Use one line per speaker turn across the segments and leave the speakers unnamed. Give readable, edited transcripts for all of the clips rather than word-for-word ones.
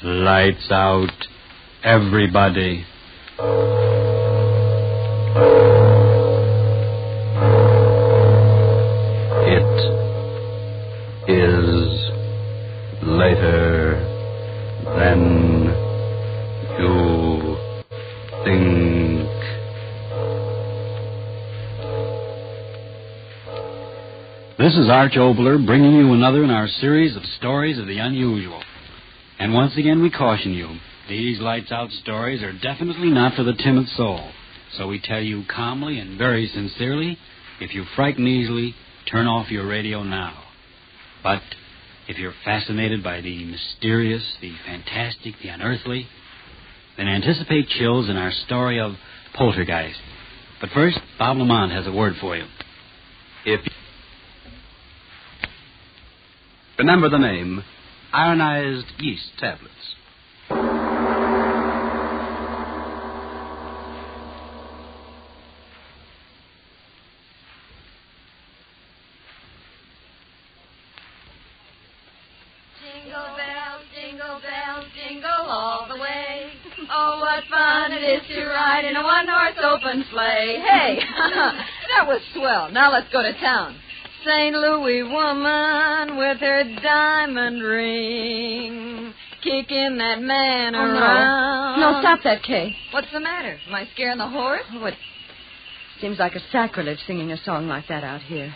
Lights out, everybody. It is later than you think. This is Arch Obler bringing you another in our series of stories of the unusual. And once again we caution you, these lights-out stories are definitely not for the timid soul. So we tell you calmly and very sincerely, if you frighten easily, turn off your radio now. But if you're fascinated by the mysterious, the fantastic, the unearthly, then anticipate chills in our story of poltergeist. But first, Bob Lamont has a word for you. Remember the name, ironized yeast tablets.
Jingle bells, jingle all the way. Oh, what fun it is to ride in a one-horse open sleigh. Hey, that was swell. Now let's go to town. St. Louis woman with her diamond ring, kicking that man around.
No, stop that, Kay.
What's the matter? Am I scaring the horse?
Oh, it seems like a sacrilege singing a song like that out here.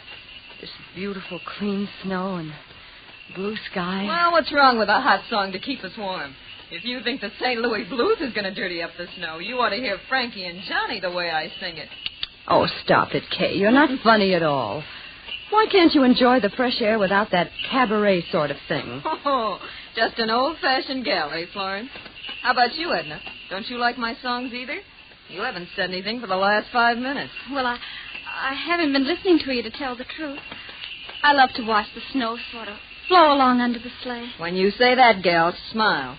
This beautiful, clean snow and blue sky.
Well, what's wrong with a hot song to keep us warm? If you think the St. Louis blues is going to dirty up the snow, you ought to hear Frankie and Johnny the way I sing it.
Oh, stop it, Kay. You're not funny at all. Why can't you enjoy the fresh air without that cabaret sort of thing?
Oh, just an old-fashioned gal, eh, Florence? How about you, Edna? Don't you like my songs either? You haven't said anything for the last 5 minutes.
Well, I haven't been listening to you, to tell the truth. I love to watch the snow sort of flow along under the sleigh.
When you say that, gal, smile.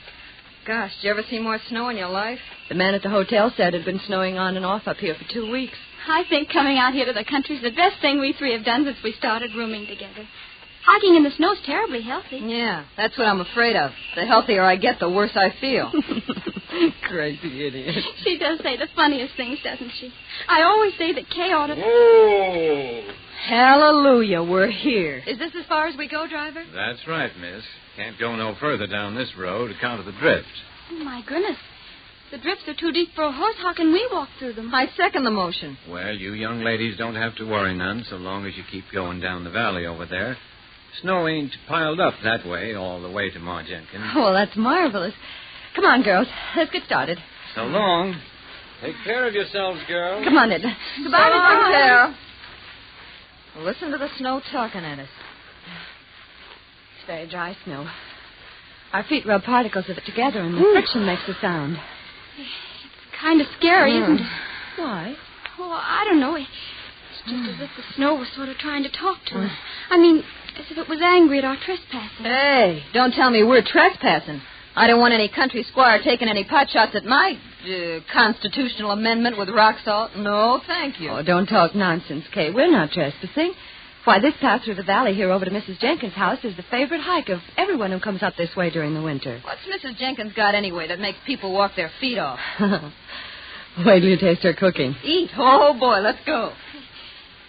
Gosh, did you ever see more snow in your life?
The man at the hotel said it had been snowing on and off up here for 2 weeks.
I think coming out here to the country's the best thing we three have done since we started rooming together. Hiking in the snow's terribly healthy.
Yeah, that's what I'm afraid of. The healthier I get, the worse I feel.
Crazy idiot.
She does say the funniest things, doesn't she? I always say that Kay ought to...
Whoa!
Hallelujah, we're here. Is this as far as we go, driver?
That's right, miss. Can't go no further down this road account of the drift.
Oh, my goodness. The drifts are too deep for a horse. How can we walk through them?
I second the motion.
Well, you young ladies don't have to worry none so long as you keep going down the valley over there. Snow ain't piled up that way all the way to Ma Jenkins.
Oh, that's marvelous. Come on, girls. Let's get started.
So long. Take care of yourselves, girls.
Come on, Edna.
Goodbye, Mr. Carroll. Listen to the snow talking at us.
It's very dry snow. Our feet rub particles of it together, and the friction makes a sound.
It's kind of scary, isn't it?
Why?
Oh, I don't know. It's just as if the snow was sort of trying to talk to us. I mean, as if it was angry at our trespassing.
Hey, don't tell me we're trespassing. I don't want any country squire taking any pot shots at my constitutional amendment with rock salt. No, thank you.
Oh, don't talk nonsense, Kay. We're not trespassing. Why, this path through the valley here over to Mrs. Jenkins' house is the favorite hike of everyone who comes up this way during the winter.
What's Mrs. Jenkins got anyway that makes people walk their feet off?
Wait till you taste her cooking.
Eat. Oh, boy, let's go.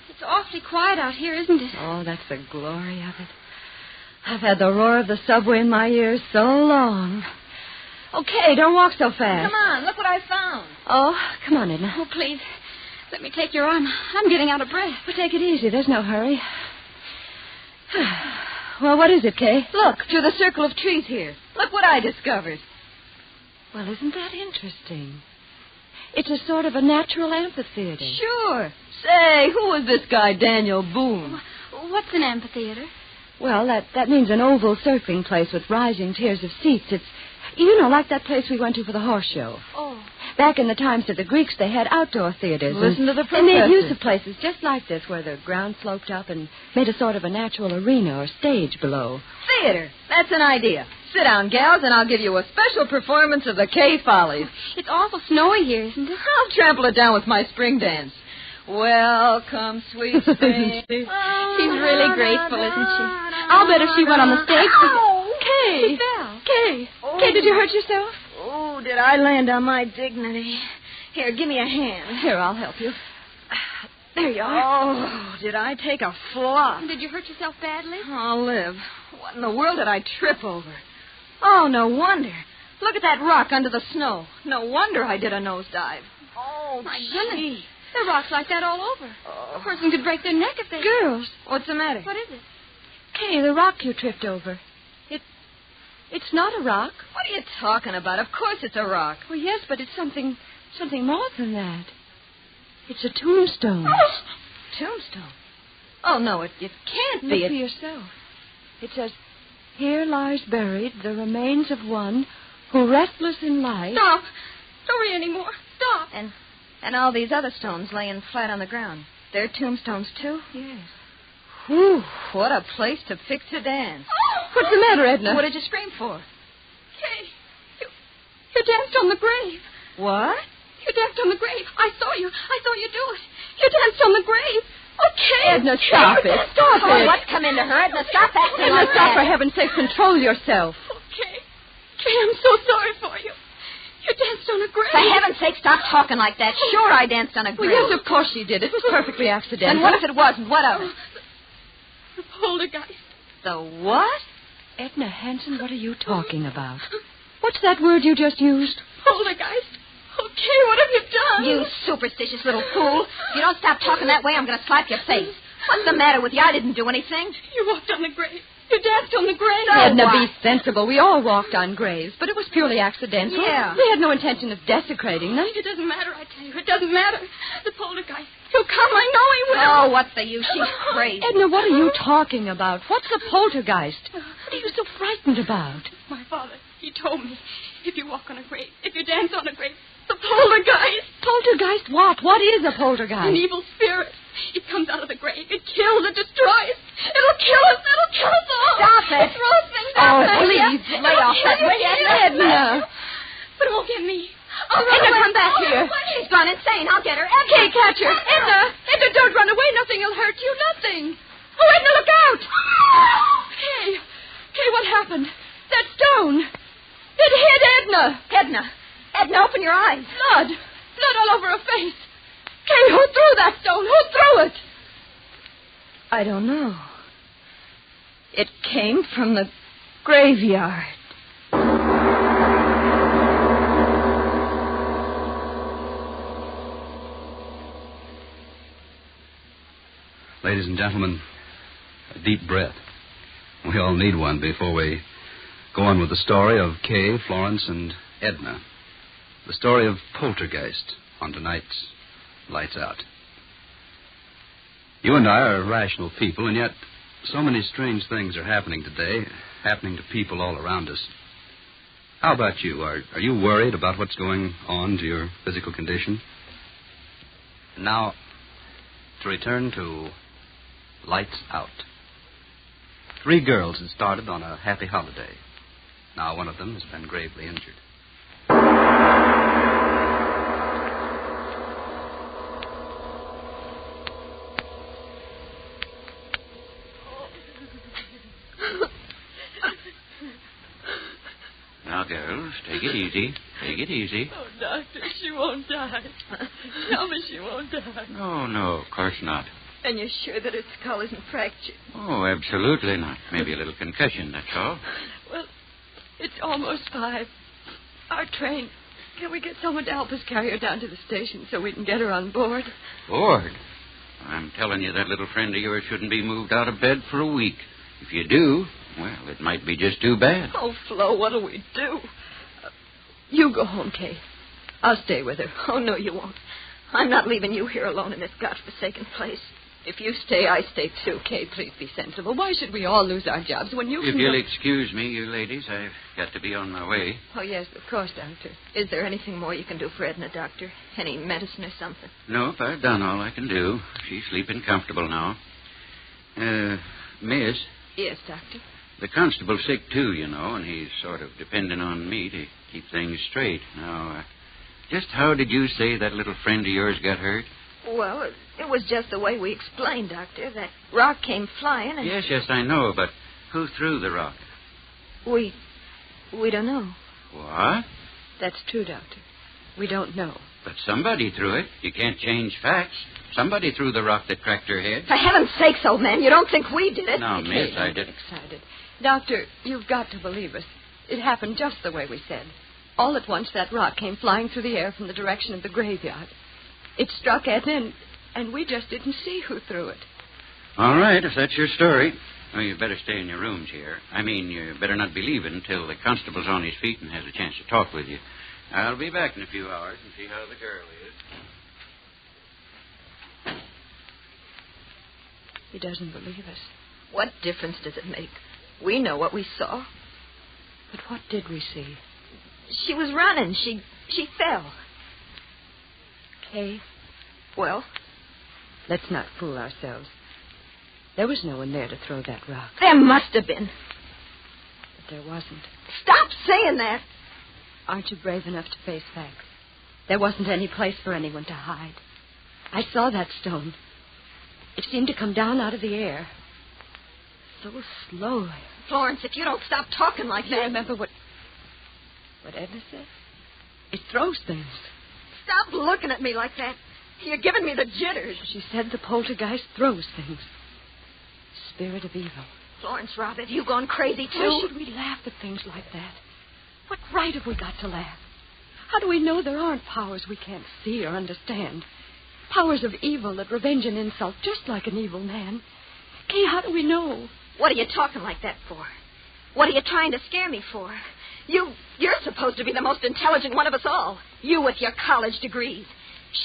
It's awfully quiet out here, isn't it?
Oh, that's the glory of it. I've had the roar of the subway in my ears so long. Okay, don't walk so fast.
Come on, look what I found.
Oh, come on, Edna.
Oh, please. Let me take your arm. I'm getting out of breath.
Well, take it easy. There's no hurry. Well, what is it, Kay?
Look, through the circle of trees here. Look what I discovered.
Well, isn't that interesting? It's a sort of a natural amphitheater.
Sure. Say, who was this guy, Daniel Boone?
What's an amphitheater?
Well, that means an oval circling place with rising tiers of seats. It's, like that place we went to for the horse show.
Oh.
Back in the times of the Greeks, they had outdoor theaters.
Listen to the professor.
They made use of places just like this, where the ground sloped up and made a sort of a natural arena or stage below.
Theater. That's an idea. Sit down, gals, and I'll give you a special performance of the Kay Follies.
It's awful snowy here, isn't it?
I'll trample it down with my spring dance. Welcome, sweet spring.
She's really graceful, isn't she? I'll bet if she went on the stage...
Ow!
Kay!
She fell. Kay.
Oh.
Kay, did you hurt yourself?
Oh, did I land on my dignity? Here, give me a hand.
Here, I'll help you. There you are.
Oh, did I take a flop?
Did you hurt yourself badly?
Oh, Liv, what in the world did I trip over? Oh, no wonder. Look at that rock under the snow. No wonder I did a nosedive. Oh,
My
gee.
goodness. There are rocks like that all over. A person could break their neck if they...
Girls,
What's the matter?
What is it?
Kay, the rock you tripped over. It's not a rock.
What are you talking about? Of course it's a rock.
Well, yes, but it's something more than that. It's a tombstone.
Tombstone? Oh, no, it can't
Look
be.
for yourself. It says, "Here lies buried the remains of one who, restless in life..."
Stop. Don't read anymore. Stop.
And all these other stones laying flat on the ground. They're tombstones, too?
Yes.
Whew, what a place to pick to dance.
What's the matter, Edna?
What did you scream for?
Kay, you danced on the grave.
What?
You danced on the grave. I saw you. I saw you do it. You danced on the grave. Okay.
Edna, stop it. Stop
Oh,
it.
what's come into her? Edna, stop acting
Edna,
like
stop,
that.
for heaven's sake. Control yourself.
Okay. Kay, I'm so sorry for you. You danced on a grave.
For heaven's sake, stop talking like that. Sure, I danced on a
Well,
grave.
yes, of course she did. It was perfectly accidental.
And what if it wasn't? What of it?
The poltergeist.
The what?
Edna Hanson, what are you talking about? What's that word you just used?
Poltergeist. Okay, what have you done?
You superstitious little fool. If you don't stop talking that way, I'm going to slap your face. What's the matter with you? I didn't do anything.
You walked on the grave. You danced on the grave.
Edna,
what?
be sensible. We all walked on graves, but it was purely accidental.
Yeah.
We had no intention of desecrating them.
It doesn't matter, I tell you. It doesn't matter. The poltergeist. He'll come. I know he will.
Oh, what's the use? She's crazy.
Edna, what are you talking about? What's a poltergeist? What are you so frightened about?
My father, he told me, if you walk on a grave, if you dance on a grave, the poltergeist.
Poltergeist what? What is a
An
poltergeist?
evil spirit. It comes out of the grave. It kills. It destroys. It'll kill us. It'll kill us all.
Stop it.
It throws things
Oh,
out there.
please,
lay off that, will you,
Edna?
But it won't get me. I'll run
Edna,
away.
come back
I'll
here.
run away.
She's gone insane. I'll get her.
Kay, catch her. Edna, don't run away. Nothing will hurt you. Nothing. Oh, Edna, look out. Kay, what happened? That stone. It hit Edna.
Edna, open your eyes.
Blood all over her face. Kay, who threw that stone? Who threw it? I don't know. It came from the graveyard.
Ladies and gentlemen, a deep breath. We all need one before we go on with the story of Kay, Florence, and Edna. The story of Poltergeist on tonight's Lights Out. You and I are rational people, and yet so many strange things are happening today, happening to people all around us. How about you? Are you worried about what's going on to your physical condition? And now, to return to Lights Out. 3 girls had started on a happy holiday. Now one of them has been gravely injured.
Now, girls, take it easy. Take it easy.
Oh, Doctor, she won't die. Tell me she won't die.
No, of course not.
And you're sure that her skull isn't fractured?
Oh, absolutely not. Maybe a little concussion, that's all.
Well, it's almost 5. Our train. Can we get someone to help us carry her down to the station so we can get her on board?
Bored? I'm telling you, that little friend of yours shouldn't be moved out of bed for a week. If you do, well, it might be just too bad.
Oh, Flo, what'll we do? You go home, Kay. I'll stay with her.
Oh, no, you won't. I'm not leaving you here alone in this godforsaken place.
If you stay, I stay too. Kay, please be sensible. Why should we all lose our jobs when you
If
can...
you'll excuse me, you ladies, I've got to be on my way.
Oh, yes, of course, Doctor.
Is there anything more you can do for Edna, Doctor? Any medicine or something?
Nope, I've done all I can do. She's sleeping comfortable now. Miss,
Yes, Doctor.
the constable's sick, too, you know, and he's sort of depending on me to keep things straight. Now, just how did you say that little friend of yours got hurt?
Well, it was just the way we explained, Doctor. That rock came flying and...
Yes, I know, but who threw the rock?
We
We don't know.
What?
That's true, Doctor. We don't know.
But somebody threw it. You can't change facts. Somebody threw the rock that cracked her head.
For heaven's sakes, old man, you don't think we did it?
No, miss, I didn't.
Excited. Doctor, you've got to believe us. It happened just the way we said. All at once, that rock came flying through the air from the direction of the graveyard. It struck Edna, and we just didn't see who threw it.
All right, if that's your story. Well, you better stay in your rooms here. I mean, you better not be leaving until the constable's on his feet and has a chance to talk with you. I'll be back in a few hours and see how the girl is.
He doesn't believe us.
What difference does it make? We know what we saw.
But what did we see?
She was running. She fell.
Kay,
Well,
let's not fool ourselves. There was no one there to throw that rock.
there must have been.
But there wasn't.
Stop saying that.
Aren't you brave enough to face facts? There wasn't any place for anyone to hide. I saw that stone. It seemed to come down out of the air. So slowly.
Florence, if you don't stop talking like
You
that...
remember what Edna said? It throws things.
Stop looking at me like that. You're giving me the jitters.
She said the poltergeist throws things. Spirit of evil.
Florence, Rob, have you gone crazy, too?
Why should we laugh at things like that? What right have we got to laugh? How do we know there aren't powers we can't see or understand? Powers of evil that revenge an insult just like an evil man. Kay, how do we know?
What are you talking like that for? What are you trying to scare me for? You're supposed to be the most intelligent one of us all. You with your college degrees.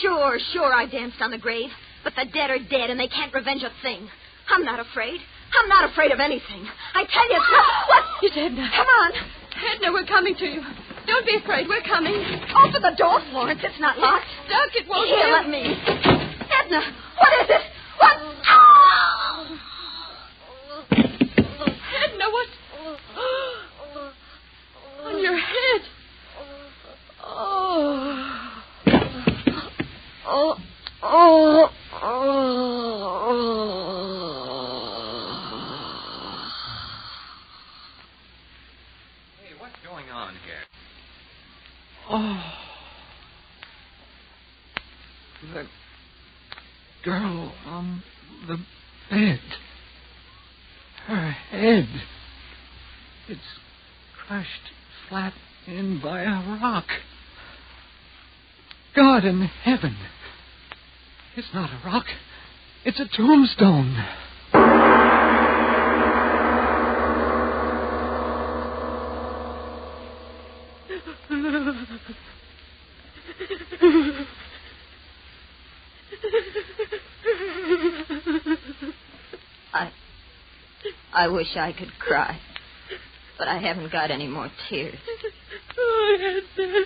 Sure, I danced on the grave. But the dead are dead and they can't revenge a thing. I'm not afraid. I'm not afraid of anything. I tell you, what?
It's Edna.
Come on.
Edna, we're coming to you. Don't be afraid. We're coming.
Open the door, Florence. It's not locked.
Stuck. It won't
Here,
do.
let me. Edna, what is it? What? Oh!
Edna, what? On your head.
Hey, what's going on here?
The girl on the bed. Her head. It's crushed flat in by a rock. God in heaven. It's not a rock. It's a tombstone.
I wish I could cry. But I haven't got any more tears.
Oh, Edna.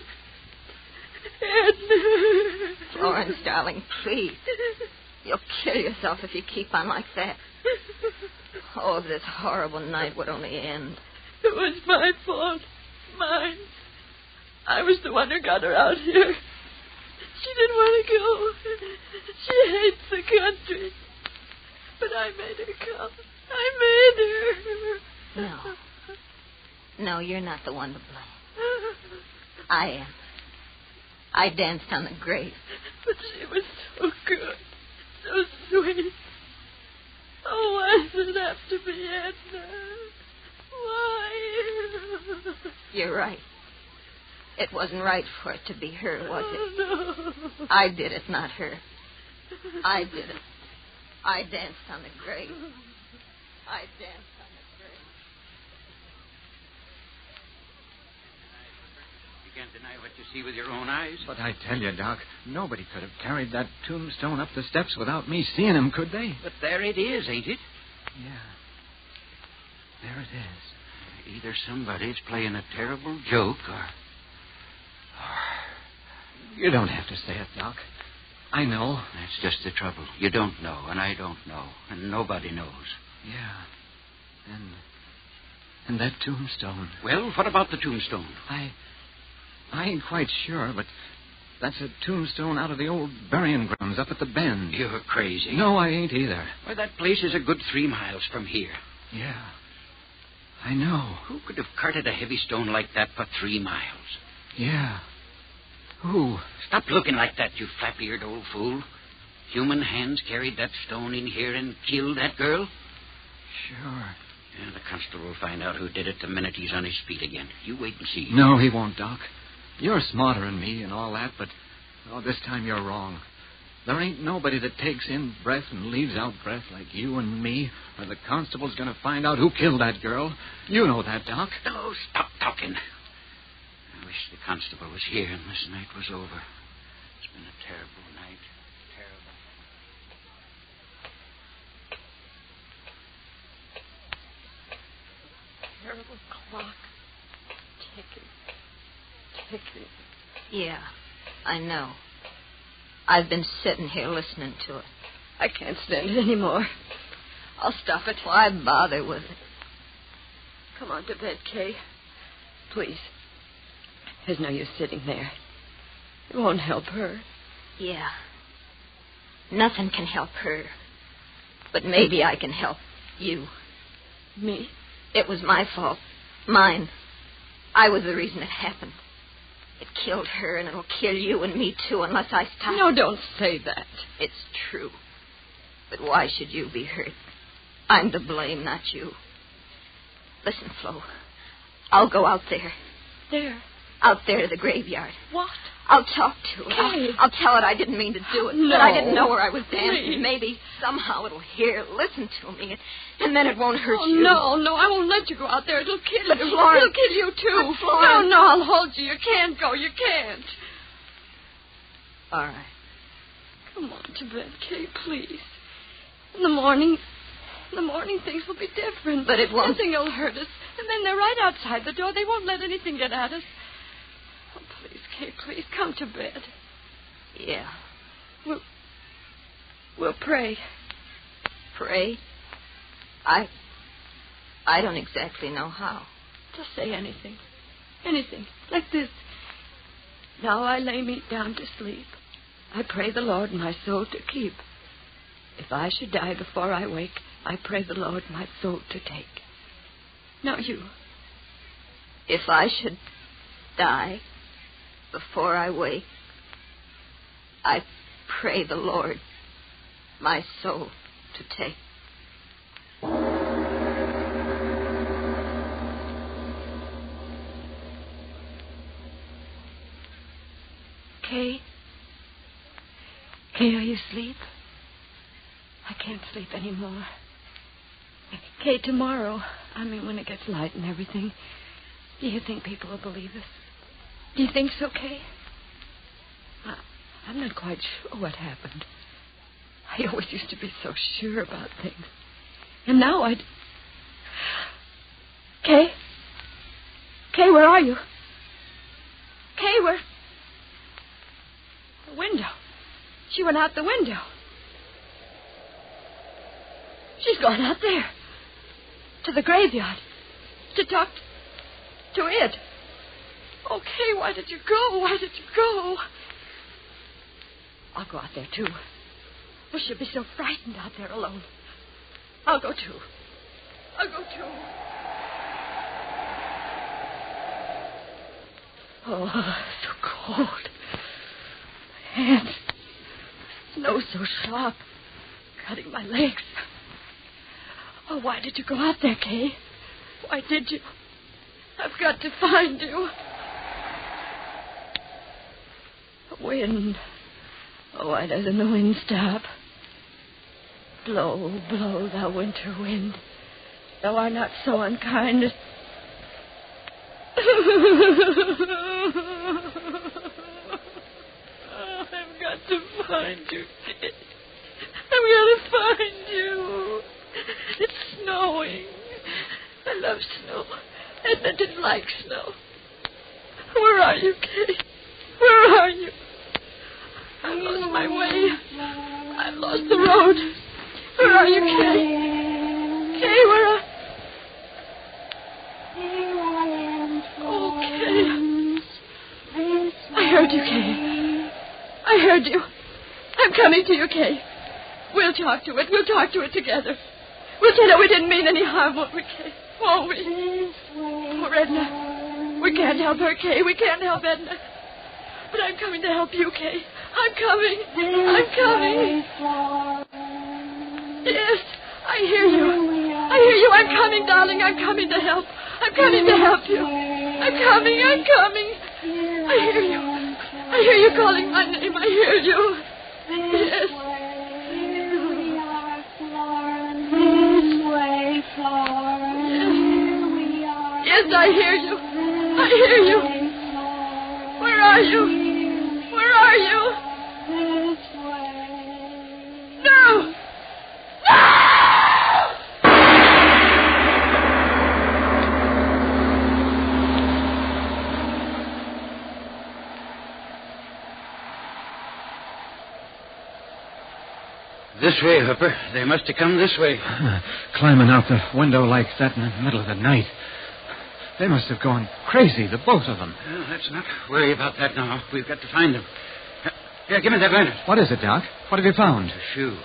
Edna.
Florence, darling, please. You'll kill yourself if you keep on like that. Oh, if this horrible night would only end.
It was my fault. Mine. I was the one who got her out here. She didn't want to go. She hates the country. But I made her come. I made her.
No, you're not the one to blame. I am. I danced on the grave.
But she was so good. So sweet. Oh, why does it have to be Edna? Why?
You're right. It wasn't right for it to be her, was it?
No.
I did it, not her. I did it. I danced on the grave. I danced on the grave.
You can't deny what you see with your own eyes.
But I tell you, Doc, nobody could have carried that tombstone up the steps without me seeing him, could they?
But there it is, ain't it?
Yeah. There it is.
Either somebody's playing a terrible joke or...
You don't have to say it, Doc. I know.
That's just the trouble. You don't know, and I don't know, and nobody knows.
Yeah. And that tombstone.
Well, what about the tombstone?
I ain't quite sure, but that's a tombstone out of the old burying grounds up at the bend.
You're crazy.
No, I ain't either.
Why, that place is a good 3 miles from here.
Yeah. I know.
Who could have carted a heavy stone like that for 3 miles?
Yeah. Who?
Stop looking like that, you flap-eared old fool. Human hands carried that stone in here and killed that girl?
Sure.
Yeah, the constable will find out who did it the minute he's on his feet again. You wait and see.
No, he won't, Doc. You're smarter than me and all that, but this time you're wrong. There ain't nobody that takes in breath and leaves out breath like you and me, or the constable's going to find out who killed that girl. You know that, Doc.
No, stop talking. I wish the constable was here and this night was over. It's been a terrible night. Terrible.
Terrible clock. Ticking.
Yeah, I know. I've been sitting here listening to it.
I can't stand it anymore. I'll stop it.
Why bother with it?
Come on to bed, Kay. Please. There's no use sitting there. It won't help her.
Yeah. Nothing can help her. But maybe I can help you.
Me?
It was my fault. Mine. I was the reason it happened. It killed her, and it'll kill you and me, too, unless I stop.
No, don't say that.
It's true. But why should you be hurt? I'm to blame, not you. Listen, Flo. I'll go out there.
There?
Out there to the graveyard.
What?
I'll talk to it.
Kay.
I'll tell it I didn't mean to do it.
No.
That I didn't know where I was dancing.
Please.
Maybe somehow it'll hear, listen to me, and then it won't hurt you.
No, I won't let you go out there. It'll kill
But
you.
Florence.
It'll kill you, too.
But Florence.
No, I'll hold you. You can't go. You can't.
All right.
Come on to bed, Kay, please. In the morning things will be different.
But it won't.
Nothing will hurt us. And then they're right outside the door. They won't let anything get at us. Oh, please, Kay, please, come to bed.
Yeah.
We'll pray.
Pray? I don't exactly know how.
Just say anything. Anything. Like this. Now I lay me down to sleep. I pray the Lord my soul to keep. If I should die before I wake, I pray the Lord my soul to take. Now you.
If I should die before I wake, I pray the Lord my soul to take.
Kay? Kay, are you asleep? I can't sleep anymore. Kay, tomorrow, when it gets light and everything, do you think people will believe us? Do you think so, Kay? I'm not quite sure what happened. I always used to be so sure about things. And now Kay? Kay, where are you? Kay, where... The window. She went out the window. She's gone out there. To the graveyard. To talk to it. Oh, Kay, why did you go? Why did you go? I'll go out there, too. Oh, she'll be so frightened out there alone. I'll go, too. Oh, so cold. My hands. Snow so sharp. Cutting my legs. Oh, why did you go out there, Kay? Why did you? I've got to find you. The wind. Oh, why doesn't the wind stop? Blow, blow, thou winter wind. Thou art not so unkind as... I've got to find you, Kay. I've got to find you. It's snowing. I love snow. Edna didn't like snow. Where are you, Kay? Where are you? I've lost my way. I've lost the road. Where are you, Kay? Kay, where are... Oh, Kay. I heard you, Kay. I heard you. I'm coming to you, Kay. We'll talk to it. We'll talk to it together. We'll tell it we didn't mean any harm, won't we, Kay? Won't we? Oh, Edna. We can't help her, Kay. We can't help Edna. But I'm coming to help you, Kay. I'm coming. I'm coming. Yes, I hear you. I hear you. I'm coming, darling. I'm coming to help. I'm coming to help you. I'm coming. I'm coming. I hear you. I hear you calling my name. I hear you. Yes. Yes, I hear you. I hear you. Where are you? Where are you? No!
This way, Hooper. They must have come this way.
Climbing out the window like that in the middle of the night. They must have gone crazy, the both of them.
Well, let's not worry about that now. We've got to find them. Here, give me that lantern.
What is it, Doc? What have you found?
A shoe.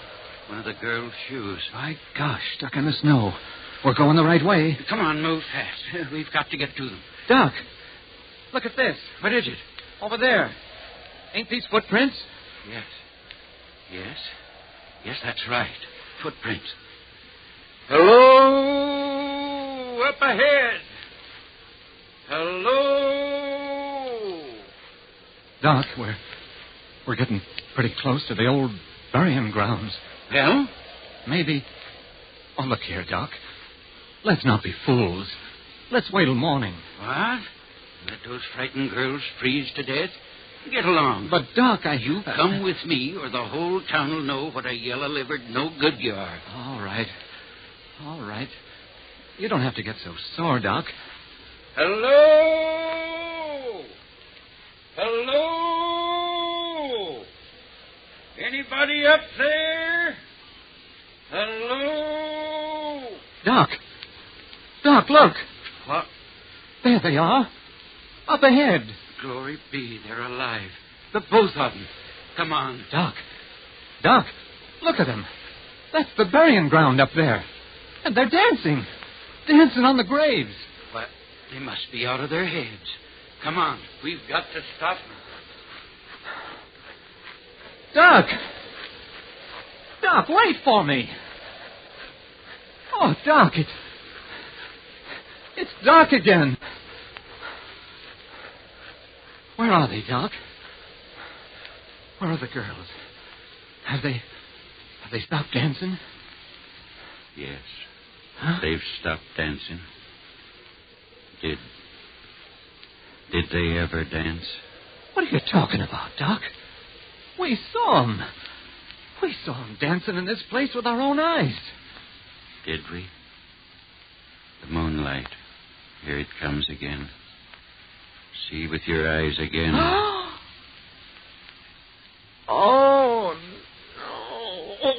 One of the girl's shoes.
My gosh, stuck in the snow. We're going the right way.
Come on, move fast. We've got to get to them.
Doc, look at this.
What is it?
Over there. Ain't these footprints?
Yes. Yes. Yes, that's right. Footprints. Hello! Up ahead! Hello!
Doc, we're getting pretty close to the old burying grounds.
Well?
Maybe. Oh, look here, Doc. Let's not be fools. Let's wait till morning.
What? Let those frightened girls freeze to death? Get along.
But, Doc,
You come with me, or the whole town will know what a yellow-livered no-good you are.
All right. All right. You don't have to get so sore, Doc.
Hello? Hello? Anybody up there? Hello?
Doc! Doc, look!
What?
There they are. Up ahead.
Glory be, they're alive. The both of them. Come on.
Doc! Doc! Look at them. That's the burying ground up there. And they're dancing. Dancing on the graves.
What? They must be out of their heads. Come on. We've got to stop them.
Doc! Doc, wait for me. Oh, Doc, it's dark again. Where are they, Doc? Where are the girls? Have they stopped dancing?
Yes.
Huh?
They've stopped dancing. Did they ever dance?
What are you talking about, Doc? We saw them. We saw them dancing in this place with our own eyes.
Did we? The moonlight. Here it comes again. See with your eyes again.
Oh, no.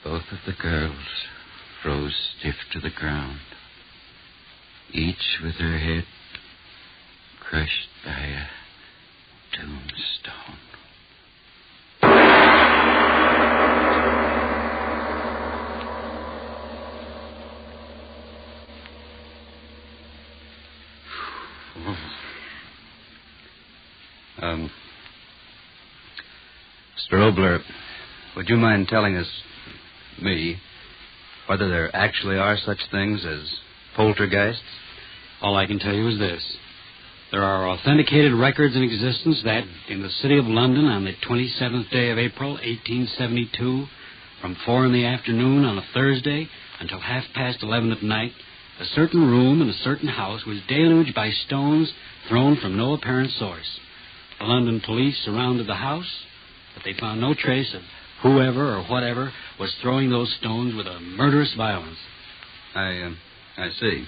Both of the girls froze stiff to the ground, each with her head crushed by a tombstone.
Mr. Obler, would you mind telling us, me, whether there actually are such things as poltergeists?
All I can tell you is this. There are authenticated records in existence that, in the city of London on the 27th day of April, 1872, from 4 in the afternoon on a Thursday until 11:30 at night, a certain room in a certain house was deluged by stones thrown from no apparent source. The London police surrounded the house, but they found no trace of whoever or whatever was throwing those stones with a murderous violence.
I see.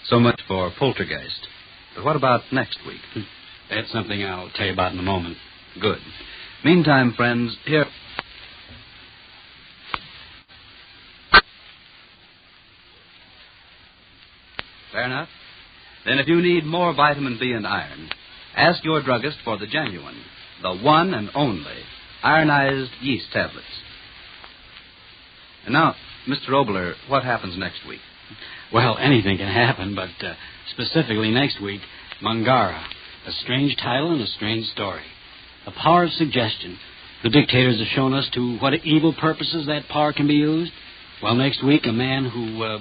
So much for poltergeist. But what about next week?
That's something I'll tell you about in a moment.
Good. Meantime, friends, here... Fair enough. Then if you need more vitamin B and iron, ask your druggist for the genuine, the one and only, ironized yeast tablets. And now, Mr. Obler, what happens next week?
Well, anything can happen, but specifically next week, Mungara. A strange title and a strange story. The power of suggestion. The dictators have shown us to what evil purposes that power can be used. Well, next week, a man who...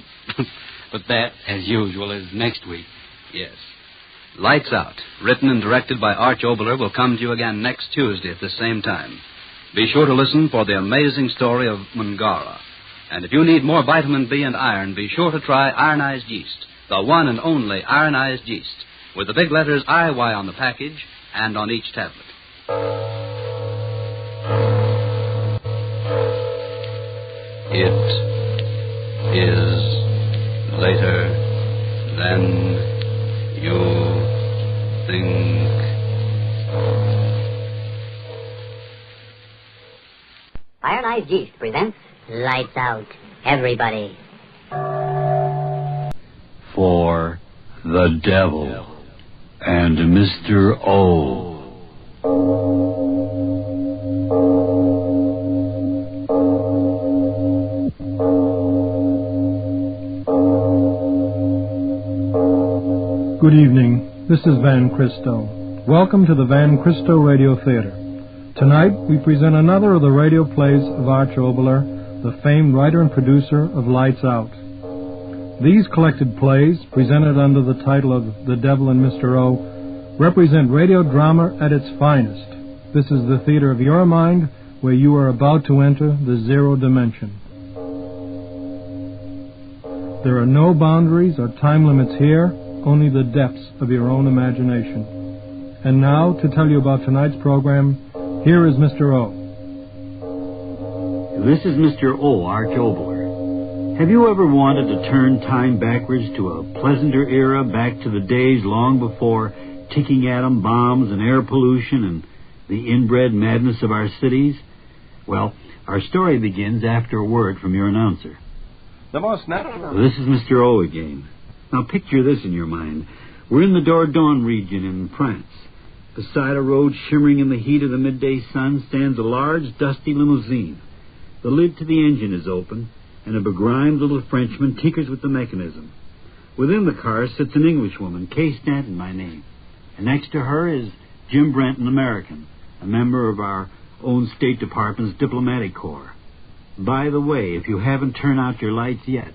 but that, as usual, is next week.
Yes. Lights Out, written and directed by Arch Obler, will come to you again next Tuesday at the same time. Be sure to listen for the amazing story of Mungara. And if you need more vitamin B and iron, be sure to try ironized yeast, the one and only ironized yeast, with the big letters IY on the package and on each tablet. It is later than you think.
Ironized Yeast presents Lights Out, everybody.
For the devil and Mr. O.
Good evening. This is Van Christo. Welcome to the Van Christo Radio Theater. Tonight, we present another of the radio plays of Arch Obler, the famed writer and producer of Lights Out. These collected plays, presented under the title of The Devil and Mr. O, represent radio drama at its finest. This is the theater of your mind, where you are about to enter the zero dimension. There are no boundaries or time limits here, only the depths of your own imagination. And now, to tell you about tonight's program, here is Mr. O.
This is Mr. O, Arch Obler. Have you ever wanted to turn time backwards to a pleasanter era, back to the days long before ticking atom bombs and air pollution and the inbred madness of our cities? Well, our story begins after a word from your announcer.
The most natural...
This is Mr. O again. Now picture this in your mind. We're in the Dordogne region in France. Beside a road shimmering in the heat of the midday sun stands a large, dusty limousine. The lid to the engine is open, and a begrimed little Frenchman tinkers with the mechanism. Within the car sits an Englishwoman, Kay Stanton by name. And next to her is Jim Brent, an American, a member of our own State Department's diplomatic corps. By the way, if you haven't turned out your lights yet,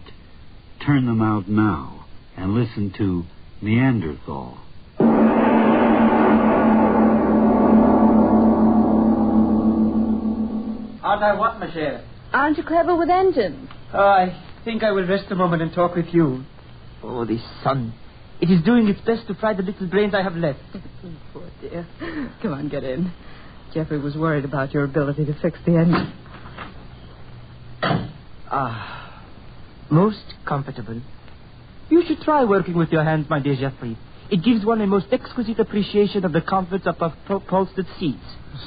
turn them out now and listen to Neanderthal.
Aren't I what, ma chère?
Aren't you clever with engines?
Oh, I think I will rest a moment and talk with you. Oh, the sun. It is doing its best to fry the little brains I have left.
Poor dear. Come on, get in. Jeffrey was worried about your ability to fix the engine.
Ah, most comfortable. You should try working with your hands, my dear Jeffrey. It gives one a most exquisite appreciation of the comforts of upholstered seats.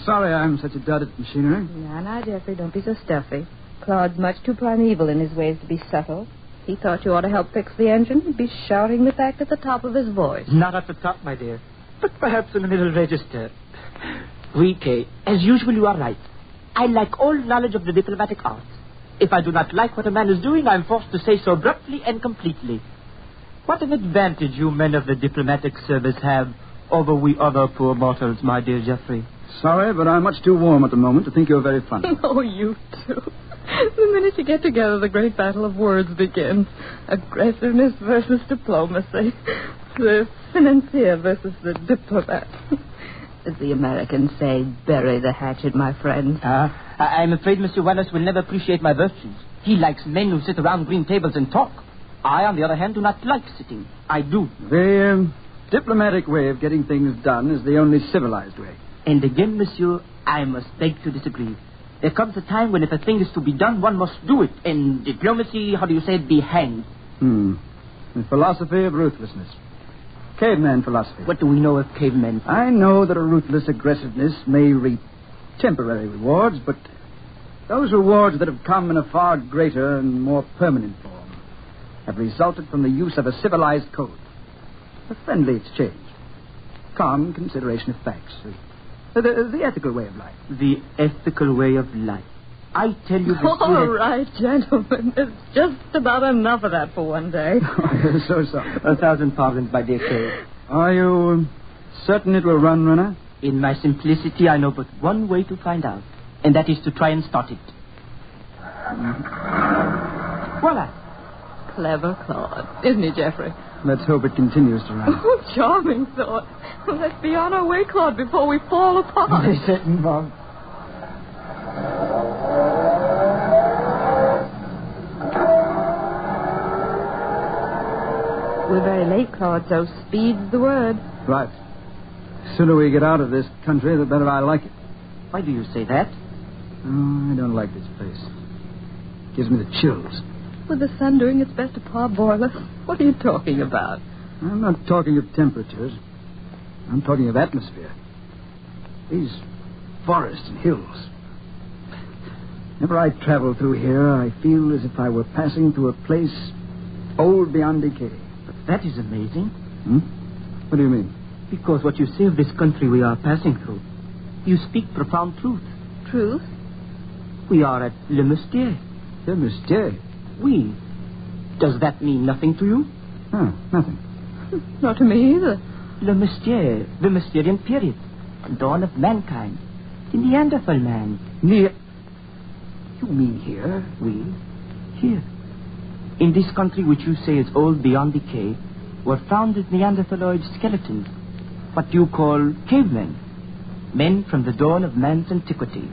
Sorry I'm such a dud at machinery.
Now, Jeffrey, don't be so stuffy. Claude's much too primeval in his ways to be subtle. He thought you ought to help fix the engine. He'd be shouting the fact at the top of his voice.
Not at the top, my dear, but perhaps in a middle register. Oui, Kay, as usual you are right. I lack all knowledge of the diplomatic arts. If I do not like what a man is doing, I'm forced to say so abruptly and completely. What an advantage you men of the diplomatic service have over we other poor mortals, my dear Jeffrey.
Sorry, but I'm much too warm at the moment to think you're very funny.
Oh, you too. The minute you get together, the great battle of words begins. Aggressiveness versus diplomacy. The financier versus the diplomat. As the Americans say, bury the hatchet, my friend.
I'm afraid Mr. Wallace will never appreciate my virtues. He likes men who sit around green tables and talk. I, on the other hand, do not like sitting. I do.
The diplomatic way of getting things done is the only civilized way.
And again, monsieur, I must beg to disagree. There comes a time when if a thing is to be done, one must do it. And diplomacy, how do you say it, be hanged.
The philosophy of ruthlessness. Caveman philosophy.
What do we know of cavemen?
I know that a ruthless aggressiveness may reap temporary rewards, but those rewards that have come in a far greater and more permanent form have resulted from the use of a civilized code, a friendly exchange, calm consideration of facts, the ethical way of life.
The ethical way of life. I tell you...
All right, gentlemen. There's just about enough of that for one day.
So sorry.
1,000 pardons, my dear Kay.
Are you certain it will run, Renner?
In my simplicity, I know but one way to find out, and that is to try and start it. Voila.
Clever Claude, isn't he, Geoffrey?
Let's hope it continues to run.
Oh, charming thought. Let's be on our way, Claude, before we fall apart.
They certain, Bob.
We're very late, Claude, so speed's the word.
Right. The sooner we get out of this country, the better I like it.
Why do you say that?
Oh, I don't like this place. It gives me the chills.
With the thundering, it's best to parboil us. What are you talking about?
I'm not talking of temperatures. I'm talking of atmosphere. These forests and hills. Whenever I travel through here, I feel as if I were passing through a place old beyond decay.
But that is amazing.
What do you mean?
Because what you say of this country we are passing through, you speak profound truth.
Truth?
We are at Le Moustier.
Le Moustier?
Oui. Does that mean nothing to you?
Oh, nothing.
Not to me either.
Le Moustier, the Mousterian period, dawn of mankind, the Neanderthal man.
You mean here?
Oui, here. In this country which you say is old beyond decay, were found Neanderthaloid skeletons, what you call cavemen, men from the dawn of man's antiquity.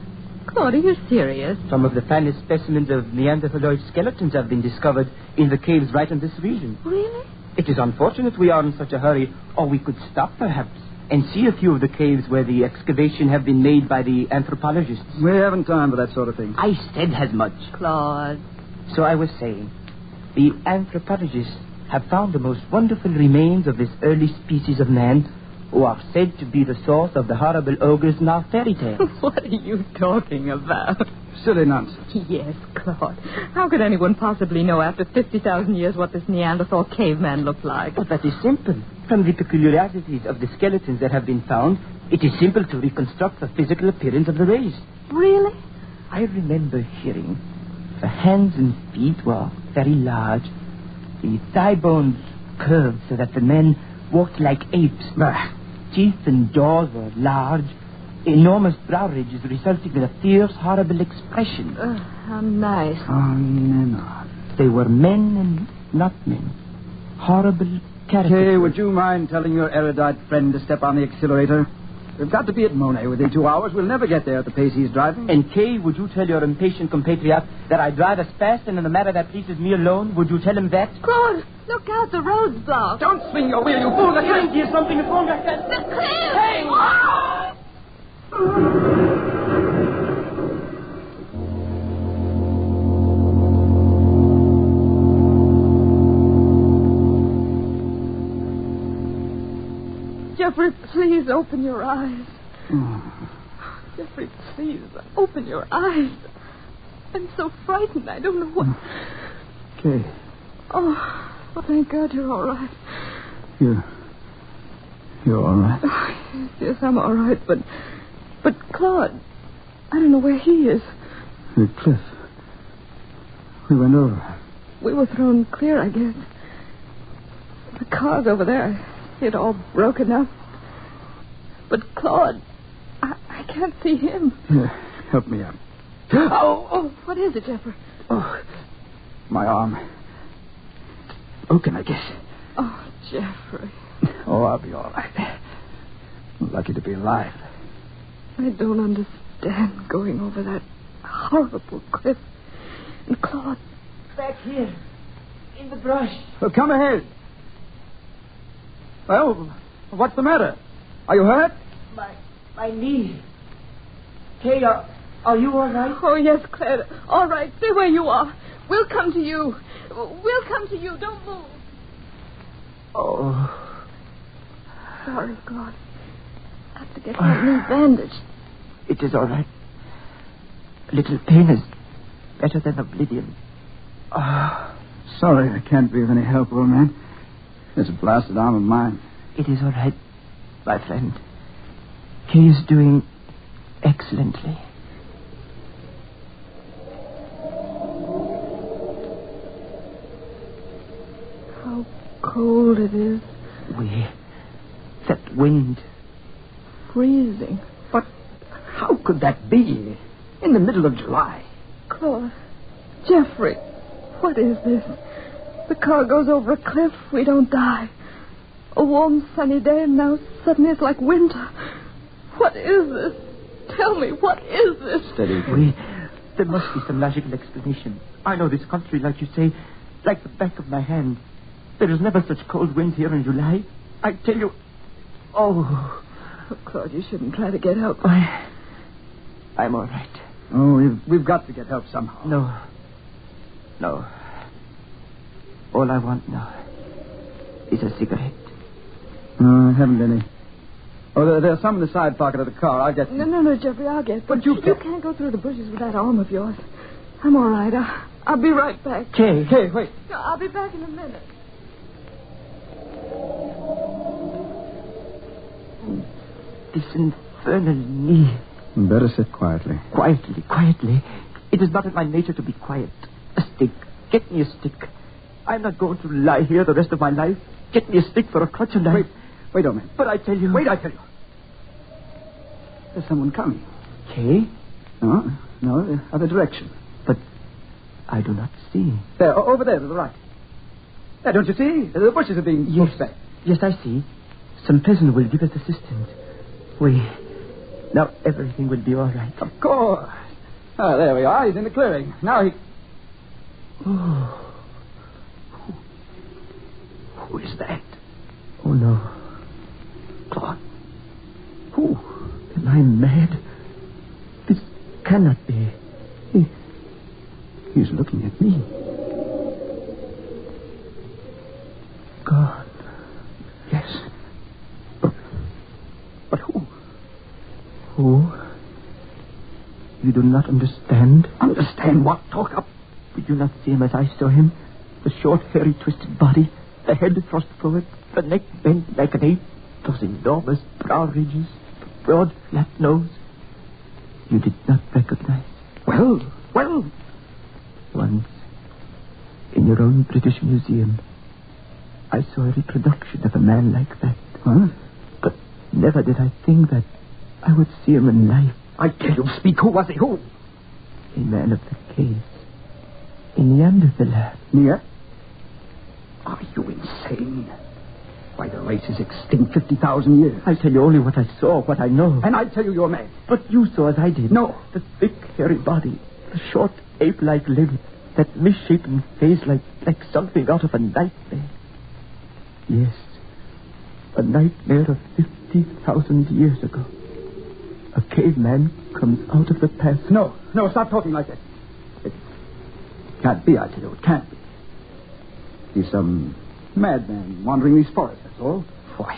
Claude, are you serious?
Some of the finest specimens of Neanderthaloid skeletons have been discovered in the caves right in this region.
Really?
It is unfortunate we are in such a hurry, or we could stop, perhaps, and see a few of the caves where the excavation have been made by the anthropologists.
We haven't time for that sort of thing.
I said as much.
Claude.
So I was saying, the anthropologists have found the most wonderful remains of this early species of man, who are said to be the source of the horrible ogres in our fairy tales.
What are you talking about?
Silly nonsense.
Yes, Claude. How could anyone possibly know after 50,000 years what this Neanderthal caveman looked like?
But that is simple. From the peculiarities of the skeletons that have been found, it is simple to reconstruct the physical appearance of the race.
Really?
I remember hearing the hands and feet were very large. The thigh bones curved so that the men walked like apes.
Bah.
Teeth and jaws were large. Enormous brow ridges resulting in a fierce, horrible expression.
How nice.
Oh, no.
They were men and not men. Horrible characters.
Kay, would you mind telling your erudite friend to step on the accelerator? We've got to be at Monet within 2 hours. We'll never get there at the pace he's driving.
And Kay, would you tell your impatient compatriot that I drive as fast and in a manner that pleases me alone? Would you tell him that?
Claude, look out, the road's blocked.
Don't swing your wheel, you fool!
There's something is wrong like that.
It's clear!
Hey!
Oh! Geoffrey, please open your eyes. Geoffrey, please open your eyes. I'm so frightened. I don't know what.
Kay.
Oh, thank God you're all right.
You're all right?
Oh, yes, I'm all right, but Claude, I don't know where he is.
The cliff. We went over.
We were thrown clear, I guess. The car's over there. I see it all broken up. But Claude, I can't see him.
Here, help me up.
Oh, what is it, Geoffrey?
Oh, my arm. Broken, I guess.
Oh, Geoffrey.
Oh, I'll be all right. Lucky to be alive.
I don't understand going over that horrible cliff. And Claude...
Back here, in the brush.
Well, come ahead. Well, what's the matter? Are you hurt?
My knee. Kay, are you all right?
Oh, yes, Claire. All right, stay where you are. We'll come to you. We'll come to you. Don't move.
Oh.
Sorry, Claude. I have to get my knee bandaged.
It is all right. A little pain is better than oblivion.
Sorry I can't be of any help, old man. This blasted arm of mine.
It is all right, my friend. Kay is doing excellently.
cold it is.
That wind.
Freezing.
But how could that be in the middle of July?
Claude. Jeffrey. What is this? The car goes over a cliff. We don't die. A warm, sunny day, and now suddenly it's like winter. What is this? Tell me, what is this?
Steady.
There must be some logical explanation. I know this country, like you say, like the back of my hand. There is never such cold winds here in July. I tell you... Oh,
Claude, you shouldn't try to get help.
I'm all right.
Oh, we've got to get help somehow.
No. All I want now is a cigarette.
No, I haven't any. Oh, there's some in the side pocket of the car. I'll get some.
No, Jeffrey, I'll get some.
But you
can't go through the bushes with that arm of yours. I'm all right. I'll be right back.
Kay,
wait.
No, I'll be back in a minute.
This infernal knee.
Better sit quietly.
Quietly. It is not in my nature to be quiet. A stick. Get me a stick. I'm not going to lie here the rest of my life. Get me a stick for a crutch and
Wait a minute.
But I tell you...
Wait, I tell you. There's someone coming.
Kay?
No, the other direction.
But I do not see.
There, over there to the right. There, don't you see? The bushes are being pushed back.
Yes, I see. Some peasant will give us assistance. Now everything will be all right.
Of course. Oh, there we are. He's in the clearing. Now he...
Oh.
Who is that?
Oh, no.
Claude.
Who? Am I mad? This cannot be.
He's looking at me.
God.
Yes. But who?
Who? You do not understand?
Understand what? Talk up.
Did you not see him as I saw him? The short, hairy, twisted body, the head thrust forward, the neck bent like an ape, those enormous brow ridges, the broad, flat nose. You did not recognize.
Well.
Once, in your own British Museum, I saw a reproduction of a man like that.
Huh?
But never did I think that I would see him in life.
I tell you, speak. Who was he? Who?
A man of the caves. A Neanderthal.
Near? Are you insane? Why, the race is extinct 50,000 years.
I tell you only what I saw, what I know.
And I tell you you're mad.
But you saw as I did.
No.
The thick, hairy body, the short, ape-like limbs, that misshapen face like something out of a nightmare. Yes, a nightmare of 50,000 years ago. A caveman comes out of the past.
No, stop talking like that. It can't be, I tell you, it can't be. He's some madman wandering these forests, that's all. Why,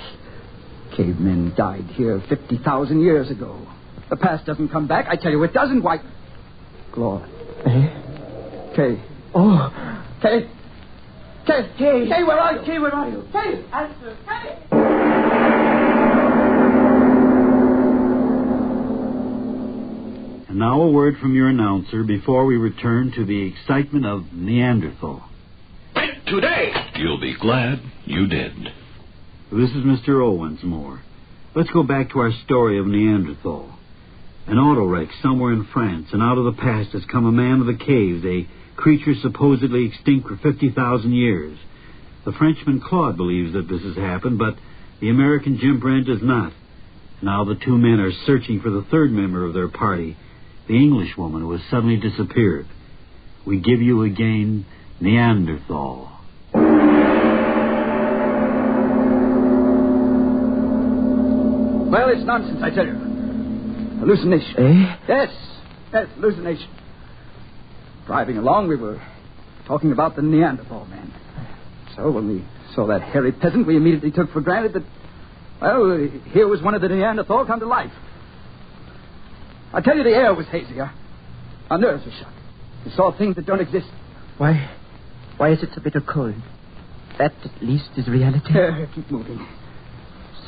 cavemen died here 50,000 years ago. The past doesn't come back, I tell you it doesn't. Why? Claude. Kay.
Oh.
Kay, where are you?
Kay, where are you? Kay, answer. Kay!
And now a word from your announcer before we return to the excitement of Neanderthal.
Today, you'll be glad you did.
This is Mr. O once more. Let's go back to our story of Neanderthal. An auto wreck somewhere in France, and out of the past has come a man of the caves, a creature supposedly extinct for 50,000 years. The Frenchman Claude believes that this has happened, but the American Jim Brent does not. Now the two men are searching for the third member of their party, the Englishwoman who has suddenly disappeared. We give you again Neanderthal.
Well, it's nonsense, I tell you. Hallucination.
Eh?
Yes, hallucination. Driving along, we were talking about the Neanderthal man. So when we saw that hairy peasant, we immediately took for granted that, well, here was one of the Neanderthal come to life. I tell you, the air was hazier. Our nerves were shot. We saw things that don't exist.
Why is it so bitter cold? That, at least, is reality.
Keep moving.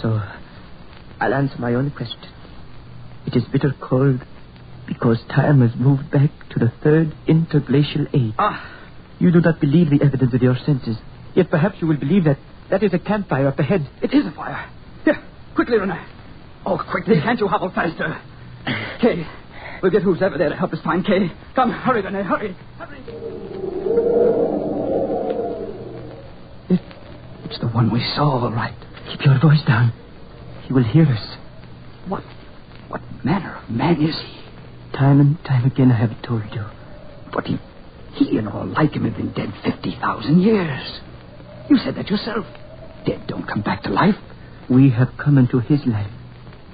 So, I'll answer my own question. It is bitter cold because time has moved back to the third interglacial age.
Ah.
You do not believe the evidence of your senses. Yet perhaps you will believe that That is a campfire up ahead.
It is a fire. Here, quickly, Renee. Oh, quickly, can't you hobble faster? Kay, we'll get who's ever there to help us find Kay. Come, hurry, Renee, hurry. It's the one we saw, all right.
Keep your voice down. He will hear us.
What manner of man is he?
Time and time again I have told you.
But he and all like him have been dead 50,000 years. You said that yourself. Dead don't come back to life.
We have come into his life,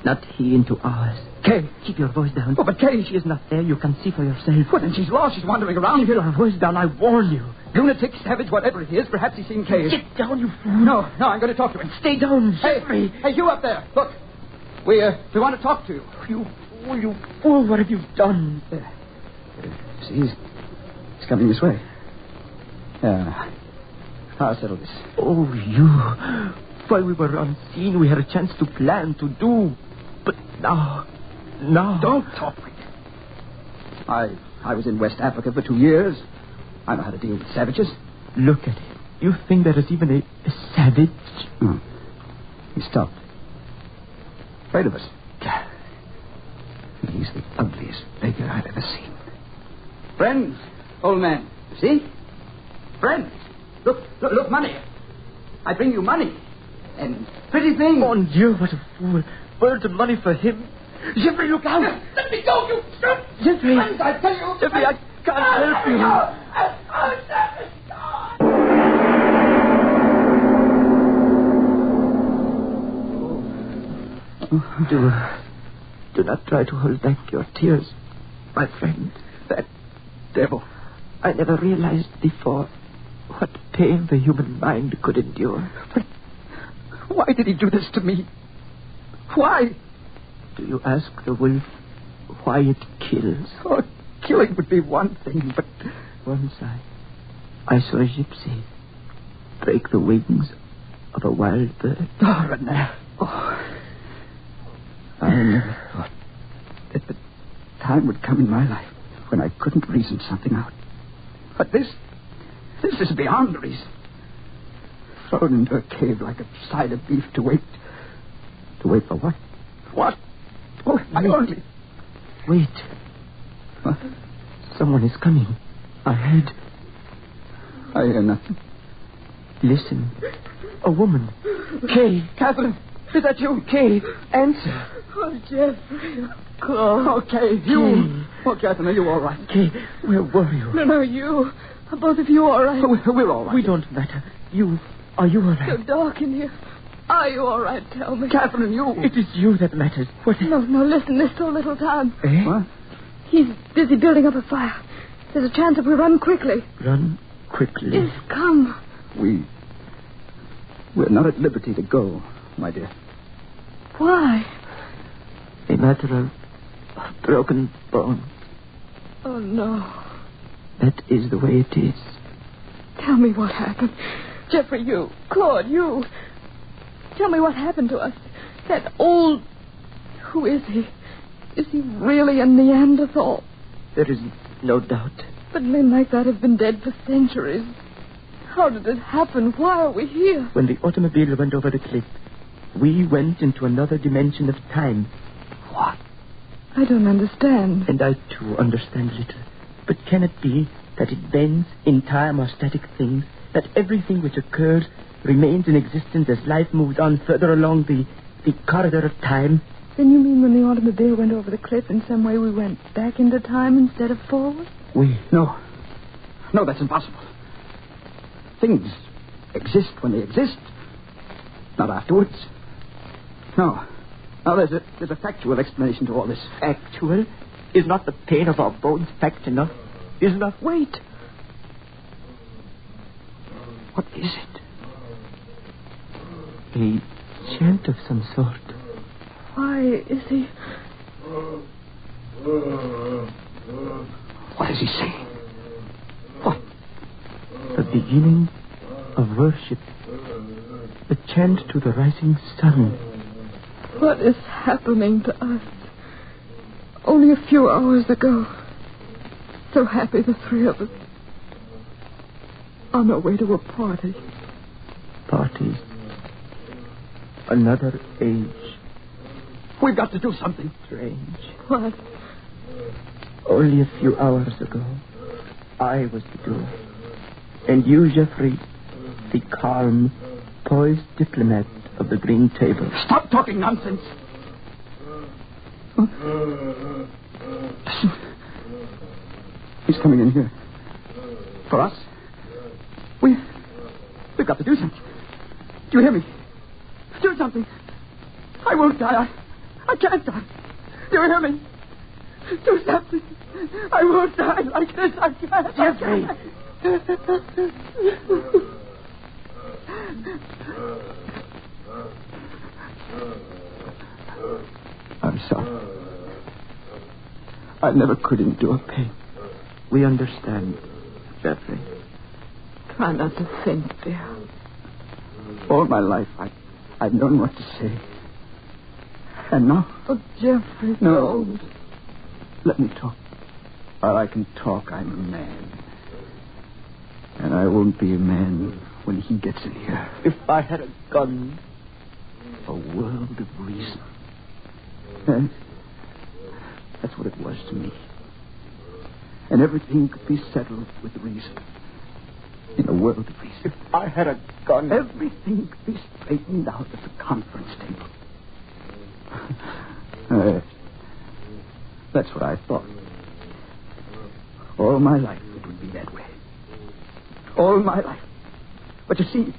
not he into ours.
Kay,
keep your voice down.
Oh, but Kay,
she is not there. You can see for yourself.
Well, then she's lost. She's wandering around.
Keep your voice down. I warn you.
Lunatic, savage, whatever he is, perhaps he's seen Kay.
Sit down, you fool.
No, I'm going to talk to him.
Stay down, Jeffrey.
Hey, you up there. Look, we want to talk to you.
You fool, what have you done?
See, he's coming this way. I'll settle this.
Oh, you. While we were unseen, we had a chance to plan, to do. But now.
Don't talk. I was in West Africa for 2 years. I know how to deal with savages.
Look at him. You think there is even a savage?
He stopped. Afraid of us. He's the ugliest beggar I've ever seen. Friends, old man. See? Friends. Look, money. I bring you money. And pretty things.
Mon Dieu, what a fool. Birds of money for him. Jeffrey, look out.
Let me go, you...
Jeffrey.
Friends, I tell you.
Jeffrey, I can't help you. Do not try to hold back your tears, my friend.
That devil.
I never realized before what pain the human mind could endure.
But why did he do this to me? Why?
Do you ask the wolf why it kills?
Oh, killing would be one thing, but...
Once I saw a gypsy break the wings of a wild bird.
Oh, Renee. I never thought that the time would come in my life when I couldn't reason something out. But this is beyond reason. Thrown into a cave like a side of beef to wait. To wait for what? What? Oh, I only...
Wait.
What?
Someone is coming. Ahead.
I hear nothing.
Listen. A woman. Kay.
Catherine, is that you?
Kay, answer.
Oh, Jeffrey, of course.
Oh, Kay, you. Oh, Catherine, are you all right?
Kay, where were you?
No, you. Are both of you all right?
We're all right.
We don't matter. Are you all right?
So dark in here. Are you all right? Tell me.
Catherine, you.
It is you that matters. What?
No, listen. There's so little time.
Eh?
What?
He's busy building up a fire. There's a chance if we run quickly.
Run quickly?
Yes, come.
We're not at liberty to go, my dear.
Why?
A matter of broken bone.
Oh, no.
That is the way it is.
Tell me what happened. Jeffrey, you. Claude, you. Tell me what happened to us. That old... Who is he? Is he really a Neanderthal?
There is no doubt.
But men like that have been dead for centuries. How did it happen? Why are we here?
When the automobile went over the cliff, we went into another dimension of time.
What?
I don't understand.
And I, too, understand little. But can it be that events in time are static things, that everything which occurs remains in existence as life moves on further along the corridor of time?
Then you mean when the automobile went over the cliff, in some way we went back into time instead of forward?
No, that's impossible. Things exist when they exist, not afterwards. No, there's a factual explanation to all this.
Factual? Is not the pain of our bones fact enough? Is not...
Wait.
What is it?
A chant of some sort.
Why is he...
What is he saying? What?
The beginning of worship. A chant to the rising sun.
What is happening to us? Only a few hours ago. So happy, the three of us. On our way to a party.
Parties Another age.
We've got to do something.
Strange.
What?
Only a few hours ago, I was the doer. And you, Jeffrey, the calm, poised diplomat of the green table.
Stop talking nonsense. Listen. He's coming in here. For us. We've got to do something. Do you hear me? Do something. I won't die. I can't die. Do you hear me? Do something. I won't die like this. I can't.
Jeffrey.
I'm sorry. I never could endure pain.
We understand, Jeffrey.
Try not to think, dear.
All my life, I've known what to say. And now?
Oh, Jeffrey.
No. Let me talk. While I can talk, I'm a man. And I won't be a man when he gets in here.
If I had a gun.
A world of reason. Yes. That's what it was to me. And everything could be settled with reason. In a world of reason.
If I had a gun.
Everything could be straightened out at the conference table. That's what I thought. All my life it would be that way. All my life. But you see,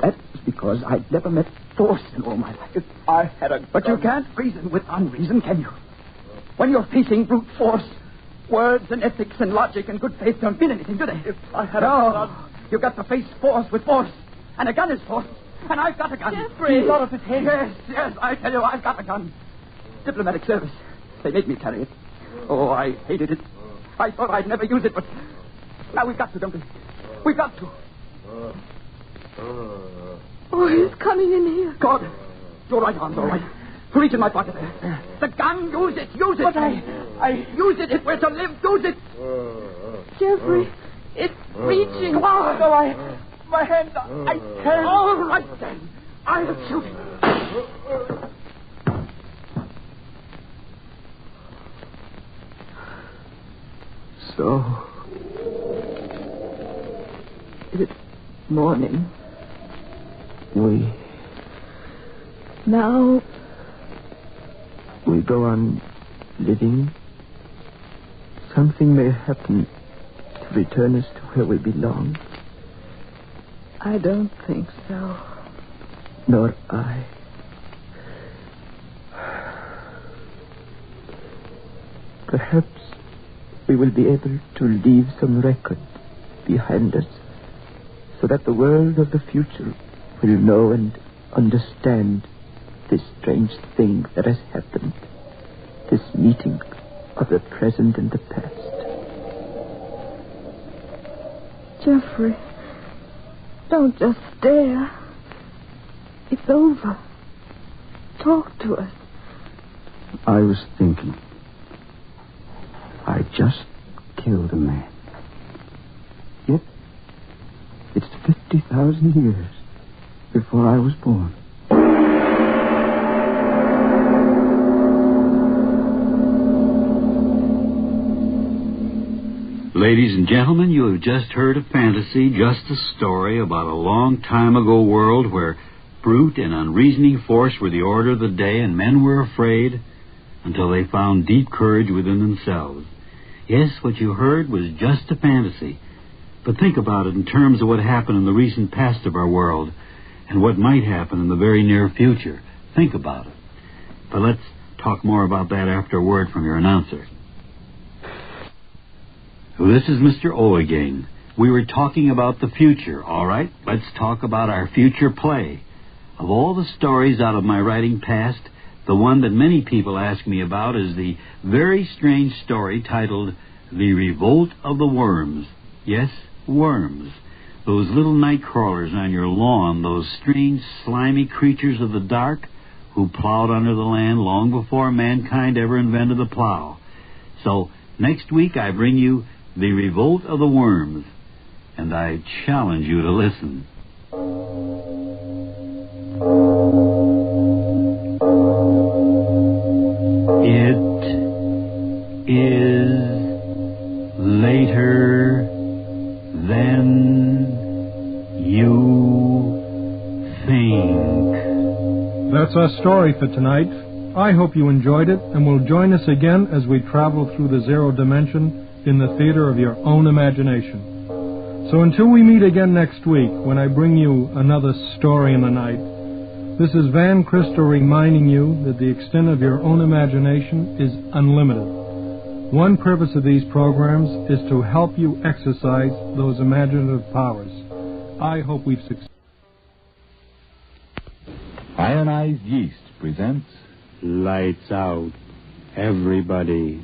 that was because I'd never met force in all my life.
If I had a gun.
But you can't reason with unreason, can you? When you're facing brute force, words and ethics and logic and good faith don't mean anything, do they?
If I had a gun.
You've got to face force with force. And a gun is force. And I've got a gun.
Jeffrey!
Thought of it, hey? Yes, I tell you, I've got a gun. Diplomatic service. They made me carry it. Oh, I hated it. I thought I'd never use it, but now we've got to, don't we? We've got to.
Oh, he's coming in here.
God, your right arm's all right. Reach in my pocket there. The gun, use it, use it.
But I
use it if we're to live, use it.
Jeffrey, it's reaching.
Come on.
No, my hand, I can't.
All right, then. I'll shoot it.
So, it's morning.
Now,
we go on living. Something may happen to return us to where we belong.
I don't think so.
Nor I. Perhaps we will be able to leave some record behind us so that the world of the future will know and understand this strange thing that has happened, this meeting of the present and the past.
Jeffrey, don't just stare. It's over. Talk to us.
I was thinking. I just killed a man. Yet, it's 50,000 years before I was born.
Ladies and gentlemen, you have just heard a fantasy, just a story about a long time ago world where brute and unreasoning force were the order of the day and men were afraid until they found deep courage within themselves. Yes, what you heard was just a fantasy. But think about it in terms of what happened in the recent past of our world and what might happen in the very near future. Think about it. But let's talk more about that after a word from your announcer. This is Mr. O again. We were talking about the future, all right? Let's talk about our future play. Of all the stories out of my writing past, the one that many people ask me about is the very strange story titled The Revolt of the Worms. Yes, worms. Those little night crawlers on your lawn, those strange, slimy creatures of the dark who plowed under the land long before mankind ever invented the plow. So, next week I bring you The Revolt of the Worms, and I challenge you to listen. It is later than you think.
That's our story for tonight. I hope you enjoyed it and will join us again as we travel through the zero dimension in the theater of your own imagination. So until we meet again next week, when I bring you another story in the night, this is Van Christo reminding you that the extent of your own imagination is unlimited. One purpose of these programs is to help you exercise those imaginative powers. I hope we've succeeded.
Ionized Yeast presents
Lights Out, everybody.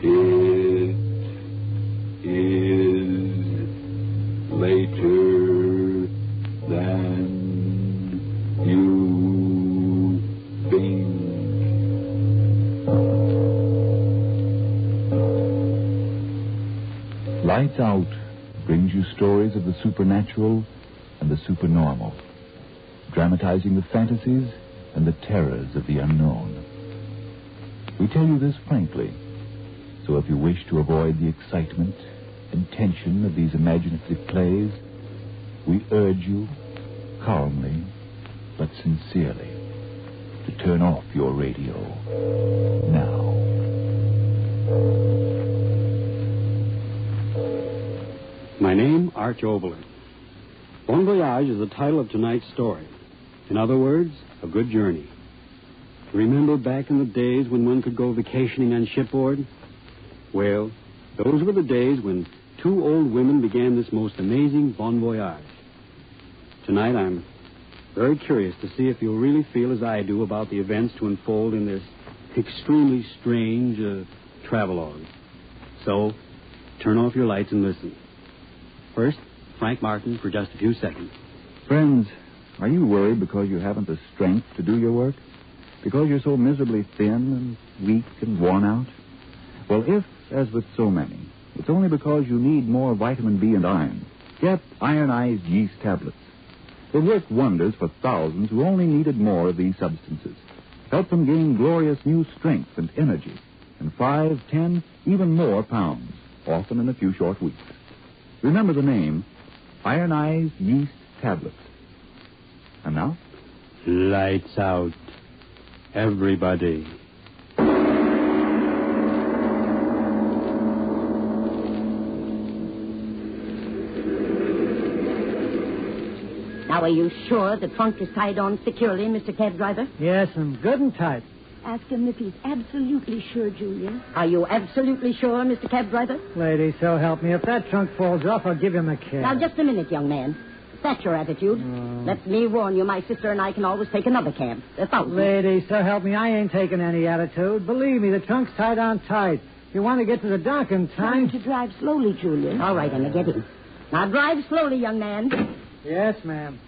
It is later than you think. Lights Out brings you stories of the supernatural and the supernormal, dramatizing the fantasies and the terrors of the unknown. We tell you this frankly, so if you wish to avoid the excitement and tension of these imaginative plays, we urge you, calmly but sincerely, to turn off your radio now.
My name, Arch Obler. Bon Voyage is the title of tonight's story. In other words, a good journey. Remember back in the days when one could go vacationing on shipboard? Well, those were the days when two old women began this most amazing bon voyage. Tonight I'm very curious to see if you'll really feel as I do about the events to unfold in this extremely strange travelogue. So, turn off your lights and listen. First, Frank Martin for just a few seconds.
Friends, are you worried because you haven't the strength to do your work? Because you're so miserably thin and weak and worn out? Well, if, as with so many, it's only because you need more vitamin B and iron, get ionized yeast tablets. They work wonders for thousands who only needed more of these substances. Help them gain glorious new strength and energy, and 5, 10, even more pounds, often in a few short weeks. Remember the name, ionized yeast tablets. And now?
Lights out, everybody.
Now, are you sure the trunk is tied on securely, Mr. Cab Driver?
Yes, I'm good and tight.
Ask him if he's absolutely sure, Julia. Are you absolutely sure, Mr. Cab Driver?
Lady, so help me. If that trunk falls off, I'll give him a kick.
Now, just a minute, young man. If that's your attitude, let me warn you, my sister and I can always take another cab. 1,000.
Lady, so help me, I ain't taking any attitude. Believe me, the trunk's tied on tight. If you want to get to the dock in time...
Trying to drive slowly, Julia. All right, Emma, get in. Now, drive slowly, young man.
Yes, ma'am.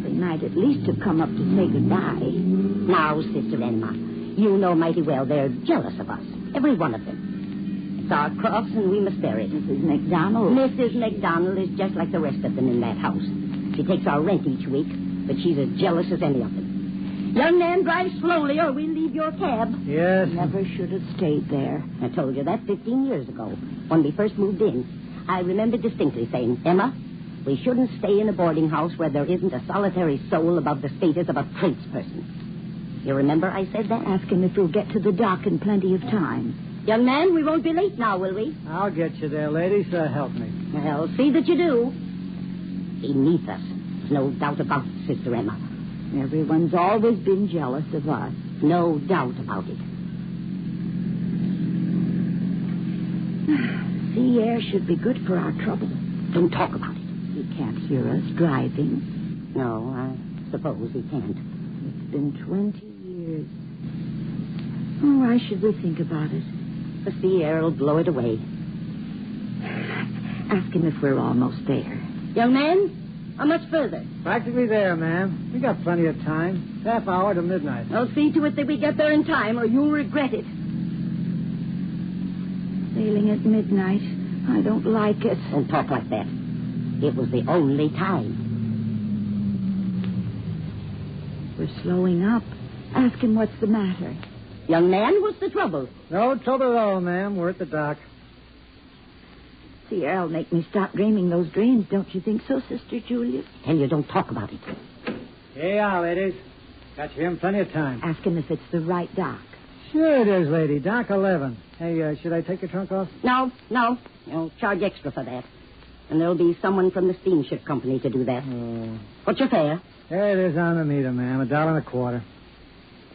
They might at least have come up to say goodbye. Now, Sister Emma, you know mighty well they're jealous of us. Every one of them. It's our cross, and we must bear it. Mrs. McDonald? Mrs. McDonald is just like the rest of them in that house. She takes our rent each week, but she's as jealous as any of them. Young man, drive slowly, or we'll leave your cab.
Yes.
Never should have stayed there. I told you that 15 years ago, when we first moved in. I remember distinctly saying, Emma, we shouldn't stay in a boarding house where there isn't a solitary soul above the status of a tradesperson. You remember I said that?
Ask him if we'll get to the dock in plenty of time.
Young man, we won't be late now, will we?
I'll get you there, lady, so help me.
Well, see that you do. He needs us. There's no doubt about it, Sister Emma.
Everyone's always been jealous of us.
No doubt about it.
Sea air should be good for our trouble.
Don't talk about it.
He can't hear us driving.
No, I suppose he can't.
It's been 20 years. Oh, why should we think about it?
The sea air will blow it away.
Ask him if we're almost there.
Young man, how much further?
Practically there, ma'am. We got plenty of time. Half hour to midnight.
I'll see to it that we get there in time, or you'll regret it.
Sailing at midnight. I don't like it.
Don't talk like that. It was the only time.
We're slowing up. Ask him what's the matter.
Young man, what's the trouble?
No trouble at all, ma'am. We're at the dock.
Sierra'll make me stop dreaming those dreams. Don't you think so, Sister Julia?
Tell you don't talk about it.
Here you are, ladies. Got you here in plenty of time.
Ask him if it's the right dock.
Sure it is, lady. Dock 11. Hey, should I take your trunk off?
No. You'll charge extra for that. And there'll be someone from the steamship company to do that. What's your fare?
There it is on the meter, ma'am. $1.25.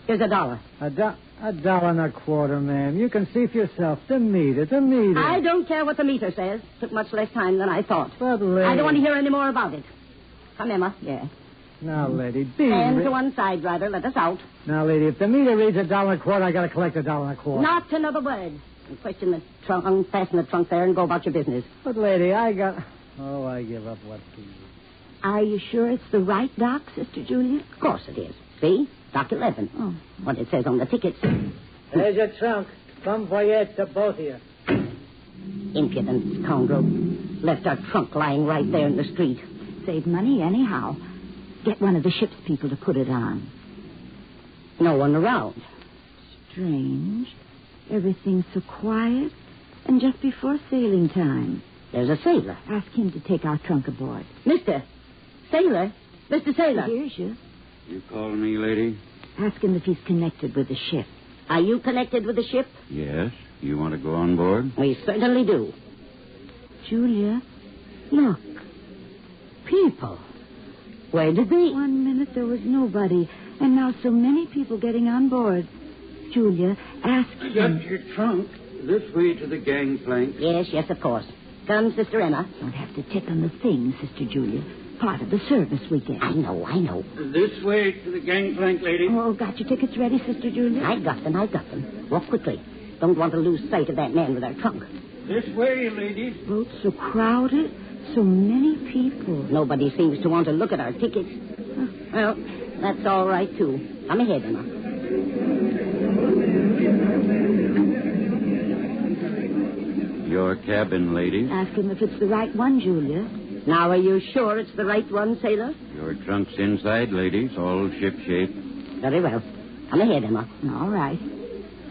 Here's $1.
$1.25, ma'am. You can see for yourself. The meter.
I don't care what the meter says. Took much less time than I thought.
But, lady...
I don't want to hear any more about it. Come, Emma.
Yeah.
Now, lady, be...
And to one side, driver. Let us out.
Now, lady, if the meter reads $1.25, I got to collect $1.25.
Not another word. Question the trunk, unfasten the trunk there, and go about your business.
But, lady, I got... Oh, I give up. What to you?
Are you sure it's the right dock, Sister Julia?
Of course it is. See? Dock 11.
Oh.
What it says on the tickets.
There's your trunk. Come voyage to both of you.
Impudent scoundrel. Left our trunk lying right there in the street.
Save money anyhow. Get one of the ship's people to put it on.
No one around.
Strange. Everything's so quiet. And just before sailing time.
There's a sailor.
Ask him to take our trunk aboard.
Mr. Sailor? Mr. Sailor.
He hears you.
You calling me, lady?
Ask him if he's connected with the ship.
Are you connected with the ship?
Yes. You want to go on board?
We certainly do.
Julia, look.
People. Where did they?
1 minute there was nobody, and now so many people getting on board. Julia, ask him.
Got your trunk. This way to the gangplank.
Yes, of course. Come, Sister Emma.
Don't have to tip on the thing, Sister Julia. Part of the service we get.
I know.
This way to the gangplank, lady.
Oh, got your tickets ready, Sister Julia?
I got them. Walk quickly. Don't want to lose sight of that man with our trunk.
This way, ladies.
Boat's so crowded. So many people.
Nobody seems to want to look at our tickets. Well, that's all right, too. Come ahead, Emma.
Your cabin, ladies.
Ask him if it's the right one, Julia.
Now, are you sure it's the right one, sailor?
Your trunk's inside, ladies, all shipshape.
Very well. Come ahead, Emma.
All right.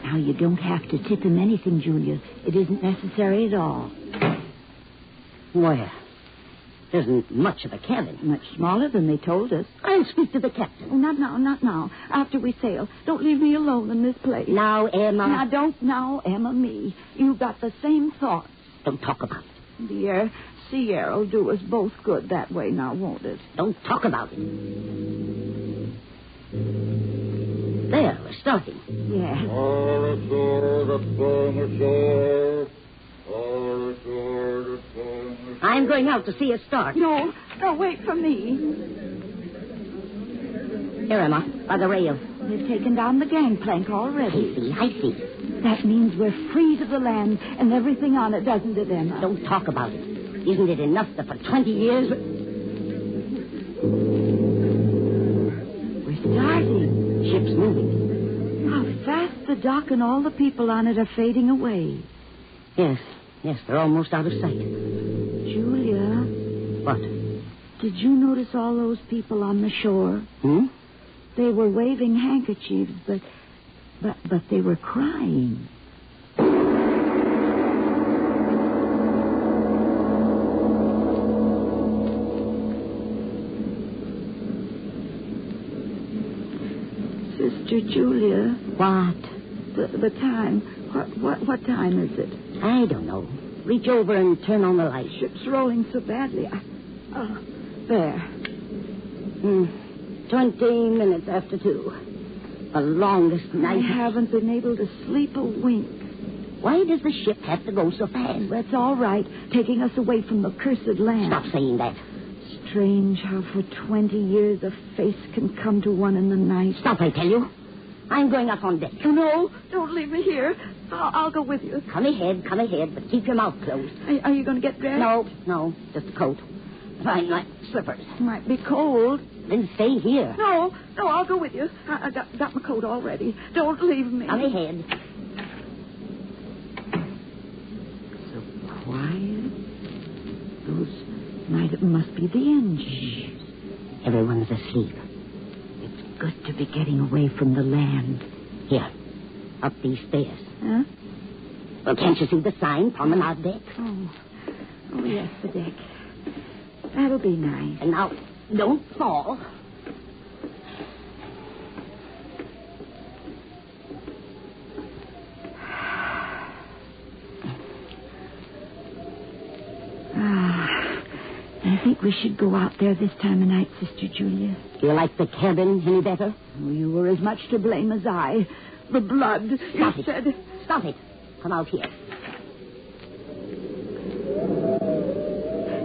Now, you don't have to tip him anything, Julia. It isn't necessary at all.
Well, there isn't much of a cabin.
Much smaller than they told us.
I'll speak to the captain.
Oh, not now. After we sail. Don't leave me alone in this place.
Now, Emma.
Now, don't now, Emma, me. You've got the same thoughts.
Don't talk about it.
Dear, Sierra will do us both good that way now, won't it?
Don't talk about it. There, we're starting.
Yeah.
All ashore, upon ashore. All ashore, upon ashore.
I'm going out to see us start.
No, wait for me.
Here, Emma, by the rail.
They've taken down the gangplank already.
I see.
That means we're free to the land and everything on it, doesn't it, Emma?
Don't talk about it. Isn't it enough that for 20 years...
We're starting.
Ship's moving.
How fast the dock and all the people on it are fading away.
Yes, they're almost out of sight.
Julia.
What?
Did you notice all those people on the shore? They were waving handkerchiefs, but they were crying. Sister Julia.
What?
The time. What time is it?
I don't know. Reach over and turn on the light.
Ship's rolling so badly. There.
20 minutes after 2. The longest night.
I haven't been able to sleep a wink.
Why does the ship have to go so fast?
That's all right, taking us away from the cursed land.
Stop saying that.
Strange how for 20 years a face can come to one in the night.
Stop, I tell you. I'm going up on deck.
No, don't leave me here. I'll go with you.
Come ahead, but keep your mouth closed.
Are you going to get dressed?
No, just a coat. Find my slippers.
Might be cold.
Then stay here.
No, I'll go with you. I got my coat already. Don't leave me.
Come ahead.
So quiet. Those Tonight it must be the end. Shh.
Everyone's asleep.
It's good to be getting away from the land.
Here, up these stairs.
Huh?
Well, can't you see the sign, promenade deck?
Oh, yes, the deck. That'll be nice.
And now, don't fall.
I think we should go out there this time of night, Sister Julia.
Do you like the cabin any better?
Oh, you were as much to blame as I. The blood.
Stop it.
Said...
Stop it. Come out here.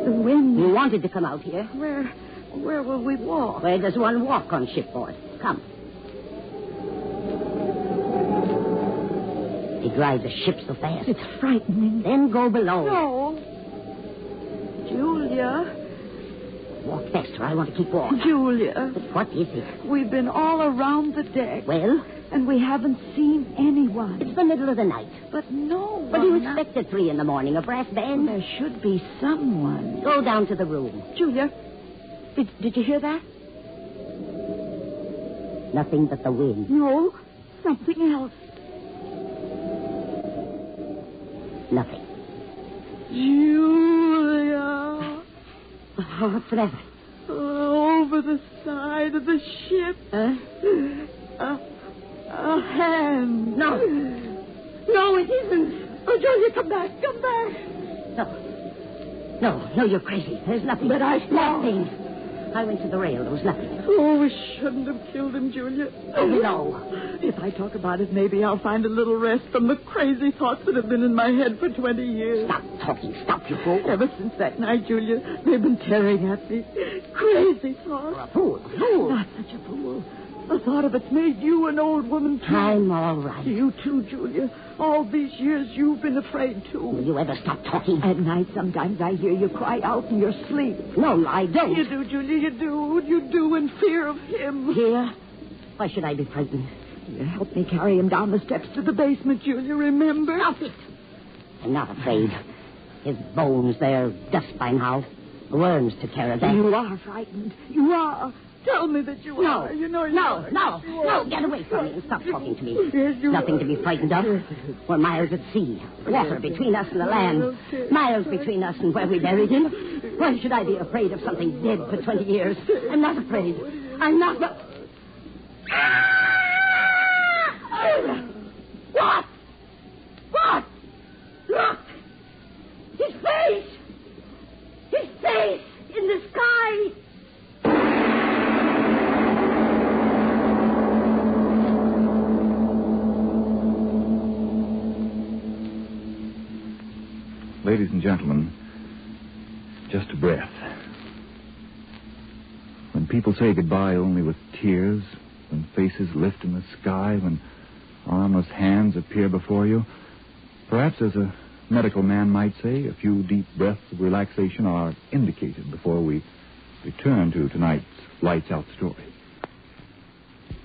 The wind.
You wanted to come out here.
Where will we walk?
Where does one walk on shipboard? Come. They drive the ship so fast.
It's frightening.
Then go below.
No. Julia.
Walk faster. I want to keep walking.
Julia.
But what is it?
We've been all around the deck.
Well?
And we haven't seen anyone.
It's the middle of the night.
But no one.
What do you expect at 3 a.m? A brass band?
Well, there should be someone.
Go down to the room.
Julia, did you hear that?
Nothing but the wind.
No, something else.
Nothing.
Julia.
What's the matter?
Over the side of the ship. A hand.
No.
No, it isn't. Oh, Julia, come back. Come back.
No, you're crazy. There's nothing.
But I saw.
Nothing. I went to the rail. There was nothing.
Oh, we shouldn't have killed him, Julia.
Oh, no.
If I talk about it, maybe I'll find a little rest from the crazy thoughts that have been in my head for 20 years.
Stop talking. Stop, you fool.
Ever since that night, Julia, they've been tearing at me. Crazy thoughts.
You're a fool.
Not such a fool. The thought of it's made you an old woman, too.
I'm all right.
You, too, Julia. All these years you've been afraid, too.
Will you ever stop talking?
At night, sometimes I hear you cry out in your sleep.
No, I don't.
You do, Julia, you do. You do in fear of him.
Fear? Why should I be frightened?
You helped me carry him down the steps to the basement, Julia, remember?
Stop it. I'm not afraid. His bones, they're dust by now. Worms took care of that.
You are frightened. You are. Tell me that you are. You know you are.
No, get away from me and stop talking to me.
Yes, you
Nothing
are.
to be frightened of. We're miles at sea. Water between us and the land. Miles between us and where we buried him. Why should I be afraid of something dead for 20 years? I'm not afraid. I'm not... What? Look! His face! His face in the sky!
Ladies and gentlemen, just a breath. When people say goodbye only with tears, when faces lift in the sky, when armless hands appear before you, perhaps as a medical man might say, a few deep breaths of relaxation are indicated before we return to tonight's Lights Out story.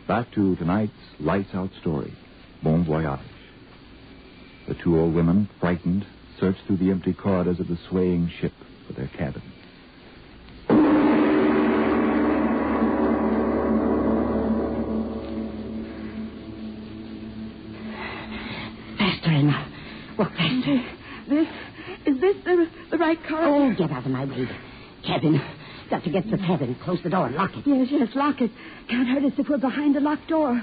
Back to tonight's Lights Out story. Bon voyage. The two old women, frightened, searched through the empty corridors of the swaying ship for their cabin.
Faster, Emma. Walk faster.
Is this the right corridor?
Oh, get out of my way. Cabin. Got to get to the cabin. Close the door and lock it.
Yes, lock it. Can't hurt us if we're behind a locked door.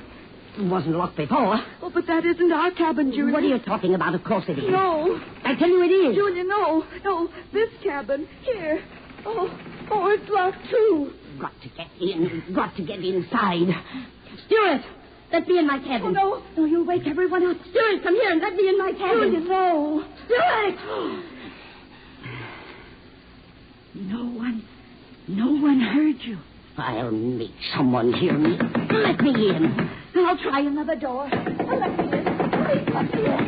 It wasn't locked before.
Oh, but that isn't our cabin, Julia.
What are you talking about? Of course it is.
No.
I tell you it is.
Julia, no. This cabin. Here. Oh, it's locked, too.
Got to get in. Got to get inside. Stewart, let me in my cabin.
Oh, no, you'll wake everyone up.
Stewart, come here and let me in my cabin.
Julia, no.
Stewart!
No one heard you.
I'll make someone hear me. Let me in.
I'll try another door. Let me in. Please let me in.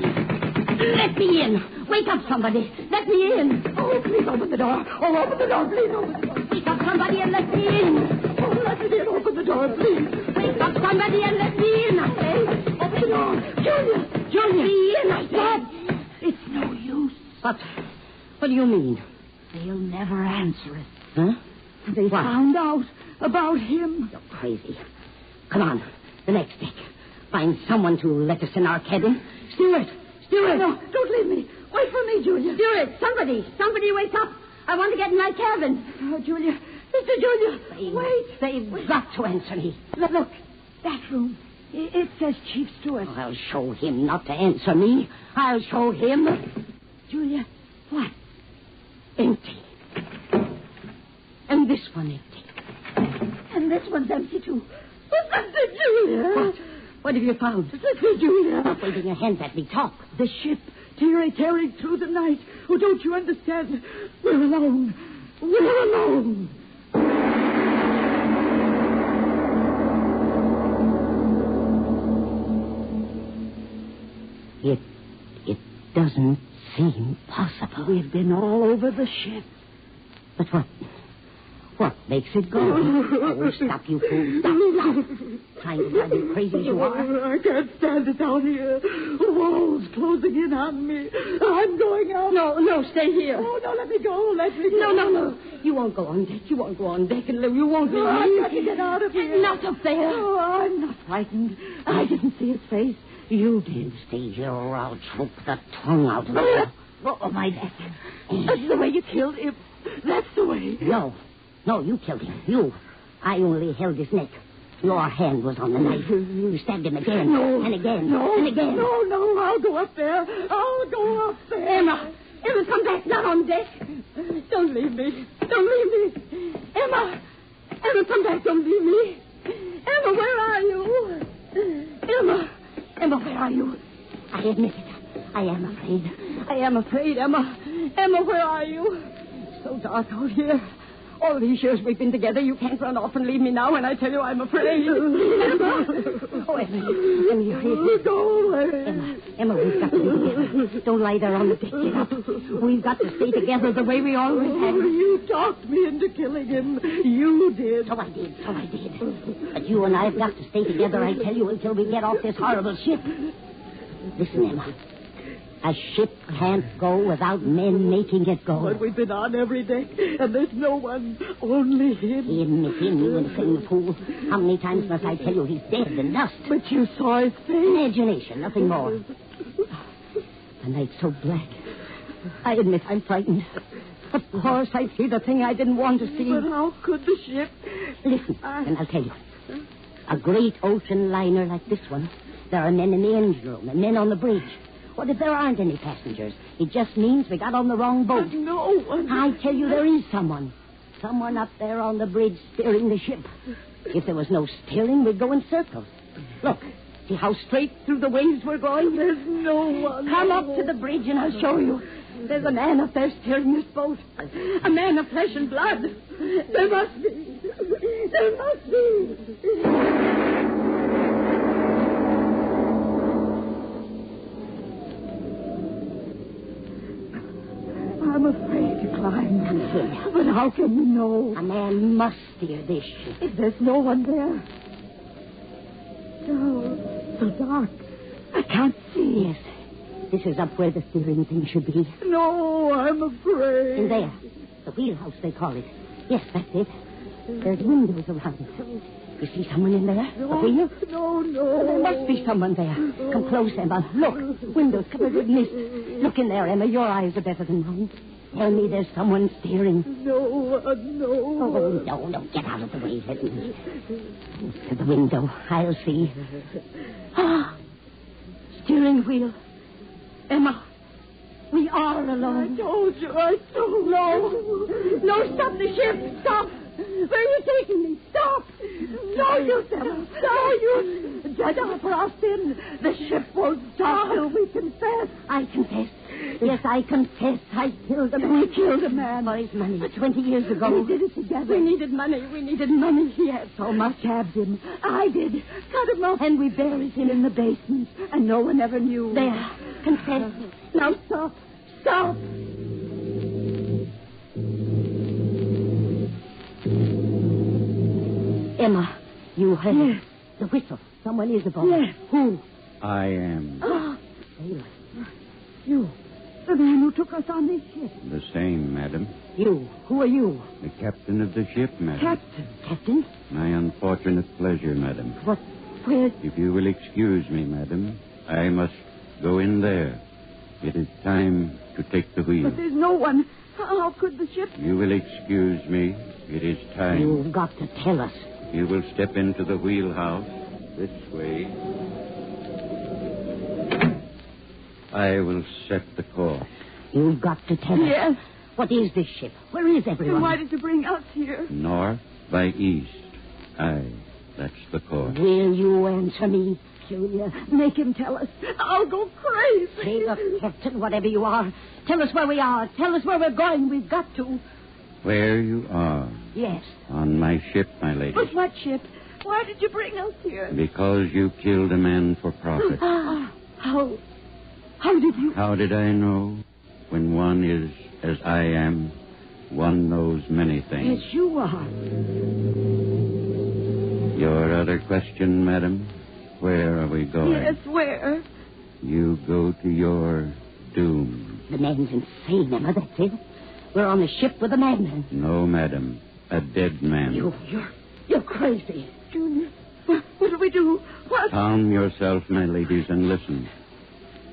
Let me in. Wake up somebody. Let me in.
Oh, please open the door. Oh, open the door. Please open the door.
Wake up somebody and let me in.
Oh, let me in. Open the door, please.
Wake up somebody and let me in, I say.
Open the door. Julia.
Let me in, I said.
It's no use.
What do you mean?
They'll never answer. answer it.
Huh?
They
What?
found out about him.
You're crazy. Come on, the next deck. Find someone to let us in our cabin. Stewart! Stewart!
No, don't leave me. Wait for me, Julia.
Stewart, somebody wake up. I want to get in my cabin.
Oh, Julia. Mr. Julia, wait.
They've got to answer me.
Look, that room. It says Chief Stewart.
I'll show him not to answer me. I'll show him.
Julia, what?
Empty. And this one empty.
And this one's empty, too. But Mr. Julia.
What? What have you found?
Mr. Julia.
Stop waving your hands at me. Talk.
The ship, tearing through the night. Oh, don't you understand? We're alone. We're alone.
It doesn't seem possible.
We've been all over the ship.
But what makes it go? Oh, stop, you fool. Stop. Trying to drive me crazy as you are.
I can't stand it out here. Walls closing in on me. I'm going out.
No, stay here.
Oh, no, let me go. Let me go.
No. You won't go on deck. You won't go on deck, and you won't leave me.
I've got to get out of here.
Not up there.
Oh, I'm not frightened. I didn't see his face.
You did. Stay here, or I'll choke the tongue out of you. Oh, my neck.
That's the way you killed him. That's the way.
No, you killed him. You. I only held his neck. Your hand was on the knife. You stabbed him again.
No.
And again.
No.
And again.
No. I'll go up there.
Emma, come back. Not on deck.
Don't leave me. Emma, come back. Don't leave me. Emma, where are you? Emma, where are you?
I admit it. I am afraid.
Emma. Emma, where are you? It's so dark out here. All these years we've been together, you can't run off and leave me now when I tell you I'm afraid. Emma!
Oh, Emma, you're here.
Go away.
Emma, we've got to be together. Don't lie there on the deck. Get up. We've got to stay together the way we always have.
You talked me into killing him. You did.
So I did. But you and I have got to stay together, I tell you, until we get off this horrible ship. Listen, Emma. A ship can't go without men making it go.
But we've been on every day, and there's no one, only him.
Him, you insane fool. How many times must I tell you he's dead and dust?
But you saw his face.
Imagination, nothing more. The night's so black. I admit I'm frightened. Of course I see the thing I didn't want to see.
But how could the ship...
Listen, and I'll tell you. A great ocean liner like this one, there are men in the engine room and men on the bridge. What if there aren't any passengers? It just means we got on the wrong boat.
But no one...
I tell you, there is someone. Someone up there on the bridge steering the ship. If there was no steering, we'd go in circles. Look, see how straight through the waves we're going?
There's no one.
Come up to the bridge and I'll show you. There's a man up there steering this boat. A man of flesh and blood.
There must be. There must be. I'm afraid to climb. But how can we know?
A man must steer this ship.
If there's no one there. Oh, so dark. I can't see.
Yes. This is up where the steering thing should be.
No, I'm afraid.
In there. The wheelhouse, they call it. Yes, that's it. There's windows around. You see someone in there?
No,
a wheel?
No.
There must be someone there. Come close, Emma. Look. Windows covered with mist. Look in there, Emma. Your eyes are better than mine. Tell me there's someone steering.
No.
Oh, no. Get out of the way. Let me. To the window. I'll see. Steering wheel. Emma, we are alone.
I told you. No, stop the ship. Stop. Where are you taking me? Stop. No use, Emma. No use. Judge us for our sin. The ship won't stop till we confess.
I confess. Yes, I confess. I killed a man.
We killed a man.
For his money. 20 years ago.
We did it together. We needed money. He had so much. Stabbed him. I did. Cut him off. And we buried him in the basement. And no one ever knew.
There. Confess.
Now stop.
Emma, you heard the whistle. Someone is aboard.
Yes. Who?
I am.
Sailor.
You. The man who took us on this ship.
The same, madam.
You. Who are you?
The captain of the ship, madam.
Captain.
Captain?
My unfortunate pleasure, madam.
What? Where?
If you will excuse me, madam, I must go in there. It is time to take the wheel.
But there's no one. How could the ship...
You will excuse me. It is time.
You've got to tell us.
You will step into the wheelhouse this way. I will set the course.
You've got to tell us.
Yes.
What is this ship? Where is everyone?
Then why did you bring us here?
North by east. Aye, that's the course.
Will you answer me?
Julia, make him tell us. I'll go crazy.
Hey, look, Captain, whatever you are, tell us where we are. Tell us where we're going. We've got to.
Where you are?
Yes.
On my ship, my lady.
But what ship? Why did you bring us here?
Because you killed a man for profit.
How did you...
How did I know? When one is as I am, one knows many things.
Yes, you are.
Your other question, madam? Where are we going?
Yes, where?
You go to your doom.
The man's insane, Emma, that's it. We're on a ship with a madman.
No, madam. A dead man.
You're crazy. Junior, what do we do? What?
Calm yourself, my ladies, and listen.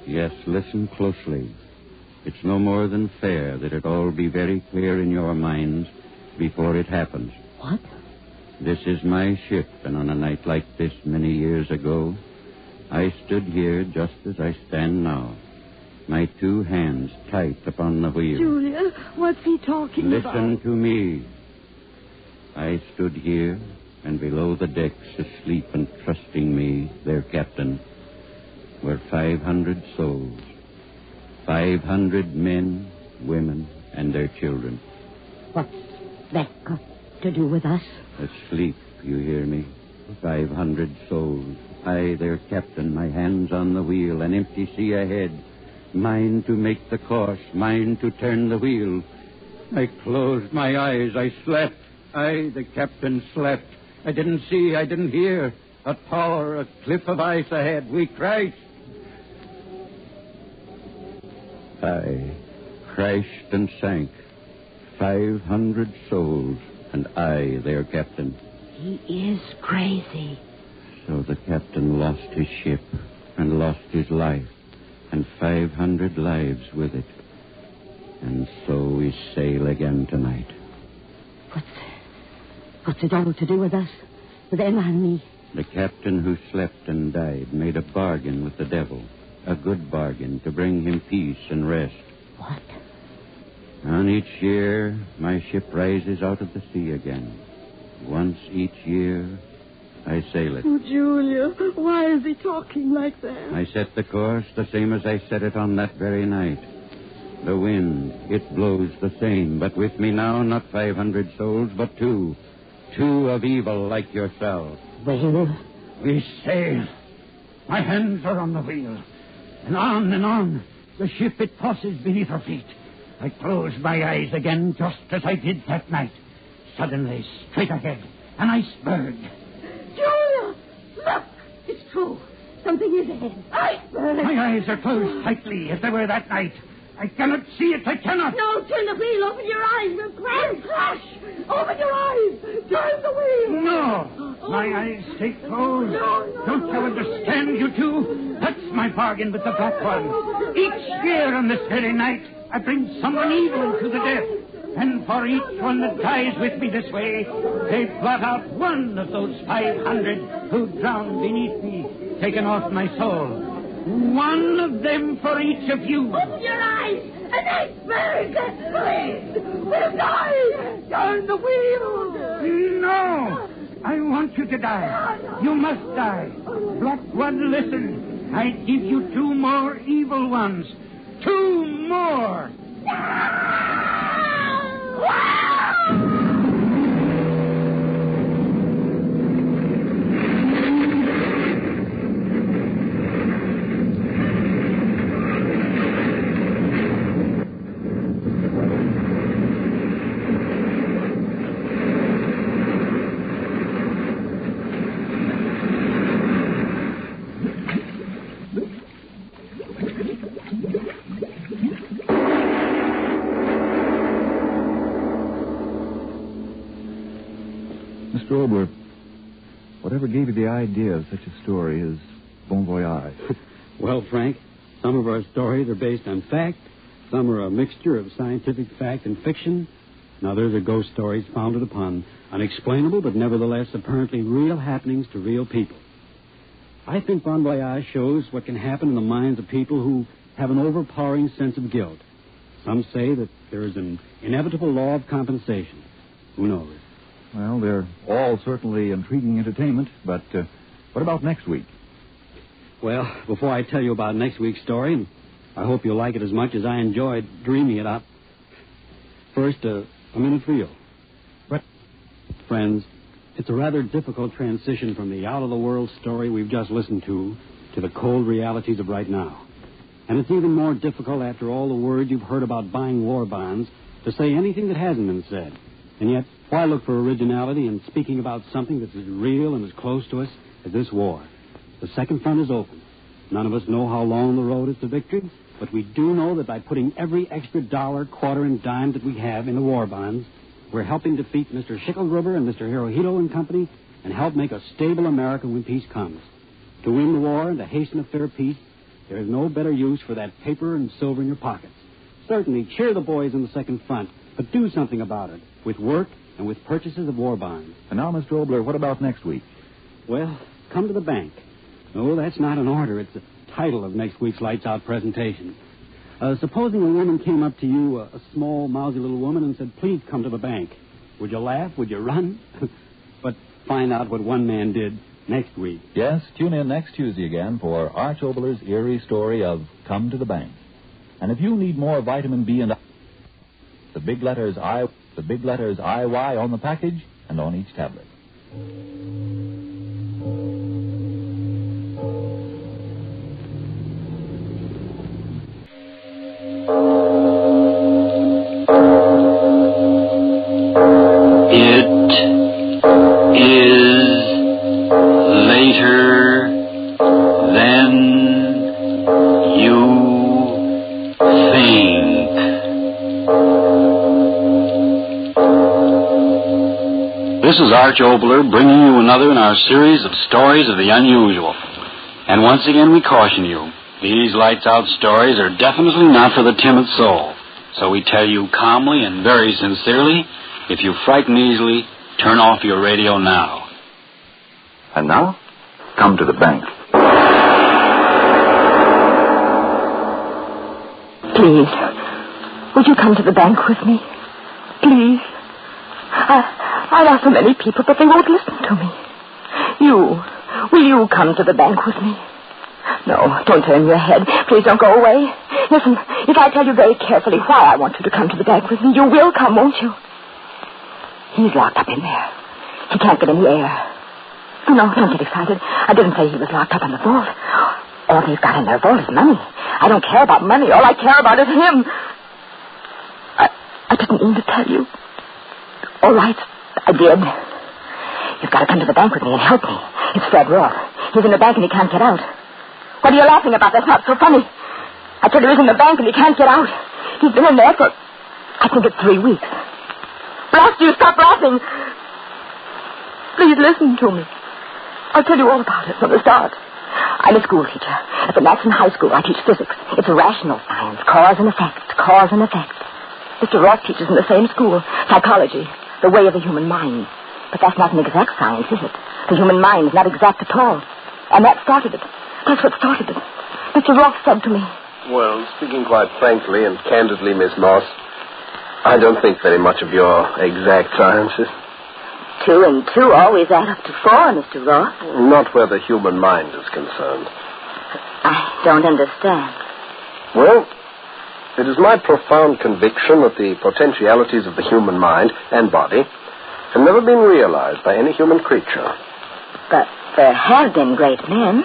Yes, listen closely. It's no more than fair that it all be very clear in your minds before it happens.
What?
This is my ship, and on a night like this many years ago, I stood here just as I stand now, my two hands tight upon the wheel.
Julia, what's he talking about?
Listen to me. I stood here, and below the decks, asleep and trusting me, their captain, were 500 souls. 500 men, women, and their children.
What's that got to do with us?
Asleep, you hear me? 500 souls. I, their captain, my hands on the wheel, an empty sea ahead. Mine to make the course, mine to turn the wheel. I closed my eyes, I slept. I, the captain, slept. I didn't see, I didn't hear. A tower, a cliff of ice ahead. We crashed. I crashed and sank. 500 souls, and I, their captain.
He is crazy.
So the captain lost his ship and lost his life, and 500 lives with it. And so we sail again tonight.
What's it all to do with us? With Emma and me?
The captain who slept and died made a bargain with the devil. A good bargain to bring him peace and rest.
What?
On each year, my ship rises out of the sea again. Once each year, I sail it.
Oh, Julia, why is he talking like that?
I set the course the same as I set it on that very night. The wind, it blows the same, but with me now, not 500 souls, but two. Two of evil like yourself.
Well?
We sail. My hands are on the wheel. And on, the ship, it tosses beneath our feet. I close my eyes again, just as I did that night. Suddenly, straight ahead, an iceberg.
Julia, look! It's true. Something is ahead. Iceberg!
My eyes are closed tightly, as they were that night. I cannot see it, I cannot.
No, turn the wheel. Open your eyes. We'll crash. Open your eyes. Turn the wheel.
No. My eyes stay closed.
No.
Don't you understand, you two? That's my bargain with the Black One. Each year on this very night, I bring someone evil to the death. And for each one that dies with me this way, they blot out one of those 500 who drowned beneath me, taken off my soul. One of them for each of you.
Open your eyes! An iceberg! Please! We'll die! Turn the wheel!
No! I want you to die. You must die. Black One, listen. I give you two more evil ones. Two more!
Mr. Obler, whatever gave you the idea of such a story is bon voyage.
Well, Frank, some of our stories are based on fact. Some are a mixture of scientific fact and fiction. And others are ghost stories founded upon unexplainable but nevertheless apparently real happenings to real people. I think Bon Voyage shows what can happen in the minds of people who have an overpowering sense of guilt. Some say that there is an inevitable law of compensation. Who knows?
Well, they're all certainly intriguing entertainment, but what about next week?
Well, before I tell you about next week's story, I hope you'll like it as much as I enjoyed dreaming it up. First, a minute for you. Friends, it's a rather difficult transition from the out-of-the-world story we've just listened to the cold realities of right now. And it's even more difficult after all the words you've heard about buying war bonds to say anything that hasn't been said. And yet, why look for originality in speaking about something that's as real and as close to us as this war? The second front is open. None of us know how long the road is to victory, but we do know that by putting every extra dollar, quarter, and dime that we have in the war bonds, we're helping defeat Mr. Schickelgruber and Mr. Hirohito and company and help make a stable America when peace comes. To win the war and to hasten a fair peace, there is no better use for that paper and silver in your pockets. Certainly, cheer the boys in the second front, but do something about it with work and with purchases of war bonds.
And now, Mr. Obler, what about next week?
Well, come to the bank. No, that's not an order. It's the title of next week's Lights Out presentation. Supposing a woman came up to you, a small, mousy little woman, and said, please come to the bank. Would you laugh? Would you run? But find out what one man did next week.
Yes, tune in next Tuesday again for Arch Obler's eerie story of Come to the Bank. And if you need more vitamin B and the big letters IY on the package and on each tablet.
This is Arch Obler bringing you another in our series of stories of the unusual. And once again we caution you, these lights out stories are definitely not for the timid soul. So we tell you calmly and very sincerely, if you frighten easily, turn off your radio now.
And now, come to the bank.
Please, would you come to the bank with me? Please. I've asked so many people, but they won't listen to me. Will you come to the bank with me? No, don't turn your head. Please don't go away. Listen, if I tell you very carefully why I want you to come to the bank with me, you will come, won't you? He's locked up in there. He can't get any air. No, don't get excited. I didn't say he was locked up in the vault. All they've got in their vault is money. I don't care about money. All I care about is him. I didn't mean to tell you. All right, I did. You've got to come to the bank with me and help me. It's Fred Roth. He's in the bank and he can't get out. What are you laughing about? That's not so funny. I told you he's in the bank and he can't get out. He's been in there for, I think it's 3 weeks. Blast you, stop laughing. Please listen to me. I'll tell you all about it from the start. I'm a school teacher. At the Maxon High School, I teach physics. It's a rational science, cause and effect, cause and effect. Mr. Roth teaches in the same school, psychology, the way of the human mind. But that's not an exact science, is it? The human mind is not exact at all. And that started it. That's what started it. Mr. Roth said to me.
Well, speaking quite frankly and candidly, Miss Moss, I don't think very much of your exact sciences.
2 and 2 always add up to 4, Mr. Roth.
Not where the human mind is concerned.
I don't understand.
Well, it is my profound conviction that the potentialities of the human mind and body have never been realized by any human creature.
But there have been great men.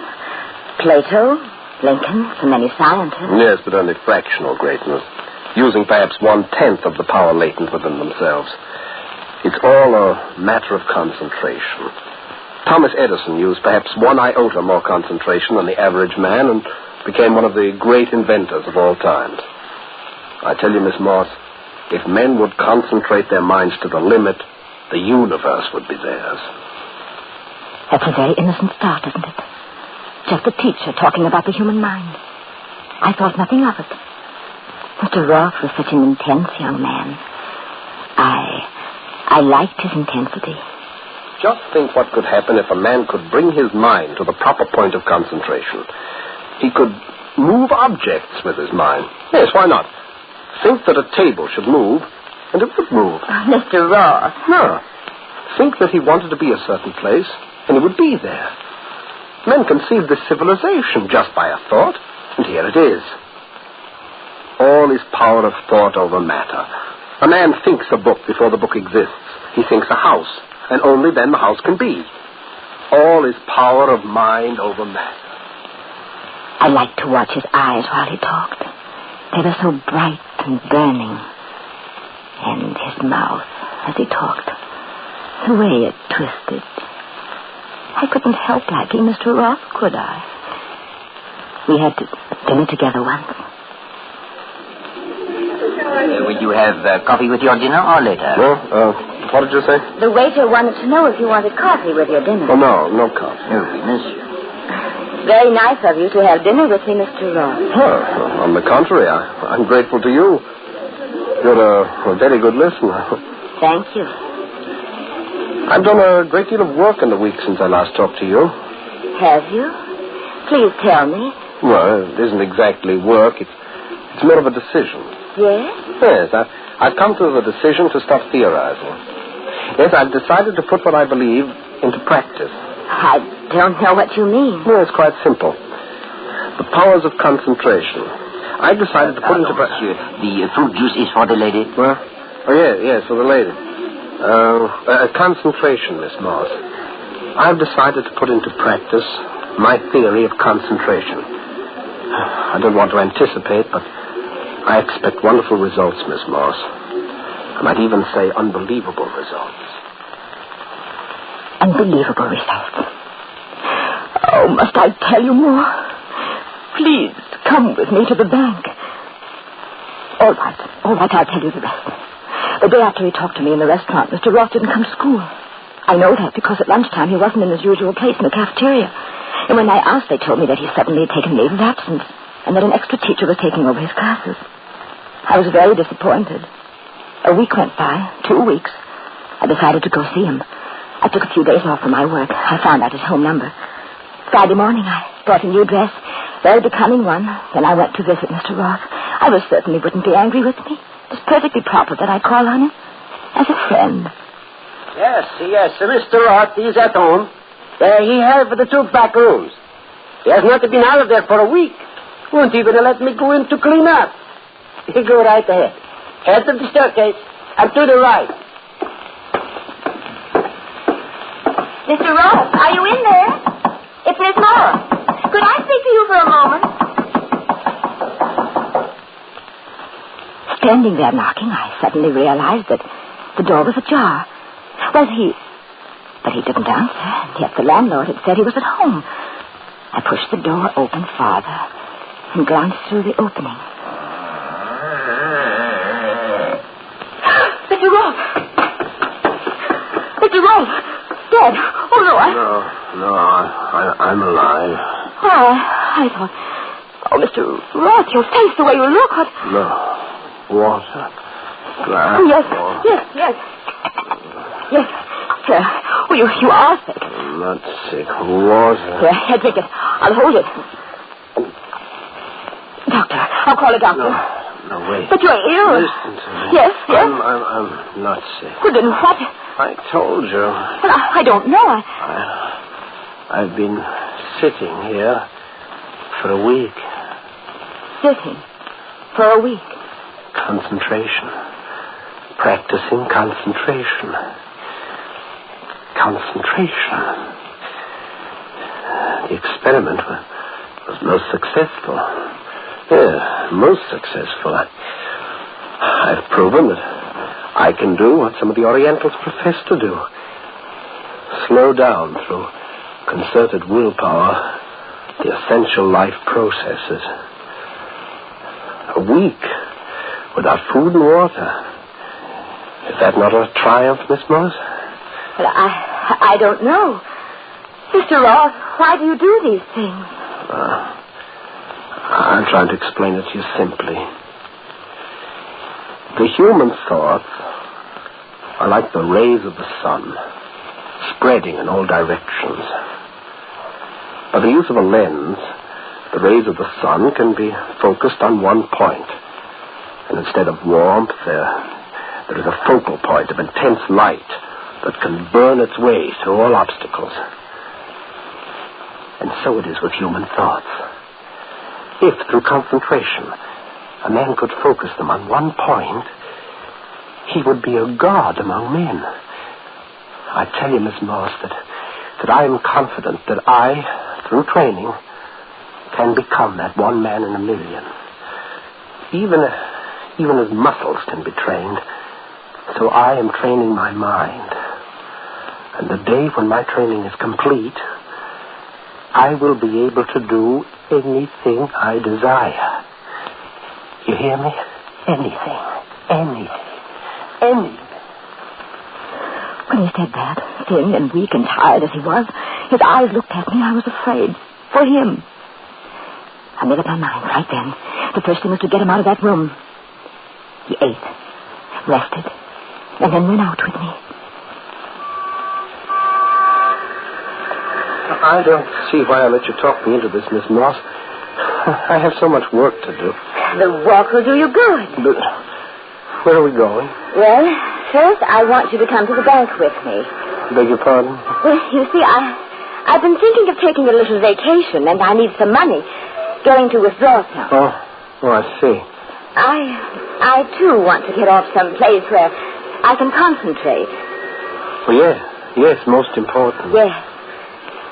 Plato, Lincoln, so many scientists.
Yes, but only fractional greatness, using perhaps 1/10 of the power latent within themselves. It's all a matter of concentration. Thomas Edison used perhaps 1 iota more concentration than the average man and became one of the great inventors of all times. I tell you, Miss Moss, if men would concentrate their minds to the limit, The universe would be theirs.
That's a very innocent start, isn't it? Just a teacher talking about the human mind. I thought nothing of it. Mr. Roth was such an intense young man. I liked his intensity.
Just think what could happen if a man could bring his mind to the proper point of concentration. He could move objects with his mind. Yes, why not? Think that a table should move, and it would move.
Mr. Roth.
No. Think that he wanted to be a certain place, and he would be there. Men conceived this civilization just by a thought, and here it is. All is power of thought over matter. A man thinks a book before the book exists. He thinks a house, and only then the house can be. All is power of mind over matter.
I liked to watch his eyes while he talked. They were so bright and burning. And his mouth, as he talked, the way it twisted. I couldn't help liking Mr. Roth, could I? We had dinner together once.
Would you have coffee with your dinner or later?
No, what did you say?
The waiter wanted to know if you wanted coffee with your dinner.
Oh, no coffee.
Oh, monsieur.
Very nice of you to have dinner with me, Mr. Roth.
Oh, on the contrary, I'm grateful to you. You're a very good listener.
Thank you.
I've done a great deal of work in the week since I last talked to you.
Have you? Please tell me.
Well, it isn't exactly work. It's more of a decision.
Yes?
Yes, I've come to the decision to stop theorizing. Yes, I've decided to put what I believe into practice.
I don't know what you mean.
Well, it's quite simple. The powers of concentration. I decided to put into practice.
The fruit juice is for the lady.
Well, yes, for the lady. Concentration, Miss Moss. I've decided to put into practice my theory of concentration. I don't want to anticipate, but I expect wonderful results, Miss Moss. I might even say unbelievable results.
Unbelievable results. Oh, must I tell you more? Please, come with me to the bank. All right, I'll tell you the rest. The day after he talked to me in the restaurant, Mr. Roth didn't come to school. I know that because at lunchtime he wasn't in his usual place in the cafeteria. And when I asked, they told me that he suddenly had taken leave of absence and that an extra teacher was taking over his classes. I was very disappointed. A week went by, 2 weeks. I decided to go see him. I took a few days off from my work. I found out his home number. Friday morning, I bought a new dress, very becoming one. Then I went to visit Mr. Roth. I was certain he wouldn't be angry with me. It's perfectly proper that I call on him as a friend.
Yes, Mr. Roth is at home. He has the 2 back rooms. He has not been out of there for a week. Won't even let me go in to clean up. You go right ahead. Head of the staircase and to the right.
Mr. Roth, are you in there? It's Miss Moore. Could I speak to you for a moment? Standing there knocking, I suddenly realized that the door was ajar. But he didn't answer, and yet the landlord had said he was at home. I pushed the door open farther and glanced through the opening. Mr. Roth! Mr. Roth! Dead! Oh, no,
I'm alive.
Oh, I thought... Oh, Mr. Roth, your face, the way you look. What...
No. Water. Glass.
Oh, yes. Sir, well, you are sick.
I'm not sick. Water.
Here, drink it. I'll hold it. Doctor, I'll call a doctor.
No, wait.
But you're ill.
Listen to me.
Yes.
I'm not sick.
Well, then what?
I told you.
Well, I don't know.
I've been sitting here for a week.
Sitting? For a week?
Concentration. Practicing concentration. Concentration. The experiment was most successful. Yeah, most successful. I've proven that I can do what some of the Orientals profess to do. Slow down through concerted willpower the essential life processes. A week without food and water. Is that not a triumph, Miss Morris?
Well, I don't know. Mr. Roth, why do you do these things?
I'm trying to explain it to you simply. The human thoughts are like the rays of the sun, spreading in all directions. By the use of a lens, the rays of the sun can be focused on one point. And instead of warmth, there is a focal point of intense light that can burn its way through all obstacles. And so it is with human thoughts. If, through concentration, a man could focus them on one point, he would be a god among men. I tell you, Miss Moss, that I am confident that I, through training, can become that one man in a million. Even as muscles can be trained, so I am training my mind. And the day when my training is complete, I will be able to do anything I desire. You hear me? Anything.
When he said that, thin and weak and tired as he was, his eyes looked at me. I was afraid. For him. I made up my mind right then. The first thing was to get him out of that room. He ate, rested, and then went out with me.
I don't see why I let you talk me into this, Miss Moss. I have so much work to do.
The walk will do you good.
But where are we going?
Well, first I want you to come to the bank with me.
Beg your pardon?
Well, you see, I've been thinking of taking a little vacation, and I need some money. Going to withdraw some.
Oh, I see.
I too want to get off some place where I can concentrate.
Well, yes, most important.
Yes.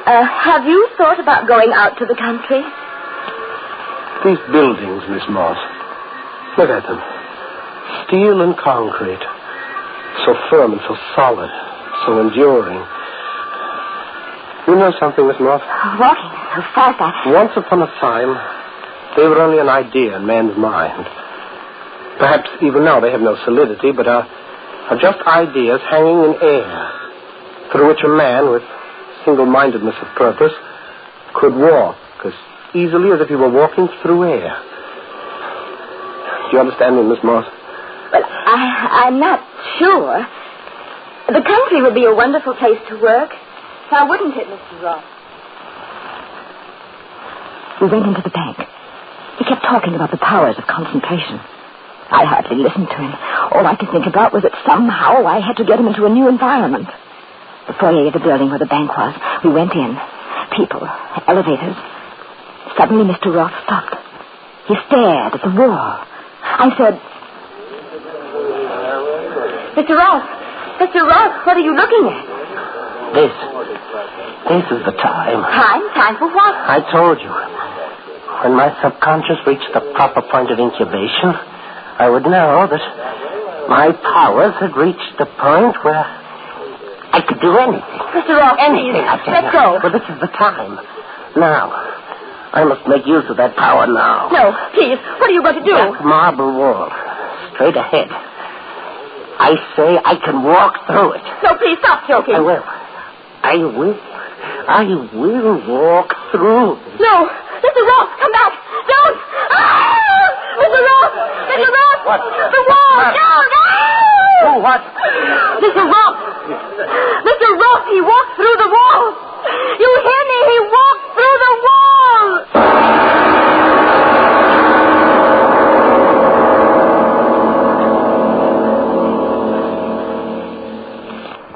Have you thought about going out to the country?
These buildings, Miss Moss. Look at them. Steel and concrete. So firm and so solid. So enduring. You know something, Miss Moss?
Walking so fast,
Once upon a time, they were only an idea in man's mind. Perhaps even now they have no solidity, but are just ideas hanging in air, through which a man with single-mindedness of purpose could walk as easily as if he were walking through air. Do you understand me, Miss Moss?
Well, I'm not sure. The country would be a wonderful place to work. Now, wouldn't it, Mr. Ross? We went into the bank. He kept talking about the powers of concentration. I hardly listened to him. All I could think about was that somehow I had to get him into a new environment. The foyer of the building where the bank was. We went in. People, elevators. Suddenly, Mr. Roth stopped. He stared at the wall. I said, Mr. Roth, what are you looking at?
This is the time.
Time for what?
I told you. When my subconscious reached the proper point of incubation, I would know that my powers had reached the point where I could do anything.
Mr. Roth,
anything,
please,
I tell
let
you.
go.
But this is the time. Now. I must make use of that power now.
No, please. What are you going to do?
That marble wall. Straight ahead. I say I can walk through it.
No, please, stop joking.
I will walk through.
No, Mr. Roth, come back. Don't. Mr. Roth!
What?
The wall! Down!
Oh, what?
Mr. Roth, he walked through the wall. You hear me? He walked through the wall.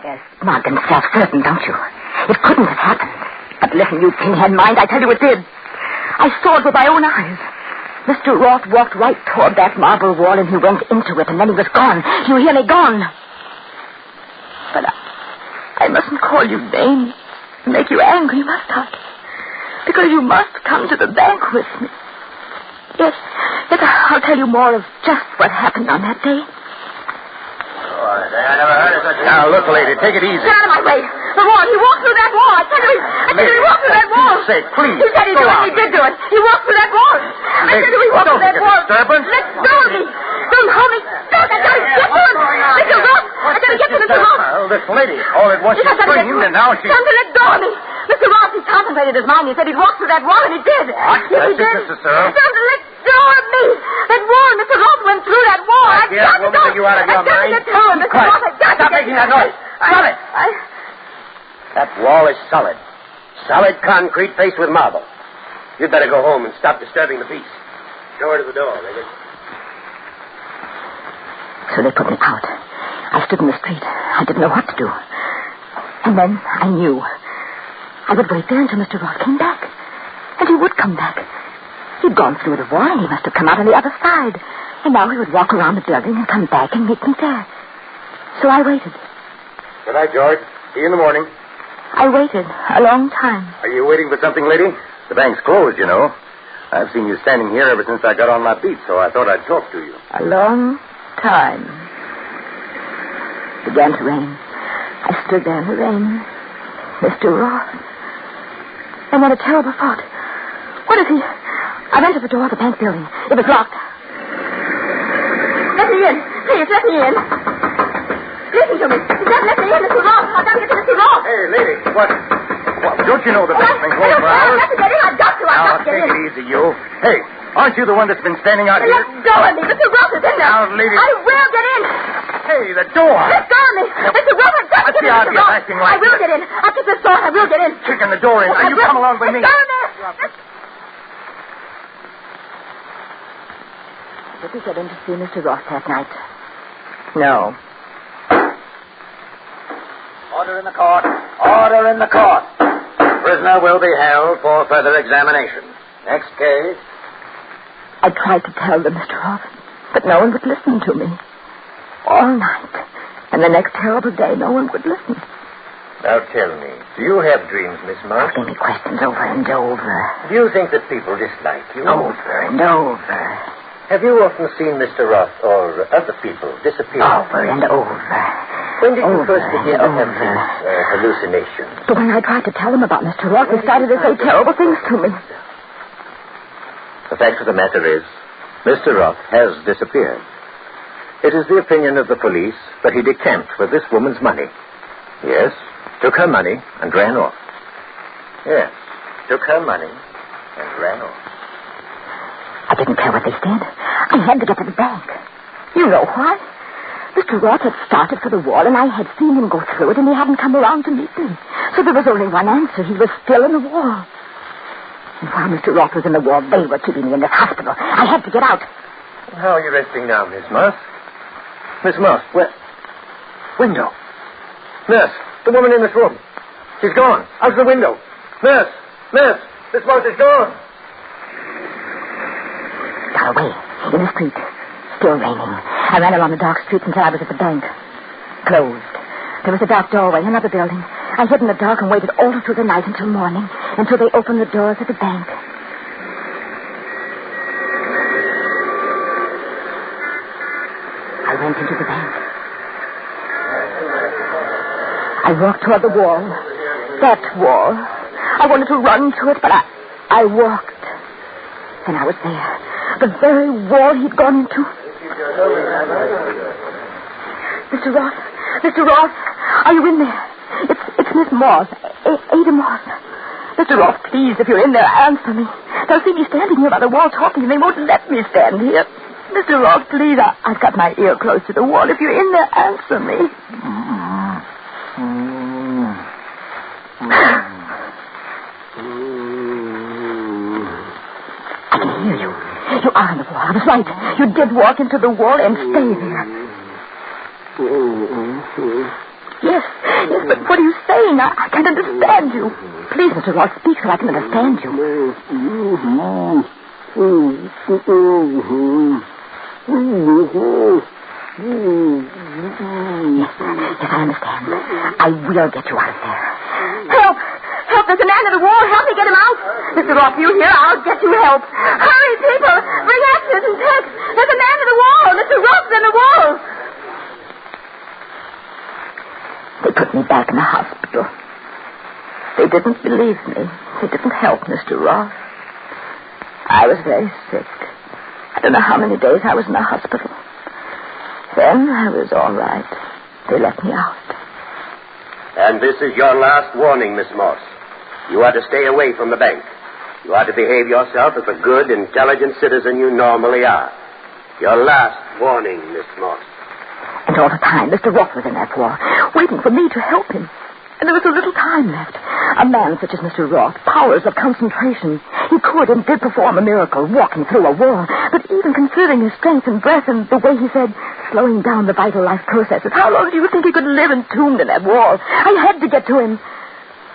You're smug and self-certain, don't you? It couldn't have happened. But listen, you pinhead mind, I tell you it did. I saw it with my own eyes. Mr. Roth walked right toward that marble wall, and he went into it, and then he was gone. You hear me? Gone. But I mustn't call you names and make you angry, must I? Because you must come to the bank with me. Yes, I'll tell you more of just what happened on that day.
I never heard of such a... Now, look, lady, take it easy.
Get out of my way. The wall. He walked through that wall. I tell you, he walked through that wall.
For Pete's sake, please.
He said he'd do it. He did do it. He walked through that wall. I tell you, he walked through that wall.
Disturbance.
Let go of me. Don't hold me back. I gotta get to him. Mr. Roth. I gotta get to Mr. Roth.
this lady. All at once she screamed, and now she...
Time to let go of me. Mr. Ross, he concentrated his mind. He said he'd walk through that wall, and he did.
What?
Yes, he did.
Sister Searle.
Time to let go of me. That wall, Mr. Ross went through that wall. I've got to go.
You out of your mind?
I've got to get to him, Mr. Ross. I've got to
Stop
get
making that noise. Stop it. That wall is solid. Solid concrete faced with marble. You'd better go home and stop disturbing the peace. Show her to the door, Megan.
So they put me out. I stood in the street. I didn't know what to do. And then I knew. I would wait there until Mr. Ross came back. And he would come back. He'd gone through the wall, and he must have come out on the other side. And now he would walk around the building and come back and meet me there. So I waited.
Good night, George. See you in the morning.
I waited a long time.
Are you waiting for something, lady? The bank's closed, you know. I've seen you standing here ever since I got on my feet, so I thought I'd talk to you.
A long time. It began to rain. I stood there in the rain. Mr. Ross. And then a terrible thought. What if he... I went to the door of the bank building. It was locked. Let me in. Please, let me in. Listen to me. Let me in, Mr. Ross. I've got to get to Mr. Ross.
Hey, lady, what? Don't you know the bank's been closed for hours?
I've got to get in. I've got to get in.
Take it easy, you. Hey, aren't you the one that's been standing out here?
Let go of me. Mr. Ross is in there.
Now, lady.
I will get in.
Hey, the door.
Let go of me. Mr. Ross, I've got to get in, Mr. Ross.
Acting like
I will get in. I'll get this door. I will get in.
Kicking the door in. Now, you come along with me.
Let go of me. Did we get in to see Mr. Ross that night? No.
Order in the court. Order in the court. Prisoner will be held for further examination. Next case.
I tried to tell them, Mr. Ross, but no one would listen to me. All night. And the next terrible day, no one would listen.
Now tell me, do you have dreams, Miss Marsh?
Asking me questions over and over.
Do you think that people dislike you?
Over and over.
Have you often seen Mr. Ross or other people disappear?
Over and over.
When did you first begin to have these hallucinations?
But when I tried to tell them about Mr. Ross, they started to say terrible things to me.
The fact of the matter is, Mr. Ross has disappeared. It is the opinion of the police that he decamped for this woman's money. Yes, took her money and ran off. Yes, took her money and ran off.
I didn't care what they said. I had to get to the bank. You know why? Mr. Ross had started for the wall, and I had seen him go through it, and he hadn't come around to meet me. So there was only one answer. He was still in the wall. And while Mr. Ross was in the wall, they were keeping me in this hospital. I had to get out.
How are you resting now, Miss Moss? Miss Moss, where? Window. Nurse, the woman in this room. She's gone. Out the window. Nurse, Miss Moss is gone.
Got away. In the street. Still raining. I ran along the dark streets until I was at the bank. Closed. There was a dark doorway in another building. I hid in the dark and waited all through the night until morning, until they opened the doors at the bank. I went into the bank. I walked toward the wall. That wall. I wanted to run to it, but I walked. And I was there. The very wall he'd gone into. Mr. Ross, are you in there? It's Miss Moss, Ada Moss. Mr. Ross, please, if you're in there, answer me. They'll see me standing here by the wall talking, and they won't let me stand here. Mr. Ross, please, I've got my ear close to the wall. If you're in there, answer me. I can hear you. You are in the wall. I was right. You did walk into the wall and stay there. Yes, but what are you saying? I can't understand you. Please, Mr. Ross, speak so I can understand you. Yes, I understand. I will get you out of there. Help! Help! There's a man in the wall. Help me get him out. Mr. Ross, you here? I'll get you help. Hurry, people! Bring axes and picks. There's a man in the wall. Mr. Ross is in the wall. They put me back in the hospital. They didn't believe me. They didn't help Mr. Ross. I was very sick. I don't know how many days I was in the hospital. Then I was all right. They let me out.
And this is your last warning, Miss Moss. You are to stay away from the bank. You are to behave yourself as a good, intelligent citizen you normally are. Your last warning, Miss Moss.
And all the time, Mr. Roth was in that war, waiting for me to help him. And there was so little time left. A man such as Mr. Roth, powers of concentration. He could and did perform a miracle, walking through a wall. But even considering his strength and breath and the way he said, slowing down the vital life processes, how long do you think he could live entombed in that wall? I had to get to him.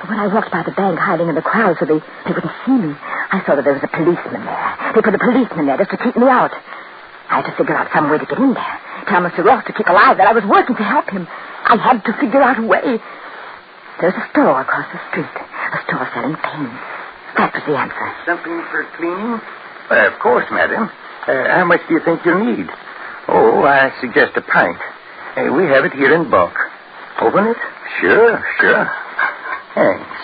But when I walked by the bank, hiding in the crowd so they wouldn't see me, I saw that there was a policeman there. They put a policeman there just to keep me out. I had to figure out some way to get in there. Tell Mr. Roth to keep alive that I was working to help him. I had to figure out a way. There's a store across the street. A store selling paints. That was the answer.
Something for cleaning? Of course, madam. How much do you think you'll need? Oh, I suggest a pint. We have it here in bulk. Open it? Sure.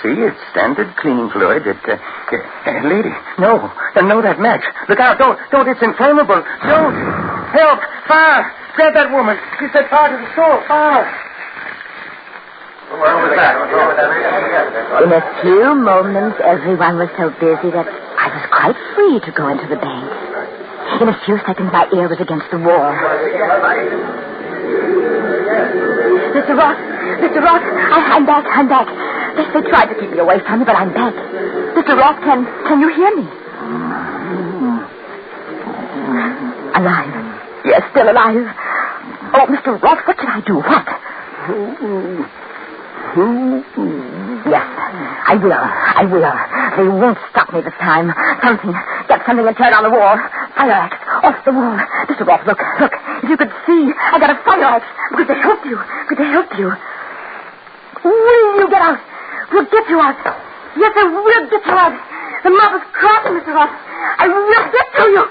See, it's standard cleaning fluid. Lady, no, that match. Look out, don't, it's inflammable. Don't. Help, fire. Grab that woman. She said fire to the store, fire.
In a few moments, everyone was so busy that I was quite free to go into the bank. In a few seconds, my ear was against the wall. Mr. Roth, I'm back. They tried to keep me away from you, but I'm back. Mr. Roth, can you hear me? Alive. Yes, still alive. Oh, Mr. Roth, what should I do? What? Yes, I will. They won't stop me this time. Get something and turn on the wall. Fire axe, off the wall. Mr. Roth, look. If you could see, I got a fire axe. Could they help you? Will you get out? We'll get you out. Yes, I will get you out. The mob is crossing, Mr. Roth. I will get to you.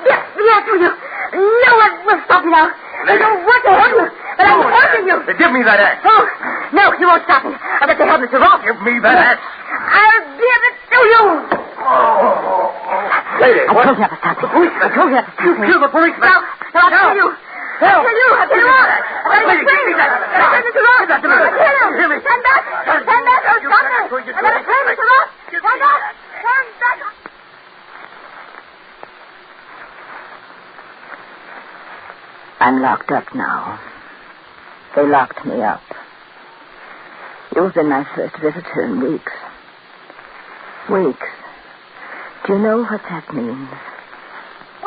Yes, to you. No one will stop me now. I don't want to help you, but I'm helping you.
Give me that axe.
Oh, no, you won't stop me. I've got to help Mr. Roth.
Give me that axe.
I'll give it to you.
Lady,
I told you not to stop me.
You kill the policeman.
No, I'll kill you. I'll kill you. I'll kill you all.
Lady, give me that.
Mr. Roth. I'll kill him. Stand back. Don't stop me. I've got to kill Mr. Roth. Stand back. I'm locked up now. They locked me up. You've been my first visitor in weeks. Do you know what that means?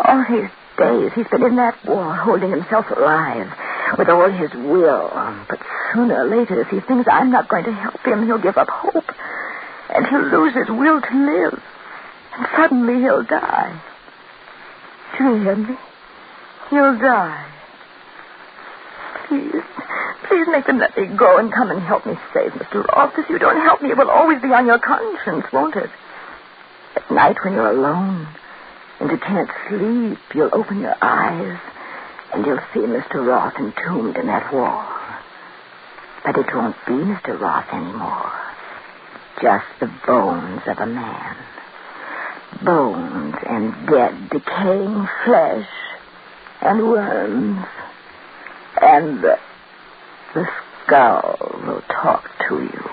All these days he's been in that war, holding himself alive with all his will. But sooner or later, if he thinks I'm not going to help him, he'll give up hope. And he'll lose his will to live. And suddenly he'll die. Do you hear me? He'll die. Please make them let me go and come and help me save Mr. Roth. If you don't help me, it will always be on your conscience, won't it? At night when you're alone and you can't sleep, you'll open your eyes and you'll see Mr. Roth entombed in that wall. But it won't be Mr. Roth anymore. Just the bones of a man. Bones and dead, decaying flesh and worms. And the skull will talk to you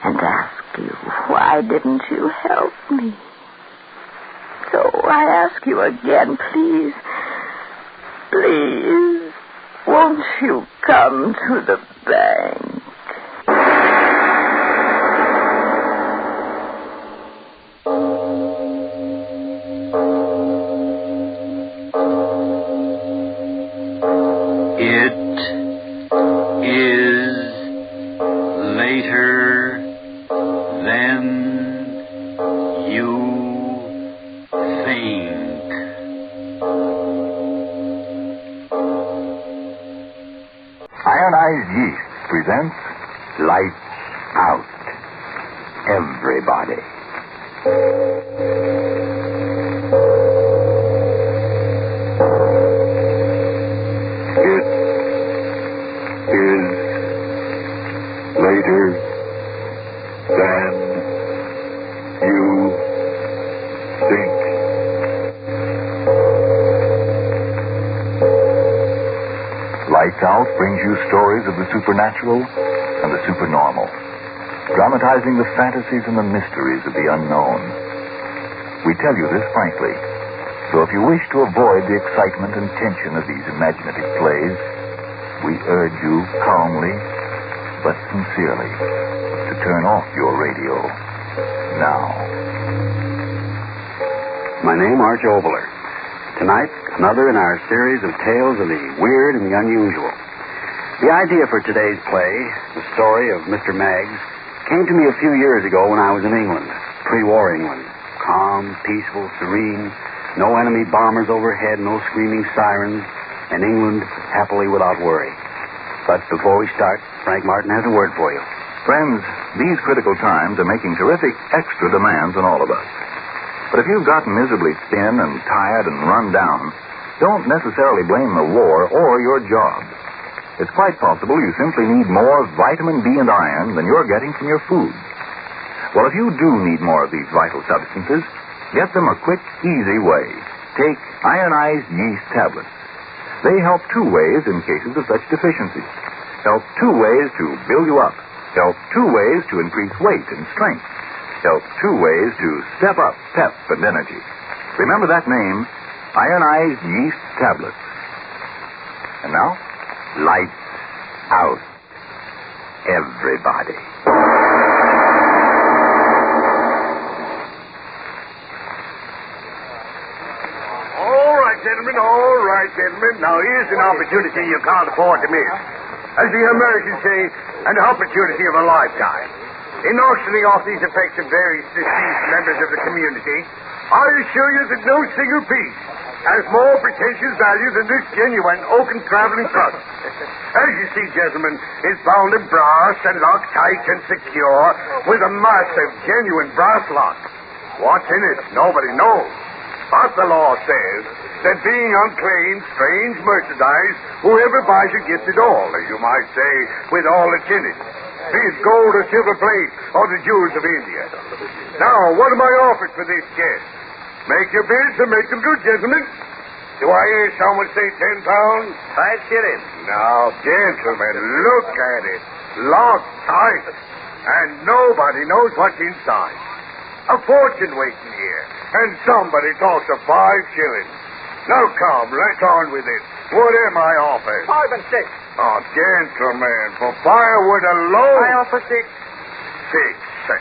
and ask you, why didn't you help me? So I ask you again, please, won't you come to the bank?
Presents Lights Out. Everybody. It is later than you think. Lights Out brings you stories of the supernatural and the
supernormal, dramatizing the fantasies and the mysteries of the unknown. We tell you this frankly, so if you wish to avoid the excitement and tension of these imaginative plays, we urge you calmly but sincerely to turn off your radio now.
My name, Arch Obler. Tonight, another in our series of tales of the weird and the unusual. The idea for today's play, the story of Mr. Maggs, came to me a few years ago when I was in England, pre-war England. Calm, peaceful, serene, no enemy bombers overhead, no screaming sirens, and England happily without worry. But before we start, Frank Martin has a word for you.
Friends, these critical times are making terrific extra demands on all of us. But if you've gotten miserably thin and tired and run down, don't necessarily blame the war or your job. It's quite possible you simply need more vitamin D and iron than you're getting from your food. Well, if you do need more of these vital substances, get them a quick, easy way. Take ionized yeast tablets. They help two ways in cases of such deficiencies. Help two ways to build you up. Help two ways to increase weight and strength. Help two ways to step up pep and energy. Remember that name, ionized yeast tablets. And now, lights out. Everybody.
All right, gentlemen. Now, here's an opportunity you can't afford to miss. As the Americans say, an opportunity of a lifetime. In auctioning off these effects of various deceased members of the community, I assure you that no single piece has more pretentious value than this genuine oaken traveling trunk. As you see, gentlemen, it's bound in brass and locked tight and secure with a massive, genuine brass lock. What's in it, nobody knows. But the law says that being unclaimed, strange merchandise, whoever buys it gets it all, as you might say, with all that's in it. Be it gold or silver plate or the jewels of India. Now, what am I offered for this guest? Make your bids and make them good, gentlemen. Do I hear someone say 10 pounds? 5 shillings. Now, gentlemen, look at it. Locked tight. And nobody knows what's inside. A fortune waiting here. And somebody talks of 5 shillings. Now come, let's on with it. What am I offered?
5 and 6.
Oh, gentlemen, for firewood alone.
I offer 6.
6.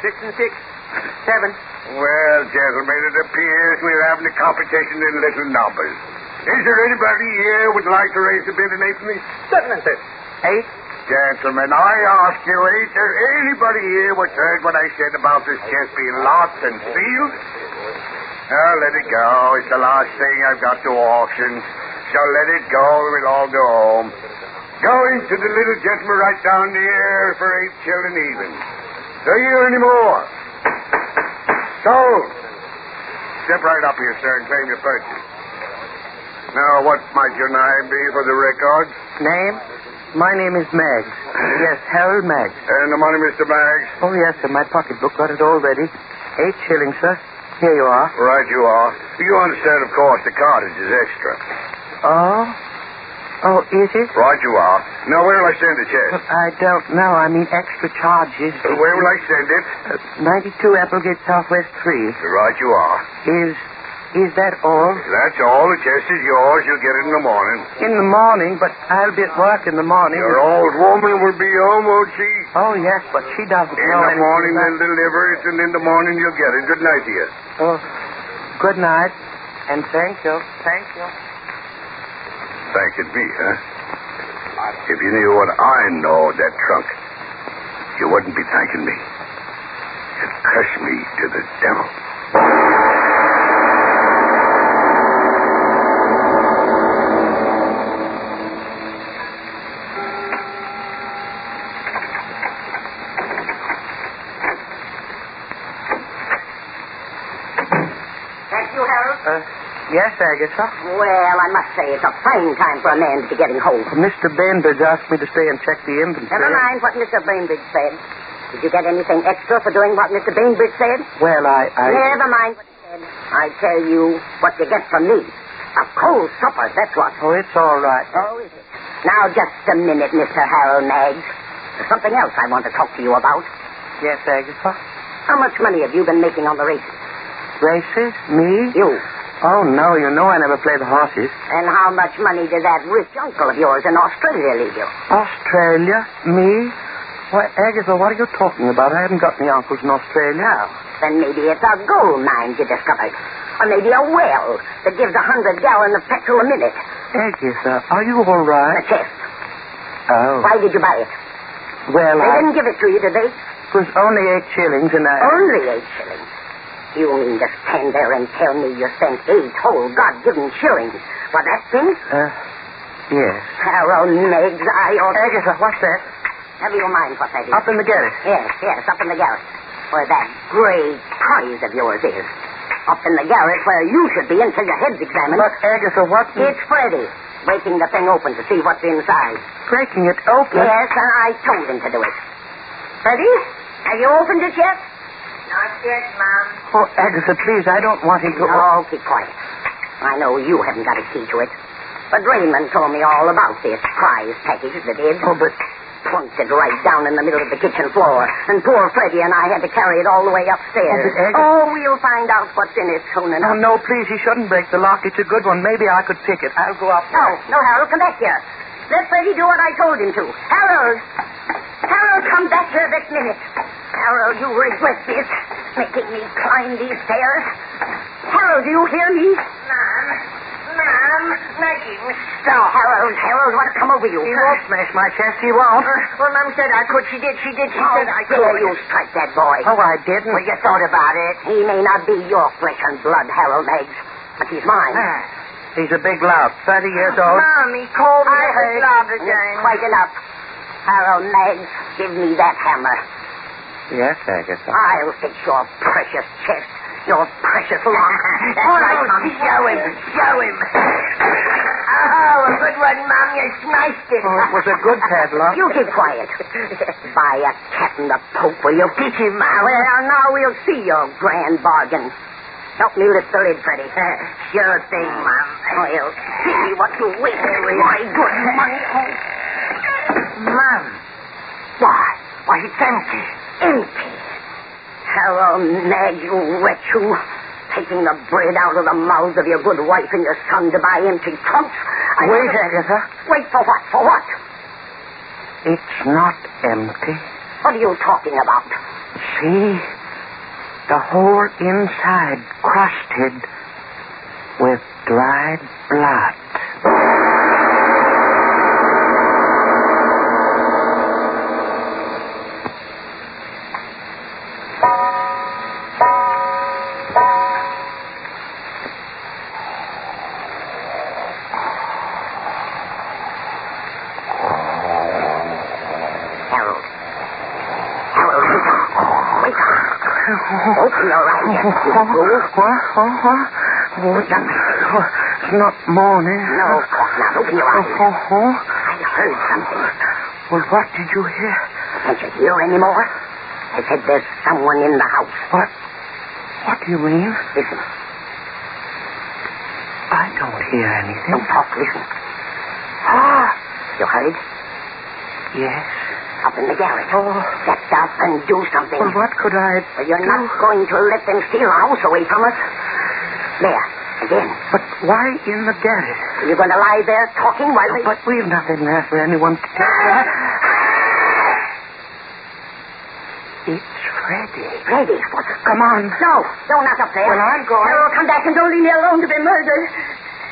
6 and 6. 7.
Well, gentlemen, it appears we're having a competition in little numbers. Is there anybody here who would like to raise a bid and 8 for me?
7 and 6. 8.
Gentlemen, I ask you, is there anybody here which heard what I said about this chest being locked and sealed? Oh, let it go. It's the last thing I've got to auction. So let it go. We'll all go home. Going to the little gentleman right down there for 8 shillings even. Do you hear any more? Sold. Step right up here, sir, and claim your purchase. Now, what might your name be for the record?
Name? My name is Maggs. Yes, Harold Maggs.
And the money, Mr. Maggs?
Oh, yes, sir. My pocketbook got it all ready. 8 shillings, sir. Here you are.
Right you are. You understand, of course, the cartage is extra.
Oh? Oh, is it?
Right you are. Now, where will I send it, Chess?
I don't know. I mean, extra charges.
Where will I send it?
92 Applegate Southwest 3.
Right you are.
Is that all?
That's all. The chest is yours. You'll get it in the morning.
In the morning? But I'll be at work in the morning.
Your old woman will be home, won't she?
Oh, yes, but she doesn't know
anything. In the morning, they'll deliver it, and in the morning you'll get it. Good night to you.
Oh, good night. And thank you. Thank you.
Thanking me, huh? If you knew what I know of that trunk, you wouldn't be thanking me. You'd curse me to the devil.
Yes, Agatha?
Well, I must say it's a fine time for a man to be getting home.
Mr. Bainbridge asked me to stay and check the inventory.
Never mind what Mr. Bainbridge said. Did you get anything extra for doing what Mr. Bainbridge said?
Well, I...
Never mind what he said. I tell you what you get from me. A cold supper, that's what.
Oh, it's all right.
Oh, is it? Now, just a minute, Mr. Harold Maggs. There's something else I want to talk to you about.
Yes, Agatha?
How much money have you been making on the races?
Races? Me?
You.
Oh, no, you know I never play the horses.
And how much money did that rich uncle of yours in Australia leave you?
Australia? Me? Why, Agatha, what are you talking about? I haven't got any uncles in Australia.
Oh, then maybe it's a gold mine you discovered. Or maybe a well that gives 100 gallons of petrol a minute.
Agatha, are you all right?
The chest.
Oh.
Why did you buy it?
Well,
They didn't give it to you, did they?
It was only 8 shillings and I...
Only 8 shillings? You mean to stand there and tell me you spent 8 whole God-given shillings for that thing?
Yes.
Harold Meggs, I ought...
Agatha, what's that?
Never you mind what that is.
Up in the garret.
Yes, up in the garret. Where that gray prize of yours is. Up in the garret where you should be until your head's examined.
But, Agatha, what...
It's Freddy, breaking the thing open to see what's inside.
Breaking it open?
Yes, and I told him to do it. Freddy, have you opened it yet? Not yet, Mom.
Oh, Agatha, please, I don't want him to...
No, keep quiet. I know you haven't got a key to it. But Raymond told me all about this prize package that did.
Oh, but...
Plunked it right down in the middle of the kitchen floor. And poor Freddie and I had to carry it all the way upstairs.
Oh,
we'll find out what's in it soon enough.
No, please, he shouldn't break the lock. It's a good one. Maybe I could pick it. I'll go up.
No, Harold, come back here. Let Freddie do what I told him to. Harold, come back here this minute. Harold, you regret this, making me climb these stairs. Harold, do you hear me? Mom, Maggie. No, Harold, what's come over you?
He won't smash my chest. He won't.
Well, Mom said I could. She did. She said I could. Dare you strike that boy?
Oh, I didn't.
Well, you thought about it. He may not be your flesh and blood, Harold Meggs, but he's mine.
He's a big lout, 30 years old.
Mom, he called me a lout again. Quite enough. Harold Meggs, give me that hammer.
Yes, Agatha.
I'll fix your precious chest. Your precious lock. That's right, Mom. Show him. Oh, a good one, Mom. You smashed it.
Oh, it was a good padlock.
You keep quiet. By a cat and the Pope, will you get him, Mom? Well, now we'll see your grand bargain. Help me lift the lid, Freddie. Sure thing, Mom. We'll see what you win with my good money.
Mom. Why, it's empty.
Empty. Hello, Ned, you wretch, you taking the bread out of the mouths of your good wife and your son to buy empty trunks.
Wait, Agatha.
Wait for what? For what?
It's not empty.
What are you talking about?
See? The whole inside crusted with dried blood.
Open your eyes, you fool.
What? It's not morning.
No, of course not. Open your eyes. I heard something.
Well, what did you hear?
Can't you hear anymore? I said there's someone in the house.
What do you mean?
Listen.
I don't hear anything.
Don't talk, listen. You heard?
Yes.
Up in the garret. Get up and do something.
Well, what could I do?
Well, you're not going to let them steal the house away from us. There, again.
But why in the garret?
Are you going to lie there talking while they...
But we've nothing there for anyone to take. It's Freddy.
Freddy? What?
Come on.
No, not up there.
Well, I'm going.
Harold, come back and don't leave me alone to be murdered.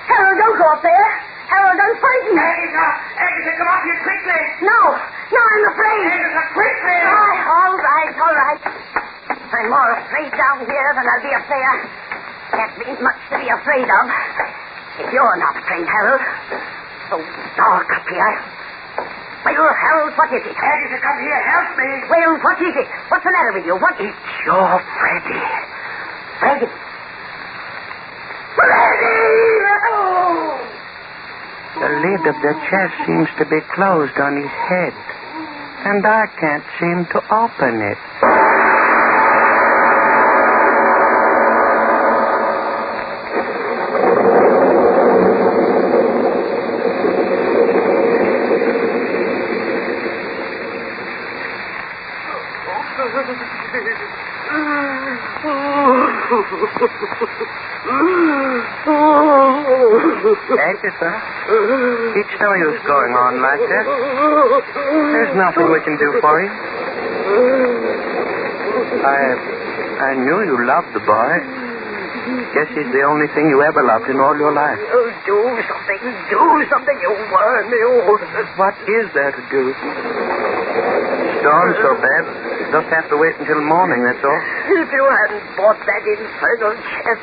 Harold, don't go up there. Harold, I'm frightened.
Agatha, come up here quickly.
No, I'm afraid.
Agatha, quickly.
All right. I'm more afraid down here than I'll be up there. Can't be much to be afraid of. If you're not afraid, Harold. So dark up here. Well, Harold, what is it?
Agatha, come here. Help me.
Well, what is it? What's the matter with you? What?
It's your Freddy.
Freddy? Oh!
The lid of the chest seems to be closed on his head, and I can't seem to open it. Agatha, it's no use going on like that. There's nothing we can do for you. I knew you loved the boy. Guess he's the only thing you ever loved in all your life.
Oh, do something, you worm, you.
What is there to do? Storm's so bad, just have to wait until morning, that's all.
If you hadn't bought that infernal chest.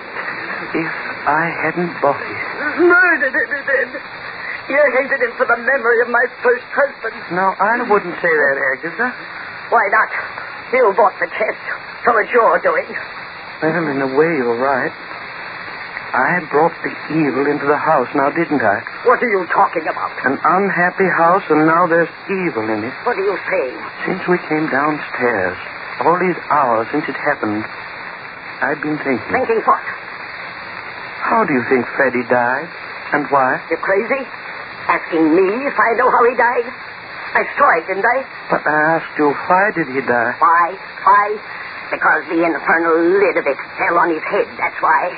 If I hadn't bought it.
Murdered him, you did. You hated him for the memory of my first husband.
No, I wouldn't say that, Agatha.
Why not? You bought the chest, so it's your doing.
Well, in a way, you're right. I brought the evil into the house, now didn't I?
What are you talking about?
An unhappy house, and now there's evil in it.
What are you saying?
Since we came downstairs, all these hours since it happened, I've been thinking.
Thinking what?
How do you think Freddie died? And why?
You crazy? Asking me if I know how he died? I saw it, didn't I?
But I asked you, why did he die?
Why? Because the infernal lid of it fell on his head, that's why.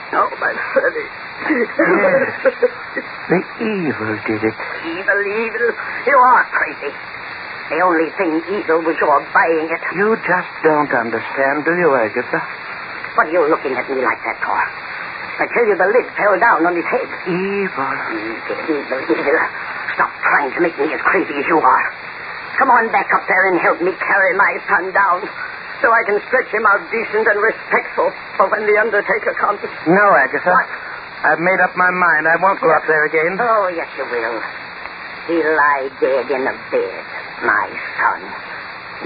Oh, my Freddie.
Yes. The evil did it.
Evil. You are crazy. The only thing evil was your buying it.
You just don't understand, do you, Agatha?
What are you looking at me like that for? I tell you, the lid fell down on his head.
Evil.
Evil. Stop trying to make me as crazy as you are. Come on back up there and help me carry my son down, so I can stretch him out decent and respectful for when the undertaker comes.
No, Agatha.
What?
I've made up my mind. I won't go up there again.
Oh, yes, you will. He'll lie dead in the bed, my son.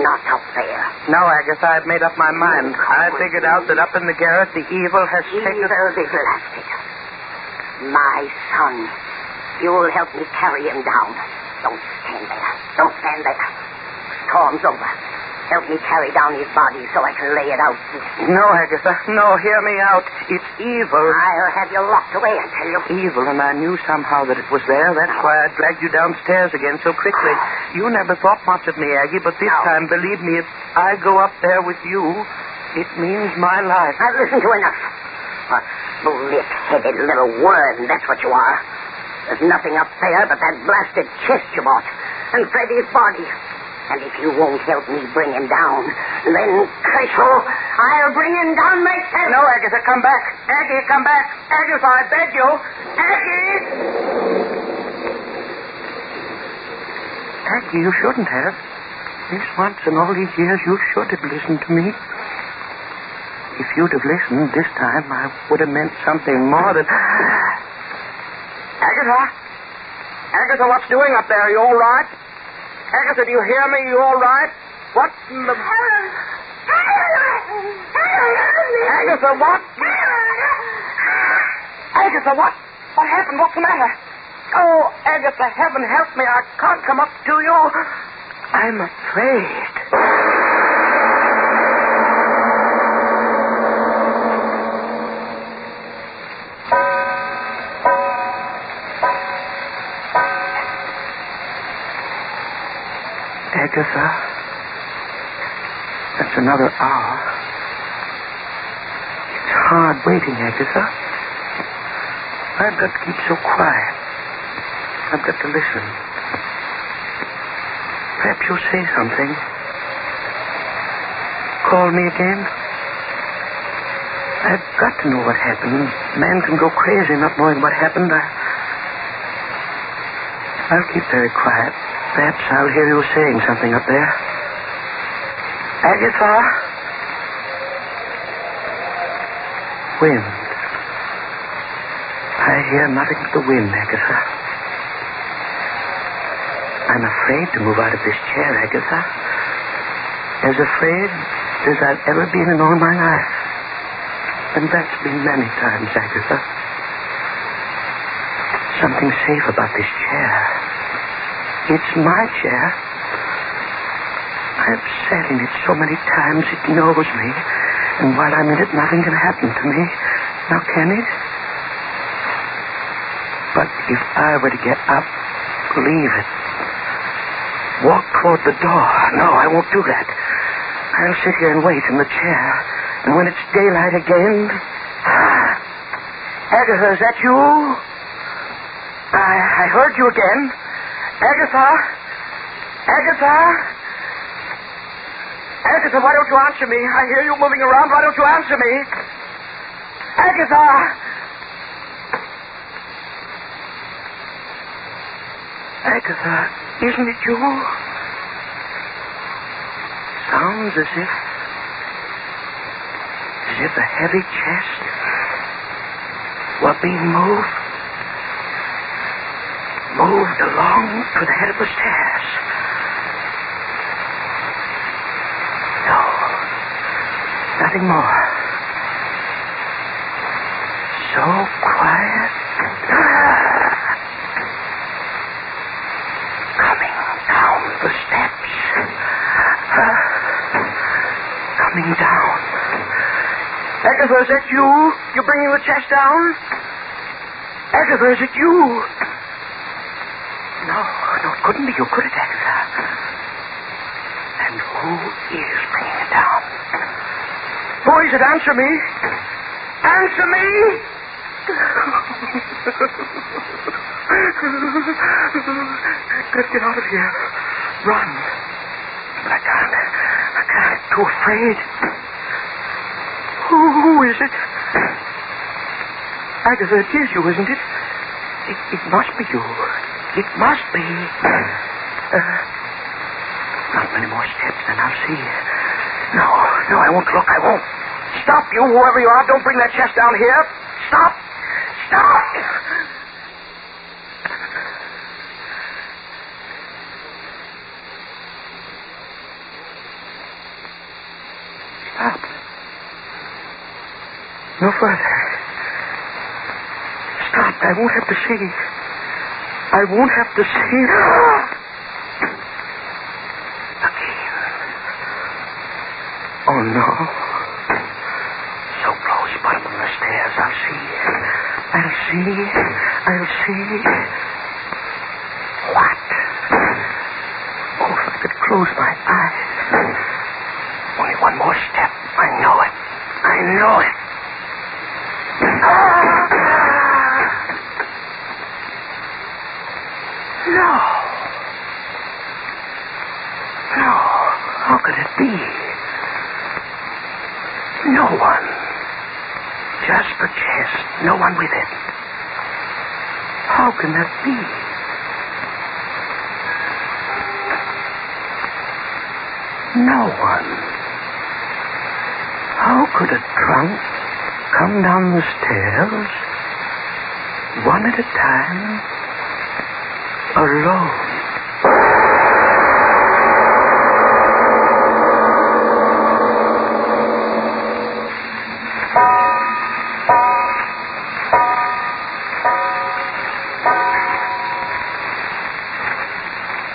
Not up there.
No, Agatha, I've made up my mind. I figured out that up in the garret, the evil has taken...
Evil be blasted. My son. You'll help me carry him down. Don't stand there. Storm's over. Help me carry down his body so I can lay it out.
No, Agatha. No, hear me out. It's evil.
I'll have you locked away, I tell you.
Evil, and I knew somehow that it was there. That's why I dragged you downstairs again so quickly. You never thought much of me, Aggie, but this time, believe me, if I go up there with you, it means my life.
I've listened to enough. Bullet-headed little worm, that's what you are. There's nothing up there but that blasted chest you bought, and Freddie's body. And if you won't help me bring him down, then, Crystal, I'll bring him down myself.
No, Agatha, come back. Aggie, come back. Agatha, I beg you. Aggie! Aggie, you shouldn't have. This once in all these years, you should have listened to me. If you'd have listened this time, I would have meant something more than... Agatha, what's doing up there? Are you all right? Agatha, do you hear me? You all right? What in the... Agatha, what? Agatha, what? What happened? What's the matter? Oh, Agatha, heaven help me. I can't come up to you. I'm afraid. Agatha, that's another hour. It's hard waiting, Agatha. I've got to keep so quiet. I've got to listen. Perhaps you'll say something. Call me again. I've got to know what happened. Man can go crazy not knowing what happened. I'll keep very quiet. Perhaps I'll hear you saying something up there. Agatha? Wind. I hear nothing but the wind, Agatha. I'm afraid to move out of this chair, Agatha. As afraid as I've ever been in all my life. And that's been many times, Agatha. Something safe about this chair. It's my chair. I've sat in it so many times it knows me. And while I'm in it, nothing can happen to me. Now, can it? But if I were to get up, leave it, walk toward the door. No, I won't do that. I'll sit here and wait in the chair. And when it's daylight again... Agatha, is that you? I heard you again. Agatha? Agatha? Agatha, why don't you answer me? I hear you moving around. Why don't you answer me? Agatha! Agatha, isn't it you? Sounds as if a heavy chest were being moved along to the head of the stairs. No, nothing more. So quiet. Coming down the steps. Coming down. Agatha, is that you? You're bringing the chest down? Agatha, is it you? No, it couldn't be you, could it, Agatha? And who is bringing it down? Who is it? Answer me. Answer me! Let's get out of here. Run. But I can't. I'm too afraid. Who is it? Agatha, it is you, isn't it? It must be you. It must be. Not many more steps, then I'll see. No, I won't look. I won't. Stop, you, whoever you are. Don't bring that chest down here. Stop. Stop! Stop. No further. Stop. I won't have to see. I won't have to see. Again. Oh, no. So close, bottom of the stairs. I'll see. What? Oh, if I could close my eyes. Only one more step. I know it. No. How could it be? No one. Just the chest. No one with it. How can that be? No one. How could a trunk come down the stairs, one at a time, alone?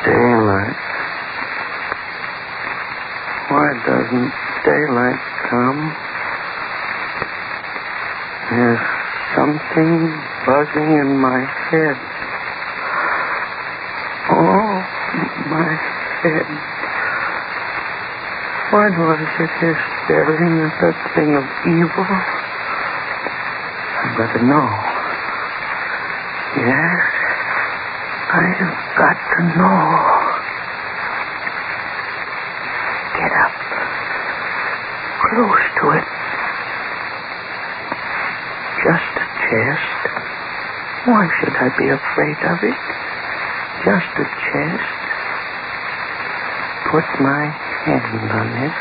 Daylight. Why doesn't daylight come? There's something buzzing in my head. Oh, my head. Why do I sit here staring at that thing of evil? I've got to know. Yes, I've got to know. Get up. Close to it. Just a chest. Why should I be afraid of it? Just a chest. Put my hand on it.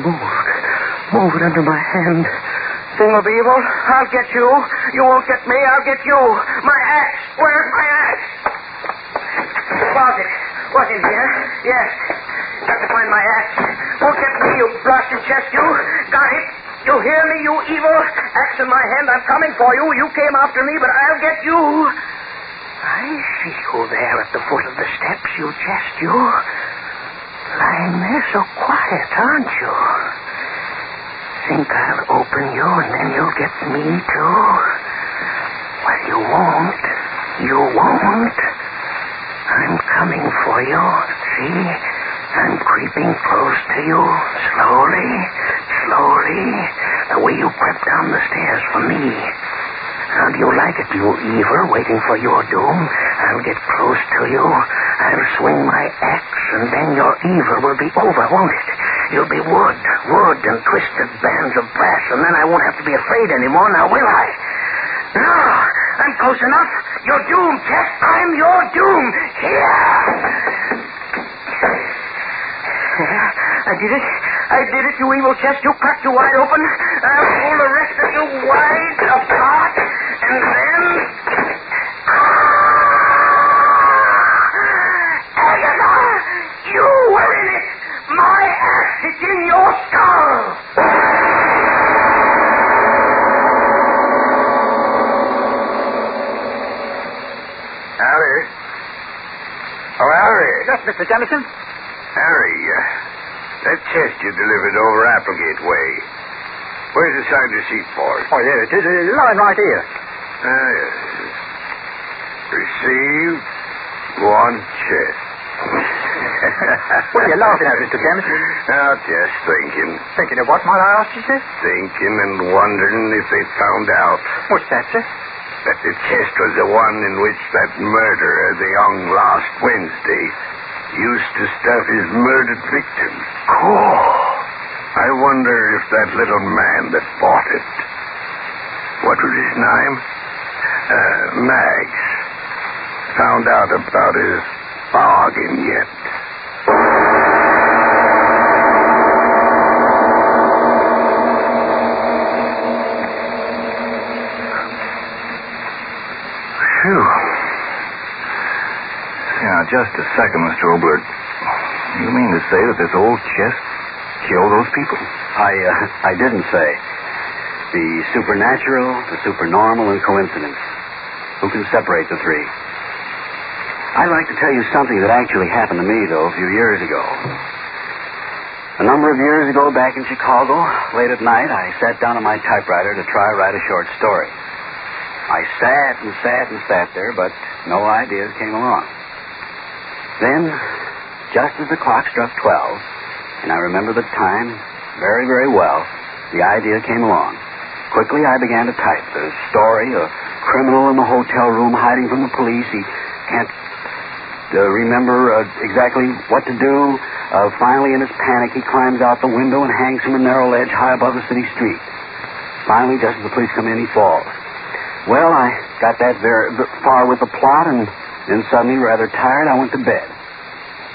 Move it under my hand. Thing of evil, I'll get you. You won't get me, I'll get you. My axe. Where's my axe? Closet. Was in here? Yes. Got to find my axe. Won't get me, you blasted chest, you. Got it. You hear me, you evil? Axe in my hand, I'm coming for you. You came after me, but I'll get you. I see you there at the foot of the steps, you chest, you. Lying there so quiet, aren't you? Think I'll open you and then you'll get me, too? Well, you won't. You won't. I'm coming for you. See? I'm creeping close to you, slowly, slowly, the way you crept down the stairs for me. How do you like it, you evil, waiting for your doom? I'll get close to you. I'll swing my axe, and then your evil will be over, won't it? You'll be wood and twisted bands of brass, and then I won't have to be afraid anymore, now will I? No, I'm close enough. You're doomed, Jack. I'm your doom. Here! I did it. I did it, you evil chest. You cracked you wide open. I'll pull the rest of you wide apart, and then... Agatha! You were in it! My axe is in your skull!
Harry? Oh, Harry.
Yes, Mr. Jamison?
Harry, that chest you delivered over Applegate Way. Where's the side receipt for it?
Oh, there it is. Lying right here.
Ah, yes. Received one chest.
What are you laughing at, Mr. Jamison?
Oh, just thinking.
Thinking of what, might I ask you, sir?
Thinking and wondering if they found out.
What's that, sir?
That the chest was the one in which that murderer, the young last Wednesday, used to stuff his murdered victims.
Cool.
I wonder if that little man that bought it, what was his name? Mags, found out about his bargain yet.
Phew. Now, just a second, Mr. Oblert. You mean to say that this old chest killed those people?
I didn't say. The supernatural, the supernormal, and coincidence. Who can separate the three? I'd like to tell you something that actually happened to me, though, a few years ago. A number of years ago, back in Chicago, late at night, I sat down on my typewriter to try to write a short story. I sat and sat and sat there, but no ideas came along. Then, just as the clock struck 12, and I remember the time very, very well, the idea came along. Quickly, I began to type the story, a criminal in the hotel room hiding from the police. He can't remember exactly what to do. Finally, in his panic, he climbs out the window and hangs from a narrow ledge high above the city street. Finally, just as the police come in, he falls. Well, I got that very far with the plot, and then suddenly, rather tired, I went to bed.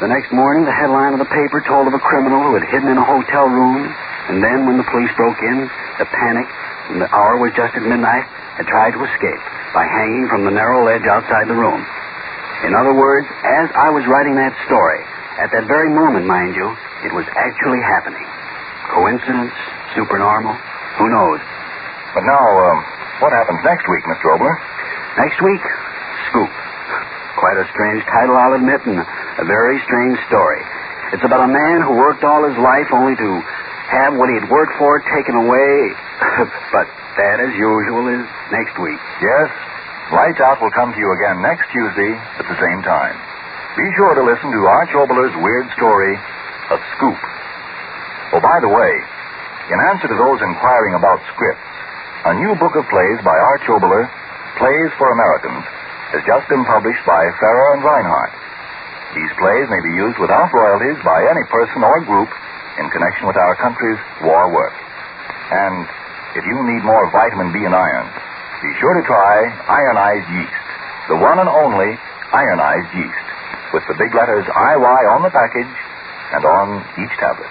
The next morning, the headline of the paper told of a criminal who had hidden in a hotel room, and then when the police broke in, the panic, and the hour was just at midnight, had tried to escape by hanging from the narrow ledge outside the room. In other words, as I was writing that story, at that very moment, mind you, it was actually happening. Coincidence? Supernormal? Who knows?
But now, what happens next week, Mr. Obler?
Next week? Scoop. Quite a strange title, I'll admit, and a very strange story. It's about a man who worked all his life only to have what he had worked for taken away. But that, as usual, is next week.
Yes. Lights Out will come to you again next Tuesday at the same time. Be sure to listen to Arch Obler's weird story, A Scoop. Oh, by the way, in answer to those inquiring about scripts, a new book of plays by Arch Obler, Plays for Americans, has just been published by Farrer and Reinhardt. These plays may be used without royalties by any person or group in connection with our country's war work. And if you need more vitamin B and iron, be sure to try ionized yeast, the one and only ionized yeast, with the big letters IY on the package and on each tablet.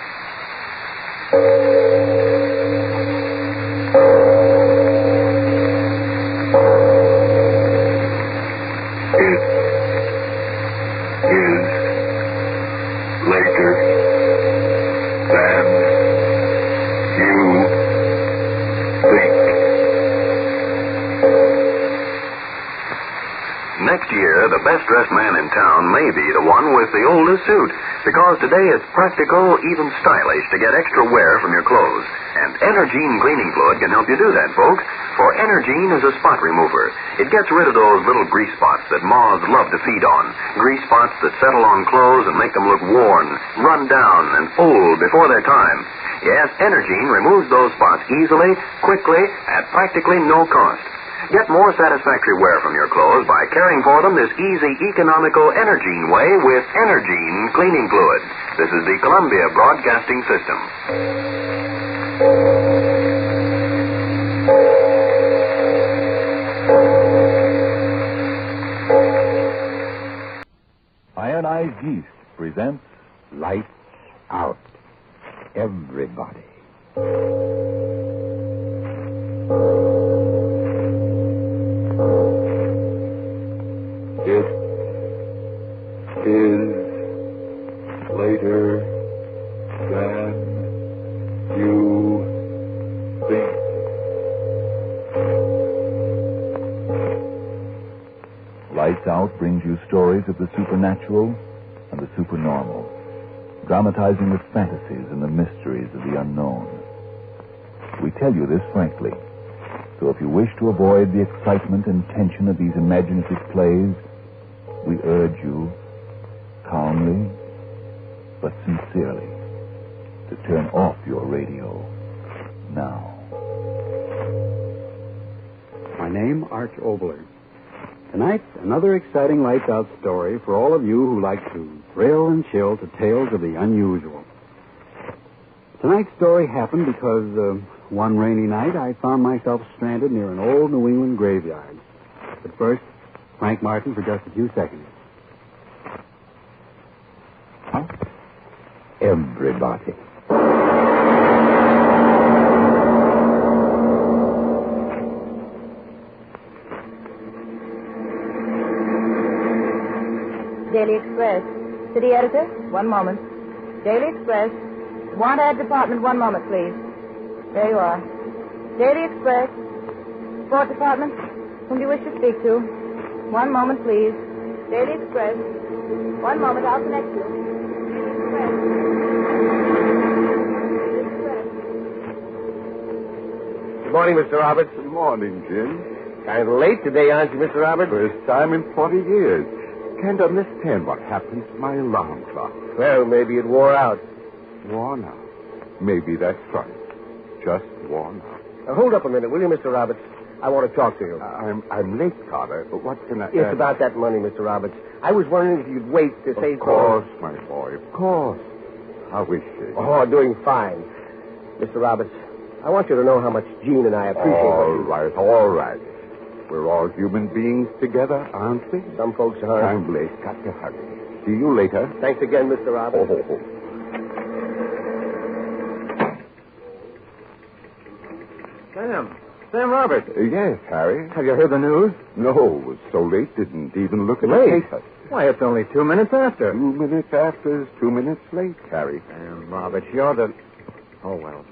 Next year, the best
dressed man in town may be the one with the oldest suit, because today it's practical, even stylish, to get extra wear from your clothes. And Energine cleaning fluid can help you do that, folks. For Energine is a spot remover. It gets rid of those little grease spots that moths love to feed on. Grease spots that settle on clothes and make them look worn, run down, and old before their time. Yes, Energine removes those spots easily, quickly, at practically no cost. Get more satisfactory wear from your clothes by caring for them this easy, economical Energine way with Energine cleaning fluid. This is the Columbia Broadcasting System.
Ionized Yeast presents Lights Out. Everybody.
It is later than you think.
Lights Out brings you stories of the supernatural and the supernormal, dramatizing the fantasies and the mysteries of the unknown. We tell you this frankly, so if you wish to avoid the excitement and tension of these imaginative plays, we urge you, calmly but sincerely, to turn off your radio now.
My name, Arch Obler. Tonight, another exciting Lights Out story for all of you who like to thrill and chill to tales of the unusual. Tonight's story happened because one rainy night I found myself stranded near an old New England graveyard. But first, Frank Martin for just a few seconds.
Everybody.
Daily Express. City editor, 1 moment. Daily Express. Want ad department, 1 moment, please. There you are. Daily Express. Sport department. Whom do you wish to speak to? 1 moment, please. Daily Express. 1 moment, I'll connect you.
Good morning, Mr. Roberts.
Good morning, Jim.
Kind of late today, aren't you, Mr. Roberts?
First time in 40 years. Can't understand what happened to my alarm clock.
Well, maybe it wore out.
Worn out. Maybe that's right. Just worn out.
Now, hold up a minute, will you, Mr. Roberts? I want to talk to you.
I'm late, Carter, but what can I...
It's about that money, Mr. Roberts. I was wondering if you'd wait to say...
Of course, my boy, of course. How is she?
Oh, doing fine. Mr. Roberts, I want you to know how much Jean and I appreciate
All right. We're all human beings together, aren't we?
Some folks are.
I'm late. Got to hurry. See you later.
Thanks again, Mr. Roberts.
Sam Roberts.
Yes, Harry.
Have you heard the news?
No, it was so late, didn't even look at
Late?
the paper.
Why, it's only 2 minutes after.
2 minutes after is 2 minutes late, Harry.
Sam Roberts, you're the... Oh, well.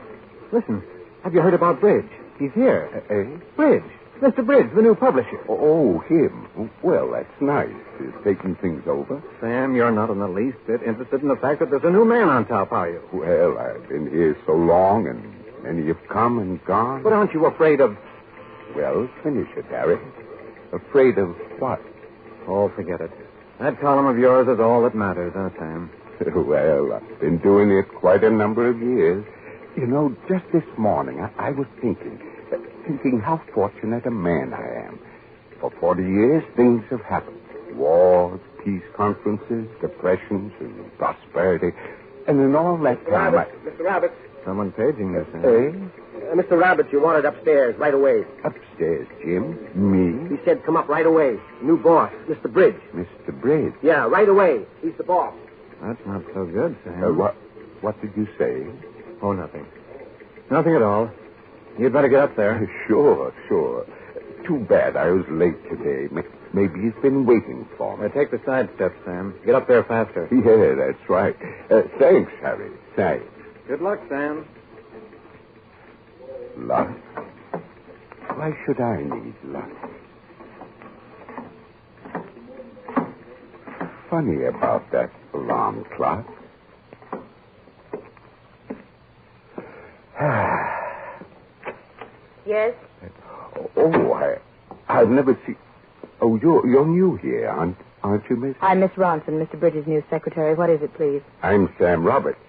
Listen, have you heard about Bridge? He's here. Bridge. Mr. Bridge, the new publisher.
Oh, him. Well, that's nice. He's taking things over.
Sam, you're not in the least bit interested in the fact that there's a new man on top, are you?
Well, I've been here so long, and many have come and gone.
But aren't you afraid of...
Well, finish it, Harry. Afraid of what?
Oh, forget it. That column of yours is all that matters, huh, Sam?
Well, I've been doing it quite a number of years. You know, just this morning, I was thinking how fortunate a man I am. For 40 years, things have happened. Wars, peace conferences, depressions, and prosperity. And in all that time,
Mr. Roberts.
Someone paging this,
Mr. Roberts, you wanted upstairs right away.
Upstairs, Jim? Me?
He said come up right away. New boss, Mr. Bridge.
Mr. Bridge?
Yeah, right away. He's the boss.
That's not so good, Sam.
What did you say?
Oh, nothing. Nothing at all. You'd better get up there.
Sure. Too bad I was late today. Maybe he's been waiting for me.
Take the side steps, Sam. Get up there faster.
Yeah, that's right. Thanks, Harry. Thanks.
Good luck, Sam.
Luck? Why should I need luck? funny about that alarm clock.
Yes?
Oh, I've never seen... Oh, you're new here, aren't you, Miss?
I'm Miss Ronson, Mr. Bridges' new secretary. What is it, please?
I'm Sam Roberts,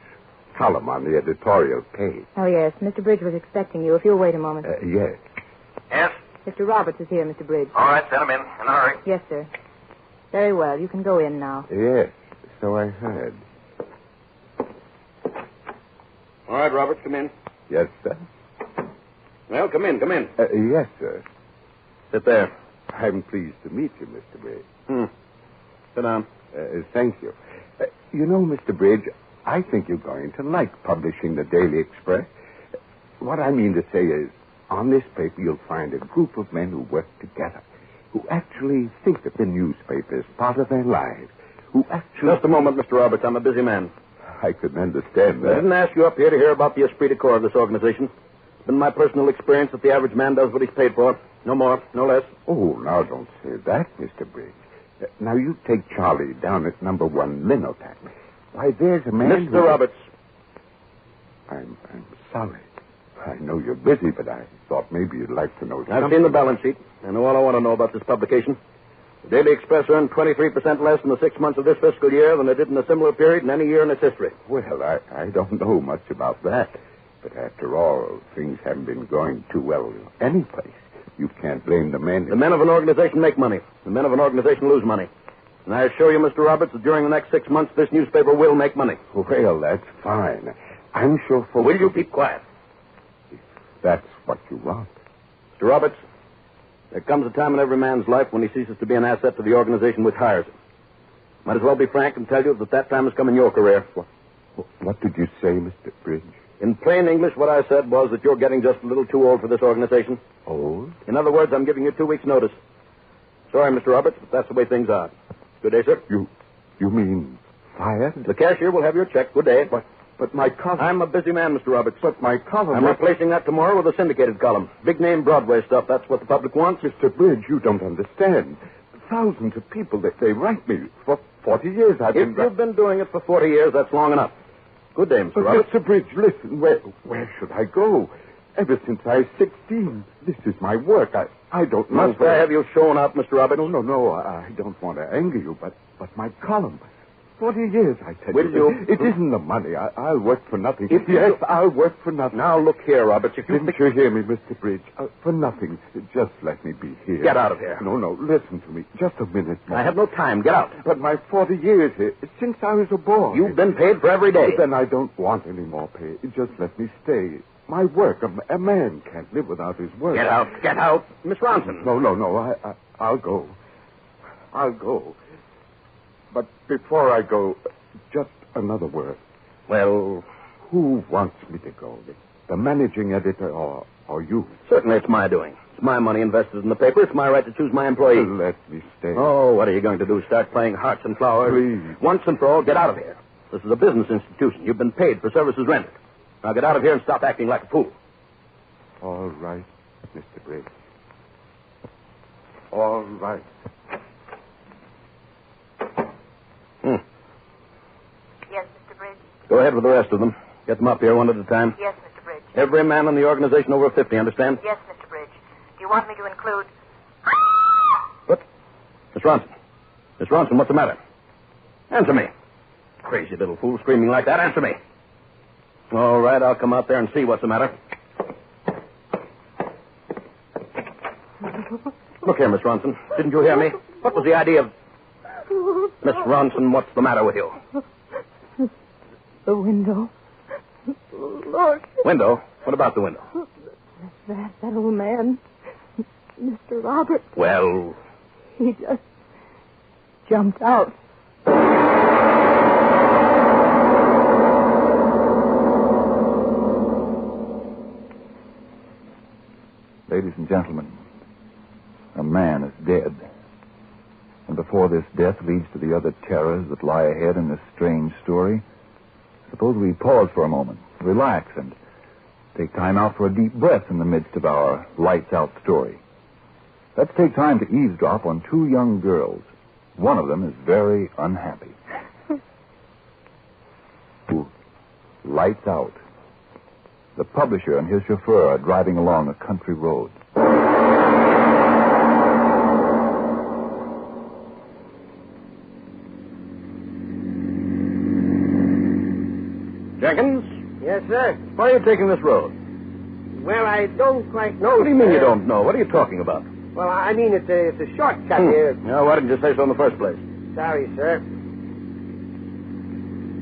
column on the editorial page.
Oh, yes. Mr. Bridge was expecting you. If you'll wait a moment.
Yes.
Yes?
Mr. Roberts is here, Mr. Bridge.
All right, send him in. In a hurry.
Yes, sir. Very well. You can go in now.
Yes, so I heard.
All right, Roberts, come in.
Yes, sir.
Well, come in.
Yes, sir.
Sit there.
I'm pleased to meet you, Mr. Bridge.
Sit down.
Thank you. You know, Mr. Bridge, I think you're going to like publishing the Daily Express. What I mean to say is, on this paper you'll find a group of men who work together, who actually think of the newspaper as part of their lives, who actually...
Just a moment, Mr. Roberts. I'm a busy man.
I can understand that.
I didn't ask you up here to hear about the esprit de corps of this organization. It's been my personal experience that the average man does what he's paid for. No more, no less.
Oh, now don't say that, Mr. Bridge. Now, you take Charlie down at number 1 Linotac. Why, there's a man
Mr. Roberts.
I'm sorry. I know you're busy, but I thought maybe you'd like to know something.
I've seen the balance sheet. I know all I want to know about this publication. The Daily Express earned 23% less in the 6 months of this fiscal year than it did in a similar period in any year in its history.
Well, I don't know much about that. But after all, things haven't been going too well any place. You can't blame the men.
The men of an organization make money. The men of an organization lose money. And I assure you, Mr. Roberts, that during the next 6 months, this newspaper will make money.
Well, that's fine. I'm sure folks...
Will you keep quiet?
If that's what you want.
Mr. Roberts, there comes a time in every man's life when he ceases to be an asset to the organization which hires him. Might as well be frank and tell you that time has come in your career.
What did you say, Mr. Bridge?
In plain English, what I said was that you're getting just a little too old for this organization.
Old?
In other words, I'm giving you 2 weeks' notice. Sorry, Mr. Roberts, but that's the way things are. Good day, sir.
You mean fired?
The cashier will have your check. Good day.
But my column...
I'm a busy man, Mr. Roberts.
But my column...
I'm replacing that tomorrow with a syndicated column. Big-name Broadway stuff. That's what the public wants.
Mr. Bridge, you don't understand. Thousands of people, they write me. For 40 years I've been...
If you've been doing it for 40 years, that's long enough. Good day, Mr. Roberts.
Mr. Bridge, listen, where should I go? Ever since I was 16, this is my work. I don't know...
Must I have you shown up, Mr. Roberts?
No, I don't want to anger you, but my column... 40 years, I tell
Will you?
It isn't the money. I'll work for nothing.
Yes,
I'll work for nothing.
Now, look here, Roberts.
Didn't you hear me, Mr. Bridge? For nothing. Just let me be here.
Get out of here.
No, listen to me. Just a minute more.
I have no time. Get out.
But my 40 years here, since I was a boy.
You've been paid for every day.
Then I don't want any more pay. Just let me stay. My work. A man can't live without his work.
Get out. Miss Ronson.
No. I'll go. I'll go. But before I go... Just another word.
Well,
who wants me to go? The managing editor or you?
Certainly it's my doing. It's my money invested in the paper. It's my right to choose my employees.
Let me stay.
Oh, what are you going to do? Start playing hearts and flowers?
Please.
Once and for all, get out of here. This is a business institution. You've been paid for services rendered. Now get out of here and stop acting like a fool.
All right, Mr. Bridge. All right.
Yes, Mr. Bridge?
Go ahead with the rest of them. Get them up here one at a time.
Yes, Mr. Bridge.
Every man in the organization over 50, understand?
Yes, Mr. Bridge. Do you want me to include...
What? Miss Ronson, what's the matter? Answer me. Crazy little fool screaming like that. Answer me. All right, I'll come out there and see what's the matter. Look here, Miss Ronson. Didn't you hear me? What was the idea of... Miss Ronson, what's the matter with you?
The window. Look.
Window? What about the window?
That old man, Mr. Roberts.
Well...
He just jumped out.
Ladies and gentlemen, a man is dead. And before this death leads to the other terrors that lie ahead in this strange story, suppose we pause for a moment, relax, and take time out for a deep breath in the midst of our lights-out story. Let's take time to eavesdrop on two young girls, one of them is very unhappy. Lights out. The publisher and his chauffeur are driving along a country road.
Jenkins?
Yes, sir.
Why are you taking this road?
Well, I don't quite know.
What do you mean
sir.
you don't know? What are you talking about?
Well, I mean, it's a shortcut here.
Yeah, why didn't you say so in the first place?
Sorry, sir.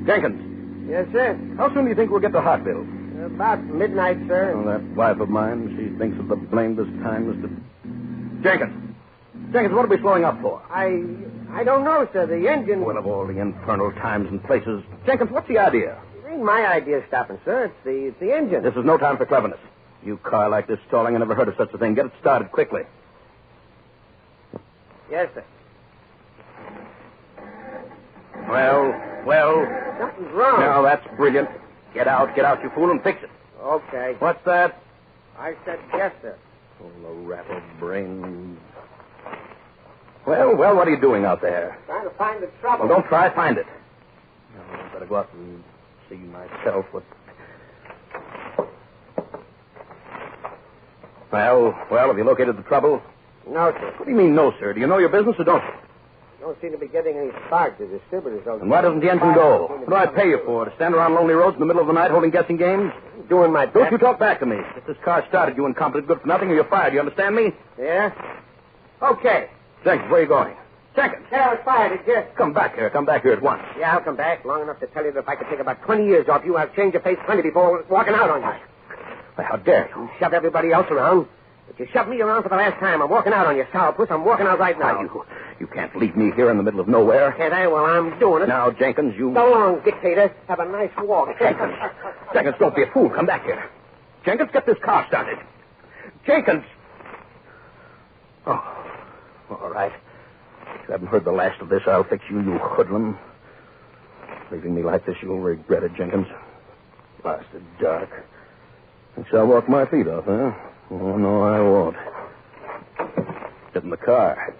Jenkins,
Yes, sir.
how soon do you think we'll get to Hartville?
About midnight, sir.
Oh, that wife of mine, she thinks of the blamedest times to... Jenkins! Jenkins, what are we slowing up for?
I don't know, sir. The engine...
Well, of all the infernal times and places. Jenkins, what's the idea?
It ain't my idea stopping, sir. It's the engine.
This is no time for cleverness. You car like this stalling, I never heard of such a thing. Get it started quickly.
Yes, sir.
Well...
Something's wrong.
Now, that's brilliant. Get out, you fool, and fix it.
Okay.
What's that?
I said yes, sir.
Oh, the rattle brain. Well, what are you doing out there?
Trying to find the trouble.
Well, don't try, find it. I better go out and see myself what... Well, have you located the trouble?
No, sir.
What do you mean, no, sir? Do you know your business or don't you?
Don't seem to be getting any spark. The distributors don't...
And why doesn't the engine go? What do I pay you for? To stand around lonely roads in the middle of the night holding guessing games?
Doing my best.
Don't you talk back to me. Get this car started, you incompetent good for nothing, or you're fired. You understand me?
Yeah? Okay.
Jenkins, where are you going? Jenkins!
Yeah, I was fired, did you?
Come back here at once.
Yeah, I'll come back long enough to tell you that if I could take about 20 years off you, I've changed your face plenty before walking out on you.
Why, how dare you?
You shove everybody else around. But you shoved me around for the last time. I'm walking out on you, sourpuss. I'm walking out right now.
You can't leave me here in the middle of nowhere.
Can't I? Well, I'm doing it.
Now, Jenkins, you...
So long, dictator. Have a nice walk.
Jenkins, don't be a fool. Come back here. Jenkins, get this car started. Jenkins! Oh, all right. If you haven't heard the last of this, I'll fix you, you hoodlum. Leaving me like this, you'll regret it, Jenkins. Blasted dark. Thinks I'll walk my feet off, huh? Oh, no, I won't. Get in the car.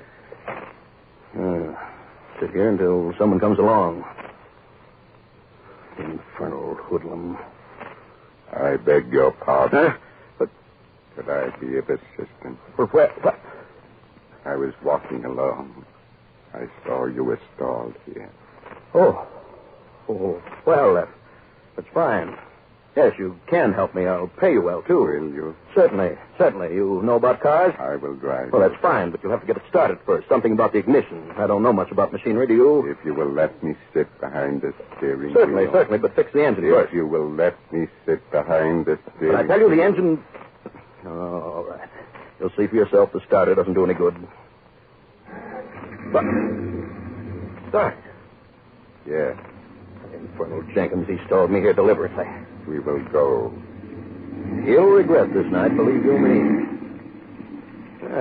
Sit here until someone comes along. Infernal hoodlum.
I beg your pardon.
Huh? But...
Could I be of assistance?
What?
I was walking along. I saw you were stalled here.
Oh, well, that's fine. Yes, you can help me. I'll pay you well, too.
Will you?
Certainly. You know about cars?
I will drive.
Well, that's fine, but you'll have to get it started first. Something about the ignition. I don't know much about machinery, do you?
If you will let me sit behind the steering wheel.
Certainly, but fix the engine first.
If you will let me sit behind the steering
But I tell you, the
wheel.
engine... Oh, all right. You'll see for yourself the starter doesn't do any good. But... Start.
Yes.
Infernal Jenkins, he stalled me here deliberately.
We will go.
He'll regret this night, believe you me.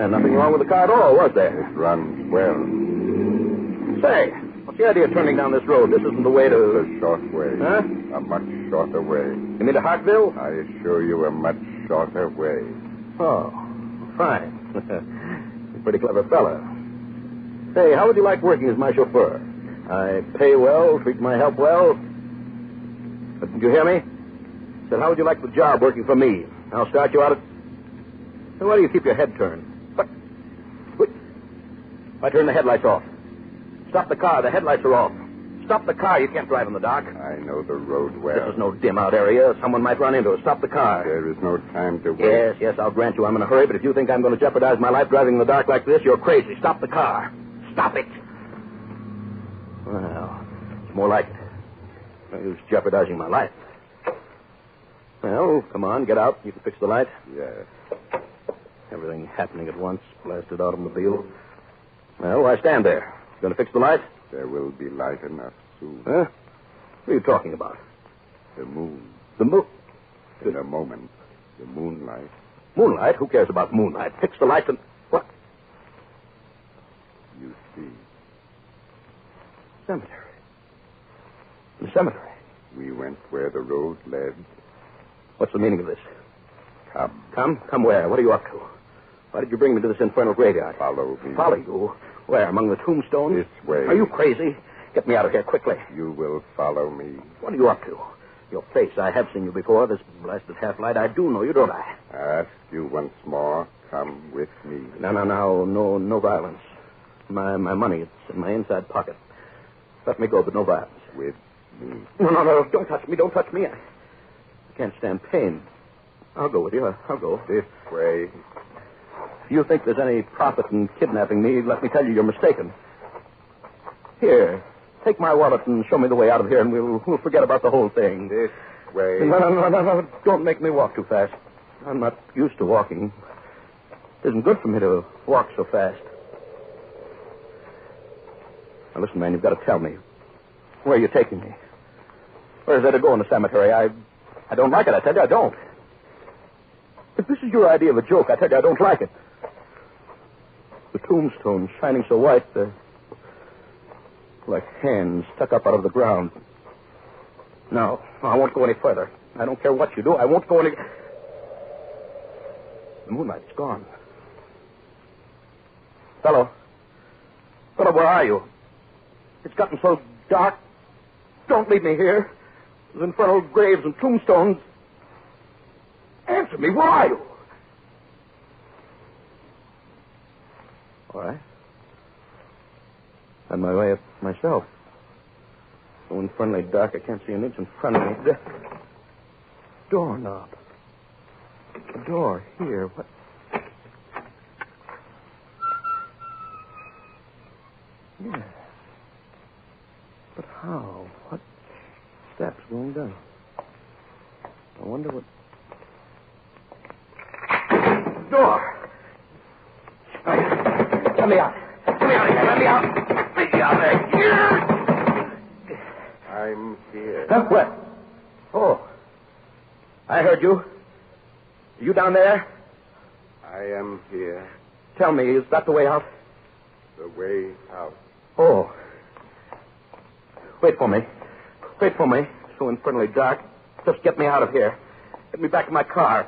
Nothing wrong with the car at all, was there?
It runs well.
Say, what's the idea of turning down this road? This isn't the way to...
It's a short way.
Huh?
A much shorter way.
You mean to Hartville?
I assure you a much shorter way.
Oh, fine. Pretty clever fella. Hey, how would you like working as my chauffeur? I pay well, treat my help well. But did you hear me? Said, how would you like the job working for me? I'll start you out at... So why do you keep your head turned? What? I turn the headlights off. Stop the car. The headlights are off. Stop the car. You can't drive in the dark.
I know the road well.
This is no dim-out area. Someone might run into us. Stop the car.
There is no time to wait.
Yes, I'll grant you I'm in a hurry, but if you think I'm going to jeopardize my life driving in the dark like this, you're crazy. Stop the car. Stop it. Well, it's more like it was jeopardizing my life. Well, come on, get out. You can fix the light.
Yes.
Everything happening at once. Blasted automobile. Well, why stand there? Going to fix the light?
There will be light enough soon.
Huh? What are you talking about?
The moon.
The moon?
In a moment. The moonlight.
Moonlight? Who cares about moonlight? Fix the lights and... What?
You see.
Cemetery. The cemetery.
We went where the road led.
What's the meaning of this?
Come.
Come? Come where? What are you up to? Why did you bring me to this infernal graveyard?
Follow me.
Follow you? Where, among the tombstones?
This way.
Are you crazy? Get me out of here quickly.
You will follow me.
What are you up to? Your face, I have seen you before. This blasted half-light, I do know you, don't I?
I ask you once more, come with me.
No violence. My money, it's in my inside pocket. Let me go, but no violence.
With me.
No, don't touch me, I can't stand pain. I'll go with you, I'll go.
This way.
If you think there's any profit in kidnapping me, let me tell you you're mistaken. Here, take my wallet and show me the way out of here, and we'll forget about the whole thing.
This way.
No. Don't make me walk too fast. I'm not used to walking. It isn't good for me to walk so fast. Now, listen, man, you've got to tell me. Where are you taking me? Where's there to go in the cemetery? I don't like it, I tell you, I don't. If this is your idea of a joke, I tell you, I don't like it. The tombstones shining so white, they're like hands stuck up out of the ground. No, I won't go any further. I don't care what you do. I won't go any... The moonlight's gone. Fellow, where are you? It's gotten so dark. Don't leave me here. There's infernal graves and tombstones. Answer me, where are you? All right. On my way up myself. So infernally dark, I can't see an inch in front of me. The doorknob. The door here. What? Yeah. But how? What steps going down? I wonder what... Door! Let me out. Let me out of here. Let me out. Let me out of here.
I'm here.
What? Oh. I heard you. You down there?
I am here.
Tell me, is that the way out?
The way out.
Oh. Wait for me. It's so infernally dark. Just get me out of here. Get me back in my car.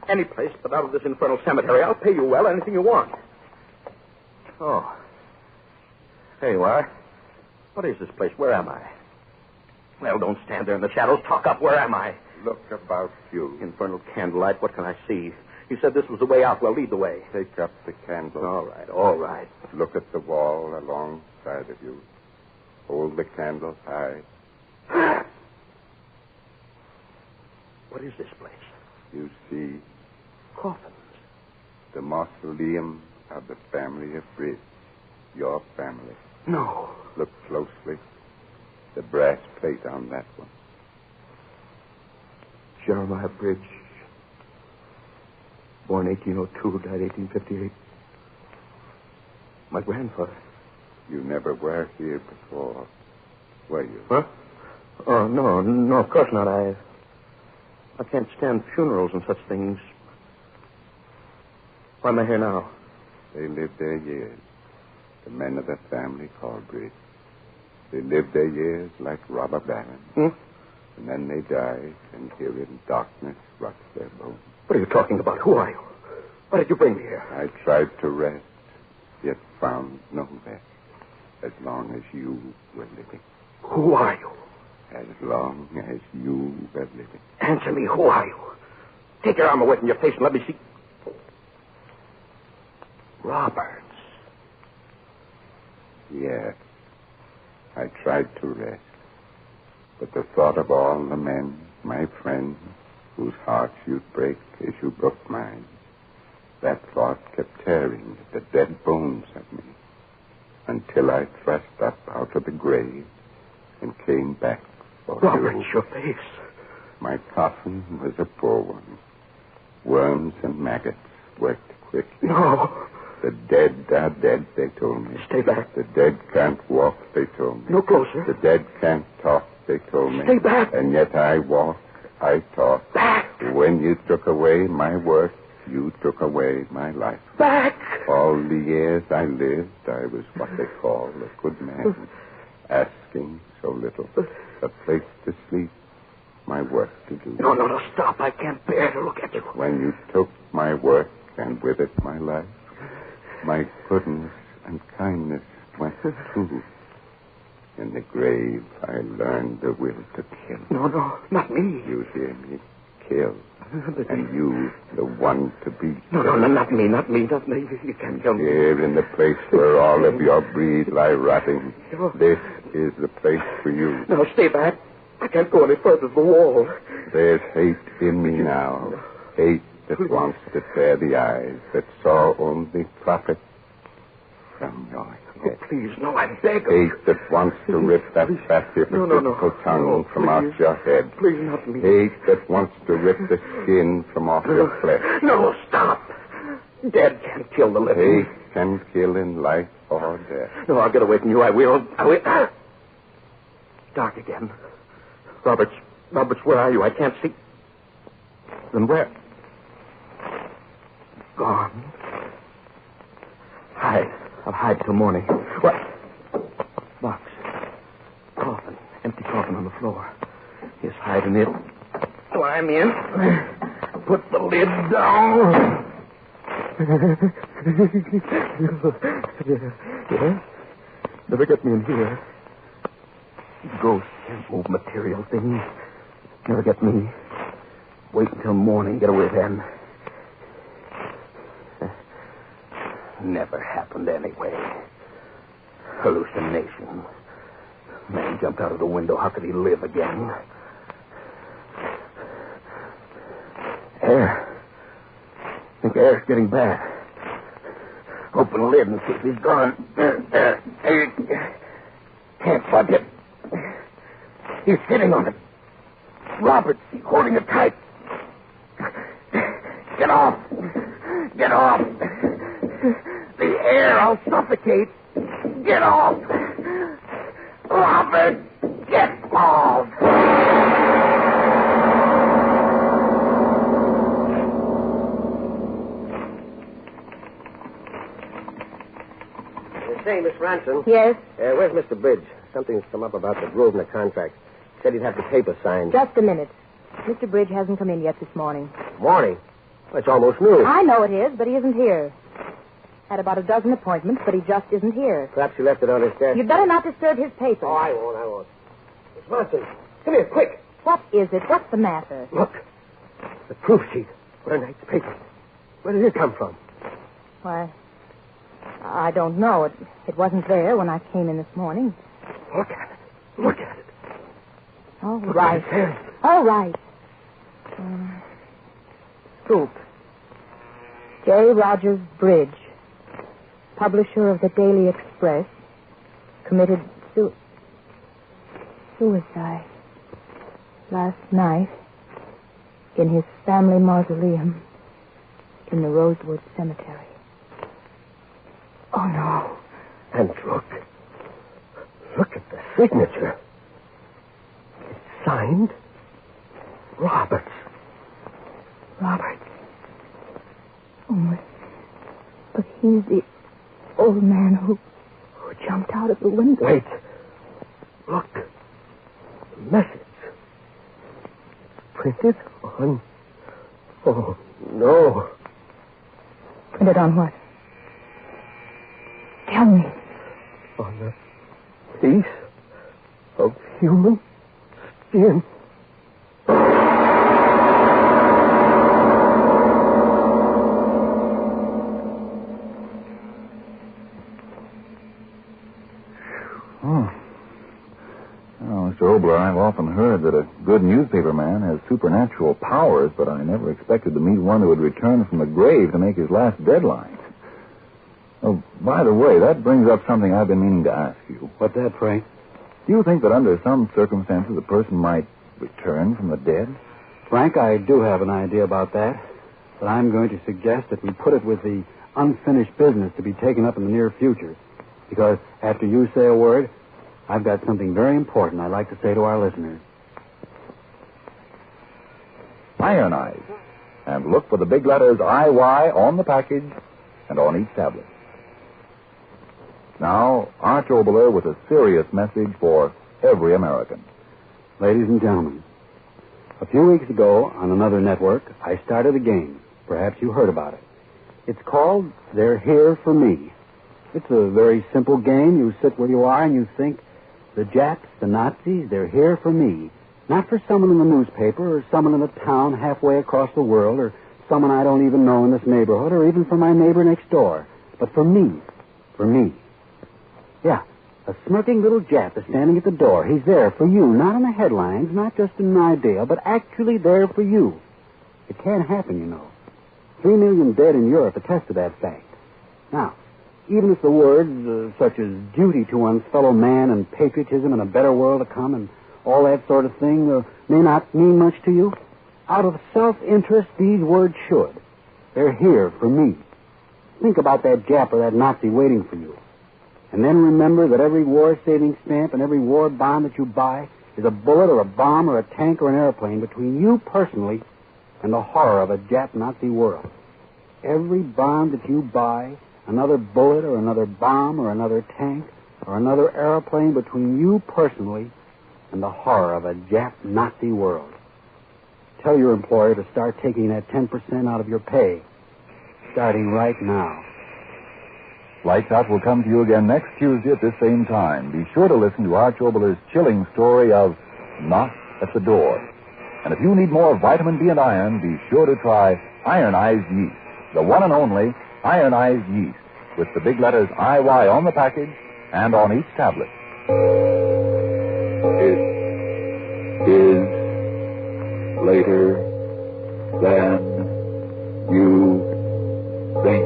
Any place but out of this infernal cemetery. I'll pay you well, anything you want. Oh. There you are. What is this place? Where am I? Well, don't stand there in the shadows. Talk up. Where am I?
Look about you.
Infernal candlelight. What can I see? You said this was the way out. Well, lead the way.
Take up the candle.
All right.
Look at the wall alongside of you. Hold the candle high.
What is this place?
You see
coffins.
The mausoleum of the family of Bridge. Your family.
No.
Look closely. The brass plate on that one.
Jeremiah Bridge. Born 1802, died 1858. My grandfather.
You never were here before, were you?
Huh? Oh, no, of course not. I can't stand funerals and such things. Why am I here now?
They lived their years. The men of the family called Bridge. They lived their years like robber barons. And then they died, and here in darkness rots their bones.
What are you talking about? Who are you? Why did you bring me here?
I tried to rest, yet found no rest. As long as you were living.
Who are you?
As long as you were living.
Answer me, who are you? Take your arm away from your face and let me see. Roberts.
Yes. I tried to rest. But the thought of all the men, my friends, whose hearts you'd break as you broke mine, that thought kept tearing at the dead bones of me. Until I thrust up out of the grave and came back for
Robert,
you.
your face.
My coffin was a poor one. Worms and maggots worked quickly.
No.
The dead are dead, they told me.
Stay back.
The dead can't walk, they told me.
No closer.
The dead can't talk, they told me.
Stay back.
And yet I walk, I talk.
Back.
When you took away my work, you took away my life.
Back.
All the years I lived, I was what they call a good man. Asking so little. A place to sleep, my work to do.
No, stop. I can't bear to look at you.
When you took my work and with it my life, my goodness, and kindness went too. In the grave, I learned the will to kill.
No, not me.
You hear me? Kill. And you, the one to be
No, not me. You can't kill me.
Here in the place where all of your breed lie rotting.
No.
This is the place for you.
No, stay back. I can't go any further than the wall.
There's hate in me now. Hate that wants to tear the eyes that saw only profit from your head.
Oh, please, no, I beg of
Hate that wants to rip that fat hypocritical tongue from out your head.
Please, not me.
Hate that wants to rip the skin from off your flesh.
No, stop. Dead can't kill the living.
Hate can kill in life or death.
No, I'll get away from you. I will. Dark again. Roberts, where are you? I can't see. Then where? Gone. Hide. I'll hide till morning. What? Box. Coffin. Empty coffin on the floor. He's hiding it. Climb in. Put the lid down. Yes? Never get me in here. Ghosts can't move material things. Never get me. Wait until morning. Get away then. Never happened anyway. Hallucination. Man jumped out of the window. How could he live again? Air. I think air's getting bad. Open the lid and see if he's gone. Can't budge it. He's sitting on it. Robert's holding it tight. Get off. Get off. The air, I'll suffocate. Get off. Robert, get off.
Say, Miss Ransom.
Yes?
Where's Mr. Bridge? Something's come up about the Grosvenor contract. Said he'd have the paper signed.
Just a minute. Mr. Bridge hasn't come in yet this morning.
Morning? Well, it's almost noon.
I know it is, but he isn't here. Had about a dozen appointments, but he just isn't here.
Perhaps he left it on his desk.
You'd better not disturb his paper.
Oh, I won't. Miss Ransom, come here, quick.
What is it? What's the matter?
Look. The proof sheet for tonight's paper. Where did it come from?
Why, I don't know. It wasn't there when I came in this morning.
Look at it. Look at it.
All
Look
right.
what it says.
All right. Scoop. J. Rogers Bridge, publisher of the Daily Express, committed suicide last night in his family mausoleum in the Rosewood Cemetery. Oh, no.
And look at the signature. It's signed Roberts.
Roberts. Oh, but he's the old man who jumped out of the window.
Wait. Look. The message. Printed on... Oh, no.
Printed on what? Tell me.
On a piece of human skin.
I've often heard that a good newspaper man has supernatural powers, but I never expected to meet one who would return from the grave to make his last deadline. Oh, by the way, that brings up something I've been meaning to ask you.
What's that, Frank?
Do you think that under some circumstances a person might return from the dead?
Frank, I do have an idea about that, but I'm going to suggest that we put it with the unfinished business to be taken up in the near future, because after you say a word, I've got something very important I'd like to say to our listeners.
Ionize. And look for the big letters IY on the package and on each tablet. Now, Arch Oboler with a serious message for every American.
Ladies and gentlemen, a few weeks ago on another network, I started a game. Perhaps you heard about it. It's called They're Here for Me.
It's a very simple game. You sit where you are and you think, the Japs, the Nazis, they're here for me. Not for someone in the newspaper or someone in a town halfway across the world or someone I don't even know in this neighborhood or even for my neighbor next door. But for me. For me. Yeah, a smirking little Jap is standing at the door. He's there for you, not in the headlines, not just in an idea, but actually there for you. It can't happen, you know. 3 million dead in Europe attest to that fact. Now, even if the words such as duty to one's fellow man and patriotism and a better world to come and all that sort of thing may not mean much to you, out of self-interest, these words should. They're here for me. Think about that Jap or that Nazi waiting for you. And then remember that every war saving stamp and every war bond that you buy is a bullet or a bomb or a tank or an airplane between you personally and the horror of a Jap-Nazi world. Every bond that you buy, another bullet or another bomb or another tank or another airplane between you personally and the horror of a Jap-Nazi world. Tell your employer to start taking that 10% out of your pay, starting right now.
Lights Out will come to you again next Tuesday at this same time. Be sure to listen to Arch Obler's chilling story of Knock at the Door. And if you need more vitamin D and iron, be sure to try ironized yeast, the one and only ironized yeast, with the big letters IY on the package and on each tablet. It is later than you think.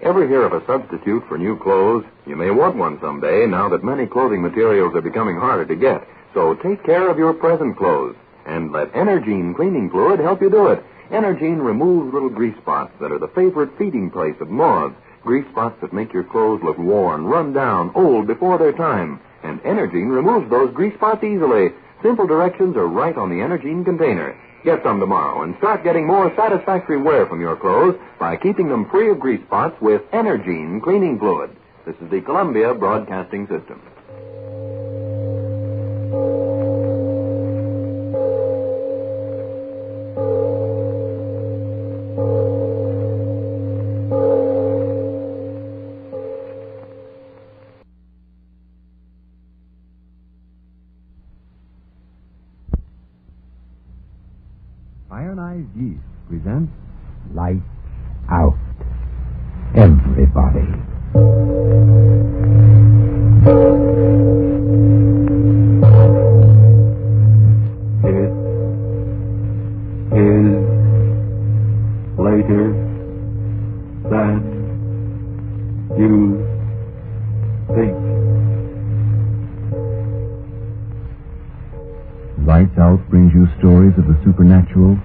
Ever hear of a substitute for new clothes? You may want one someday now that many clothing materials are becoming harder to get. So take care of your present clothes and let Energine cleaning fluid help you do it. Energine removes little grease spots that are the favorite feeding place of moths. Grease spots that make your clothes look worn, run down, old before their time. And Energine removes those grease spots easily. Simple directions are right on the Energine container. Get some tomorrow and start getting more satisfactory wear from your clothes by keeping them free of grease spots with Energine cleaning fluid. This is the Columbia Broadcasting System.
Ironized Yeast presents Lights Out. Everybody. It is later than you think. Lights Out brings you stories of the supernatural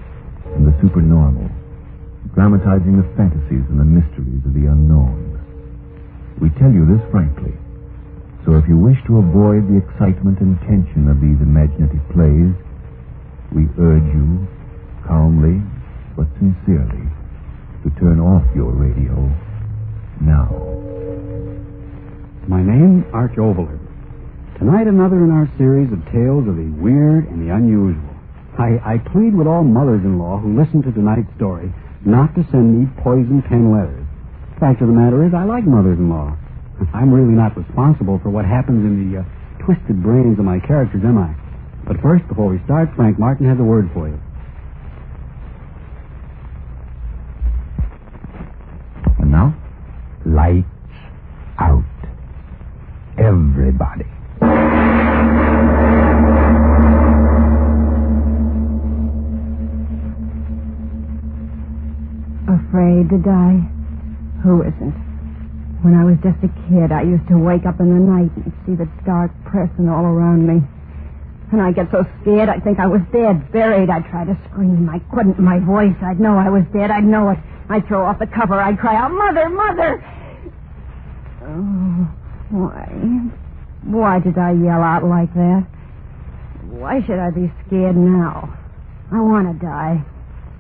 and the supernormal, dramatizing the fantasies and the mysteries of the unknown. We tell you this frankly, so if you wish to avoid the excitement and tension of these imaginative plays, we urge you, calmly but sincerely, to turn off your radio now.
My name, Arch Obler. Tonight, another in our series of tales of the weird and the unusual. I plead with all mothers-in-law who listen to tonight's story not to send me poison pen letters. The fact of the matter is, I like mothers-in-law. I'm really not responsible for what happens in the twisted brains of my characters, am I? But first, before we start, Frank Martin has a word for you.
And now, lights out. Everybody.
Afraid to die? Who isn't? When I was just a kid, I used to wake up in the night and see the dark pressing all around me. And I'd get so scared, I'd think I was dead, buried. I'd try to scream. I couldn't. My voice, I'd know I was dead. I'd know it. I'd throw off the cover. I'd cry out, Mother, Mother! Oh, why? Why did I yell out like that? Why should I be scared now? I want to die.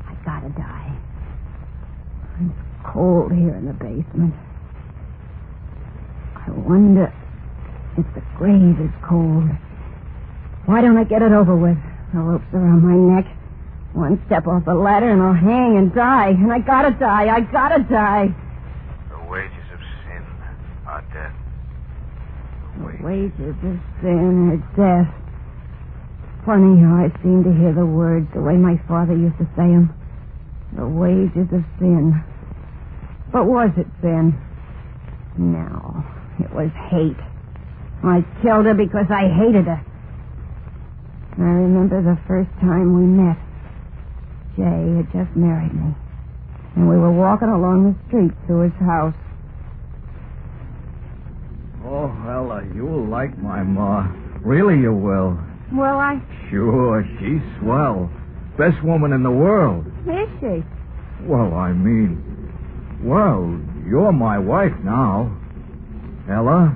I gotta die. It's cold here in the basement. I wonder if the grave is cold. Why don't I get it over with? The rope's around my neck. One step off the ladder and I'll hang and die. And I gotta die. I gotta die.
The wages
wages of sin are death. Funny how I seem to hear the words the way my father used to say them. The wages of sin. But was it sin? No, it was hate. I killed her because I hated her. I remember the first time we met. Jay had just married me, and we were walking along the street to his house.
Oh, Ella, you'll like my ma. Really you will.
Well,
Sure, she's swell. Best woman in the world.
Is she?
Well, I mean... Well, you're my wife now. Ella,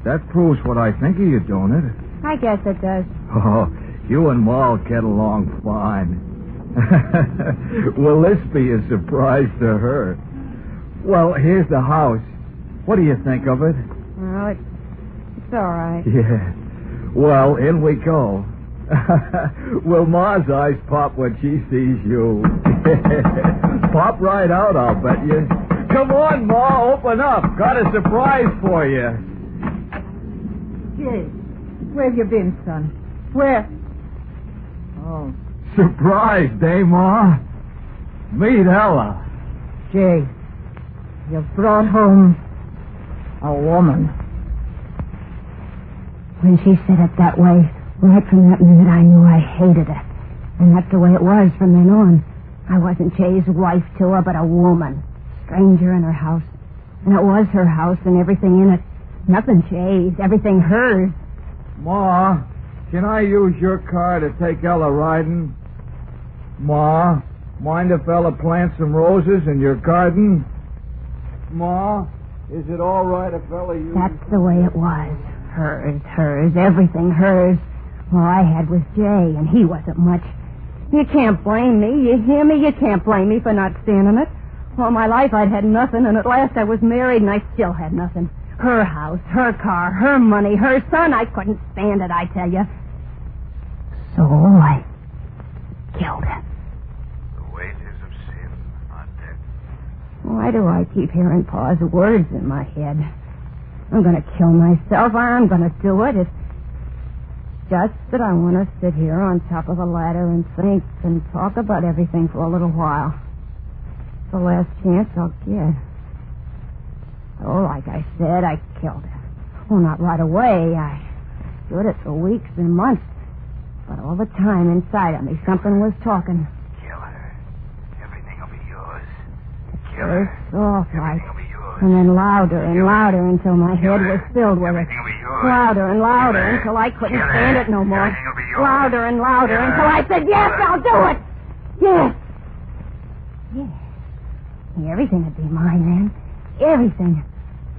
that proves what I think of you, don't it?
I guess it does.
Oh, you and Ma'll get along fine. Will this be a surprise to her? Well, here's the house. What do you think of it?
Well, it's all right.
Yeah. Well, in we go. Will Ma's eyes pop when she sees you? Pop right out, I'll bet you. Come on, Ma, open up. Got a surprise for you.
Jay, where have you been, son? Where? Oh.
Surprise, eh, Ma? Meet Ella.
Jay, you've brought home a woman.
When she said it that way, right from that minute I knew I hated her. And that's the way it was from then on. I wasn't Jay's wife to her, but a woman. Stranger in her house. And it was her house and everything in it. Nothing Jay's, everything hers.
Ma, can I use your car to take Ella riding? Ma, mind if Ella plants some roses in your garden? Ma, is it all right if Ella uses...
That's the way it was. Hers, everything hers. All I had was Jay, and he wasn't much. You can't blame me, you hear me? You can't blame me for not standing it. All my life I'd had nothing, and at last I was married, and I still had nothing. Her house, her car, her money, her son. I couldn't stand it, I tell you. So I killed her.
The wages of sin are death.
Why do I keep hearing Pa's words in my head? I'm going to kill myself. I'm going to do it. It's just that I want to sit here on top of a ladder and think and talk about everything for a little while. It's the last chance I'll get. Oh, like I said, I killed her. Well, not right away. I stood it for weeks and months. But all the time inside of me, something was talking.
Kill her. Everything will be yours.
Kill her. Soft like. And then louder and louder until my head was filled with it. Louder and louder until I couldn't stand it no more. Louder and louder until I said, yes, I'll do it. Yes. Yes. Everything would be mine then. Everything.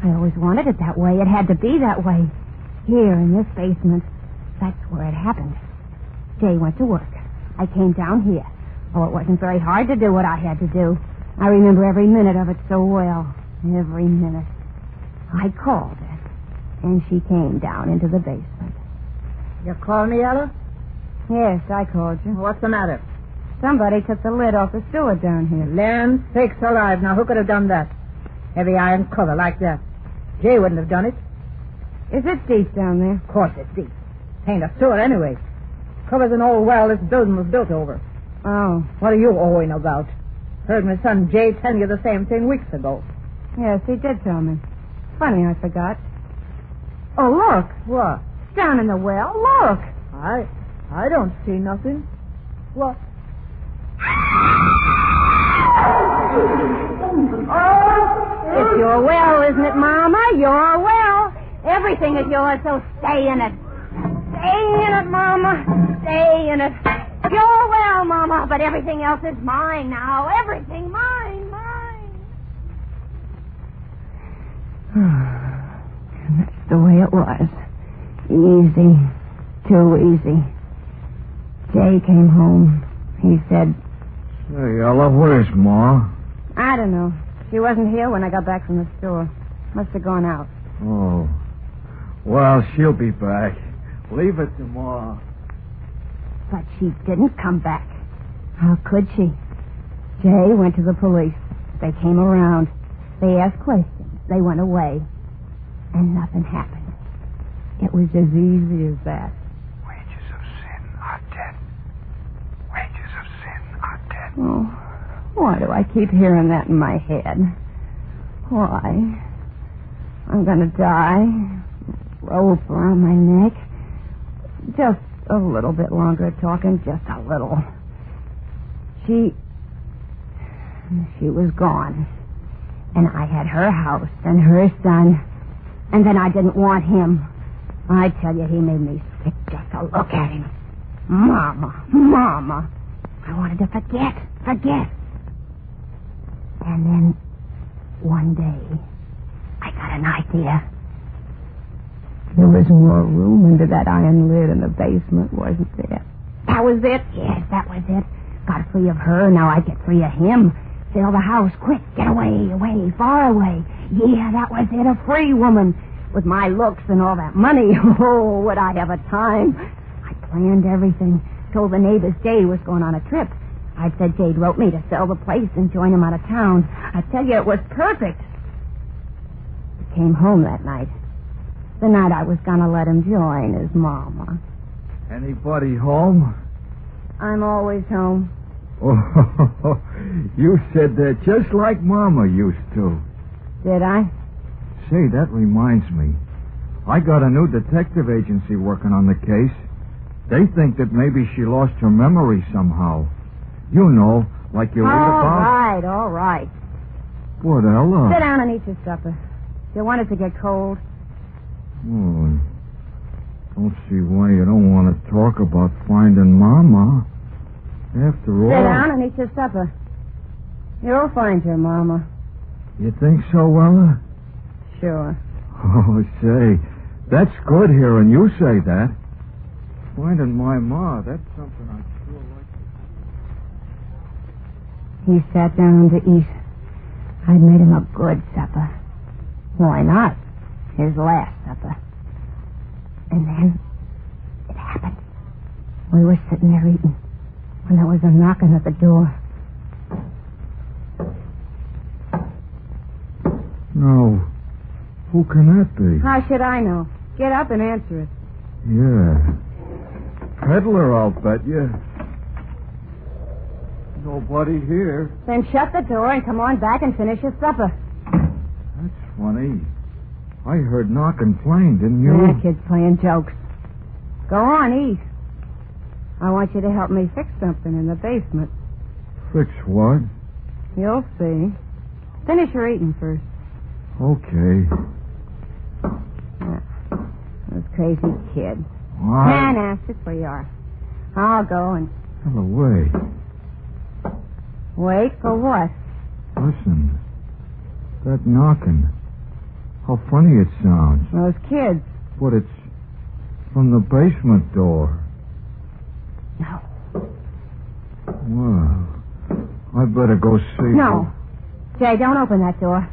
I always wanted it that way. It had to be that way. Here in this basement. That's where it happened. Jay went to work. I came down here. Oh, it wasn't very hard to do what I had to do. I remember every minute of it so well. Every minute. I called her, and she came down into the basement.
You called me, Ella?
Yes, I called you.
What's the matter?
Somebody took the lid off the sewer down here.
Land sakes alive. Now, who could have done that? Heavy iron cover like that. Jay wouldn't have done it.
Is it deep down there?
Of course it's deep. Ain't a sewer anyway. Covers an old well this building was built over.
Oh.
What are you owing about? Heard my son Jay tell you the same thing weeks ago.
Yes, he did tell me. Funny, I forgot. Oh, look.
What?
Down in the well. Look.
I don't see nothing. What?
Oh, it's your well, isn't it, Mama? Your well. Everything is yours, so stay in it. Stay in it, Mama. Stay in it. Your well, Mama, but everything else is mine now. Everything mine. And that's the way it was. Easy. Too easy. Jay came home. He said...
Hey, Ella, where's Ma?
I don't know. She wasn't here when I got back from the store. Must have gone out.
Oh. Well, she'll be back. Leave it to Ma.
But she didn't come back. How could she? Jay went to the police. They came around. They asked questions. They went away. And nothing happened. It was as easy as that.
Wages of sin are death. Wages of sin are death.
Oh, why do I keep hearing that in my head? Why? I'm gonna die. Rope around my neck. Just a little bit longer talking, just a little. She was gone. And I had her house and her son. And then I didn't want him. I tell you, he made me sick just to look at him. Mama. I wanted to forget. And then, one day, I got an idea. There was more room under that iron lid in the basement, wasn't there? That was it. Yes, that was it. Got free of her, now I get free of him. Fill the house, quick, get away, far away. Yeah, that was it, a free woman. With my looks and all that money, oh, would I have a time. I planned everything. Told the neighbors Jade was going on a trip. I said Jade wrote me to sell the place and join him out of town. I tell you, it was perfect. He came home that night. The night I was going to let him join his mama.
Anybody home?
I'm always home.
Oh, you said that just like Mama used to.
Did I?
Say, that reminds me. I got a new detective agency working on the case. They think that maybe she lost her memory somehow. You know, like you read about.
All right.
What, Ella?
Sit down and eat your supper. You want it to get cold?
Oh, don't see why you don't want to talk about finding Mama. After all...
Sit down and eat your supper. You'll find your Mama.
You think so, Ella?
Sure.
Oh, say, that's good hearing you say that. Finding my Ma, that's something I'd sure like to...
He sat down to eat. I'd made him a good supper. Why not? His last supper. And then it happened. We were sitting there eating when there was a knocking at the door.
No. Who can that be?
How should I know? Get up and answer it.
Yeah. Peddler, I'll bet you. Nobody here.
Then shut the door and come on back and finish your supper.
That's funny. I heard knocking plain, didn't you?
Yeah, kid's playing jokes. Go on, eat. I want you to help me fix something in the basement.
Fix what?
You'll see. Finish your eating first.
Okay.
Those crazy kids.
What?
Nah, sit where you are. I'll go and...
Ella, wait.
Wait for what?
Listen. That knocking. How funny it sounds.
Those kids.
But it's from the basement door.
No.
Well, I better go see...
No. Jay, don't open that door.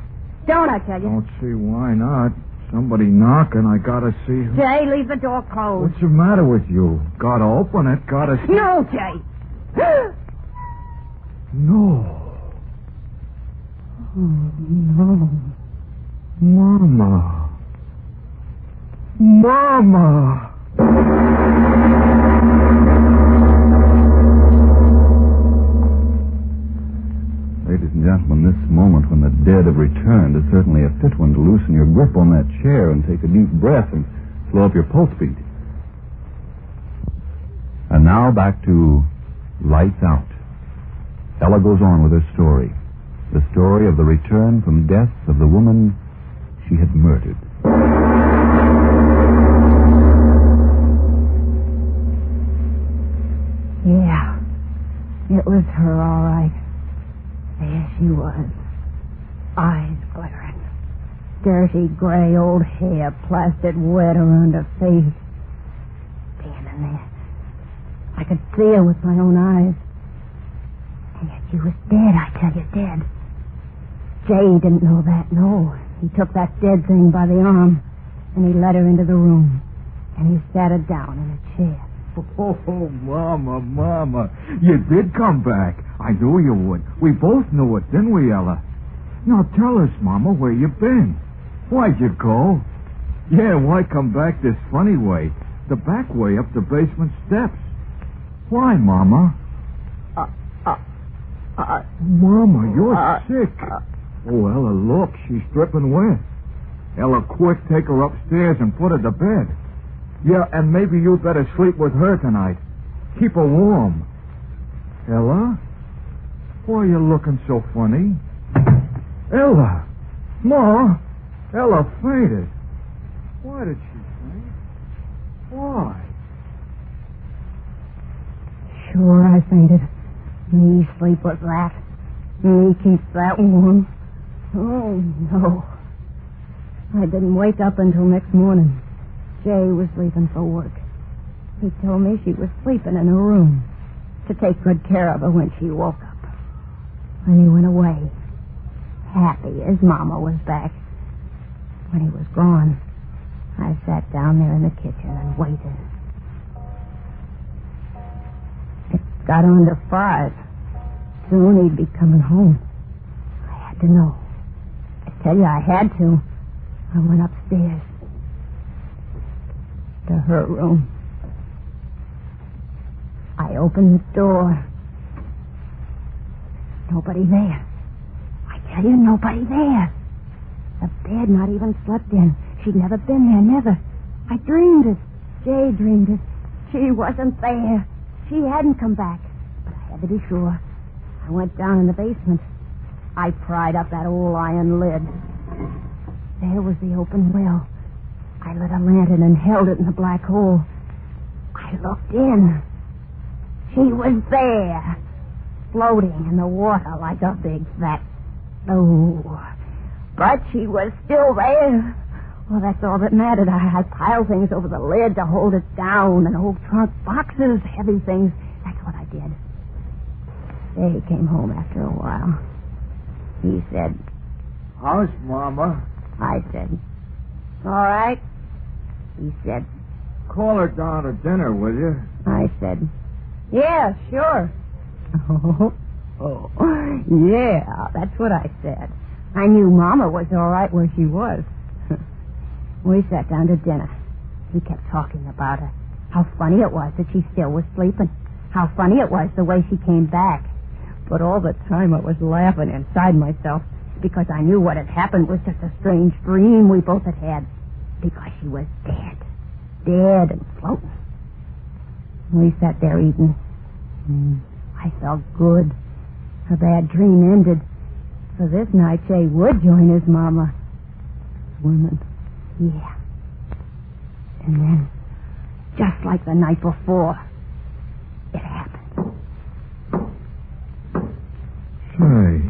Don't, I tell you.
Don't see why not. Somebody knocking, I gotta see who...
Jay, leave the door closed.
What's the matter with you? Gotta open it, gotta see...
No, Jay.
No.
Oh, no.
Mama. Mama.
Ladies and gentlemen, this moment when the dead have returned is certainly a fit one to loosen your grip on that chair and take a deep breath and slow up your pulse beat. And now back to Lights Out. Ella goes on with her story. The story of the return from death of the woman she had murdered.
Yeah. It was her, all right. There she was. Eyes glaring. Dirty gray old hair plastered wet around her face. Standing there. I could see her with my own eyes. And yet she was dead, I tell you, dead. Jay didn't know that, no. He took that dead thing by the arm, and he led her into the room. And he sat her down in a chair.
Oh, Mama. You did come back. I knew you would. We both knew it, didn't we, Ella? Now tell us, Mama, where you been. Why'd you go? Yeah, why come back this funny way? The back way up the basement steps. Why, Mama? Mama, you're sick. Oh, Ella, look, she's dripping wet. Ella, quick, take her upstairs and put her to bed. Yeah, and maybe you better sleep with her tonight. Keep her warm. Ella? Why are you looking so funny? Ella! Ma! Ella fainted. Why did she faint? Why?
Sure, I fainted. Me sleep with that. Me keep that warm. Oh, no. I didn't wake up until next morning. Jay was leaving for work. He told me she was sleeping in her room to take good care of her when she woke up. And he went away, happy his Mama was back. When he was gone, I sat down there in the kitchen and waited. It got on to 5. Soon he'd be coming home. I had to know. I tell you, I had to. I went upstairs to her room. I opened the door. Nobody there. I tell you, nobody there. The bed not even slept in. She'd never been there, never. I dreamed it. Jay dreamed it. She wasn't there. She hadn't come back. But I had to be sure. I went down in the basement. I pried up that old iron lid. There was the open well. I lit a lantern and held it in the black hole. I looked in. She was there, floating in the water like a big fat... Oh, but she was still there. Well, that's all that mattered. I piled things over the lid to hold it down, and old trunk boxes, heavy things. That's what I did. They came home after a while. He said,
"How's Mama?"
I said, "All right." He said,
"Call her down to dinner, will you?"
I said, "Yeah, sure." Oh, yeah, that's what I said. I knew Mama was all right where she was. We sat down to dinner. He kept talking about her. How funny it was that she still was sleeping. How funny it was the way she came back. But all the time I was laughing inside myself because I knew what had happened was just a strange dream we both had had. Because she was dead. Dead and floating. We sat there eating. I felt good. Her bad dream ended. So this night Jay would join his Mama. Swimming. Yeah. And then, just like the night before, it happened.
Say,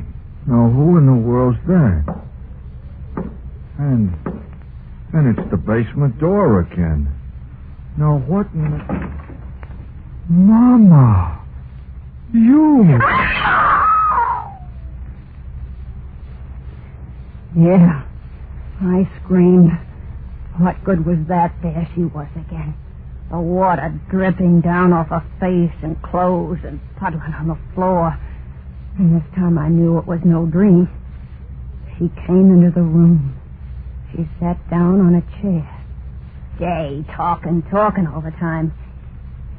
now who in the world's that? And it's the basement door again. Now what in the... Mama! You!
Yeah, I screamed. What good was that? There she was again. The water dripping down off her face and clothes and puddling on the floor. And this time I knew it was no dream. She came into the room. She sat down on a chair. Jay talking all the time.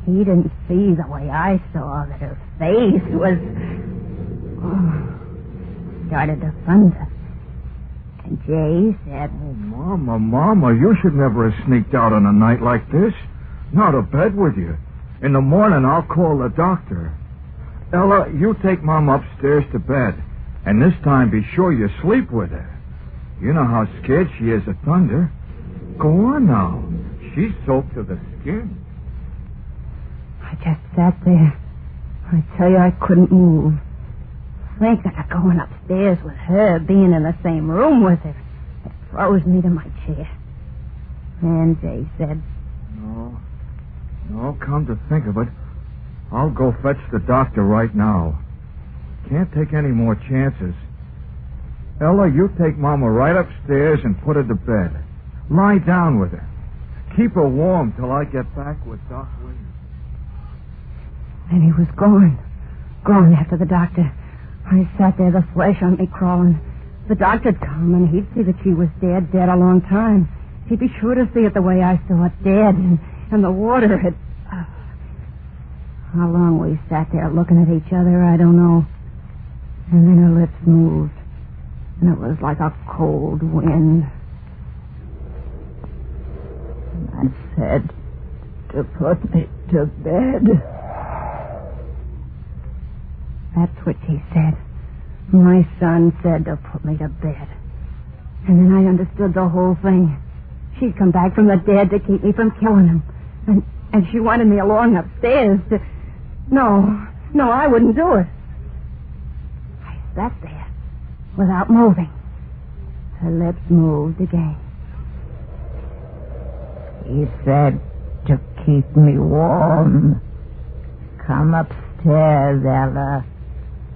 He didn't see the way I saw, that her face was... started to thunder. And Jay said...
Oh, Mama, you should never have sneaked out on a night like this. Not to bed with you. In the morning, I'll call the doctor. Ella, you take Mom upstairs to bed. And this time, be sure you sleep with her. You know how scared she is of thunder. Go on now. She's soaked to the skin.
I just sat there. I tell you, I couldn't move. Thinking of going upstairs with her, being in the same room with her. It froze me to my chair. And Jay said...
No, come to think of it, I'll go fetch the doctor right now. Can't take any more chances. Ella, you take Mama right upstairs and put her to bed. Lie down with her. Keep her warm till I get back with Doc Williams.
And he was gone. Gone after the doctor. I sat there, the flesh on me crawling. The doctor'd come, and he'd see that she was dead a long time. She'd be sure to see it the way I saw it, dead, and the water had... How long we sat there looking at each other, I don't know. And then her lips moved, and it was like a cold wind. I said to put me to bed. That's what she said. My son said to put me to bed. And then I understood the whole thing. She'd come back from the dead to keep me from killing him. And she wanted me along upstairs to... No, I wouldn't do it. I sat there without moving. Her lips moved again. He said to keep me warm. Come upstairs, Ella,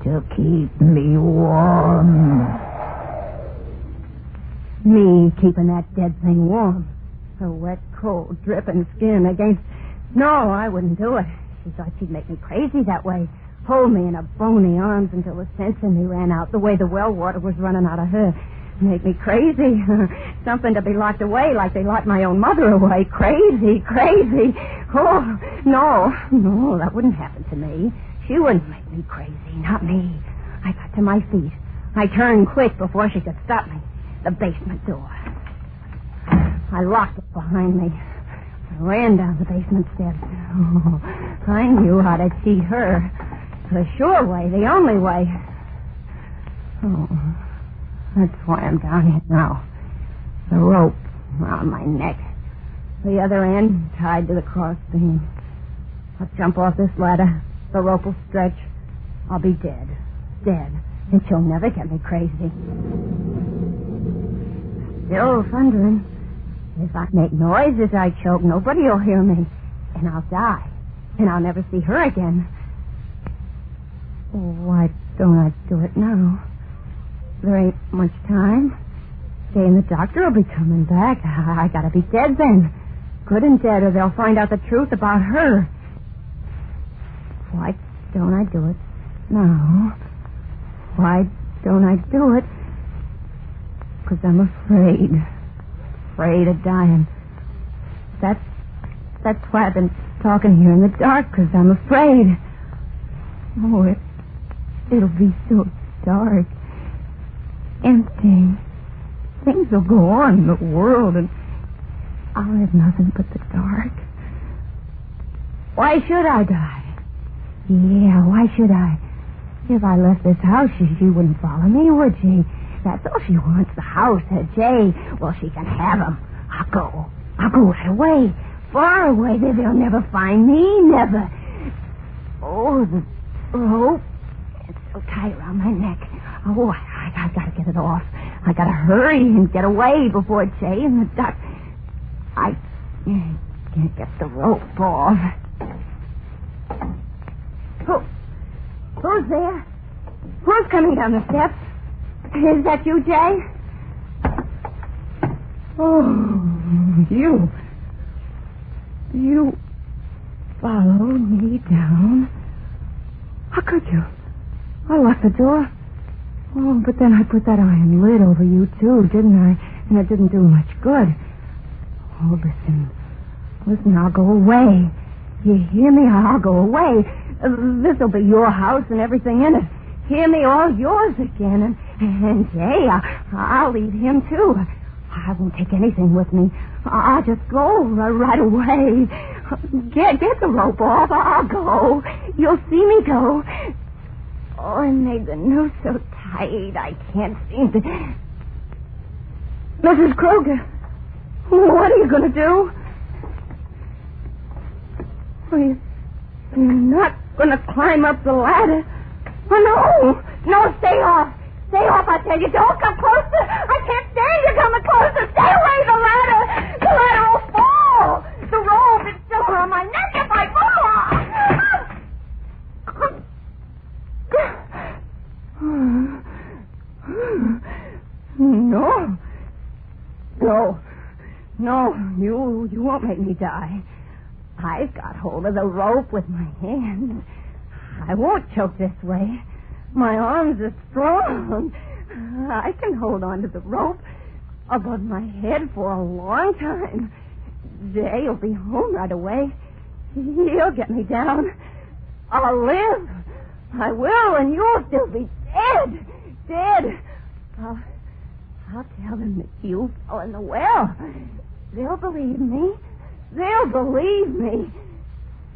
to keep me warm. Me keeping that dead thing warm. Her wet, cold, dripping skin against... No, I wouldn't do it. She thought she'd make me crazy that way. Hold me in her bony arms until the sense in me ran out, the way the well water was running out of her. Make me crazy. Something to be locked away like they locked my own mother away. Crazy. Oh, no, that wouldn't happen to me. She wouldn't make me crazy, not me. I got to my feet. I turned quick before she could stop me. The basement door. I locked it behind me. I ran down the basement steps. Oh, I knew how to cheat her. The sure way, the only way. Oh, that's why I'm down here now. The rope around my neck. The other end tied to the crossbeam. I'll jump off this ladder. The rope will stretch. I'll be dead. And she'll never get me crazy. Still thundering. If I make noise as I choke, nobody will hear me. And I'll die. And I'll never see her again. Why don't I do it now? There ain't much time. Jay and the doctor will be coming back. I gotta be dead then. Good and dead, or they'll find out the truth about her. Why don't I do it now? Why don't I do it? Because I'm afraid. Afraid of dying. That's why I've been talking here in the dark, because I'm afraid. Oh, it'll be so dark. Empty. Things will go on in the world, and I'll have nothing but the dark. Why should I die? Yeah, why should I? If I left this house, she wouldn't follow me, would she? That's all she wants, the house, her Jay. Well, she can have him. I'll go right away. Far away. They'll never find me, never. Oh, the rope. It's so tight around my neck. Oh, I gotta get it off. I gotta hurry and get away before Jay and the duck. I can't get the rope off. Who's there? Who's coming down the steps? Is that you, Jay? Oh, you followed me down. How could you? I locked the door. Oh, but then I put that iron lid over you, too, didn't I? And it didn't do much good. Oh, listen, I'll go away. You hear me? I'll go away. This'll be your house and everything in it. Hear me? All yours again. And Jay, I'll leave him, too. I won't take anything with me. I'll just go right away. Get the rope off. I'll go. You'll see me go. Oh, I made the noose so tight I can't seem to... Mrs. Kruger, what are you going to do? You're not going to climb up the ladder. Oh, no, stay off. Stay off, I tell you. Don't come closer. I can't stand you coming closer. Stay away, the ladder will fall. The rope is still around my neck if I fall. No, you won't make me die. I've got hold of the rope with my hands. I won't choke this way. My arms are strong. I can hold on to the rope. above my head for a long time. Jay'll be home right away. He'll get me down. I'll live. I will, and you'll still be dead. Dead. I'll tell them that you fell in the well. They'll believe me. They'll believe me.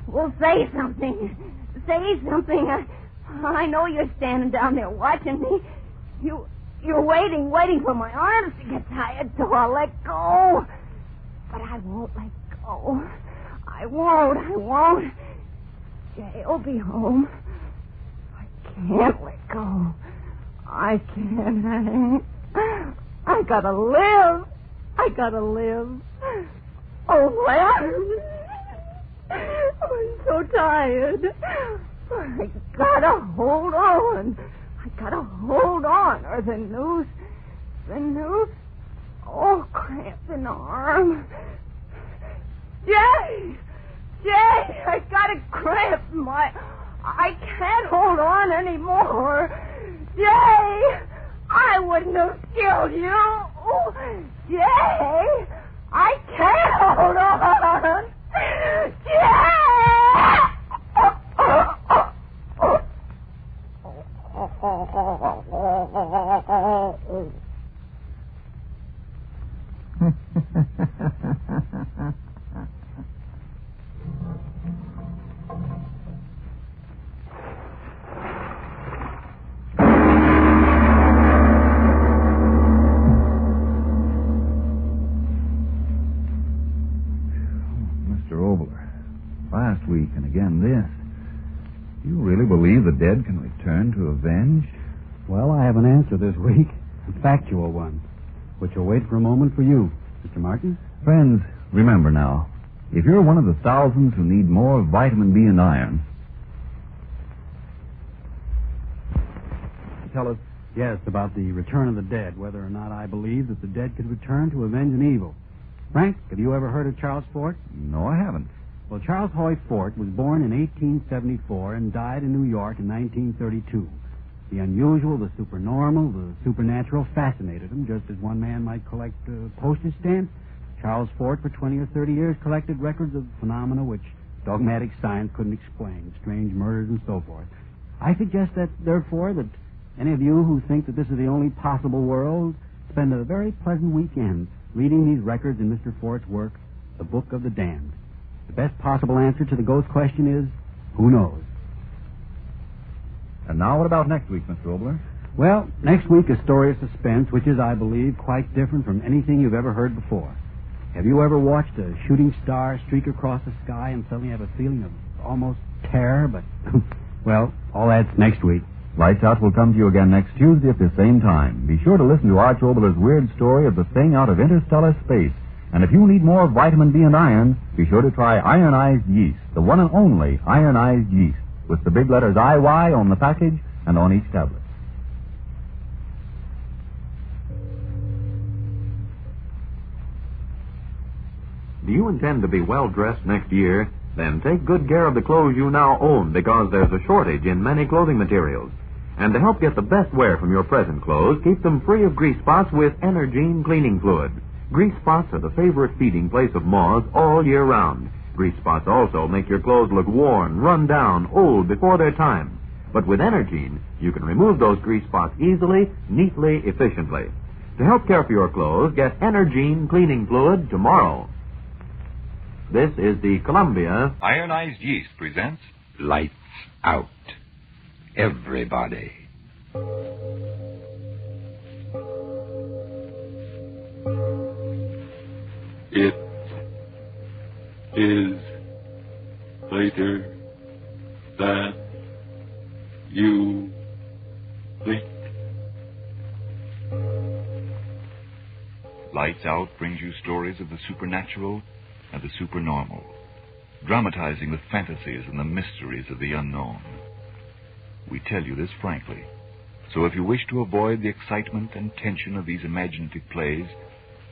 Well, say something. Say something. I know you're standing down there watching me. You're waiting for my arms to get tired, so I'll let go. But I won't let go. I won't. Jay'll be home. I can't let go. I can't. I gotta live. Oh, Larry. I'm so tired. I gotta hold on. Or the noose. Oh, cramps in the arm. Jay, I got a cramp. I can't hold on anymore. Jay, I wouldn't have killed you. Jay, I can't hold on. Jay!
Mr. Obler, last week and again this. You really believe the dead can return to avenge?
Well, I have an answer this week. A factual one, which will wait for a moment for you, Mr. Martin.
Friends, remember now, if you're one of the thousands who need more vitamin B and iron...
Tell us, yes, about the return of the dead, whether or not I believe that the dead could return to avenge an evil. Frank, have you ever heard of Charles Fort?
No, I haven't.
Well, Charles Hoy Fort was born in 1874 and died in New York in 1932. The unusual, the supernormal, the supernatural fascinated him, just as one man might collect postage stamps. Charles Fort, for 20 or 30 years, collected records of phenomena which dogmatic science couldn't explain, strange murders and so forth. I suggest that, therefore, that any of you who think that this is the only possible world spend a very pleasant weekend reading these records in Mr. Fort's work, The Book of the Damned. The best possible answer to the ghost question is, who knows?
And now what about next week, Mr. Obler?
Well, next week a story of suspense, which is, I believe, quite different from anything you've ever heard before. Have you ever watched a shooting star streak across the sky and suddenly have a feeling of almost terror? But, well, all that's next week.
Lights Out will come to you again next Tuesday at the same time. Be sure to listen to Arch Obler's weird story of the thing out of interstellar space. And if you need more vitamin B and iron, be sure to try ironized yeast, the one and only ironized yeast, with the big letters IY on the package and on each tablet. Do you intend to be well dressed next year? Then take good care of the clothes you now own, because there's a shortage in many clothing materials. And to help get the best wear from your present clothes, keep them free of grease spots with Energine cleaning fluid. Grease spots are the favorite feeding place of moths all year round. Grease spots also make your clothes look worn, run down, old before their time. But with Energine, you can remove those grease spots easily, neatly, efficiently. To help care for your clothes, get Energine cleaning fluid tomorrow. This is the Columbia
Ironized Yeast presents Lights Out. Everybody.
It is later than you think.
Lights Out brings you stories of the supernatural and the supernormal, dramatizing the fantasies and the mysteries of the unknown. We tell you this frankly, so if you wish to avoid the excitement and tension of these imaginative plays,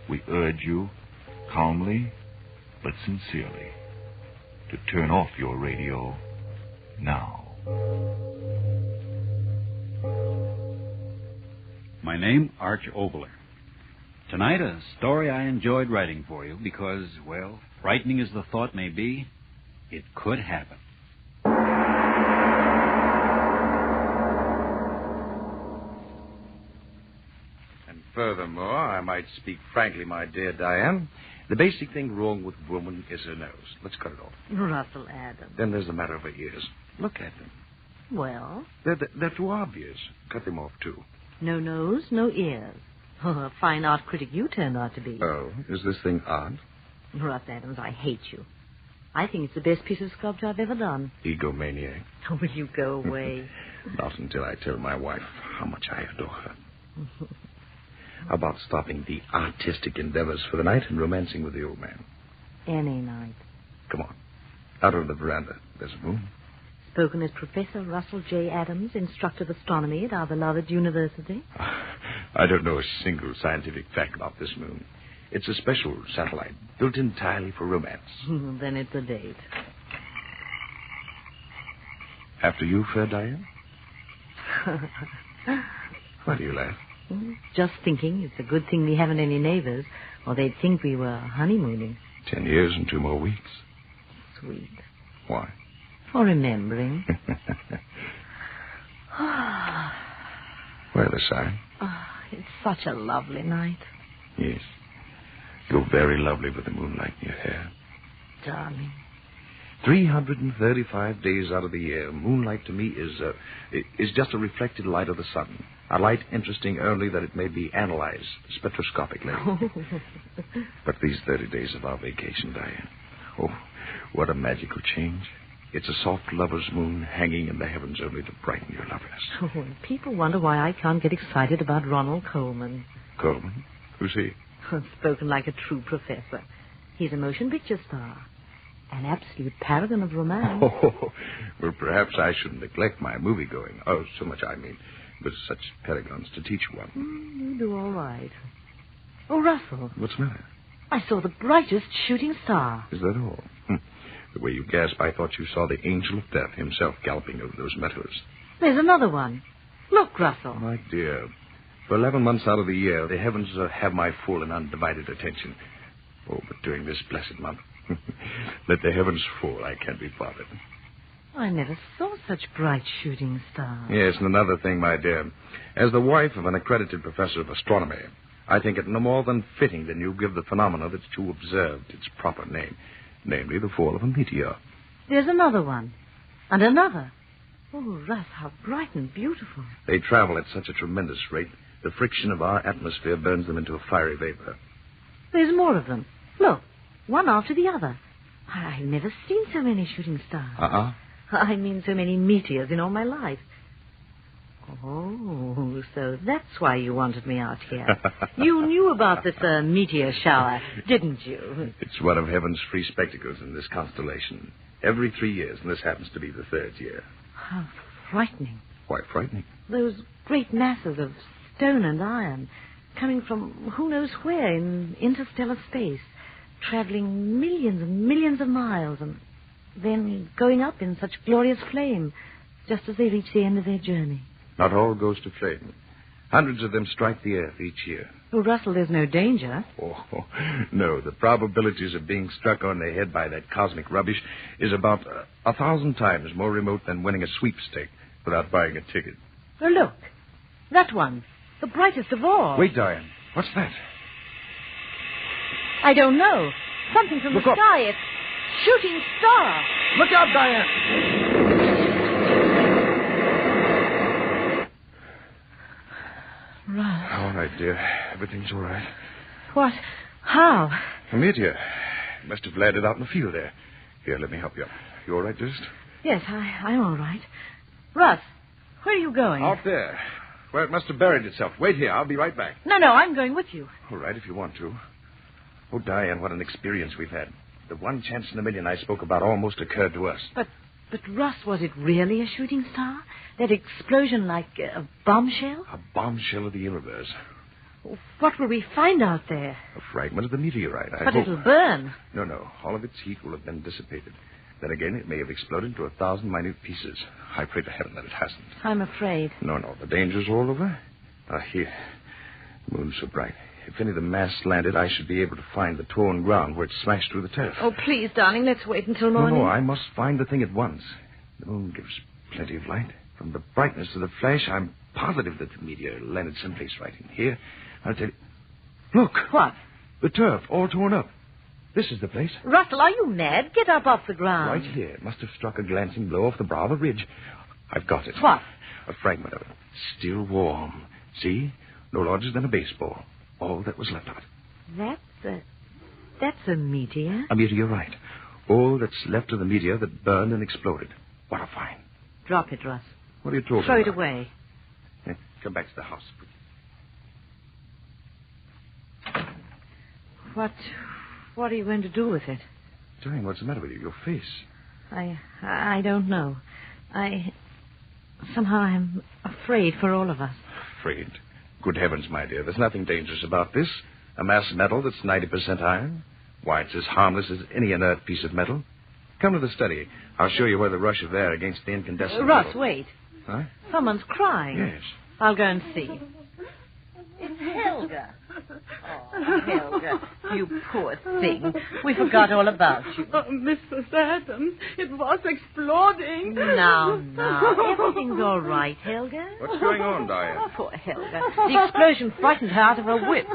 we urge you, calmly but sincerely, to turn off your radio now.
My name, Arch Obler. Tonight, a story I enjoyed writing for you because, well, frightening as the thought may be, it could happen.
And furthermore, I might speak frankly, my dear Diane, the basic thing wrong with woman is her nose. Let's cut it off.
Russell Adams.
Then there's the matter of her ears. Look at them.
Well?
They're too obvious. Cut them off, too.
No nose, no ears. Oh, a fine art critic you turned out to be.
Oh, is this thing odd?
Russ Adams, I hate you. I think it's the best piece of sculpture I've ever done.
Egomaniac.
Oh, will you go away?
Not until I tell my wife how much I adore her. How about stopping the artistic endeavors for the night and romancing with the old man?
Any night.
Come on. Out on the veranda. There's a moon.
Spoken as Professor Russell J. Adams, instructor of astronomy at our beloved university.
I don't know a single scientific fact about this moon. It's a special satellite built entirely for romance.
Then it's a date.
After you, fair Diane? Why do you laugh?
Just thinking it's a good thing we haven't any neighbors, or they'd think we were honeymooning.
10 years and 2 more weeks.
Sweet.
Why?
For remembering.
Well, the sign.
Oh, it's such a lovely night.
Yes. You're very lovely with the moonlight in your hair.
Darling.
335 days out of the year, moonlight to me is just a reflected light of the sun. A light interesting only that it may be analyzed spectroscopically. But these 30 days of our vacation, Diane, oh, what a magical change. It's a soft lover's moon hanging in the heavens only to brighten your loveliness.
Oh, and people wonder why I can't get excited about Ronald Coleman.
Coleman? Who's he?
Spoken like a true professor. He's a motion picture star. An absolute paragon of romance.
Oh, well, perhaps I shouldn't neglect my movie-going. Oh, so much I mean. With such paragons to teach one.
You do all right. Oh, Russell.
What's the matter?
I saw the brightest shooting star.
Is that all? The way you gasp, I thought you saw the angel of death himself galloping over those meadows.
There's another one. Look, Russell.
My dear, for 11 months out of the year, the heavens have my full and undivided attention. Oh, but during this blessed month, let the heavens fall. I can't be bothered.
I never saw such bright shooting stars.
Yes, and another thing, my dear. As the wife of an accredited professor of astronomy, I think it no more than fitting that you give the phenomena that's too observed its proper name, namely the fall of a meteor.
There's another one. And another. Oh, Russ, how bright and beautiful.
They travel at such a tremendous rate, the friction of our atmosphere burns them into a fiery vapor.
There's more of them. Look, one after the other. I've never seen so many shooting stars. I mean so many meteors in all my life. Oh, so that's why you wanted me out here. You knew about this meteor shower, didn't you?
It's one of heaven's free spectacles in this constellation. Every 3 years, and this happens to be the 3rd year.
How frightening.
Why frightening?
Those great masses of stone and iron coming from who knows where in interstellar space, traveling millions and millions of miles and then going up in such glorious flame just as they reach the end of their journey.
Not all goes to flame. Hundreds of them strike the earth each year.
Well, Russell, there's no danger.
Oh, no. The probabilities of being struck on the head by that cosmic rubbish is about 1,000 times more remote than winning a sweepstake without buying a ticket.
Oh, look. That one. The brightest of all.
Wait, Diane. What's that?
I don't know. Something from
Look
the
up.
sky. It's shooting star.
Look out, Diane!
Russ.
All right, dear. Everything's all right.
What? How?
A meteor. Must have landed out in the field there. Here, let me help you up. You all right, dearest?
Yes, I'm all right. Russ, where are you going?
Out there. Where it must have buried itself. Wait here. I'll be right back.
No, I'm going with you.
All right, if you want to. Oh, Diane, what an experience we've had. The one chance in a million I spoke about almost occurred to us.
But Russ, was it really a shooting star? That explosion like a bombshell?
A bombshell of the universe.
What will we find out there?
A fragment of the meteorite, I
But
hope.
it'll burn.
No. All of its heat will have been dissipated. Then again, it may have exploded into 1,000 minute pieces. I pray to heaven that it hasn't.
I'm afraid.
No. The danger's all over. Here. The moon's so bright. If any of the mass landed, I should be able to find the torn ground where it smashed through the turf.
Oh, please, darling, let's wait until morning.
No, I must find the thing at once. The moon gives plenty of light. From the brightness of the flash, I'm positive that the meteor landed someplace right in here. I'll tell you. Look.
What?
The turf, all torn up. This is the place.
Russell, are you mad? Get up off the ground.
Right here. It must have struck a glancing blow off the brow of a ridge. I've got it.
What?
A fragment of it. Still warm. See? No larger than a baseball. All that was left of it.
That's a meteor.
A meteor, right. All that's left of the meteor that burned and exploded. What a find.
Drop it, Russ.
What are you talking
Throw
about?
it away.
Yeah, come back to the house.
What are you going to do with it?
Jane, what's the matter with you? Your face.
I don't know. Somehow I'm afraid for all of us.
Afraid? Good heavens, my dear. There's nothing dangerous about this. A mass metal that's 90% iron. Why, it's as harmless as any inert piece of metal. Come to the study. I'll show you where the rush of air against the incandescent...
Russ,
metal...
wait.
Huh?
Someone's crying.
Yes.
I'll go and see. It's Helga. Oh, Helga, you poor thing. We forgot all about you.
Oh, Mrs. Adams, it was exploding.
Now, everything's all right, Helga.
What's going on, Diane?
Poor Helga. The explosion frightened her out of her wits.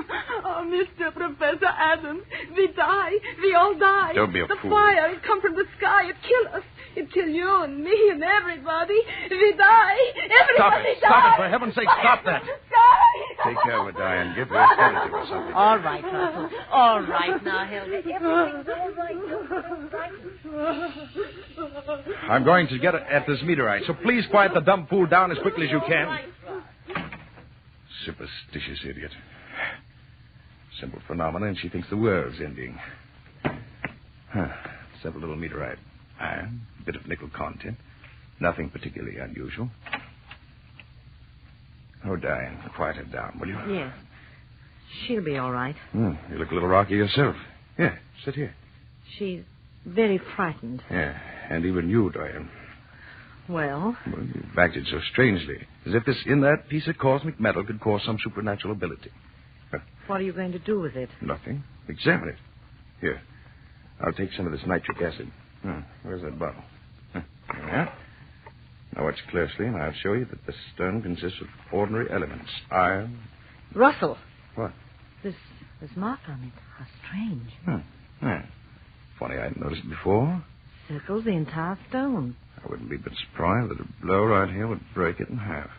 Oh, Mr. Professor Adams, we die. We all die.
Don't be a
the
fool.
The fire, it come from the sky. It kill us. It kill you and me and everybody. We die. Everybody
Stop
die.
it. For heaven's sake, stop that.
Sky.
Take care of it, Diane. Give her a sedative or something.
All right, Russell. All right now, Helga. Everything's all right.
I'm going to get at this meteorite, so please quiet the dumb fool down as quickly as you can. Superstitious idiot. Simple phenomenon, and she thinks the world's ending. Simple little meteorite. Iron, a bit of nickel content. Nothing particularly unusual. Oh, Diane, quiet her down, will you?
Yes. She'll be all right.
You look a little rocky yourself. Here, sit here.
She's very frightened.
Yeah, and even you, Diane.
Well,
you've acted so strangely, as if this inert piece of cosmic metal could cause some supernatural ability.
What are you going to do with it?
Nothing. Examine it. Here, I'll take some of this nitric acid. Where's that bottle? Yeah. Now watch closely, and I'll show you that the stone consists of ordinary elements. Iron.
Russell.
What?
This mark on it. How strange.
Yeah. Funny I hadn't noticed it before.
Circles the entire stone.
I wouldn't be a bit surprised that a blow right here would break it in half.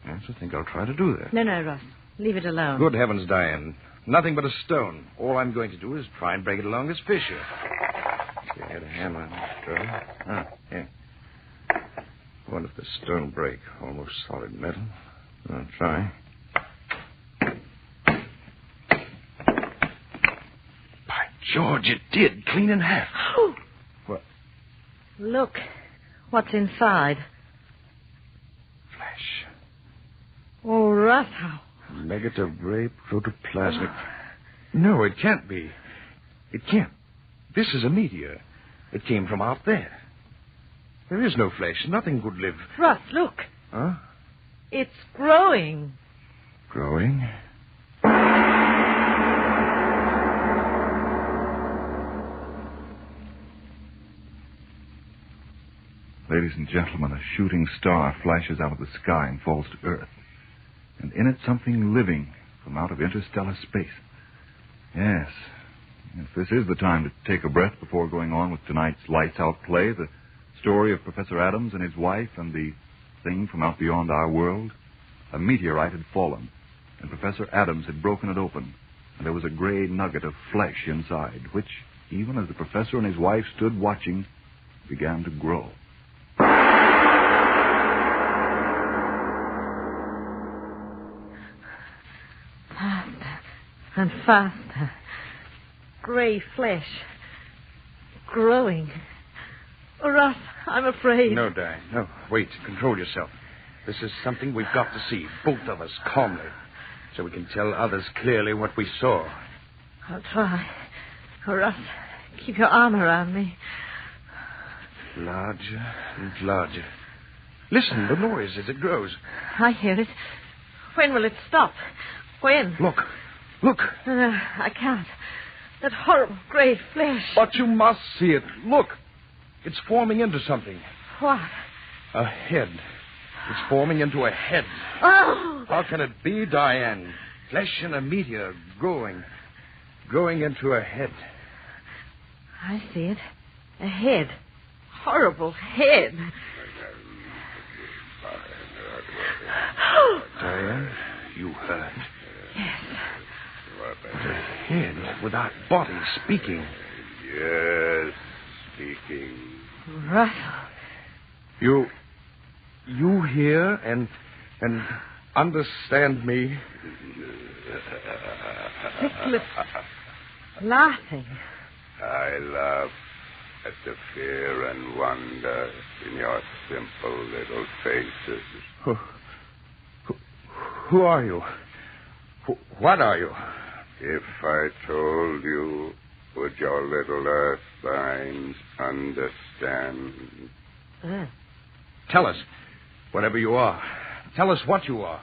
Yes, I think I'll try to do that.
No, Russ. Leave it alone.
Good heavens, Diane. Nothing but a stone. All I'm going to do is try and break it along this fissure. See, I had a hammer and a stone. Yeah. I wonder if the stone break. Almost solid metal. I'll try. By George, it did. Clean in half. What?
Look. What's inside?
Flesh.
Oh, Russ, how...
Negative ray protoplasmic. No, it can't be. It can't. This is a meteor. It came from out there. There is no flesh. Nothing could live.
Russ, look.
Huh?
It's growing.
Growing?
Ladies and gentlemen, a shooting star flashes out of the sky and falls to Earth. And in it something living from out of interstellar space. Yes, this is the time to take a breath before going on with tonight's Lights Out play, the story of Professor Adams and his wife and the thing from out beyond our world. A meteorite had fallen, and Professor Adams had broken it open, and there was a gray nugget of flesh inside, which, even as the professor and his wife stood watching, began to grow.
Faster and faster. Gray flesh. Growing. Oh, Russ, I'm afraid.
No, Diane. No. Wait. Control yourself. This is something we've got to see, both of us, calmly, so we can tell others clearly what we saw.
I'll try. Oh, Russ, keep your arm around me.
Larger and larger. Listen, the noise as it grows.
I hear it. When will it stop? When?
Look.
Look.
I can't. That horrible grey flesh.
But you must see it. Look. It's forming into something.
What?
A head. It's forming into a head.
Oh!
How can it be, Diane? Flesh in a meteor growing into a head.
I see it. A head. Horrible head.
Diane, you heard.
Yes.
The head without body speaking.
Yes, speaking.
Russell.
You hear and understand me.
Thick-lipped. Laughing.
I laugh at the fear and wonder in your simple little faces.
Who are you? What are you?
If I told you, would your little earth minds understand?
Tell us, whatever you are. Tell us what you are.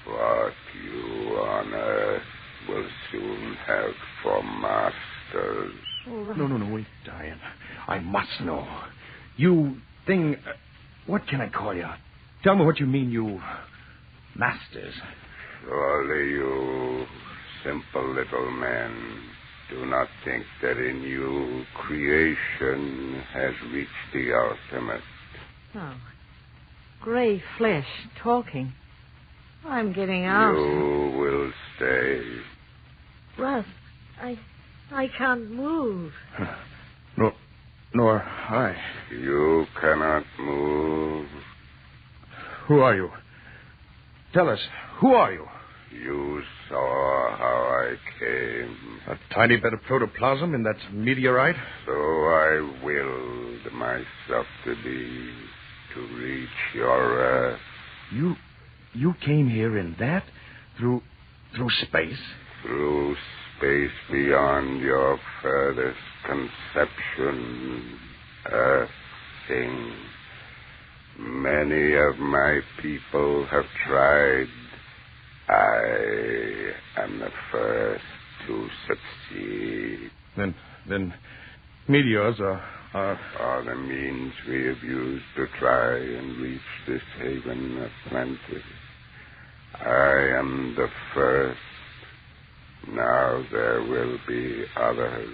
What you on earth will soon have for masters.
No, wait, Diane. I must know. You thing... what can I call you? Tell me what you mean, you... masters.
Surely you simple little men do not think that in you creation has reached the ultimate.
Oh. Grey flesh talking. I'm getting out.
You will stay.
Russ, I can't move.
Nor I.
You cannot move.
Who are you? Tell us, who are you?
You saw how I came.
A tiny bit of protoplasm in that meteorite?
So I willed myself to be, to reach your earth.
You came here in that? Through space?
Through space beyond your furthest conception. Earth thing. Many of my people have tried. I am the first to succeed.
Then meteors are
the means we have used to try and reach this haven of plenty. I am the first. Now there will be others.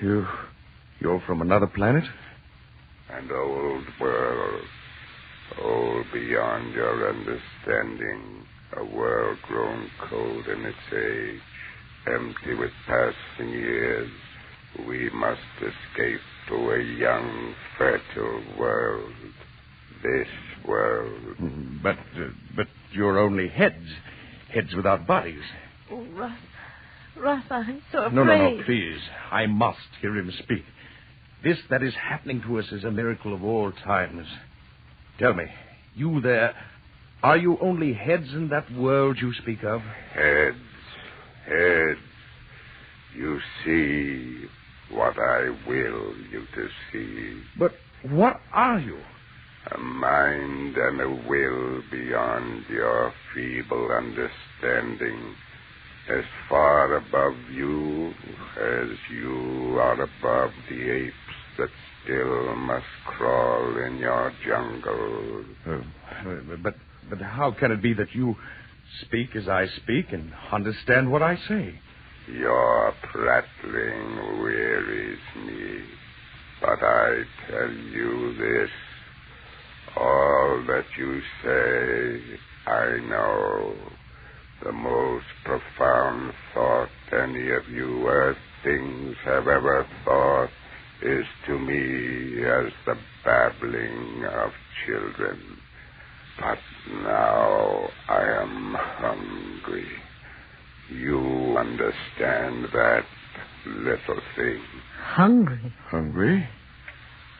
No. You're from another planet?
An old world. Old beyond your understanding. A world grown cold in its age. Empty with passing years. We must escape to a young, fertile world. This world.
But you're only heads. Heads without bodies.
Oh, Russ, I'm so afraid.
No, please. I must hear him speak. This that is happening to us is a miracle of all times. Tell me, you there, are you only heads in that world you speak of?
Heads. You see what I will you to see.
But what are you?
A mind and a will beyond your feeble understanding. As far above you as you are above the apes that still must crawl in your jungle.
But how can it be that you speak as I speak and understand what I say?
Your prattling wearies me, but I tell you this. All that you say, I know. The most profound thought any of you earth things have ever thought is to me as the babbling of children. But now I am hungry. You understand that, little thing?
Hungry?
Hungry?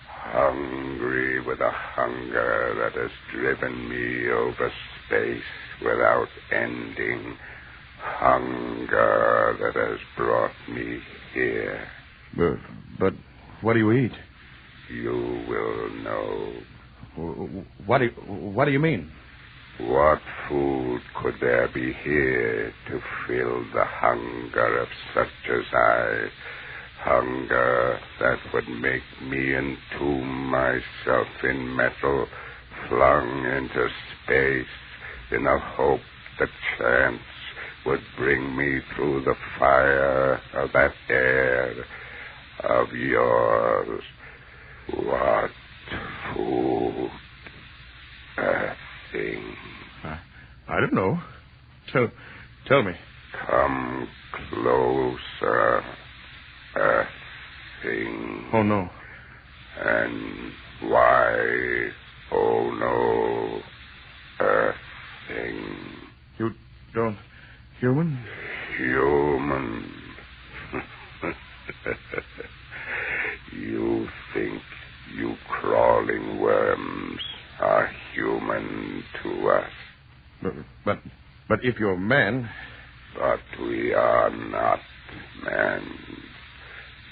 Hungry with a hunger that has driven me over space without ending. Hunger that has brought me here.
But what do you eat?
You will know.
What do you mean?
What food could there be here to fill the hunger of such as I? Hunger that would make me entomb myself in metal, flung into space in a hope that chance would bring me through the fire of that air of yours. What food? A thing.
I don't know. Tell me.
Come closer. A thing.
Oh, no.
And why, oh, no, a thing.
You don't... Human?
Human. You think you crawling worms are human to us.
But if you're man...
But we are not men.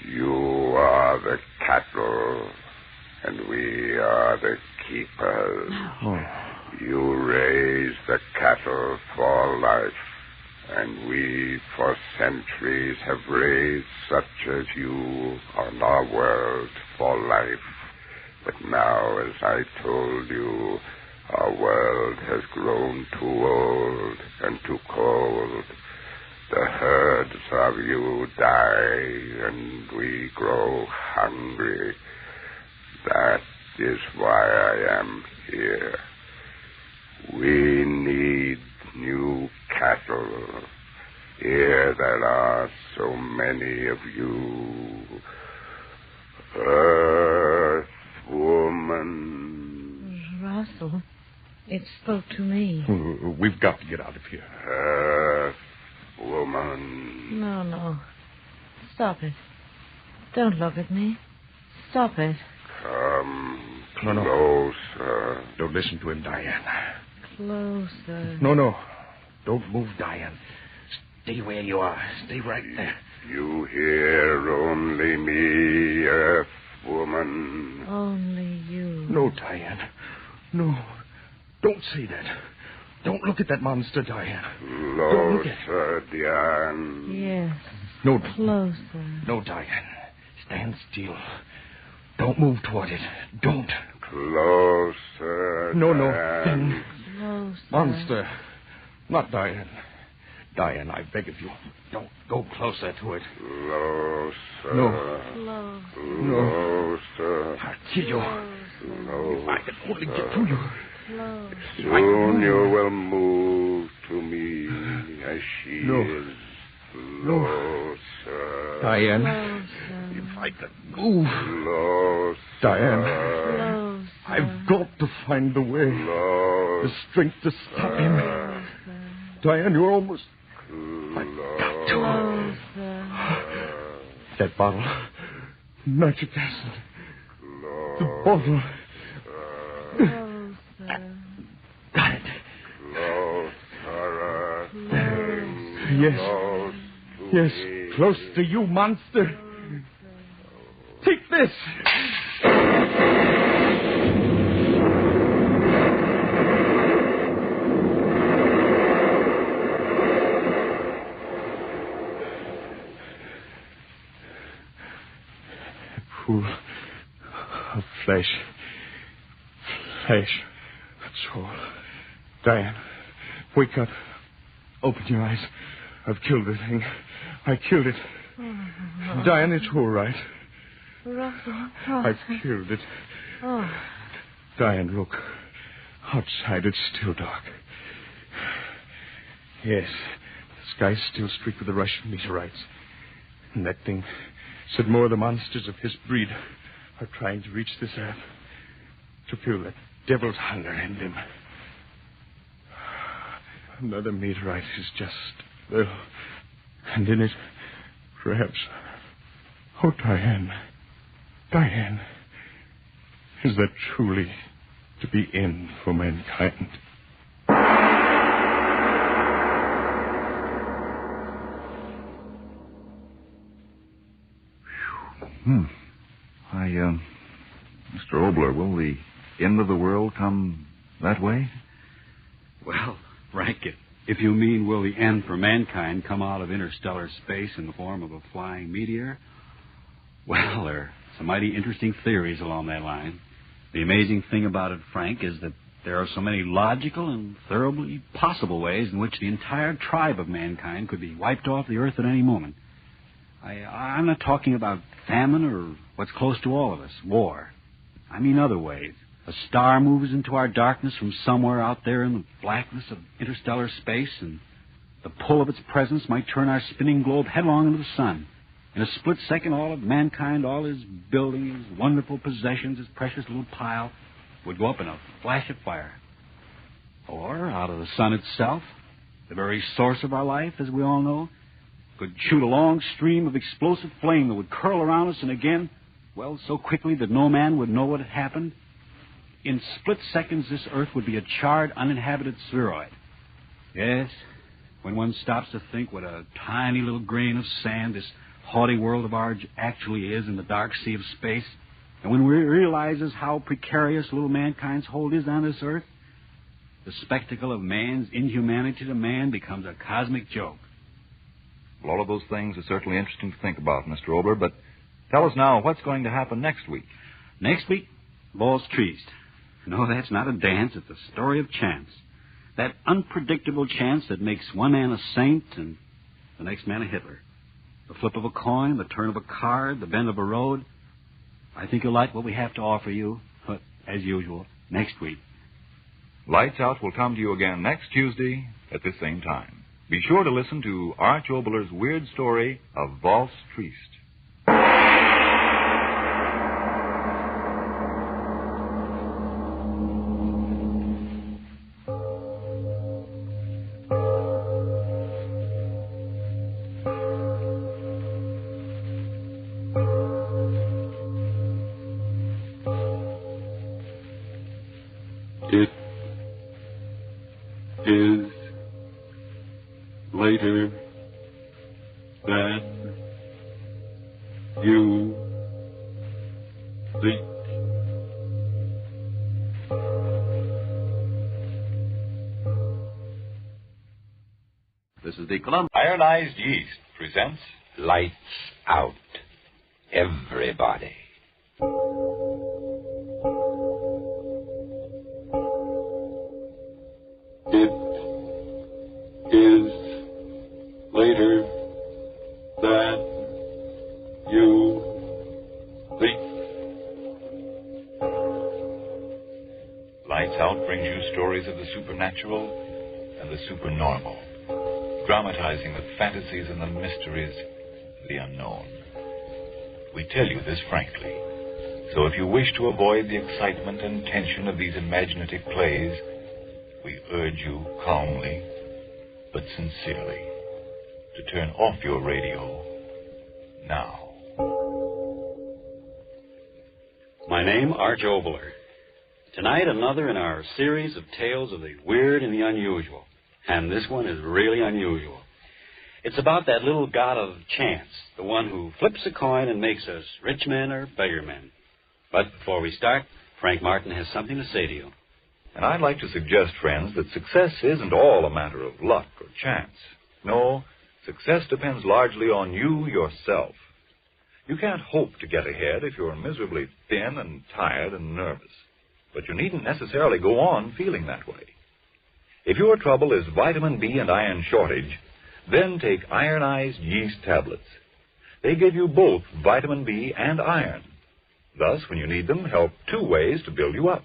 You are the cattle, and we are the keepers.
Oh.
You raise the cattle for life, and we for centuries have raised such as you on our world for life. But now, as I told you, our world has grown too old and too cold. The herds of you die, and we grow hungry. That is why I am here. We need new cattle. Here there are so many of you. Earth woman.
Russell, it spoke to me.
We've got to get out of here.
Earth woman.
No. Stop it. Don't look at me. Stop it.
Come
closer. Don't listen to him, Diane.
Closer.
No. Don't move, Diane. Stay where you are. Stay right there.
You hear only me, Earth woman.
Only you.
No, Diane. No. Don't say that. Don't look at that monster, Diane.
Closer, Diane.
Yes.
No.
Closer.
No, Diane. Stand still. Don't move toward it. Don't.
Closer.
No.
Diane.
Closer.
Monster. Not Diane. Diane, I beg of you, don't go closer to it.
Closer.
No.
Closer.
I'll kill you. If I could only get to you.
Soon you will move to me as she is closer.
Diane,
Closer.
if I could move.
Closer.
Diane,
Closer.
I've got to find the way.
Closer.
The strength to stop him. Diane, you're almost... I've got to. That bottle. Nitric acid. The bottle. Got it. Yes, close to you, monster. Take this. Pool of flesh. That's all. Diane, wake up. Open your eyes. I've killed the thing. I killed it.
Oh.
Diane, it's all right.
Russell.
I've killed it.
Oh.
Diane, look. Outside, it's still dark. Yes, the sky's still streaked with the Russian meteorites. And that thing said more of the monsters of his breed are trying to reach this earth to fill that devil's hunger in them. Another meteorite is just there. And in it, perhaps... Oh, Diane. Diane. Is that truly to be in for mankind?
Mr. Obler, will the end of the world come that way?
Well, Frank, if you mean will the end for mankind come out of interstellar space in the form of a flying meteor, well, there are some mighty interesting theories along that line. The amazing thing about it, Frank, is that there are so many logical and thoroughly possible ways in which the entire tribe of mankind could be wiped off the earth at any moment. I'm not talking about famine or what's close to all of us, war. I mean other ways. A star moves into our darkness from somewhere out there in the blackness of interstellar space, and the pull of its presence might turn our spinning globe headlong into the sun. In a split second, all of mankind, all his buildings, his wonderful possessions, his precious little pile, would go up in a flash of fire. Or, out of the sun itself, the very source of our life, as we all know, could shoot a long stream of explosive flame that would curl around us and again, well, so quickly that no man would know what had happened. In split seconds, this earth would be a charred, uninhabited spheroid. Yes, when one stops to think what a tiny little grain of sand this haughty world of ours actually is in the dark sea of space, and when one realizes how precarious little mankind's hold is on this earth, the spectacle of man's inhumanity to man becomes a cosmic joke.
Well, all of those things are certainly interesting to think about, Mr. Obler, but tell us now what's going to happen next week.
Next week, balls triste. No, that's not a dance. It's a story of chance. That unpredictable chance that makes one man a saint and the next man a Hitler. The flip of a coin, the turn of a card, the bend of a road. I think you'll like what we have to offer you, but as usual, next week.
Lights Out will come to you again next Tuesday at the same time. Be sure to listen to Arch Obler's weird story of Valse Triste.
It is later than you think.
This is the Columbia.
Ironized Yeast presents
Lights Out. Everybody.
It is later than you think.
Lights Out brings you stories of the supernatural and the supernormal, dramatizing the fantasies and the mysteries of the unknown. We tell you this frankly, so if you wish to avoid the excitement and tension of these imaginative plays, we urge you calmly, but sincerely, to turn off your radio now.
My name, Arch Obler. Tonight, another in our series of tales of the weird and the unusual. And this one is really unusual. It's about that little god of chance, the one who flips a coin and makes us rich men or beggar men. But before we start, Frank Martin has something to say to you.
And I'd like to suggest, friends, that success isn't all a matter of luck or chance. No, success depends largely on you yourself. You can't hope to get ahead if you're miserably thin and tired and nervous. But you needn't necessarily go on feeling that way. If your trouble is vitamin B and iron shortage, then take ironized yeast tablets. They give you both vitamin B and iron. Thus, when you need them, help 2 ways to build you up.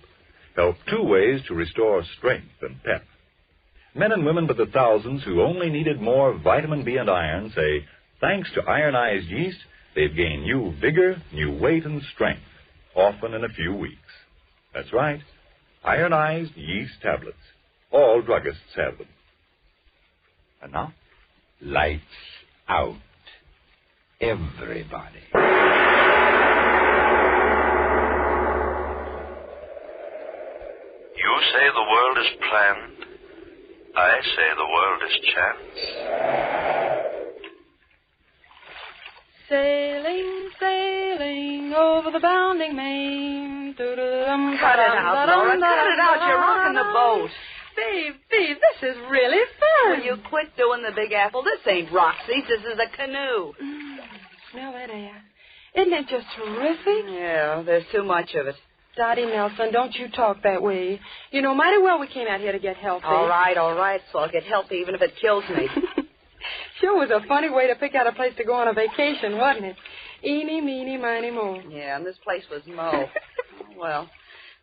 Help 2 ways to restore strength and pep. Men and women by the thousands who only needed more vitamin B and iron say, thanks to ironized yeast, they've gained new vigor, new weight, and strength, often in a few weeks. That's right, ironized yeast tablets. All druggists have them. And now,
Lights Out. Everybody.
You say the world is planned. I say the world is chance.
Sailing, sailing over the bounding main.
Cut it out, Laura. Cut it out. You're rocking the boat.
Beef, this is really fun.
Will you quit doing the Big Apple? This ain't Roxy's. This is a canoe.
Smell that air. Isn't it just terrific?
Yeah, there's too much of it.
Dottie Nelson, don't you talk that way. You know mighty well we came out here to get healthy.
All right. So I'll get healthy even if it kills me.
Sure was a funny way to pick out a place to go on a vacation, wasn't it? Eeny, meeny, miny, mo.
Yeah, and this place was Mo. Well,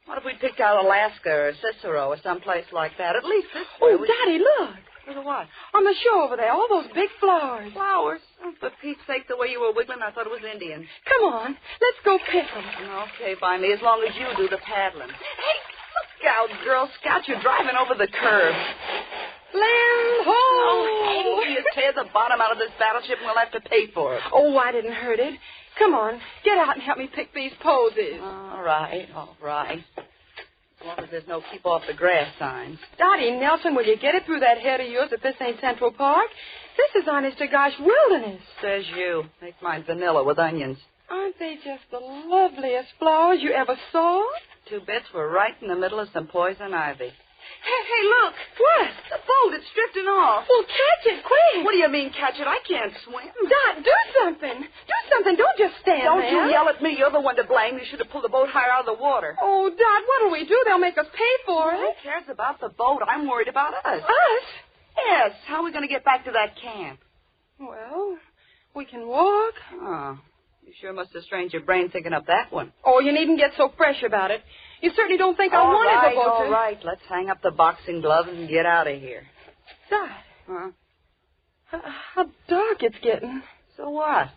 what if we picked out Alaska or Cicero or someplace like that? At least this way.
Oh, Dottie, look.
Look at what?
On the shore over there, all those big flowers.
Flowers? Oh, for Pete's sake, the way you were wiggling, I thought it was Indians.
Come on, let's go pick them.
Okay, by me, as long as you do the paddling. Hey, look out, Girl Scout. You're driving over the curve.
Land ho!
Oh, hey, you tear the bottom out of this battleship and we'll have to pay for it.
Oh, I didn't hurt it. Come on, get out and help me pick these posies.
All right. As long as there's no keep off the grass signs.
Dottie Nelson, will you get it through that head of yours if this ain't Central Park? This is honest to gosh wilderness.
Says you. Make mine vanilla with onions.
Aren't they just the loveliest flowers you ever saw?
2 bits were right in the middle of some poison ivy.
Hey, look.
What? The boat, it's drifting off.
Well, catch it, quick.
What do you mean, catch it? I can't swim.
Dot, do something. Do something. Don't just stand
Don't
there.
you yell at me. You're the one to blame. You should have pulled the boat higher out of the water.
Oh, Dot, what'll we do? They'll make us pay for it.
Who cares about the boat? I'm worried about us.
Us?
Yes. How are we going to get back to that camp?
Well, we can walk.
Oh, you sure must have strained your brain thinking up that one.
Oh, you needn't get so fresh about it. You certainly don't think I wanted the boat to...
All right. Let's hang up the boxing gloves and get out of here.
Dot.
Huh?
How dark it's getting.
So what?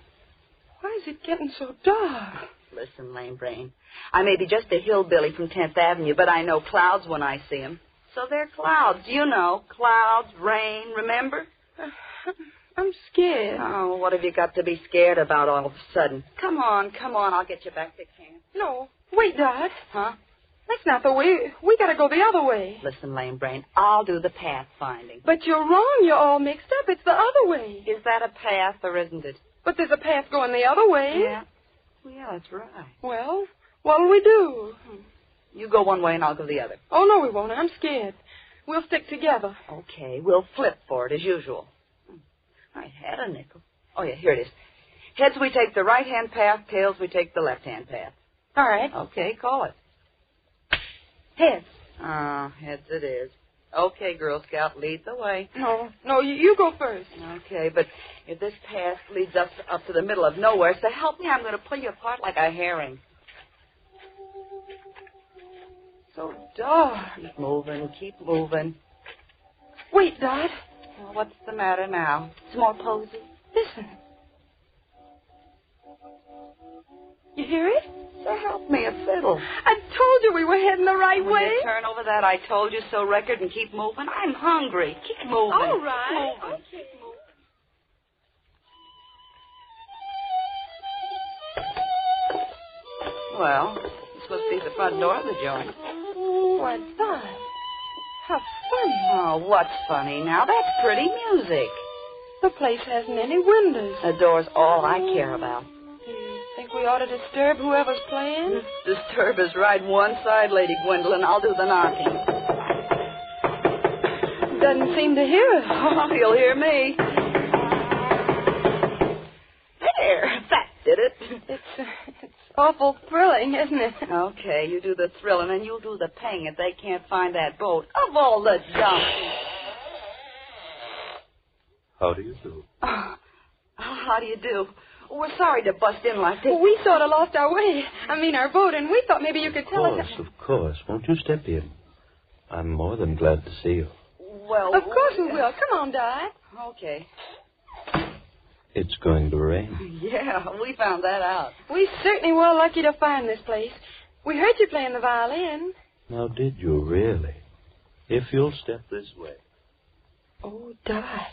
Why is it getting so dark?
Listen, lame brain. I may be just a hillbilly from 10th Avenue, but I know clouds when I see them. So they're clouds. You know, clouds, rain, remember?
I'm scared.
Oh, what have you got to be scared about all of a sudden? Come on. I'll get you back to camp.
No. Wait, Dot.
Huh?
That's not the way. We gotta go the other way.
Listen, lame brain, I'll do the path finding.
But you're wrong. You're all mixed up. It's the other way.
Is that a path or isn't it?
But there's a path going the other way.
Yeah. Well, yeah, that's right.
Well, what'll we do?
You go one way and I'll go the other.
Oh, no, we won't. I'm scared. We'll stick together.
Okay, we'll flip for it as usual. I had a nickel. Oh, yeah, here it is. Heads, we take the right-hand path. Tails, we take the left-hand path.
All right.
Okay, call it.
Heads.
Oh, heads it is. Okay, Girl Scout, lead the way.
No, you go first.
Okay, but if this path leads up to the middle of nowhere, so help me, I'm going to pull you apart like a herring. So dark. Keep moving.
Wait, Dot.
Well, what's the matter now? Some more posy?
Listen. You hear it?
So help me a fiddle.
I told you we were heading the right
Will
way.
you turn over that I told you so record and keep moving? I'm hungry. Keep moving.
All right.
Keep moving.
Okay.
Well, this must be the front door of the joint.
What's that? How funny.
Oh, what's funny now? That's pretty music.
The place hasn't any windows.
The door's all I care about.
Do you think we ought to disturb whoever's playing?
Disturb is right one side, Lady Gwendolyn. I'll do the knocking.
Doesn't seem to hear us.
Oh, he'll hear me. There, that did it.
It's awful thrilling, isn't it?
Okay, you do the thrilling and you'll do the paying if they can't find that boat. Of all the donkeys.
How do you do?
How do you do? We're sorry to bust in like this.
Well, we sort of lost our way. Our boat, and we thought maybe you could tell us.
Of course. Won't you step in? I'm more than glad to see you.
Well,
of course we will. Come on, Dot.
Okay.
It's going to rain.
Yeah, we found that out.
We certainly were lucky to find this place. We heard you playing the violin.
Now, did you really? If you'll step this way.
Oh, Dot,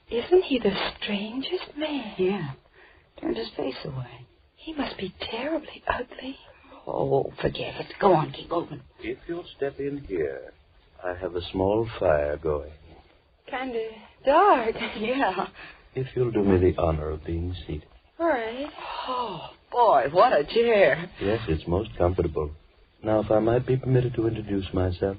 isn't he the strangest man?
Yeah. Turned his face away.
He must be terribly ugly.
Oh, forget it. Go on, keep moving.
If you'll step in here, I have a small fire going.
Kind of dark.
Yeah.
If you'll do me the honor of being seated.
All right.
Oh, boy, what a chair.
Yes, it's most comfortable. Now, if I might be permitted to introduce myself.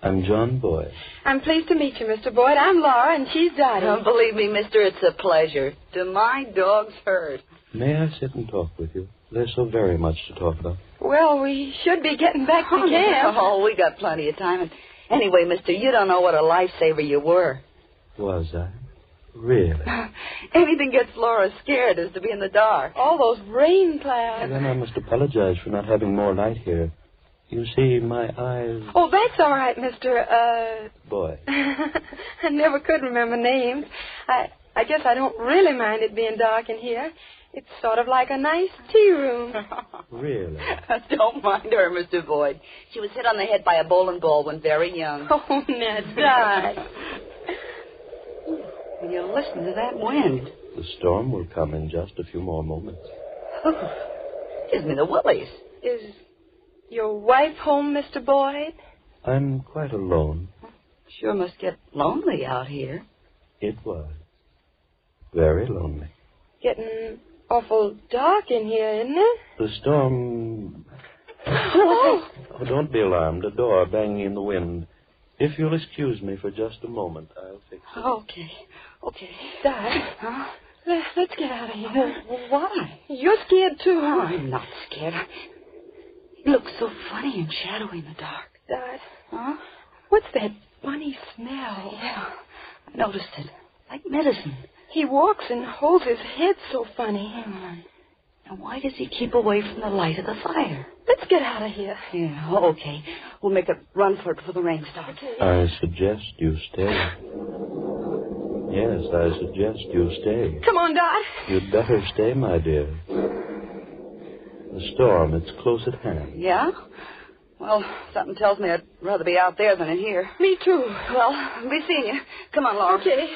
I'm John Boyd.
I'm pleased to meet you, Mr. Boyd. I'm Laura, and she's Dottie.
Don't believe me, mister, it's a pleasure. To my dog's hurt.
May I sit and talk with you? There's so very much to talk about.
Well, we should be getting back to camp.
Oh, we got plenty of time. And anyway, mister, you don't know what a lifesaver you were.
Was I? Really?
Anything gets Laura scared is to be in the dark.
All those rain clouds.
Then I must apologize for not having more light here. You see, my eyes...
Oh, that's all right, Mr.
Boyd.
I never could remember names. I guess I don't really mind it being dark in here. It's sort of like a nice tea room.
Really?
Don't mind her, Mr. Boyd. She was hit on the head by a bowling ball when very young.
Oh, Ned, die.
Will you listen to that wind?
The storm will come in just a few more moments.
Gives me the willies.
Is your wife home, Mr. Boyd?
I'm quite alone.
Sure must get lonely out here.
It was. Very lonely.
Getting awful dark in here, isn't it?
The storm...
Oh,
don't be alarmed. A door banging in the wind. If you'll excuse me for just a moment, I'll fix it.
Okay.
Dad, let's get out of here.
Why?
You're scared, too.
Oh, I'm not scared. It looks so funny and shadowy in the dark.
Dad.
Huh?
What's that funny smell?
Yeah, I noticed it. Like medicine.
He walks and holds his head so funny.
And why does he keep away from the light of the fire?
Let's get out of here.
Yeah, okay. We'll make a run for it before the rain starts.
Okay.
I suggest you stay. Yes, I suggest you stay.
Come on, Dot.
You'd better stay, my dear. The storm, it's close at hand.
Yeah? Well, something tells me I'd rather be out there than in here.
Me too.
Well, I'll be seeing you. Come on, Laura.
Okay.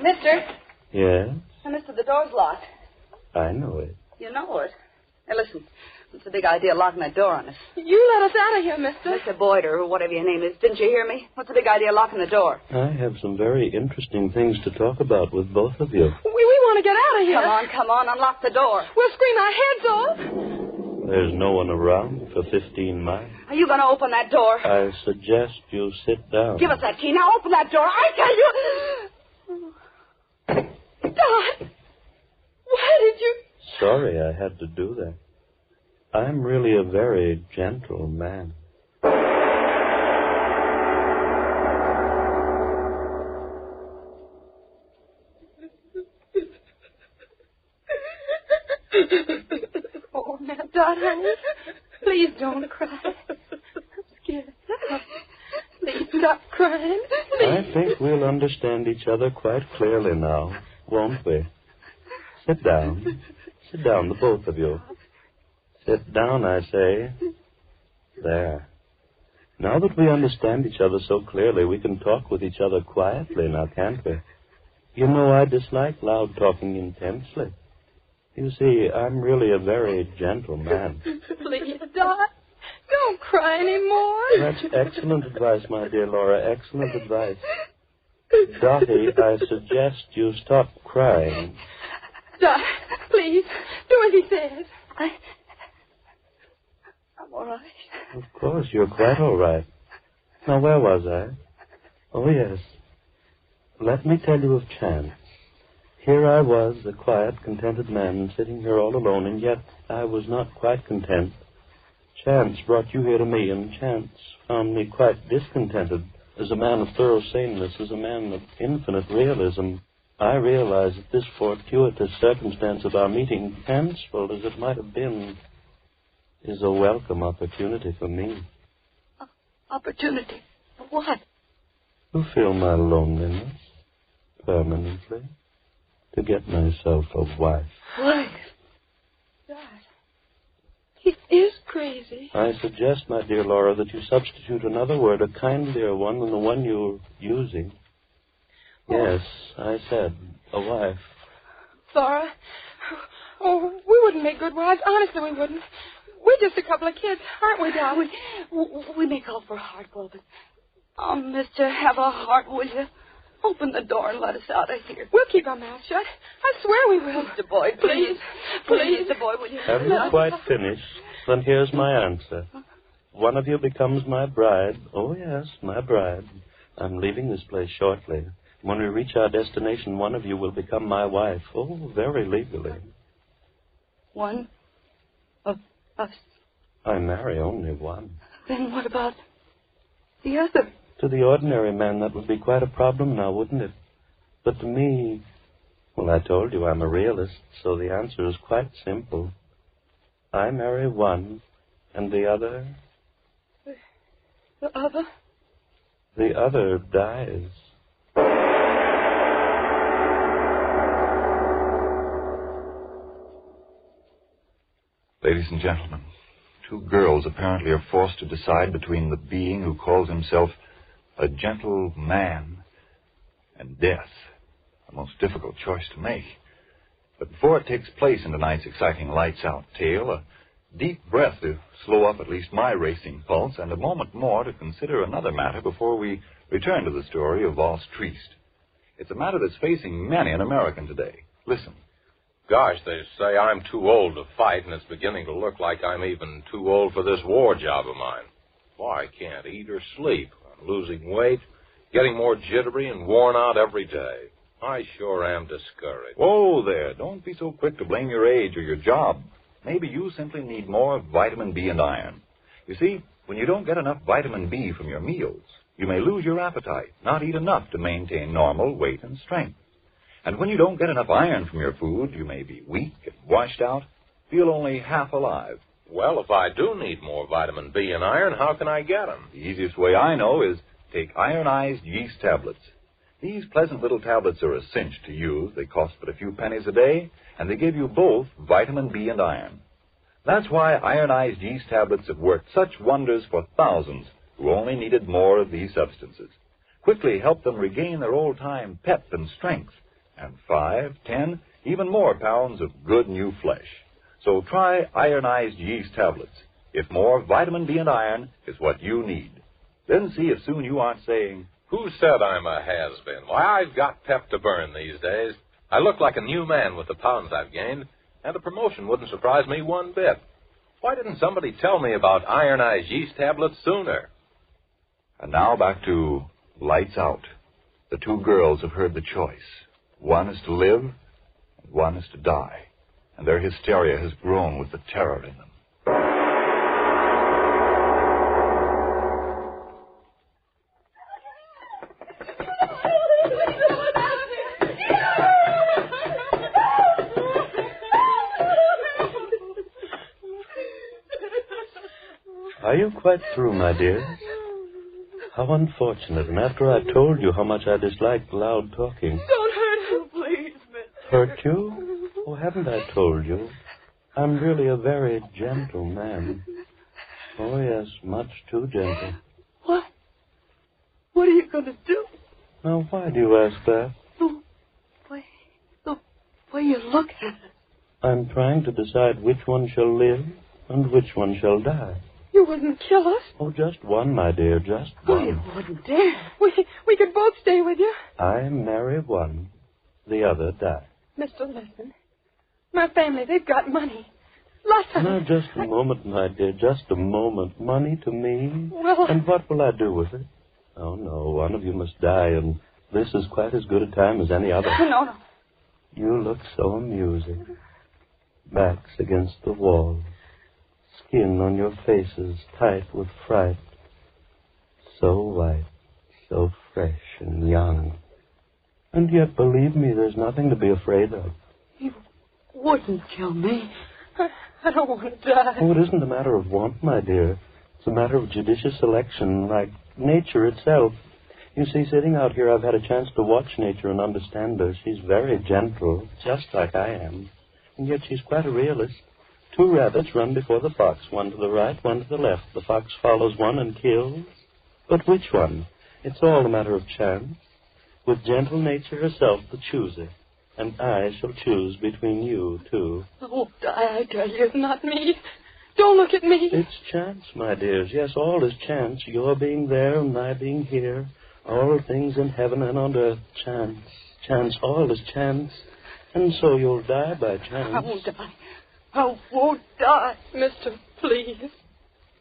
Mister.
Yes?
Mister, the door's locked.
I know it.
You know it. Hey, listen. What's the big idea of locking that door on us?
You let us out of here, mister.
Mr. Boyd, or whatever your name is. Didn't you hear me? What's the big idea of locking the door?
I have some very interesting things to talk about with both of you.
We want to get out of here.
Come on. Unlock the door.
We'll scream our heads off.
There's no one around for 15 miles.
Are you going to open that door?
I suggest you sit down.
Give us that key. Now open that door. I tell you.
Dot, why did you...
Sorry I had to do that. I'm really a very gentle man.
Oh, now, Dot, honey, please don't cry. I'm scared. Please stop crying. Please.
I think we'll understand each other quite clearly now, won't we? Sit down. Sit down, the both of you. Sit down, I say. There. Now that we understand each other so clearly, we can talk with each other quietly now, can't we? You know, I dislike loud talking intensely. You see, I'm really a very gentle man.
Please, Dot, don't cry anymore.
That's excellent advice, my dear Laura, excellent advice. Dottie, I suggest you stop crying.
Dot, please, do as he says.
I'm all right.
Of course, you're quite all right. Now, where was I? Oh, yes. Let me tell you of chance. Here I was, a quiet, contented man, sitting here all alone, and yet I was not quite content. Chance brought you here to me, and chance found me quite discontented. As a man of thorough saneness, as a man of infinite realism, I realize that this fortuitous circumstance of our meeting, fanciful as it might have been, is a welcome opportunity for me.
Opportunity? For what?
To fill my loneliness permanently. To get myself a wife.
Wife? Dad, he is crazy.
I suggest, my dear Laura, that you substitute another word, a kindlier one than the one you're using. Yes, I said a wife.
Laura, we wouldn't make good wives. Honestly, we wouldn't. We're just a couple of kids, aren't we, Dad?
We may call for a hardball, but... Oh, mister, have a heart, will you? Open the door and let us out of here.
We'll keep our mouths shut. I swear we will.
Mr. Boyd, please. Please, Mr. Boyd, will you?
Haven't quite finished. Then here's my answer. one of you becomes my bride. Oh, yes, my bride. I'm leaving this place shortly. When we reach our destination, one of you will become my wife. Oh, very legally.
One of us.
I marry only one.
Then what about the other?
To the ordinary man, that would be quite a problem now, wouldn't it? But to me, well, I told you I'm a realist, so the answer is quite simple. I marry one, and the other?
The other?
The other dies.
Ladies and gentlemen, two girls apparently are forced to decide between the being who calls himself a gentle man and death. A most difficult choice to make. But before it takes place in tonight's exciting Lights-Out tale, a deep breath to slow up at least my racing pulse, and a moment more to consider another matter before we return to the story of Voss Triest. It's a matter that's facing many an American today. Listen.
Gosh, they say I'm too old to fight, and it's beginning to look like I'm even too old for this war job of mine. Why, I can't eat or sleep. I'm losing weight, getting more jittery and worn out every day. I sure am discouraged.
Whoa there, don't be so quick to blame your age or your job. Maybe you simply need more vitamin B and iron. You see, when you don't get enough vitamin B from your meals, you may lose your appetite, not eat enough to maintain normal weight and strength. And when you don't get enough iron from your food, you may be weak and washed out, feel only half alive.
Well, if I do need more vitamin B and iron, how can I get them?
The easiest way I know is take ironized yeast tablets. These pleasant little tablets are a cinch to use. They cost but a few pennies a day, and they give you both vitamin B and iron. That's why ironized yeast tablets have worked such wonders for thousands who only needed more of these substances. Quickly help them regain their old-time pep and strength, and 5, 10, even more pounds of good new flesh. So try ironized yeast tablets, if more vitamin B and iron is what you need. Then see if soon you aren't saying,
"Who said I'm a has-been? Why, I've got pep to burn these days. I look like a new man with the pounds I've gained, and a promotion wouldn't surprise me one bit. Why didn't somebody tell me about ironized yeast tablets sooner?"
And now back to Lights Out. The two girls have heard the choice. One is to live, and one is to die. And their hysteria has grown with the terror in them.
Are you quite through, my dear? How unfortunate. And after I told you how much I disliked loud talking.
Don't hurt him, please, mister.
Hurt you? Oh, haven't I told you? I'm really a very gentle man. Oh, yes, much too gentle.
What? What are you going to do?
Now, why do you ask that?
The way you look at it.
I'm trying to decide which one shall live and which one shall die.
You wouldn't kill us?
Oh, just one, my dear, just one.
You wouldn't dare. We could both stay with you.
I marry one, the other die.
Mister, listen. My family, they've got money. Lots of
Now,
it.
just a moment, my dear, just a moment. Money to me?
Well...
And what will I do with it? Oh, no, one of you must die, and this is quite as good a time as any other.
No.
You look so amusing. Backs against the wall. Skin on your faces tight with fright. So white, so fresh and young. And yet, believe me, there's nothing to be afraid of.
You wouldn't kill me. I don't want to die.
Oh, it isn't a matter of want, my dear. It's a matter of judicious selection, like nature itself. You see, sitting out here, I've had a chance to watch nature and understand her. She's very gentle, just like I am. And yet she's quite a realist. Two rabbits run before the fox, one to the right, one to the left. The fox follows one and kills. But which one? It's all a matter of chance. With gentle nature herself the chooser. And I shall choose between you two.
Oh, I tell you, not me. Don't look at me.
It's chance, my dears. Yes, all is chance. Your being there and my being here. All things in heaven and on earth. Chance. Chance. All is chance. And so you'll die by chance.
I won't die. I won't die, mister, please.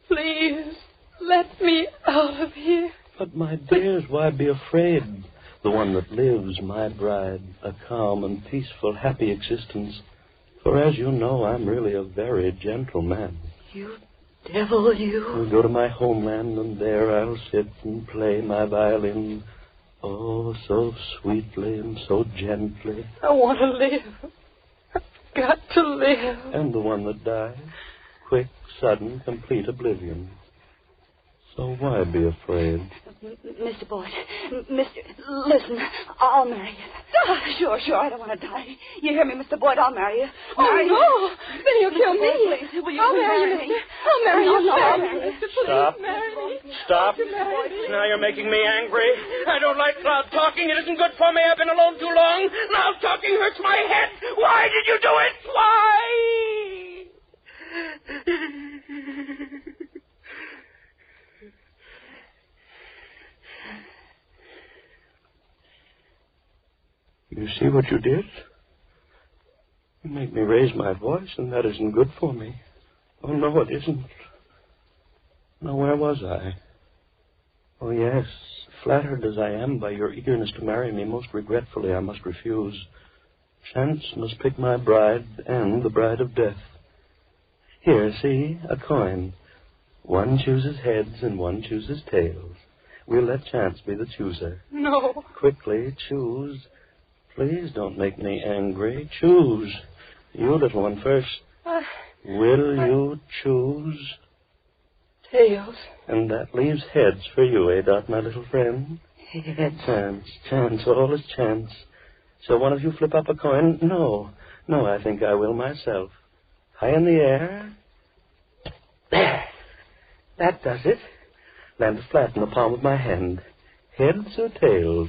Please, let me out of here.
But, my dears, why be afraid? The one that lives, my bride, a calm and peaceful, happy existence. For as you know, I'm really a very gentle man.
You devil, you.
I'll go to my homeland, and there I'll sit and play my violin. Oh, so sweetly and so gently.
I want to live. I've got to live.
And the one that dies, quick, sudden, complete oblivion. So why be afraid?
Mr. Boyd, listen, I'll marry you. Sure, I don't want to die. You hear me, Mr. Boyd? I'll marry you. Marry
no.
you.
Then you'll kill me.
Please, will you
I'll marry you,
me?
I'll marry you.
No,
I'll
marry you.
Stop.
Marry me.
Stop.
Marry me.
Now you're making me angry. I don't like loud talking. It isn't good for me. I've been alone too long. Loud talking hurts my head. Why did you do it? Why?
You see what you did? You make me raise my voice, and that isn't good for me. Oh, no, it isn't. Now, where was I? Oh, yes. Flattered as I am by your eagerness to marry me, most regretfully I must refuse. Chance must pick my bride and the bride of death. Here, see, a coin. One chooses heads and one chooses tails. We'll let chance be the chooser.
No.
Quickly, choose. Please don't make me angry. Choose. You, little one, first. Will you choose?
Tails.
And that leaves heads for you, eh, Dot, my little friend?
Heads.
Chance, all is chance. So one of you flip up a coin? No, I think I will myself. High in the air. There. That does it. Landed flat in the palm of my hand. Heads or tails?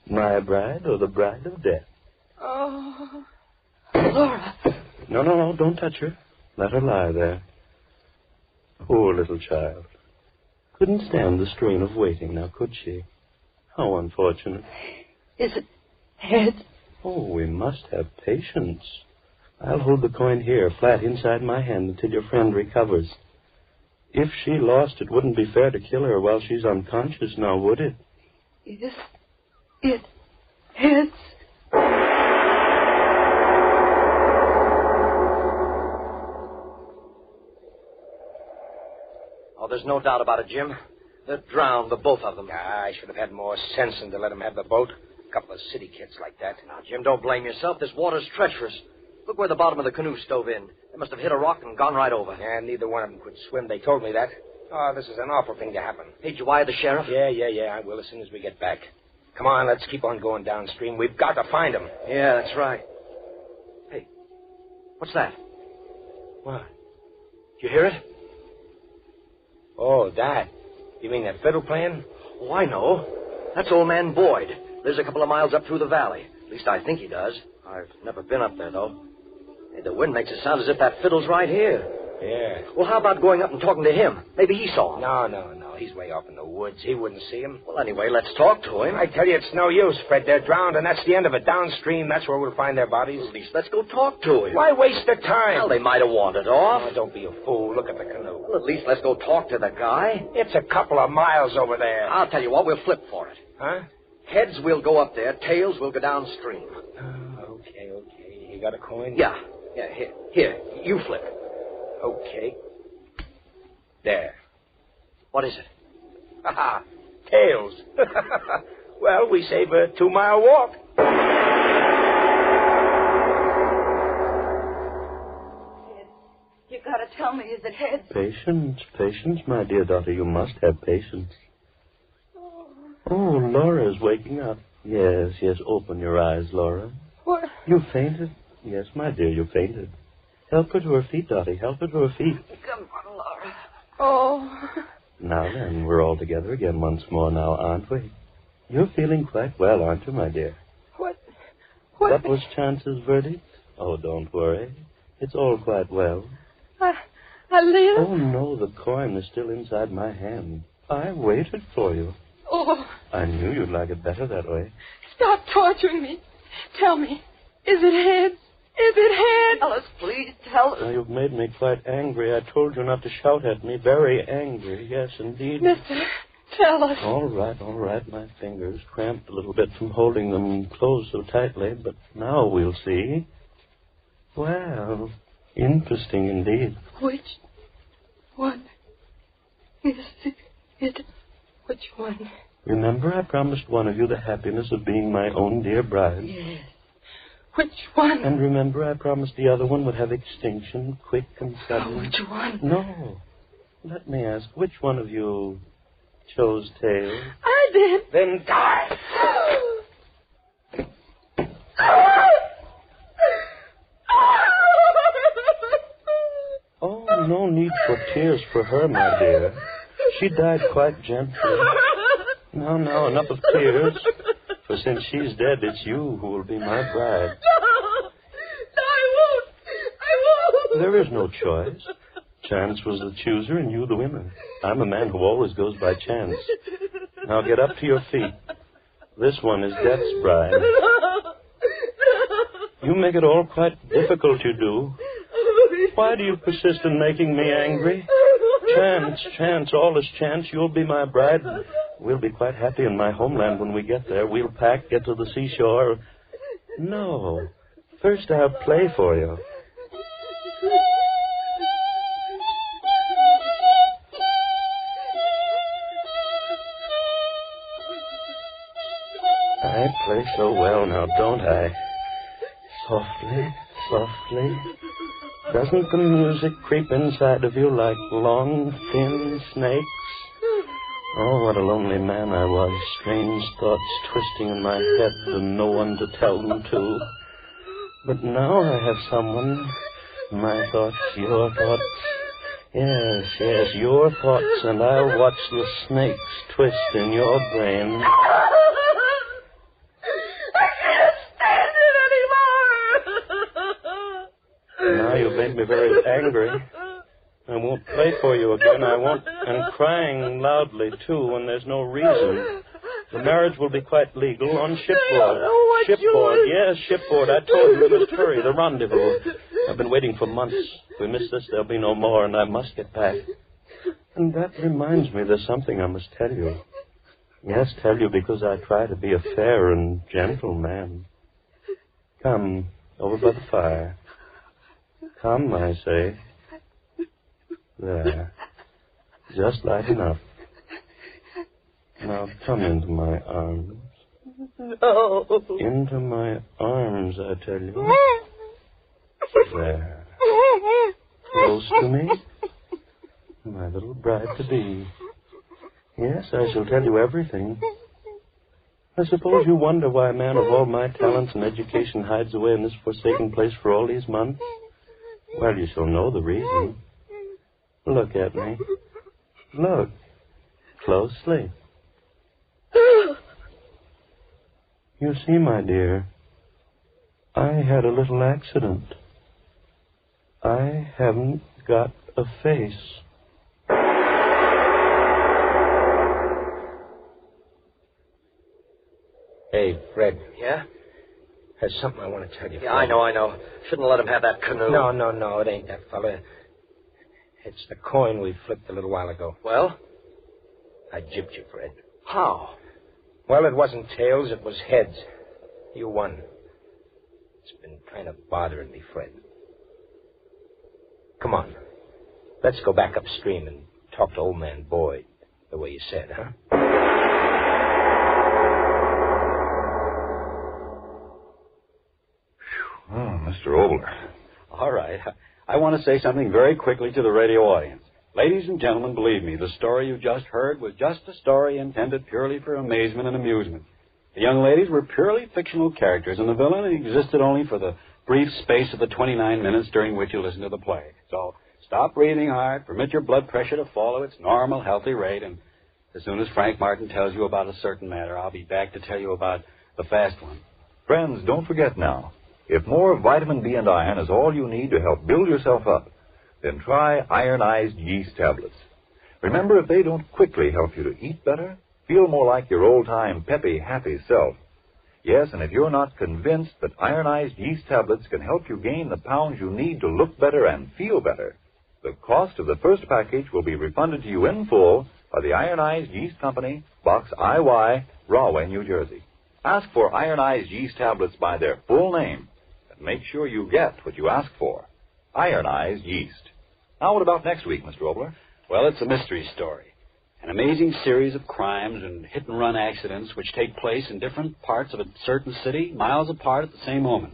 My bride or the bride of death?
Oh, Laura.
No, don't touch her. Let her lie there. Poor little child. Couldn't stand the strain of waiting, now could she? How unfortunate.
Is it heads?
Oh, we must have patience. I'll hold the coin here, flat inside my hand, until your friend recovers. If she lost, it wouldn't be fair to kill her while she's unconscious, now would it?
Is it heads?
Oh, there's no doubt about it, Jim. They're drowned, the both of them.
I should have had more sense than to let them have the boat. A couple of city kids like that.
Now, Jim, don't blame yourself. This water's treacherous. Look where the bottom of the canoe stove in. They must have hit a rock and gone right over.
Yeah, neither one of them could swim. They told me that. Oh, this is an awful thing to happen.
Hey, did you wire the sheriff?
Yeah, I will as soon as we get back. Come on, let's keep on going downstream. We've got to find them.
Yeah, that's right. Hey, what's that?
What?
Did you hear it?
Oh, that. You mean that fiddle playing?
Oh, I know. That's old man Boyd. Lives a couple of miles up through the valley. At least I think he does. I've never been up there, though. Hey, the wind makes it sound as if that fiddle's right here.
Yeah.
Well, how about going up and talking to him? Maybe he saw him.
No. He's way off in the woods. He wouldn't see him.
Well, anyway, let's talk to him.
I tell you, it's no use, Fred. They're drowned, and that's the end of it. Downstream, that's where we'll find their bodies.
At least let's go talk to him.
Why waste the time?
Well, they might have wandered off.
Oh, don't be a fool. Look at the canoe.
Well, at least let's go talk to the guy.
It's a couple of miles over there.
I'll tell you what, we'll flip for it.
Huh?
Heads, we'll go up there. Tails, we'll go downstream.
Okay. You got a coin?
Yeah, here. You flip.
Okay. There.
What is it?
Ha! Tails. Well, we save a 2-mile walk.
You gotta tell me, is it heads?
Patience, my dear daughter. You must have patience. Oh, Laura's waking up. Yes, open your eyes, Laura.
What?
You fainted? Yes, my dear, you fainted. Help her to her feet, Dottie. Help her to her feet.
Come on, Laura.
Oh.
Now then, we're all together again once more now, aren't we? You're feeling quite well, aren't you, my dear?
What
was Chance's verdict? Oh, don't worry. It's all quite well.
I live?
Oh, no, the coin is still inside my hand. I waited for you.
Oh.
I knew you'd like it better that way.
Stop torturing me. Tell me, is it heads? If it had...
Tell us, please, tell us.
Now, you've made me quite angry. I told you not to shout at me. Very angry. Yes, indeed.
Mister, tell us.
All right. My fingers cramped a little bit from holding them closed so tightly, but now we'll see. Well, interesting indeed.
Which one is it? Which one?
Remember, I promised one of you the happiness of being my own dear bride.
Yes. Which one?
And remember, I promised the other one would have extinction, quick and sudden.
Oh, which one?
No. Let me ask, which one of you chose tails?
I did.
Then die.
Oh, no need for tears for her, my dear. She died quite gently. No, enough of tears. For since she's dead, it's you who will be my bride.
No, I won't.
There is no choice. Chance was the chooser and you the winner. I'm a man who always goes by chance. Now get up to your feet. This one is Death's bride. You make it all quite difficult, you do. Why do you persist in making me angry? Chance, all is chance. You'll be my bride. We'll be quite happy in my homeland when we get there. We'll pack, get to the seashore. No. First I'll play for you. I play so well now, don't I? Softly. Doesn't the music creep inside of you like long, thin snakes? Oh, what a lonely man I was. Strange thoughts twisting in my head and no one to tell them to. But now I have someone. My thoughts, your thoughts. Yes, your thoughts, and I'll watch the snakes twist in your brain. Now you've made me very angry. I won't play for you again. I won't. And crying loudly, too, when there's no reason. The marriage will be quite legal on shipboard. Shipboard, yes, shipboard. I told you we must hurry. The rendezvous. I've been waiting for months. If we miss this, there'll be no more, and I must get back. And that reminds me there's something I must tell you. Yes, tell you because I try to be a fair and gentle man. Come, over by the fire. Come, I say. There. Just light enough. Now come into my arms.
No.
Into my arms, I tell you. There. Close to me. My little bride-to-be. Yes, I shall tell you everything. I suppose you wonder why a man of all my talents and education hides away in this forsaken place for all these months. Well, you shall know the reason. Look at me. Look. Closely. You see, my dear, I had a little accident. I haven't got a face.
Hey, Fred.
Yeah?
There's something I want to tell you.
Yeah, I know.
Shouldn't let him have that canoe.
No, it ain't that fella. It's the coin we flipped a little while ago.
Well?
I gypped you, Fred.
How?
Well, it wasn't tails, it was heads. You won. It's been kind of bothering me, Fred. Come on. Let's go back upstream and talk to old man Boyd, the way you said, huh?
Oh, Mr. Obler.
All right. I want to say something very quickly to the radio audience. Ladies and gentlemen, believe me, the story you just heard was just a story intended purely for amazement and amusement. The young ladies were purely fictional characters, and the villain existed only for the brief space of the 29 minutes during which you listened to the play. So stop breathing hard, permit your blood pressure to follow its normal, healthy rate, and as soon as Frank Martin tells you about a certain matter, I'll be back to tell you about the fast one.
Friends, don't forget now, if more vitamin B and iron is all you need to help build yourself up, then try ironized yeast tablets. Remember, if they don't quickly help you to eat better, feel more like your old-time peppy, happy self, Yes, and if you're not convinced that ironized yeast tablets can help you gain the pounds you need to look better and feel better, the cost of the first package will be refunded to you in full by the Ironized Yeast Company, Box IY, Rahway, New Jersey. Ask for ironized yeast tablets by their full name, and make sure you get what you ask for. Ironized yeast. Now, what about next week, Mr. Obler?
Well, it's a mystery story. An amazing series of crimes and hit-and-run accidents which take place in different parts of a certain city, miles apart at the same moment.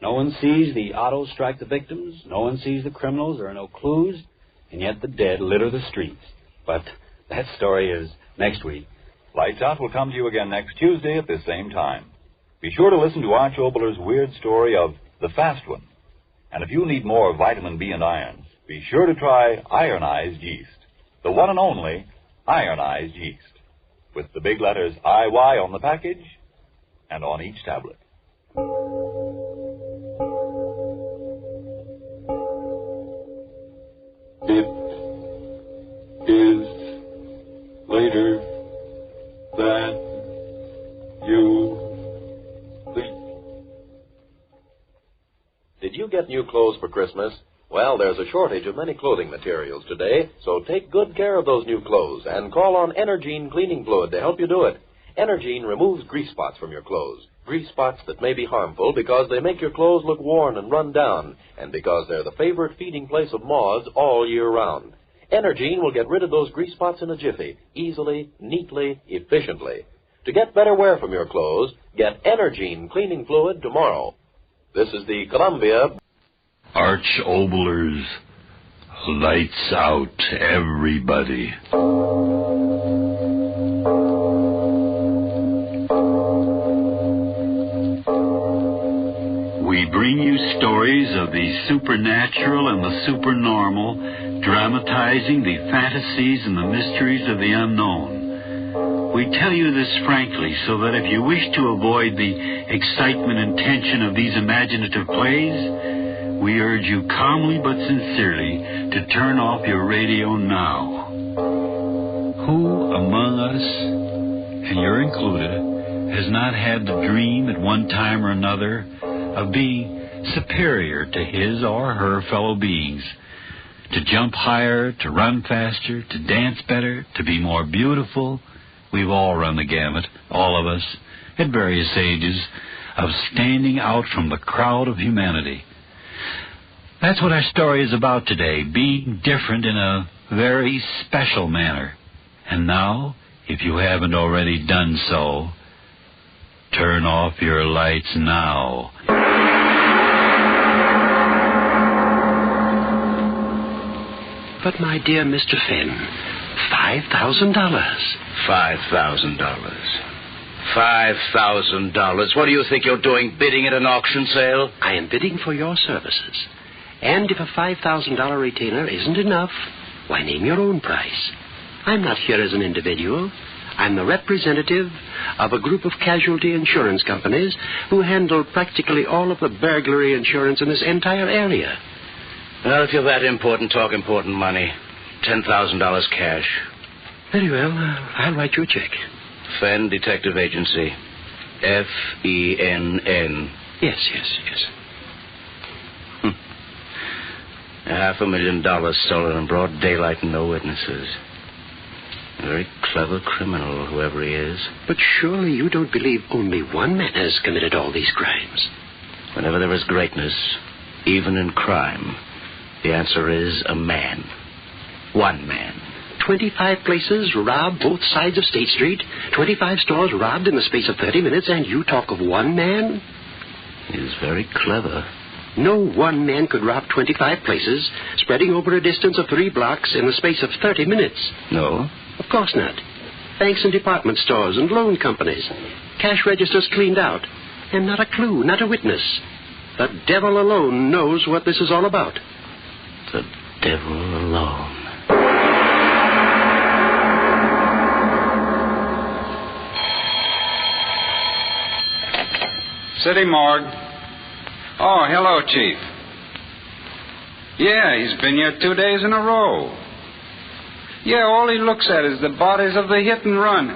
No one sees the autos strike the victims, no one sees the criminals, there are no clues, and yet the dead litter the streets. But that story is next week.
Lights Out will come to you again next Tuesday at this same time. Be sure to listen to Arch Obler's weird story of The Fast One. And if you need more vitamin B and iron, be sure to try ironized yeast, the one and only ironized yeast, with the big letters IY on the package and on each tablet.
It is later than you think.
Did you get new clothes for Christmas? Well, there's a shortage of many clothing materials today, so take good care of those new clothes and call on Energine cleaning fluid to help you do it. Energine removes grease spots from your clothes, grease spots that may be harmful because they make your clothes look worn and run down, and because they're the favorite feeding place of moths all year round. Energine will get rid of those grease spots in a jiffy, easily, neatly, efficiently. To get better wear from your clothes, get Energine cleaning fluid tomorrow. This is the Columbia
Arch Obler's Lights Out, everybody. We bring you stories of the supernatural and the supernormal, dramatizing the fantasies and the mysteries of the unknown. We tell you this frankly so that if you wish to avoid the excitement and tension of these imaginative plays, we urge you calmly but sincerely to turn off your radio now. Who among us, and you're included, has not had the dream at one time or another of being superior to his or her fellow beings, to jump higher, to run faster, to dance better, to be more beautiful? We've all run the gamut, all of us, at various ages, of standing out from the crowd of humanity. That's what our story is about today, being different in a very special manner. And now, if you haven't already done so, turn off your lights now.
But, my dear Mr. Finn, $5,000.
$5,000. $5,000. What do you think you're doing, bidding at an auction sale?
I am bidding for your services. And if a $5,000 retainer isn't enough, why, name your own price. I'm not here as an individual. I'm the representative of a group of casualty insurance companies who handle practically all of the burglary insurance in this entire area.
Well, if you're that important, talk important money. $10,000 cash.
Very well. I'll write you a check.
Fenn Detective Agency. Fenn.
Yes.
$500,000 stolen in broad daylight and no witnesses. A very clever criminal, whoever he is.
But surely you don't believe only one man has committed all these crimes.
Whenever there is greatness, even in crime, the answer is a man. One man.
25 places robbed both sides of State Street, 25 stores robbed in the space of 30 minutes, and you talk of one man?
He's very clever.
No one man could rob 25 places, spreading over a distance of 3 blocks in the space of 30 minutes.
No?
Of course not. Banks and department stores and loan companies. Cash registers cleaned out. And not a clue, not a witness. The devil alone knows what this is all about.
The devil alone.
City morgue. Oh, hello, Chief. Yeah, he's been here 2 days in a row. Yeah, all he looks at is the bodies of the hit and run.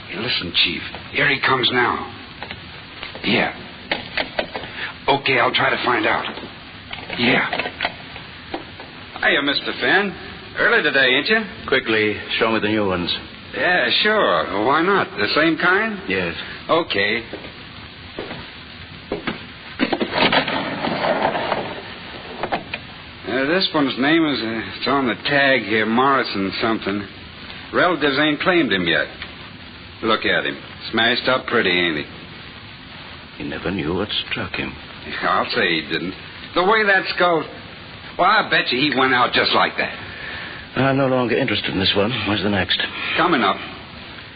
Hey, listen, Chief. Here he comes now. Yeah. Okay, I'll try to find out. Yeah. Hiya, Mr. Finn. Early today, ain't you?
Quickly, show me the new ones.
Yeah, sure. Why not? The same kind?
Yes.
Okay. This one's name is, it's on the tag here, Morrison something. Relatives ain't claimed him yet. Look at him. Smashed up pretty, ain't he?
He never knew what struck him.
I'll say he didn't. The way that skull... Well, I bet you he went out just like that.
I'm no longer interested in this one. Where's the next?
Coming up.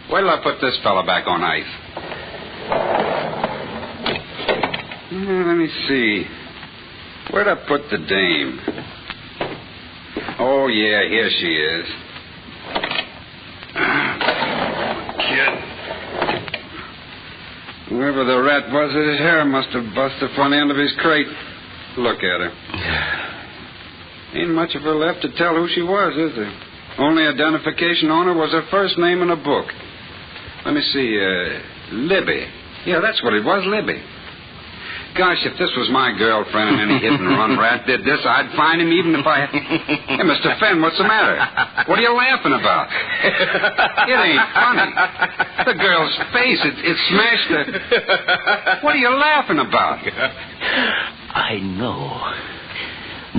Where till I put this fella back on ice? Let me see. Where'd I put the dame? Oh, yeah, here she is. Kid. Whoever the rat was, his hair must have busted the front end of his crate. Look at her. Ain't much of her left to tell who she was, is there? Only identification on her was her first name in a book. Let me see, Libby. Yeah, that's what it was, Libby. Gosh, if this was my girlfriend and any hit-and-run rat did this, I'd find him even if I... Hey, Mr. Finn, what's the matter? What are you laughing about? It ain't funny. The girl's face, it smashed her. What are you laughing about?
I know.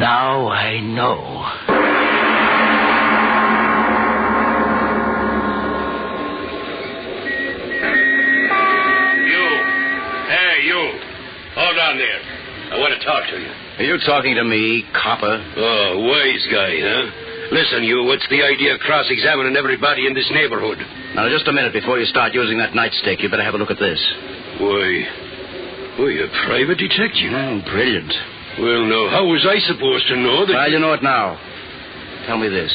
Now I know.
You. Hold on there. I want to talk to you.
Are you talking to me, copper?
Oh, wise guy, huh? Listen, you, what's the idea of cross-examining everybody in this neighborhood?
Now, just a minute before you start using that nightstick, you better have a look at this.
Why, you're a private detective.
Brilliant.
Well, now, how was I supposed to know that...
Well, you know it now. Tell me this.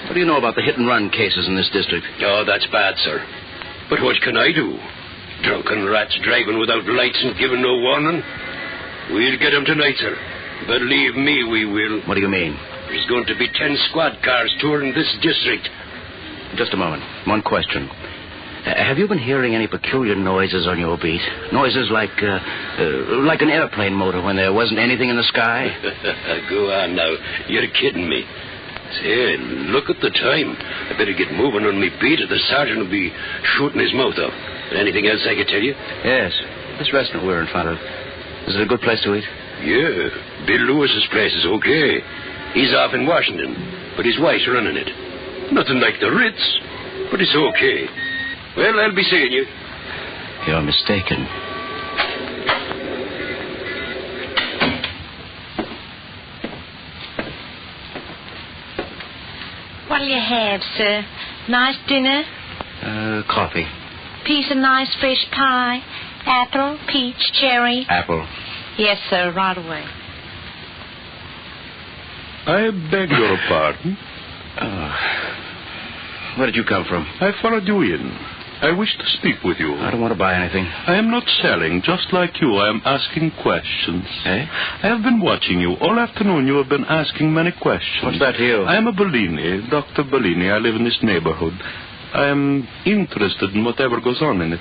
What do you know about the hit-and-run cases in this district?
Oh, that's bad, sir. But what can I do? Drunken rats driving without lights and giving no warning? We'll get them tonight, sir. Believe me, we will.
What do you mean?
There's going to be 10 squad cars touring this district.
Just a moment. One question. Have you been hearing any peculiar noises on your beat? Noises like an airplane motor when there wasn't anything in the sky?
Go on now. You're kidding me. Say, look at the time. I better get moving on me beat or the sergeant will be shooting his mouth off. Anything else I could tell you?
Yes. This restaurant we're in front of. Is it a good place to eat?
Yeah. Bill Lewis's place is okay. He's off in Washington, but his wife's running it. Nothing like the Ritz, but it's okay. Well, I'll be seeing you.
You're mistaken.
What'll you have, sir? Nice dinner?
Coffee.
Piece of nice fresh pie? Apple, peach, cherry?
Apple.
Yes, sir, right away.
I beg your pardon?
Where did you come from?
I followed you in. I wish to speak with you.
I don't want to buy anything.
I am not selling. Just like you, I am asking questions.
Eh?
I have been watching you. All afternoon you have been asking many questions.
What's that to you?
I am a Bellini, Dr. Bellini. I live in this neighborhood. I am interested in whatever goes on in it.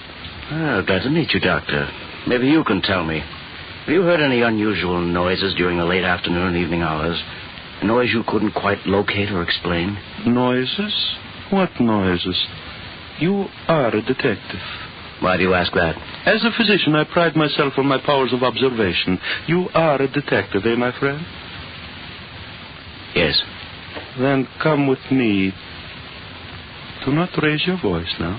Glad to meet you, Doctor. Maybe you can tell me. Have you heard any unusual noises during the late afternoon and evening hours? A noise you couldn't quite locate or explain?
Noises? What noises? You are a detective.
Why do you ask that?
As a physician, I pride myself on my powers of observation. You are a detective, eh, my friend?
Yes.
Then come with me. Do not raise your voice now.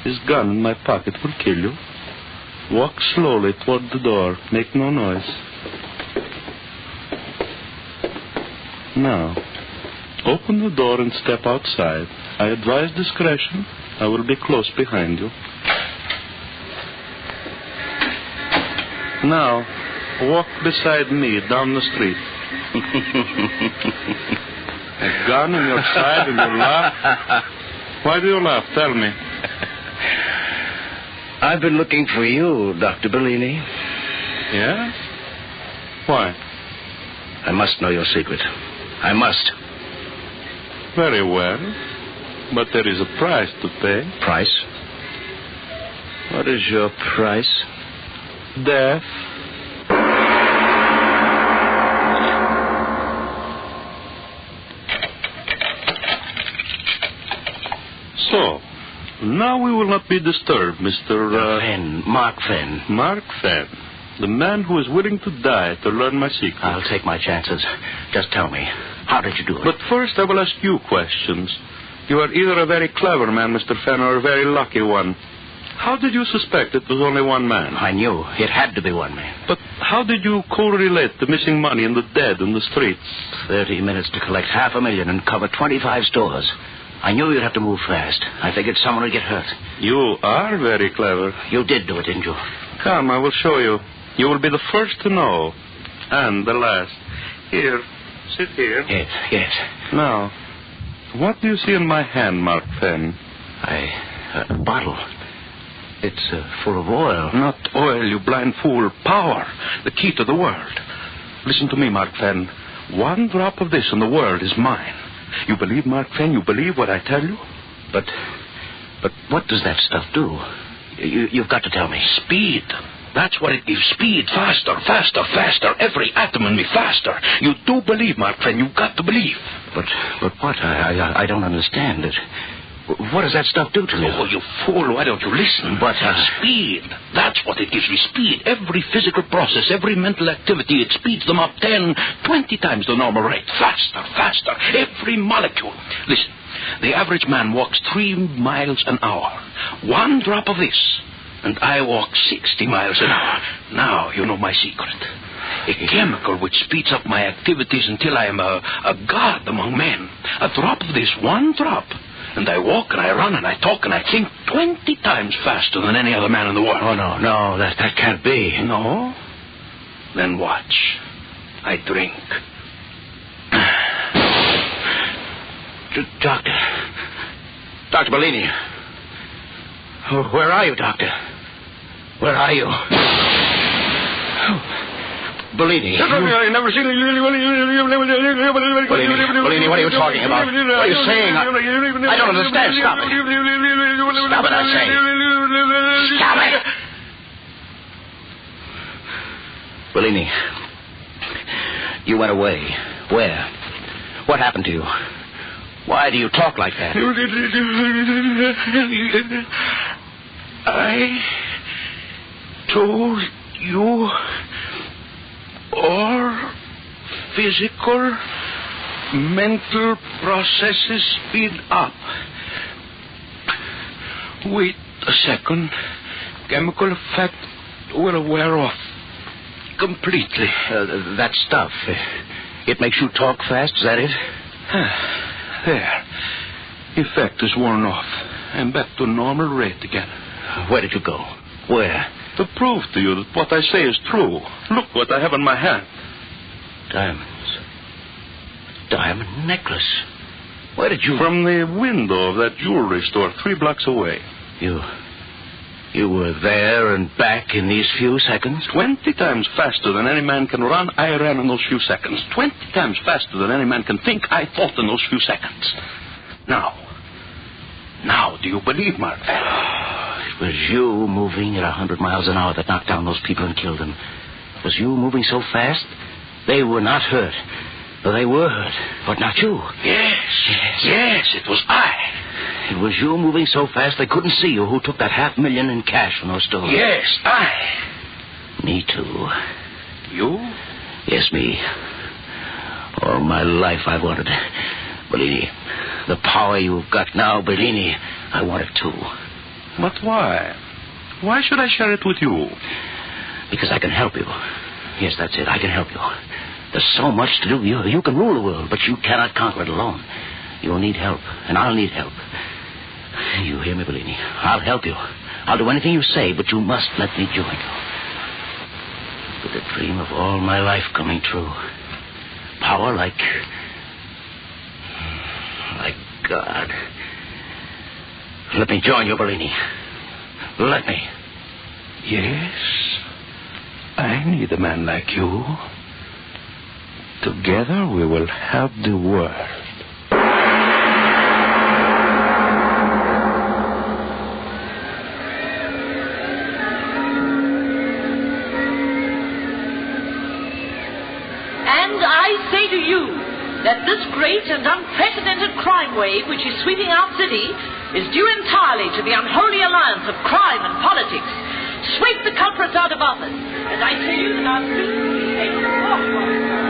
This gun in my pocket will kill you. Walk slowly toward the door. Make no noise. Now, open the door and step outside. I advise discretion. I will be close behind you. Now, walk beside me down the street. A gun on your side and you laugh? Why do you laugh? Tell me.
I've been looking for you, Dr. Bellini.
Yeah? Why?
I must know your secret. I must.
Very well. But there is a price to pay.
Price? What is your price?
Death. So, now we will not be disturbed, Mr.
Fenn. Mark Fenn.
Mark Fenn. The man who is willing to die to learn my secret.
I'll take my chances. Just tell me, how did you do it?
But first I will ask you questions. You are either a very clever man, Mr. Fenn, or a very lucky one. How did you suspect it was only one man?
I knew. It had to be one man.
But how did you correlate the missing money and the dead in the streets?
30 minutes to collect $500,000 and cover 25 stores. I knew you'd have to move fast. I figured someone would get hurt.
You are very clever.
You did do it, didn't you?
Come, I will show you. You will be the first to know. And the last. Here. Sit here.
Yes.
Now, what do you see in my hand, Mark Fenn?
A bottle. It's full of oil.
Not oil, you blind fool. Power. The key to the world. Listen to me, Mark Fenn. One drop of this and the world is mine. You believe, Mark Fenn? You believe what I tell you?
But what does that stuff do? You've got to tell me.
Speed. That's what it gives. Speed. Faster. Every atom in me faster. You do believe, Mark Fenn. You've got to believe.
But what? I don't understand it. What does that stuff do to you?
Oh, you fool. Why don't you listen?
But
speed. That's what it gives me. Speed. Every physical process, every mental activity, it speeds them up 10, 20 times the normal rate. Faster. Every molecule. Listen, the average man walks 3 miles an hour. One drop of this, and I walk 60 miles an hour. Now you know my secret. A chemical which speeds up my activities until I am a god among men. A drop of this, one drop. And I walk and I run and I talk and I think 20 times faster than any other man in the world.
Oh, no, that can't be.
No? Then watch. I drink.
Dr. Bellini. Where are you, Doctor? Where are you? Bellini.
I've never seen
Bellini, what are you talking about? What are you saying? I don't understand. Stop it. Stop it, I say. Stop it. Bellini, you went away. Where? What happened to you? Why do you talk like that?
I told you all physical, mental processes speed up. Wait a second. Chemical effect will wear off completely.
That stuff, it makes you talk fast, is that it?
There. Effect is worn off. I'm back to normal rate again.
Where did you go? Where?
To prove to you that what I say is true. Look what I have in my hand.
Diamonds. Diamond necklace. Where did you...
From the window of that jewelry store 3 blocks away.
You were there and back in these few seconds?
20 times faster than any man can run, I ran in those few seconds. 20 times faster than any man can think, I thought in those few seconds. Now, do you believe, Mark?
It was you moving at 100 miles an hour that knocked down those people and killed them. It was you moving so fast, they were not hurt. Though they were hurt, but not you.
Yes, it was I.
It was you moving so fast they couldn't see you who took that $500,000 in cash from those stores.
Yes, I.
Me too.
You?
Yes, me. All my life I wanted. Bellini, the power you've got now, Bellini, I want it too.
But why? Why should I share it with you?
Because I can help you. Yes, that's it. I can help you. There's so much to do. You can rule the world, but you cannot conquer it alone. You'll need help, and I'll need help. You hear me, Bellini? I'll help you. I'll do anything you say, but you must let me join you. With the dream of all my life coming true. Power like God. Let me join you, Bellini. Let me.
Yes. I need a man like you. Together we will help the world.
that this great and unprecedented crime wave which is sweeping our city is due entirely to the unholy alliance of crime and politics. Sweep the culprits out of office, as I tell you that our streets will be able to walk once more.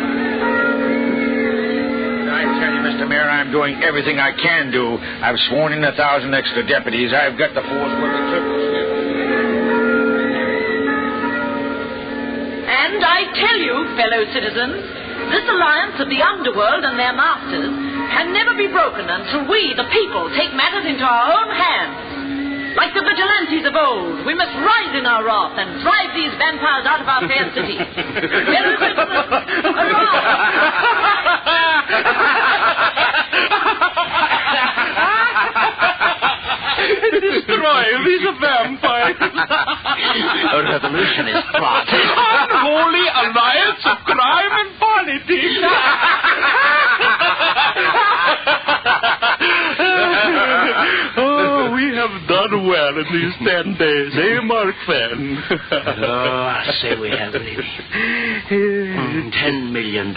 I tell you, Mr. Mayor, I'm doing everything I can do. I've sworn in 1,000 extra deputies. I've got the force where it triples.
And I tell you, fellow citizens, this alliance of the underworld and their masters can never be broken until we, the people, take matters into our own hands. Like the vigilantes of old, we must rise in our wrath and drive these vampires out of our fair city. Fellow citizens,
Destroy these vampires.
A revolutionist plot.
Unholy alliance of crime and politics. Oh, we have done well in these 10 days, eh, Mark Fenn?
Oh, I say we have, Lady. $10 million.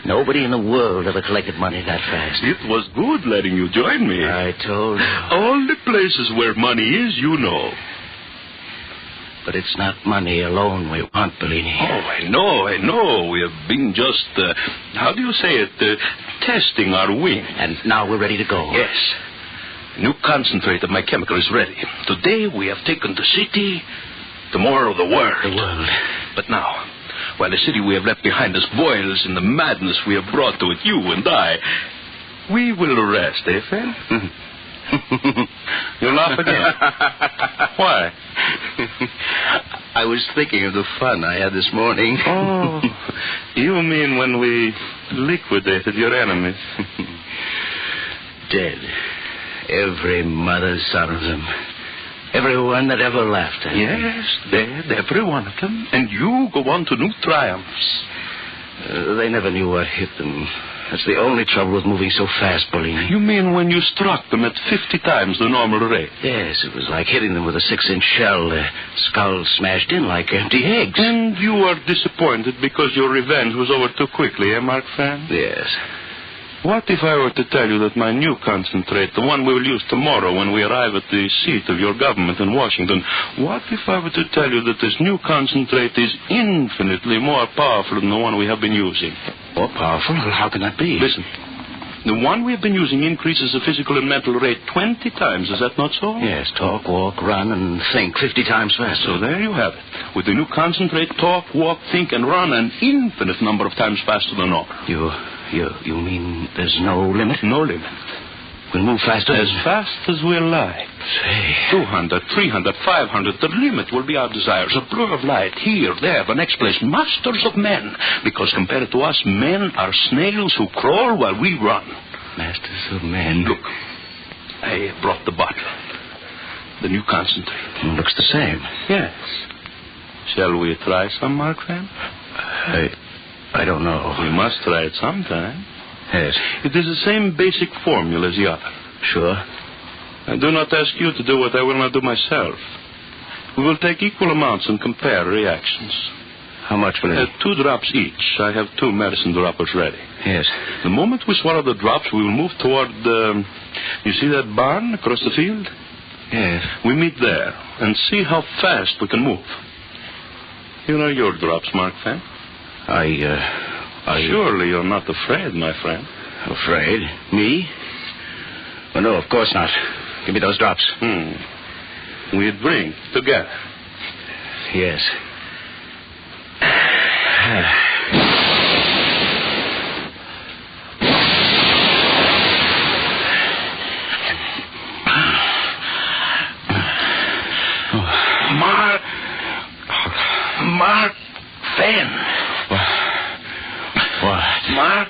Nobody in the world ever collected money that fast.
It was good letting you join me.
I told you.
All the places where money is, you know.
But it's not money alone we want, Bellini.
Oh, I know. We have been just, how do you say it, testing our wing.
And now we're ready to go.
Yes. New concentrate of my chemical is ready. Today we have taken the city, tomorrow the world.
The world.
But now, while the city we have left behind us boils in the madness we have brought to it, you and I, we will rest, eh, Fenn? You laugh again. Why?
I was thinking of the fun I had this morning.
Oh, you mean when we liquidated your enemies?
Dead. Every mother's son of them. Everyone that ever laughed at me.
Yes, dead, every one of them. And you go on to new triumphs.
They never knew what hit them. That's the only trouble with moving so fast, Bellini.
You mean when you struck them at 50 times the normal rate?
Yes, it was like hitting them with a 6-inch shell. Their skulls smashed in like empty eggs.
And you are disappointed because your revenge was over too quickly, eh, Mark Fenn?
Yes.
What if I were to tell you that my new concentrate, the one we will use tomorrow when we arrive at the seat of your government in Washington, what if I were to tell you that this new concentrate is infinitely more powerful than the one we have been using?
More powerful? How can that be?
Listen. The one we have been using increases the physical and mental rate 20 times. Is that not so?
Yes, talk, walk, run, and think 50 times faster.
So there you have it. With the new concentrate, talk, walk, think, and run an infinite number of times faster than normal.
You mean there's no limit?
No limit.
We'll move faster?
As fast as we like.
Say.
200, 300, 500. The limit will be our desires. A blur of light. Here, there, the next place. Masters of men. Because compared to us, men are snails who crawl while we run.
Masters of men.
Look, I brought the bottle. The new concentrate.
It looks the same.
Yes. Shall we try some, Mark Fenn?
I don't know.
We must try it sometime.
Yes.
It is the same basic formula as the other.
Sure.
I do not ask you to do what I will not do myself. We will take equal amounts and compare reactions.
How much will it?
2 drops each. I have 2 medicine droppers ready.
Yes.
The moment we swallow the drops, we will move toward the... You see that barn across the field?
Yes.
We meet there and see how fast we can move. Here are your drops, Mark Fenn. Surely you're not afraid, my friend.
Afraid? Me? Oh, no, of course not. Give me those drops.
We drink together.
Yes.
Mark Fenn.
What?
Mark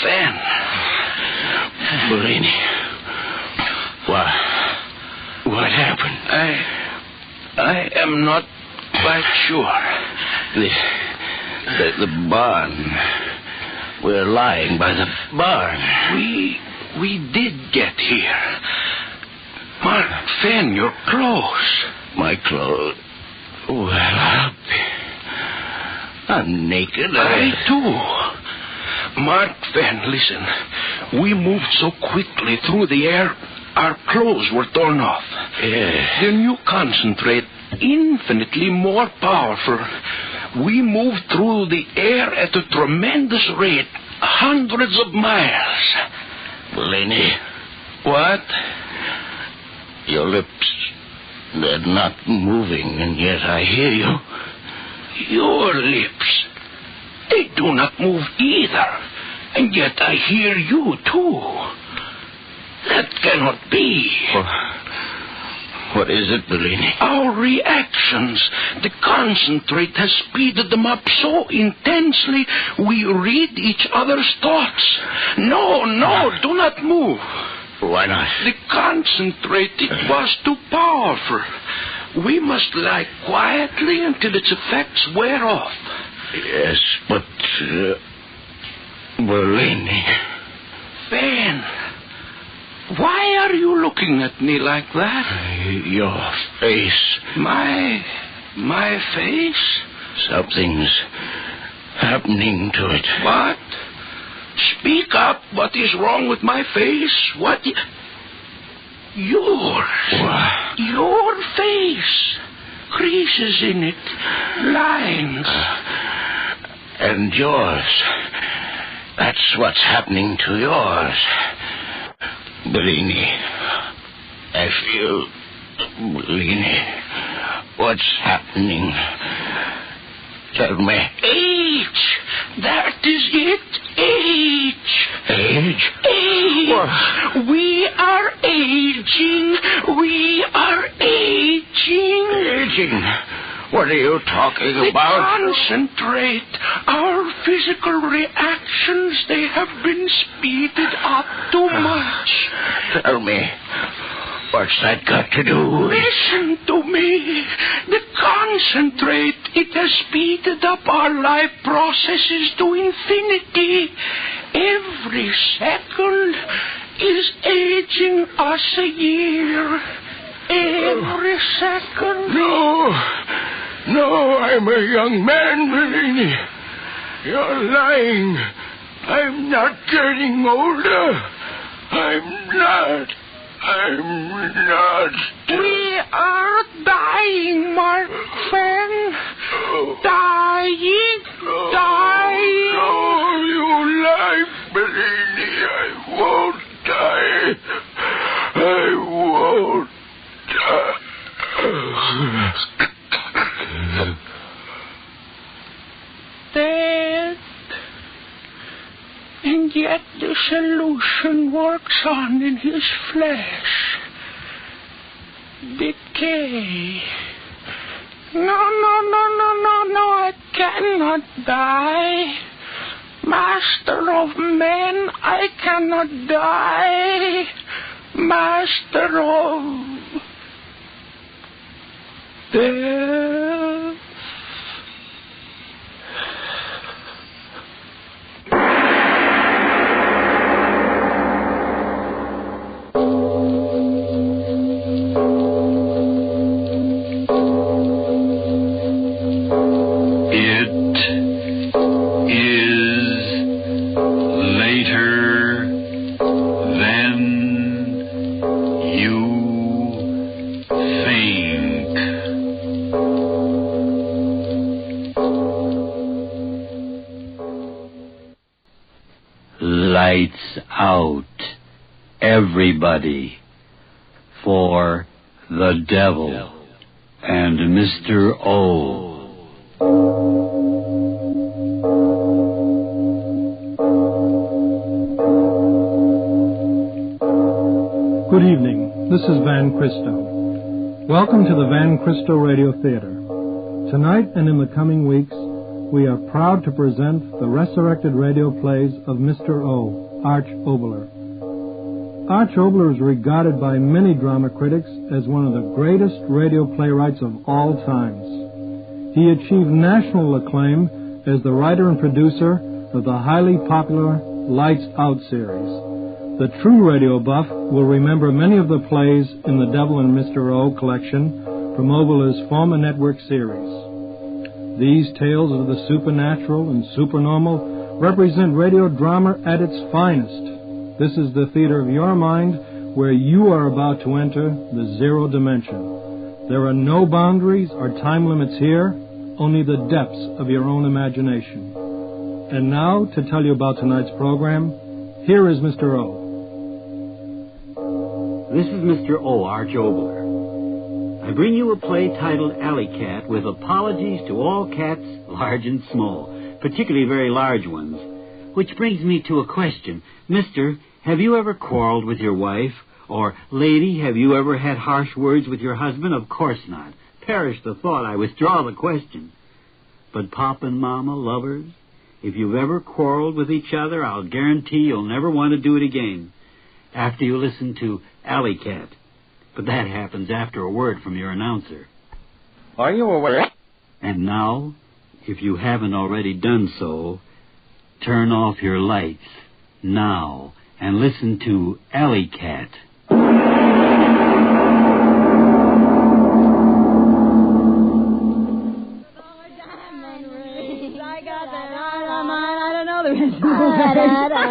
Fenn.
Bellini. What happened?
I am not quite sure.
The barn. We're lying by the barn.
We did get here. Mark Fenn, your clothes.
My clothes? Well, I'm naked.
I too.
Mark Van, listen. We moved so quickly through the air, our clothes were torn off.
Yeah.
The new concentrate, infinitely more powerful. We moved through the air at a tremendous rate, hundreds of miles.
Blaney.
What?
Your lips, they're not moving, and yet I hear you.
Your lips, they do not move either, and yet I hear you too. That cannot be.
What is it, Bellini?
Our reactions. The concentrate has speeded them up so intensely we read each other's thoughts. No, do not move.
Why not?
The concentrate, it was too powerful. We must lie quietly until its effects wear off.
Yes, but... Bellini.
Van, why are you looking at me like that?
Your face.
My face?
Something's happening to it.
What? Speak up. What is wrong with my face? What? Yours.
What?
Your face. Creases in it. Lines.
And yours. That's what's happening to yours. Bellini. I feel... Bellini. What's happening? Tell me.
Age. That is it. Age.
Age?
Age.
What?
We are aging. We are aging.
Aging? What are you talking about?
Concentrate. Our physical reactions, they have been speeded up too much.
Tell me, what's that got to do?
Listen to me. The concentrate, it has speeded up our life processes to infinity. Every second is aging us a year. Every second.
No, I'm a young man, Bellini. You're lying. I'm not getting older. I'm not.
We are dying, Mark Van. Dying.
No, you lie, Bellini. I won't die. I won't die.
Dead. And yet the solution works on in his flesh. Decay. No, I cannot die. Master of men, I cannot die. Master of death.
Lights out, everybody, for the devil and Mr. O.
Good evening. This is Van Cristo. Welcome to the Van Cristo Radio Theater. Tonight and in the coming weeks, we are proud to present the resurrected radio plays of Mr. O, Arch Oboler. Arch Oboler is regarded by many drama critics as one of the greatest radio playwrights of all times. He achieved national acclaim as the writer and producer of the highly popular Lights Out series. The true radio buff will remember many of the plays in the Devil and Mr. O collection from Oboler's former network series. These tales of the supernatural and supernormal represent radio drama at its finest. This is the theater of your mind, where you are about to enter the zero dimension. There are no boundaries or time limits here, only the depths of your own imagination. And now, to tell you about tonight's program, here is Mr. O.
This is Mr. O, Arch Obler. I bring you a play titled Alley Cat with apologies to all cats, large and small, particularly very large ones. Which brings me to a question. Mister, have you ever quarreled with your wife? Or, lady, have you ever had harsh words with your husband? Of course not. Perish the thought, I withdraw the question. But Pop and Mama, lovers, if you've ever quarreled with each other, I'll guarantee you'll never want to do it again after you listen to Alley Cat. But that happens after a word from your announcer.
Are you aware?
And now, if you haven't already done so, turn off your lights now and listen to Alley Cat.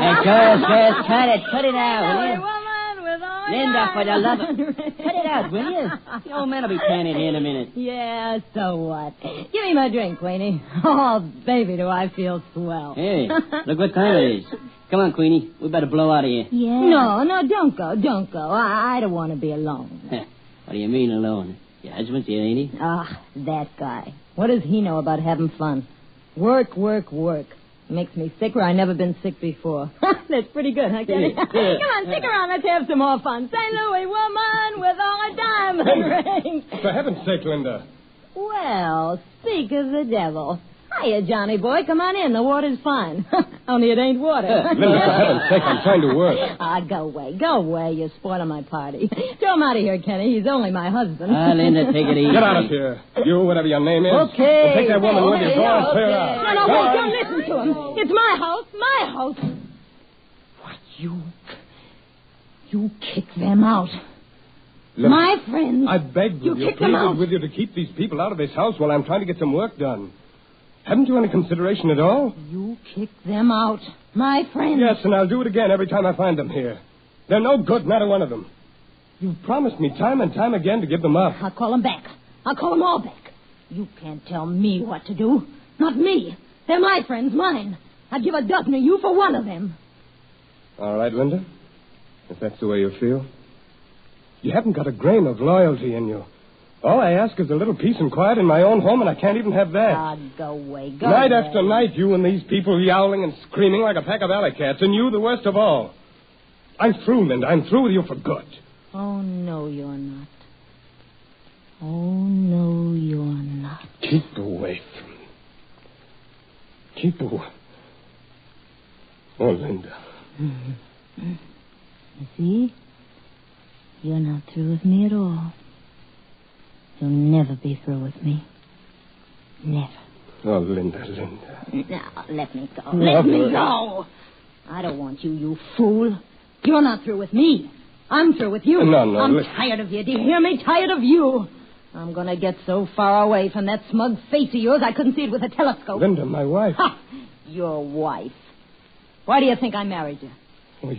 Hey, girls, cut it out, will you? Linda, for the love of... Cut it out, will you? The old man will be panning here in a minute.
Yeah, so what? Give me my drink, Queenie. Oh, baby, do I feel swell.
Hey, look what time it is. Come on, Queenie. We better blow out of here.
Yeah. No, don't go. I don't want to be alone.
What do you mean, alone? Your husband's here, ain't he?
Ah, that guy. What does he know about having fun? Work. Makes me sick where I've never been sick before. That's pretty good, huh, Kenny? Come on, stick around. Let's have some more fun. St. Louis woman with all a diamond ring.
For heaven's sake, Linda.
Well, speak of the devil. Hiya, Johnny boy. Come on in. The water's fine. Only it ain't water.
Linda, for heaven's sake, I'm trying to work.
Go away. You're spoiling my party. Throw him out of here, Kenny. He's only my husband.
Linda, take it easy.
Get out of here. You, whatever your name is.
Okay.
And take that woman with you. Go on, clear out.
No, wait. Don't listen to him. It's my house. What, you kick them out.
Look,
my friends.
I begged with you, pleaded with you to keep these people out of this house while I'm trying to get some work done. Haven't you any consideration at all?
You kick them out. My friends.
Yes, and I'll do it again every time I find them here. They're no good, not one of them. You've promised me time and time again to give them up.
I'll call them back. I'll call them all back. You can't tell me what to do. Not me. They're my friends, mine. I'd give a dozen of you for one of them.
All right, Linda. If that's the way you feel. You haven't got a grain of loyalty in you. All I ask is a little peace and quiet in my own home, and I can't even have that.
Go away.
Night after night, you and these people yowling and screaming like a pack of alley cats, and you the worst of all. I'm through, Linda. I'm through with you for good.
Oh, no, you're not. Oh, no, you're not.
Keep away from me. Keep away. Oh, Linda.
Mm-hmm. You see? You're not through with me at all. You'll never be through with me. Never.
Oh, Linda.
Now, let me go. Let me go. I don't want you, you fool. You're not through with me. I'm through with you.
No.
I'm tired of you. Do you hear me? Tired of you. I'm going to get so far away from that smug face of yours I couldn't see it with a telescope.
Linda, my wife.
Ha! Your wife. Why do you think I married you?
Oh,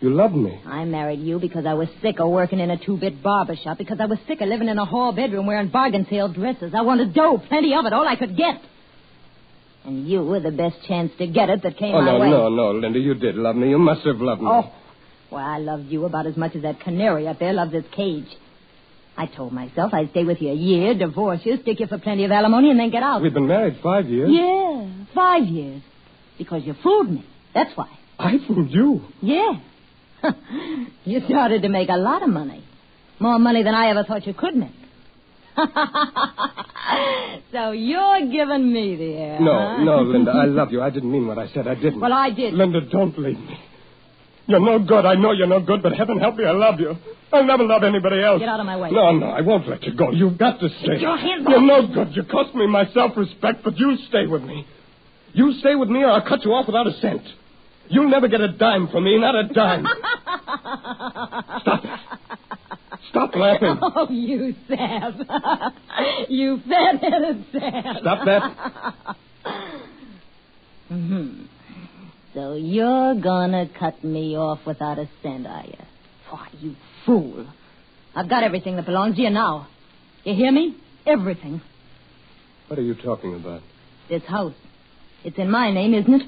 you love me.
I married you because I was sick of working in a two-bit barber shop, because I was sick of living in a hall bedroom wearing bargain sale dresses. I wanted dough, plenty of it, all I could get. And you were the best chance to get it that came my way.
No, Linda, you did love me. You must have loved me.
Oh, well, I loved you about as much as that canary up there loves its cage. I told myself I'd stay with you a year, divorce you, stick you for plenty of alimony, and then get out.
We've been married 5 years.
Yeah, 5 years. Because you fooled me. That's why.
I fooled you?
Yeah. You started to make a lot of money. More money than I ever thought you could make. So you're giving me the air,
No, Linda, I love you. I didn't mean what I said. I didn't.
Well, I did.
Linda, don't leave me. You're no good. I know you're no good, but heaven help me, I love you. I'll never love anybody else.
Get out of my way.
No, I won't let you go. You've got to stay.
Get your hands off.
You're no good. You cost me my self-respect, but you stay with me. You stay with me or I'll cut you off without a cent. You'll never get a dime from me, not a dime. Stop it. Stop laughing.
Oh, you sap. You fat-headed sap.
Stop that.
Mm-hmm. So you're gonna cut me off without a cent, are you? Why, you fool. I've got everything that belongs to you now. You hear me? Everything.
What are you talking about?
This house. It's in my name, isn't it?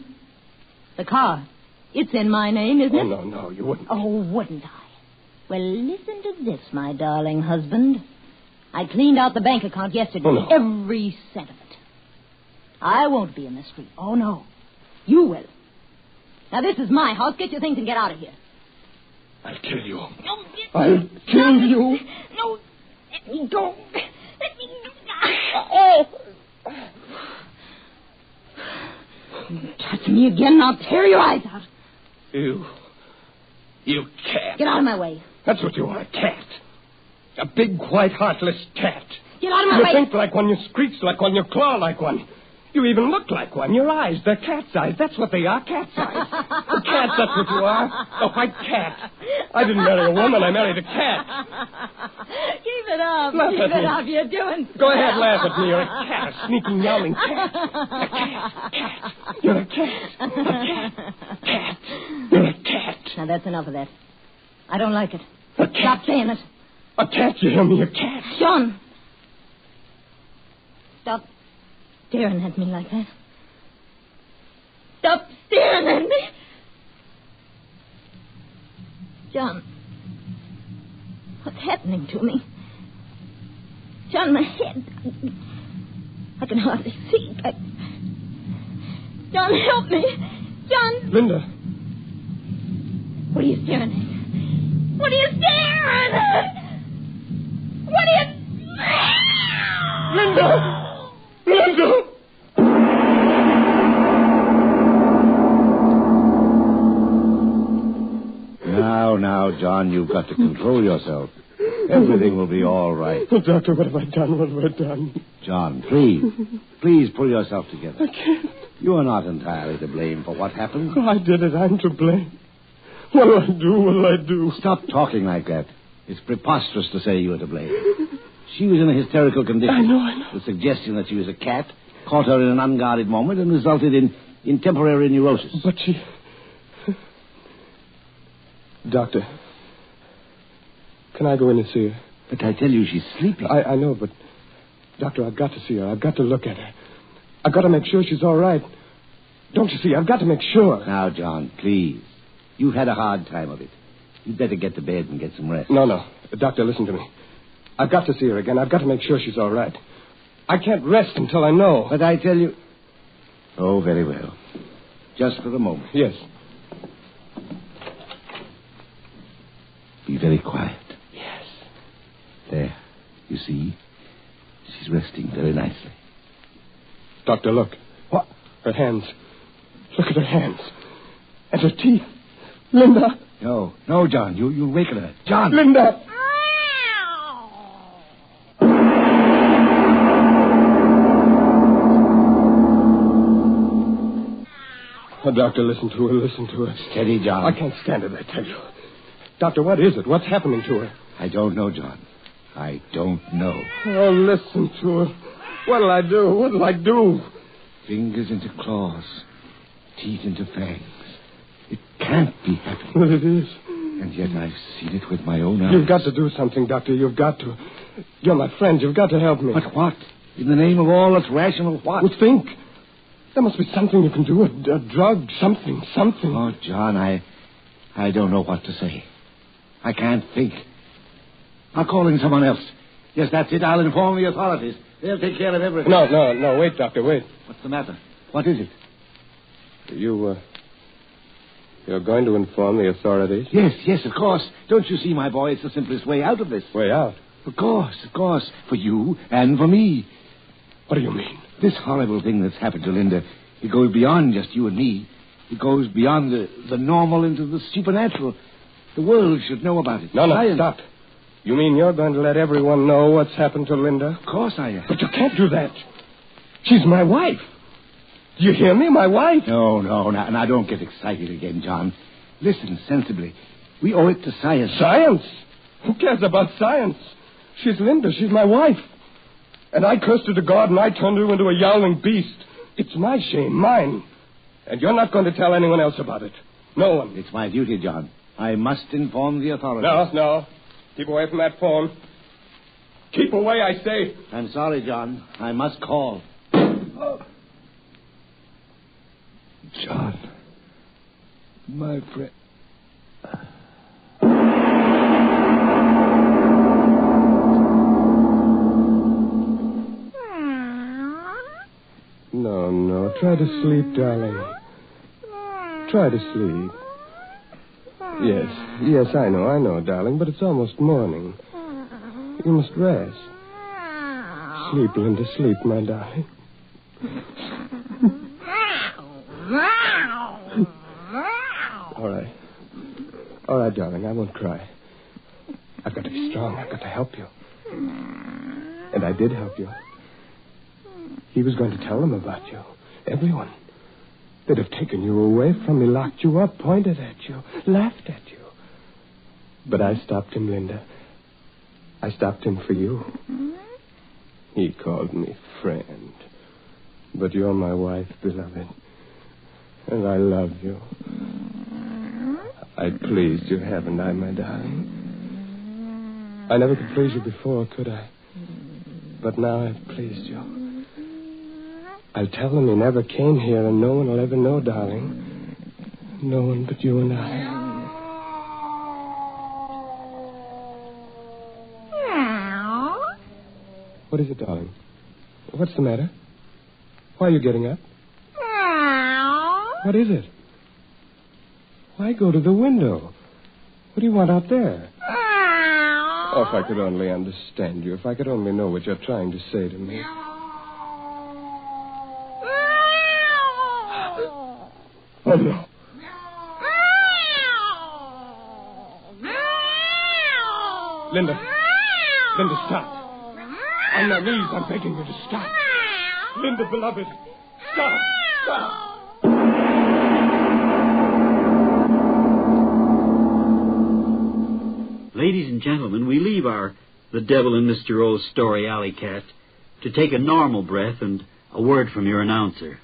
The car. It's in my name, isn't it?
No, you wouldn't.
Oh, wouldn't I? Well, listen to this, my darling husband. I cleaned out the bank account yesterday.
Oh, no.
Every cent of it. I won't be in the street. Oh, no. You will. Now, this is my house. Get your things and get out of here.
I'll kill you. I'll kill you.
No, let me go. Let me go. Oh. You touch me again and I'll tear your eyes out.
You cat.
Get out of my way.
That's what you are, a cat. A big, white, heartless cat.
Get out of my way.
You think like one, you screech like one, you claw like one. You even look like one. Your eyes, they're cat's eyes. That's what they are, cat's eyes. A cat, that's what you are. A white cat. I didn't marry a woman, I married a cat.
Keep it up.
Laugh
Keep
at
it
me.
up. You're doing
Go ahead,
swell.
laugh at me. You're a cat, a sneaking, yowling cat. A cat. You're a cat. A cat. Cat. You're a cat.
Now, that's enough of that. I don't like it.
A cat.
Stop saying it.
A cat, you hear me? A cat.
John. Stop staring at me like that. Stop staring at me. John. What's happening to me? John, my head. I can hardly see. John, help me. John.
Linda.
What are you staring at? What are you staring at? What are you...
Linda! Linda!
Now, John, you've got to control yourself. Everything will be all right.
Oh, Doctor, what have I done? What have I done?
John, please pull yourself together.
I can't.
You are not entirely to blame for what happened.
Oh, I did it. I'm to blame. What'll I do? What'll I do?
Stop talking like that. It's preposterous to say you were to blame. She was in a hysterical condition.
I know.
The suggestion that she was a cat caught her in an unguarded moment and resulted in temporary neurosis.
But she... Doctor, can I go in and see her?
But I tell you, she's sleeping.
I know, but... Doctor, I've got to see her. I've got to look at her. I've got to make sure she's all right. Don't you see? I've got to make sure.
Now, John, please. You've had a hard time of it. You'd better get to bed and get some rest.
No. Doctor, listen to me. I've got to see her again. I've got to make sure she's all right. I can't rest until I know.
But I tell you... Oh, very well. Just for a moment.
Yes.
Be very quiet.
Yes.
There. You see? She's resting very nicely.
Doctor, look. What? Her hands. Look at her hands. And her teeth. Linda.
No, John. You'll waken her. John.
Linda. Oh, Doctor, listen to her.
Steady, John.
I can't stand it, I tell you. Doctor, what is it? What's happening to her?
I don't know, John. I don't know.
Oh, listen to her. What'll I do?
Fingers into claws. Teeth into fangs. It can't be happening.
Well, it is.
And yet I've seen it with my own eyes.
You've got to do something, Doctor. You've got to. You're my friend. You've got to help me.
But what? In the name of all that's rational, what?
Well, think. There must be something you can do. A drug, something.
Oh, John, I don't know what to say. I can't think. I'll call in someone else. Yes, that's it. I'll inform the authorities. They'll take care of everything.
No. Wait, Doctor, wait.
What's the matter? What is it?
You're going to inform the authorities?
Yes, of course. Don't you see, my boy, it's the simplest way out of this.
Way out?
Of course. For you and for me.
What do you mean?
This horrible thing that's happened to Linda, it goes beyond just you and me. It goes beyond the normal into the supernatural. The world should know about it.
No, stop. You mean you're going to let everyone know what's happened to Linda?
Of course I am.
But you can't do that. She's my wife. Do you hear me? My wife.
No. Now don't get excited again, John. Listen sensibly. We owe it to science.
Science? Who cares about science? She's Linda. She's my wife. And I cursed her to God and I turned her into a yowling beast. It's my shame, mine. And you're not going to tell anyone else about it. No one.
It's my duty, John. I must inform the authorities.
No. Keep away from that phone. Keep away, I say.
I'm sorry, John. I must call.
John. My friend. No. Try to sleep, darling. Try to sleep. Yes, I know, darling, but it's almost morning. You must rest. Sleep, Linda, sleep, my darling. All right, darling, I won't cry. I've got to be strong. I've got to help you. And I did help you. He was going to tell them about you. Everyone. They'd have taken you away from me, locked you up, pointed at you, laughed at you. But I stopped him, Linda. I stopped him for you. He called me friend. But you're my wife, beloved. And I love you. I pleased you, haven't I, my darling? I never could please you before, could I? But now I've pleased you. I'll tell them he never came here, and no one will ever know, darling. No one but you and I. What is it, darling? What's the matter? Why are you getting up? What is it? Why go to the window? What do you want out there? Oh, if I could only understand you. If I could only know what you're trying to say to me. Oh, no. Linda, stop. On my knees, I'm begging you to stop. Linda, beloved, stop.
Ladies and gentlemen, we leave our The Devil in Mr. O's story, Alley Cat, to take a normal breath and a word from your announcer.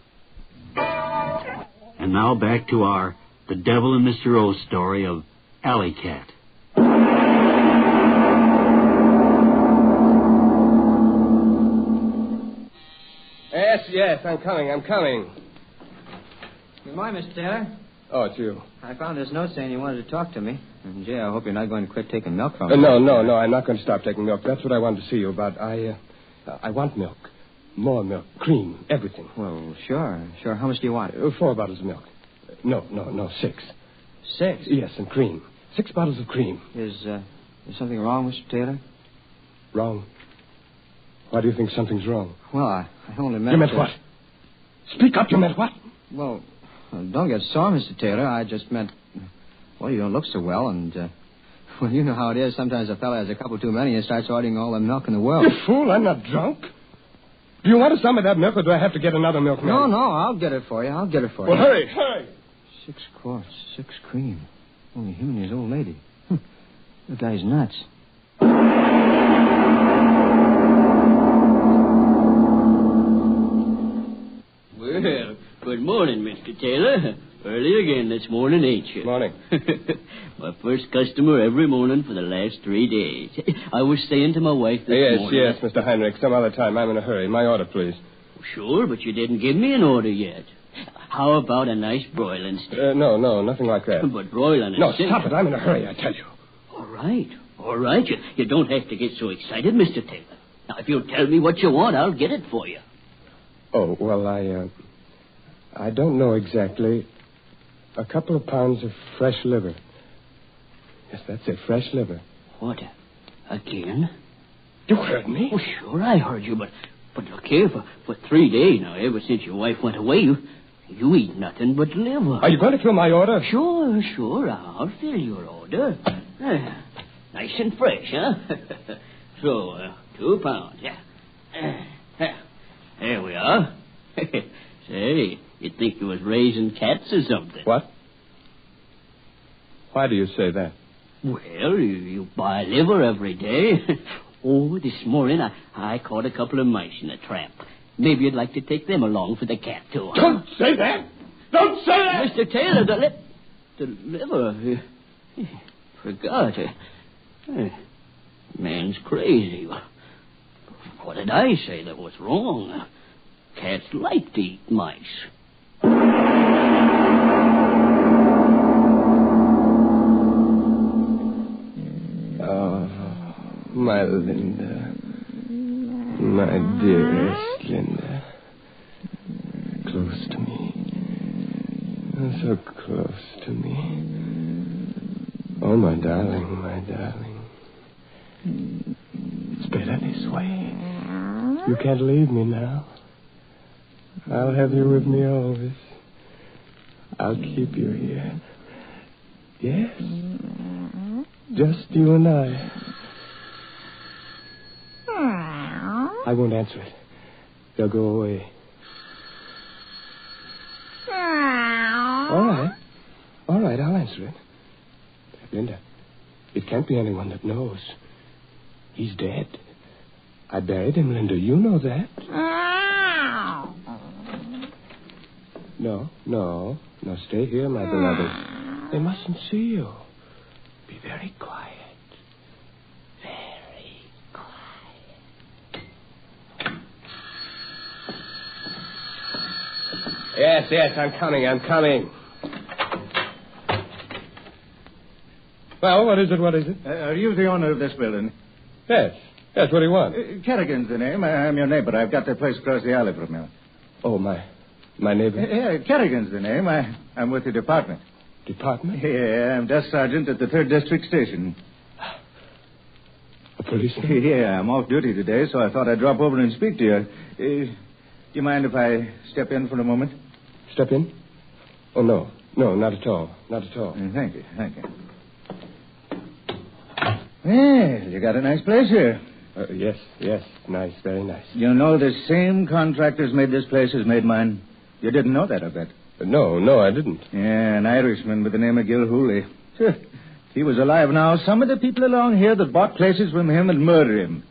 And now back to our The Devil in Mr. O's story of Alley Cat.
Yes, I'm coming.
Good morning, Mr. Taylor.
Oh, it's you.
I found this note saying you wanted to talk to me. And, Jay, I hope you're not going to quit taking milk from me.
No, I'm not going to stop taking milk. That's what I wanted to see you about. I want milk. More milk. Cream. Everything.
Well, sure. How much do you want?
4 bottles of milk. No, 6.
6?
Yes, and cream. 6 bottles of cream.
Is something wrong, Mr. Taylor?
Wrong? Why do you think something's wrong?
Well, I only meant...
You meant what? Speak up, you meant what?
Well, don't get sore, Mr. Taylor. I just meant... Well, you don't look so well, and... well, you know how it is. Sometimes a fella has a couple too many and starts ordering all the milk in the world.
You fool, I'm not drunk. Do you want some of that milk, or do I have to get another milk?
No, I'll get it for you.
Well, hurry.
6 quarts, 6 cream. Only him and his old lady. The guy's nuts.
Well, good morning, Mr. Taylor. Early again this morning, ain't you?
Morning.
My first customer every morning for the last 3 days. I was saying to my wife this morning...
Yes, Mr. Heinrich. Some other time. I'm in a hurry. My order, please.
Sure, but you didn't give me an order yet. How about a nice broiling steak?
No, nothing like that.
But broiling
No,
steak...
stop it. I'm in a hurry, I tell you.
All right. You don't have to get so excited, Mr. Taylor. Now, if you'll tell me what you want, I'll get it for you.
Oh, well, I don't know exactly. A couple of pounds of fresh liver. Yes, that's it, fresh liver.
What? Again?
You heard me?
Oh, sure, I heard you, but look here, for 3 days now, ever since your wife went away, you eat nothing but liver.
Are you going to fill my order?
Sure, I'll fill your order. Nice and fresh, huh? So, 2 pounds, yeah. There we are. Say, you'd think you was raising cats or something.
What? Why do you say that?
Well, you buy liver every day. Oh, this morning I caught a couple of mice in a trap. Maybe you'd like to take them along for the cat tour.
Don't say that! Don't say that!
Mr. Taylor, the liver. Forgot. Man's crazy. What did I say that was wrong? Cats like to eat mice.
Oh, my Linda. My dearest Linda. Close to me. So close to me. Oh, my darling, my darling. It's better this way. You can't leave me now. I'll have you with me always. I'll keep you here. Yes? Just you and I. I won't answer it. They'll go away. All right, I'll answer it. Linda, it can't be anyone that knows. He's dead. I buried him, Linda. You know that. No, stay here, my beloved. They mustn't see you. Be very quiet. Very quiet. Yes, I'm coming. Well, what is it?
Are you the owner of this building?
Yes, what do you want?
Kerrigan's the name. I'm your neighbor. I've got the place across the alley from you.
Oh, my neighbor?
Yeah, Kerrigan's the name. I'm with the department.
Department?
Yeah, I'm desk sergeant at the 3rd District Station.
A policeman?
Yeah, I'm off duty today, so I thought I'd drop over and speak to you. Do you mind if I step in for a moment?
Step in? Oh, no, not at all.
Thank you. Well, you got a nice place here.
Yes, nice, very nice.
You know the same contractors made this place as made mine. You didn't know that, I bet.
No, I didn't.
Yeah, an Irishman by the name of Gil Hooley. If he was alive now, some of the people along here that bought places from him would murder him.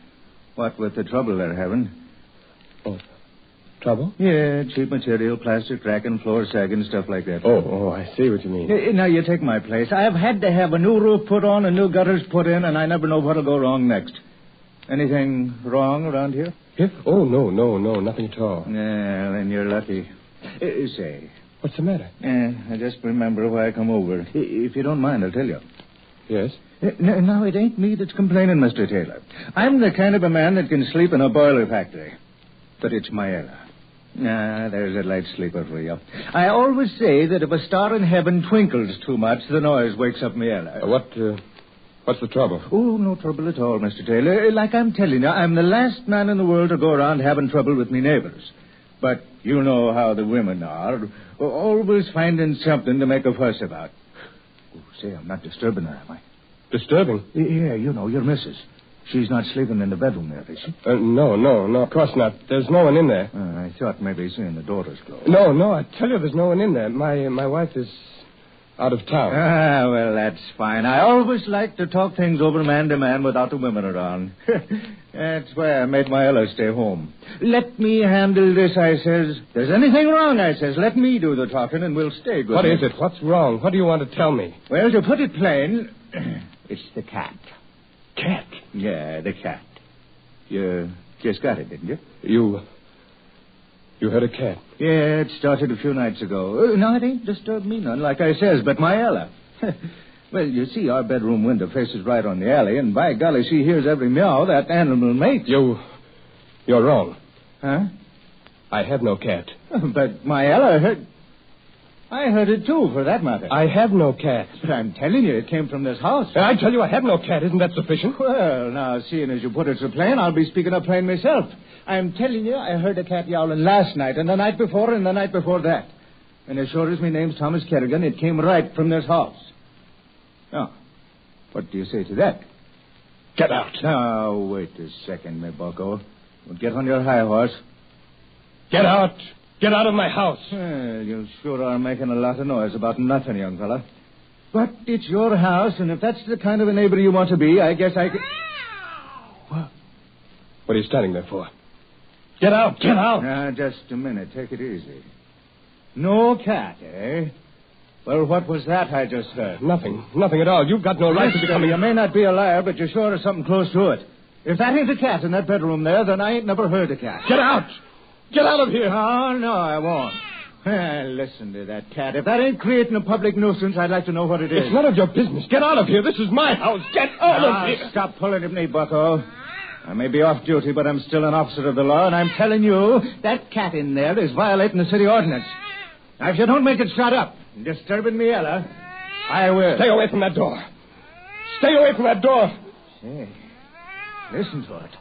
What with the trouble they're having.
Oh, trouble?
Yeah, cheap material, plaster cracking, floor sagging, stuff like that.
Oh, I see what you mean.
Now, you take my place. I've had to have a new roof put on and new gutters put in, and I never know what'll go wrong next. Anything wrong around here?
Here? Oh, no, nothing at all.
Yeah, then you're lucky. Say.
What's the matter?
I just remember why I come over. If you don't mind, I'll tell you.
Yes?
Now, it ain't me that's complaining, Mr. Taylor. I'm the kind of a man that can sleep in a boiler factory. But it's my Ella. There's a light sleeper for you. I always say that if a star in heaven twinkles too much, the noise wakes up my Ella.
What's the trouble?
Oh, no trouble at all, Mr. Taylor. Like I'm telling you, I'm the last man in the world to go around having trouble with me neighbors. But you know how the women are. Always finding something to make a fuss about. Oh, say, I'm not disturbing her, am I?
Disturbing?
Yeah, you know, your missus. She's not sleeping in the bedroom there, is she?
No, of course not. There's no one in there.
I thought maybe seeing the doors closed.
No, I tell you there's no one in there. My wife is out of town.
Well, that's fine. I always like to talk things over man to man without the women around. That's why I made my Ella stay home. Let me handle this, I says. If there's anything wrong, I says, let me do the talking and we'll stay good.
What is it? What's wrong? What do you want to tell me?
Well, to put it plain, it's the cat.
Cat?
Yeah, the cat. You just got it, didn't you?
You heard a cat?
Yeah, it started a few nights ago. No, it ain't disturbed me none, like I says, but my Ella. Well, you see, our bedroom window faces right on the alley, and by golly, she hears every meow that animal makes.
You're wrong.
Huh?
I have no cat.
But my Ella heard... I heard it, too, for that matter.
I have no cat.
But I'm telling you, it came from this house.
I tell you, I have no cat. Isn't that sufficient?
Well, now, seeing as you put it so plain, I'll be speaking up plain myself. I'm telling you, I heard a cat yowling last night, and the night before, and the night before that. And as sure as my name's Thomas Kerrigan, it came right from this house. Now, what do you say to that?
Get out.
Now, wait a second, my bucko. Well, get on your high horse.
Get out. Get out of my house.
Well, you sure are making a lot of noise about nothing, young fella. But it's your house, and if that's the kind of a neighbor you want to be, I guess I could...
What are you standing there for? Get out.
Now, just a minute. Take it easy. No cat, eh? Well, what was that I just heard?
Nothing. Nothing at all. You've got no right to be coming...
You may not be a liar, but you sure are something close to it. If that ain't a cat in that bedroom there, then I ain't never heard a cat.
Get out! Get out of here!
Oh, no, I won't. Listen to that cat. If that ain't creating a public nuisance, I'd like to know what it is.
It's none of your business. Get out of here. This is my house. Get out of here.
Stop pulling at me, bucko. I may be off duty, but I'm still an officer of the law, and I'm telling you, that cat in there is violating the city ordinance. Now, if you don't make it shut up, disturbing me, Ella, I will.
Stay away from that door. Stay away from that door.
Say, listen to it.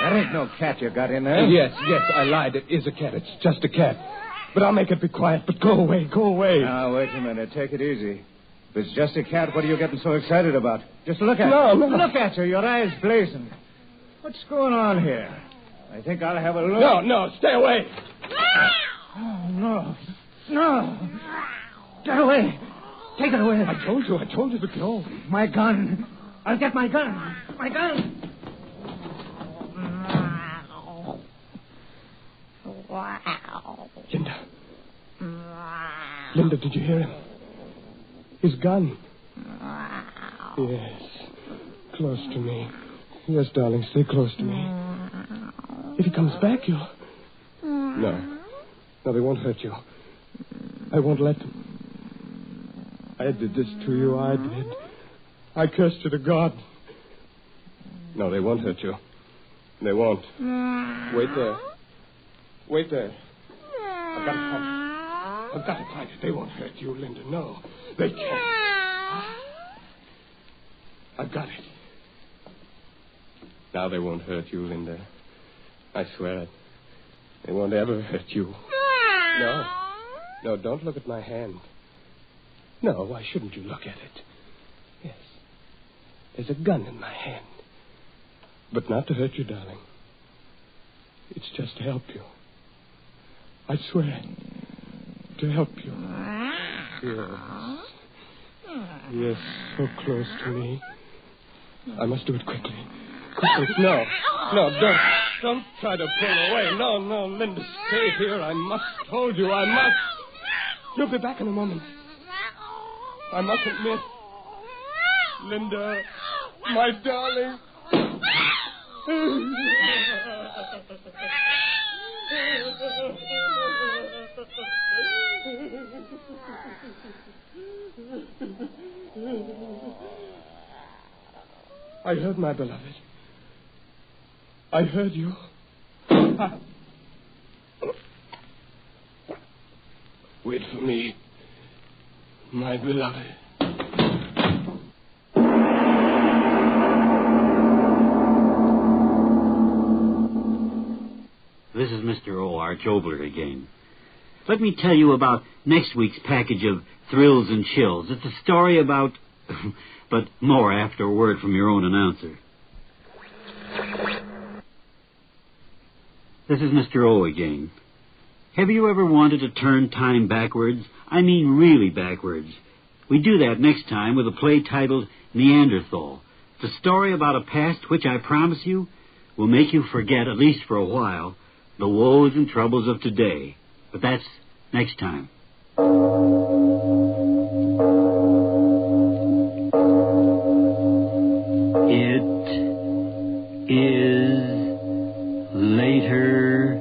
That ain't no cat you got in there.
Yes, I lied. It is a cat. It's just a cat. But I'll make it be quiet. But go away, go away.
Now, wait a minute. Take it easy. If it's just a cat, what are you getting so excited about? Just look at her.
No.
Look at her. Your eyes blazing. What's going on here? I think I'll have a look.
No. Stay away.
Oh, no. Get away. Take it away.
I told you to go.
My gun. I'll get my gun. My gun.
Wow.
Linda, did you hear him? His gun. Yes. Close to me. Yes, darling, stay close to me. If he comes back, you'll... No, they won't hurt you. I won't let them. I did this to you, I did. I cursed you to God. No, they won't hurt you. They won't. Wait there. Wait there. I've got to fight it. I've got to fight it. They won't hurt you, Linda. No, they can't. I've got it. Now they won't hurt you, Linda. I swear it. They won't ever hurt you. No, don't look at my hand. No, why shouldn't you look at it? Yes. There's a gun in my hand. But not to hurt you, darling. It's just to help you. I swear. To help you. Yes, so close to me. I must do it quickly. No, don't try to pull away. No, Linda, stay here. I must hold you. I must. You'll be back in a moment. I mustn't miss. Linda, my darling. I heard my beloved. I heard you. Wait for me, my beloved.
This is Mr. O, Arch Obler again. Let me tell you about next week's package of thrills and chills. It's a story about... but more after a word from your own announcer. This is Mr. O again. Have you ever wanted to turn time backwards? I mean really backwards. We do that next time with a play titled Neanderthal. It's a story about a past which I promise you will make you forget, at least for a while, the woes and troubles of today. But that's next time. It is later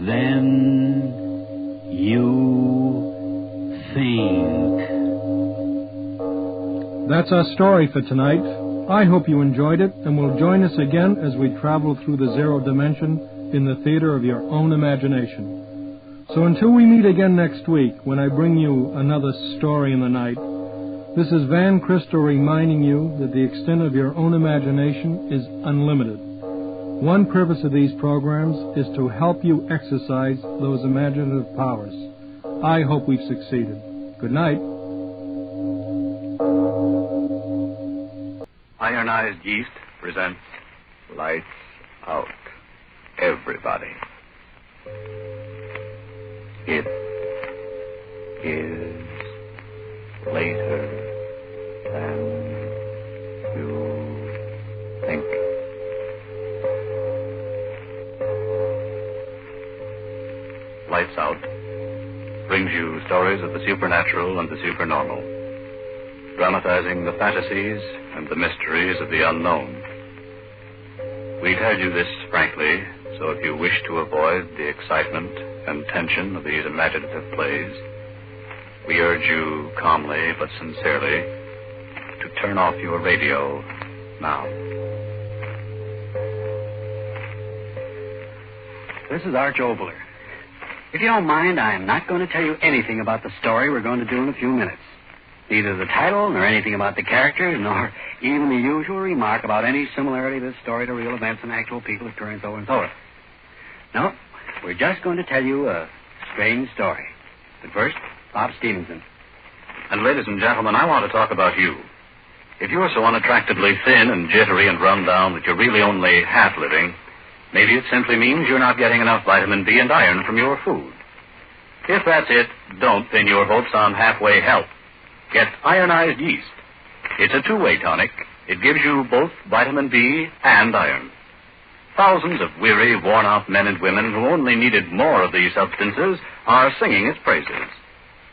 than you think.
That's our story for tonight. I hope you enjoyed it and will join us again as we travel through the zero dimension in the theater of your own imagination. So until we meet again next week, when I bring you another story in the night, this is Van Crystal reminding you that the extent of your own imagination is unlimited. One purpose of these programs is to help you exercise those imaginative powers. I hope we've succeeded. Good night.
Ironized Yeast presents Lights Out. Everybody. It is later than you think. Lights Out
brings you stories of the supernatural and the supernormal, dramatizing the fantasies and the mysteries of the unknown. We tell you this frankly, so if you wish to avoid the excitement and tension of these imaginative plays, we urge you calmly but sincerely to turn off your radio now.
This is Arch Obler. If you don't mind, I am not going to tell you anything about the story we're going to do in a few minutes. Neither the title, nor anything about the characters, nor even the usual remark about any similarity of this story to real events and actual people occurring so and so. No, we're just going to tell you a strange story. But first, Bob Stevenson.
And ladies and gentlemen, I want to talk about you. If you're so unattractively thin and jittery and run down that you're really only half living, maybe it simply means you're not getting enough vitamin B and iron from your food. If that's it, don't pin your hopes on halfway help. Get ironized yeast. It's a two-way tonic. It gives you both vitamin B and iron. Thousands of weary, worn-out men and women who only needed more of these substances are singing its praises.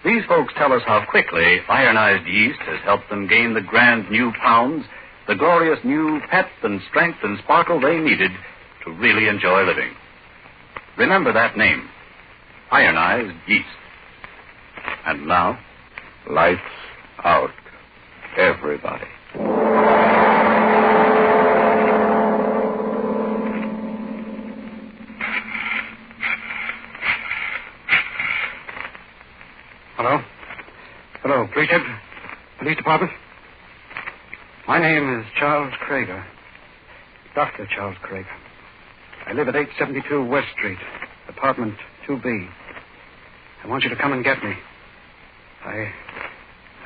These folks tell us how quickly ironized yeast has helped them gain the grand new pounds, the glorious new pep and strength and sparkle they needed to really enjoy living. Remember that name, ironized yeast. And now,
lights out, everybody.
Hello? Hello, police department? My name is Charles Krager. Dr. Charles Krager. I live at 872 West Street, apartment 2B. I want you to come and get me.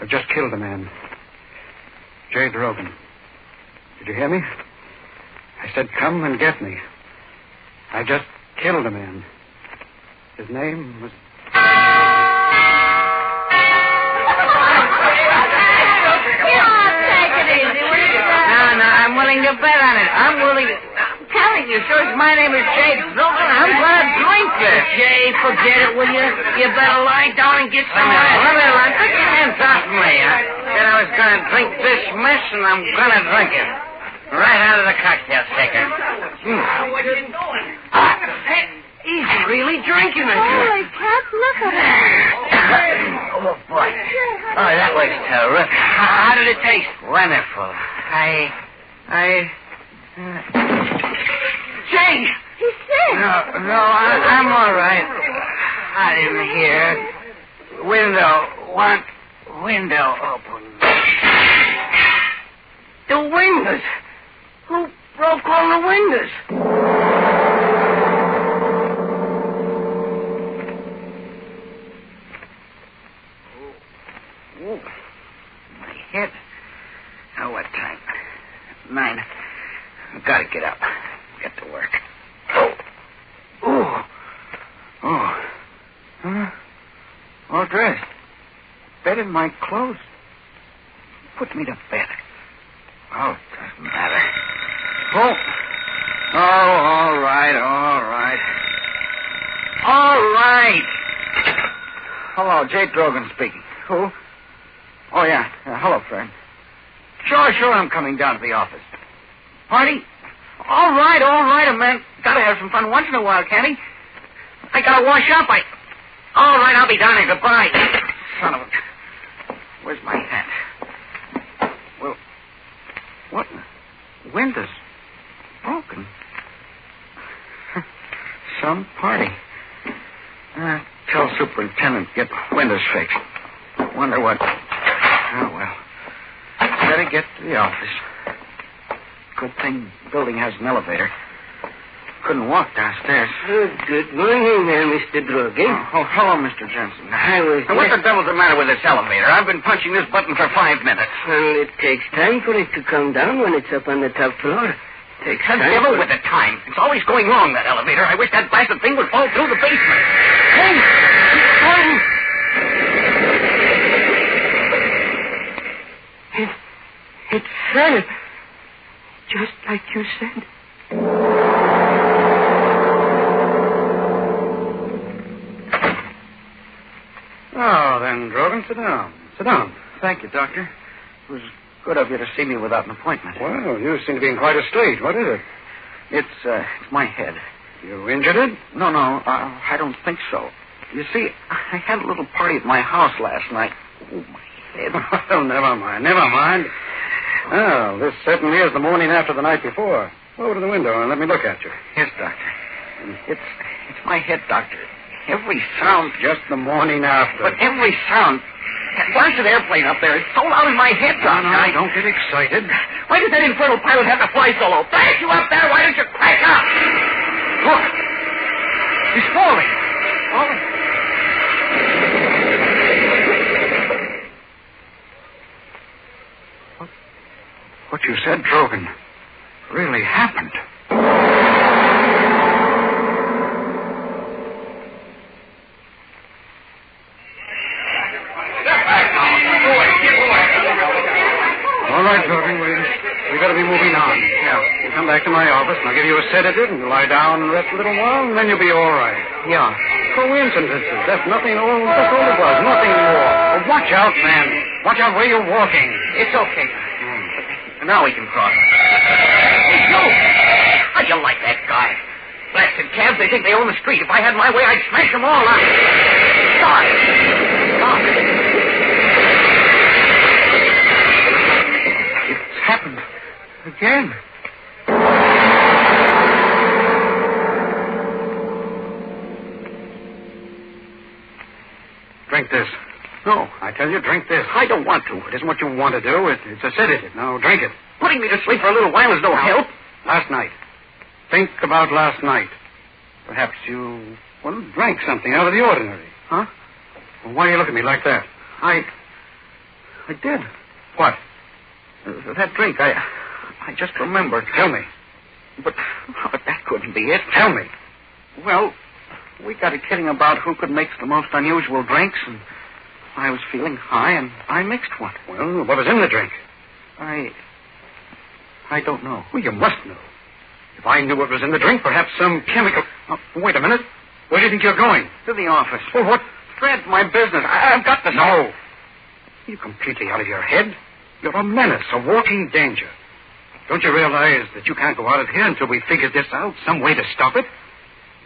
I've just killed a man. Jay Drogan. Did you hear me? I said come and get me. I just killed a man. His name was...
No, I'm willing to bet on it. I'm telling you, sir, my name is Jay Drogan. I'm going to drink this. Jay, forget it, will you? You better lie down and get some rest. Let me lie. Put your hands off me. I said I was going to drink this mess, and I'm going to drink it. Right out of the cocktail shaker. What are you doing? He's really drinking it.
Holy cats, look at him.
Oh, boy. Oh, that was terrific. How did it taste? Wonderful. Jay!
He's sick.
No, I'm all right. Not in here. Window open. The windows. Who broke all the windows? Oh, my head. Now what time? 9. I've got to get up. Get to work. All dressed. Bed in my clothes. Put me to bed. Oh, it doesn't matter. All right. Hello, Jay Drogan speaking. Who? Oh, yeah. Hello, friend. Sure, I'm coming down to the office. Party? All right, a man gotta have some fun once in a while, can't he? I gotta wash up, All right, I'll be down here. Goodbye. Son of a... Where's my hat? Well, what? Windows broken. Some party. Tell superintendent get windows fixed. Wonder what... Oh, well. Better get to the office. Good thing building has an elevator. Couldn't walk downstairs. Good morning there, Mr. Drogan. Oh, hello, Mr. Jensen. Now, what the devil's the matter with this elevator? I've been punching this button for 5 minutes. Well, it takes time for it to come down when it's up on the top floor. Takes the devil with the time. It's always going wrong, that elevator. I wish that blasted thing would fall through the basement. Hey! It's going... It said... Just like you said. Well, sit down. Sit down.
Thank you, Doctor. It was good of you to see me without an appointment.
Well, you seem to be in quite a state. What is it?
It's my head.
You injured it?
No, I don't think so. You see, I had a little party at my house last night. Oh, my head.
Well, never mind. Oh, this certainly is the morning after the night before. Over to the window and let me look at you.
Yes, Doctor. It's my head, Doctor. Every sound.
Just the morning after.
But every sound. Why is that airplane up there? It's so loud in my head, Doctor.
No, don't get excited.
Why does that infernal pilot have to fly so low? Blast you up there! Why don't you crack up? Look. He's falling. Falling.
What you said, Drogan, really happened. All right, Drogan, we got to be moving on. Yeah. You come back to my office, and I'll give you a sedative, and you lie down and rest a little while, and then you'll be all right.
Yeah.
Coincidences. That's nothing. That's all it was. Nothing more. Oh, watch out, man. Watch out where you're walking.
It's okay. Now we can cross. Hey, you! How do you like that guy? Blasted cabs, they think they own the street. If I had my way, I'd smash them all out. Stop!
It's happened. Again. Drink this. No, I tell you, drink this.
I don't want to.
It isn't what you want to do. It's a sedative. Now, drink it.
Putting me to sleep for a little while is no help.
Last night. Think about last night. Perhaps you, drank something out of the ordinary.
Huh?
Well, why do you look at me like that?
I did.
What?
That drink, I just remembered.
Tell me.
But that couldn't be it.
Tell me.
Well, we got a kidding about who could make the most unusual drinks, and I was feeling high, and I mixed one.
Well, what was in the drink?
I don't know.
Well, you must know. If I knew what was in the drink, perhaps some chemical... Oh, wait a minute. Where do you think you're going?
To the office.
Well, what?
Fred, my business. I've got to...
No. You're completely out of your head. You're a menace, a walking danger. Don't you realize that you can't go out of here until we figure this out, some way to stop it?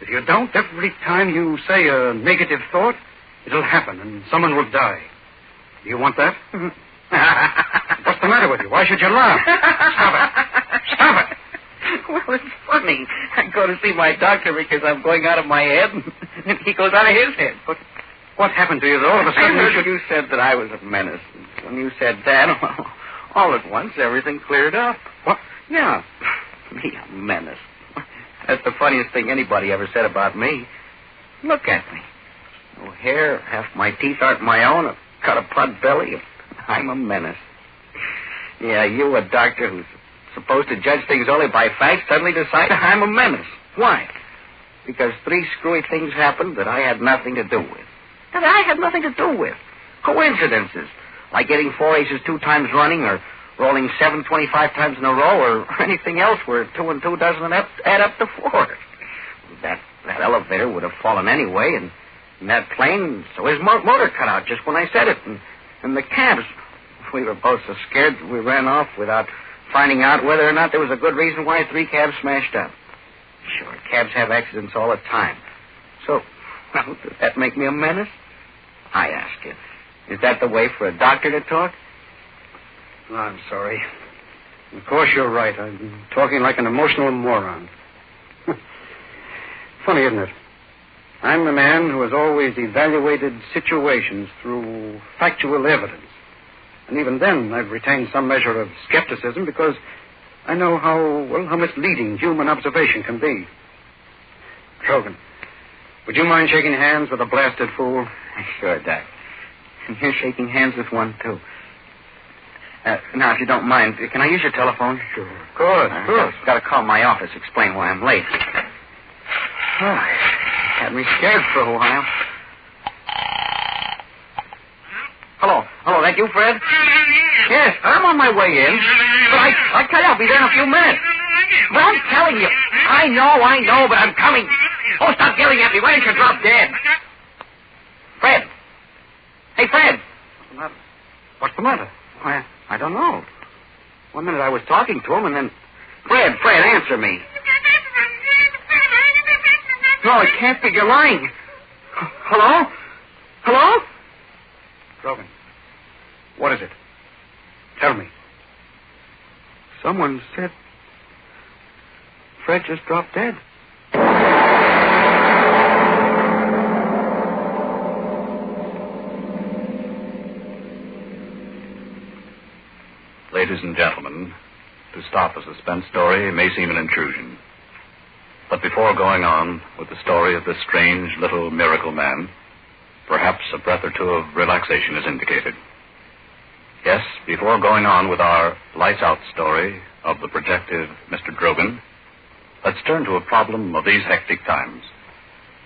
If you don't, every time you say a negative thought, it'll happen and someone will die. Do you want that? What's the matter with you? Why should you laugh? Stop it. Stop it.
Well, it's funny. I go to see my doctor because I'm going out of my head, and he goes out of his head. But
what happened to you that all of a sudden...
I heard you said that I was a menace. When you said that, all at once, everything cleared up.
What?
Yeah. Me, a menace. That's the funniest thing anybody ever said about me. Look at me. No hair, half my teeth aren't my own. I've got a pot belly. I'm a menace. Yeah, you, a doctor who's supposed to judge things only by facts, suddenly decide I'm a menace. Why? Because 3 screwy things happened that I had nothing to do with. That I had nothing to do with. Coincidences. Like getting 4 aces 2 times running, or rolling 7 25 times in a row, or anything else where 2 and 2 doesn't add up to 4. That elevator would have fallen anyway, and that plane, so his motor cut out just when I said it. And the cabs, we were both so scared that we ran off without finding out whether or not there was a good reason why 3 cabs smashed up. Sure, cabs have accidents all the time. So, well, does that make me a menace? I ask you. Is that the way for a doctor to talk?
Oh, I'm sorry. Of course you're right. I'm talking like an emotional moron. Funny, isn't it? I'm the man who has always evaluated situations through factual evidence. And even then, I've retained some measure of skepticism because I know how misleading human observation can be. Trogan, would you mind shaking hands with a blasted fool?
Sure, Doc. And you're shaking hands with one, too. Now, if you don't mind, can I use your telephone?
Sure. Of course.
I've got to call my office, explain why I'm late. Oh, had me scared for a while. Hello, that you, Fred? Yes, I'm on my way in. But I tell you, I'll be there in a few minutes. But I'm telling you, I know, but I'm coming. Oh, stop yelling at me. Why don't you drop dead? Fred. Hey, Fred.
the matter? What's the matter? I don't know. 1 minute I was talking to him, and then... Fred, answer me. No, it can't be. You're lying. Hello? Hello? Grogan. What is it? Tell me. Someone said Fred just dropped dead.
Ladies and gentlemen, to stop a suspense story may seem an intrusion. But before going on with the story of this strange little miracle man, perhaps a breath or two of relaxation is indicated. Yes, before going on with our lights-out story of the protective Mr. Drogan, let's turn to a problem of these hectic times.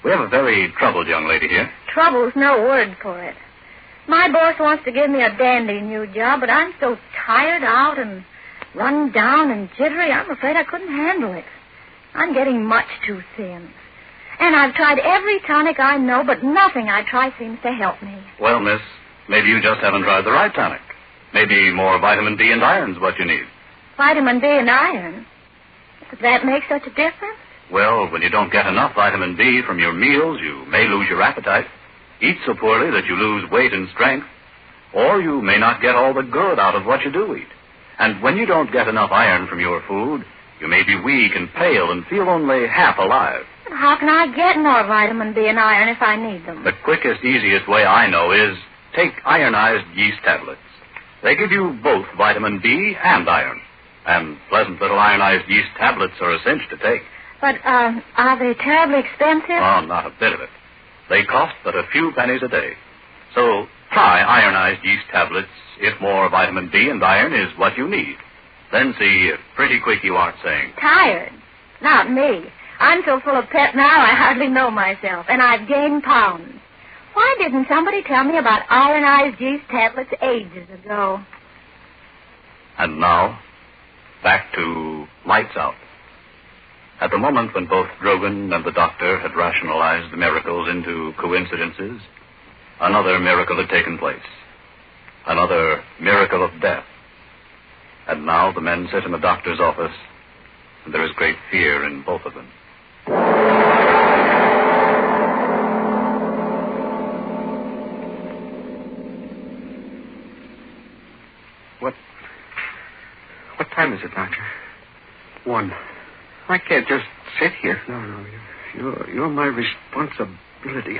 We have a very troubled young lady here.
Trouble's no word for it. My boss wants to give me a dandy new job, but I'm so tired out and run down and jittery, I'm afraid I couldn't handle it. I'm getting much too thin. And I've tried every tonic I know, but nothing I try seems to help me.
Well, miss, maybe you just haven't tried the right tonic. Maybe more vitamin B and iron's what you need.
Vitamin B and iron? Does that make such a difference?
Well, when you don't get enough vitamin B from your meals, you may lose your appetite, eat so poorly that you lose weight and strength, or you may not get all the good out of what you do eat. And when you don't get enough iron from your food, you may be weak and pale and feel only half alive.
How can I get more vitamin B and iron if I need them?
The quickest, easiest way I know is take ironized yeast tablets. They give you both vitamin B and iron. And pleasant little ironized yeast tablets are a cinch to take.
But, are they terribly expensive?
Oh, not a bit of it. They cost but a few pennies a day. So try ironized yeast tablets if more vitamin B and iron is what you need. Then see if pretty quick you aren't saying.
Tired? Not me. I'm so full of pep now I hardly know myself, and I've gained pounds. Why didn't somebody tell me about ironized yeast tablets ages ago?
And now, back to lights out. At the moment when both Drogan and the doctor had rationalized the miracles into coincidences, another miracle had taken place. Another miracle of death. And now the men sit in the doctor's office, and there is great fear in both of them.
What time is it, Doctor? 1. I can't just sit here. No, you're my responsibility.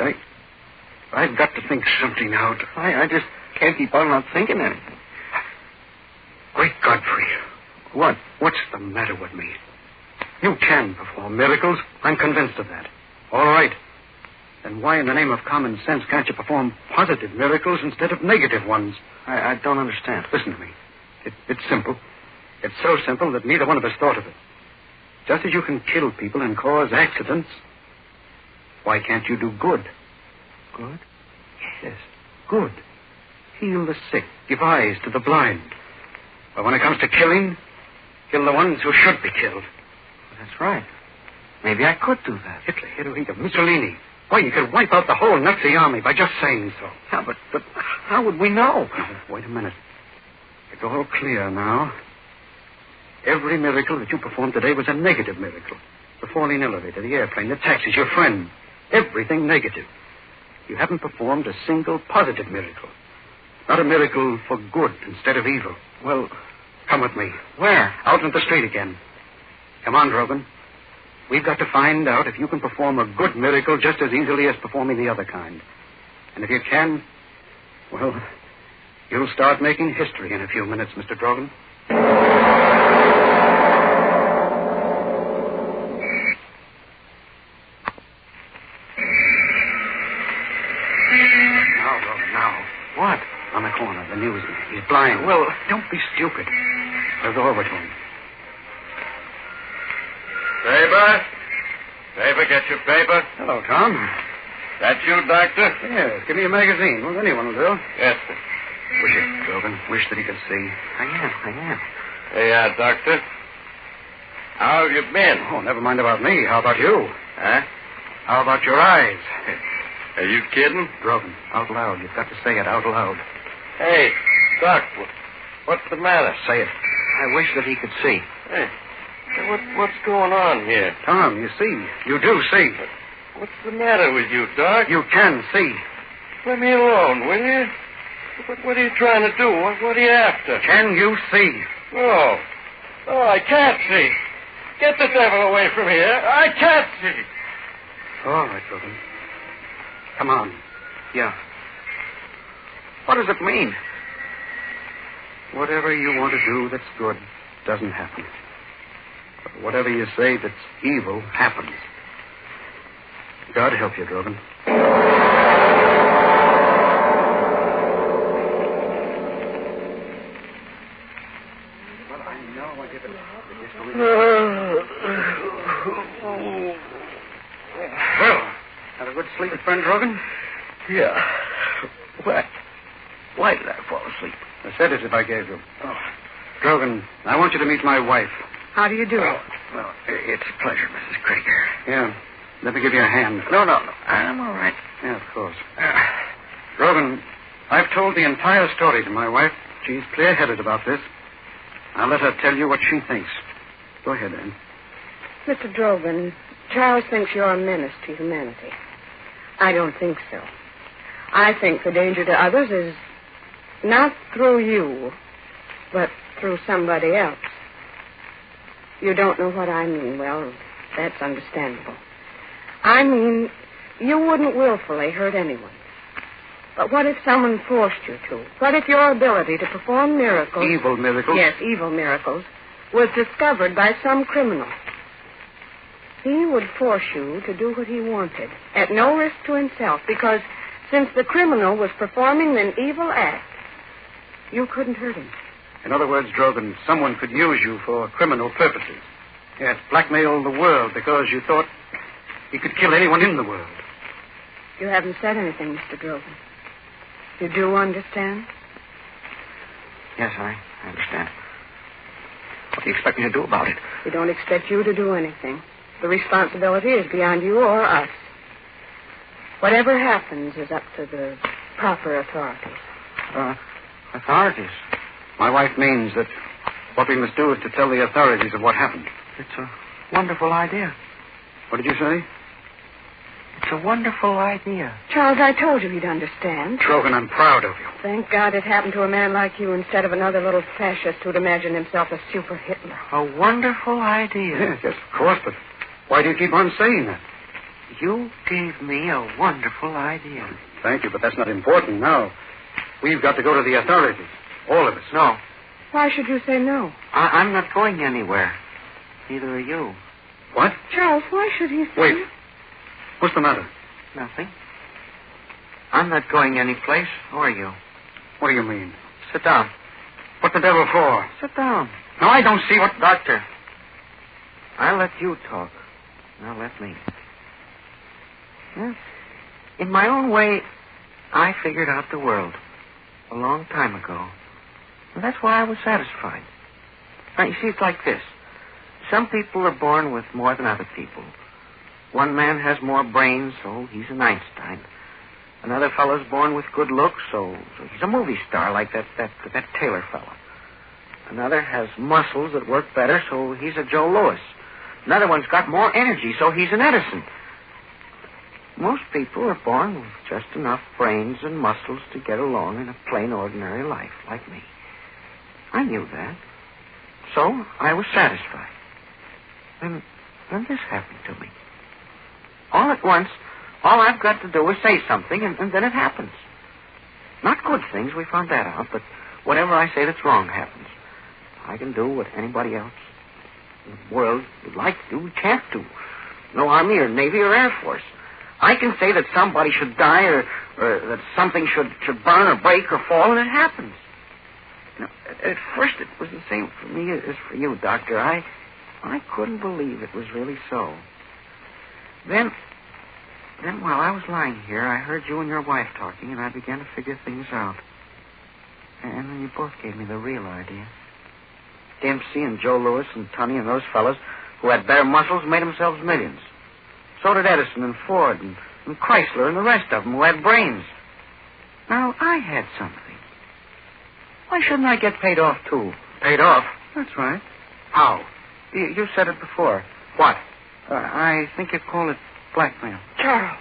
I've got to think something out. I just can't keep on not thinking anything. Great Godfrey, what's the matter with me? You can perform miracles. I'm convinced of that. All right. Then why in the name of common sense can't you perform positive miracles instead of negative ones? I don't understand. Listen to me. It's simple. It's so simple that neither one of us thought of it. Just as you can kill people and cause accidents, why can't you do good? Good? Yes, good. Heal the sick, give eyes to the blind. But when it comes to killing, kill the ones who should be killed. That's right. Maybe I could do that. Hitler, Mussolini. Why, you could wipe out the whole Nazi army by just saying so. Yeah, but how would we know? Wait a minute. It's all clear now. Every miracle that you performed today was a negative miracle. The falling elevator, the airplane, the taxis, your friend. Everything negative. You haven't performed a single positive miracle. Not a miracle for good instead of evil. Well, come with me. Where? Out into the street again. Come on, Drogan. We've got to find out if you can perform a good miracle just as easily as performing the other kind. And if you can, well, you'll start making history in a few minutes, Mr. Drogan. Now. What? On the corner, the newsman. He's blind. Well, don't be stupid. We'll go over to him.
Paper, get your paper.
Hello, Tom.
That you, Doctor?
Yes, give me a magazine. Well, anyone will do.
Yes, sir.
Wish it, Drogan. Wish that he could see. I am.
Hey, Doctor. How have you been?
Oh, never mind about me. How about you?
Huh?
How about your eyes?
Are you kidding?
Drogan, out loud. You've got to say it out loud.
Hey, Doc, what's the matter?
Say it. I wish that he could see.
Hey, what's going on here?
Tom, you see. You do see.
What's the matter with you, Doc?
You can see.
Let me alone, will you? What are you trying to do? What are you after?
Can you see?
Oh, I can't see. Get the devil away from here. I can't see.
All right, Logan. Come on. Yeah. What does it mean? Whatever you want to do that's good doesn't happen. But whatever you say that's evil happens. God help you, Drogan. Well, I know I give it. Well, had a good sleep, friend Drogan?
Yeah. Why did I fall asleep?
The sedative I gave you. Oh. Drogan, I want you to meet my wife.
How do you do?
Well, it's a pleasure, Mrs. Krieger. Yeah. Let me give you a hand.
No. I'm all right.
Yeah, of course. Drogan, I've told the entire story to my wife. She's clear-headed about this. I'll let her tell you what she thinks. Go ahead, Anne.
Mr. Drogan, Charles thinks you're a menace to humanity. I don't think so. I think the danger to others is not through you, but through somebody else. You don't know what I mean. Well, that's understandable. I mean, you wouldn't willfully hurt anyone. But what if someone forced you to? What if your ability to perform miracles...
Evil miracles?
Yes, evil miracles, was discovered by some criminal? He would force you to do what he wanted, at no risk to himself, because since the criminal was performing an evil act, you couldn't hurt him.
In other words, Drogan, someone could use you for criminal purposes. Yes, blackmail the world because you thought he could kill anyone in the world.
You haven't said anything, Mr. Drogan. You do understand?
Yes, I understand. What do you expect me to do about it?
We don't expect you to do anything. The responsibility is beyond you or us. Whatever happens is up to the proper authorities.
Authorities? My wife means that what we must do is to tell the authorities of what happened.
It's a wonderful idea.
What did you say?
It's a wonderful idea.
Charles, I told you he'd understand.
Drogan, I'm proud of you.
Thank God it happened to a man like you instead of another little fascist who'd imagine himself a super Hitler.
A wonderful idea.
Yes, of course, but why do you keep on saying that?
You gave me a wonderful idea.
Thank you, but that's not important now. We've got to go to the authorities. All of us.
No.
Why should you say no?
I'm not going anywhere. Neither are you.
What?
Charles, why should he say...
Wait. What's the matter?
Nothing. I'm not going anyplace, or you.
What do you mean?
Sit down.
What the devil for?
Sit down.
No, I don't see what...
Doctor, I'll let you talk. Now let me. Yes. In my own way, I figured out the world a long time ago. And that's why I was satisfied. Now, you see, it's like this. Some people are born with more than other people. One man has more brains, so he's an Einstein. Another fellow's born with good looks, so he's a movie star like that Taylor fella. Another has muscles that work better, so he's a Joe Louis. Another one's got more energy, so he's an Edison. Most people are born with just enough brains and muscles to get along in a plain, ordinary life, like me. I knew that. So I was satisfied. Then this happened to me. All at once, all I've got to do is say something, and then it happens. Not good things, we found that out, but whatever I say that's wrong happens. I can do what anybody else in the world would like to do, we can't do. No Army or Navy or Air Force. I can say that somebody should die or that something should burn or break or fall, and it happens. You know, at first it was the same for me as for you, Doctor. I couldn't believe it was really so. Then while I was lying here, I heard you and your wife talking, and I began to figure things out. And then you both gave me the real idea. Dempsey and Joe Louis and Tunney and those fellas who had better muscles made themselves millions. So did Edison and Ford and Chrysler and the rest of them who had brains. Now, I had something. Why shouldn't I get paid off, too?
Paid off?
That's right.
How?
You said it before.
What?
I think you call it blackmail.
Charles.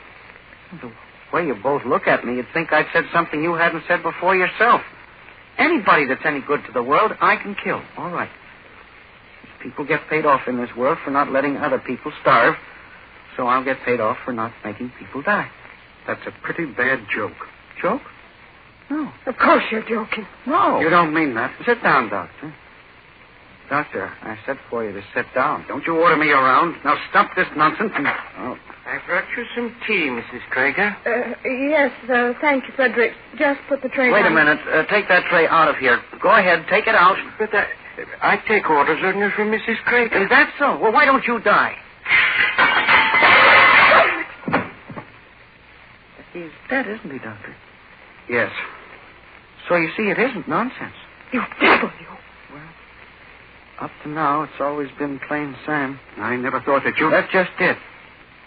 The way you both look at me, you'd think I'd said something you hadn't said before yourself. Anybody that's any good to the world, I can kill. All right. People get paid off in this world for not letting other people starve, so I'll get paid off for not making people die.
That's a pretty bad joke.
Joke? No.
Of course you're joking.
No.
You don't mean that.
Sit down, Doctor. Doctor, I said for you to sit down.
Don't you order me around. Now stop this nonsense and...
Oh.
I brought you some tea, Mrs. Krager.
Yes, thank you, Frederick. Just put the tray
Wait
down.
a minute. Take that tray out of here. Go ahead. Take it out.
But I take orders only from Mrs. Krager.
Is that so? Well, why don't you die? He's dead, isn't he, Doctor?
Yes.
So you see, it isn't nonsense.
You devil, you.
Up to now, it's always been plain Sam.
I never thought that you...
That's just it.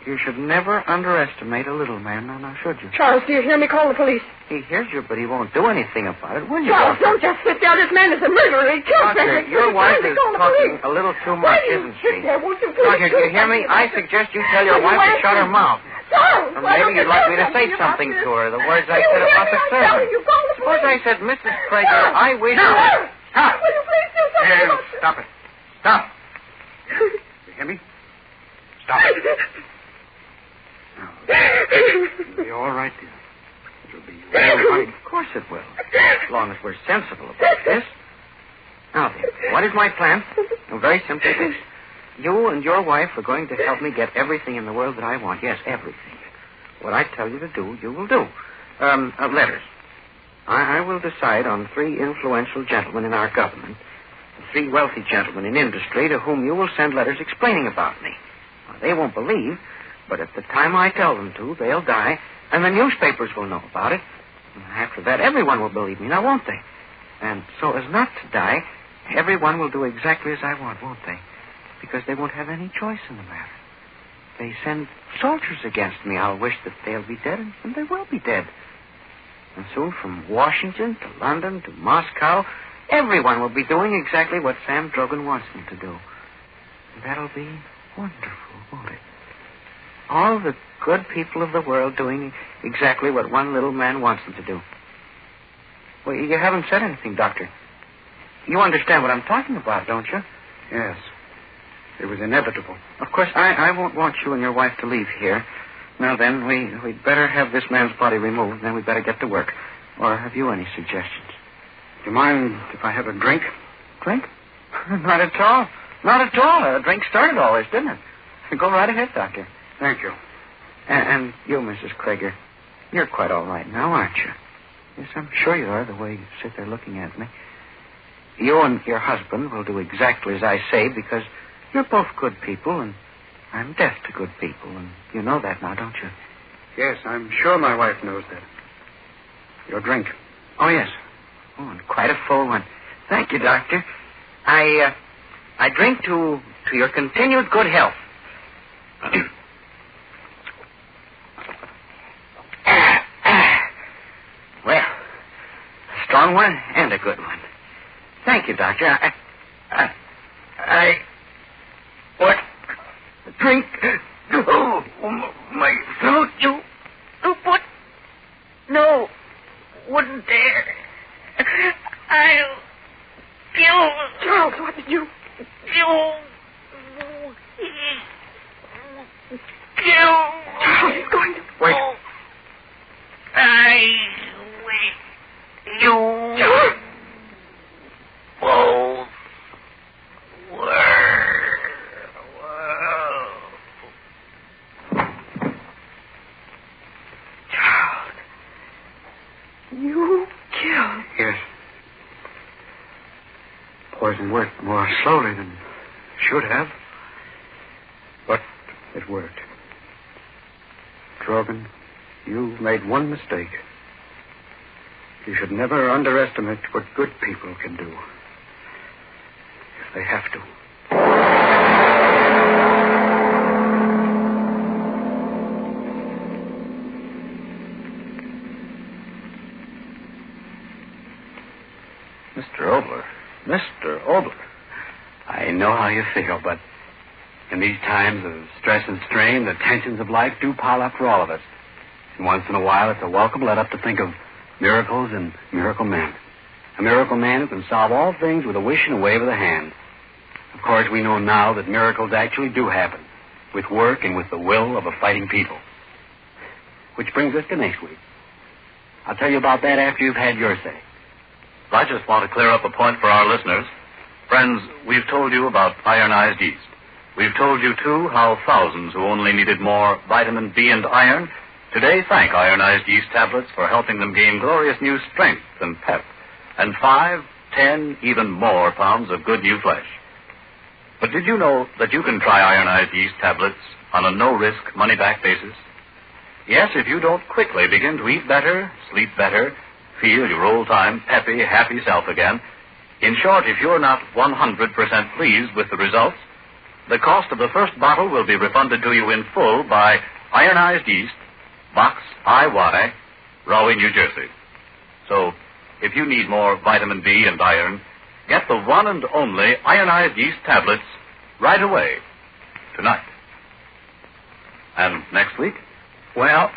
You should never underestimate a little man, now should you?
Charles, do you hear me? Call the police.
He hears you, but he won't do anything about it, will you?
Charles, don't just sit there. This man is a murderer. He killed
Doctor,
Frederick.
your wife is
Call the
talking
police.
a little too much, isn't she?
There, won't you please?
Doctor, do you hear me? I suggest you tell your wife to shut her mouth.
Charles,
Or maybe you'd like me to say something to her, the words I said about the servant. Suppose I said, Mrs. Krager, I wish...
Stop.
Will you please do something about this?
Stop it. Stop. You hear me? Stop it. It'll be all right, dear. It'll be all right.
Of course it will, as long as we're sensible about this. Now, then, what is my plan? Well, very simply this. You and your wife are going to help me get everything in the world that I want. Yes, everything. What I tell you to do, you will do. Letters. I will decide on 3 influential gentlemen in our government, 3 wealthy gentlemen in industry to whom you will send letters explaining about me. Now, they won't believe, but at the time I tell them to, they'll die, and the newspapers will know about it. And after that, everyone will believe me, now won't they? And so as not to die, everyone will do exactly as I want, won't they? Because they won't have any choice in the matter. They send soldiers against me. I'll wish that they'll be dead, and they will be dead. And soon from Washington to London to Moscow, everyone will be doing exactly what Sam Drogan wants them to do. And that'll be wonderful, won't it? All the good people of the world doing exactly what one little man wants them to do. Well, you haven't said anything, Doctor. You understand what I'm talking about, don't you?
Yes. It was inevitable.
Of course, I won't want you and your wife to leave here. Now then, we'd better have this man's body removed, and then we'd better get to work. Or have you any suggestions?
Do you mind if I have a drink?
Drink? Not at all. Not at all. A drink started all this, didn't it? Go right ahead, Doctor.
Thank you.
And you, Mrs. Krager, you're quite all right now, aren't you? Yes, I'm sure you are, the way you sit there looking at me. You and your husband will do exactly as I say, because you're both good people, and I'm deaf to good people, and you know that now, don't you?
Yes, I'm sure my wife knows that. Your drink.
Oh, yes. Oh, and quite a full one. Thank you, Doctor. I drink to your continued good health. Well, a strong one and a good one. Thank you, Doctor. What? Drink? Oh, my throat, you what? No, wouldn't dare. I'll kill.
Charles, what did you...
Kill.
Charles, he's going to...
Wait.
I wish you...
Charles!
Both were...
Charles, you killed...
Yes. Poison worked more slowly than it should have. But it worked. Drogan, you've made one mistake. You should never underestimate what good people can do. If they have to.
Mr. Obler. Mr. Obler.
I know how you feel, but in these times of stress and strain, the tensions of life do pile up for all of us. And once in a while, it's a welcome let up to think of miracles and miracle men. A miracle man who can solve all things with a wish and a wave of the hand. Of course, we know now that miracles actually do happen, with work and with the will of a fighting people. Which brings us to next week. I'll tell you about that after you've had your say.
I just want to clear up a point for our listeners. Friends, we've told you about ironized yeast. We've told you, too, how thousands who only needed more vitamin B and iron today thank ironized yeast tablets for helping them gain glorious new strength and pep, and 5, 10, even more pounds of good new flesh. But did you know that you can try ironized yeast tablets on a no-risk, money-back basis? Yes, if you don't quickly begin to eat better, sleep better, feel your old-time, peppy, happy self again. In short, if you're not 100% pleased with the results, the cost of the first bottle will be refunded to you in full by Ironized Yeast, Box IY, Rahway, New Jersey. So, if you need more vitamin B and iron, get the one and only Ironized Yeast tablets right away, tonight. And next week?
Well,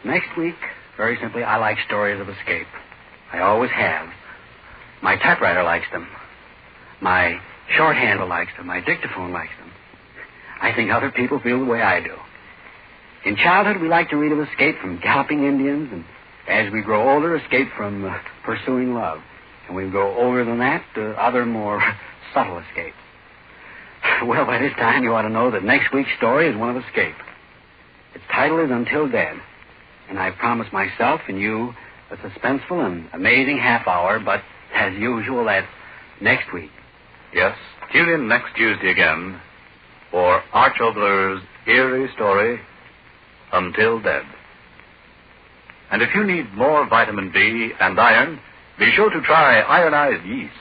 next week, very simply, I like stories of escape. I always have. My typewriter likes them. My shorthand likes them. My dictaphone likes them. I think other people feel the way I do. In childhood, we like to read of escape from galloping Indians, and as we grow older, escape from pursuing love. And we grow older than that, other more subtle escapes. Well, by this time, you ought to know that next week's story is one of escape. Its title is Until Dead, and I promise myself and you a suspenseful and amazing half hour, but as usual, that's next week.
Yes, tune in next Tuesday again for Arch Obler's eerie story, Until Dead. And if you need more vitamin B and iron, be sure to try ironized yeast,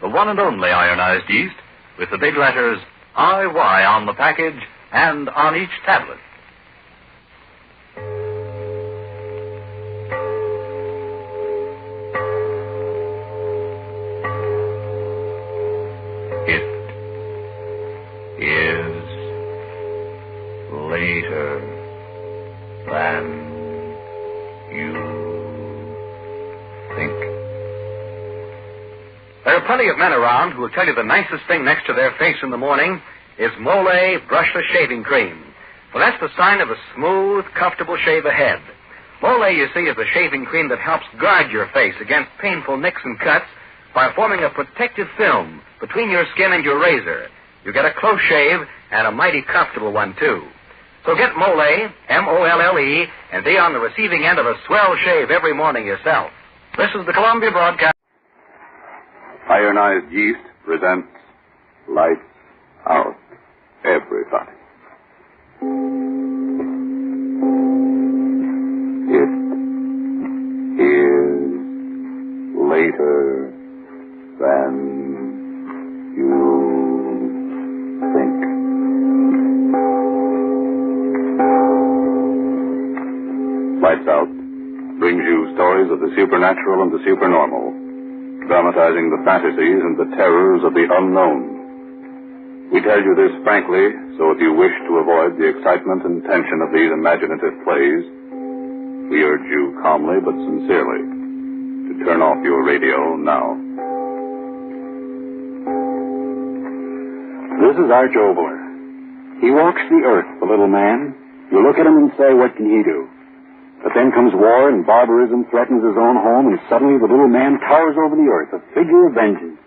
the one and only ironized yeast, with the big letters IY on the package and on each tablet.
Later than you think.
There are plenty of men around who will tell you the nicest thing next to their face in the morning is Mole Brushless Shaving Cream. Well, that's the sign of a smooth, comfortable shave ahead. Mole, you see, is the shaving cream that helps guard your face against painful nicks and cuts by forming a protective film between your skin and your razor. You get a close shave and a mighty comfortable one, too. So get Mole, M-O-L-L-E, and be on the receiving end of a swell shave every morning yourself. This is the Columbia Broadcast.
Ironized Yeast presents Lights Out, Everybody. It is later than you think. Lights Out brings you stories of the supernatural and the supernormal, dramatizing the fantasies and the terrors of the unknown. We tell you this frankly, so if you wish to avoid the excitement and tension of these imaginative plays, we urge you calmly but sincerely to turn off your radio now.
This is Arch Obler. He walks the earth, the little man. You look at him and say, what can he do? But then comes war and barbarism threatens his own home, and suddenly the little man towers over the earth, a figure of vengeance.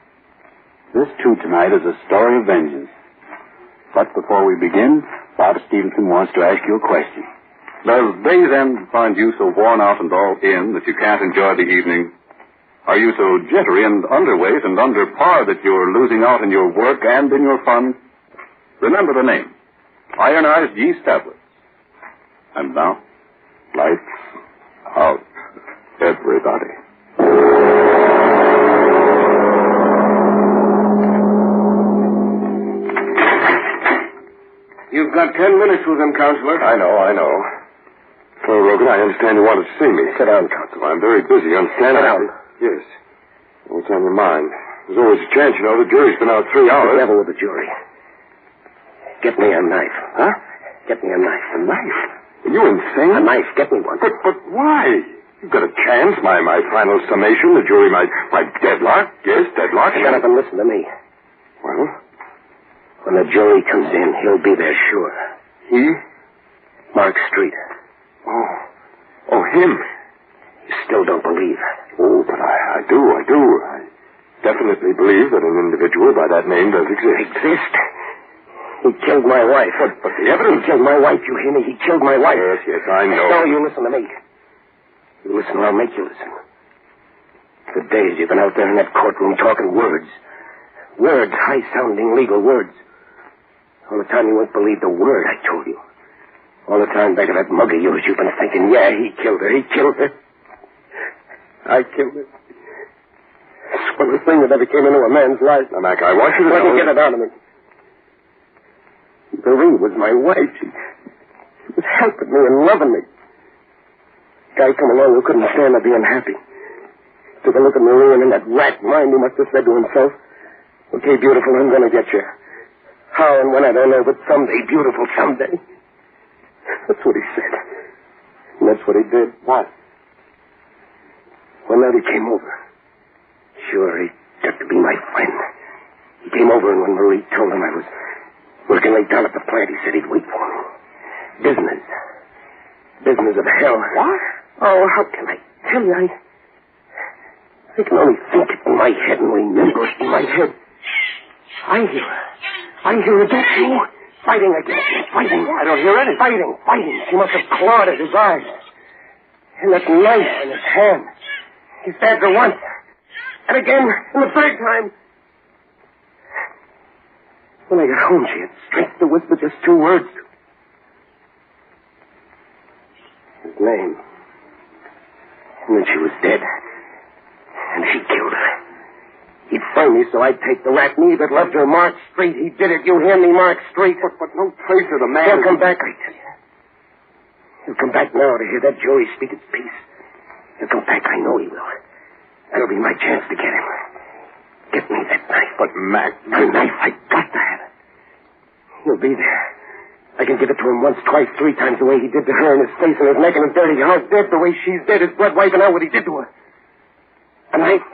This, too, tonight is a story of vengeance. But before we begin, Bob Stevenson wants to ask you a question.
Does day's end find you so worn out and all in that you can't enjoy the evening? Are you so jittery and underweight and under par that you're losing out in your work and in your fun? Remember the name, Ironized Yeast Tablets. And now, lights out, everybody.
You've got 10 minutes with them, Counselor.
I know. Oh, Rogan, I understand you wanted to see me.
Sit down, Counselor. I'm very busy, understand?
Sit down.
Yes.
What's on your mind? There's always a chance, you know. The jury's been out 3 hours.
The devil with the jury. Get me a knife.
Huh?
Get me a knife.
A knife? Are you insane?
A knife. Get me one.
But why? You've got a chance. My final summation. The jury might deadlock. Yes, deadlock.
Shut up and listen to me.
Well?
When the jury comes in, he'll be there sure.
He?
Mark Street.
Oh, him.
You still don't believe.
Oh, but I do. I definitely believe that an individual by that name does exist.
Exist? He killed my wife.
But the evidence...
He killed my wife, you hear me? He killed my wife.
Yes, I know.
No, you listen to me. You listen or I'll make you listen. For days you've been out there in that courtroom talking words. Words, high-sounding legal words. All the time you won't believe the word I told you. All the time back of that mug of yours you've been thinking, yeah, he killed her. I killed her. It's one of the things that ever came into a man's life.
Now, Mac, I want you to
Let
know...
me get it out of me. Marie was my wife. She was helping me and loving me. Guy come along who couldn't stand her being happy. Took a look at Marie, and in that rat mind he must have said to himself, okay, beautiful, I'm going to get you. How and when, I don't know, but someday, beautiful, someday. That's what he said. And that's what he did.
What?
One night he came over. Sure, he got to be my friend. He came over, and when Marie told him I was working late down at the plant, he said he'd wait for me. Business. Business of hell.
What?
Oh, how can I tell you? I can only think it in my head and remember it in my head. I hear her. I hear her, don't you? Fighting against him, fighting.
I don't hear anything.
Fighting. She must have clawed at his eyes. And that knife in his hand. He stabbed her once. And again, and the third time. When I got home, she had strength to whisper just 2 words. His name. And then she was dead. And he killed her. He'd frame me so I'd take the rat me that loved her. Mark Street, he did it. You hear me, Mark Street?
But no trace of the man...
He'll come back, I tell you. He'll come back now to hear that jury speak its piece. He'll come back, I know he will. That'll be my chance to get him. Get me that knife.
But, Mac...
The knife, I got to have it. He'll be there. I can give it to him once, twice, 3 times the way he did to her, in his face and his neck and his dirty heart. Dead the way she's dead, his blood wiping out what he did to her. A knife.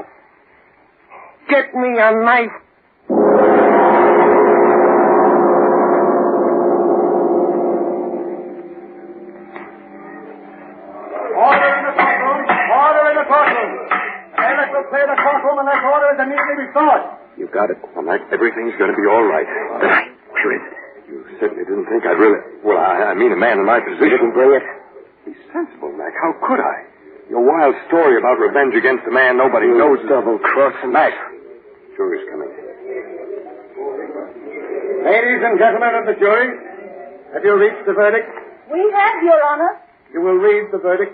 Get me a knife.
Order in the courtroom. Order in the courtroom. Bailiff will clear the courtroom unless order is immediately restored.
You got it.
Well, Mac, everything's going to be all right.
The knife. Where is it?
You certainly didn't think I'd really... Well, I mean a man in my position.
You didn't bring it?
Be sensible, Mac. How could I? Your wild story about revenge against a man nobody knows...
Double-crossing.
Mac. Jury's coming.
Ladies and gentlemen of the jury, have you reached the verdict?
We have, Your Honor.
You will read the verdict.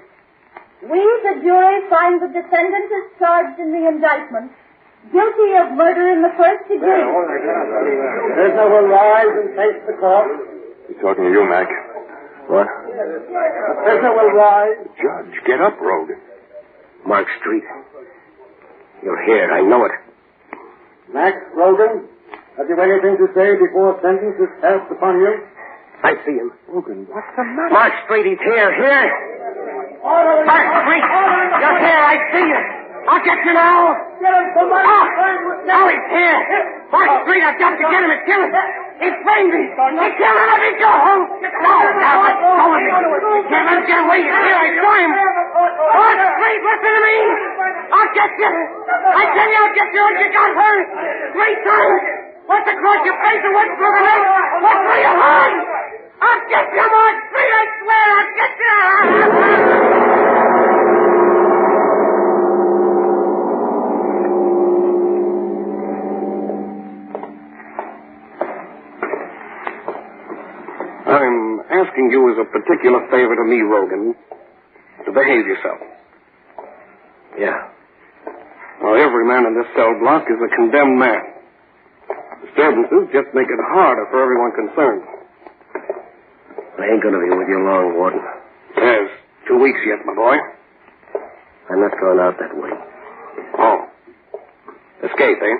We, the jury, find the defendant is charged in the indictment guilty of murder in the first degree.
Prisoner will rise and face the court.
He's talking to you, Mac.
What?
Prisoner will rise.
Judge, get up, Rogue.
Mark Street. You're here, I know it.
Max Rogan, have you anything to say before sentence is passed upon you?
I see him.
Rogan, what's the matter?
Mark Street, he's here. Here. Mark Street, you're here. I see you. I'll get you now.
Get him, somebody.
Now he's here. Mark Street, I've got to get him and kill him. He framed me. He killed him. Let me go home. No, let go of me. You can't let him get away. He's here. I saw him. Mark Street, listen to me. I'll get you. I tell you, I'll get you. You got hurt 3 times. Once across your face and once through the leg. Once through your heart. I'll get you, Mark Street. I swear I'll get you. I'm asking you as a particular favor to me, Rogan, to behave yourself. Yeah. Now, every man in this cell block is a condemned man. Disturbances just make it harder for everyone concerned. I ain't going to be with you long, Warden. There's 2 weeks yet, my boy. I'm not going out that way. Oh.
Escape, eh?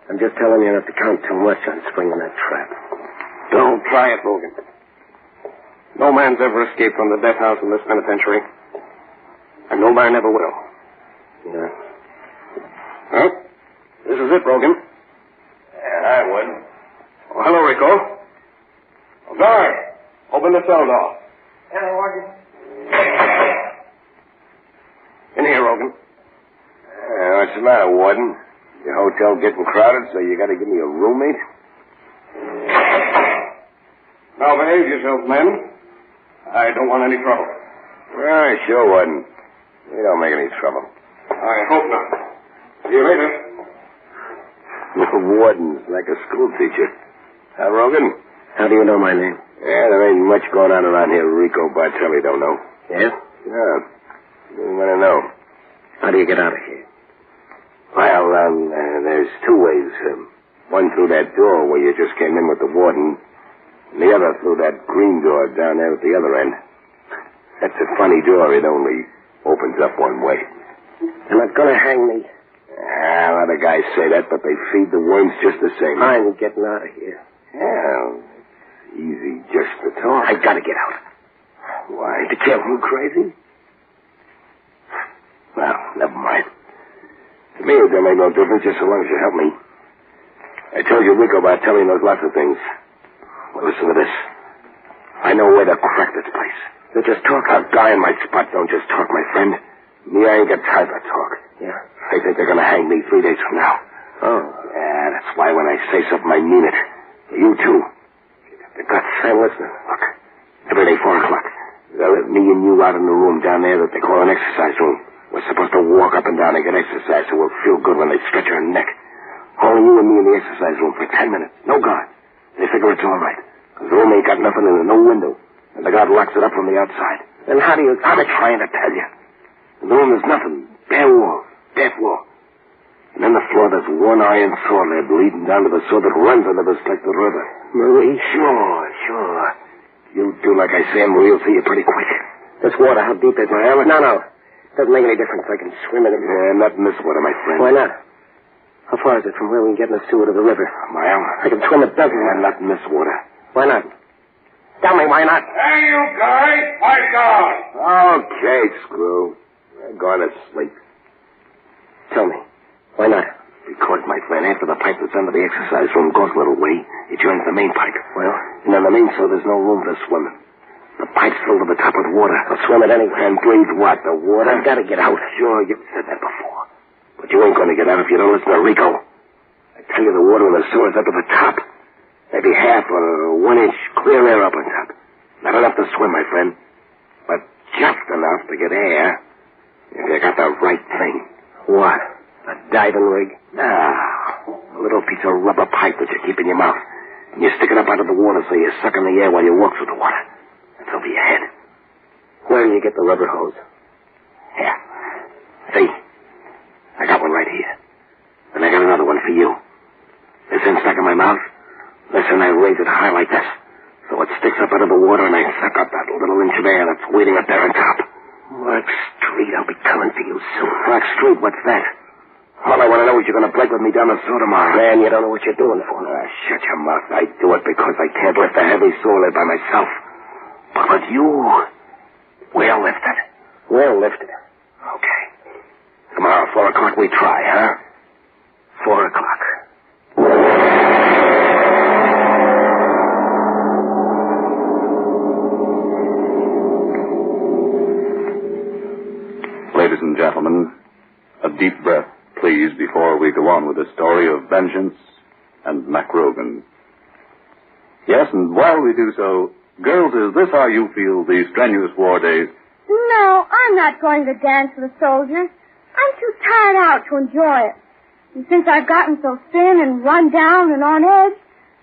I'm just telling you not to count too much on springing that trap.
Don't try it, Logan. No man's ever escaped from the death house in this penitentiary. And no man ever will.
Yeah.
Huh? This is it, Rogan.
Yeah, I would.
Oh, hello, Rico. Oh, guard, open the cell door.
Hello, Warden.
In here, Rogan.
What's the matter, Warden? Your hotel getting crowded, so you gotta give me a roommate?
Now behave yourself, men. I don't want any trouble.
Well, sure, Warden. We don't make any trouble.
I hope not. See you later.
The warden's like a school teacher. Huh, Rogan?
How do you know my name?
Yeah, there ain't much going on around here Rico Bartelli don't know.
Yes?
Yeah. You want to know.
How do you get out of here?
Well, there's two ways. One through that door where you just came in with the warden, and the other through that green door down there at the other end. That's a funny door. It only opens up one way.
You're not going to hang me.
A lot of guys say that, but they feed the worms just the same.
I'm getting out of here.
Well, it's easy just to talk.
I got to get out.
Why?
To kill you crazy?
Well, never mind. To me, it don't make no difference just so long as you help me. I told you Rico Bartelli knows lots of things. Well, listen to this. I know where to crack this place.
You just talk.
A guy in my spot don't just talk, my friend. Me, I ain't got time to talk.
Yeah.
I think they're going to hang me 3 days from now.
Oh.
Yeah, that's why when I say something, I mean it. You, too. The guts.
I'm listening.
Look, every day, 4 o'clock, they'll let me and you out in the room down there that they call an exercise room. We're supposed to walk up and down and get exercise so we'll feel good when they stretch our neck. Only you and me in the exercise room for 10 minutes. No guard. They figure it's all right. Because the room ain't got nothing in it, no window. And the guard locks it up from the outside.
Then how do you...
I'm trying to tell you. In the room there's nothing. Bare wall. Death wall. And in the floor there's one iron saw lid leading down to the saw that runs under the Spectral River.
Marie?
Sure. You do like I say and Marie'll see you pretty quick.
This water, how deep is it? No. Doesn't make any difference. I can swim in it.
Yeah, not in this water, my friend.
Why not? How far is it from where we can get in the sewer to the river?
A mile.
I can swim it, doesn't
Yeah, not in this water.
Why not? Tell me why not.
Hey, you guys, pipe down.
Okay, Screw. I'm going to sleep.
Tell me. Why not?
Because, my friend, after the pipe that's under the exercise room goes a little way, it joins the main pipe.
Well?
And on the main so there's no room to swim in. The pipe's filled to the top with water.
I'll swim it anyway.
And breathe what? The water?
I've got to get out.
Sure, you've said that before. But you ain't going to get out if you don't listen to Rico. I tell you, the water in the sewer's up to the top. Maybe half or 1 inch clear air up on top. Not enough to swim, my friend. But just enough to get air if you got the right thing.
What? A diving rig?
No. A little piece of rubber pipe that you keep in your mouth. And you stick it up out of the water so you suck in the air while you walk through the water. It's over your head.
Where do you get the rubber hose?
Here. See? I got one right here. And I got another one for you. This end stuck in my mouth. Listen, I raise it high like this. So it sticks up out of the water and I suck up that little inch of air that's waiting up there on top.
Mark Street, I'll be coming for you soon.
Mark Street, what's that? All I want to know is you're going to break with me down the sewer tomorrow.
Man, you don't know what you're doing for.
Shut your mouth. I do it because I can't lift a heavy sewer lid by myself. But with you, we'll lift it.
We'll lift it.
Okay. Tomorrow, 4 o'clock, we try, huh? 4 o'clock.
Ladies and gentlemen, a deep breath, please, before we go on with the story of vengeance and MacRogan. Yes, and while we do so, girls, is this how you feel these strenuous war days?
No, I'm not going to dance with a soldier. I'm too tired out to enjoy it. And since I've gotten so thin and run down and on edge,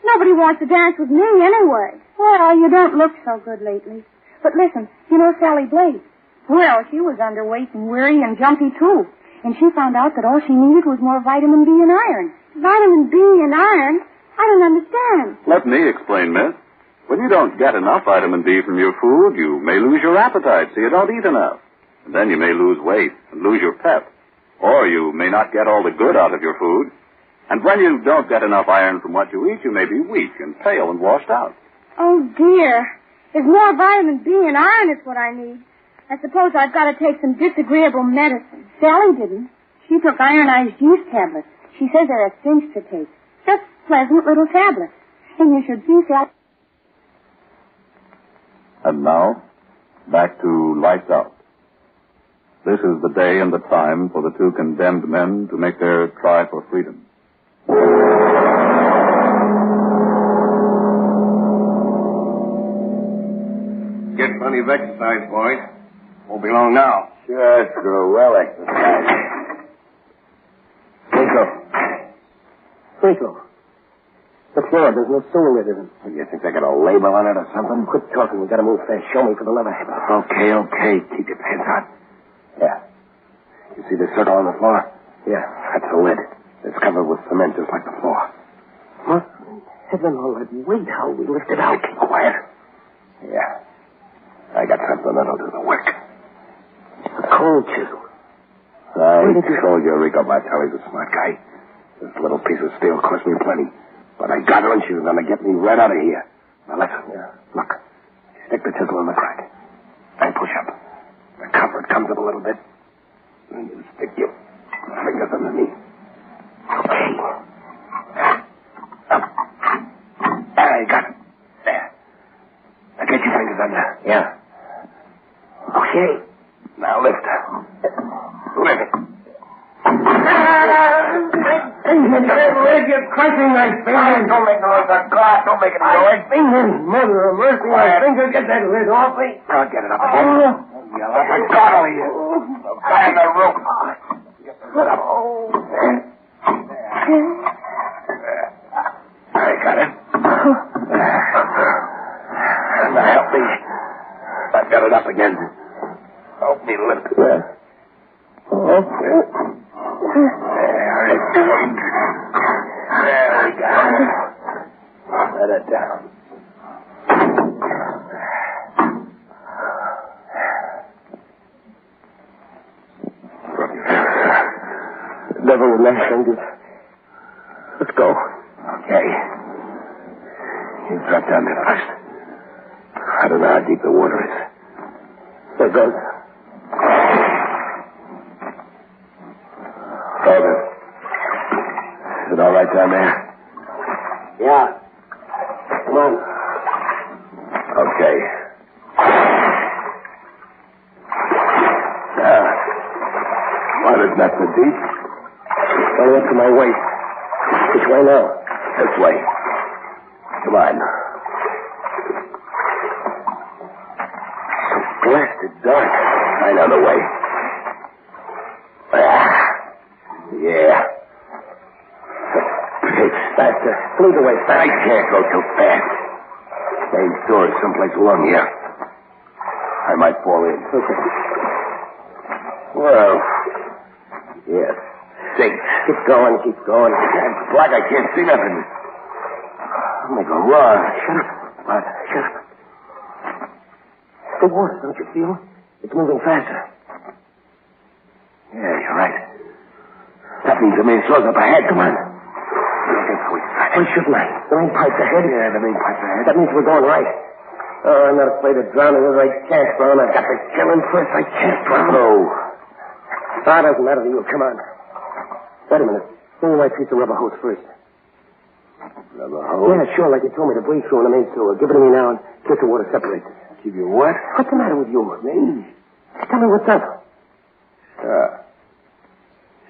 nobody wants to dance with me anyway. Well, you don't look so good lately. But listen, you know Sally Blake? Well, she was underweight and weary and jumpy, too. And she found out that all she needed was more vitamin B and iron. Vitamin B and iron? I don't understand.
Let me explain, miss. When you don't get enough vitamin B from your food, you may lose your appetite, so you don't eat enough. And then you may lose weight and lose your pep. Or you may not get all the good out of your food. And when you don't get enough iron from what you eat, you may be weak and pale and washed out.
Oh, dear. There's more vitamin B and iron is what I need. I suppose I've got to take some disagreeable medicine. Sally didn't. She took ironized yeast tablets. She says they're a cinch to take. Just pleasant little tablets. And you should see Sally.
And now, back to Lights Out. This is the day and the time for the two condemned men to make their try for freedom.
Get plenty of exercise, boys. Won't be long now.
Sure, through. Well exercised.
Twinkle. The floor, there's no soul in it.
You think they got a label on it or something?
Quit talking. We gotta move fast. Show me for the leather head.
Okay. Keep your pants on. Yeah. You see the circle on the floor?
Yeah.
That's the lid. It's covered with cement just like the floor.
What? Heaven, all that weight, how we lift it out.
Keep quiet. Yeah. I got something that'll do the work.
A cold chisel.
I told you Rico Bartelli's a smart guy. This little piece of steel cost me plenty. But I got her and she was going to get me right out of here. Now listen. Yeah. Look. Stick the chisel in the crack. And push up. The cover comes up a little bit. And you stick your fingers underneath. Okay. Up. There, you got it. There. Now get your fingers under.
Yeah.
Okay. Now lift. Lift it.
You're crushing my fingers.
Don't make no noise. Don't make any noise.
Fingers, mother of mercy, my fingers. Get that lid off me.
I'll get it up again. You'll have to God over here. Back in the room. Sit up. I got it. Now help me. I've got it up again. Help me lift it. There it comes. There we go. Let it down.
Devil with my fingers. Let's go.
Okay. You drop down there first. I don't know how deep the water is.
There it goes.
Father. Is it all right down there?
Yeah. Come on.
Okay. Water's not so deep.
Only up to my waist. Which way now?
This way. Come on. So blasted dark. I know the way. Yeah. Pitch.
Faster. Lead the way.
I can't go too fast. Main door is someplace along here. I might fall in.
Okay.
Well, yes. Six.
Keep going.
It's black. I can't see nothing. I'm going to go wrong.
Shut up.
What?
Shut up. The water, don't you feel? It's moving faster.
Yeah, you're right. That means the main source up ahead. Come on. Don't get so excited.
Why shouldn't I? The main pipe's ahead.
Yeah, the main pipe's ahead.
That means we're going right. Oh, I'm not afraid of drowning. Whether I can't drown, I've got to kill him first. I can't drown.
No.
Ah, it doesn't matter to you. Come on. Wait a minute. Give me my piece of rubber hose first.
Rubber hose?
Yeah, sure, like you told me to breathe through in the main sewer. Give it to me now and get the water separated.
Give you what?
What's the matter with you?
Me?
Tell me what's up.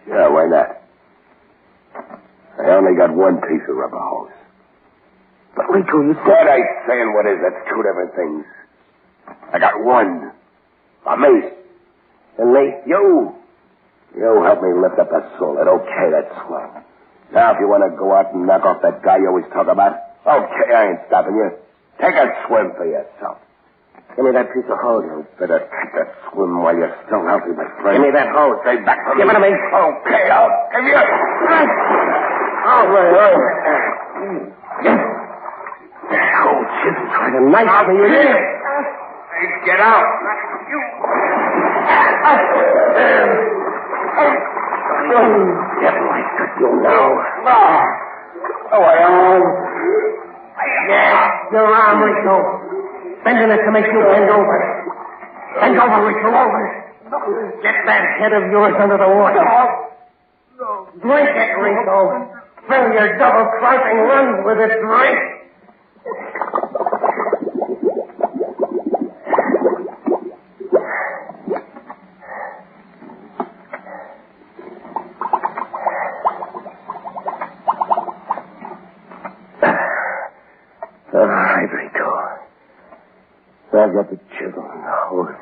Sure, why not? I only got one piece of rubber hose.
But, Rico, you said...
What I say and what is, that's two different things. I got one. Me.
And me?
You help me lift up that solid. Okay, that's swell. Now, if you want to go out and knock off that guy you always talk about, okay, I ain't stopping you. Take a swim for yourself.
Give me that piece of hose.
You better take that swim while you're still healthy, my friend.
Give me that hose.
Stay back from
Give
me.
it to me.
Okay, I'll give you.
Oh, right. Oh, chisel trying to knife me. You did.
Hey, get out. Devil, I got you now. Oh, I am.
Yeah, your arm, Rico. Bending it to make you bend over. Bend over, Rico, over. Get that head of yours under the water. Drink it, Rico. Fill your double-crossing lungs with it, drink.
All right, Rico. I've got the chisel and the hose.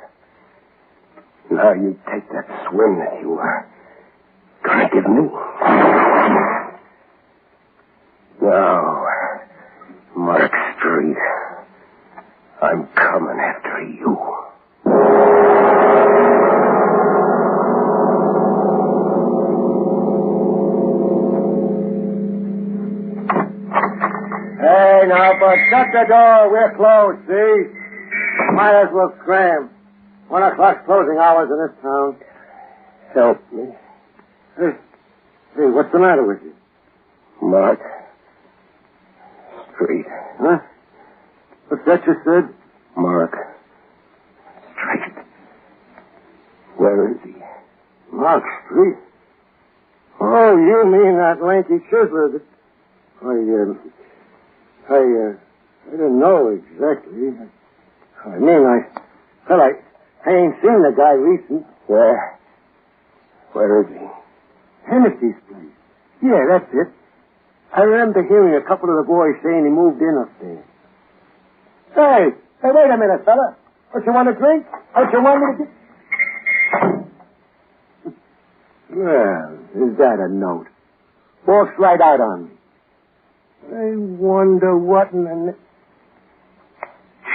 Now you take that swim that you were gonna give me. Now, Mark Street, I'm coming after you.
Hey, now, but shut the door. We're closed, see? Might as well scram. 1 o'clock's closing hours in this town.
Help me.
Hey, what's the matter with you?
Mark Street.
Huh? What's that you said?
Mark Street. Where is he?
Mark Street? Oh, you mean that lanky chiseler that... I didn't know exactly. I mean, I ain't seen the guy recent.
Where is he?
Hennessy's place. Yeah, that's it. I remember hearing a couple of the boys saying he moved in up there. Hey, wait a minute, fella. Don't you want a drink? Don't you want me to get... Well, is that a note? Walks right out on me. I wonder what in the...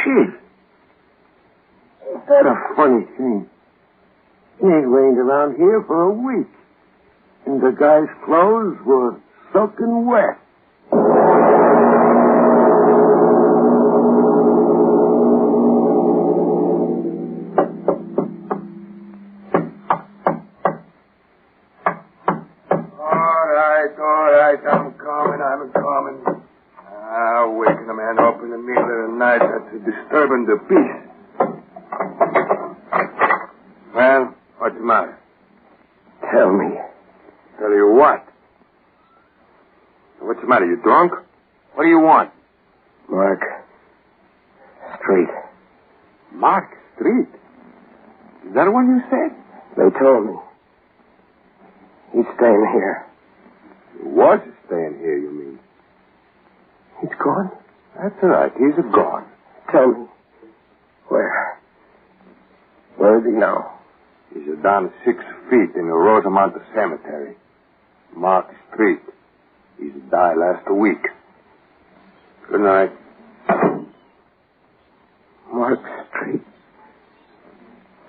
Gee. Is that a funny thing? It ain't rained around here for a week. And the guy's clothes were soaking wet. All right, I'm coming. Waking a man up in the middle of the night, that's disturbing the peace. Well, what's the matter?
Tell me.
Tell you what? What's the matter, you drunk? What do you want?
Mark Street.
Mark Street? Is that what you said?
They told me. He's staying here.
He was staying here, you mean?
He's gone?
That's right, he's gone.
Tell me. Where? Where is he now?
He's down 6 feet in the Rosamond Cemetery. Mark Street. He's died last week. Good night.
Mark Street.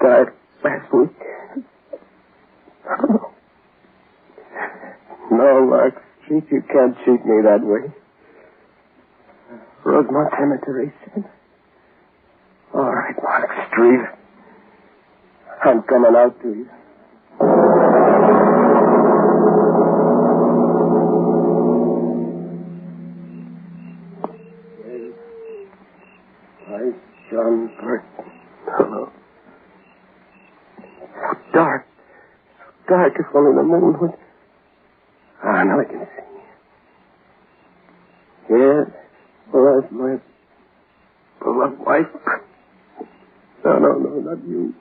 Died last week. No, Mark Street, you can't cheat me that way. Rosemont Cemetery said. All right, Mark Street. I'm coming out to you. Hi, John Burton. Hello. So dark. So dark, if only the moon would... Ah, now I can see. Yes. Well, that's my beloved wife. No, not you.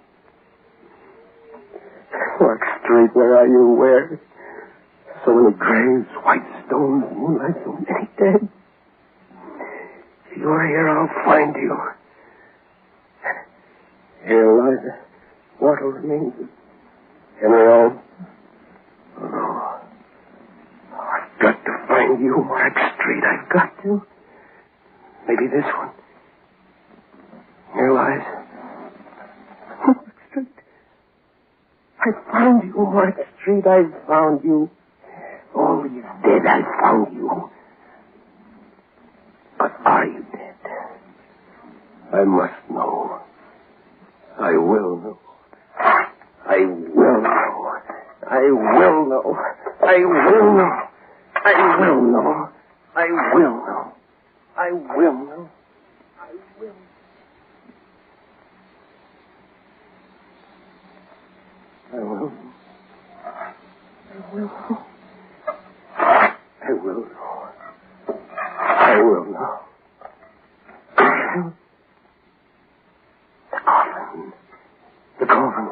Mark Street, where are you? Where? So many graves, white stones, moonlight, so many dead. If you're here, I'll find you. Here lies the mortal remains of Henry Owen. Oh, no. I've got to find you, Mark Street. I've got to. Maybe this one. Here lies Mark Street. I found you, Mark Street. I found you. Oh, he's dead. I found you. But are you dead? I must know. I will know. I will know. I will know.
know. I will know. I will know. I will know. I will know. I will. I will. I will. I will. I will know. The coffin. The coffin.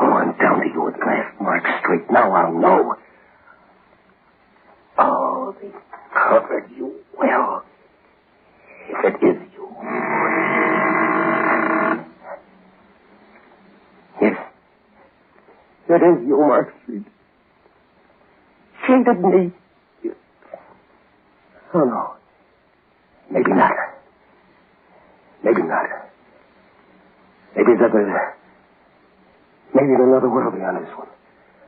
Oh, I'm down to you at last, Mark Street. Now I'll know. Oh, they covered you well. If it is you. Yes. It is you, Mark Street. Cheated me. Oh, no. Maybe not. Maybe not. Maybe maybe there's another world beyond this one.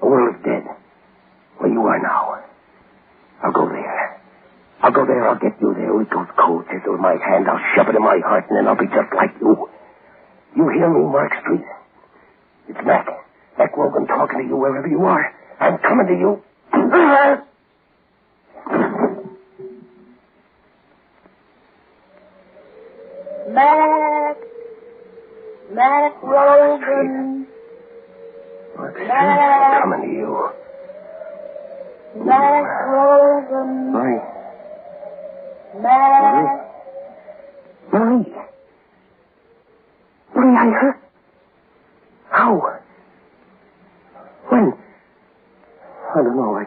A world of dead. Where you are now. I'll go there. I'll go there. I'll get you there. Rico's cold chisel in my hand. I'll shove it in my heart, and then I'll be just like you. You hear me, Mark Street? It's Mac. Mac Rogan talking to you wherever you are. I'm coming to you.
Mac Rogan.
Mark Street, I'm coming to you.
Mac Rogan.
Marie.
Mac.
Marie, I heard. How? When? I don't know.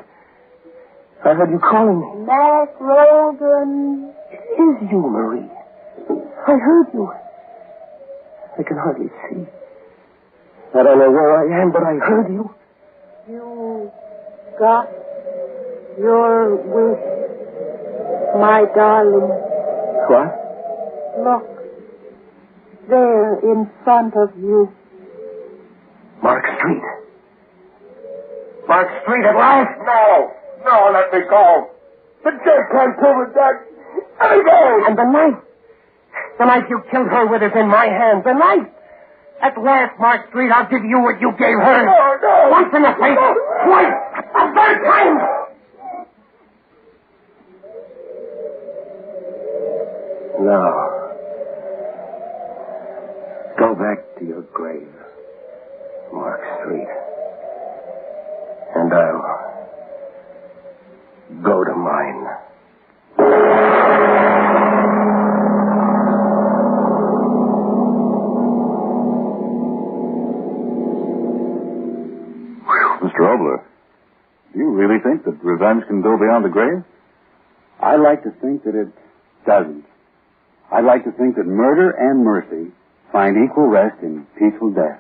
I heard you calling me.
Mac Rogan.
It is you, Marie. I heard you. I can hardly see. I don't know where I am, but I heard you.
You got your wish, my darling.
What?
Look. There in front of you.
Mark Street. Mark Street at last?
No, let me go. The dead can't prove it, Dad. Let me go.
And the knife. The knife you killed her with is in my hand. The knife. At last, Mark Street, I'll give you what you gave her.
No.
Once in the face. Twice. A third time. No. Go back to your grave, Mark Street. And I'll go to mine.
Mr. Obler, do you really think that revenge can go beyond the grave?
I like to think that it doesn't. I'd like to think that murder and mercy find equal rest in peaceful death.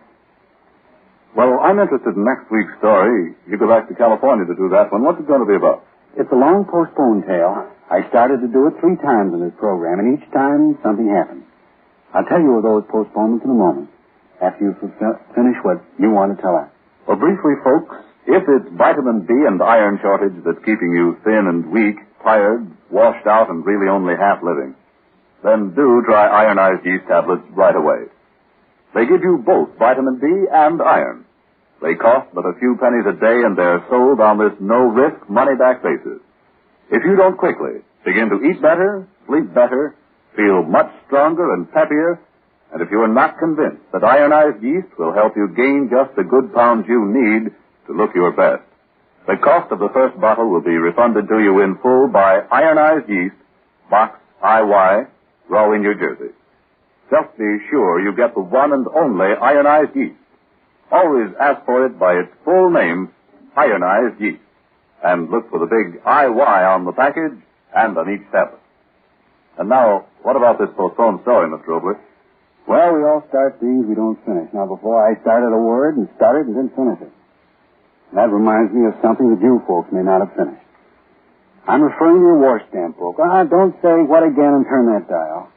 Well, I'm interested in next week's story. You go back to California to do that one. What's it going to be about?
It's a long postponed tale. I started to do it 3 times in this program, and each time something happened. I'll tell you of those postponements in a moment, after you finish what you want to tell us.
Well, briefly, folks, if it's vitamin B and iron shortage that's keeping you thin and weak, tired, washed out, and really only half living, then do try ironized yeast tablets right away. They give you both vitamin B and iron. They cost but a few pennies a day, and they're sold on this no-risk, money-back basis. If you don't quickly begin to eat better, sleep better, feel much stronger and peppier, and if you are not convinced that ironized yeast will help you gain just the good pounds you need to look your best, the cost of the first bottle will be refunded to you in full by Ironized Yeast, Box IY, Raleigh, New Jersey. Just be sure you get the one and only ironized yeast. Always ask for it by its full name, ironized yeast. And look for the big IY on the package and on each tablet. And now, what about this postponed story, Mr. Obler?
Well, we all start things we don't finish. Now, before I started a word and started and didn't finish it. That reminds me of something that you folks may not have finished. I'm referring to your war stamp book. Don't say what again and turn that dial.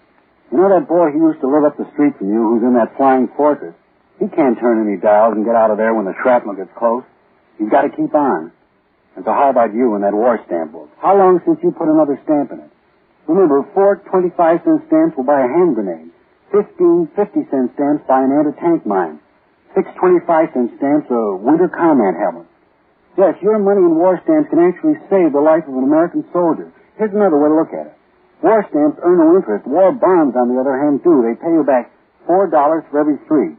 You know that boy who used to live up the street from you who's in that flying fortress? He can't turn any dials and get out of there when the shrapnel gets close. He's got to keep on. And so how about you and that war stamp book? How long since you put another stamp in it? Remember, 4 25-cent stamps will buy a hand grenade. 15 50-cent stamps buy an anti-tank mine. 6 25-cent stamps a winter combat helmet. Yes, your money in war stamps can actually save the life of an American soldier. Here's another way to look at it. War stamps earn no interest. War bonds, on the other hand, do. They pay you back $4 for every 3.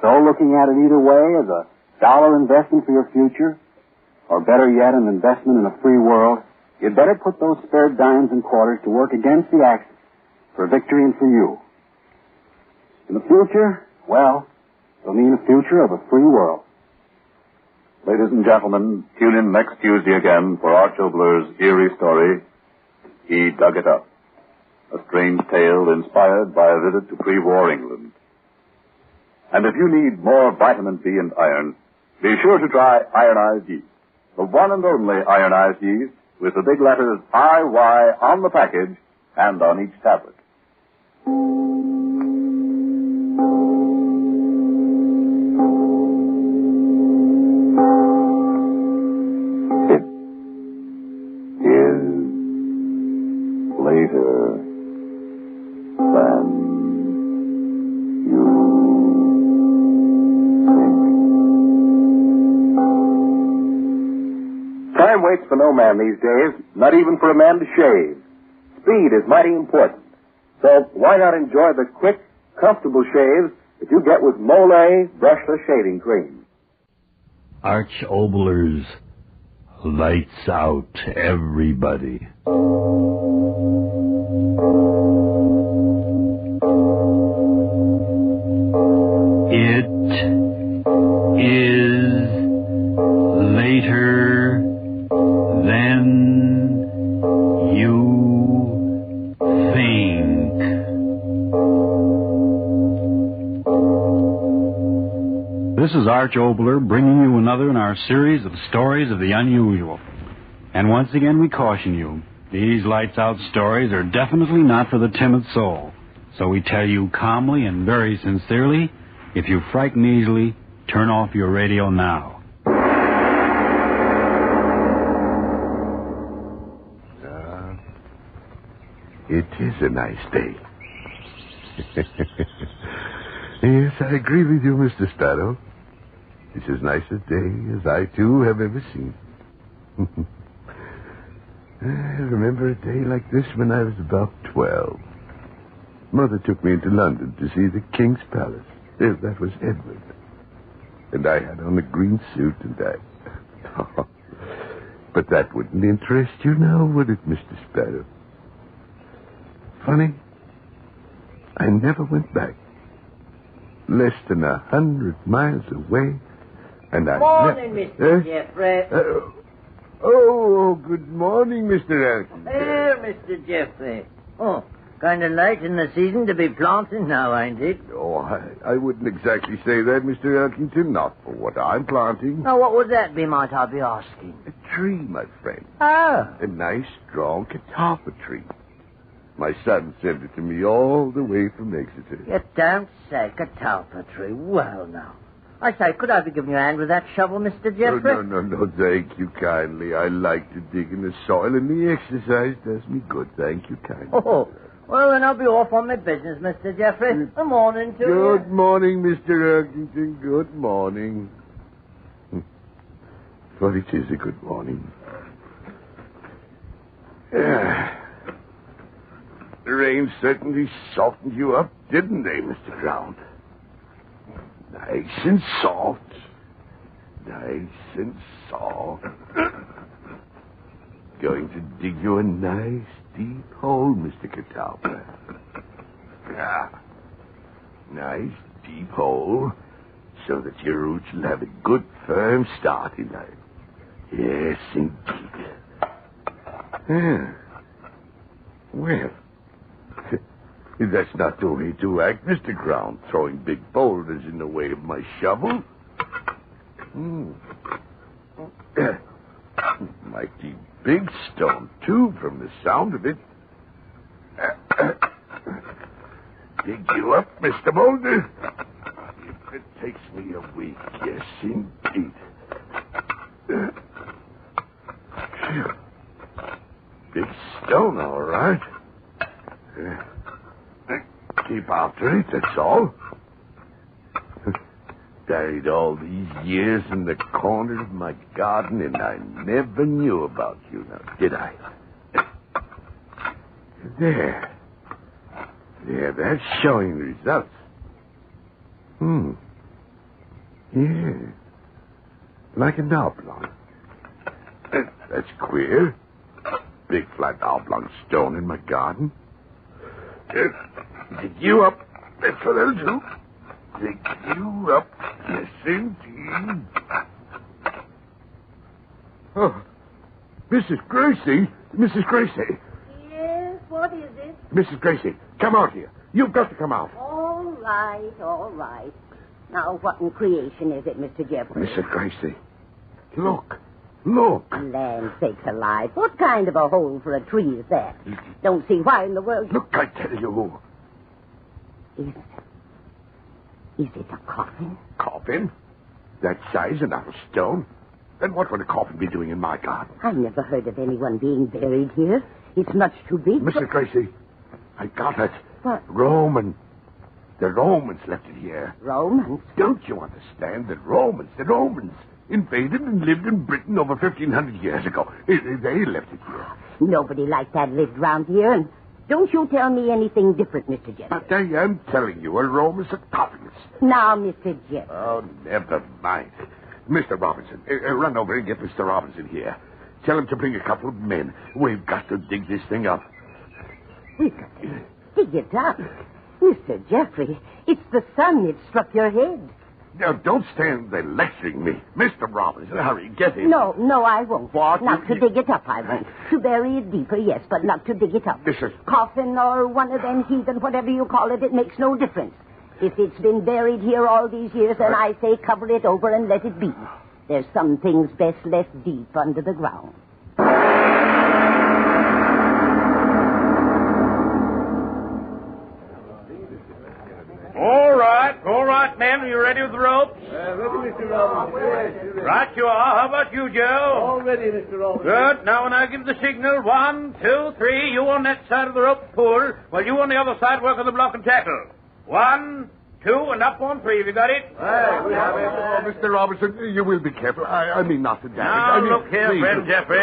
So looking at it either way as a dollar investment for your future, or better yet, an investment in a free world, you'd better put those spare dimes and quarters to work against the Axis for victory and for you. In the future, well, it'll mean a future of a free world.
Ladies and gentlemen, tune in next Tuesday again for Arch Obler's eerie story, He Dug It Up, a strange tale inspired by a visit to pre-war England. And if you need more vitamin B and iron, be sure to try ironized yeast, the one and only ironized yeast with the big letters IY on the package and on each tablet. Later than you think.
Time waits for no man these days, not even for a man to shave. Speed is mighty important. So why not enjoy the quick, comfortable shaves that you get with Mole brushless shaving cream?
Arch Obler's Lights Out, everybody. It is later than you think. This is Arch Obler bringing you another in our series of stories of the unusual. And once again we caution you, these lights out stories are definitely not for the timid soul. So we tell you calmly and very sincerely, if you frighten easily, turn off your radio now.
It is a nice day. Yes, I agree with you, Mr. Sparrow. It's as nice a day as I, too, have ever seen. I remember a day like this when I was about 12. Mother took me into London to see the King's Palace. That was Edward. And I had on a green suit and I... But that wouldn't interest you now, would it, Mr. Sparrow? Funny, I never went back. Less than 100 miles away, and I...
Morning, Mr. Jeffrey.
Oh, good morning, Mr. Elkington.
Here, Mr. Jeffrey. Oh, kind of late in the season to be planting now, ain't it?
Oh, I wouldn't exactly say that, Mr. Elkington. Not for what I'm planting.
Now, what would that be, might I be asking?
A tree, my friend.
Oh.
A nice, strong catalpa tree. My son sent it to me all the way from Exeter.
You don't say, catalpa tree. Well, now. I say, could I be giving you a hand with that shovel, Mr. Jeffrey?
Oh, no, thank you kindly. I like to dig in the soil, and the exercise does me good. Thank you kindly.
Oh, well, then I'll be off on my business, Mr. Jeffrey. Good morning to you.
Good morning, Mr. Elkington. Good morning. Well, it is a good morning. The rain certainly softened you up, didn't they, Mr. Ground? Nice and soft. Nice and soft. Going to dig you a nice, deep hole, Mr. Catalpa. Yeah. Nice, deep hole, so that your roots will have a good, firm start in life. Yes, indeed. Yeah. Well, that's not the way to act, Mr. Ground, throwing big boulders in the way of my shovel. Mighty big stone, too, from the sound of it. Dig you up, Mr. Boulder? If it takes me a week, yes, indeed. Big stone, all right. Keep after it, that's all. stayed all these years in the corner of my garden, and I never knew about you now, did I? There. There, that's showing results. Yeah. Like an oblong. That's queer. Big flat oblong stone in my garden. Dig you up. That's what I'll do. Dig you up. Yes, indeed. Oh, Mrs. Gracie. Mrs. Gracie.
Yes, what is it?
Mrs. Gracie, come out here. You've got to come out.
All right, all right. Now, what in creation is it, Mr. Jeffrey?
Mrs. Gracie, look. Look.
Land sakes alive. What kind of a hole for a tree is that? Don't see why in the world...
Look, I tell you.
Is it a coffin?
Coffin? That size and out of stone? Then what would a coffin be doing in my garden?
I've never heard of anyone being buried here. It's much too big.
Mrs. Gracie, I got it.
What?
Roman. The Romans left it here.
Romans?
Don't you understand? The Romans invaded and lived in Britain over 1,500 years ago. They left it here.
Nobody like that lived round here, and don't you tell me anything different, Mr. Jeffrey.
But I am telling you, a Roman sarcophagus.
Now, Mr. Jeffrey.
Oh, never mind. Mr. Robinson, run over and get Mr. Robinson here. Tell him to bring a couple of men. We've got to dig this thing up.
We've got to dig it up? Mr. Jeffrey, it's the sun that struck your head.
Now, don't stand there lecturing me. Mr. Robinson, hurry, get him.
No, I won't.
What?
Not to dig it up, I won't. To bury it deeper, yes, but not to dig it up. Coffin or one of them heathen, whatever you call it, it makes no difference. If it's been buried here all these years, then I say cover it over and let it be. There's some things best left deep under the ground.
All right, men. Are you ready with the ropes?
Ready, Mr. Robinson.
Right you are. How about you, Joe?
All ready, Mr. Robinson.
Good. Now, when I give the signal, 1, 2, 3, you on that side of the rope pull, while you on the other side work on the block and tackle. 1, 2, and up on 3. Have you got it?
Aye, we have it. Oh, Mr. Robinson, you will be careful. I mean not to damage.
Now, look here, friend Jeffrey.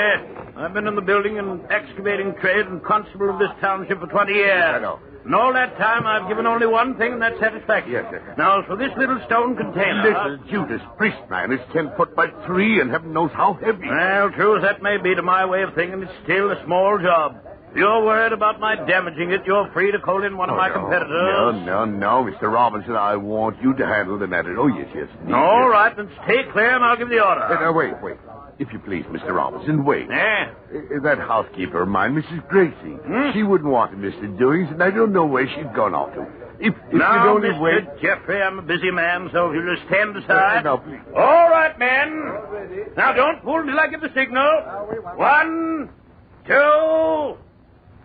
I've been in the building and excavating trade and constable of this township for 20 years.
I know.
And all that time, I've given only one thing, and that's satisfaction.
Yes, sir.
Now, for this little stone container...
Little Judas Priest, man, is 10 foot by 3, and heaven knows how heavy.
Well, true as that may be to my way of thinking, it's still a small job. If you're worried about my damaging it, you're free to call in one of my competitors.
No, Mr. Robinson. I want you to handle the matter. Oh, yes.
All right, then stay clear, and I'll give the order.
Wait. If you please, Mr. Robinson, wait.
Yeah?
That housekeeper of mine, Mrs. Gracie, she wouldn't want to miss the doings, and I don't know where she's gone off to. If
now,
you'd only
Mr.
wait...
Jeffrey, I'm a busy man, so if you'll just stand aside.
No, please.
All right, men. Now, don't pull till I give the signal. 1, 2,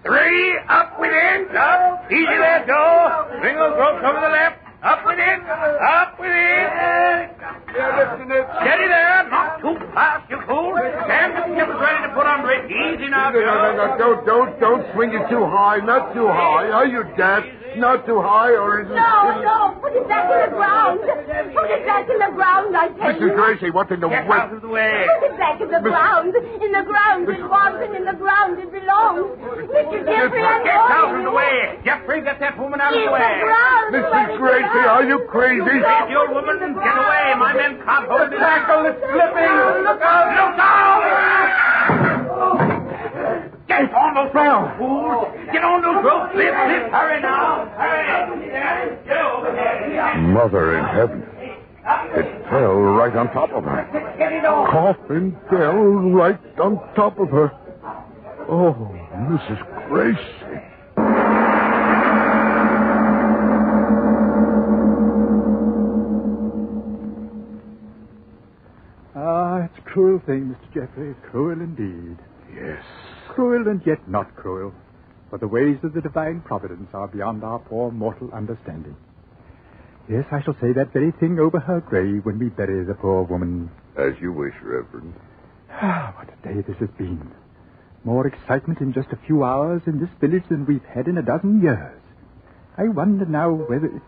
3, up with it. Up. Easy there, Joe. Bring those ropes over the left. Up with it. Up with it. Steady there. Not too fast, you fool. Stand up and get ready to put under it. Easy now, Joe.
No. Don't swing it too high. Not too high. Are you deaf? Not too high, or is it...
No. Put it back in the ground. Put it back in the ground, I tell you.
Mrs. Gracie, what in the
Get out of the way.
Put it back in the ground. In the ground it was, and in the ground it belongs. Mr. Jeffrey, I'm
Get out of the way. Jeffrey, get that woman out of the way.
Mrs. Gracie, are you crazy?
Take your woman and get away. My men can't hold it.
Tackle is slipping.
Look out. Look out. Get on those ropes, fools. Get on those ropes. Lift. Hurry now. Hurry. Get over here.
Mother in heaven. It fell right on top of her. Coffin fell right on top of her. Oh, Mrs. Gracie.
It's a cruel thing, Mr. Jeffrey. Cruel indeed.
Yes.
Cruel and yet not cruel. For the ways of the divine providence are beyond our poor mortal understanding. Yes, I shall say that very thing over her grave when we bury the poor woman.
As you wish, Reverend.
What a day this has been. More excitement in just a few hours in this village than we've had in a dozen years. I wonder now whether...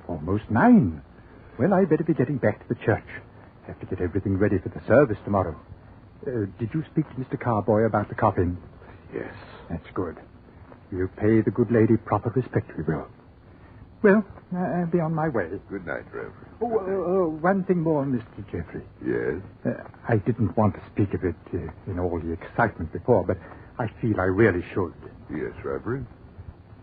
For almost 9. Well, I better be getting back to the church. Have to get everything ready for the service tomorrow. Did you speak to Mr. Carboy about the coffin?
Yes.
That's good. You pay the good lady proper respect, we will. Well, I'll be on my way.
Good night, Reverend.
One thing more, Mr. Jeffrey.
Yes?
I didn't want to speak of it in all the excitement before, but I feel I really should.
Yes, Reverend.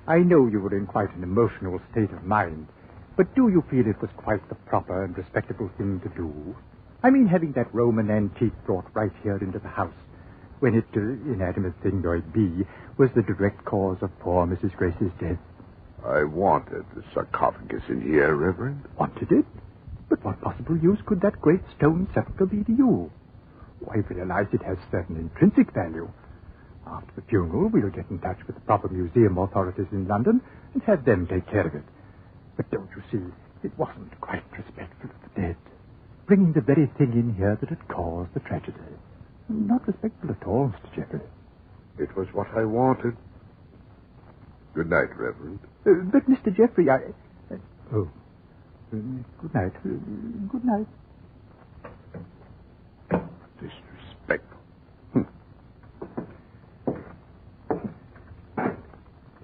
I know you were in quite an emotional state of mind, but do you feel it was quite the proper and respectable thing to do? I mean, having that Roman antique brought right here into the house, when it, inanimate thing though it be, was the direct cause of poor Mrs. Grace's death.
I wanted the sarcophagus in here, Reverend.
Wanted it? But what possible use could that great stone sepulchre be to you? I realize it has certain intrinsic value. After the funeral, we'll get in touch with the proper museum authorities in London and have them take care of it. But don't you see, it wasn't quite respectful of the dead. Bringing the very thing in here that had caused the tragedy. Not respectful at all, Mr. Jeffrey.
It was what I wanted. Good night, Reverend.
But, Mr. Jeffrey, good night. Good night.
Disrespectful.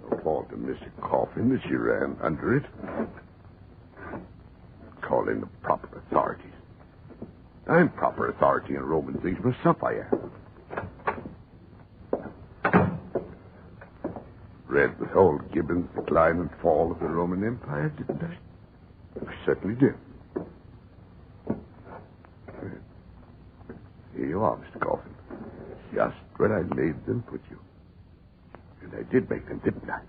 No fault of Mr. Coffin that she ran under it. Call in the proper authorities. I'm proper authority in Roman things myself, I am. Read with old Gibbon's Decline and Fall of the Roman Empire, didn't I? I certainly did. Here you are, Mr. Coffin. Just where I made them put you. And I did make them, didn't I?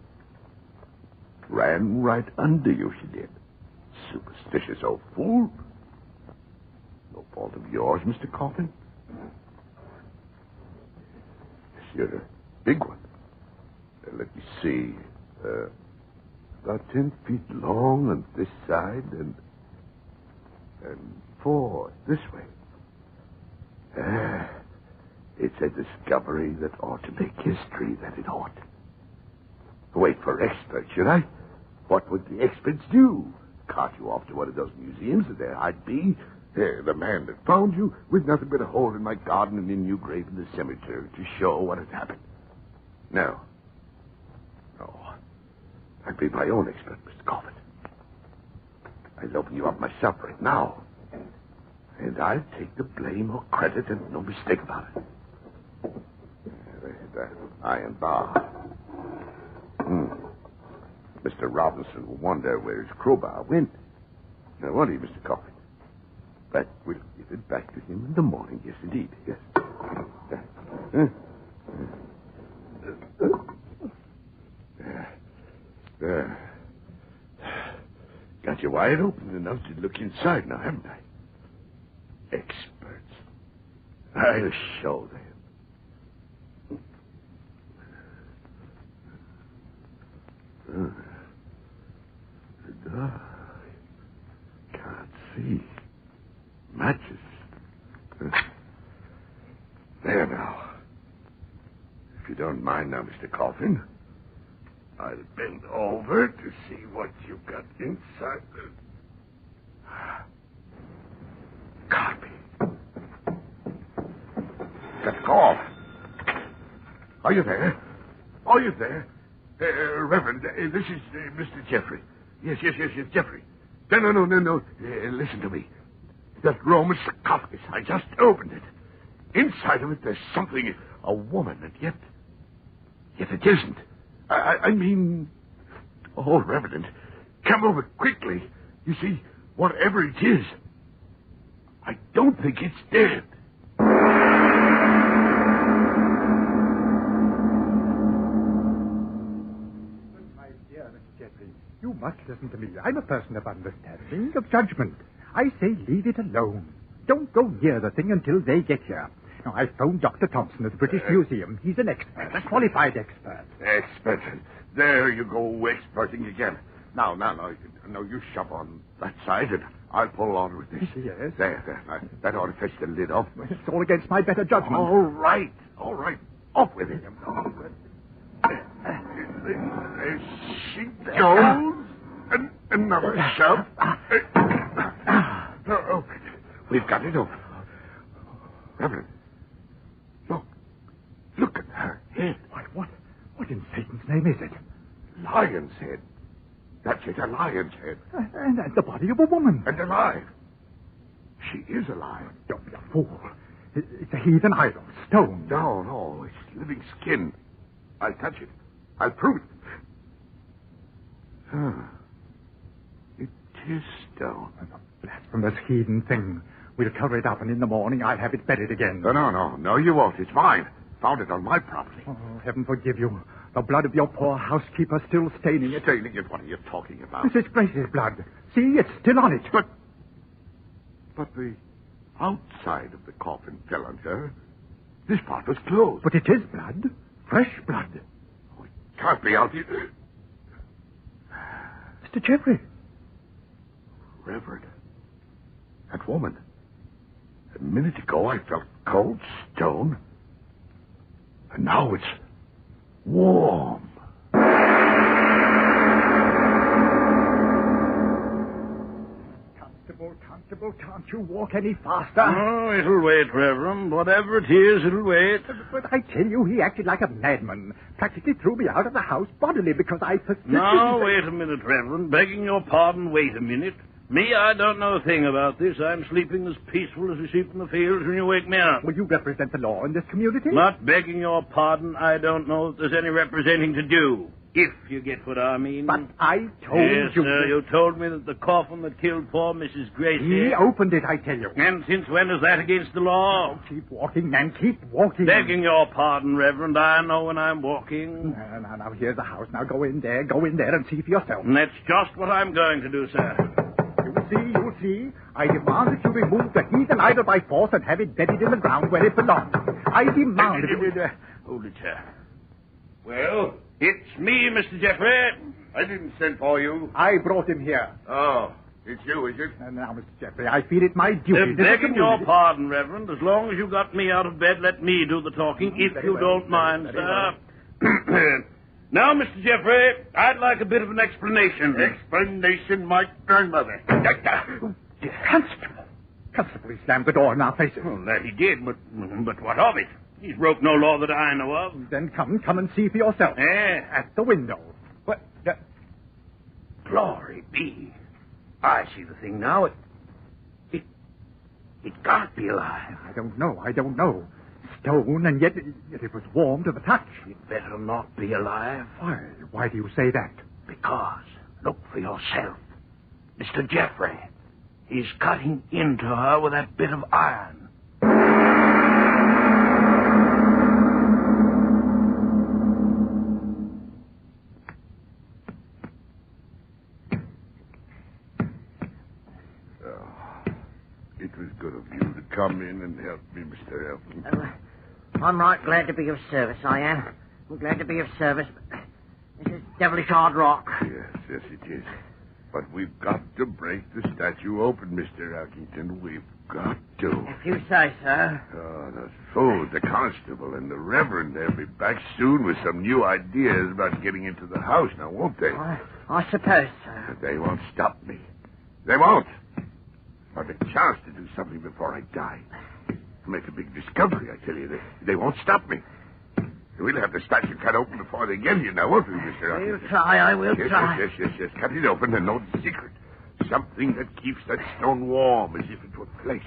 Ran right under you, she did. Superstitious old fool. No fault of yours, Mr. Coffin. Yes, you're a big one. Let me see. About 10 feet long on this side and 4 this way. It's a discovery that ought to make history, that it ought. Wait for experts, should I? What would the experts do? Cart you off to one of those museums, and there I'd be, the man that found you, with nothing but a hole in my garden and a new grave in the cemetery to show what had happened. No. I'd be my own expert, Mr. Coffin. I'll open you up myself right now. And I'll take the blame or credit, and no mistake about it. That iron bar. Mr. Robinson will wonder where his crowbar went. Now, won't he, Mr. Coffin? But we'll give it back to him in the morning. Yes, indeed. Yes. Got you wide open enough to look inside now, haven't I? Experts. I'll show them. The dark. Can't see. Matches. There now. If you don't mind now, Mr. Coffin, I'll bend over to see what you've got inside. Copy. Got the call. Are you there? Are you there? Reverend, this is Mr. Jeffrey. Yes, Jeffrey. No. Listen to me. That Roman sarcophagus, I just opened it. Inside of it, there's something, a woman, and yet it isn't. I mean, oh, Reverend, come over quickly. You see, whatever it is, I don't think it's dead.
My dear Mr. Jeffrey, you must listen to me. I'm a person of understanding, of judgment. I say leave it alone. Don't go near the thing until they get here. Now, I phoned Dr. Thompson at the British Museum. He's an expert, a qualified expert.
Expert. There you go, experting again. Now, you shove on that side, and I'll pull on with this.
Yes.
There. That ought to fetch the lid off.
It's all against my better judgment.
All right. Off with it. There she goes. And Another shove. Oh, we've got it open. Reverend, look at her head.
What in Satan's name is it?
Lion's head. That's it, a lion's head.
And the body of a woman.
And alive. She is alive.
Don't be a fool. It's a heathen idol, stone.
No, it's living skin. I'll touch it. I'll prove it. It is stone.
A blasphemous heathen thing. We'll cover it up, and in the morning I'll have it buried again.
No, you won't. It's mine. Found it on my property.
Oh, heaven forgive you. The blood of your poor housekeeper still staining it.
Staining it? What are you talking about?
Mrs. Grace's blood. See, it's still on it.
But the outside of the coffin fell on her. This part was closed.
But it is blood. Fresh blood.
Oh, it can't be out here.
Mr. Jeffrey.
Reverend. That woman. A minute ago I felt cold stone. And now it's warm.
Constable, can't you walk any faster?
Oh, it'll wait, Reverend. Whatever it is, it'll wait.
But I tell you, he acted like a madman. Practically threw me out of the house bodily because I persisted.
Now, wait a minute, Reverend. Begging your pardon, wait a minute. Me, I don't know a thing about this. I'm sleeping as peaceful as a sheep in the fields when you wake me up.
Well, you represent the law in this community?
Not begging your pardon, I don't know if there's any representing to do. If you get what I mean.
But I told you...
Yes, sir, you told me that the coffin that killed poor Mrs. Grace...
He opened it, I tell you.
And since when is that against the law?
Oh, keep walking, man, keep walking.
Begging your pardon, Reverend, I know when I'm walking.
Now, here's the house. Now, go in there and see for yourself.
And that's just what I'm going to do, sir.
You'll see. I demand that you remove the heathen idol by force and have it buried in the ground where it belongs. I demand it.
Hold it, sir. Well, it's me, Mr. Jeffrey.
I didn't send for you.
I brought him here.
Oh, it's you, is it?
And now, Mr. Jeffrey, I feel it my duty.
Begging your pardon, Reverend. As long as you got me out of bed, let me do the talking, if you don't mind, sir. Now, Mr. Jeffrey, I'd like a bit of an explanation.
Explanation, my grandmother.
Constable, he slammed the door in our faces.
Well, that he did, but what of it? He's broke no law that I know of.
Then come and see for yourself. At the window.
What? Glory be. I see the thing now. It can't be alive.
I don't know. Stone, and yet it was warm to the touch.
It better not be alive.
Why do you say that?
Because, look for yourself. Mr. Jeffrey, he's cutting into her with that bit of iron.
It was good of you to come in and help me, Mr. Elton.
I'm right glad to be of service, I am. I'm glad to be of service, but this is devilish hard rock.
Yes, it is. But we've got to break the statue open, Mr. Elkington. We've got to.
If you say so.
Oh, those fools, the constable and the reverend, they'll be back soon with some new ideas about getting into the house, now won't they?
I suppose so.
But they won't stop me. They won't. I've a chance to do something before I die. Make a big discovery, I tell you. They won't stop me. We'll have the statue cut open before they get here now, won't we, Mr. Elton?
You'll try, I will try.
Yes. Cut it open and no secret. Something that keeps that stone warm as if it were flesh.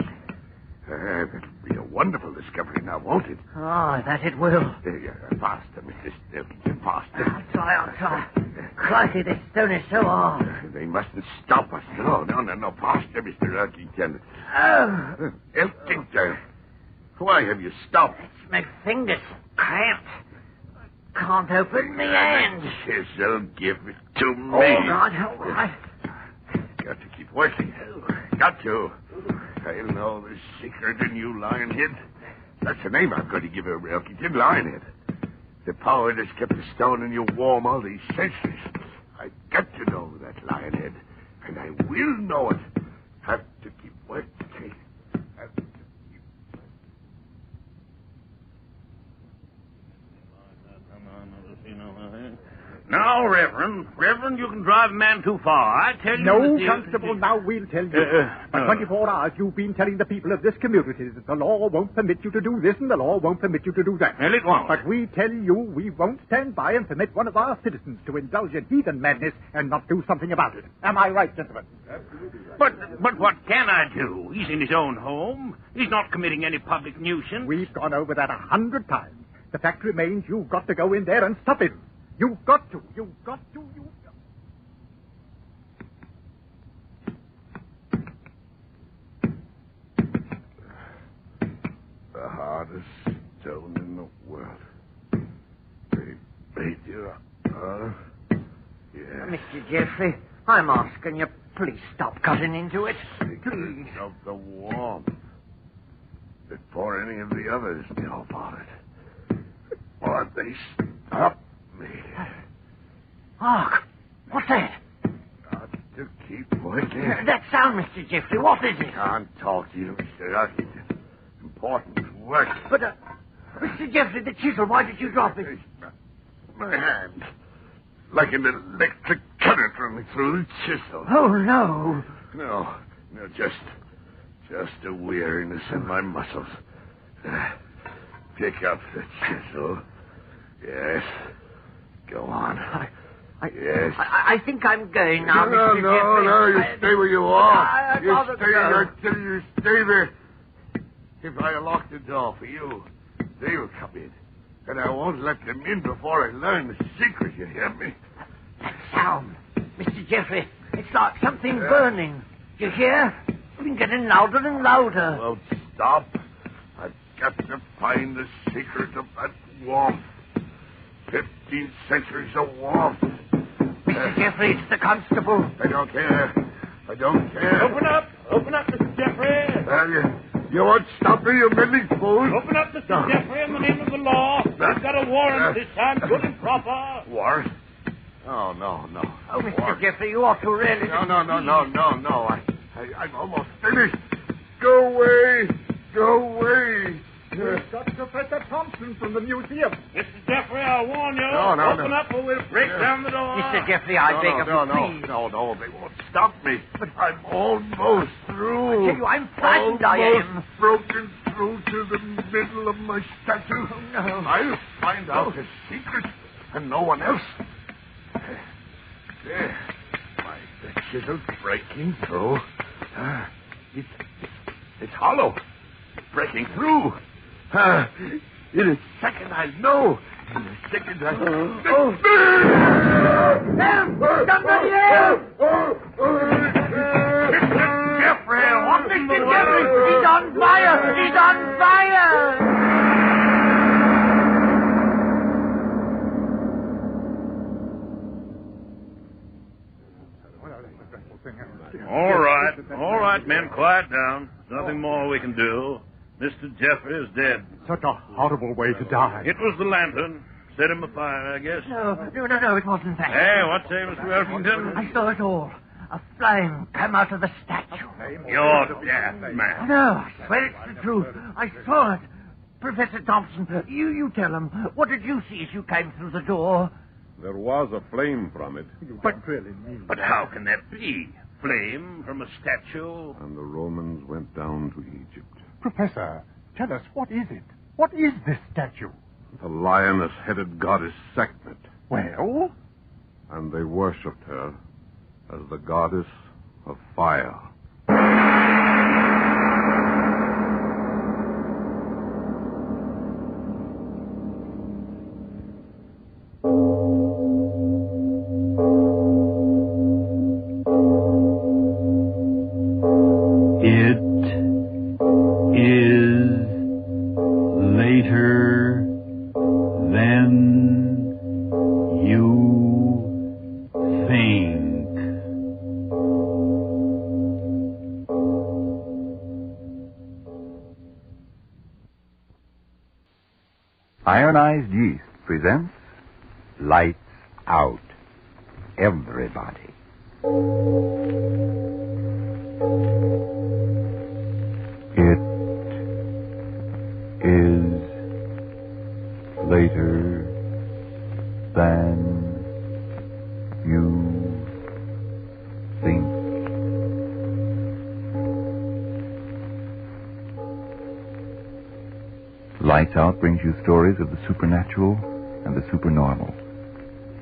That'll be a wonderful discovery now, won't it?
Oh, that it will.
Faster, Mr. Elkington, faster.
I'll try. Crikey, this stone is so hard.
They mustn't stop us. No. Faster, Mr. Elkington.
Oh.
Elkington. Why have you stopped?
It's my fingers cramped. Can't open my hand.
Chisel, give it to me.
All right.
Got to keep working. Got to. I'll know the secret in you, Lionhead. That's the name I'm going to give her, Elkington, Lionhead. The power that's kept the stone in you warm all these centuries. I've got to know that, Lionhead. And I will know it. Have to keep working.
Now, Reverend. Reverend, you can drive a man too far. I tell you...
No, Constable, now we'll tell you. For 24 hours, you've been telling the people of this community that the law won't permit you to do this and the law won't permit you to do that.
Well, it won't.
But we tell you we won't stand by and permit one of our citizens to indulge in heathen madness and not do something about it. Am I right, gentlemen?
But what can I do? He's in his own home. He's not committing any public nuisance.
We've gone over that 100 times. The fact remains you've got to go in there and stop him. You've got to.
The hardest stone in the world. They made you,
Mr. Jeffrey, I'm asking you, please stop cutting into it. Please.
Of the warmth. Before any of the others know about it. Or they stop me.
Hark! What's that?
Got to keep working.
That sound, Mr. Jeffrey, what is it?
Can't talk to you, Mr. Huck. Important work.
But, Mr. Jeffrey, the chisel, why did you drop it?
My hand. Like an electric current running through the chisel.
Oh, no.
No, just a weariness in my muscles. Pick up the chisel. Yes. Go on. Yes.
I think I'm going now,
No,
Mr. Jeffrey.
No, you stay where you are. You
rather
stay
go.
there till you stay there. If I lock the door for you, they'll come in. And I won't let them in before I learn the secret, you hear me?
That sound, Mr. Jeffrey, it's like something burning. You hear? It's been getting louder and louder.
Well, stop. I've got to find the secret of that warmth. 15 centuries of warmth.
Mr. Jeffrey, it's the constable.
I don't care.
Open up, Mr. Jeffrey.
You won't stop me, you meddling fool.
Open up, Mr. Jeffrey, in the name of the law. We've got a warrant this time, good and proper.
Warrant? Oh, no.
Oh, Mr. Jeffrey, you ought to really...
No. I'm almost finished. Go away.
We've got Professor Thompson from the museum.
Mr. Jeffrey, I warn you.
No.
Open up or we'll break down the door.
Mr. Jeffrey, I beg of you, please.
No, they won't stop me. But I'm almost through.
I tell you, I'm frightened, I am.
Broken through to the middle of my statue.
Oh, no.
I'll find out his secret, and no one else. There. The chisel's breaking through. It's hollow. Breaking through. In a second, I know. In a second, I...
Somebody else!
Mr. Jeffrey! What, Mr.
Jeffrey? He's on fire!
All right, men, quiet down. Nothing more we can do. Mr. Jeffrey is dead.
Such a horrible way to die.
It was the lantern. Set him afire, I guess.
No, it wasn't that.
Hey, what say, Mr. Elfington?
I saw it all. A flame come out of the statue.
You're daft, man.
No, I swear it's the truth. I saw it. Professor Thompson, you tell him. What did you see as you came through the door?
There was a flame from it.
But how can that be? Flame from a statue?
And the Romans went down to Egypt.
Professor, tell us, what is it? What is this statue?
The lioness-headed goddess Sekhmet.
Well?
And they worshipped her as the goddess of fire.
Ionized Yeast presents Lights Out. Everybody. It is later than Lights Out brings you stories of the supernatural and the supernormal,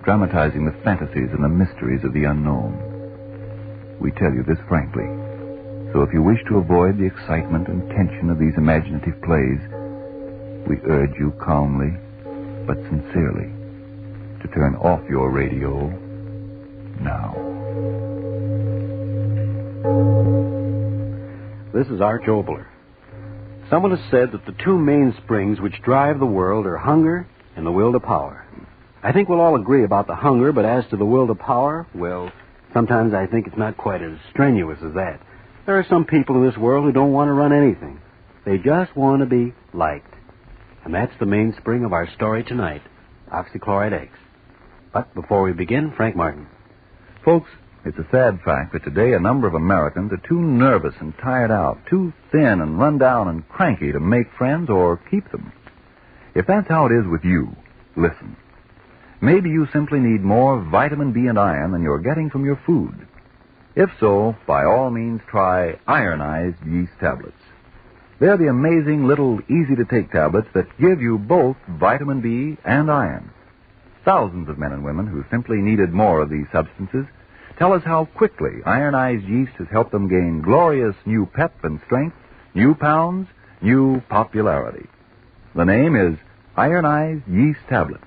dramatizing the fantasies and the mysteries of the unknown. We tell you this frankly, so if you wish to avoid the excitement and tension of these imaginative plays, we urge you calmly but sincerely to turn off your radio now.
This is Arch Obler. Someone has said that the two main springs which drive the world are hunger and the will to power. I think we'll all agree about the hunger, but as to the will to power, well, sometimes I think it's not quite as strenuous as that. There are some people in this world who don't want to run anything. They just want to be liked. And that's the mainspring of our story tonight, oxychloride X. But before we begin, Frank Martin.
Folks, it's a sad fact that today a number of Americans are too nervous and tired out, too thin and run down and cranky to make friends or keep them. If that's how it is with you, listen. Maybe you simply need more vitamin B and iron than you're getting from your food. If so, by all means try ironized yeast tablets. They're the amazing little easy-to-take tablets that give you both vitamin B and iron. Thousands of men and women who simply needed more of these substances tell us how quickly ironized yeast has helped them gain glorious new pep and strength, new pounds, new popularity. The name is ironized yeast tablets.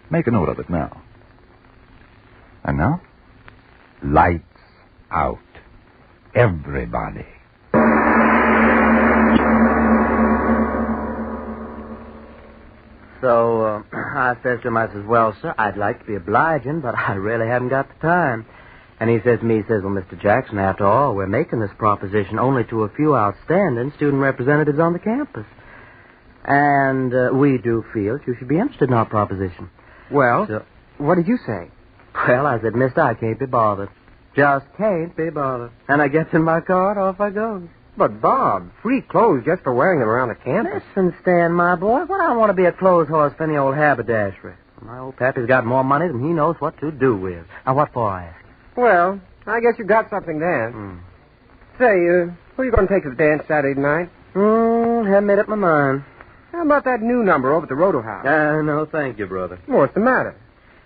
Make a note of it now. And now, Lights Out. Everybody.
So, I says to him, I says, well, sir, I'd like to be obliging, but I really haven't got the time. And he says to me, he says, well, Mr. Jackson, after all, we're making this proposition only to a few outstanding student representatives on the campus. And we do feel you should be interested in our proposition.
Well,
so,
what did you say?
Well, I said, mister, I can't be bothered. Just can't be bothered. And I gets in my car and off I goes.
But, Bob, free clothes just for wearing them around the campus.
Listen, Stan, my boy, what I want to be a clothes horse for any old haberdashery. My old pappy's got more money than he knows what to do with. Now, what for, I ask?
Well, I guess you got something then. Say, who are you going to take to the dance Saturday night?
Haven't made up my mind.
How about that new number over at the Roto House?
No, thank you, brother.
What's the matter?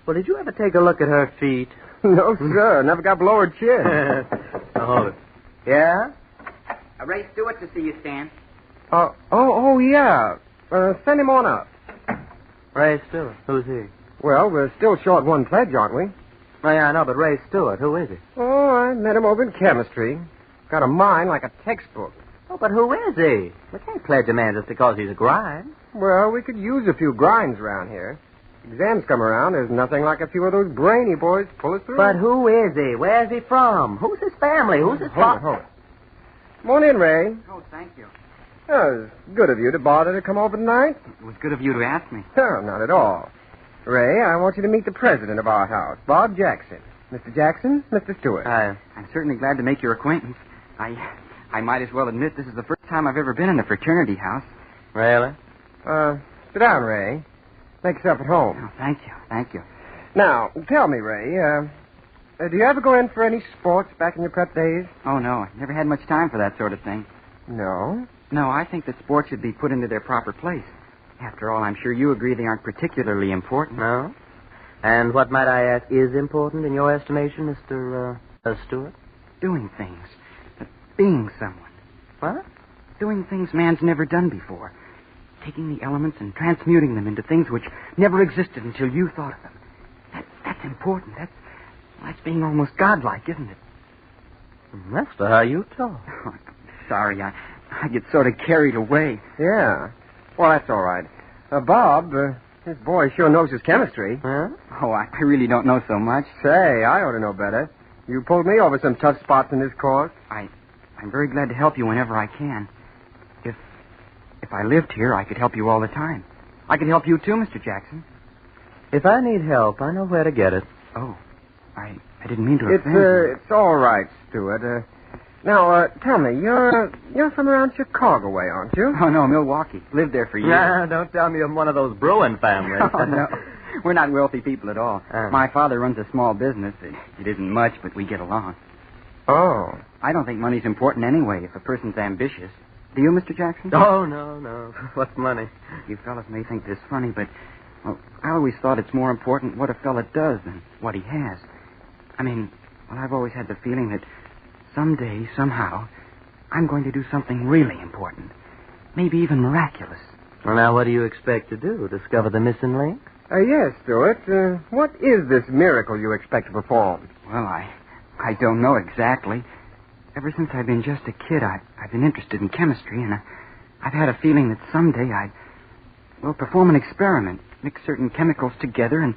Well, did you ever take a look at her feet?
No, sir. Never got below her chin.
Hold it. Yeah?
Ray Stewart to see you, Stan.
Yeah. Send him on up.
Ray Stewart. Who's he?
Well, we're still short one pledge, aren't we?
Oh, yeah, I know, but Ray Stewart, who is he?
Oh, I met him over in chemistry. Got a mind like a textbook.
Oh, but who is he? We can't pledge a man just because he's a grind.
Well, we could use a few grinds around here. Exams come around, there's nothing like a few of those brainy boys to pull us through.
But who is he? Where's he from? Who's his family? Who's his father?
Hold it. Come on in, Ray.
Oh, thank you.
Oh, it was good of you to bother to come over tonight.
It was good of you to ask me.
Oh, not at all. Ray, I want you to meet the president of our house, Bob Jackson. Mr. Jackson, Mr. Stewart.
I'm certainly glad to make your acquaintance. I might as well admit this is the first time I've ever been in the fraternity house.
Really?
Sit down, Ray. Make yourself at home.
Oh, thank you.
Now, tell me, Ray, do you ever go in for any sports back in your prep days?
Oh, no. I never had much time for that sort of thing.
No?
No, I think that sports should be put into their proper place. After all, I'm sure you agree they aren't particularly important.
No? And what, might I ask, is important in your estimation, Mr. Stewart?
Doing things. Being someone.
What?
Doing things man's never done before. Taking the elements and transmuting them into things which never existed until you thought of them. That's important. That's being almost godlike, isn't it?
That's how you talk.
Oh, sorry, I get sort of carried away.
Yeah. Well, that's all right. Bob, this boy sure knows his chemistry.
Huh?
Oh, I really don't know so much.
Say, I ought to know better. You pulled me over some tough spots in this course.
I'm very glad to help you whenever I can. If I lived here, I could help you all the time. I could help you too, Mr. Jackson.
If I need help, I know where to get it.
Oh, I didn't mean to offend you.
It's all right, Stewart. Now, tell me, you're from around Chicago way, aren't you?
Oh, no, Milwaukee. Lived there for years.
Nah, don't tell me I'm one of those brewing families.
Oh, no. We're not wealthy people at all. My father runs a small business. It isn't much, but we get along.
Oh.
I don't think money's important anyway if a person's ambitious. Do you, Mr. Jackson?
Oh, no. What's money?
You fellas may think this funny, but I always thought it's more important what a fella does than what he has. I mean, I've always had the feeling that someday, somehow, I'm going to do something really important. Maybe even miraculous.
Well, now, what do you expect to do? Discover the missing link?
Yes, Stuart. What is this miracle you expect to perform?
Well, I don't know exactly. Ever since I've been just a kid, I've been interested in chemistry, and I've had a feeling that someday I'd perform an experiment, mix certain chemicals together, and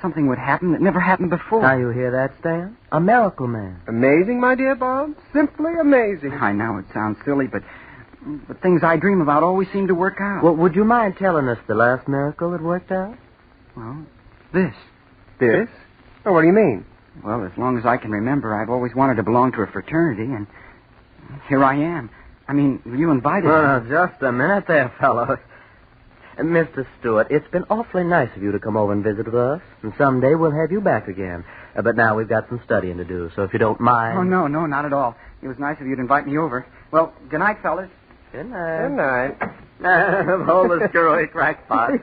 something would happen that never happened before.
Now you hear that, Stan? A miracle man.
Amazing, my dear Bob. Simply amazing.
I know it sounds silly, but things I dream about always seem to work out.
Well, would you mind telling us the last miracle that worked out?
Well, this.
This? Oh, what do you mean?
Well, as long as I can remember, I've always wanted to belong to a fraternity, and here I am. I mean, you invited me.
Just a minute there, fellows. Mr. Stewart, it's been awfully nice of you to come over and visit with us, and someday we'll have you back again. But now we've got some studying to do, so if you don't mind...
Oh, no, not at all. It was nice of you to invite me over. Well, good night, fellas.
Good night.
Good night.
Hold the screwy crackpot.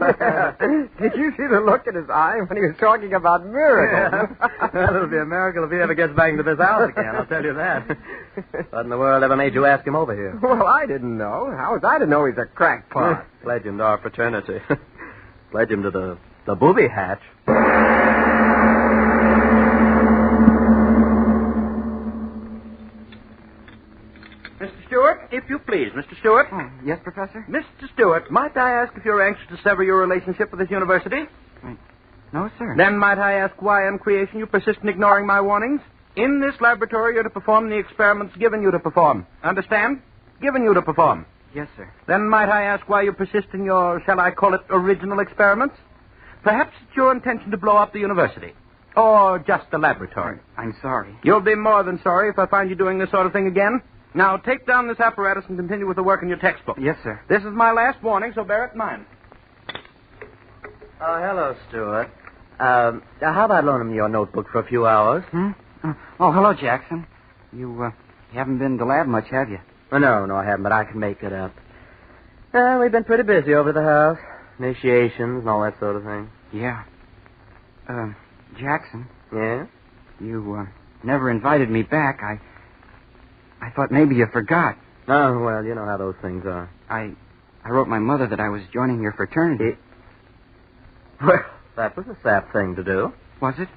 Did you see the look in his eye when he was talking about miracles?
Well, it'll be a miracle if he ever gets back into this house again, I'll tell you that. What in the world ever made you ask him over here?
Well, I didn't know. How was I to know he's a crackpot?
Pledge him to our fraternity. Pledge him to the booby hatch.
Mr. Stewart, if you please. Mr. Stewart?
Oh, yes, Professor?
Mr. Stewart, might I ask if you're anxious to sever your relationship with this university?
No, sir.
Then might I ask why on creation you persist in ignoring my warnings? In this laboratory, you're to perform the experiments given you to perform. Understand? Given you to perform.
Yes, sir.
Then might I ask why you persist in your, shall I call it, original experiments? Perhaps it's your intention to blow up the university. Or just the laboratory.
I'm sorry.
You'll be more than sorry if I find you doing this sort of thing again. Now, take down this apparatus and continue with the work in your textbook.
Yes, sir.
This is my last warning, so bear it in mind.
Oh, hello, Stuart. How about loaning me your notebook for a few hours?
Oh, hello, Jackson. You haven't been to lab much, have you?
No, I haven't, but I can make it up. We've been pretty busy over at the house. Initiations and all that sort of thing.
Yeah. Jackson.
Yeah?
You never invited me back. I thought maybe you forgot.
Oh, well, you know how those things are.
I wrote my mother that I was joining your fraternity.
Well, that was a sap thing to do.
Was it?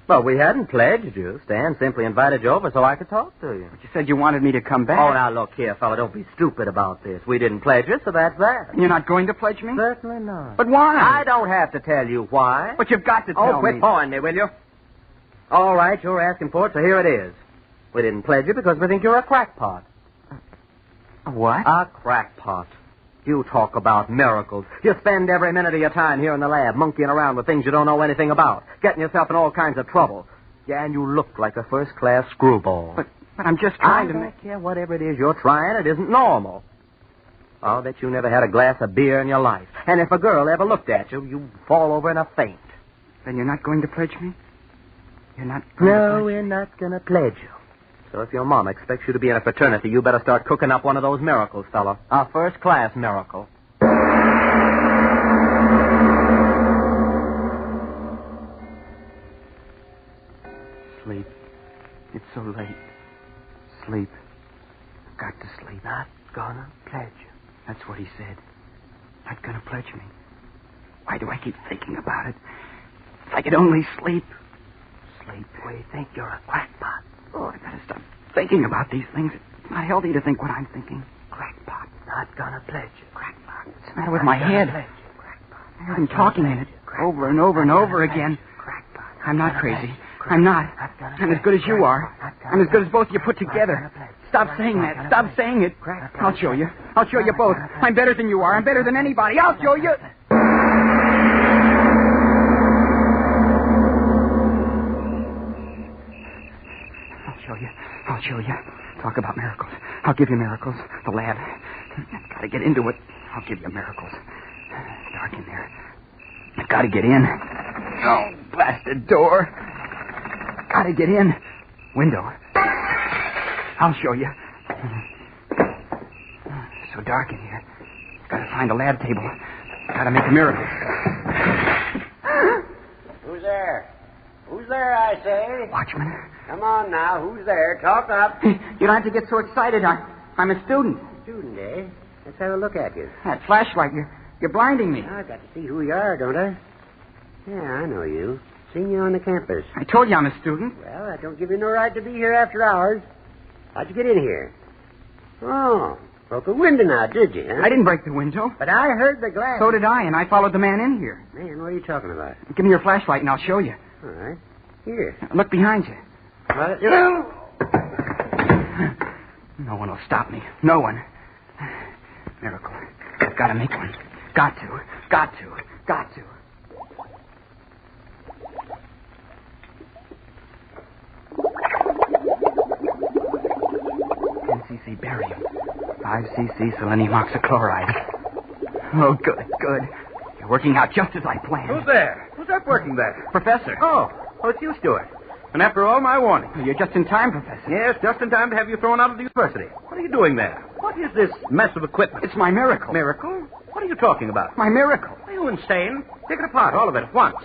Well, we hadn't pledged you. Stan simply invited you over so I could talk to you.
But you said you wanted me to come back.
Oh, now, look here, fella. Don't be stupid about this. We didn't pledge you, so that's that.
You're not going to pledge me?
Certainly not.
But why?
I don't have to tell you why.
But you've got to tell me.
Oh, quit pawing me, will you? All right, you're asking for it, so here it is. We didn't pledge you because we think you're a crackpot.
A what?
A crackpot. You talk about miracles. You spend every minute of your time here in the lab monkeying around with things you don't know anything about, getting yourself in all kinds of trouble. Yeah, and you look like a first-class screwball.
But I'm just trying to...
I don't care whatever it is you're trying. It isn't normal. I'll bet you never had a glass of beer in your life. And if a girl ever looked at you, you'd fall over in a faint.
Then you're not going to pledge me? You're not going to
No, we're not going to pledge you. So if your mom expects you to be in a fraternity, you better start cooking up one of those miracles, fella. A first-class miracle.
Sleep. It's so late. Sleep. I've got to sleep.
Not gonna pledge you.
That's what he said. Not gonna pledge me. Why do I keep thinking about it? If I could only sleep. Sleep.
We think you're a crackpot.
Oh, I gotta stop thinking about these things. It's not healthy to think what I'm thinking.
Crackpot. Not gonna pledge you. Crackpot.
What's the matter with my head? I heard him talking in it over and over and over again. I'm not crazy. I'm not. I'm as good as you are. I'm as good as both of you put together. Stop saying that. Stop saying it. I'll show you. I'll show you both. I'm better than you are. I'm better than anybody. I'll show you. I'll show you. Talk about miracles. I'll give you miracles. The lab. I've got to get into it. I'll give you miracles. It's dark in there. I've got to get in. Oh, blasted door. Got to get in. Window. I'll show you. so dark in here. Gotta find a lab table. Gotta make a miracle.
Who's there? Who's there, I say?
Watchman.
Come on now. Who's there? Talk up.
You don't have to get so excited. I'm a student.
Student, eh? Let's have a look at you.
That flashlight, you're blinding me.
I've got to see who you are, don't I? Yeah, I know you. Seen you on the campus.
I told you I'm a student.
Well, that don't give you no right to be here after hours. How'd you get in here? Oh, broke a window now, did you, huh?
I didn't break the window.
But I heard the glass.
So did I, and I followed the man in here.
Man, what are you talking about?
Give me your flashlight and I'll show you.
All right. Here.
Look behind you.
What?
No one will stop me. No one. Miracle. I've got to make one. Got to. 10 cc barium. 5 cc selenium oxychloride. Oh, good. You're working out just as I planned.
Who's there? Who's that working there?
Professor.
Oh, it's you, Stuart. And after all my warning.
You're just in time, Professor.
Yes, just in time to have you thrown out of the university. What are you doing there? What is this mess of equipment?
It's my miracle.
Miracle? What are you talking about?
My miracle.
Are you insane? Take it apart, all of it, at once.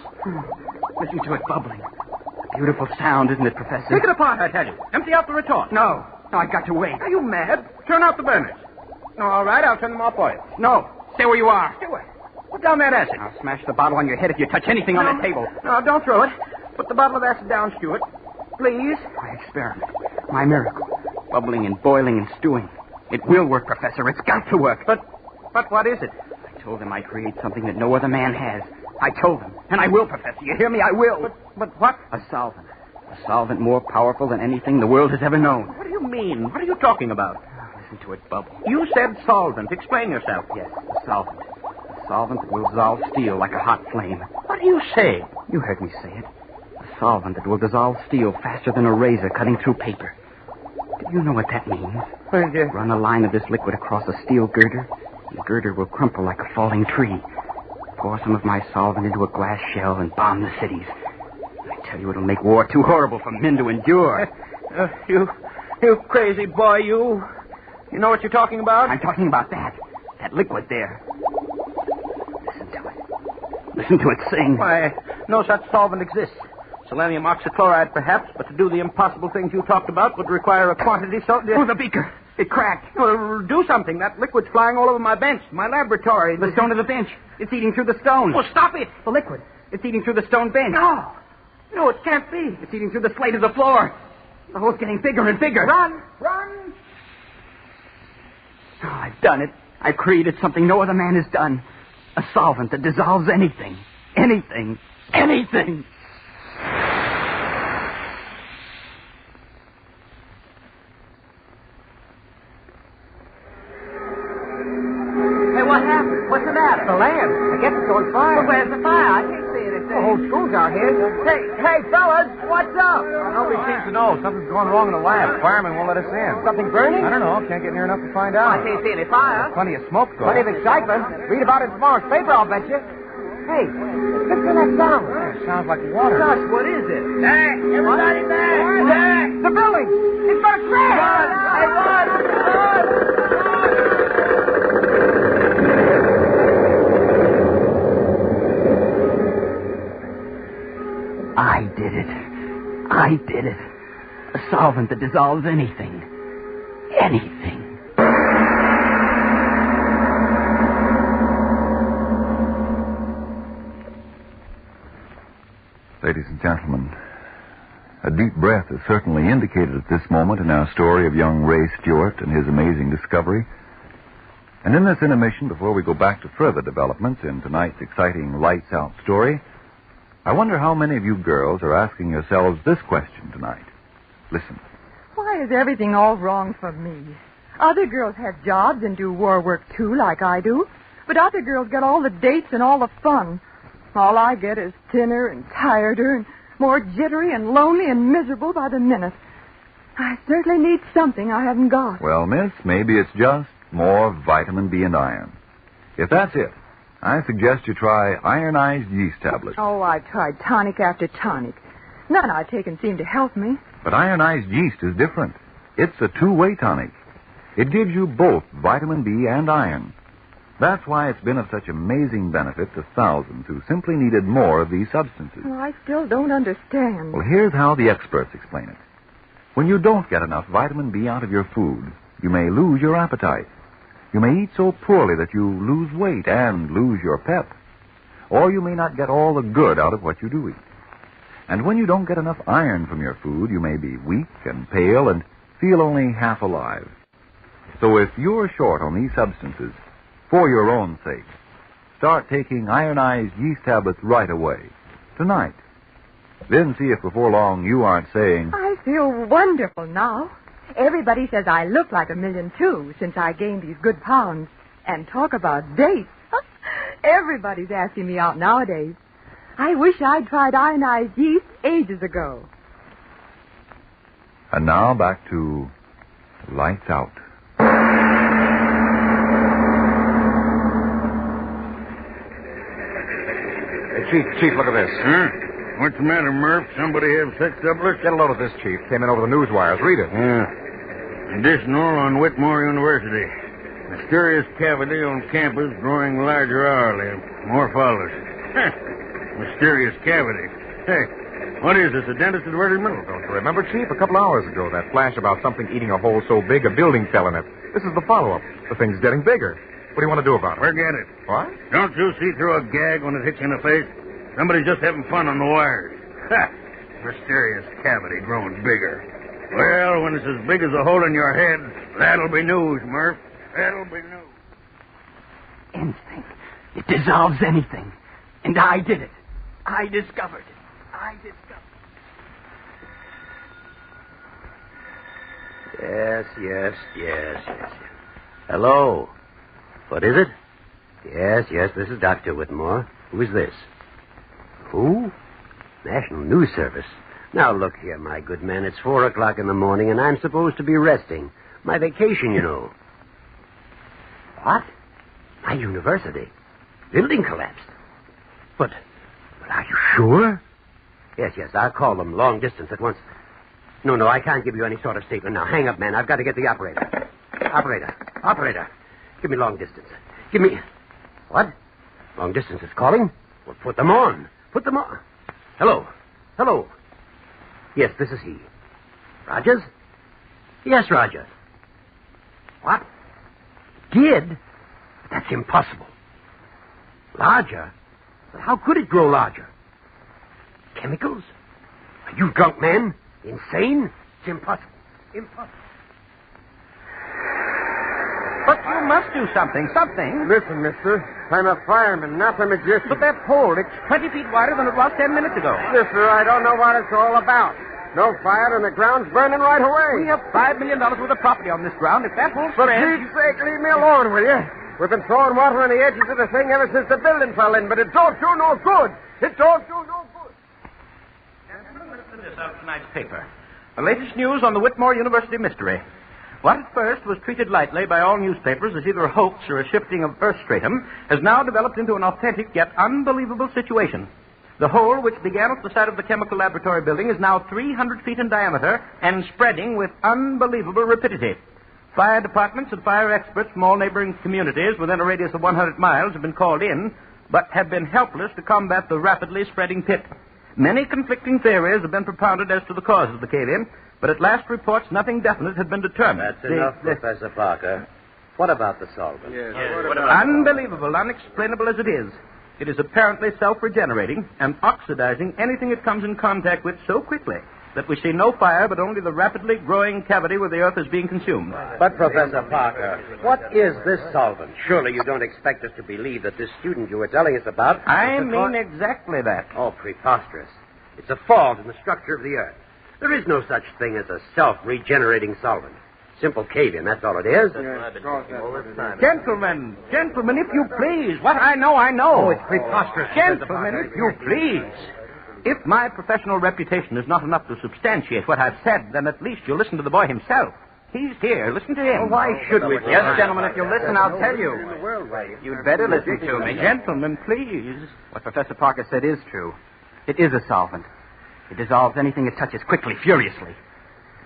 Listen to it bubbling. A beautiful sound, isn't it, Professor?
Take it apart, I tell you. Empty out the retort.
No, I've got to wait.
Are you mad? Turn out the burners. No, all right, I'll turn them off for you.
No, stay where you are.
Stuart, put down that acid.
I'll smash the bottle on your head if you touch anything on that table.
No, don't throw it. Put the bottle of acid down, Stuart. Please.
My experiment. My miracle. Bubbling and boiling and stewing. It will work, Professor. It's got to work.
But what is it?
I told them I'd create something that no other man has. I told them. And I will, Professor. You hear me? I will.
But what?
A solvent. A solvent more powerful than anything the world has ever known.
What do you mean? What are you talking about?
Listen to it bubble.
You said solvent. Explain yourself.
Yes, a solvent. A solvent that will dissolve steel like a hot flame.
What do you say?
You heard me say it. A solvent that will dissolve steel faster than a razor cutting through paper. Do you know what that means? Run a line of this liquid across a steel girder, and the girder will crumple like a falling tree. Pour some of my solvent into a glass shell and bomb the cities. I tell you, it'll make war too horrible for men to endure.
You crazy boy, you. You know what you're talking about?
I'm talking about that. That liquid there. Listen to it sing.
Why, no such solvent exists. Selenium oxychloride, perhaps, but to do the impossible things you talked about would require a quantity so...
Oh, the beaker. It cracked.
Well, do something. That liquid's flying all over my bench, my laboratory.
The stone of the bench. It's eating through the stone.
Oh, stop it.
The liquid. It's eating through the stone bench.
No, it can't be.
It's eating through the slate of the floor. The hole's getting bigger and bigger.
Run!
Oh, I've done it. I've created something no other man has done. A solvent that dissolves anything. Anything.
Hey, what happened? What's the matter?
The lamp. I guess it's on fire.
Well, where's the fire? I can't see anything.
The whole school's out here.
Hey, fellas, what's up?
Nobody seems to know. Something's going wrong in the lab. Firemen won't let us in. Something burning? I don't know. Can't get near enough to find out.
I can't see any fire.
There's plenty of smoke going. Plenty of excitement. Read about it in tomorrow's paper, I'll bet you. Hey, listen to that sound. Yeah, it sounds like water.
Gosh, what is it? Hey, everybody back!
The building! It's going to crash!
Run!
I did it. A solvent that dissolves anything. Anything.
Ladies and gentlemen, a deep breath is certainly indicated at this moment in our story of young Ray Stewart and his amazing discovery. And in this intermission, before we go back to further developments in tonight's exciting Lights Out story, I wonder how many of you girls are asking yourselves this question tonight. Listen.
Why is everything all wrong for me? Other girls have jobs and do war work, too, like I do. But other girls get all the dates and all the fun. All I get is thinner and tireder and more jittery and lonely and miserable by the minute. I certainly need something I haven't got.
Well, miss, maybe it's just more vitamin B and iron. If that's it, I suggest you try ironized yeast tablets.
Oh, I've tried tonic after tonic. None I've taken seem to help me.
But ironized yeast is different. It's a two-way tonic. It gives you both vitamin B and iron. That's why it's been of such amazing benefit to thousands who simply needed more of these substances.
Well, I still don't understand.
Well, here's how the experts explain it. When you don't get enough vitamin B out of your food, you may lose your appetite. You may eat so poorly that you lose weight and lose your pep. Or you may not get all the good out of what you do eat. And when you don't get enough iron from your food, you may be weak and pale and feel only half alive. So if you're short on these substances, for your own sake, start taking ironized yeast tablets right away, tonight. Then see if before long you aren't saying,
I feel wonderful now. Everybody says I look like $1 million, too, since I gained these good pounds. And talk about dates. Everybody's asking me out nowadays. I wish I'd tried ionized yeast ages ago.
And now back to Lights Out.
Hey, Chief, look at this.
Huh? What's the matter, Murph? Somebody have sex doublers?
Get a load of this, Chief. Came in over the news wires. Read it.
Additional on Whitmore University. Mysterious cavity on campus growing larger hourly. More follows. Mysterious cavity. Hey, what is this, a dentist advertisement?
Don't you remember, Chief? A couple hours ago, that flash about something eating a hole so big a building fell in it. This is the follow-up. The thing's getting bigger. What do you want to do about it?
Forget it.
What?
Don't you see through a gag when it hits you in the face? Somebody's just having fun on the wires. Ha! Mysterious cavity growing bigger. Well, when it's as big as a hole in your head, that'll be news, Murph. That'll be news.
Anything. It dissolves anything. And I did it. I discovered it. I discovered
it. Yes. Hello. What is it? Yes, this is Dr. Whitmore. Who is this? Who? National News Service. Now, look here, my good man. It's 4 o'clock in the morning, and I'm supposed to be resting. My vacation, you know. What? My university. Building collapsed. But are you sure? Yes, I'll call them long distance at once. No, I can't give you any sort of statement now. Hang up, man. I've got to get the operator. Operator. Give me long distance. Give me... What? Long distance is calling? Well, put them on. Hello. Yes, this is he. Rogers? Yes, Rogers. What? Did? That's impossible. Larger? But how could it grow larger? Chemicals? Are you drunk, man? Insane? It's impossible.
But you must do something.
Listen, mister. I'm a fireman, not a magician.
But that hole, it's 20 feet wider than it was 10 minutes ago.
Mister, I don't know what it's all about. No fire and the ground's burning right away.
We have $5 million worth of property on this ground. If that whole
For Pete's sake, leave me alone, will you? We've been throwing water on the edges of the thing ever since the building fell in, but it don't do no good.
Gentlemen, listen to this out of tonight's paper. The latest news on the Whitmore University mystery. What at first was treated lightly by all newspapers as either a hoax or a shifting of earth stratum has now developed into an authentic yet unbelievable situation. The hole, which began at the side of the chemical laboratory building, is now 300 feet in diameter and spreading with unbelievable rapidity. Fire departments and fire experts from all neighboring communities within a radius of 100 miles have been called in, but have been helpless to combat the rapidly spreading pit. Many conflicting theories have been propounded as to the cause of the cave-in, but at last reports nothing definite had been determined.
That's enough, Professor Parker. What about the solvent?
Unbelievable, unexplainable as it is apparently self-regenerating and oxidizing anything it comes in contact with so quickly that we see no fire but only the rapidly growing cavity where the earth is being consumed.
But, Professor Parker, what is this solvent? Surely you don't expect us to believe that this student you were telling us about...
I mean exactly that.
Oh, preposterous. It's a fault in the structure of the earth. There is no such thing as a self-regenerating solvent. Simple cave-in, that's all it is.
Gentlemen, if you please. What I know, I know.
Oh, it's preposterous.
Gentlemen, if you please. If my professional reputation is not enough to substantiate what I've said, then at least you'll listen to the boy himself. He's here. Listen to him.
Well, why should we?
Yes, gentlemen, if you'll listen, I'll tell you. You'd better listen to me.
Gentlemen, please.
What Professor Parker said is true. It is a solvent. It dissolves anything it touches quickly, furiously.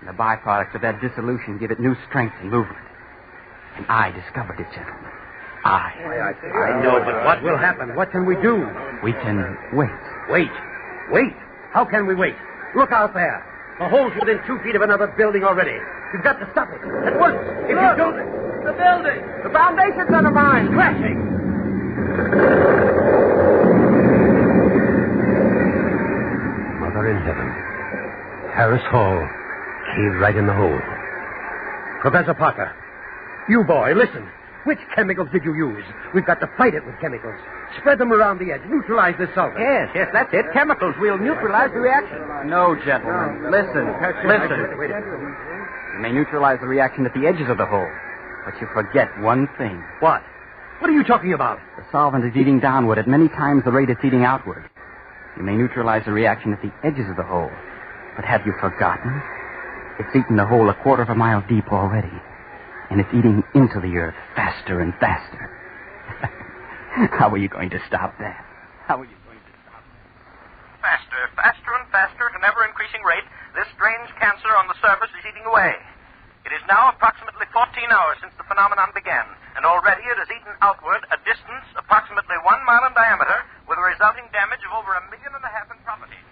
And the byproducts of that dissolution give it new strength and movement. And I discovered it, gentlemen. I
know, but what will happen? What can we do?
We can wait.
Wait. Wait? How can we wait? Look out there. The hole's within 2 feet of another building already. You've got to stop it. At once. If you don't...
The building! The foundation's undermined!
Crashing! Mother in heaven. Harris Hall. Caved right in the hole. Professor Parker. You boy, listen. Which chemicals did you use? We've got to fight it with chemicals. Spread them around the edge. Neutralize this solvent.
Yes, that's it. Chemicals. We'll neutralize the reaction.
No, gentlemen. Listen. You may neutralize the reaction at the edges of the hole, but you forget one thing.
What? What are you talking about?
The solvent is eating downward at many times the rate it's eating outward. You may neutralize the reaction at the edges of the hole, but have you forgotten? It's eaten the hole 1/4 of a mile deep already. And it's eating into the earth faster and faster. How are you going to stop that?
Faster and faster at an ever-increasing rate, this strange cancer on the surface is eating away. It is now approximately 14 hours since the phenomenon began, and already it has eaten outward a distance approximately 1 mile in diameter, with a resulting damage of over 1.5 million in property.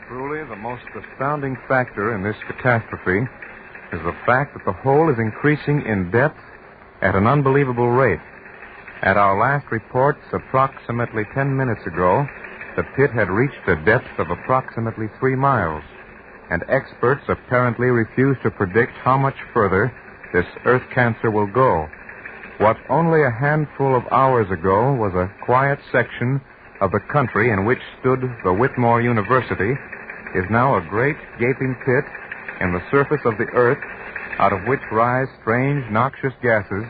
Truly, the most astounding factor in this catastrophe is the fact that the hole is increasing in depth at an unbelievable rate. At our last reports, approximately 10 minutes ago, the pit had reached a depth of approximately 3 miles, and experts apparently refuse to predict how much further this earth cancer will go. What only a handful of hours ago was a quiet section of the country in which stood the Whitmore University is now a great gaping pit in the surface of the earth, out of which rise strange, noxious gases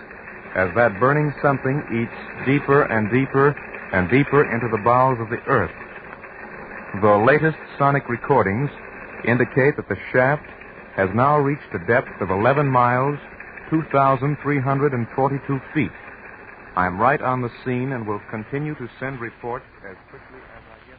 as that burning something eats deeper and deeper and deeper into the bowels of the earth. The latest sonic recordings indicate that the shaft has now reached a depth of 11 miles, 2,342 feet. I'm right on the scene and will continue to send reports as quickly as I get.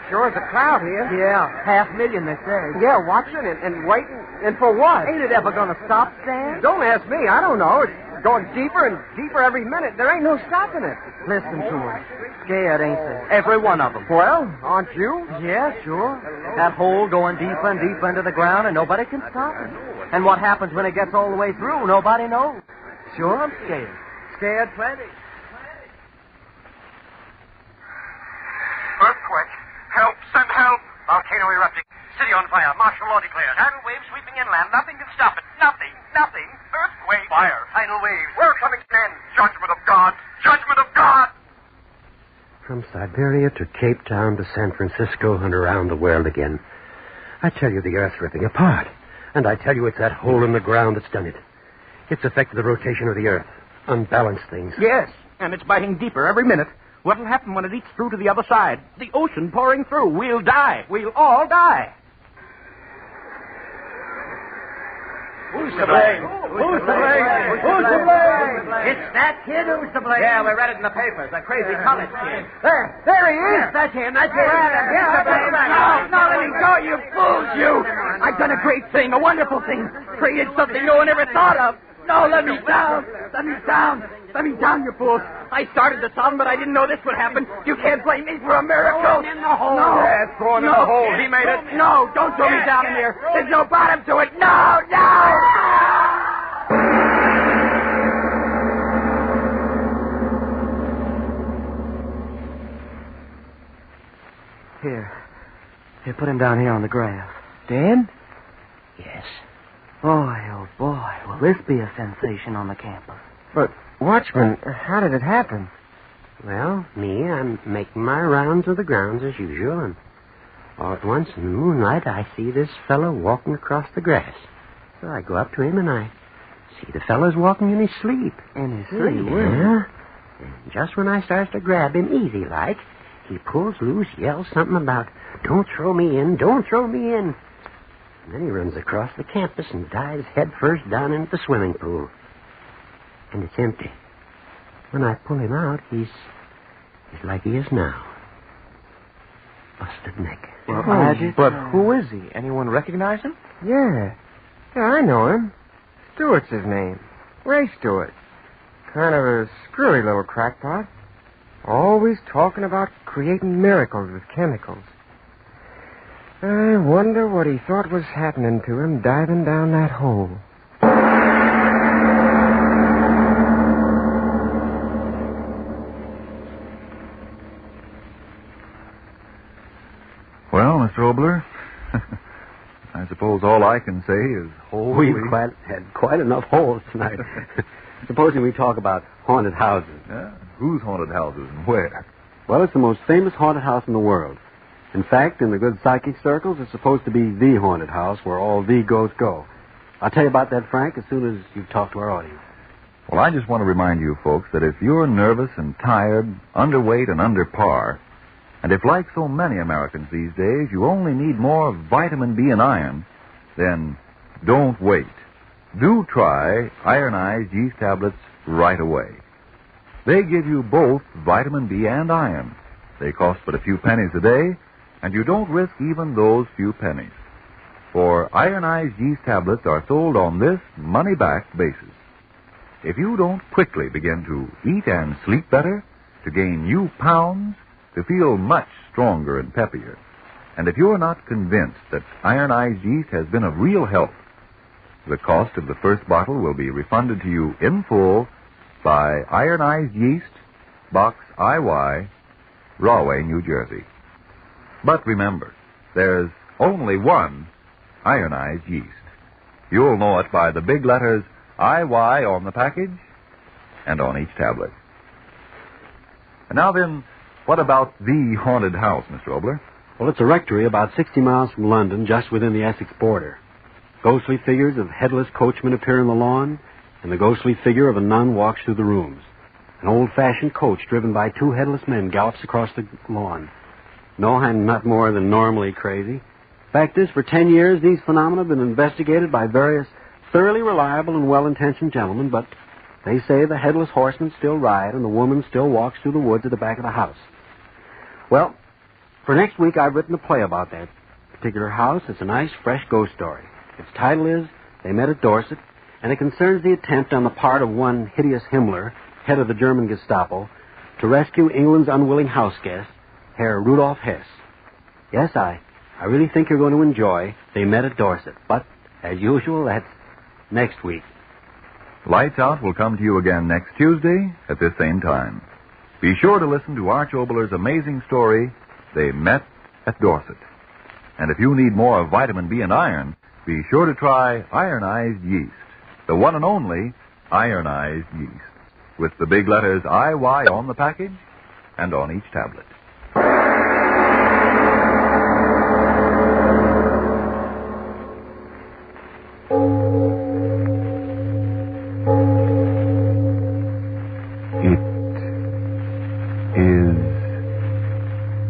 Sure is a crowd here.
Yeah, 500,000, they say.
Yeah, watching and waiting. And for what?
Ain't it ever going to stop, Stan?
Don't ask me. I don't know. It's going deeper and deeper every minute. There ain't no stopping it.
Listen to them. Scared, ain't they?
Every one of them.
Well, aren't you?
Yeah, sure. That hole going deeper and deeper into the ground, and nobody can stop it. And what happens when it gets all the way through, nobody knows. Sure, I'm scared. Scared plenty.
Earthquake. Help. Send help. Volcano erupting. City on fire. Martial law declared. Tidal wave sweeping inland. Nothing can stop it. Nothing. Earthquake. Fire. Tidal waves. We're coming to an end. Judgment of God. Judgment of God.
From Siberia to Cape Town to San Francisco and around the world again. I tell you, the Earth's ripping apart. And I tell you, it's that hole in the ground that's done it. It's affected the rotation of the Earth. Unbalanced things.
Yes, and it's biting deeper every minute. What'll happen when it eats through to the other side? The ocean pouring through. We'll die. We'll all die.
Who's to blame? Who's to blame? Who's to blame?
It's that kid who's to blame.
Yeah, we read it in the papers. That crazy college kid.
There he is. That's him. That's him.
No, let me go, you fools, you.
I've done a great thing, a wonderful thing. Created something no one ever thought of. No, let me down. Let me down. Let me down, you fools. I started the solvent, but I didn't know this would happen. You can't blame me for a miracle.
In the hole.
No.
Yeah, throw him in the hole. He made it.
No, don't throw me down in here. There's no bottom to it. No.
Here, put him down here on the grass.
Dan? Yes.
Boy, oh boy, will this be a sensation on the campus.
But, Watchman, how did it happen?
Well, I'm making my rounds of the grounds as usual, and all at once in the moonlight I see this fellow walking across the grass. So I go up to him and I see the fellow's walking in his sleep.
In his sleep?
Yeah. And just when I starts to grab him easy like, he pulls loose, yells something about, "Don't throw me in, don't throw me in." And then he runs across the campus and dives headfirst down into the swimming pool. And it's empty. When I pull him out, he's like he is now. Busted neck.
But who is he? Anyone recognize him? Yeah. Yeah, I know him. Stewart's his name. Ray Stewart. Kind of a screwy little crackpot. Always talking about creating miracles with chemicals. I wonder what he thought was happening to him diving down that hole.
Well, Mr. Obler, I suppose all I can say is holy...
We've had quite enough holes tonight. Supposing we talk about haunted houses.
Yeah? Whose haunted houses and where?
Well, it's the most famous haunted house in the world. In fact, in the good psychic circles, it's supposed to be the haunted house where all the ghosts go. I'll tell you about that, Frank, as soon as you've talked to our audience.
Well, I just want to remind you folks that if you're nervous and tired, underweight and under par, and if, like so many Americans these days, you only need more vitamin B and iron, then don't wait. Do try ironized yeast tablets right away. They give you both vitamin B and iron. They cost but a few pennies a day, and you don't risk even those few pennies. For ironized yeast tablets are sold on this money-back basis. If you don't quickly begin to eat and sleep better, to gain new pounds, to feel much stronger and peppier, and if you're not convinced that ironized yeast has been of real help, the cost of the first bottle will be refunded to you in full by Ironized Yeast, Box IY, Rahway, New Jersey. But remember, there's only one ironized yeast. You'll know it by the big letters IY on the package and on each tablet. And now then, what about the haunted house, Mr. Obler?
Well, it's a rectory about 60 miles from London, just within the Essex border. Ghostly figures of headless coachmen appear on the lawn, and the ghostly figure of a nun walks through the rooms. An old-fashioned coach driven by two headless men gallops across the lawn. No, I'm not more than normally crazy. Fact is, for 10 years, these phenomena have been investigated by various thoroughly reliable and well-intentioned gentlemen, but they say the headless horsemen still ride and the woman still walks through the woods at the back of the house. Well, for next week, I've written a play about that particular house. It's a nice, fresh ghost story. Its title is They Met at Dorset, and it concerns the attempt on the part of one hideous Himmler, head of the German Gestapo, to rescue England's unwilling house guest, Herr Rudolf Hess. Yes, I really think you're going to enjoy They Met at Dorset, but, as usual, that's next week.
Lights Out will come to you again next Tuesday at this same time. Be sure to listen to Arch Obler's amazing story, They Met at Dorset. And if you need more of vitamin B and iron, be sure to try ironized yeast, the one and only ironized yeast, with the big letters IY on the package and on each tablet. It is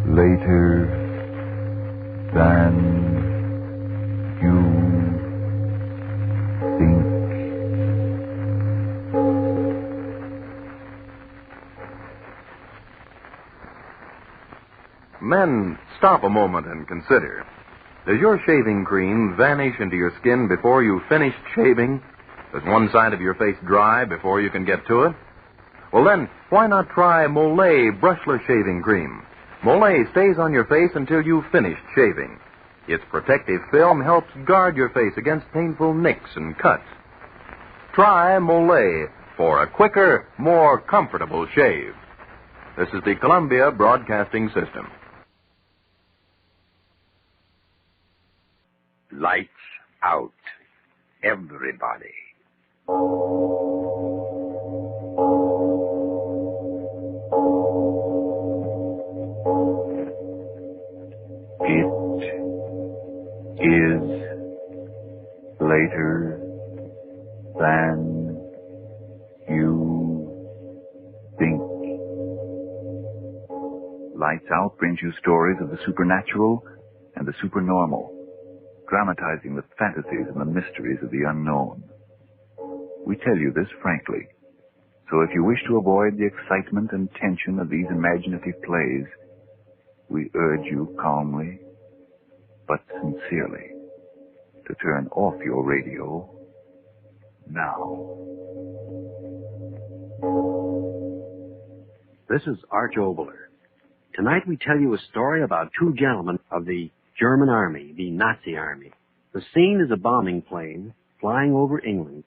later than you think.
Men, stop a moment and consider. Does your shaving cream vanish into your skin before you've finished shaving? Does one side of your face dry before you can get to it? Well then, why not try Molay Brushless Shaving Cream? Molay stays on your face until you've finished shaving. Its protective film helps guard your face against painful nicks and cuts. Try Molay for a quicker, more comfortable shave. This is the Columbia Broadcasting System.
Lights out. Everybody.
It is later than you think. Lights Out brings you stories of the supernatural and the supernormal, dramatizing the fantasies and the mysteries of the unknown. We tell you this frankly, so if you wish to avoid the excitement and tension of these imaginative plays, we urge you calmly but sincerely to turn off your radio now.
This is Arch Obler. Tonight we tell you a story about two gentlemen of the German army, the Nazi army. The scene is a bombing plane flying over England.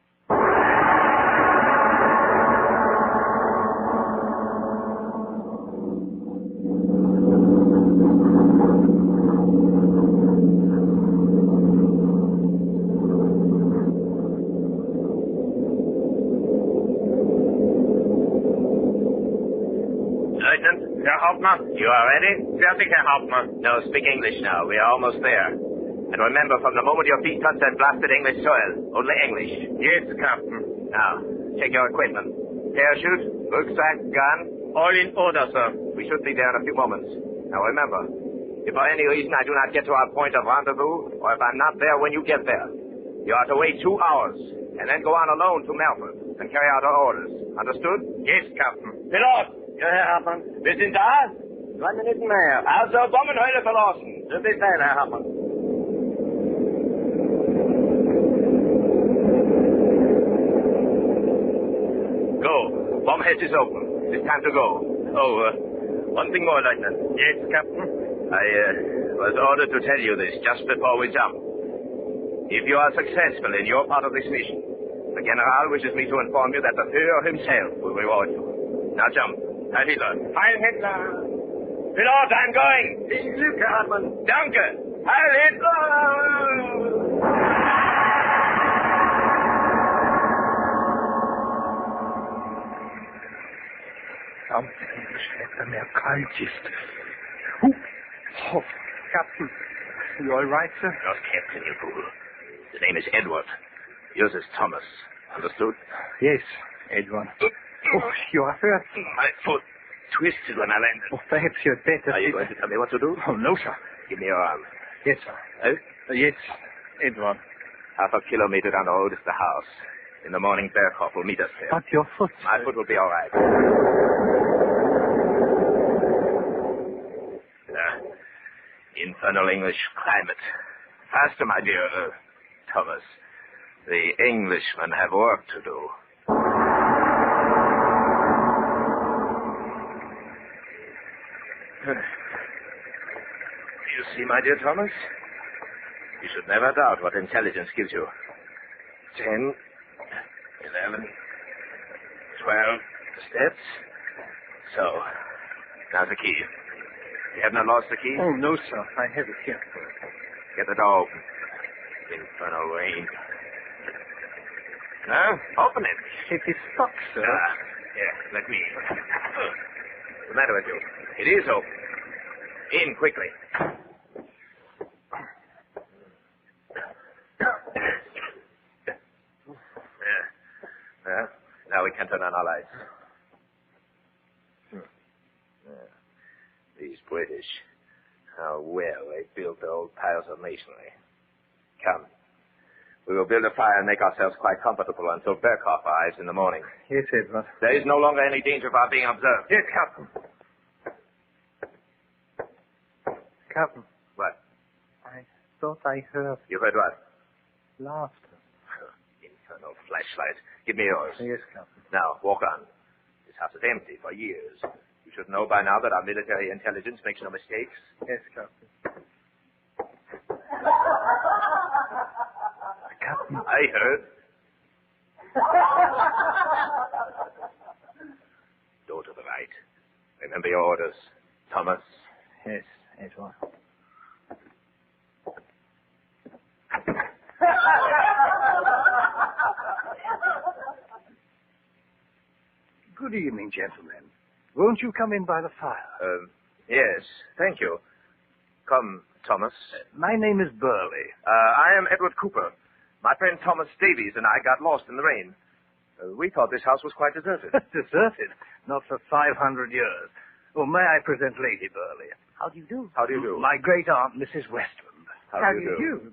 Herr Hauptmann, you are ready? Fertig, Herr Hauptmann. No, speak English now. We are almost there. And remember, from the moment your feet touch that blasted English soil, only English. Yes, Captain. Now, check your equipment. Parachute, rucksack, gun. All in order, sir. We should be there in a few moments. Now, remember, if for any reason I do not get to our point of rendezvous, or if I'm not there when you get there, you are to wait 2 hours, and then go on alone to Melford and carry out our orders. Understood? Yes, Captain. Pilot! Ja, Herr Hartmann. Wir sind da? 2 Minuten mehr. Also, Bombenhöhle verlassen. Zu Befehl, Herr Hartmann. Go. Bomb hatch is open. It's time to go. Oh, one thing more, Lieutenant. Yes, Captain? I was ordered to tell you this just before we jump. If you are successful in your part of this mission, the General wishes me to inform you that the Führer himself will reward you. Now jump. Heil Hitler. Heil Hitler. Pilot, I'm going. Viel Glück, Herr Hartmann. Danke. Heil Hitler.
Something beschleppter mehr kalt ist. Oh, Captain. You all right, sir?
Not Captain, you fool. The name is Edward. Yours is Thomas. Understood?
Yes, Edward. Oh, you are hurt.
My foot twisted when I landed.
Oh, perhaps you had better...
Are you going to tell me what to do?
Oh, no, sir.
Give me your arm.
Yes, sir. Yes, Edward.
1/2 kilometer down the road is the house. In the morning, Berghoff will meet us there.
But your foot...
My foot will be all right. Infernal English climate. Faster, my dear Thomas. The Englishmen have work to do. You see, my dear Thomas, you should never doubt what intelligence gives you. 10, 11, 12 steps. So, now the key. You have not lost the key?
Oh, no, sir. I have it here.
Get the door open. Infernal rain. Now, open it.
It is stuck, sir.
Here, let me. What's the matter with you? It is open. In quickly. Now we can turn on our lights. These British, how well they built the old piles of masonry. Come. We will build a fire and make ourselves quite comfortable until Berghoff arrives in the morning.
Yes, Edward.
There is no longer any danger of our being observed.
Yes, Captain. Captain.
What?
I thought I heard...
You heard what?
Laughter.
Infernal flashlight. Give me yours.
Yes, Captain.
Now, walk on. This house is empty for years. You should know by now that our military intelligence makes no mistakes.
Yes, Captain. Captain.
I heard. Door to the right. Remember your orders, Thomas.
Yes, Edward. Good evening, gentlemen. Won't you come in by the fire?
Yes, thank you. Come, Thomas.
My name is Burley.
I am Edward Cooper. My friend Thomas Davies and I got lost in the rain. We thought this house was quite deserted.
Deserted? Not for 500 years. Oh, may I present Lady Burley?
How do you do?
How do you do?
My great-aunt, Mrs. Westland.
How do you do?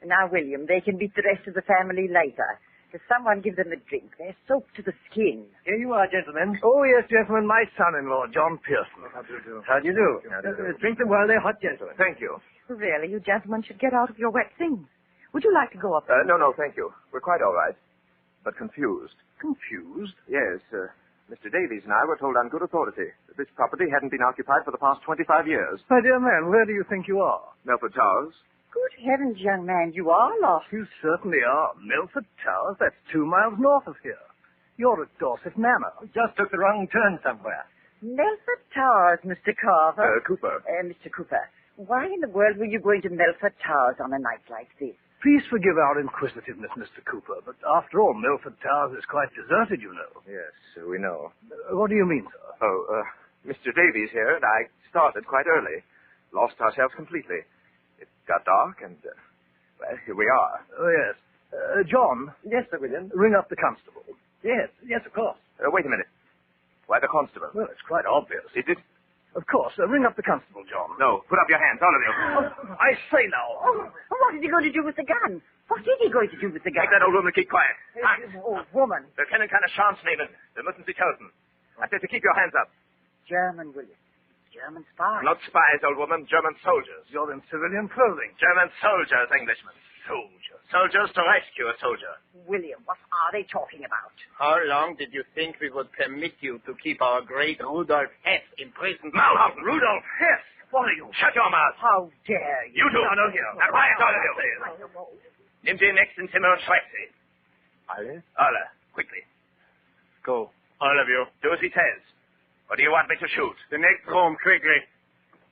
Now, William, they can meet the rest of the family later. Does someone give them a drink? They're soaked to the skin.
Here you are, gentlemen. Oh, yes, gentlemen, my son-in-law, John Pearson. How do you do? How do you do? Drink them while they're hot, gentlemen.
Thank you.
Really, you gentlemen should get out of your wet things.
Would you like to go up there?
No, thank you. We're quite all right. But confused.
Confused?
Yes, Mr. Davies and I were told on good authority that this property hadn't been occupied for the past 25 years.
My dear man, where do you think you are?
Milford Towers.
Good heavens, young man, you are lost.
You certainly are. Milford Towers, that's 2 miles north of here. You're at Dorset Manor. Just took the wrong turn somewhere.
Milford Towers, Mr. Carver.
Cooper.
Mr. Cooper, why in the world were you going to Milford Towers on a night like this?
Please forgive our inquisitiveness, Mr. Cooper, but after all, Milford Towers is quite deserted, you know.
Yes, we know.
What do you mean, sir?
Oh, Mr. Davies here and I started quite early. Lost ourselves completely. It got dark and, well, here we are.
Oh, yes. John.
Yes, Sir William.
Ring up the constable. Yes, of course.
Wait a minute. Why the constable?
Well, it's quite obvious.
Is it?
Of course. Ring up the constable, John.
No, put up your hands, all of you.
Oh, I say now.
Oh, what is he going to do with the gun? What is he going to do with the gun?
Make that old woman keep quiet.
Old woman.
Lieutenant kann es Chance nehmen. Wir müssen sie töten. I said to keep your hands up.
German, William. German spies.
Not spies, old woman. German soldiers.
You're in civilian clothing.
German soldiers, Englishmen. Soldiers. Soldiers to rescue a soldier.
William, what are they talking about?
How long did you think we would permit you to keep our great Rudolf Hess imprisoned?
Maulhausen, Rudolf Hess! What are you? Shut your mouth.
How dare you?
You two. No, here. Now quiet, all of you. Nimm sie im nächsten Zimmer und schreib sie.
Alle?
Alle. Quickly.
Go.
All of you. Do as he says. Or do you want me to shoot?
The next room, quickly.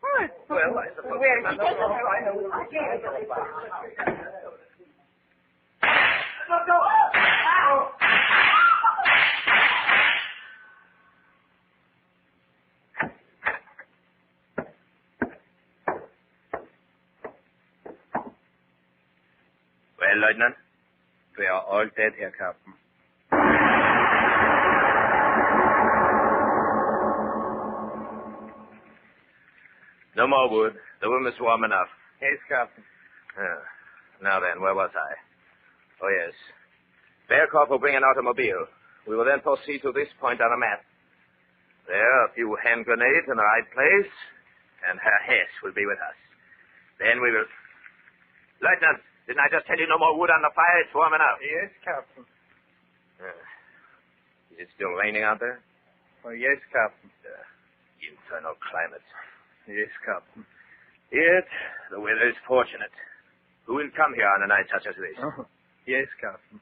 Well, I suppose... Well, Lieutenant?
We are all dead here, Captain.
No more wood. The room is warm enough.
Yes, Captain.
Now then, where was I? Oh, yes. Bearcock will bring an automobile. We will then proceed to this point on a map. There, a few hand grenades in the right place, and Herr Hess will be with us. Then we will... Lieutenant, didn't I just tell you no more wood on the fire? It's warm enough.
Yes, Captain.
Is it still raining out there?
Oh, yes, Captain.
Infernal climate.
Yes, Captain.
Yet, the weather is fortunate. Who will come here on a night such as this?
Oh, yes, Captain.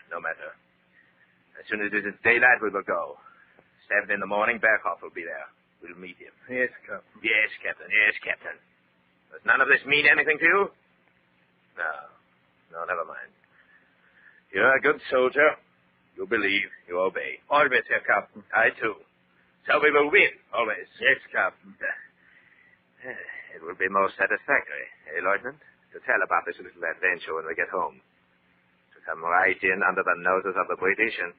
No matter. As soon as it is daylight, we will go. 7 in the morning, Berghoff will be there. We'll meet him.
Yes, Captain.
Yes, Captain. Yes, Captain. Does none of this mean anything to you? No, never mind. You're a good soldier. You believe, you obey.
Always, Herr Captain.
I, too. So we will win, always.
Yes, Captain.
It will be most satisfactory, Lieutenant, to tell about this little adventure when we get home. To come right in under the noses of the British and...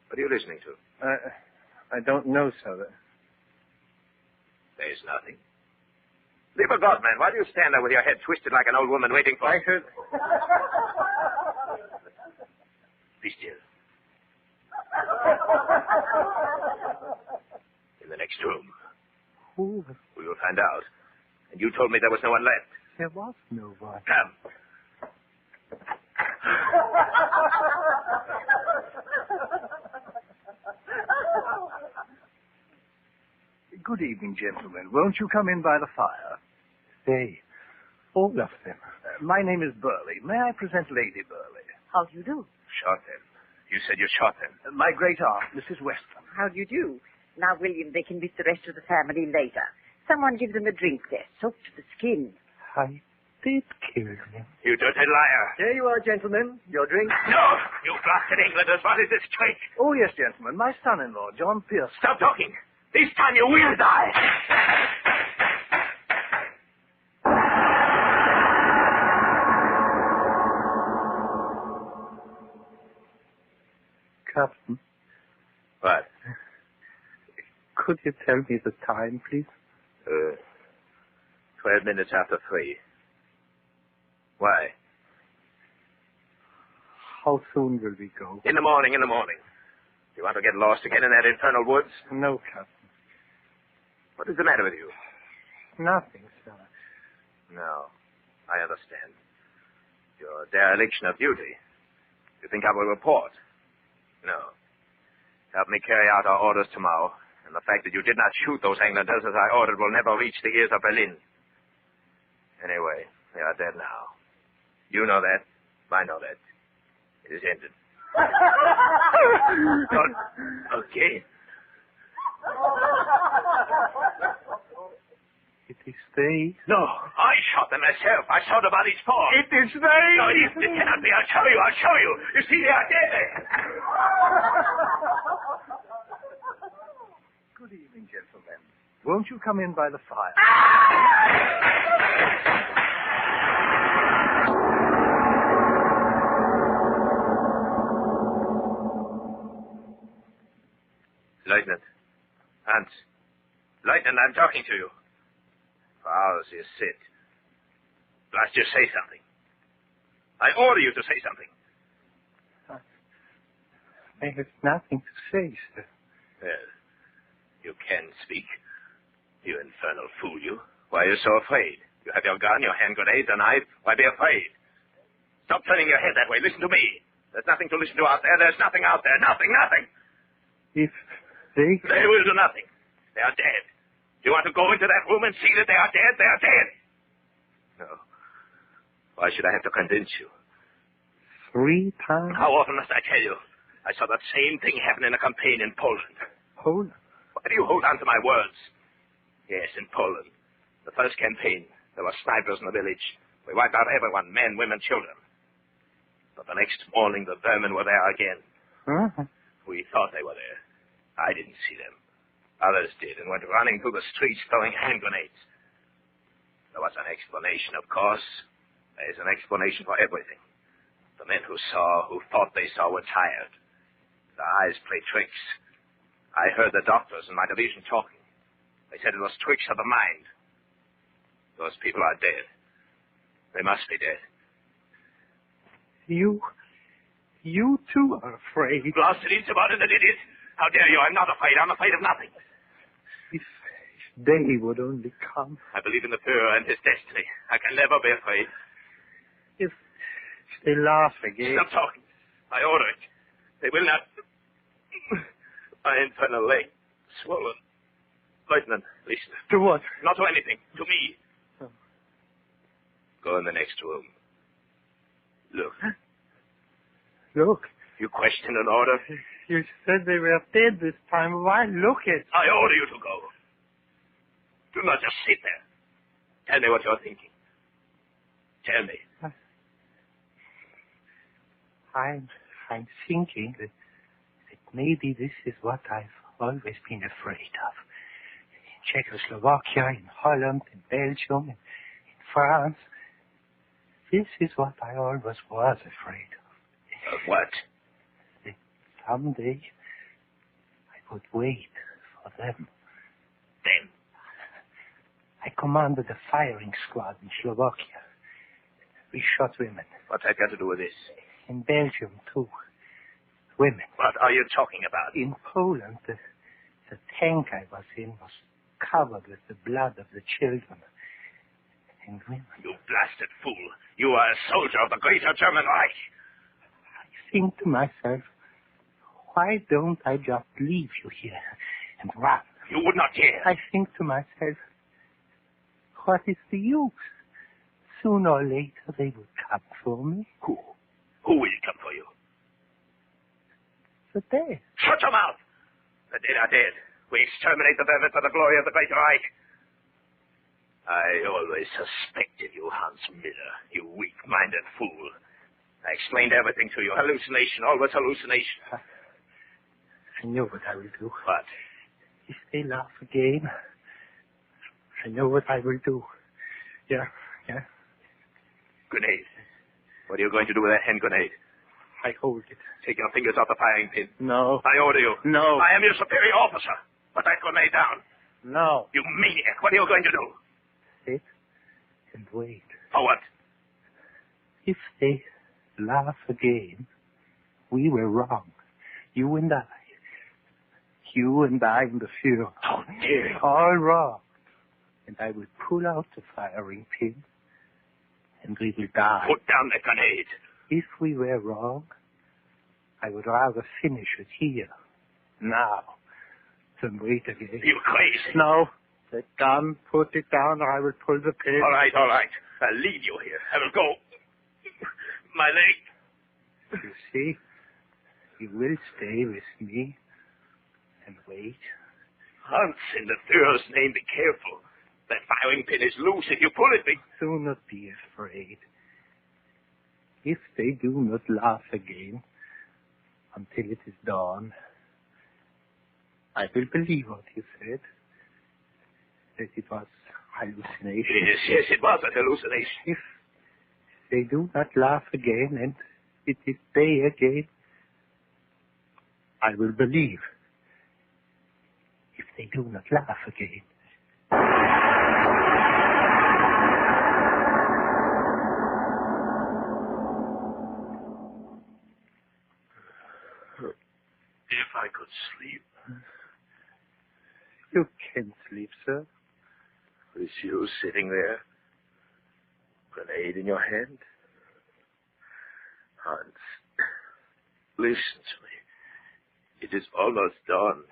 What are you listening to?
I don't know, sir.
There's nothing. Leave a God, man. Why do you stand there with your head twisted like an old woman waiting for...
I heard...
Be still. In the next room.
Who?
We will find out. And you told me there was no one left.
There was no one.
Come.
Good evening, gentlemen. Won't you come in by the fire?
They. All of them.
My name is Burley. May I present Lady Burley?
How do you do?
Shot them. You said you shot them.
My great aunt, Mrs. Weston.
How do you do? Now, William, they can meet the rest of the family later. Someone give them a drink. They're soaked to the skin.
I did kill him.
You dirty liar.
Here you are, gentlemen. Your drink.
No! You blasted Englanders. What is this trick?
Oh, yes, gentlemen. My son-in-law, John Pierce.
Stop talking. This time you will die.
Captain.
What?
Could you tell me the time, please?
12 minutes after 3. Why?
How soon will we go?
In the morning. You want to get lost again in that infernal woods?
No, Captain.
What is the matter with you?
Nothing, sir.
No. I understand. Your dereliction of duty. You think I will report? No. Help me carry out our orders tomorrow, and the fact that you did not shoot those Englanders as I ordered will never reach the ears of Berlin. Anyway, they are dead now. You know that. I know that. It is ended. Okay.
It is they.
No, I shot them myself. I saw the bodies fall.
It is they.
No, it cannot be. I'll show you. I'll show you. You see, they are dead.
Good evening, gentlemen. Won't you come in by the fire?
Lieutenant. Hans. Lieutenant, I'm talking to you. For hours you sit. Must you say something? I order you to say something.
I have nothing to say, sir.
Well, you can speak. You infernal fool, you. Why are you so afraid? You have your gun, your hand grenade, a knife. Why be afraid? Stop turning your head that way. Listen to me. There's nothing to listen to out there. There's nothing out there. Nothing.
If they...
They will do nothing. They are dead. Do you want to go into that room and see that they are dead? They are dead. No. Why should I have to convince you?
3 times?
How often must I tell you? I saw that same thing happen in a campaign in Poland.
Poland?
Why do you hold on to my words? Yes, in Poland. The first campaign, there were snipers in the village. We wiped out everyone, men, women, children. But the next morning, the vermin were there again.
Uh-huh.
We thought they were there. I didn't see them. Others did and went running through the streets throwing hand grenades. There was an explanation, of course. There is an explanation for everything. The men who thought they saw, were tired. Their eyes played tricks. I heard the doctors in my division talking. They said it was tricks of the mind. Those people are dead. They must be dead.
You too are afraid.
Blasted it's about it, idiot. How dare you? I'm not afraid. I'm afraid of nothing.
If they would only come.
I believe in the Führer and his destiny. I can never be afraid.
If they laugh again.
Stop talking. I order it. They will not. My infernal leg. Swollen. Lieutenant, listen.
To what?
Not to anything. To me.
Oh.
Go in the next room. Look.
Look.
You question an order?
You said they were dead this time. Why look at...
I order you to go. Do not just sit there. Tell me what you're thinking. Tell me.
I'm thinking that maybe this is what I've always been afraid of. In Czechoslovakia, in Holland, in Belgium, in France. This is what I always was afraid of.
Of what?
That someday I would wait for them.
Then?
I commanded a firing squad in Slovakia. We shot women.
What's that got to do with this?
In Belgium, too. Women.
What are you talking about?
In Poland, the tank I was in was covered with the blood of the children and women.
You blasted fool. You are a soldier of the greater German Reich.
I think to myself, why don't I just leave you here and run?
You would not dare.
I think to myself, what is the use? Sooner or later they will come for me.
Who? Who will come for you?
The dead.
Shut your mouth! The dead are dead. We exterminate the vermin for the glory of the Great Reich. I always suspected you, Hans Miller, you weak-minded fool. I explained everything to you. Hallucination, always hallucination.
I know what I will do.
What?
If they laugh again, I know what I will do. Yeah.
Grenade. What are you going to do with that hand grenade?
I hold it.
Take your fingers off the firing pin.
No.
I order you.
No.
I am your superior officer. Put that grenade down.
No.
You maniac. What are you going to do?
Sit and wait.
For what?
If they laugh again, we were wrong. You and I. You and I and the Führer.
How dare you?
All wrong. And I will pull out the firing pin, and we will die.
Put down the grenade.
If we were wrong, I would rather finish it here, now, than wait again.
You crazy.
No. The gun, put it down or I will pull the pin.
All right. I'll leave you here. I will go. My leg.
You see, you will stay with me and wait.
Hans, in the Führer's name, be careful. That firing pin is loose. If you pull it,
Do not be afraid. If they do not laugh again until it is dawn, I will believe what you said. That it was hallucination.
Yes, it was a hallucination.
If they do not laugh again and it is day again, I will believe. If they do not laugh again.
If I could sleep.
You can sleep, sir.
With you sitting there, grenade in your hand. Hans, listen to me. It is almost dawn.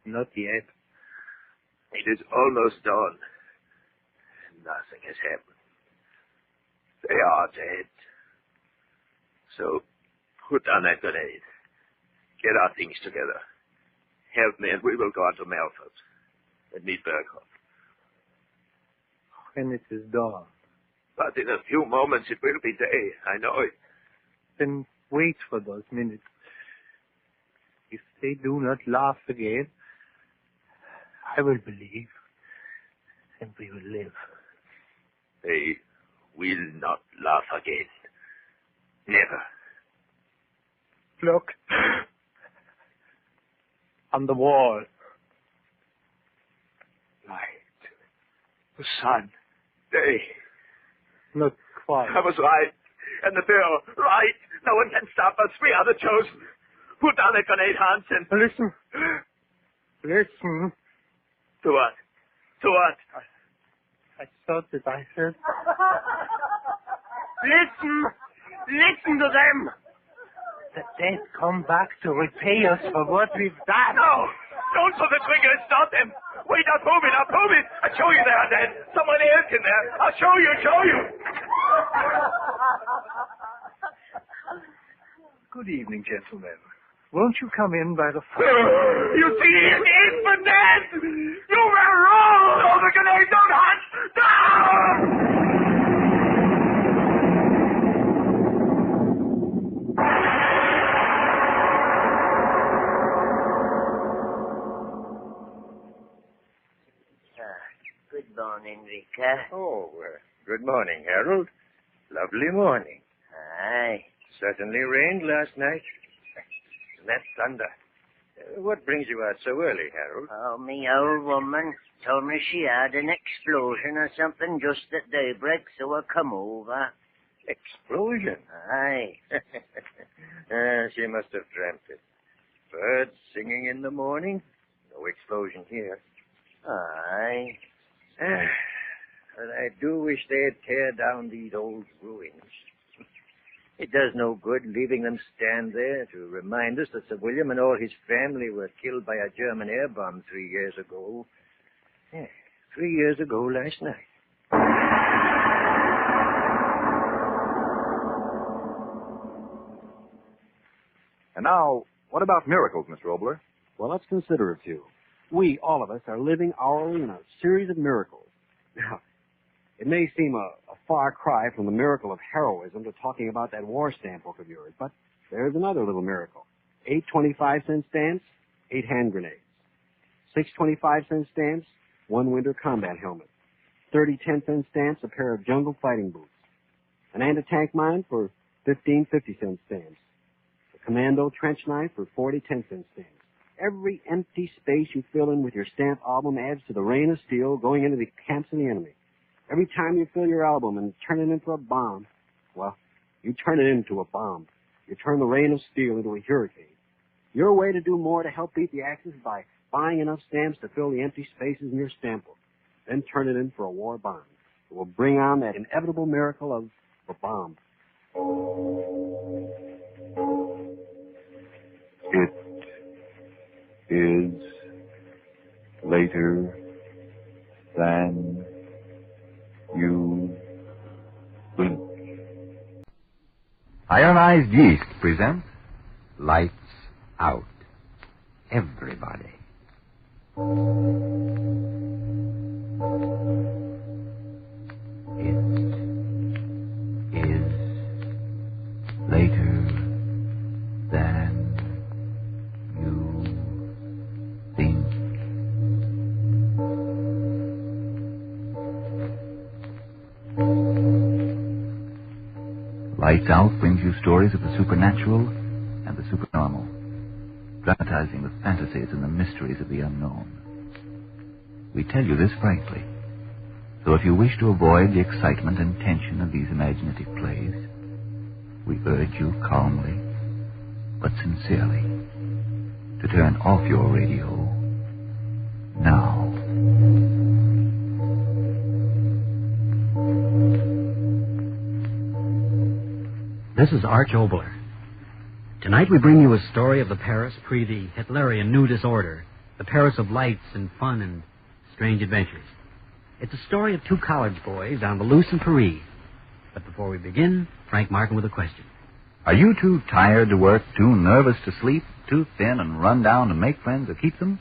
Not yet.
It is almost dawn. Nothing has happened. They are dead. So, put down that grenade. Get our things together. Help me and we will go on to Melford and meet Berghoff.
When it is dawn.
But in a few moments it will be day. I know it.
Then wait for those minutes. If they do not laugh again, I will believe, and we will live.
They will not laugh again. Never.
Look. On the wall.
Light. The sun. Day.
Not quite.
I was right. And the bill, right. No one can stop us. We are the chosen. Put down that grenade, Hans, and...
Listen. Listen.
To what? To what?
I thought that I heard...
Listen to them!
The dead come back to repay us for what we've done.
No! Don't pull the trigger and stop them! Wait, not move it! I'll show you they are dead! Someone else in there! I'll show you!
Good evening, gentlemen. Won't you come in by the fire?
You see, it is for dead! You were wrong! Oh, the grenade, don't hunt! Down!
Good morning, Vicar.
Oh, good morning, Harold. Lovely morning.
Aye.
Certainly rained last night. That thunder. What brings you out so early, Harold?
Oh, me old woman told me she had an explosion or something just at daybreak, so I come over.
Explosion?
Aye.
She must have dreamt it. Birds singing in the morning. No explosion here.
Aye.
But I do wish they'd tear down these old ruins. It does no good leaving them stand there to remind us that Sir William and all his family were killed by a German air bomb 3 years ago. 3 years ago last night.
And now, what about miracles, Mr. Obler?
Well, let's consider a few. We, all of us, are living hourly in a series of miracles. Now, it may seem a far cry from the miracle of heroism to talking about that war stamp book of yours, but there's another little miracle. 8 25-cent stamps, 8 hand grenades. 6 25-cent stamps, 1 winter combat helmet. 30 10-cent stamps, a pair of jungle fighting boots. An anti-tank mine for 15 50-cent stamps. A commando trench knife for 40 10-cent stamps. Every empty space you fill in with your stamp album adds to the rain of steel going into the camps of the enemy. Every time you fill your album and turn it into a bomb, well, you turn it into a bomb. You turn the rain of steel into a hurricane. Your way to do more to help beat the Axis is by buying enough stamps to fill the empty spaces in your stamp book. Then turn it in for a war bond. that will bring on that inevitable miracle of the bomb.
It is later than you think.
Ironized Yeast presents Lights Out. Everybody. It is later than you think. Lights Out brings you stories of the supernatural and the supernormal, dramatizing the fantasies and the mysteries of the unknown. We tell you this frankly, so if you wish to avoid the excitement and tension of these imaginative plays, we urge you calmly, but sincerely, to turn off your radio now.
This is Arch Obler. Tonight we bring you a story of the Paris pre the Hitlerian new disorder, the Paris of lights and fun and strange adventures. It's a story of two college boys on the loose in Paris. But before we begin, Frank Martin with a question.
Are you too tired to work, too nervous to sleep, too thin and run down to make friends or keep them?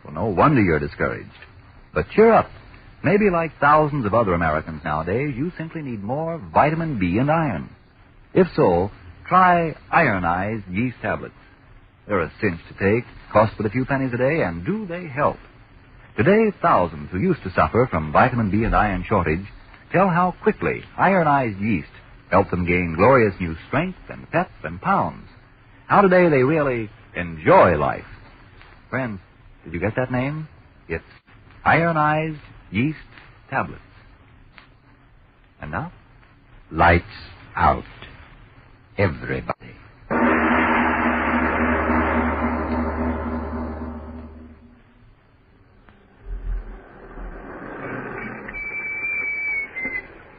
Well, no wonder you're discouraged. But cheer up. Maybe like thousands of other Americans nowadays, you simply need more vitamin B and iron. If so, try ironized yeast tablets. They're a cinch to take, cost but a few pennies a day, and do they help? Today, thousands who used to suffer from vitamin B and iron shortage tell how quickly ironized yeast helped them gain glorious new strength and pep and pounds. How today they really enjoy life. Friends, did you get that name? It's ironized yeast tablets. And now, lights out. Everybody.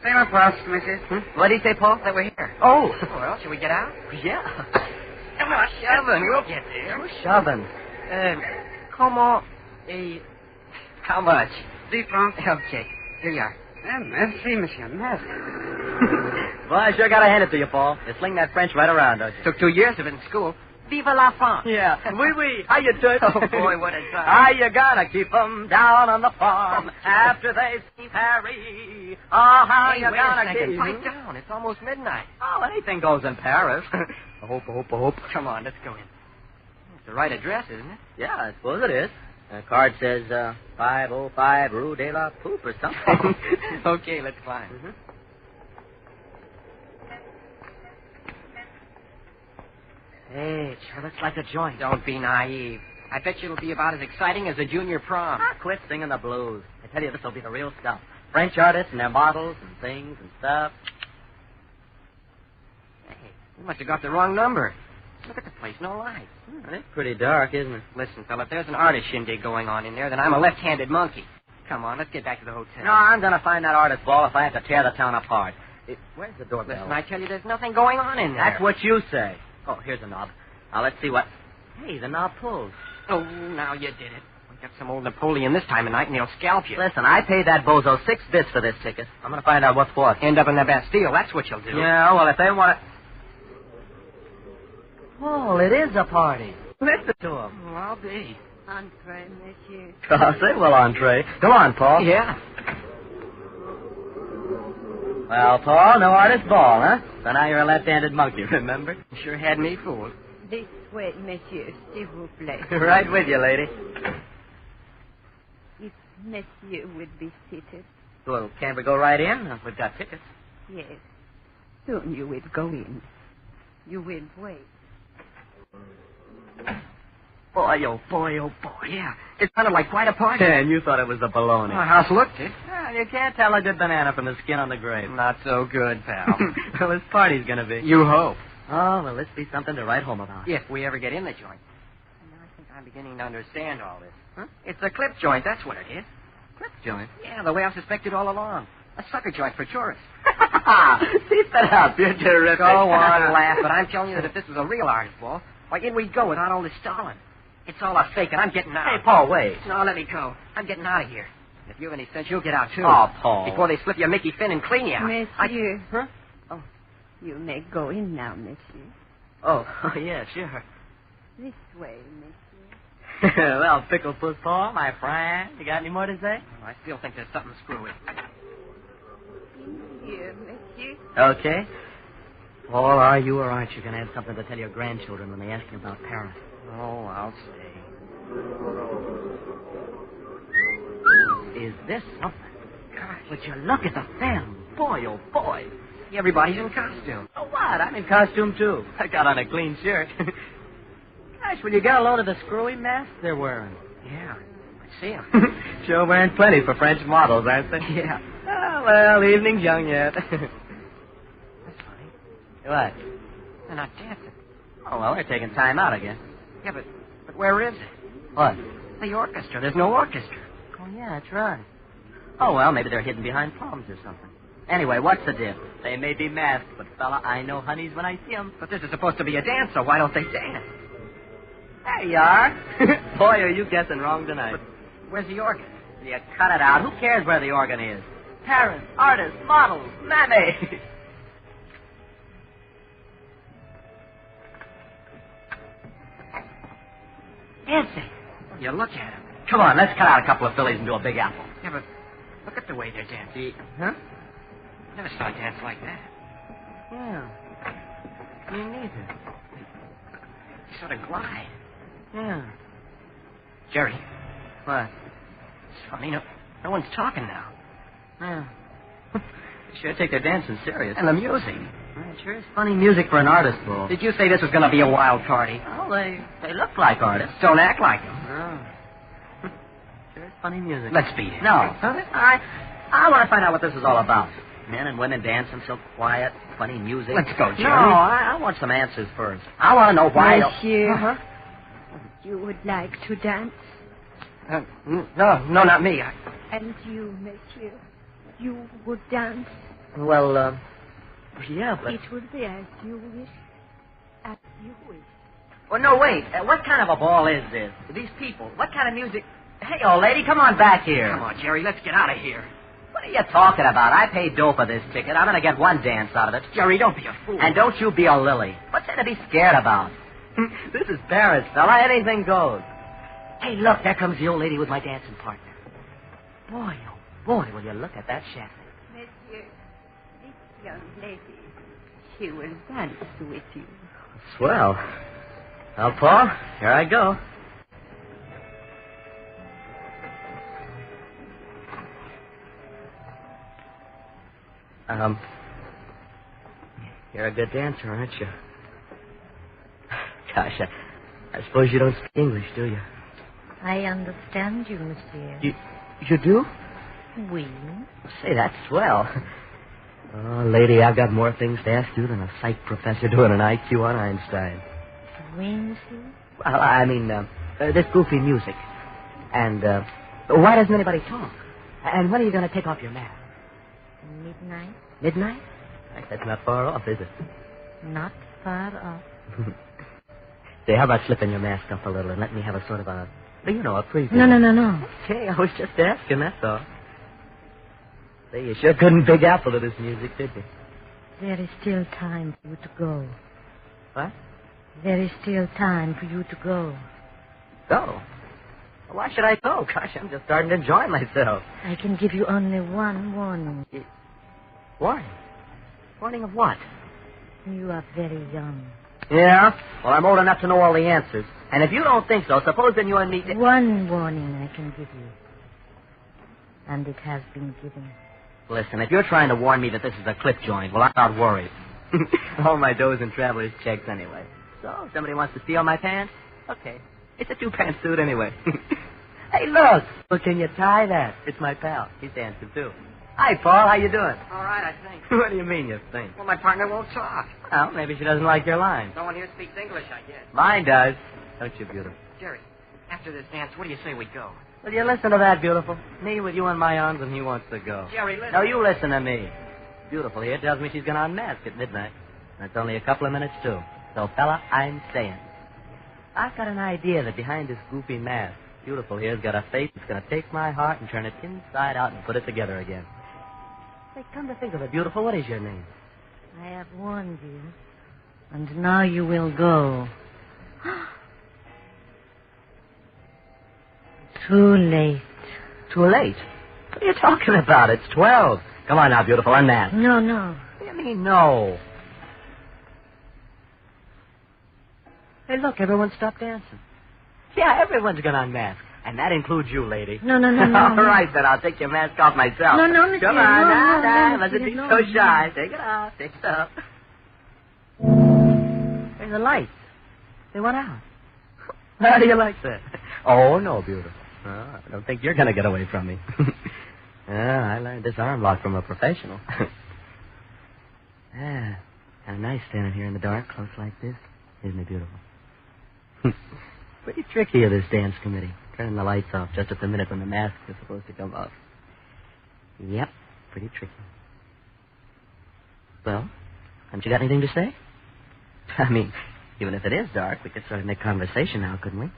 Sailor Plus, Mrs. What did he say, Paul? That we're here. Oh. Well, should we get out? Yeah. Come on, shoving. We'll get there. Who's shoving? Comment et... How much? 10 francs. Okay. Here you are. Merci, monsieur. Merci.
Well, I sure gotta hand it to you, Paul. You sling that French right around, don't you?
Took 2 years of it in school. Vive la France.
Yeah. Oui, oui. How you doing?
Oh, boy, what a time.
How you gonna keep 'em down on the farm after they see Paris? Oh, how
Hey,
you
wait
gonna
a second.
keep...
Pipe down. It's almost midnight.
Oh, anything goes in Paris. I hope.
Come on, let's go in. It's the right address, isn't it?
Yeah, I suppose it is. The card says 505 Rue de la Poupe or something.
Okay, let's climb.
Mm-hmm.
Hey, it sure looks like a joint. Don't be naive. I bet you it'll be about as exciting as a junior prom.
Quit singing the blues. I tell you, this will be the real stuff. French artists and their models and things and stuff.
Hey, you must have got the wrong number. Look at the place, no lights.
It's pretty dark, isn't it?
Listen, fella, if there's an artist shindig going on in there, then I'm a left-handed monkey. Come on, let's get back to the hotel.
No, I'm going to find that artist ball if I have to tear the town apart. Where's the doorbell?
Listen, I tell you, there's nothing going on in there.
That's what you say. Oh, here's a knob. Now, let's see what... Hey, the knob pulls.
Oh, now you did it. We got some old Napoleon this time of night, and he'll scalp you.
Listen, I paid that bozo 6 bits for this ticket. I'm going to find out what's what.
End up in the Bastille, that's what you'll do.
Yeah, well, if they want to... Oh, it is a party. Listen to him.
Oh, I'll be.
Entree, monsieur.
Say, well, entree. Come on, Paul.
Yeah.
Well, Paul, no artist ball, huh? So now you're a left-handed monkey, remember?
Sure had me fooled.
This way, monsieur, s'il vous plaît.
Right with you, lady.
If monsieur would be seated.
Well, can't we go right in? We've got tickets.
Yes. Soon you will go in. You will wait.
Boy, oh boy, oh boy.
Yeah, it sounded like quite a party.
Yeah, and you thought it was the baloney.
Well, how's looked it?
Well, you can't tell a good banana from the skin on the grape.
Not so good, pal.
Well, this party's going to be.
You hope.
Oh, well, this be something to write home about.
If we ever get in the joint. I think I'm beginning to understand all this. Huh? It's a clip joint, that's what it is.
Clip joint?
Yeah, the way I've suspected all along.
A sucker joint for tourists.
Keep that up. You're terrific.
Go on, laugh, but I'm telling you that if this was a real artist ball, why in we'd go without all this stalling. It's all a fake, and I'm getting out.
Hey, Paul, wait.
No, let me go. I'm getting out of here. If you have any sense, you'll get out, too.
Oh, Paul.
Before they slip your Mickey Finn and clean you out.
Monsieur.
Huh?
Oh, you may go in now, monsieur.
Oh, yeah, sure.
This way, monsieur.
Well, Pickle Puss Paul, my friend, you got any more to say?
Oh, I still think there's something screwy.
Here, monsieur.
Okay.
Paul, are you or aren't you going to have something to tell your grandchildren when they ask you about Paris?
Oh, I'll stay.
Is this something? Gosh, would you look at the film? Boy, oh boy. Everybody's in costume.
Oh, what? I'm in costume, too. I got on a clean shirt. Gosh, will you get a load of the screwy masks they're wearing?
Yeah, I see them.
Sure wearing plenty for French models, aren't they?
Yeah.
Oh, well, evening's young yet.
That's funny.
What?
They're not dancing.
Oh, well, they're taking time out again.
Yeah, but where is it?
What?
The orchestra. There's no orchestra.
Oh, yeah, that's right. Oh, well, maybe they're hidden behind palms or something. Anyway, what's the diff? They may be masked, but, fella, I know honeys when I see them.
But this is supposed to be a dance, so why don't they dance?
There you are. Boy, are you guessing wrong tonight.
But where's the organ?
You cut it out. Who cares where the organ is? Parents, artists, models, mammy.
Dancing. You look at them.
Come on, let's cut out a couple of fillies and do a big apple.
Yeah, but look at the way they're dancing.
Huh?
Never saw a dance like that.
Yeah. Me neither.
They sort of glide.
Yeah.
Jerry.
What?
It's funny. No one's talking now.
Yeah. They sure take their dancing serious.
And the music.
Well, it sure is funny music for an artist, Bull.
Did you say this was going to be a wild party?
Well, they look like artists.
Don't act like them.
Oh. Sure is funny music.
Let's beat it.
No. I want to find out what this is all about. Men and women dancing so quiet, funny music.
Let's go, Jerry.
No, I want some answers first. I want to know why...
Monsieur,
Uh-huh.
you would like to dance?
No, not me.
And you, monsieur, you would dance?
Well, yeah, but...
It would be as you wish. As you wish.
Well, no, wait. What kind of a ball is this? These people, what kind of music... Hey, old lady, come on back here.
Come on, Jerry, let's get out of here.
What are you talking about? I paid dough for this ticket. I'm going to get one dance out of it.
Jerry, don't be a fool.
And don't you be a lily. What's there to be scared about? This is Paris, fella. Anything goes. Hey, look, there comes the old lady with my dancing partner. Boy, oh boy, will you look at that chassis.
Monsieur, this young lady, she will dance with you.
Swell. Well, Paul, here I go. You're a good dancer, aren't you? Gosh, I suppose you don't speak English, do you?
I understand you, monsieur.
You do?
Oui.
Say, that's swell. Oh, lady, I've got more things to ask you than a psych professor doing an IQ on Einstein.
Oui, monsieur?
Well, I mean, this goofy music. And, why doesn't anybody talk? And when are you going to take off your mask?
Midnight?
Midnight? That's not far off, is it?
Not far off.
Say, how about slipping your mask up a little and let me have a sort of a preview?
No.
Hey, I was just asking, that's all. Say, you sure couldn't big apple to this music, did you?
There is still time for you to go.
What?
There is still time for you to go.
Go? Well, why should I go? Gosh, I'm just starting to enjoy myself.
I can give you only one warning.
Warning? Warning of what?
You are very young.
Yeah? Well, I'm old enough to know all the answers. And if you don't think so, suppose then you and me...
One warning I can give you. And it has been given.
Listen, if you're trying to warn me that this is a clip joint, well, I'm not worried. All my dough's in traveler's checks anyway. So, if somebody wants to steal my pants, okay. It's a two-pants suit anyway. Hey, look! Well, can you tie that? It's my pal. He's dancing, too. Hi, Paul. How you doing?
All right, I think.
What do you mean, you think?
Well, my partner won't talk.
Well, maybe she doesn't like your line.
No one here speaks English, I guess.
Mine does. Don't you, beautiful?
Jerry, after this dance, what do you say we go?
Will you listen to that, beautiful? Me with you in my arms and he wants to go.
Jerry, listen.
No, you listen to me. Beautiful here tells me she's going to unmask at midnight. That's only a couple of minutes, too. So, fella, I'm staying. I've got an idea that behind this goofy mask, Beautiful here's got a face that's going to take my heart and turn it inside out and put it together again. Say, come to think of it, Beautiful, what is your name?
I have warned you, and now you will go. Too late.
Too late? What are you talking about? It's 12. Come on now, Beautiful, unmask.
No, no.
What do you mean, no? Hey, look, everyone stopped dancing. Yeah, everyone's going to unmask. And that includes you, lady.
No.
All right, then I'll take your mask off myself.
No, monsieur.
Come on,
No,
mustn't be
monsieur,
so
no.
shy. Take it off. Take it off. There's the lights. They went out. How do you like that? Oh, no, Beautiful. Oh, I don't think you're going to get away from me. I learned this arm lock from a professional. Kind of nice standing here in the dark, close like this. Isn't it beautiful? Pretty tricky of this dance committee. Turning the lights off just at the minute when the mask is supposed to come off. Yep, pretty tricky. Well, haven't you got anything to say? I mean, even if it is dark, we could sort of make conversation now, couldn't we?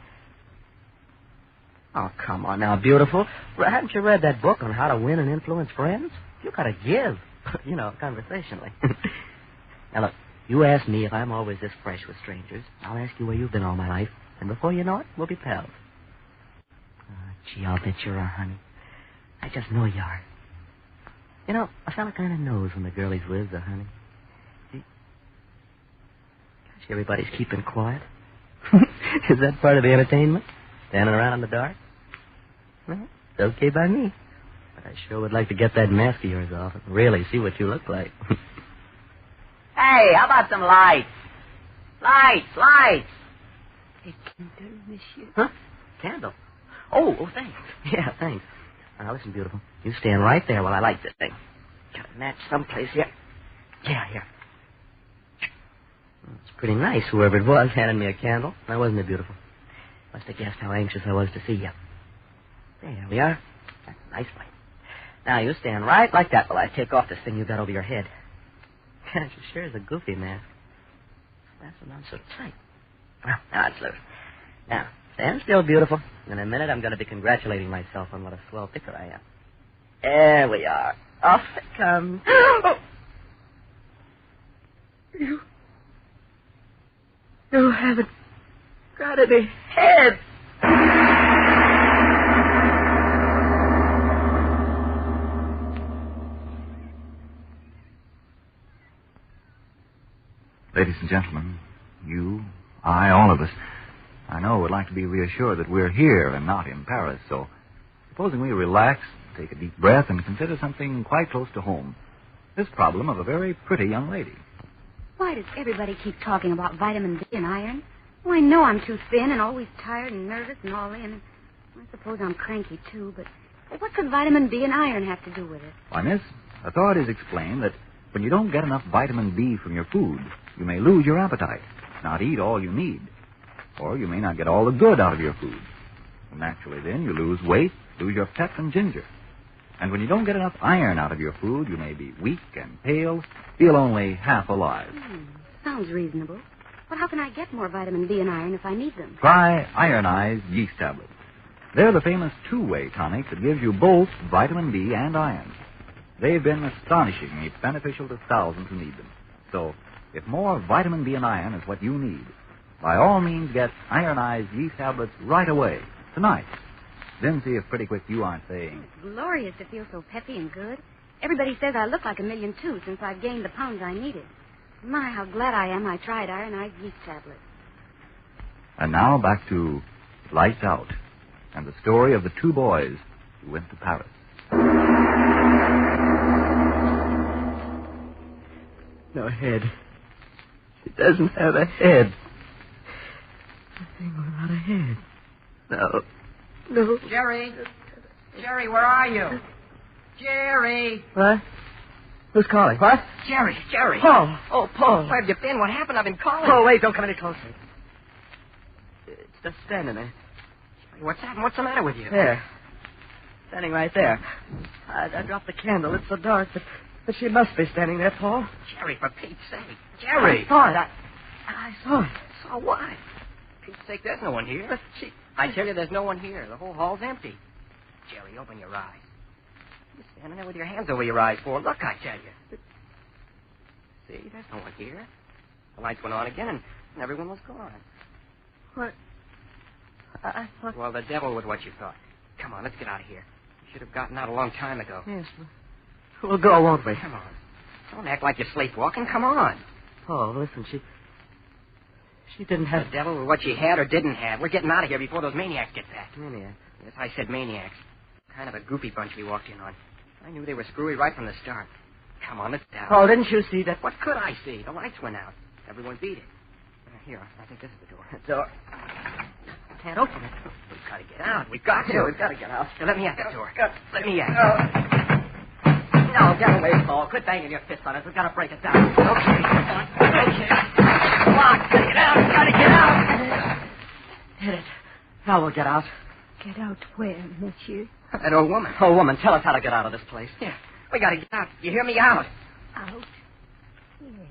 Oh, come on now, Beautiful. Haven't you read that book on how to win and influence friends? You gotta give, conversationally. Now, look, you ask me if I'm always this fresh with strangers. I'll ask you where you've been all my life. And before you know it, we'll be pals. Oh, gee, I'll bet you are, honey. I just know you are. You know, a fella kind of knows when the girl he's with is a honey. See? Gosh, everybody's keeping quiet. Is that part of the entertainment? Standing around in the dark? Well, it's okay by me. But I sure would like to get that mask of yours off and really see what you look like. Hey, how about some lights? Lights!
A candle, monsieur.
Huh? Candle? Oh, thanks. Yeah, thanks. Now, listen, Beautiful. You stand right there while I light this thing. Got a match someplace here. Yeah, here. Well, it's pretty nice, whoever it was handed me a candle. Now, wasn't it, Beautiful? Must have guessed how anxious I was to see you. There we are. That's a nice light. Now, you stand right like that while I take off this thing you got over your head. Gosh, it sure is a goofy mask. That's not so tight. Well, now it's loose. Now, stand still, Beautiful. In a minute, I'm going to be congratulating myself on what a swell picker I am. There we are. Off it comes. Oh! You haven't got any head.
Ladies and gentlemen, you, I, all of us, I know would like to be reassured that we're here and not in Paris, so supposing we relax, take a deep breath, and consider something quite close to home. This problem of a very pretty young lady.
Why does everybody keep talking about vitamin D and iron? Well, I know I'm too thin and always tired and nervous and all in. And I suppose I'm cranky, too, but what could vitamin D and iron have to do with it?
Why, miss, authorities explain that when you don't get enough vitamin D from your food, you may lose your appetite, not eat all you need. Or you may not get all the good out of your food. And naturally, then, you lose weight, lose your pep and ginger. And when you don't get enough iron out of your food, you may be weak and pale, feel only half alive.
Sounds reasonable. But how can I get more vitamin D and iron if I need them?
Try ironized yeast tablets. They're the famous two-way tonic that gives you both vitamin D and iron. They've been astonishingly beneficial to thousands who need them. So, if more vitamin D and iron is what you need, by all means get ironized yeast tablets right away, tonight. Then see if pretty quick you aren't saying,
It's glorious to feel so peppy and good. Everybody says I look like $1 million, too, since I've gained the pounds I needed. My, how glad I am I tried ironized yeast tablets.
And now back to Lights Out and the story of the two boys who went to Paris.
No head. She doesn't have a head. A thing without a head. No.
Jerry, where are you? Jerry.
What? Who's calling? What?
Jerry.
Paul. Oh, Paul.
Where have you been? What happened? I've been calling.
Oh, wait, don't come any closer. It's just standing there.
What's happened? What's the matter with you?
There. Standing right there. I dropped the candle. It's so dark, but she must be standing there, Paul.
Jerry, for Pete's sake. Jerry!
I saw it. I saw it.
So what? For Pete's sake, there's no one here.
But
I tell you, there's no one here. The whole hall's empty. Jerry, open your eyes. You're standing there with your hands over your eyes for. Look, I tell you. See, there's no one here. The lights went on again, and everyone was gone.
What? I thought...
Well, the devil with what you thought. Come on, let's get out of here. We should have gotten out a long time ago.
Yes, we'll go, won't we?
Come on. Don't act like you're sleepwalking. Come on.
Oh, listen, she didn't have...
The devil with what she had or didn't have. We're getting out of here before those maniacs get back.
Maniacs?
Yes, I said maniacs. Kind of a goofy bunch we walked in on. I knew they were screwy right from the start. Come on, let's down.
Oh, didn't you see that?
What could I see? The lights went out. Everyone beat it. Here, I think this is the door.
Door. Can't open it.
We've got to get out. We've got to.
Yeah, we've got to get out.
Now, let me at the door. Let me at. No, get away, Paul. Quit banging your fist on us. We've got to break it down. Okay. Okay. Come on. Gotta get out. Gotta get out.
Hit it. Now we'll get out.
Get out where, monsieur?
That old woman.
Oh, woman, tell us how to get out of this place.
Yeah. We got to get out. You hear me? Out.
Out? Yes.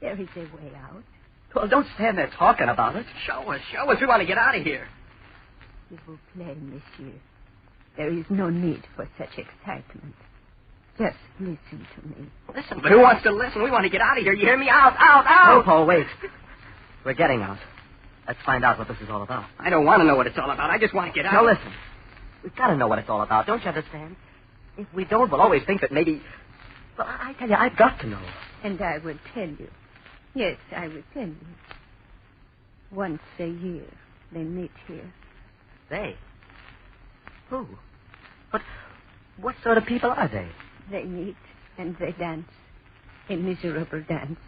There is a way out.
Well, don't stand there talking about it.
Show us. Show us. We want to get out of here.
S'il vous plaît, monsieur. There is no need for such excitement. Just listen to me.
Listen, but who wants to listen? We want to get out of here. You hear me? Out, out, out.
No, Paul, wait. We're getting out. Let's find out what this is all about.
I don't want to know what it's all about. I just want to get out.
Now, listen. We've got to know what it's all about. Don't you understand? If we don't, we'll always think that maybe... Well, I tell you, I've got to know.
And I will tell you. Yes, I will tell you. Once a year, they meet here.
They? Who? What sort of people are they?
They meet and they dance. A miserable dance.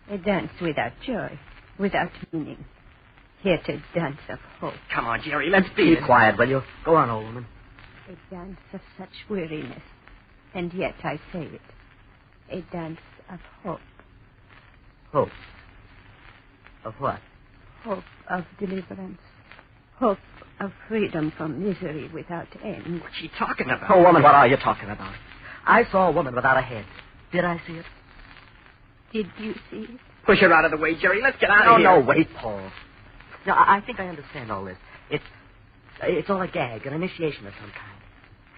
A dance without joy, without meaning. Yet a dance of hope.
Come on, Jerry, let's
be quiet, will you? Go on, old woman.
A dance of such weariness. And yet I say it. A dance of hope.
Hope? Of what?
Hope of deliverance. Hope of freedom from misery without end.
What's she talking about?
Oh, woman, what are you talking about? I saw a woman without a head. Did I see it?
Did you see it?
Push her out of the way, Jerry. Let's get out of here.
No, wait, Paul. No, I think I understand all this. It's all a gag, an initiation of some kind.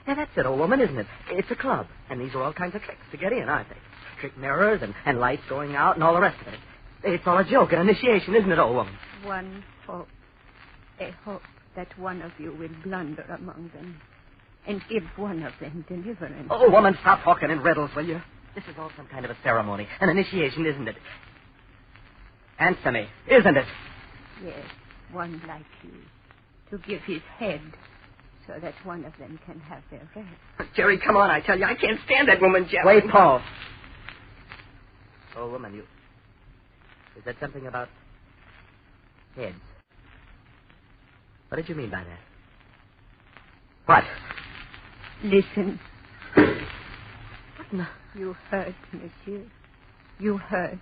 Yeah, that's it, old woman, isn't it? It's a club, and these are all kinds of tricks to get in, aren't they? Trick mirrors and lights going out and all the rest of it. It's all a joke, an initiation, isn't it, old woman?
One hope. A hope that one of you will blunder among them and give one of them deliverance.
Oh, woman, stop talking in riddles, will you? This is all some kind of a ceremony, an initiation, isn't it? Answer me, isn't it?
Yes, one like you. To give his head so that one of them can have their rest.
Jerry, come on, I tell you. I can't stand that woman, Jerry.
Wait, Paul. Oh, woman, you said something about heads. What did you mean by that? What?
Listen.
What in the...
You heard, monsieur. You heard.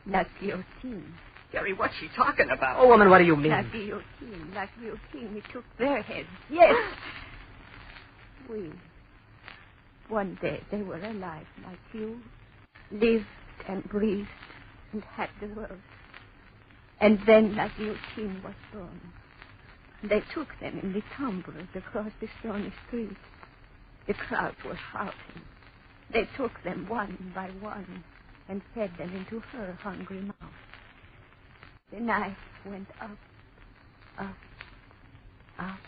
La guillotine.
Jerry, what's she talking about?
Oh, woman, what do you mean?
La guillotine. La guillotine. We took their heads. Yes. One day they were alive like you. Lived and breathed and had the world. And then La guillotine was born. They took them in the tumbrils across the stony street. The crowd was shouting. They took them one by one and fed them into her hungry mouth. The knife went up, up, up.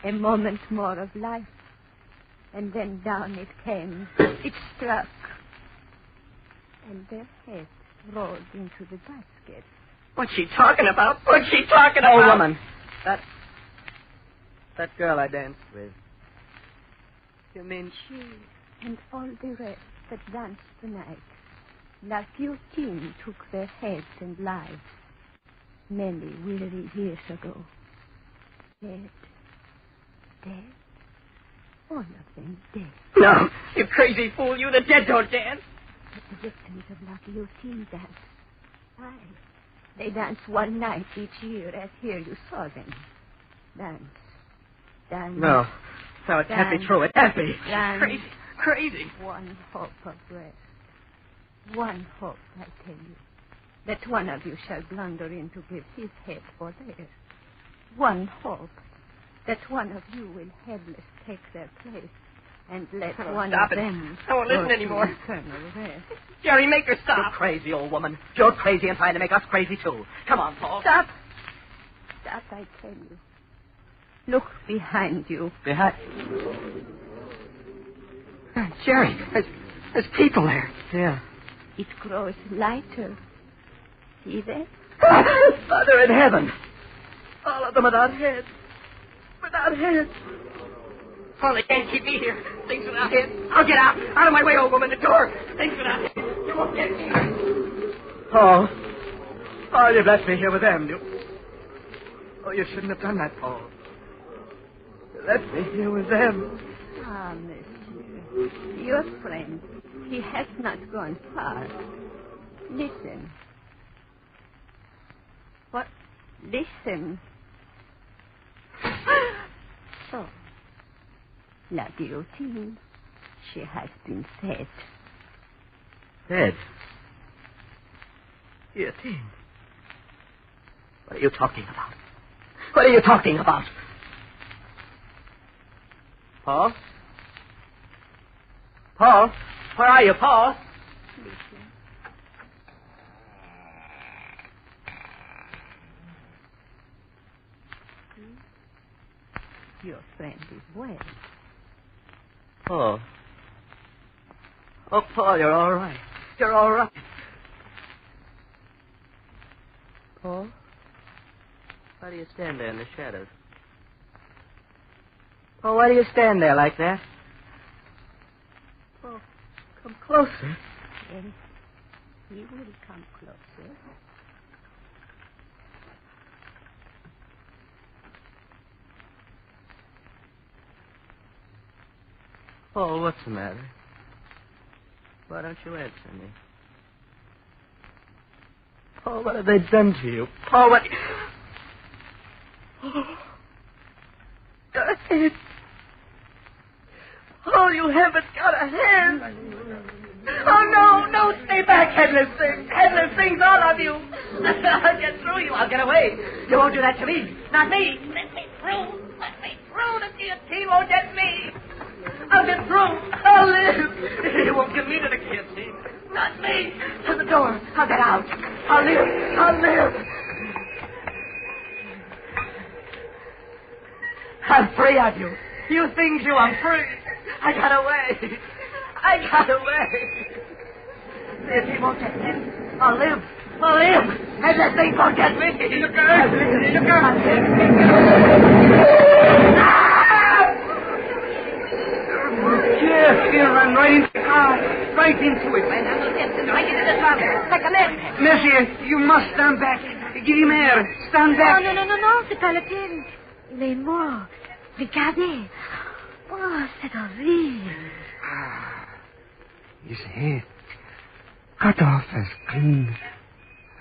A moment more of life, and then down it came. It struck, and their heads rolled into the basket.
What's she talking about? What's she talking about?
Oh, woman. That girl I danced with.
You mean she and all the rest that danced tonight? La guillotine took their heads and lives many weary years ago. Dead. Dead. All of them dead.
No, you crazy fool. You, the dead don't dance.
But the victims of La guillotine dance. They dance one night each year, as here you saw them. Dance.
No, it can't be true. It can't be.
Dance.
Crazy.
One hope of rest. One hope, I tell you. That one of you shall blunder in to give his head for theirs. One hope. That one of you will headless take their place and let one
stop
of
it.
them
I won't listen anymore.
Eternal rest.
Jerry, make her stop. You're crazy, old woman. You're crazy and trying to make us crazy, too. Come on, Paul.
Stop. Stop, I tell you. Look behind you.
Behind? Jerry, there's people there. Yeah.
It grows lighter. See that?
Father in heaven. All of them without heads. Without heads. Oh, they can't keep me here. Things without heads. I'll get out. Out of my way, old woman. The door. Things without heads. You won't get me. Paul. Oh, you've left me here with them. Oh, you shouldn't have done that, Paul. You left me here with them.
Ah, monsieur. Your friend. He has not gone far. Listen. What? Listen. So, La Guillotine, she has been fed.
Fed? Guillotine? What are you talking about? What are you talking about? Paul? Paul? Where are you, Paul?
Listen. Your friend is well.
Oh. Oh, Paul, you're all right. You're all right. Paul? Why do you stand there in the shadows? Paul, why do you stand there like that? Paul, come closer.
Then he will come closer.
Paul, what's the matter? Why don't you answer me? Paul, what have they done to you? Paul, what... Oh. Got a head. Oh, you haven't got a head. Oh, no, stay back, headless things. Headless things, all of you. I'll get through you. I'll get away. You won't do that to me. Not me. Let me through. Let me through. The guillotine won't get me. I'll get through. I'll live. You won't get me to the guillotine. Not me. To the door. I'll get out. I'll live. I'll live. I'm free of you. You things, you, I'm free. I got away. I got away. If he won't get me, I'll live. I'll live. And that thing won't get me. You girl. You girl. I'll Yes, he'll run right into the car. Right into it.
Right into the car. Take a left.
Monsieur, you must stand back. Give him air. Stand back.
Non, c'est pas la peine. Il est mort. Regardez. Oh, c'est horrible.
His head cut off as clean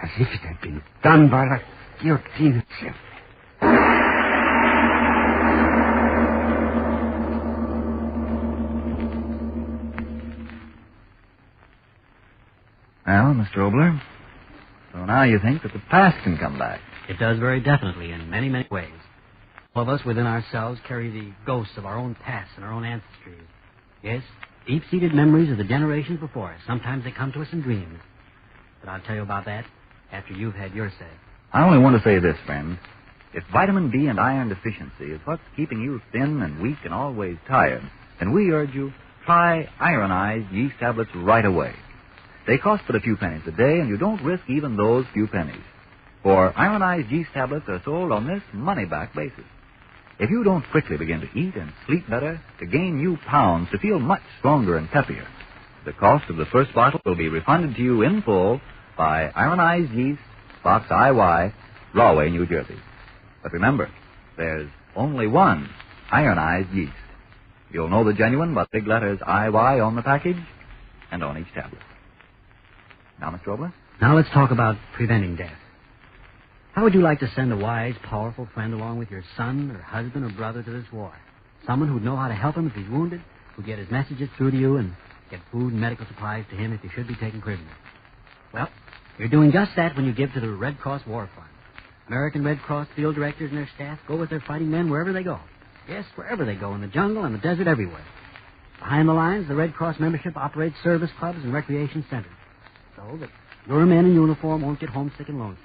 as if it had been done by the guillotine itself.
Well, Mr. Obler, so now you think that the past can come back.
It does very definitely in many, many ways. All of us within ourselves carry the ghosts of our own past and our own ancestry. Yes, deep-seated memories of the generations before us. Sometimes they come to us in dreams. But I'll tell you about that after you've had your say.
I only want to say this, friend. If vitamin D and iron deficiency is what's keeping you thin and weak and always tired, then we urge you, try ironized yeast tablets right away. They cost but a few pennies a day, and you don't risk even those few pennies. For ironized yeast tablets are sold on this money-back basis. If you don't quickly begin to eat and sleep better, to gain new pounds, to feel much stronger and peppier, the cost of the first bottle will be refunded to you in full by Ironized Yeast, Box IY, Rahway, New Jersey. But remember, there's only one ironized yeast. You'll know the genuine by big letters IY on the package and on each tablet. Now, Mr. Obler?
Now let's talk about preventing death. How would you like to send a wise, powerful friend along with your son or husband or brother to this war? Someone who'd know how to help him if he's wounded, who'd get his messages through to you, and get food and medical supplies to him if he should be taken prisoner. Well, you're doing just that when you give to the Red Cross War Fund. American Red Cross field directors and their staff go with their fighting men wherever they go. Yes, wherever they go, in the jungle, in the desert, everywhere. Behind the lines, the Red Cross membership operates service clubs and recreation centers, so that your men in uniform won't get homesick and lonesome.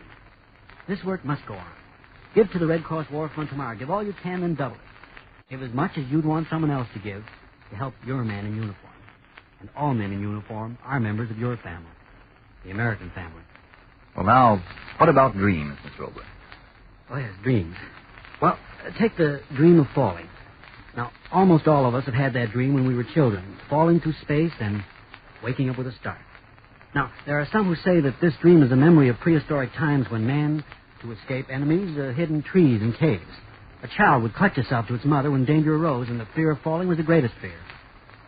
This work must go on. Give to the Red Cross War Fund tomorrow. Give all you can, then double it. Give as much as you'd want someone else to give to help your man in uniform. And all men in uniform are members of your family, the American family.
Well, now, what about dreams, Miss Robles?
Oh, yes, dreams. Well, take the dream of falling. Now, almost all of us have had that dream when we were children, falling through space and waking up with a start. Now, there are some who say that this dream is a memory of prehistoric times when man, to escape enemies, hid in trees and caves. A child would clutch itself to its mother when danger arose, and the fear of falling was the greatest fear.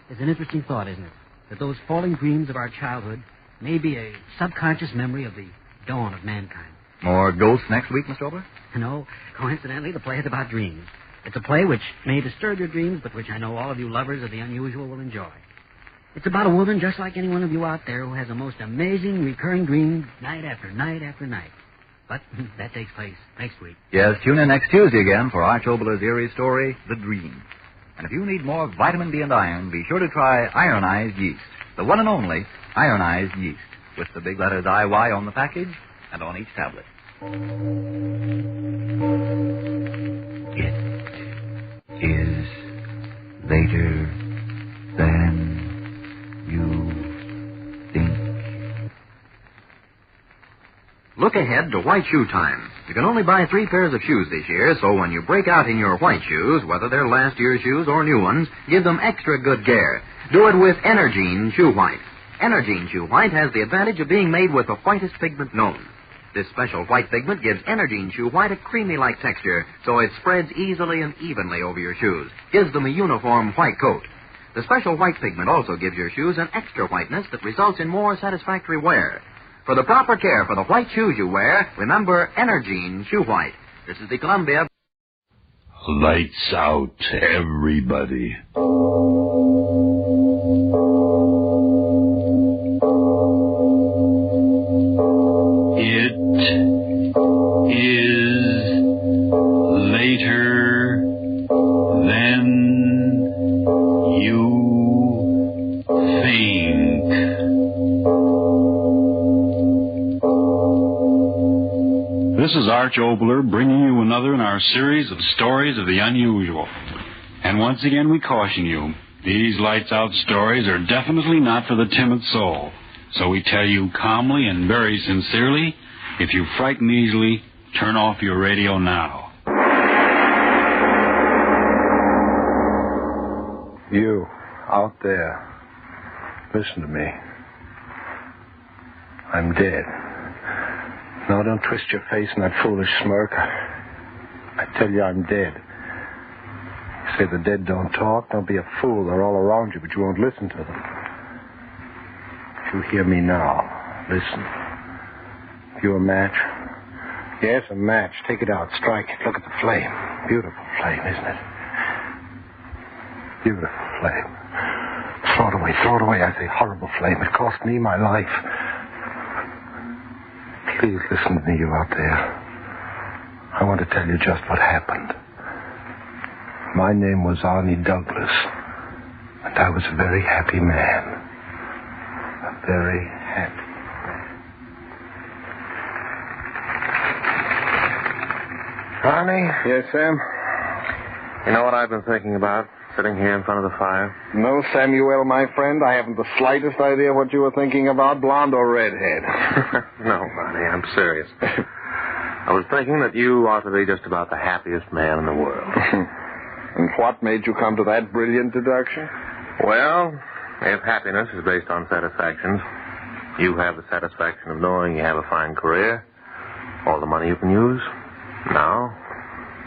It's an interesting thought, isn't it? That those falling dreams of our childhood may be a subconscious memory of the dawn of mankind.
More ghosts next week, Mr. Obler?
No, coincidentally, the play is about dreams. It's a play which may disturb your dreams, but which I know all of you lovers of the unusual will enjoy. It's about a woman just like any one of you out there who has a most amazing recurring dream night after night after night. But that takes place next week.
Yes, tune in next Tuesday again for Arch Obler's eerie story, The Dream. And if you need more vitamin D and iron, be sure to try ironized yeast, the one and only ironized yeast, with the big letters IY on the package and on each tablet.
It is later than you think.
Look ahead to white shoe time. You can only buy 3 pairs of shoes this year, so when you break out in your white shoes, whether they're last year's shoes or new ones, give them extra good care. Do it with Energine Shoe White. Energine Shoe White has the advantage of being made with the whitest pigment known. This special white pigment gives Energine Shoe White a creamy-like texture, so it spreads easily and evenly over your shoes, gives them a uniform white coat. The special white pigment also gives your shoes an extra whiteness that results in more satisfactory wear. For the proper care for the white shoes you wear, remember Energine Shoe White. This is the Columbia.
Lights out, everybody. It is later than you think. This is Arch Obler bringing you another in our series of stories of the unusual. And once again we caution you, these lights-out stories are definitely not for the timid soul. So we tell you calmly and very sincerely, if you frighten easily, turn off your radio now.
You, out there, listen to me. I'm dead. Now, don't twist your face in that foolish smirk. I tell you I'm dead. You say the dead don't talk? Don't be a fool. They're all around you, but you won't listen to them. If you hear me now, listen. Have you a match? Yes, a match. Take it out. Strike it. Look at the flame. Beautiful flame, isn't it? Beautiful flame. Throw it away. Throw it away. I say horrible flame. It cost me my life. Please listen to me, you out there. I want to tell you just what happened. My name was Arnie Douglas, and I was a very happy man. A very happy man. Arnie?
Yes, Sam? You know what I've been thinking about, sitting here in front of the fire?
No, Samuel, my friend. I haven't the slightest idea what you were thinking about, blonde or redhead.
No, Ronnie, I'm serious. I was thinking that you ought to be just about the happiest man in the world.
And what made you come to that brilliant deduction?
Well, if happiness is based on satisfactions, you have the satisfaction of knowing you have a fine career, all the money you can use. Now,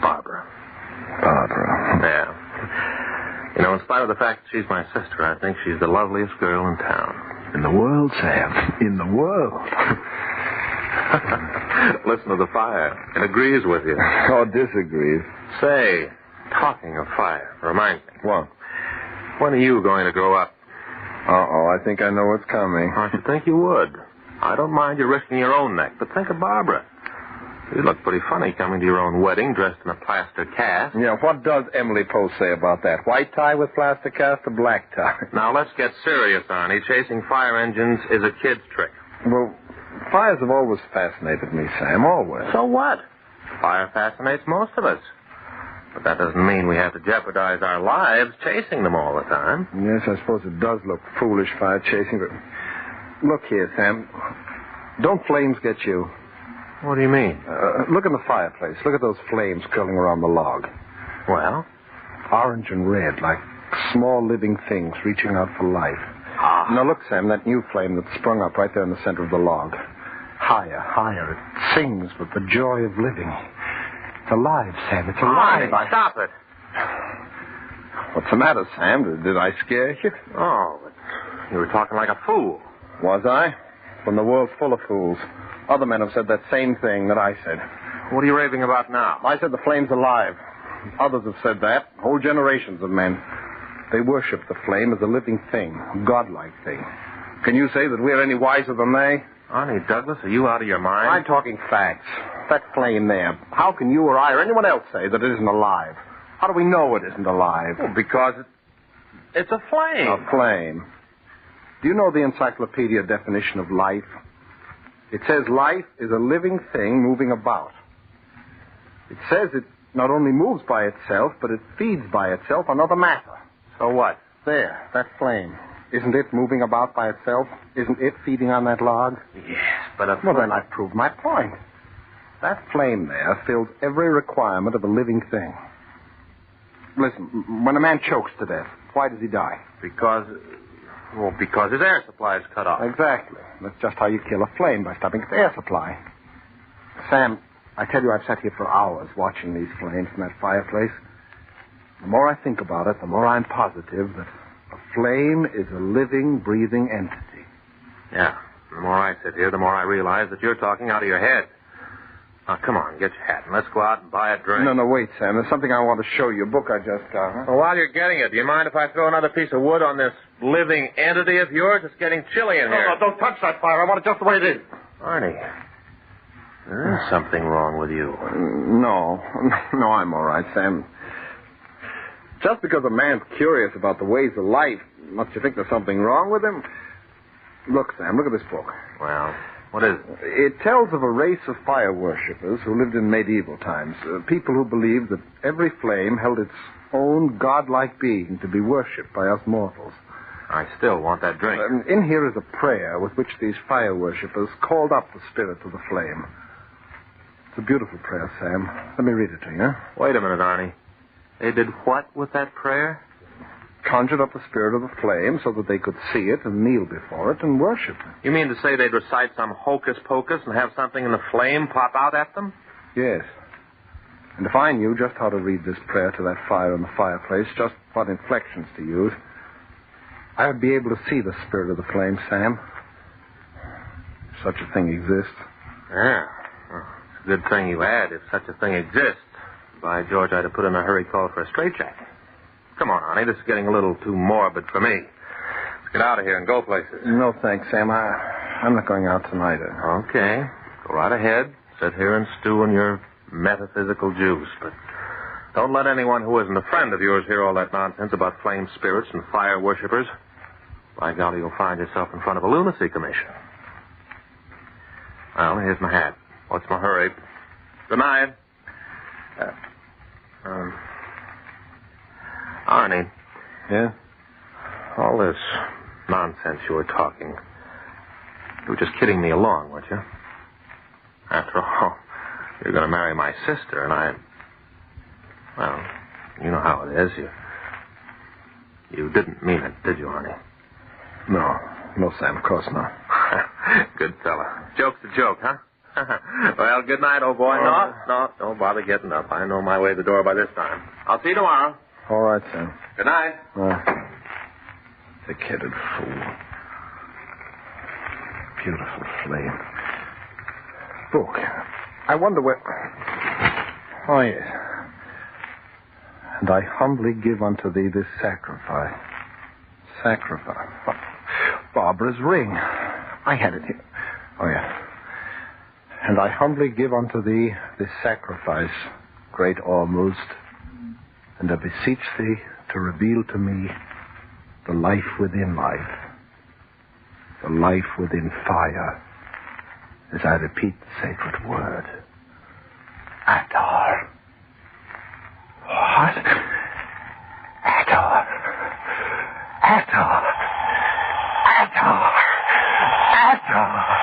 Barbara.
Barbara.
Yeah. You know, in spite of the fact that she's my sister, I think she's the loveliest girl in town.
In the world, Sam. In the world.
Listen to the fire. It agrees with you.
Oh, disagrees.
Say, talking of fire, reminds me.
What?
When are you going to grow up?
Uh-oh, I think I know what's coming.
I should think you would. I don't mind you risking your own neck, but think of Barbara. You look pretty funny coming to your own wedding dressed in a plaster cast.
Yeah, what does Emily Poe say about that? White tie with plaster cast or black tie?
Now, let's get serious, Arnie. Chasing fire engines is a kid's trick.
Well, fires have always fascinated me, Sam, always.
So what? Fire fascinates most of us. But that doesn't mean we have to jeopardize our lives chasing them all the time.
Yes, I suppose it does look foolish, fire chasing, but... Look here, Sam. Don't flames get you?
What do you mean?
Look in the fireplace. Look at those flames curling around the log.
Well?
Orange and red, like small living things reaching out for life.
Ah.
Now look, Sam, that new flame that sprung up right there in the center of the log. Higher, higher. It sings with the joy of living. It's alive, Sam. It's alive.
Arnie, stop it.
What's the matter, Sam? Did I scare you?
Oh, but you were talking like a fool.
Was I? When the world's full of fools. Other men have said that same thing that I said.
What are you raving about now?
I said the flame's alive. Others have said that. Whole generations of men. They worship the flame as a living thing, a godlike thing. Can you say that we're any wiser than they?
Arnie Douglas, are you out of your mind?
I'm talking facts. That flame there. How can you or I or anyone else say that it isn't alive? How do we know it isn't alive?
Well, because it's a flame.
A flame. Do you know the encyclopedia definition of life? It says life is a living thing moving about. It says it not only moves by itself, but it feeds by itself on other matter.
So what?
There, that flame. Isn't it moving about by itself? Isn't it feeding on that log?
Yes, but
Well, then I've proved my point. That flame there fills every requirement of a living thing. Listen, when a man chokes to death, why does he die?
Because his air supply is cut off.
Exactly. That's just how you kill a flame, by stopping its air supply. Sam, I tell you, I've sat here for hours watching these flames in that fireplace. The more I think about it, the more I'm positive that a flame is a living, breathing entity.
Yeah. The more I sit here, the more I realize that you're talking out of your head. Now, come on, get your hat, and let's go out and buy a drink.
No, wait, Sam. There's something I want to show you. A book I just got. Huh?
Well, while you're getting it, do you mind if I throw another piece of wood on this living entity of yours? It's getting chilly in here.
No, don't touch that fire. I want it just the way it is.
Arnie, there is something wrong with you.
No, I'm all right, Sam. Just because a man's curious about the ways of life, must you think there's something wrong with him? Look, Sam, look at this book.
Well, what is it?
It tells of a race of fire worshippers who lived in medieval times. People who believed that every flame held its own godlike being to be worshipped by us mortals.
I still want that drink.
In here is a prayer with which these fire worshippers called up the spirit of the flame. It's a beautiful prayer, Sam. Let me read it to you.
Wait a minute, Arnie. They did what with that prayer?
Conjured up the spirit of the flame so that they could see it and kneel before it and worship it.
You mean to say they'd recite some hocus-pocus and have something in the flame pop out at them?
Yes. And if I knew just how to read this prayer to that fire in the fireplace, just what inflections to use, I would be able to see the spirit of the flame, Sam. If such a thing exists.
Yeah. Well, it's a good thing you had, if such a thing exists. By George, I'd have put in a hurry call for a straitjacket. Come on, Arnie. This is getting a little too morbid for me. Let's get out of here and go places.
No, thanks, Sam. I'm not going out tonight.
Okay. Go right ahead. Sit here and stew in your metaphysical juice. But don't let anyone who isn't a friend of yours hear all that nonsense about flame spirits and fire worshippers. By golly, you'll find yourself in front of a lunacy commission. Well, here's my hat. What's my hurry? Good night. Arnie.
Yeah?
All this nonsense you were talking, you were just kidding me along, weren't you? After all, you're going to marry my sister, and well, you know how it is. You didn't mean it, did you, Arnie?
No, Sam, of course not.
Good fella. Joke's a joke, huh? Well, good night, old boy. No, don't bother getting up. I know my way to the door by this time. I'll see you tomorrow.
All right, Sam.
Good night.
Thick-headed fool. Beautiful flame. book. I wonder where... Oh, yes. And I humbly give unto thee this sacrifice. Sacrifice. Barbara's ring. I had it here. Oh, yeah. And I humbly give unto thee this sacrifice, great almost, and I beseech thee to reveal to me the life within life, the life within fire, as I repeat the sacred word. Adar. What? Adar. Adar. Adar. Adar.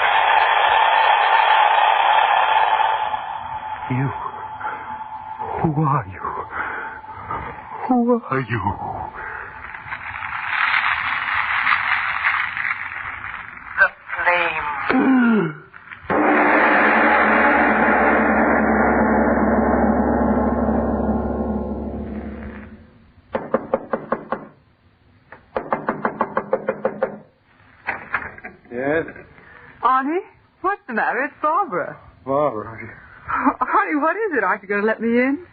You. Who are you? Who are you?
The flame.
Yes?
Arnie, what's the matter? It's Barbara.
Barbara.
Arnie, what is it? Aren't you going to let me in?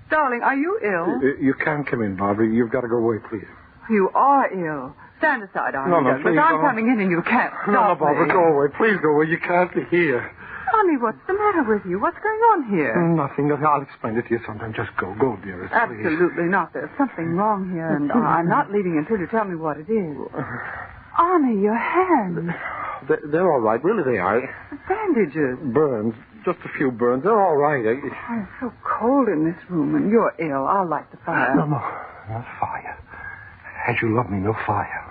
Darling, are you ill?
You can't come in, Barbara. You've got to go away, please.
You are ill. Stand aside, Arnie.
No,
Douglas.
please,
I'm
no.
coming in and you can't stop
No, Barbara,
me.
go away. Please go away. You can't be here.
Arnie, what's the matter with you? What's going on here?
Nothing. I'll explain it to you sometime. Just go. Go, dearest, please.
Absolutely not. There's something wrong here, and I'm not leaving until you tell me what it is. Arnie, your hands.
They're all right. Really, they are.
Bandages.
Burns. Just a few burns. They're all right.
Oh, it's so cold in this room, and you're ill. I'll light the fire.
No, not fire. As you love me, no fire.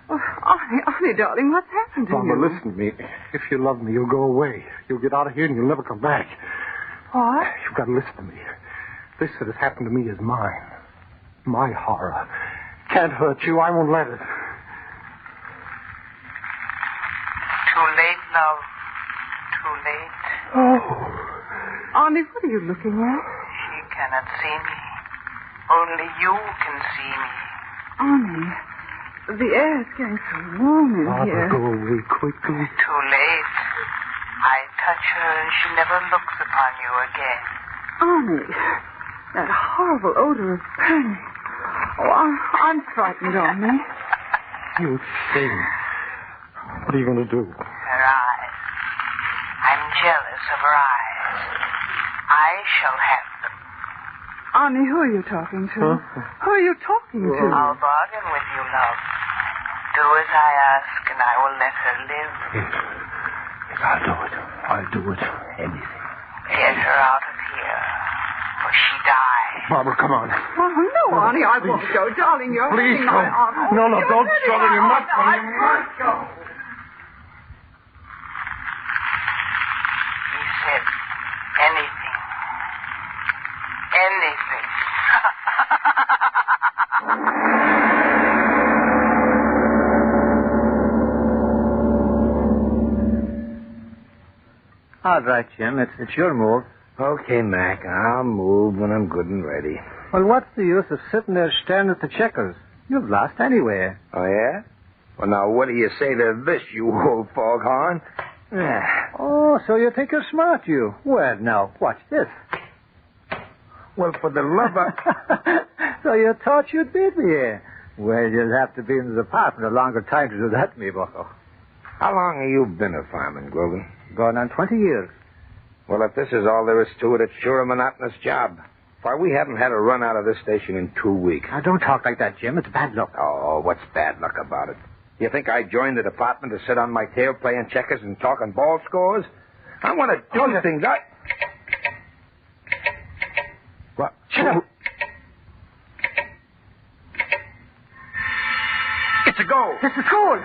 Oh, Arnie, darling, what's happened to
Barbara,
you?
listen to me. If you love me, you'll go away. You'll get out of here and you'll never come back.
What?
You've got to listen to me. This that has happened to me is mine. My horror. Can't hurt you. I won't let it.
Too late, love. Too late.
Oh. Arnie, what are you looking at?
She cannot see me. Only you can see me.
Arnie, the air is getting so warm in
Barbara,
here.
go away quickly.
Too late. I touch her and she never looks upon you again.
Arnie, that horrible odor of burning. Oh, I'm frightened, Arnie.
You thing. What are you going to do?
Her eyes. I'm jealous of her eyes. I shall have them.
Arnie, who are you talking to?
Huh?
Who are you talking to?
I'll bargain with you, love. Do as I ask, and I will let her live.
Yes, I'll do it. I'll do it. Anything.
Get her out of here, for she dies.
Barbara, come on.
Oh, no, Arnie, I won't go. Darling, you're
Please
hurting
go.
my arm. Oh,
No,
you're
don't
hurting
struggle.
my
You're not
arm. I
going.
won't go.
He said anything. Anything.
All right, Jim. It's your move.
Okay, Mac. I'll move when I'm good and ready.
Well, what's the use of sitting there staring at the checkers? You've lost anyway.
Oh, yeah? Well, now, what do you say to this, you old foghorn?
Oh, so you think you're smart, you? Well, now, watch this.
Well, for the love of...
So you thought you'd beat me, eh? Well, you'll have to be in the department a longer time to do that, me bucko.
How long have you been a fireman, Grogan?
Going on 20 years.
Well, if this is all there is to it, it's sure a monotonous job. Why, we haven't had a run out of this station in 2 weeks.
Now, don't talk like that, Jim. It's bad luck.
Oh, what's bad luck about it? You think I joined the department to sit on my tail playing checkers and talking ball scores? I want to do things. What?
Shut up.
It's a goal.
This is gold.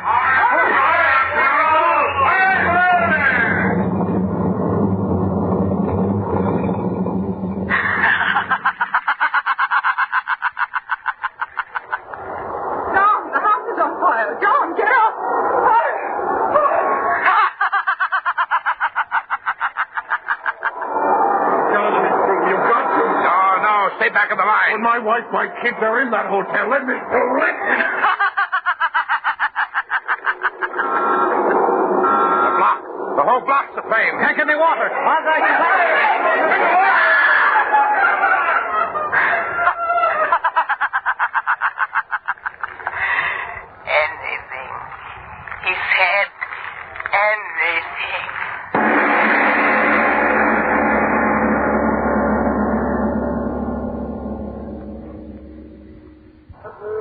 John, the house is on fire. John, get up.
You've got to. No, stay back of the line.
When my wife, my kids are in that hotel, let me...
The Throw blocks of flame.
Can't get me water.
All right,
Anything. He said anything.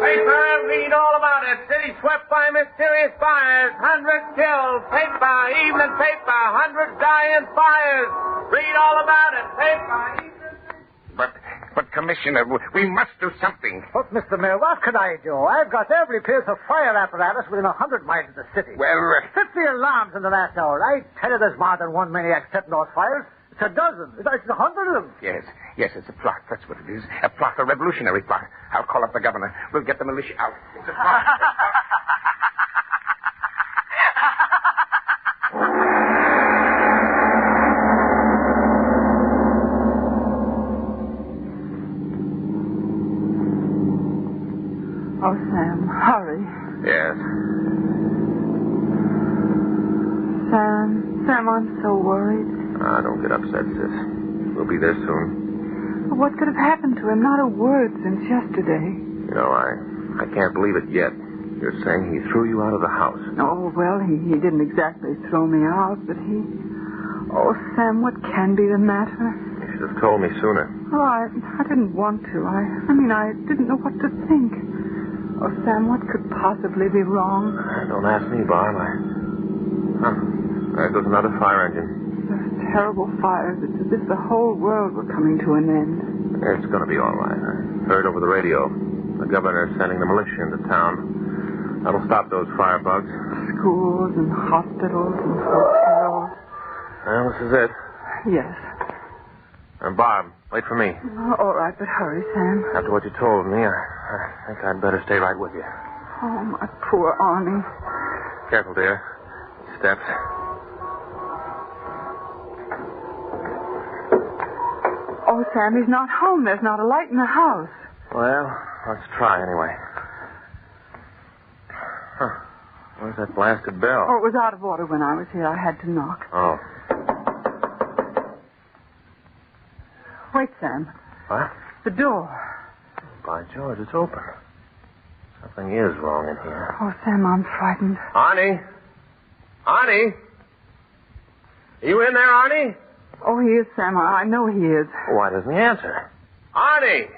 Paper, read all about it. City swept by mysterious fires. 100 killed. Paper, evening paper. 100 die in fires. Read all about it. Paper, But, Commissioner, we must do something.
Look, Mr. Mayor, what can I do? I've got every piece of fire apparatus within 100 miles of the city.
Well,
50 alarms in the last hour. I tell you, there's more than one maniac setting those fires. It's a dozen. It's 100 of them.
Yes, it's a plot. That's what it is. A plot, a revolutionary plot. I'll call up the governor. We'll get the militia out. It's a plot.
Oh, Sam, hurry.
Yes.
Sam, I'm so worried.
Don't get upset, sis. We'll be there soon.
What could have happened to him? Not a word since yesterday.
You know, I can't believe it yet. You're saying he threw you out of the house.
Oh, well, he didn't exactly throw me out, but he... Oh, Sam, what can be the matter?
You should have told me sooner.
Oh, I didn't want to. I mean, I didn't know what to think. Oh, Sam, what could possibly be wrong?
Don't ask me, Barb. There goes another fire engine.
Those terrible fires. It's as if the whole world were coming to an end.
It's going to be all right. I heard over the radio. The governor's sending the militia into town. That'll stop those firebugs.
Schools and hospitals and hotels.
Well, this is it.
Yes.
And Barb, wait for me.
Oh, all right, but hurry, Sam.
After what you told me, I think I'd better stay right with you.
Oh, my poor Arnie.
Careful, dear. Steps.
Oh, Sam, he's not home. There's not a light in the house.
Well, let's try anyway. Huh. Where's that blasted bell?
Oh, it was out of order when I was here. I had to knock.
Oh.
Wait, Sam.
What?
The door.
By George, it's open. Something is wrong in here.
Oh, Sam, I'm frightened.
Arnie? Arnie? Are you in there, Arnie?
Oh, he is, Sam. I know he is.
Why doesn't he answer? Arnie!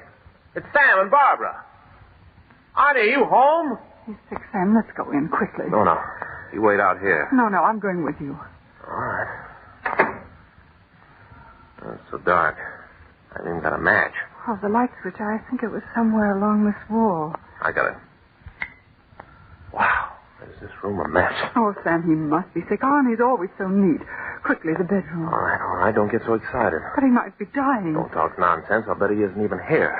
It's Sam and Barbara. Arnie, are you home?
He's sick, Sam. Let's go in quickly.
No. You wait out here.
No, I'm going with you.
All right. Oh, it's so dark. I haven't even got a match.
Oh, the light switch. I think it was somewhere along this wall.
I got it. Wow. Is this room a mess?
Oh, Sam, he must be sick. Arnie's always so neat. Quickly, the bedroom.
All right. Don't get so excited.
But he might be dying.
Don't talk nonsense. I'll bet he isn't even here.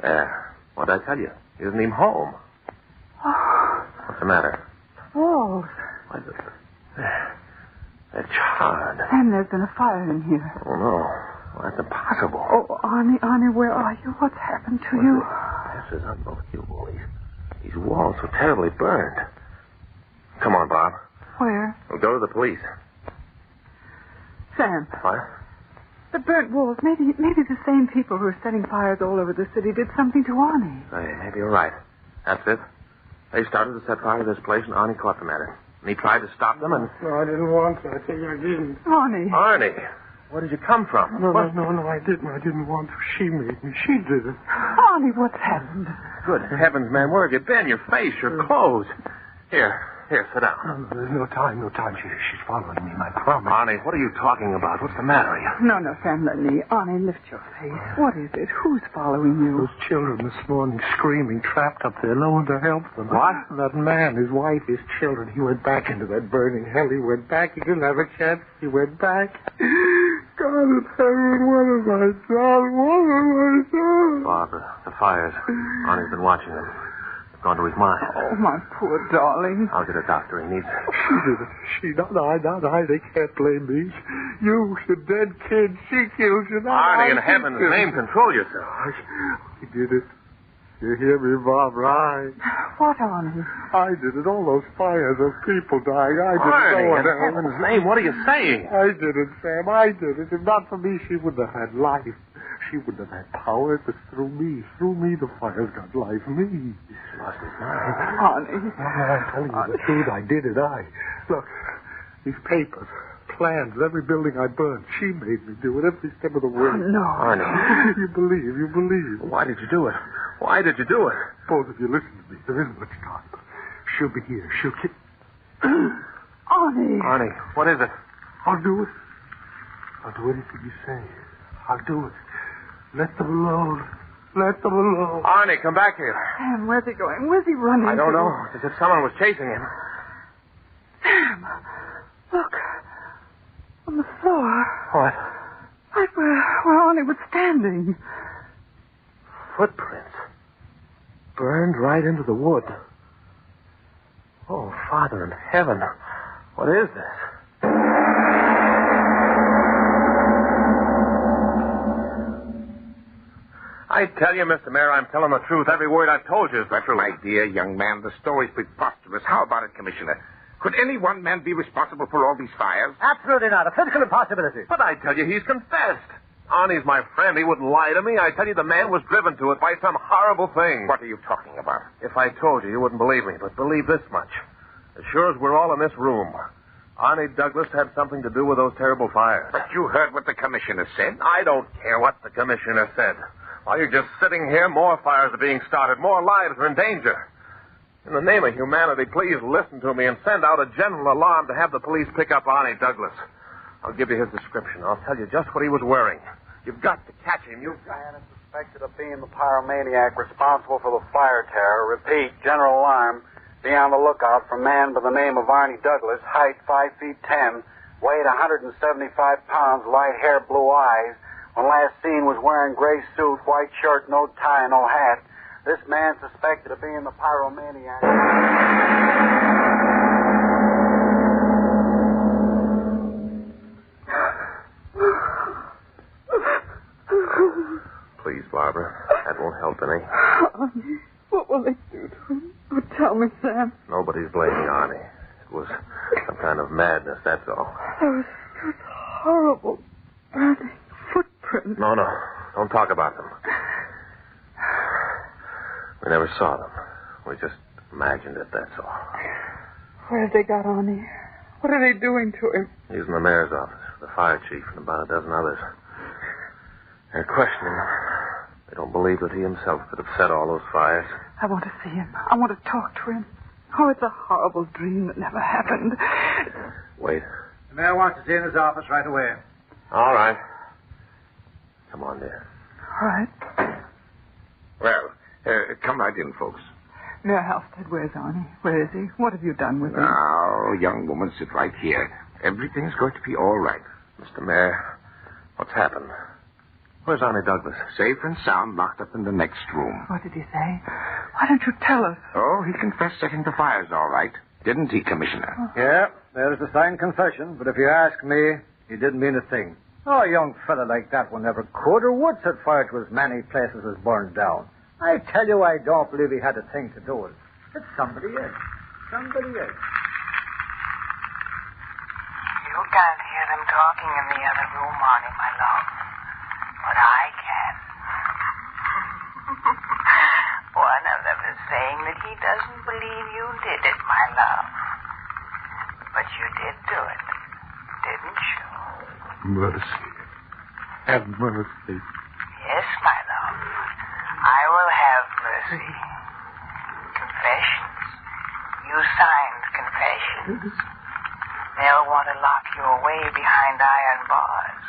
There. What'd I tell you? He isn't even home.
Oh.
What's the matter?
Walls.
Why, they're charred.
Sam, there's been a fire in here.
Oh, no. Well, that's impossible.
Oh, Arnie, where are you? What's happened to you?
This is unbelievable. These walls so terribly burned. Come on, Bob.
Where?
We'll go to the police.
Sam.
What?
The burnt walls. Maybe the same people who are setting fires all over the city did something to Arnie.
Hey, maybe you're right. That's it. They started to set fire to this place, and Arnie caught them at it. And he tried to stop them, and...
No, I didn't want to. I tell you, I didn't.
Arnie.
Where did you come from?
No, I didn't. I didn't want to. She made me. She did it.
Arnie, what's happened?
Good heavens, man. Where have you been? Your face, your clothes. Here, sit down.
No, there's no time. She's following me, I promise.
Arnie, what are you talking about? What's the matter with you?
No, Sam, let me. Arnie, lift your face. What is it? Who's following you?
Those children this morning screaming, trapped up there, no one to help them.
What?
That man, his wife, his children, he went back into that burning hell. He went back. He didn't have a chance. He went back. God in heaven, what have I done?
Barbara, the fires. Arnie's been watching them. Gone to his mind.
Oh, my poor darling.
I'll get a doctor. He needs...
She did it. She, not I. They can't blame me. You, the dead kid. She killed you.
Arnie, in heaven's name, control yourself.
I did it. You hear me, Barbara?
What, Arnie?
I did it. All those fires, those people dying. I did it. No one
in
else.
heaven's name, what are you saying?
I did it, Sam. I did it. If not for me, she wouldn't have had life. She wouldn't have had power. It was through me. Through me, the fires got life. Me.
He's lost his mind.
Arnie.
I'm telling you the truth. I did it. Look, these papers, plans, every building I burned. She made me do it every step of the way.
No.
Arnie.
You believe.
Why did you do it? Why did you do it?
Both of you, listen to me. There isn't much time. She'll be here. She'll kill...
Arnie.
Arnie, what is it?
I'll do it. I'll do anything you say. I'll do it. Let them alone. Let them alone.
Arnie, come back here.
Sam, where's he going? Where's he running
I don't
to?
know. It's as if someone was chasing him.
Sam, look. On the floor.
What?
Right where Arnie was standing.
Footprints. Burned right into the wood. Oh, Father in heaven. What is this? I tell you, Mr. Mayor, I'm telling the truth. Every word I've told you is the truth.
My dear young man, the story's preposterous. How about it, Commissioner? Could any one man be responsible for all these fires?
Absolutely not. A physical impossibility.
But I tell you, he's confessed. Arnie's my friend. He wouldn't lie to me. I tell you, the man was driven to it by some horrible thing.
What are you talking about?
If I told you, you wouldn't believe me. But believe this much. As sure as we're all in this room, Arnie Douglas had something to do with those terrible fires.
But you heard what the Commissioner said.
I don't care what the Commissioner said. While you're just sitting here, more fires are being started. More lives are in danger. In the name of humanity, please listen to me and send out a general alarm to have the police pick up Arnie Douglas. I'll give you his description. I'll tell you just what he was wearing. You've got to catch him. You've got...
Man is suspected of being the pyromaniac responsible for the fire terror. Repeat, general alarm. Be on the lookout for a man by the name of Arnie Douglas, height 5 feet 10, weight 175 pounds, light hair, blue eyes. When last seen was wearing gray suit, white shirt, no tie, no hat. This man suspected of being the pyromaniac.
Please, Barbara. That won't help any.
Arnie, what will they do to him? Oh, tell me, Sam.
Nobody's blaming Arnie. It was some kind of madness, that's all.
Those horrible burning footprints.
No. Don't talk about them. We never saw them. We just imagined it, that's all.
Where have they got Arnie? What are they doing to him?
He's in the mayor's office, the fire chief, and about a dozen others. They're questioning him. They don't believe that he himself could have set all those fires.
I want to see him. I want to talk to him. Oh, it's a horrible dream that never happened.
Wait.
The mayor wants to see you in his office right away.
All right. Come on, dear.
All right.
Well, come right in, folks.
Mayor Halstead, where's Arnie? Where is he? What have you done with him?
Now, young woman, sit right here. Everything's going to be all right.
Mr. Mayor, what's happened? Where's Arnie Douglas?
Safe and sound, locked up in the next room.
What did he say? Why don't you tell us?
Oh, he confessed setting the fires all right. Didn't he, Commissioner?
Yeah, there's the signed confession, but if you ask me, he didn't mean a thing. Oh, a young fella like that one never could or would set fire to as many places as burned down. I tell you, I don't believe he had a thing to do with it. It's somebody else. Somebody else.
You can't hear them talking in the other room, Arnie, my love. But I can. One of them is saying that he doesn't believe you did it, my love. But you did do it, didn't you?
Mercy. Have mercy.
Yes, my love. I will have mercy. Confessions. You signed confessions. They'll want to lock you away behind iron bars.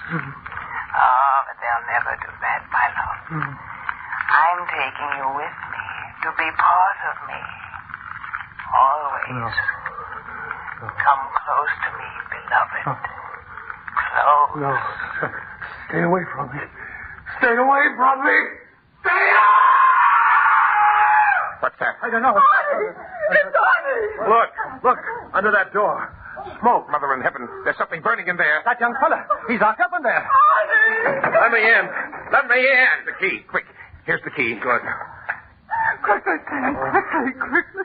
Oh, but they'll never do that, my love. I'm taking you with me to be part of me. Always. Come close to me, beloved. Close.
No. Stay away from me. Stay away from me. Stay out!
What's that?
I don't know.
It's Arnie!
Look, under that door.
Smoke, Mother in Heaven. There's something burning in there.
That young fella. He's locked up in there.
Arnie!
Let me in. Let me in.
The key, quick. Here's the key.
Good.
Quickly, Sam, quickly.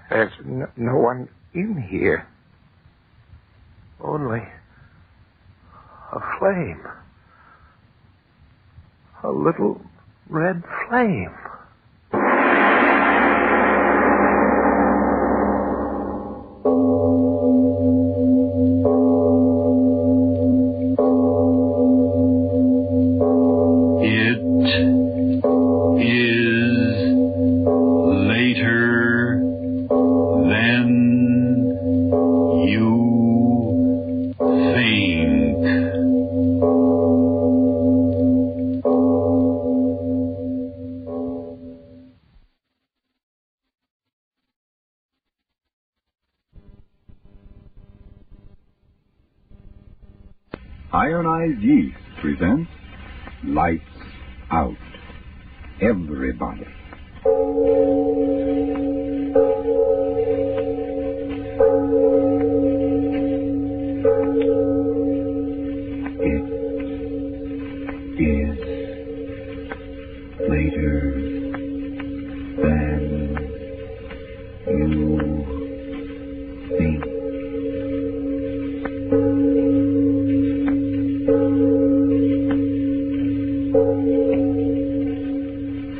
There's no one in here. Only a flame. A little red flame.
Ironized Yeast presents Lights Out. Everybody. It is later than you think.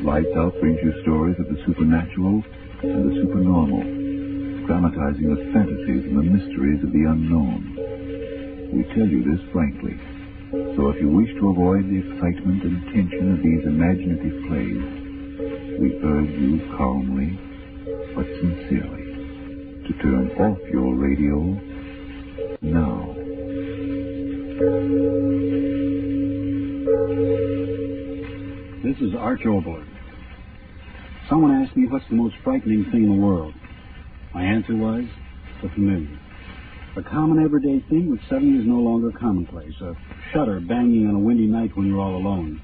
Lights Out brings you stories of the supernatural and the supernormal, dramatizing the fantasies and the mysteries of the unknown. We tell you this frankly, so if you wish to avoid the excitement and tension of these imaginative plays, we urge you calmly but sincerely to turn off your radio now.
This is Arch Oboler. Someone asked me what's the most frightening thing in the world. My answer was the familiar. A common everyday thing which suddenly is no longer commonplace. A shutter banging on a windy night when you're all alone.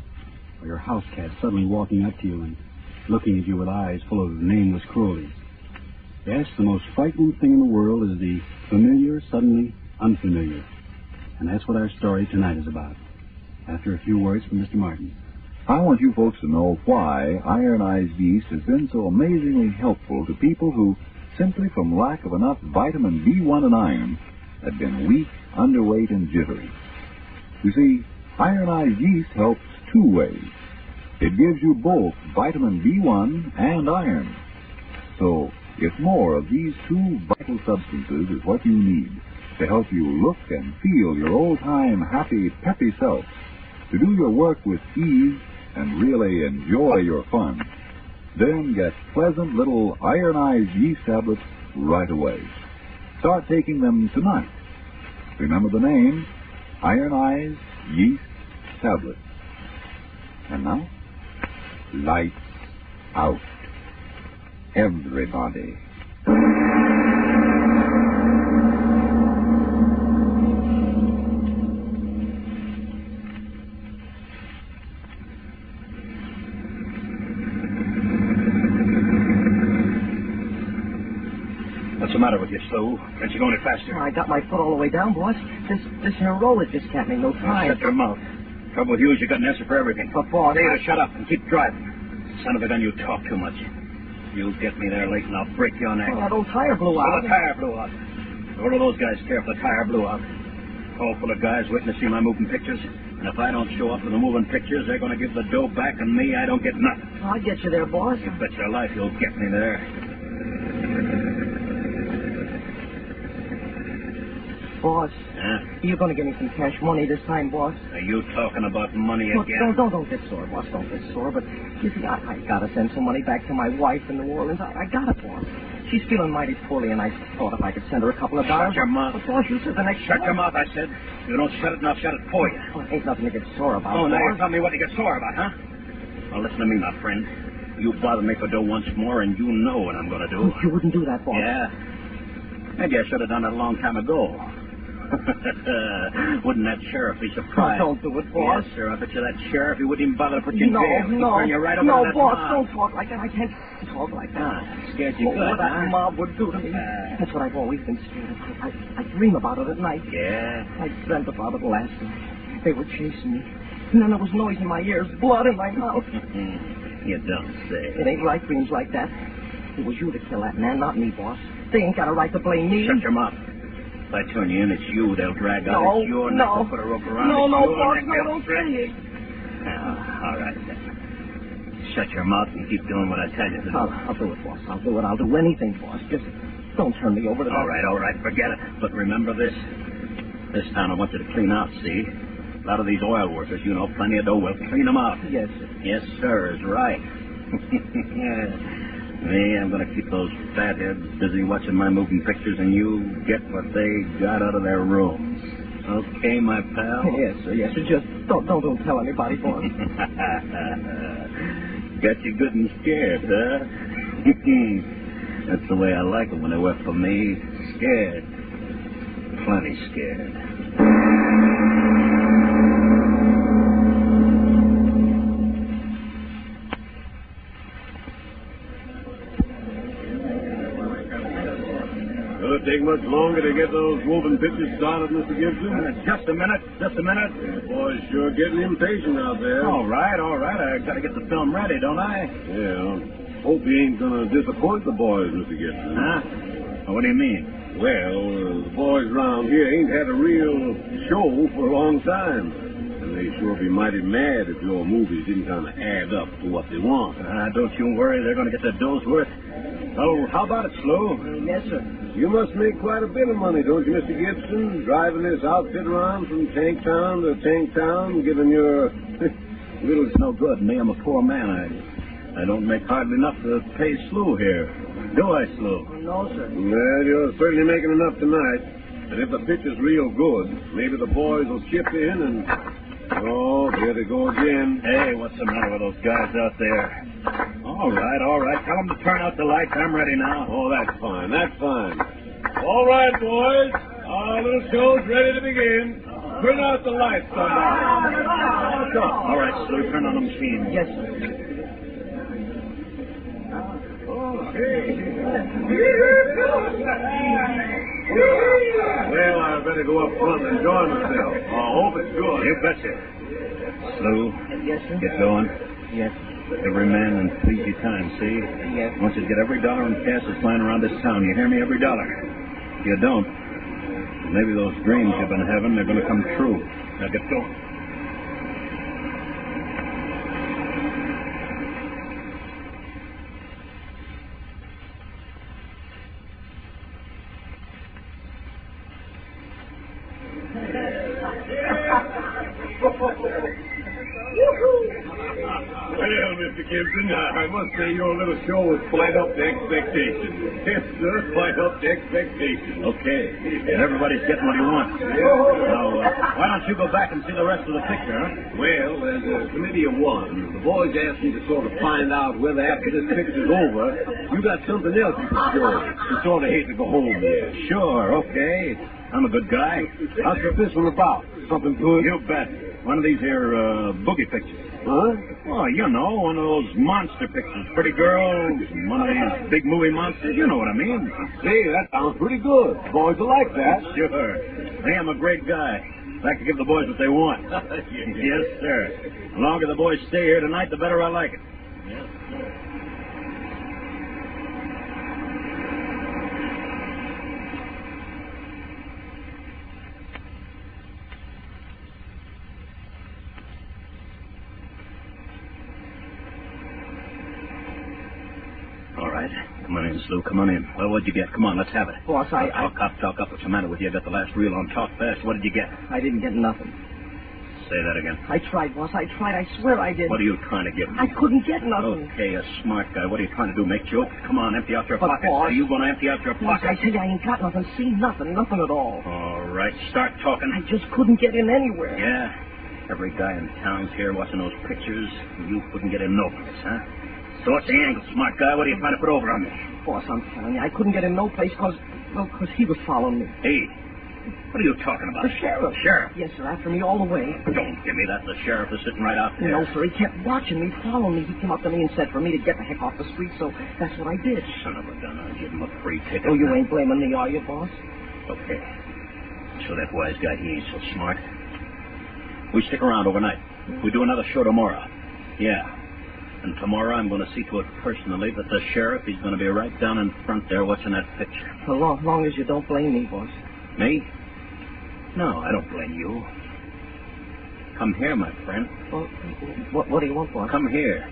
Or your house cat suddenly walking up to you and looking at you with eyes full of nameless cruelties. Yes, the most frightening thing in the world is the familiar, suddenly unfamiliar. And that's what our story tonight is about. After a few words from Mr. Martin.
I want you folks to know why ironized yeast has been so amazingly helpful to people who, simply from lack of enough vitamin B1 and iron, had been weak, underweight, and jittery. You see, ironized yeast helps two ways. It gives you both vitamin B1 and iron. So, if more of these two vital substances is what you need to help you look and feel your old-time, happy, peppy self, to do your work with ease and really enjoy your fun, then get pleasant little ironized yeast tablets right away. Start taking them tonight. Remember the name, ironized yeast tablets. And now, lights out. Everybody.
What's the matter with you, Sue? Can't you go any faster?
I got my foot all the way down, boss. This here roller just can't make no time.
Shut your mouth. Trouble with you is you got an answer for everything.
But, boss,
Tell you to shut up and keep driving. Son of a gun, you talk too much. You'll get me there late and I'll break your neck.
Well, that old tire blew out.
Well, the tire blew out. What do those guys care if the tire blew out? All full of guys waiting to see my moving pictures. And if I don't show up for the moving pictures, they're going to give the dough back, and me, I don't get nothing.
I'll get you there, boss.
You bet your life you'll get me there.
Boss, you're going to get me some cash money this time, boss.
Are you talking about money
Look,
again?
don't get sore, boss. Don't get sore. But, you see, I got to send some money back to my wife in New Orleans. I got it, boss. She's feeling mighty poorly, and I thought if I could send her a couple of dollars.
Shut your mouth.
But, boss, you said the next...
Shut your mouth, I said. If you don't shut it, and I'll shut it for you.
Well, ain't nothing to get sore about,
Oh, now
boss.
you're telling me what to get sore about, huh? Well, listen to me, my friend. You bother me for dough once more, and you know what I'm going to do.
You wouldn't do that, boss.
Yeah. Maybe I should have done it a long time ago.
Wouldn't that sheriff be surprised?
Don't do it, boss.
Yes, sir. I bet you that sheriff, he wouldn't even bother to put you in
No,
jail. He'd
no.
turn you right over
No,
to that
boss,
mob.
don't talk like that. I can't talk like that.
Scared you good,
What that
huh?
mob would do to me. That's what I've always been scared of. I dream about it at night.
Yeah?
I dreamt about it last night. They were chasing me. And then there was noise in my ears, blood in my mouth.
You don't say.
It ain't right dreams like that. It was you to kill that man, not me, boss. They ain't got a right to blame me.
Shut your mouth. If I turn you in, it's you they'll drag out.
No,
It's your neck.
no.
They'll put a rope around.
No,
It's
no,
your
boss,
neck.
no,
They'll
don't
stretch.
say it.
All right, then. Shut your mouth and keep doing what I tell you to do.
I'll do it, boss. I'll do it. I'll do anything, boss. Just don't turn me over to
All right, forget it. But remember this. This town I want you to clean out, see? A lot of these oil workers, you know, plenty of dough. We'll clean them out.
Yes, sir.
Yes, sir, is right. Me, I'm going to keep those fatheads busy watching my moving pictures, and you get what they got out of their rooms. Okay, my pal?
Yes, sir. Yes, sir. Just don't tell anybody, boss.
Got you good and scared, huh? That's the way I like it when they work for me. Scared. Plenty scared.
Will it take much longer to get those moving pictures started, Mr. Gibson?
Just a minute.
The boys sure getting impatient out there.
All right. I got to get the film ready, don't I?
Yeah. Hope he ain't going to disappoint the boys, Mr. Gibson.
Huh? What do you mean?
Well, the boys around here ain't had a real show for a long time. And they sure be mighty mad if your movies didn't kind of add up to what they want.
Don't you worry. They're going to get their dough worth. Oh, how about it, Slu?
Yes, sir.
You must make quite a bit of money, don't you, Mr. Gibson? Driving this outfit around from tank town to tank town, giving your
Little, it's no good. Me, I'm a poor man. I don't make hardly enough to pay Slu here. Do I, Slu?
No, sir.
Well, you're certainly making enough tonight. And if the picture's real good, maybe the boys will chip in and... Oh, there they go again.
Hey, what's the matter with those guys out there? All right. Tell them to turn out the lights. I'm ready now.
Oh, that's fine. All right, boys. Our little show's ready to begin. Turn out the lights, somebody.
All right, Slu, turn on the machine.
Yes, sir.
Well, I better go up front and enjoy myself. I hope it's good.
You betcha. Slu,
Yes, sir.
get going.
Yes.
Every man in pleasy time, see?
Yes.
I want you to get every dollar in cash that's flying around this town. You hear me? Every dollar. If you don't, maybe those dreams you've been having are going to come true. Now get going.
Well, Mr. Gibson, I must say your little show was quite up to expectation. Yes, sir, quite up to expectation.
Okay. And everybody's getting what he wants. Now, why don't you go back and see the rest of the picture, huh?
Well, as a committee of one, the boys asked me to sort of find out whether after this picture's over, you got something else you can show. You sort of hate to go home there.
Sure, okay. I'm a good guy.
How's this one about? Something good?
You bet. One of these here boogie pictures.
Huh?
Oh, you know, one of those monster pictures. Pretty girls, one of these big movie monsters. You know what I mean.
Say, that sounds pretty good. Boys will like that.
Sure. Hey, I'm a great guy. I like to give the boys what they want. Yes, sir. The longer the boys stay here tonight, the better I like it. Yes, sir. Come on in, Slu. Come on in. Well, what'd you get? Come on, let's have it.
Boss,
Talk up. What's the matter with you? I got the last reel on. Talk fast. What did you get?
I didn't get nothing.
Say that again.
I tried, boss. I tried. I swear I did.
What are you trying to get me?
I couldn't get nothing.
Okay, a smart guy. What are you trying to do? Make jokes? Come on, empty out your
But,
pockets.
boss,
Are you going to empty out your
Boss, I
pockets?
tell you, I ain't got nothing. See, nothing at all.
All right, start talking.
I just couldn't get in anywhere.
Yeah? Every guy in town's here watching those pictures. You couldn't get in no place, huh? So what's the angle, smart guy? What are you trying to put over on me?
Boss, I'm telling you, I couldn't get in no place because he was following me.
Hey, What are you talking about?
The sheriff.
Sheriff?
Yes, sir, after me all the way.
Don't give me that. The sheriff is sitting right out there.
No, sir, he kept watching me, following me. He came up to me and said for me to get the heck off the street, so that's what I did.
Son of a gun, I'll give him a free ticket.
Oh, you ain't blaming me, are you, boss?
Okay. So that wise guy, he ain't so smart. We stick around overnight. We do another show tomorrow. Yeah. And tomorrow I'm going to see to it personally that the sheriff, he's going to be right down in front there watching that picture.
As long as you don't blame me, boss.
Me? No, I don't blame you. Come here, my friend.
Well, what do you want, boss?
Come here.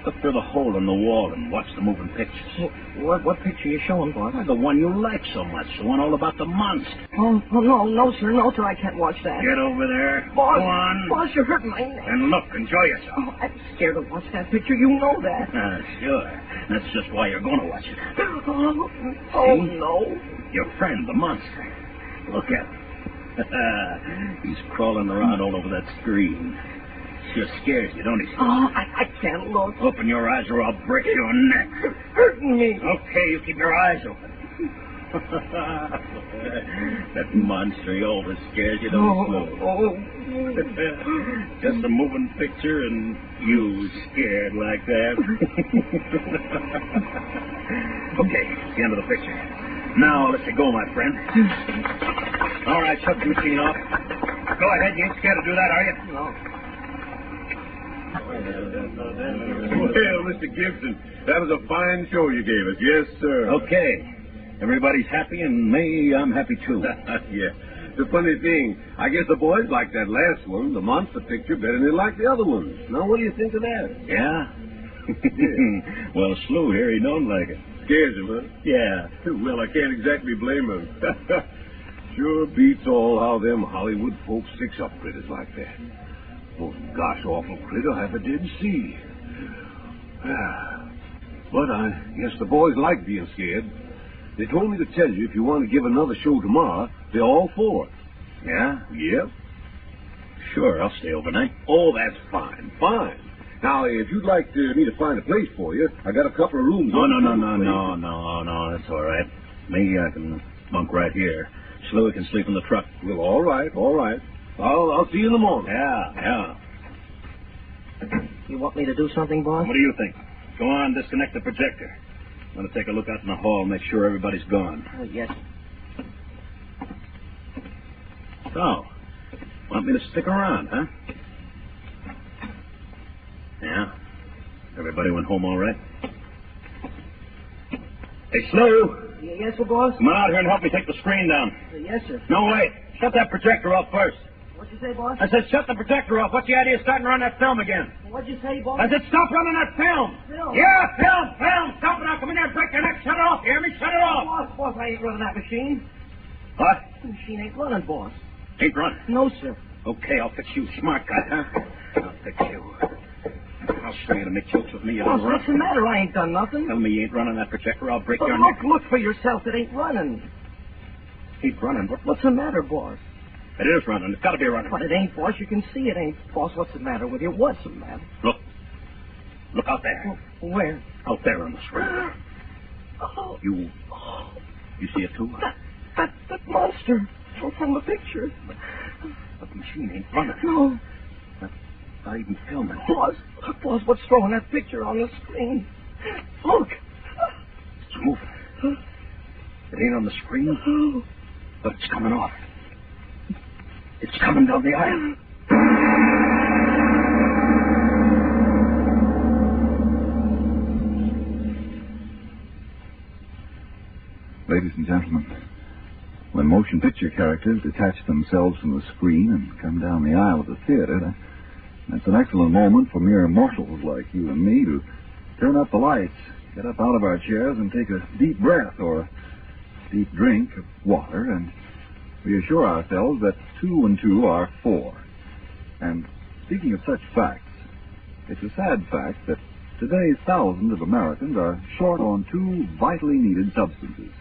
Look through the hole in the wall and watch the moving pictures.
What picture are you showing, boss?
The one you like so much. The one all about the monster.
Oh, no, sir, I can't watch that.
Get over there.
Boss,
Go on.
Boss, you're hurting my neck.
And look, enjoy yourself.
Oh, I'm scared to watch that picture. You know that.
Sure. That's just why you're going to watch it.
Oh, no.
Your friend, the monster. Look at him. He's crawling around all over that screen. Sure scares you, don't he?
Oh, I can't look.
Open your eyes or I'll break your neck.
It's hurting me.
Okay, you keep your eyes open. That monster, he always scares you, don't he? Just a moving picture and you scared like that. Okay, it's the end of the picture. Now, let you go, my friend. All right, shut the machine off. Go ahead, you ain't scared to do that, are you?
No.
Well, Mr. Gibson, that was a fine show you gave us. Yes, sir.
Okay. Everybody's happy, and me, I'm happy, too.
Yeah. The funny thing, I guess the boys liked that last one, the monster picture, better than they liked the other ones. Now, what do you think of that?
Yeah? Well, Slew here, he don't like it.
Scares him, huh?
Yeah.
Well, I can't exactly blame him. Sure beats all how them Hollywood folks fix up critters like that. Most gosh awful critter I ever did see. But I guess the boys like being scared. They told me to tell you if you want to give another show tomorrow, they're all for it.
Yeah?
Yep.
Sure, I'll stay overnight.
Oh, that's fine. Fine. Now, if you'd like me to find a place for you, I got a couple of rooms.
No, that's all right. Me, I can bunk right here. Slewy can sleep in the truck.
Well, all right. I'll see you in the morning.
Yeah.
You want me to do something, boss?
What do you think? Go on, disconnect the projector. I'm going to take a look out in the hall and make sure everybody's gone.
Yes.
So, want me to stick around, huh? Yeah. Everybody went home all right? Hey, Slew!
Yes, sir, boss?
Come on out here and help me take the screen down.
Yes, sir.
No, wait. Shut that projector off first.
What'd you say, boss?
I said shut the projector off. What's the idea of starting to run that film again?
What'd you say, boss?
I said stop running that film.
Film?
Yeah, film. Stop it now. Come in there and break your neck. Shut it off. You hear me? Shut it off.
Boss, I ain't running that machine.
What?
The machine ain't running, boss.
Ain't running?
No, sir.
Okay, I'll fix you, smart guy, huh? I'll fix you. I'll show you to make jokes with me.
Boss, what's the matter? I ain't done nothing.
Tell me you ain't running that projector. I'll break
But
your neck.
Look for yourself. It ain't running.
Ain't running?
What's the matter, boss?
It is running. It's got to be running.
But it ain't, boss. You can see it ain't. Boss, what's the matter with you? What's the matter?
Look out there.
Where?
Out there on the screen.
Oh.
You see it too?
That monster from the picture.
But the machine ain't running.
No.
Not even filming.
Boss, what's throwing that picture on the screen? Look.
It's moving. It ain't on the screen, but it's coming off. It's coming down the aisle.
Ladies and gentlemen, when motion picture characters detach themselves from the screen and come down the aisle of the theater, that's an excellent moment for mere mortals like you and me to turn up the lights, get up out of our chairs and take a deep breath or a deep drink of water and reassure ourselves that 2 and 2 are 4. And speaking of such facts, it's a sad fact that today thousands of Americans are short on 2 vitally needed substances,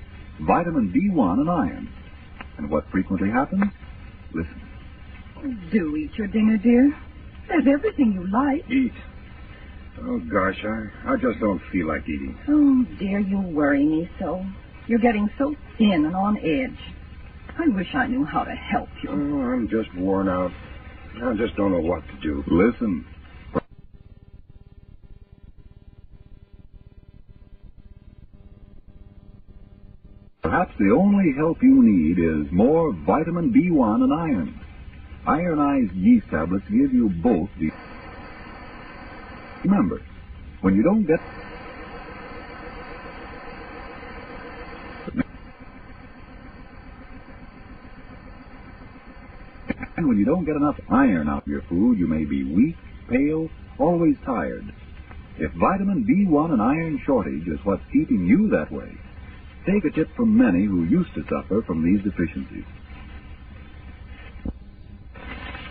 vitamin B1 and iron. And what frequently happens? Listen.
Do eat your dinner, dear. There's everything you like.
Eat? Oh, gosh, I just don't feel like eating.
Oh, dear, you worry me so. You're getting so thin and on edge.
I wish I knew how to help you.
Oh, I'm just worn out. I just don't know what to do.
Listen. Perhaps the only help you need is more vitamin B1 and iron. Ironized yeast tablets give you both the... Remember, when you don't get... And when you don't get enough iron out of your food, you may be weak, pale, always tired. If vitamin B1 and iron shortage is what's keeping you that way, take a tip from many who used to suffer from these deficiencies.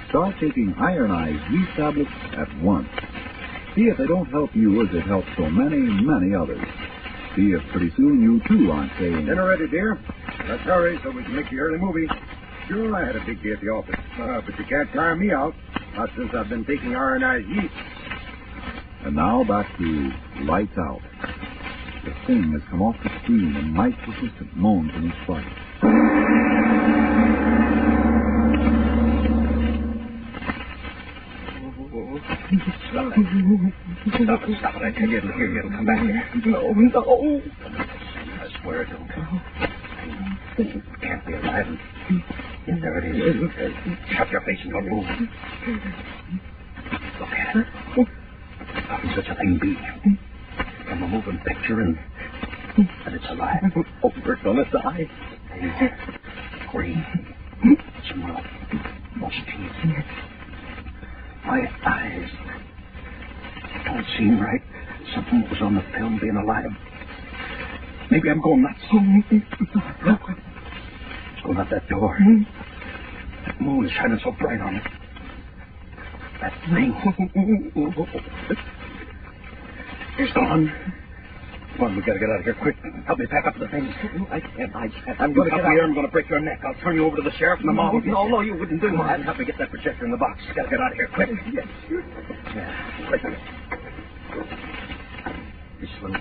Start taking ironized yeast tablets at once. See if they don't help you as it helps so many, many others. See if pretty soon you too aren't saying...
Dinner ready, dear? Let's hurry so we can make the early movie. Sure, I had a big day at the office. But you can't tire me out. Not since I've been taking ironized yeast.
And now back to Lights Out. The thing has come off the screen and Mike's assistant moans in his fright.
Stop it, stop it. I tell you, it'll hear you. It'll come back here.
No.
I swear it don't. It can't be alive. Yes, there it is. Shut your face and don't move. Look at it. How can such a thing be? From a moving picture and it's alive.
Over it's on its eye.
Green. Smell. Most teeth. My eyes don't seem right. Something was on the film being alive. Maybe I'm going nuts. Look. It's going out that door. That moon is shining so bright on it. That thing. It's gone. Come on, we gotta get out of here quick. Help me pack up the things.
I can't.
I'm going to get out here. I'm going to break your neck. I'll turn you over to the sheriff and the mob.
No, you wouldn't do that.
Help me get that projector in the box. Gotta get out of here quick.
Yes.
Yeah, quick. Be slow.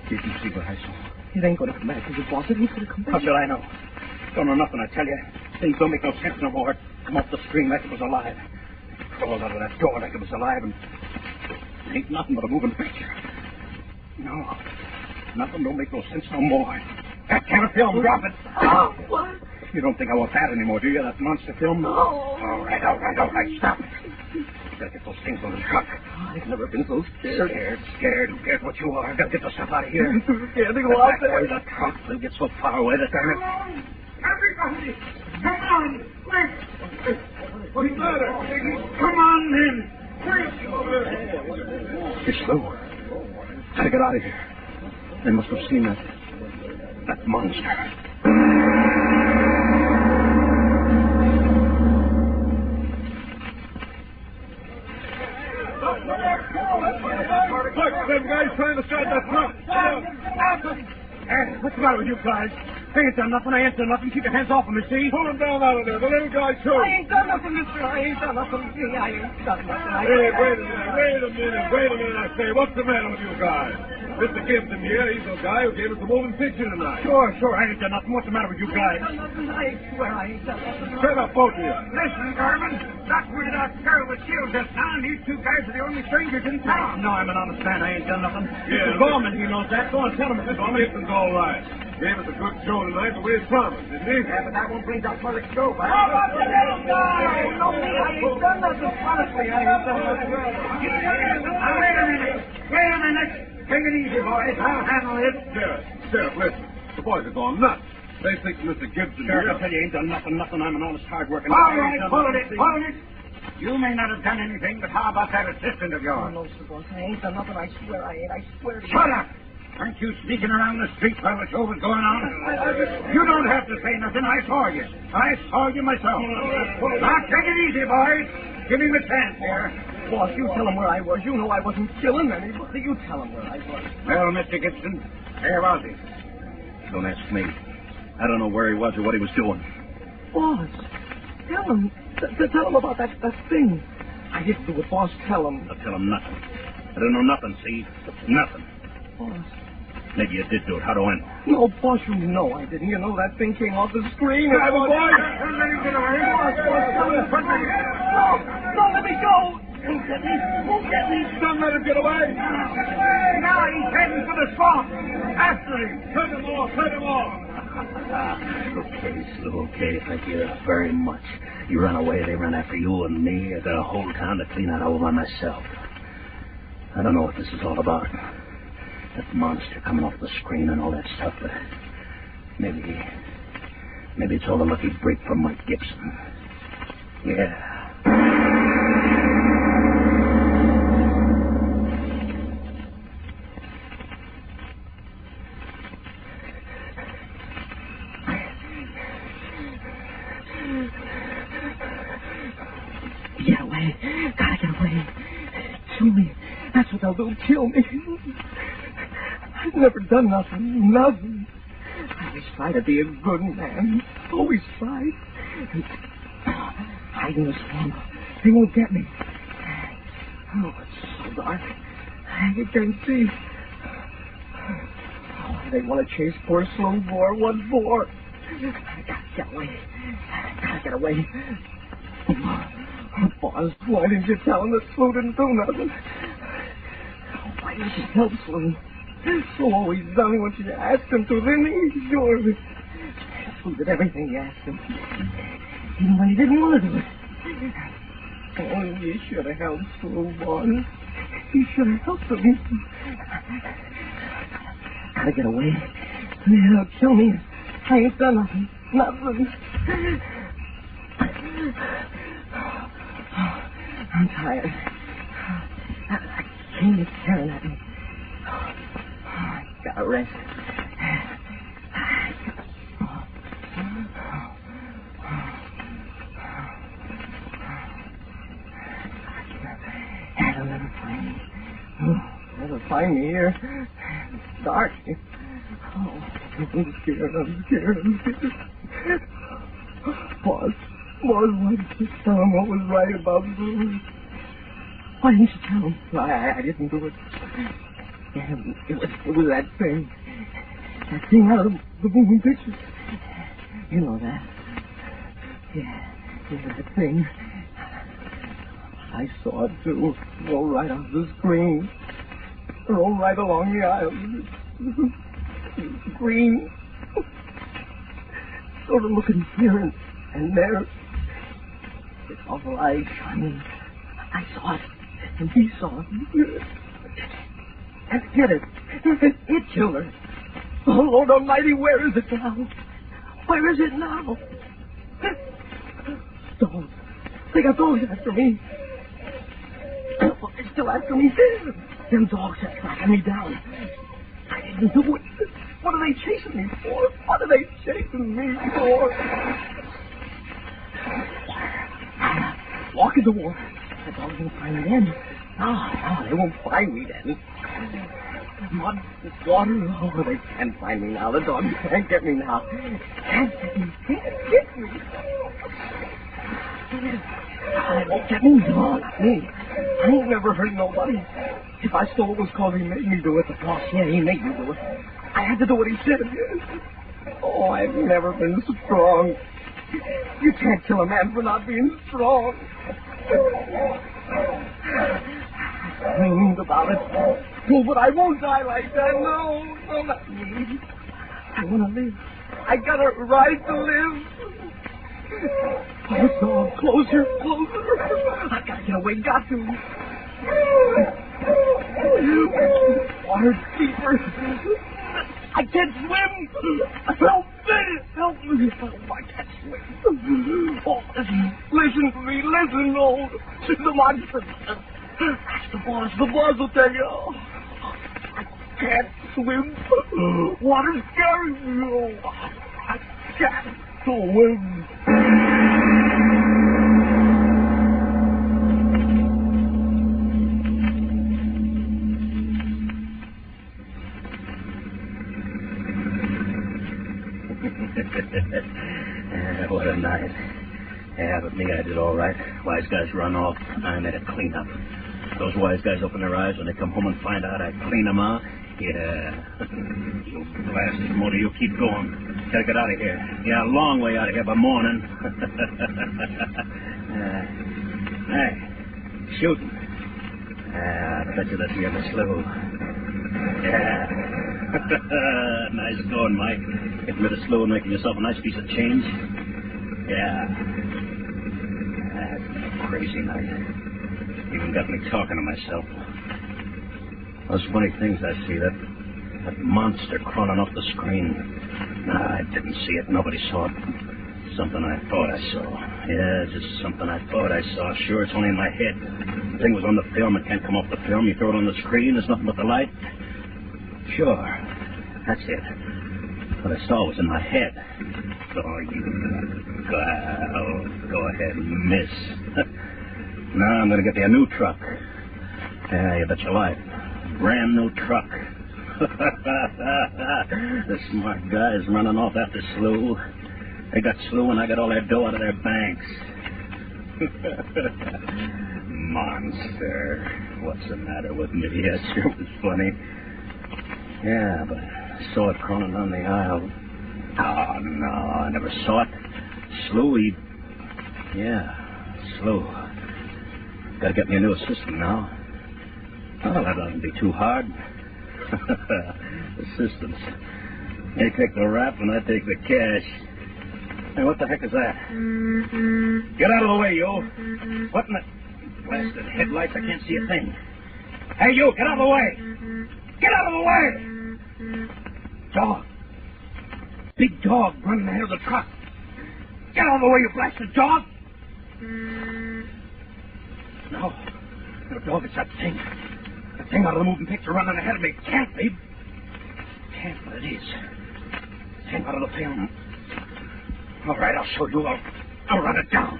Did you see what I saw?
It ain't going to come back, is it, boss? It ain't going to come back.
How should I know? Don't know nothing, I tell you. Things don't make no sense no more. Come off the screen like it was alive. Crawled out of that door like it was alive, and it ain't nothing but a moving picture. No, nothing don't make no sense no more. That camera film, drop it.
Oh, what?
You don't think I want that anymore, do you? That monster film?
No.
All right. Stop it. You gotta get those things on the truck.
I've never been so scared.
Scared. Who cares what you are? Gotta get the stuff out of here.
I'm too scared to go out there.
The truck will get so far away that they're...
Everybody, come on, quick. What's the matter? Come on, men.
Quick. It's slow. Gotta get out of here. They must have seen that monster.
Look, them guys trying to start that truck.
What's the matter with you guys? I ain't done nothing. Keep your hands off of me, see?
Pull him down out of there. The little guy, too.
I ain't done nothing, mister. I ain't done nothing. I ain't done nothing.
Hey, wait a minute, I say. What's the matter with you guys? Mr. Gibson here, he's the guy who gave us the moving picture tonight.
Sure, I ain't done nothing. What's the matter with you guys?
I swear I ain't done nothing.
Shut up, both of you. Listen, Garvin, that's where that girl was killed just now, and these two guys are the only strangers in town.
No, I'm an honest man. I ain't done nothing.
Yeah.
Mr. Gorman, he knows that. Go and tell him, Mr. Gorman.
Gibson's all right. Gave us a good show tonight the way he promised, didn't he?
Yeah, but that won't bring that mother show back. Oh, what's the little guy? No, me, I ain't done nothing. Honestly, I ain't done nothing.
Wait a minute. Take it easy, boys. I'll handle it. Sheriff, listen. The boys are going nuts. They think Mr. Gibson
Sheriff, I tell you, ain't done nothing. I'm an honest, hard-working
man. All right, hold it. You may not have done anything, but how about that assistant of yours?
No, sir, boss. I ain't done nothing. I swear I ain't. I swear to you.
Shut up! Aren't you sneaking around the street while the show was going on? You don't have to say nothing. I saw you. I saw you myself. Now, take it easy, boys. Give him a chance here.
Boss, you tell him where I was. You know I wasn't killing anybody. You tell him where I was.
Well, Mr. Gibson, where was he?
Don't ask me. I don't know where he was or what he was doing.
Boss, tell him. Tell him about that thing. I didn't do it, boss. Tell him.
I'll tell him nothing. I don't know nothing, see? Nothing.
Boss,
Maybe you did do it. How do I know?
No, boss, you know I didn't. You know that thing came off the screen.
Grab him, boy.
Let me get away. Boss, no, let me go. Won't get me.
Don't let him get away.
Now he's heading for the swamp.
After him. Cut him off. Okay, Sue, okay. Thank you very much. You run away, they run after you and me. I got a whole town to clean out all by myself. I don't know what this is all about. That monster coming off the screen and all that stuff, but maybe it's all a lucky break from Mike Gibson. Yeah.
Gotta get away. Kill me. That's what they'll do. Kill me. I've never done nothing. I always try to be a good man. Always tried. And hide in the swamp. They won't get me. Oh, it's so dark. You can't see. Oh, they want to chase poor slow boy. What for? I gotta get away. Boss, why didn't you tell him that Sue didn't do nothing? Why didn't you help Sue? Sue always done what you asked him to, didn't he? Sure. Sue did everything you asked him. Even when he didn't want to do it. Oh, you should have helped Sue, boss. You should have helped him. Gotta get away. They'll kill me. I ain't done nothing. I'm tired. I can't get staring at me. I gotta rest. They'll never find me. Never find me here. It's dark. Oh, I'm scared. Boss, why did you tell him what was right about Bruce? Why didn't you tell him? I didn't do it. Yeah, it was that thing. That thing out of the moving pictures. You know that. Yeah, that thing. I saw it too. Roll right off the screen. Roll right along the aisle. Green. Sort of looking here and there. It's all light shining. I saw it, and he saw it. And get it. It killed her. Oh, Lord Almighty, where is it now? Where is it now? Dogs. They got dogs after me. Oh, they're still after me. Them dogs are tracking me down. I didn't do it. What are they chasing me for? What are they chasing me for? Walk in the water. The dogs won't find me then. No, they won't find me then. Mud, water, oh, they can't find me now. The dogs can't get me now. Can't get me. They won't get me. No, not me. I ain't never hurt nobody. If I stole it was because he made me do it. The boss, yeah, he made me do it. I had to do what he said. Oh, I've never been strong. You can't kill a man for not being strong. I dreamed about it. No, but I won't die like that. No, not me. I want to live. I got a right to live. Oh, so closer. I gotta get away. Got to. Water's deeper. I can't swim. Help me. Oh, I can't swim. Oh, listen to me. Listen, oh. The monster. Ask the boss will tell you. Oh, I can't swim. Water's carrying me. Oh, I can't swim.
What a night. Yeah, but me, I did all right. Wise guys run off. I made a cleanup. Those wise guys open their eyes when they come home and find out I clean them out. Yeah. You blasted motor, you keep going. Gotta get out of here. Yeah, a long way out of here by morning. Hey, shooting. I bet you that's the other slough. Yeah. Nice going, Mike. Getting rid of slough and making yourself a nice piece of change. Yeah. That's been a crazy night. Even got me talking to myself. Those funny things I see, that monster crawling off the screen. Nah, I didn't see it. Nobody saw it. Something I thought I saw. Yeah, just something I thought I saw. Sure, it's only in my head. The thing was on the film. It can't come off the film. You throw it on the screen. There's nothing but the light. Sure. That's it. What I saw was in my head. Oh, you... Go ahead and miss. Now I'm going to get you a new truck. Yeah, you bet your life. Brand new truck. The smart guys running off after Slew. They got Slew and I got all their dough out of their banks. Monster. What's the matter with me? Yes, sure was funny. Yeah, but I saw it crawling down the aisle. Oh, no, I never saw it. Slew, Slew. Gotta get me a new assistant now. Oh, that oughtn't be too hard. Assistants. They take the rap and I take the cash. Hey, what the heck is that? Get out of the way, you. What in the... Blasted headlights, I can't see a thing. Hey, you, get out of the way. Get out of the way. Dog. Big dog running ahead of the truck. Get out of the way, you blasted dog. No, dog, it's that thing. The thing out of the moving picture running ahead of me. Can't be. Can't, but it is. The thing out of the film. All right, I'll show you. I'll run it down.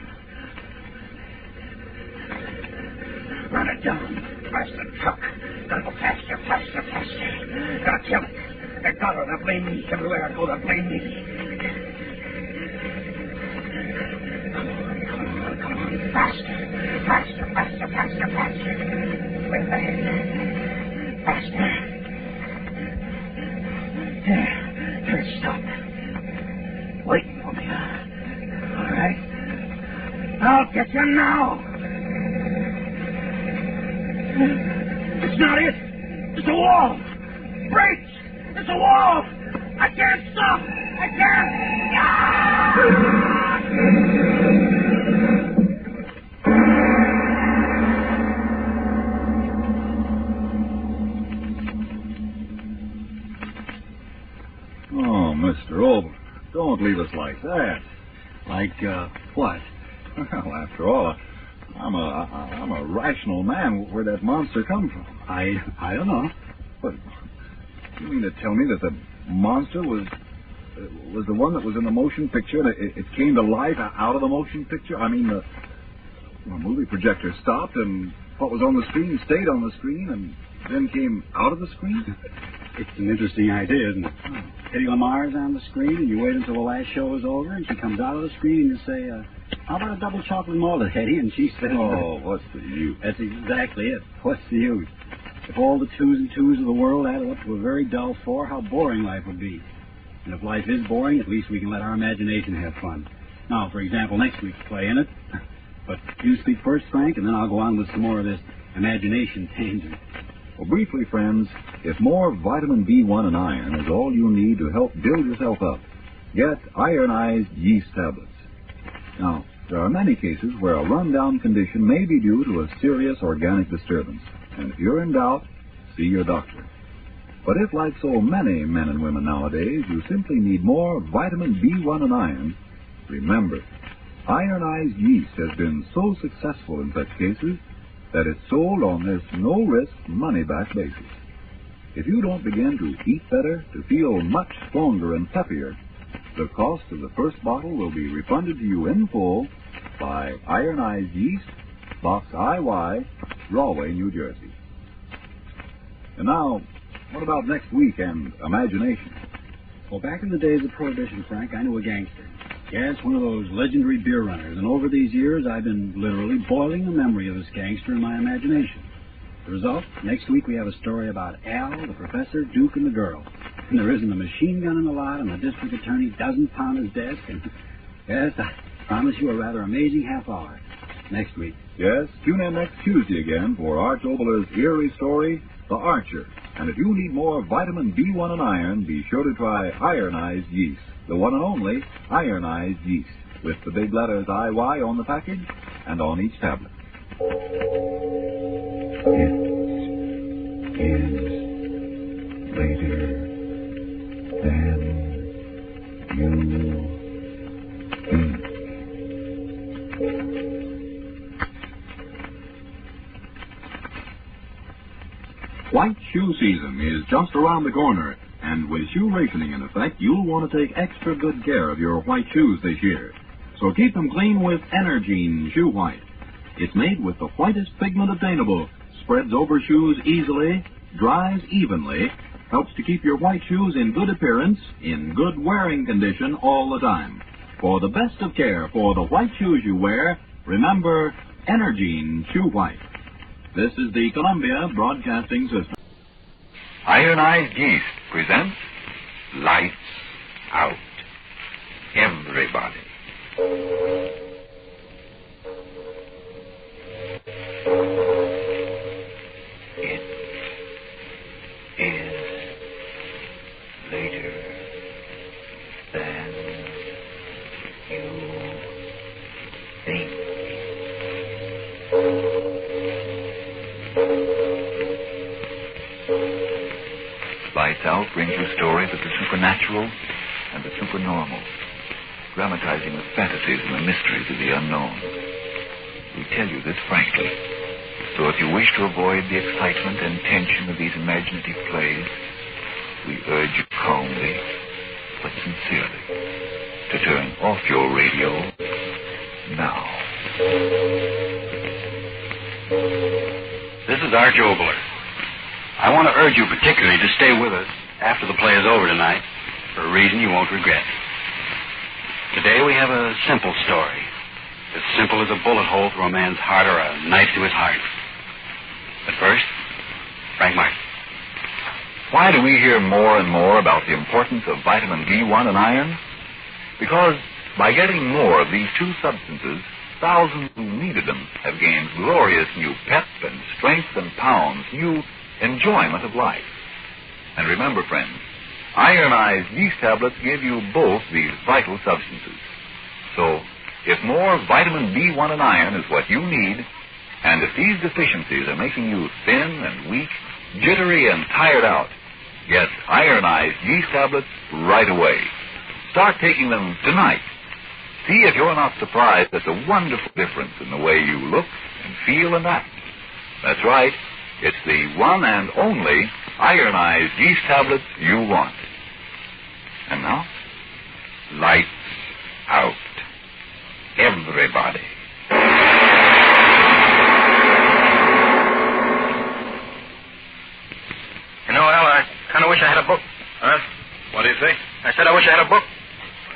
Run it down. Faster, truck. Gotta go faster, faster, faster. Gotta kill it. They got her. They'll blame me. Everywhere I go, they'll blame me. Come on. Faster. Faster, faster, faster, faster. Wait there. Faster. There, stop. Waiting for me. All right. I'll get you now. It's not it. It's a wall. Brakes. It's a wall. I can't stop. I can't.
Oh, Mr. Oldham, don't leave us like that.
Like, what?
Well, after all, I'm a rational man. Where'd that monster come from?
I don't know.
But you mean to tell me that the monster was the one that was in the motion picture and it came to life out of the motion picture? I mean, the movie projector stopped and what was on the screen stayed on the screen and then came out of the screen?
It's an interesting idea, isn't it? Eddie Lamar's on the screen, and you wait until the last show is over, and she comes out of the screen, and you say, how about a double chocolate malted, Eddie? And she says,
oh, what's the use?
That's exactly it. What's the use? If all the twos and twos of the world added up to a very dull four, how boring life would be. And if life is boring, at least we can let our imagination have fun. Now, for example, next week's play, in it. But you speak first, Frank, and then I'll go on with some more of this imagination tangent.
Well, briefly, friends, if more vitamin B1 and iron is all you need to help build yourself up, get ironized yeast tablets. Now, there are many cases where a rundown condition may be due to a serious organic disturbance, and if you're in doubt, see your doctor. But if, like so many men and women nowadays, you simply need more vitamin B1 and iron, remember, ironized yeast has been so successful in such cases that it's sold on this no-risk, money-back basis. If you don't begin to eat better, to feel much stronger and peppier, the cost of the first bottle will be refunded to you in full by Ironized Yeast, Box IY, Rahway, New Jersey. And now, what about next week and imagination?
Well, back in the days of Prohibition, Frank, I knew a gangster. Yes, one of those legendary beer runners, and over these years I've been literally boiling the memory of this gangster in my imagination.
The result, next week we have a story about Al, the professor, Duke, and the girl. And there isn't a machine gun in the lot, and the district attorney doesn't pound his desk. And yes, I promise you a rather amazing half hour next week.
Yes, tune in next Tuesday again for Arch Obler's eerie story, The Archer. And if you need more vitamin B1 and iron, be sure to try ironized yeast, the one and only ironized yeast, with the big letters IY on the package and on each tablet. It is later than you think. White shoe season is just around the corner, and with shoe rationing in effect, you'll want to take extra good care of your white shoes this year. So keep them clean with Energine Shoe White. It's made with the whitest pigment obtainable, spreads over shoes easily, dries evenly, helps to keep your white shoes in good appearance, in good wearing condition all the time. For the best of care for the white shoes you wear, remember Energine Shoe White. This is the Columbia Broadcasting System.
Ironized Yeast presents Lights Out. Everybody. It is later than you think. Lights Out brings you stories of the supernatural and the supernormal, dramatizing the fantasies and the mysteries of the unknown. We tell you this frankly, so if you wish to avoid the excitement and tension of these imaginative plays, we urge you calmly, but sincerely, to turn off your radio now.
This is Arch Obler. I want to urge you particularly to stay with us after the play is over tonight, for a reason you won't regret. Today we have a simple story, as simple as a bullet hole through a man's heart or a knife to his heart. But first, Frank Martin.
Why do we hear more and more about the importance of vitamin B1 and iron? Because by getting more of these two substances, thousands who needed them have gained glorious new pep and strength and pounds, new enjoyment of life. And remember, friends, ironized yeast tablets give you both these vital substances. So, if more vitamin B1 and iron is what you need, and if these deficiencies are making you thin and weak, jittery and tired out, get ironized yeast tablets right away. Start taking them tonight. See if you're not surprised at the wonderful difference in the way you look and feel and act. That's right. It's the one and only ironized yeast tablets you want. And now, lights out. Everybody.
You know, Al, I kind of wish I had a book.
Huh? What do you say?
I said I wish I had a book.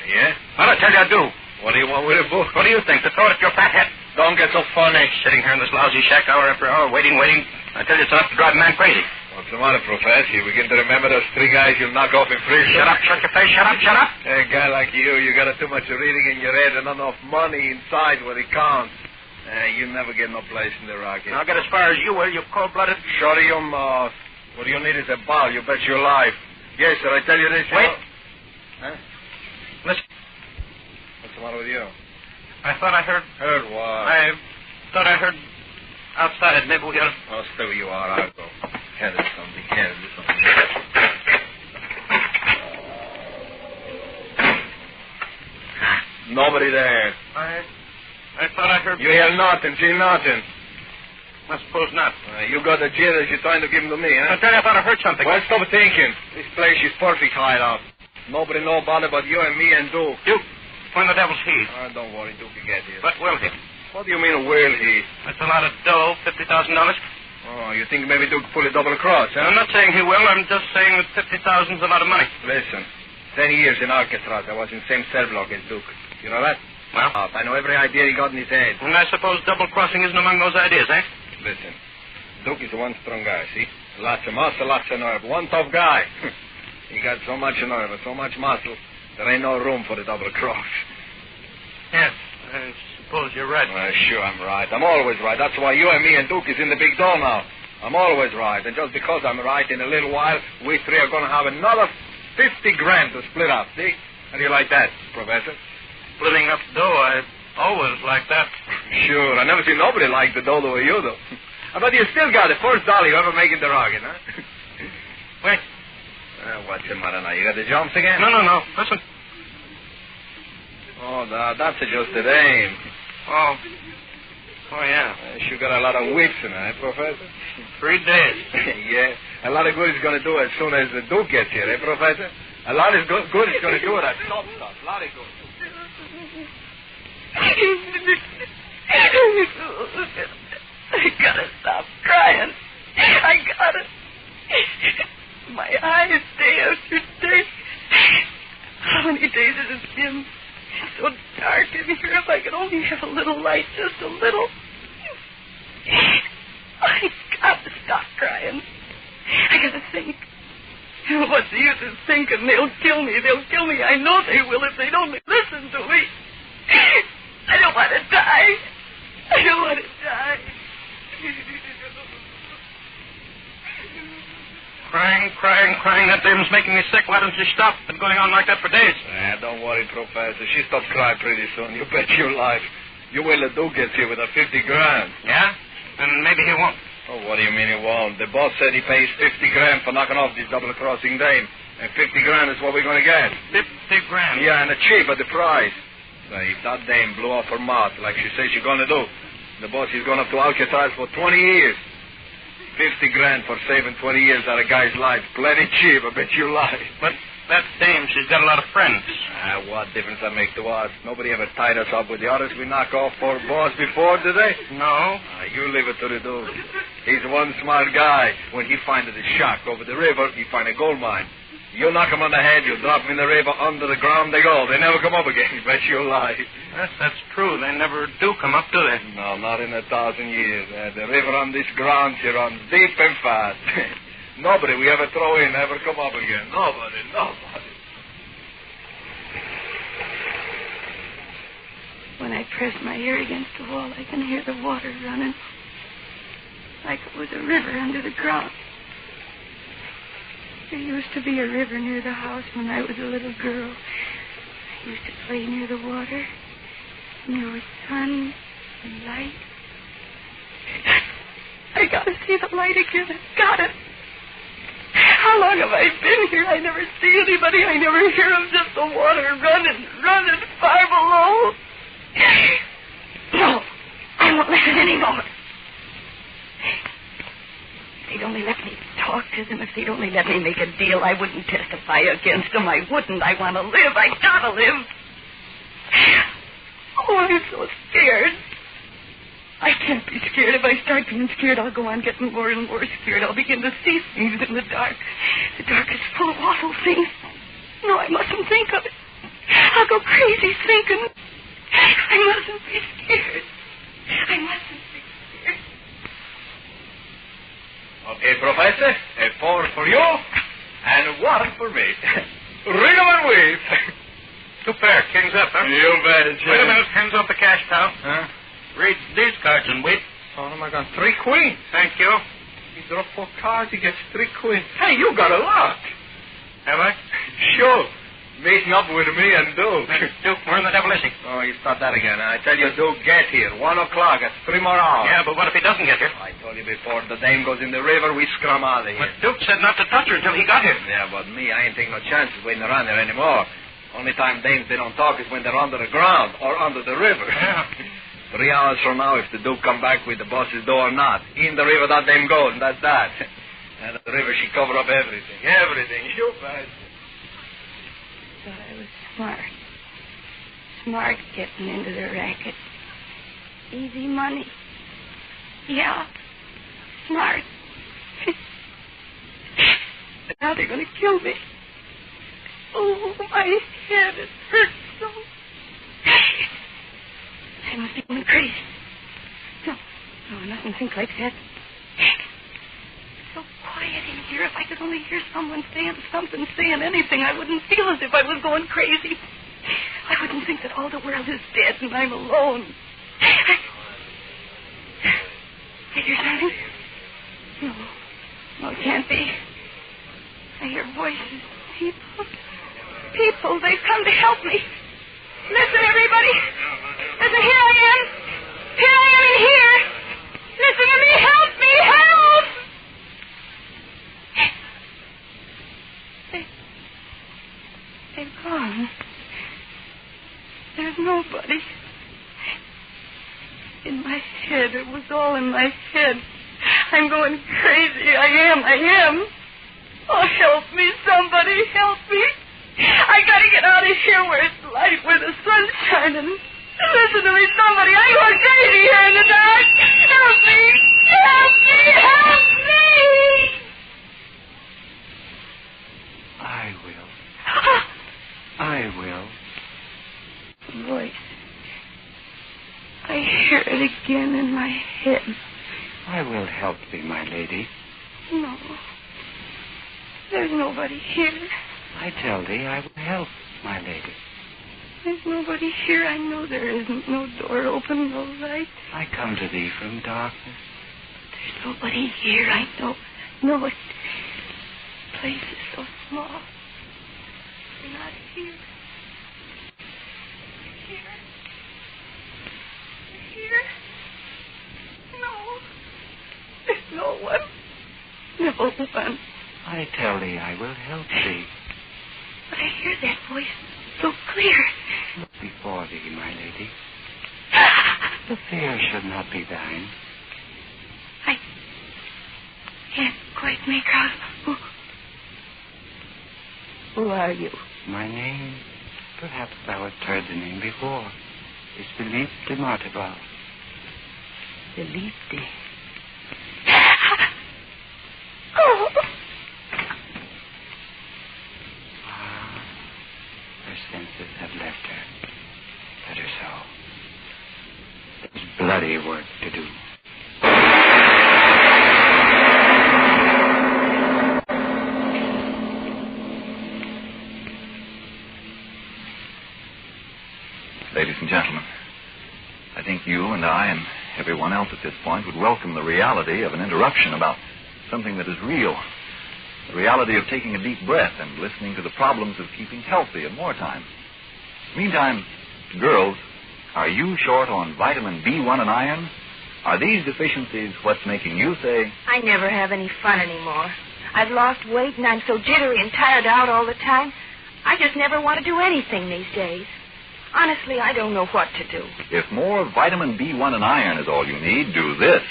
Yeah?
Well, I tell you I do.
What do you want with a book?
What do you think? To throw it at your fat head.
Don't get so funny.
Sitting here in this lousy shack hour after hour, waiting. I tell you, it's enough to drive a man crazy.
What's the matter, Professor? You begin to remember those three guys you'll knock off in prison?
Shut up, shut your face, shut up.
Hey, a guy like you got too much reading in your head and not enough money inside where it counts. You'll never get no place in the Rockies.
I'll get as far as you will, you cold-blooded...
Shut your mouth. What you need is a ball, you bet your life. Yes, sir, I tell you this...
Wait.
Huh?
Listen.
What's the matter with you?
I thought I heard...
Heard what?
I thought I heard outside. Maybe we ought to...
Oh, still you are. I'll go. Headless something. Nobody there.
I thought I heard...
You hear nothing, see nothing.
I suppose not.
You got the jitters, you're trying to give them to me, huh?
I tell you, I thought I heard something.
Well, stop thinking. This place is perfect hideout. Nobody know about it but you and me and Duke.
Duke? When the devil's he?
Don't worry, Duke will get here.
But will he?
What do you mean, will he?
That's a lot of dough, $50,000.
Oh, you think maybe Duke pull a double cross, huh?
I'm not saying he will. I'm just saying that $50,000 is a lot of money.
Listen, 10 years in Alcatraz, I was in the same cell block as Duke. You know that?
Well?
I know every idea he got in his head.
And I suppose double-crossing isn't among those ideas, eh?
Listen, Duke is one strong guy, see? Lots of muscle, lots of nerve. One tough guy. He got so much nerve and so much muscle, there ain't no room for the double cross.
Yes, I suppose you're right.
Well, sure I'm right. I'm always right. That's why you and me and Duke is in the big door now. I'm always right. And just because I'm right, in a little while, we three are going to have another 50 grand to split up, see? How do you like that, Professor?
Splitting up dough, I always like that.
Sure. I never seen nobody like the dough the way you do. But you still got the first dollar you ever make in the rocket, huh?
Wait.
What's the matter now? You got the jumps again?
No. Listen.
Oh, that's adjusted aim.
Oh, yeah.
Sure got a lot of whips in it, Professor?
3 days.
Yeah. A lot of good it's going to do as soon as the Duke gets here, Professor? A lot of good it's going to do it at top stuff. A lot of good.
I gotta stop crying. I gotta. My eyes, day after day. How many days has it been? It's so dark in here. If I could only have a little light, just a little. I gotta stop crying. I gotta think. What's the use of thinking? They'll kill me. They'll kill me. I know they will if they don't listen to me. I don't want to die. I don't want to die.
Crying. That dame's making me sick. Why don't you stop? Been going on like that for days.
Don't worry, Professor. She stops crying pretty soon. You bet your life. You wait till Duke gets here with a 50 grand.
Yeah? And maybe he won't.
Oh, what do you mean he won't? The boss said he pays 50 grand for knocking off this double-crossing dame. And 50 grand is what we're going to get.
50 grand?
Yeah, and a cheap at the price. Say, if that dame blew off her mouth like she says she's going to do, the boss is going up to Alcatraz for 20 years. 50 grand for saving 20 years out of a guy's life. Plenty cheap, I bet you lie.
But that dame, she's got a lot of friends.
What difference that make to us? Nobody ever tied us up with the others we knock off for boss before, did they?
No.
You leave it to the dude. He's one smart guy. When he finds the shack over the river, he find a gold mine. You knock him on the head, you drop him in the river, under the ground they go. They never come up again. Bet you lie.
Yes, that's true. They never do come up, do they?
No, not in 1,000 years. The river on this ground, she runs deep and fast. Nobody we ever throw in ever come up again. Nobody.
When I press my ear against the wall, I can hear the water running. Like it was a river under the ground. There used to be a river near the house when I was a little girl. I used to play near the water. And there was sun and light. I gotta see the light again. I got it. How long have I been here? I never see anybody. I never hear them. Just the water running far below. No, I won't listen anymore. If they'd only let me talk to them, if they'd only let me make a deal, I wouldn't testify against them. I wouldn't. I want to live. I gotta live. Oh, I'm so scared. I can't be scared. If I start being scared, I'll go on getting more and more scared. I'll begin to see things in the dark. The dark is full of awful things. No, I mustn't think of it. I'll go crazy thinking. I mustn't be scared. I mustn't be scared.
Okay, Professor. A 4 for you and 1 for me. Ring 'em and weave.
2 pair. King's up, huh?
You bet, Jim.
Wait a minute. Hands off the cash, pal.
Huh?
Read these cards and wait.
Oh, my God. 3 queens.
Thank you.
He drew 4 cards. He gets 3 queens. Hey, you got a lot.
Have I?
Sure. Meeting up with me and Duke.
Duke, where in the devil is he?
Oh, you start that again. I tell you, Duke, get here. 1 o'clock. That's 3 more hours.
Yeah, but what if he doesn't get here?
I told you before. The dame goes in the river. We scrum out of here.
But Duke said not to touch her until he got here.
Yeah, but me, I ain't taking no chances waiting around there anymore. Only time dames they don't talk is when they're under the ground or under the river.
Yeah.
3 hours from now, if the Duke come back with the boss's door or not, in the river that dame goes, and that's that. And the river, she cover up everything. Everything. You bet.
Thought I was smart. Smart getting into the racket. Easy money. Yeah. Smart. But now they're going to kill me. Oh, my head, it hurts so. I must be going crazy. No, I mustn't think like that.
hear, if I could only hear someone saying something, saying anything, I wouldn't feel as if I was going crazy. I wouldn't think that all the world is dead and I'm alone. I hear something? No, it can't be. I hear voices. People, they've come to help me. Listen, everybody. Listen, here I am. Here I am in here. Listen to me. Help me. Help! They've gone. There's nobody. In my head. It was all in my head. I'm going crazy. I am. Oh, help me, somebody. Help me. I gotta get out of here where it's light, where the sun's shining. Listen to me, somebody. I'm going crazy here in the dark. Help me. Help me. Help me.
I will.
Voice. I hear it again in my head.
I will help thee, my lady.
No. There's nobody here.
I tell thee, I will help, my lady.
There's nobody here. I know there isn't. No door open, no light.
I come to thee from darkness.
There's nobody here. I know. No, the place is so small. You're not here. Here. No. There's no one. No one.
I tell thee, I will help thee.
But I hear that voice so clear.
Look before thee, my lady. The fear should not be thine.
I can't quite make out. Who are you?
My name, perhaps thou hast heard the name before, is Philippe de Martival.
Philippe de... Oh!
Her senses have left her. Let her so. There's bloody work to do.
Ladies and gentlemen, I think you and I and everyone else at this point would welcome the reality of an interruption about something that is real. The reality of taking a deep breath and listening to the problems of keeping healthy in wartime. Meantime, girls, are you short on vitamin B1 and iron? Are these deficiencies what's making you say,
I never have any fun anymore. I've lost weight and I'm so jittery and tired out all the time. I just never want to do anything these days. Honestly, I don't know what to do.
if more vitamin B1 and iron is all you need, do this.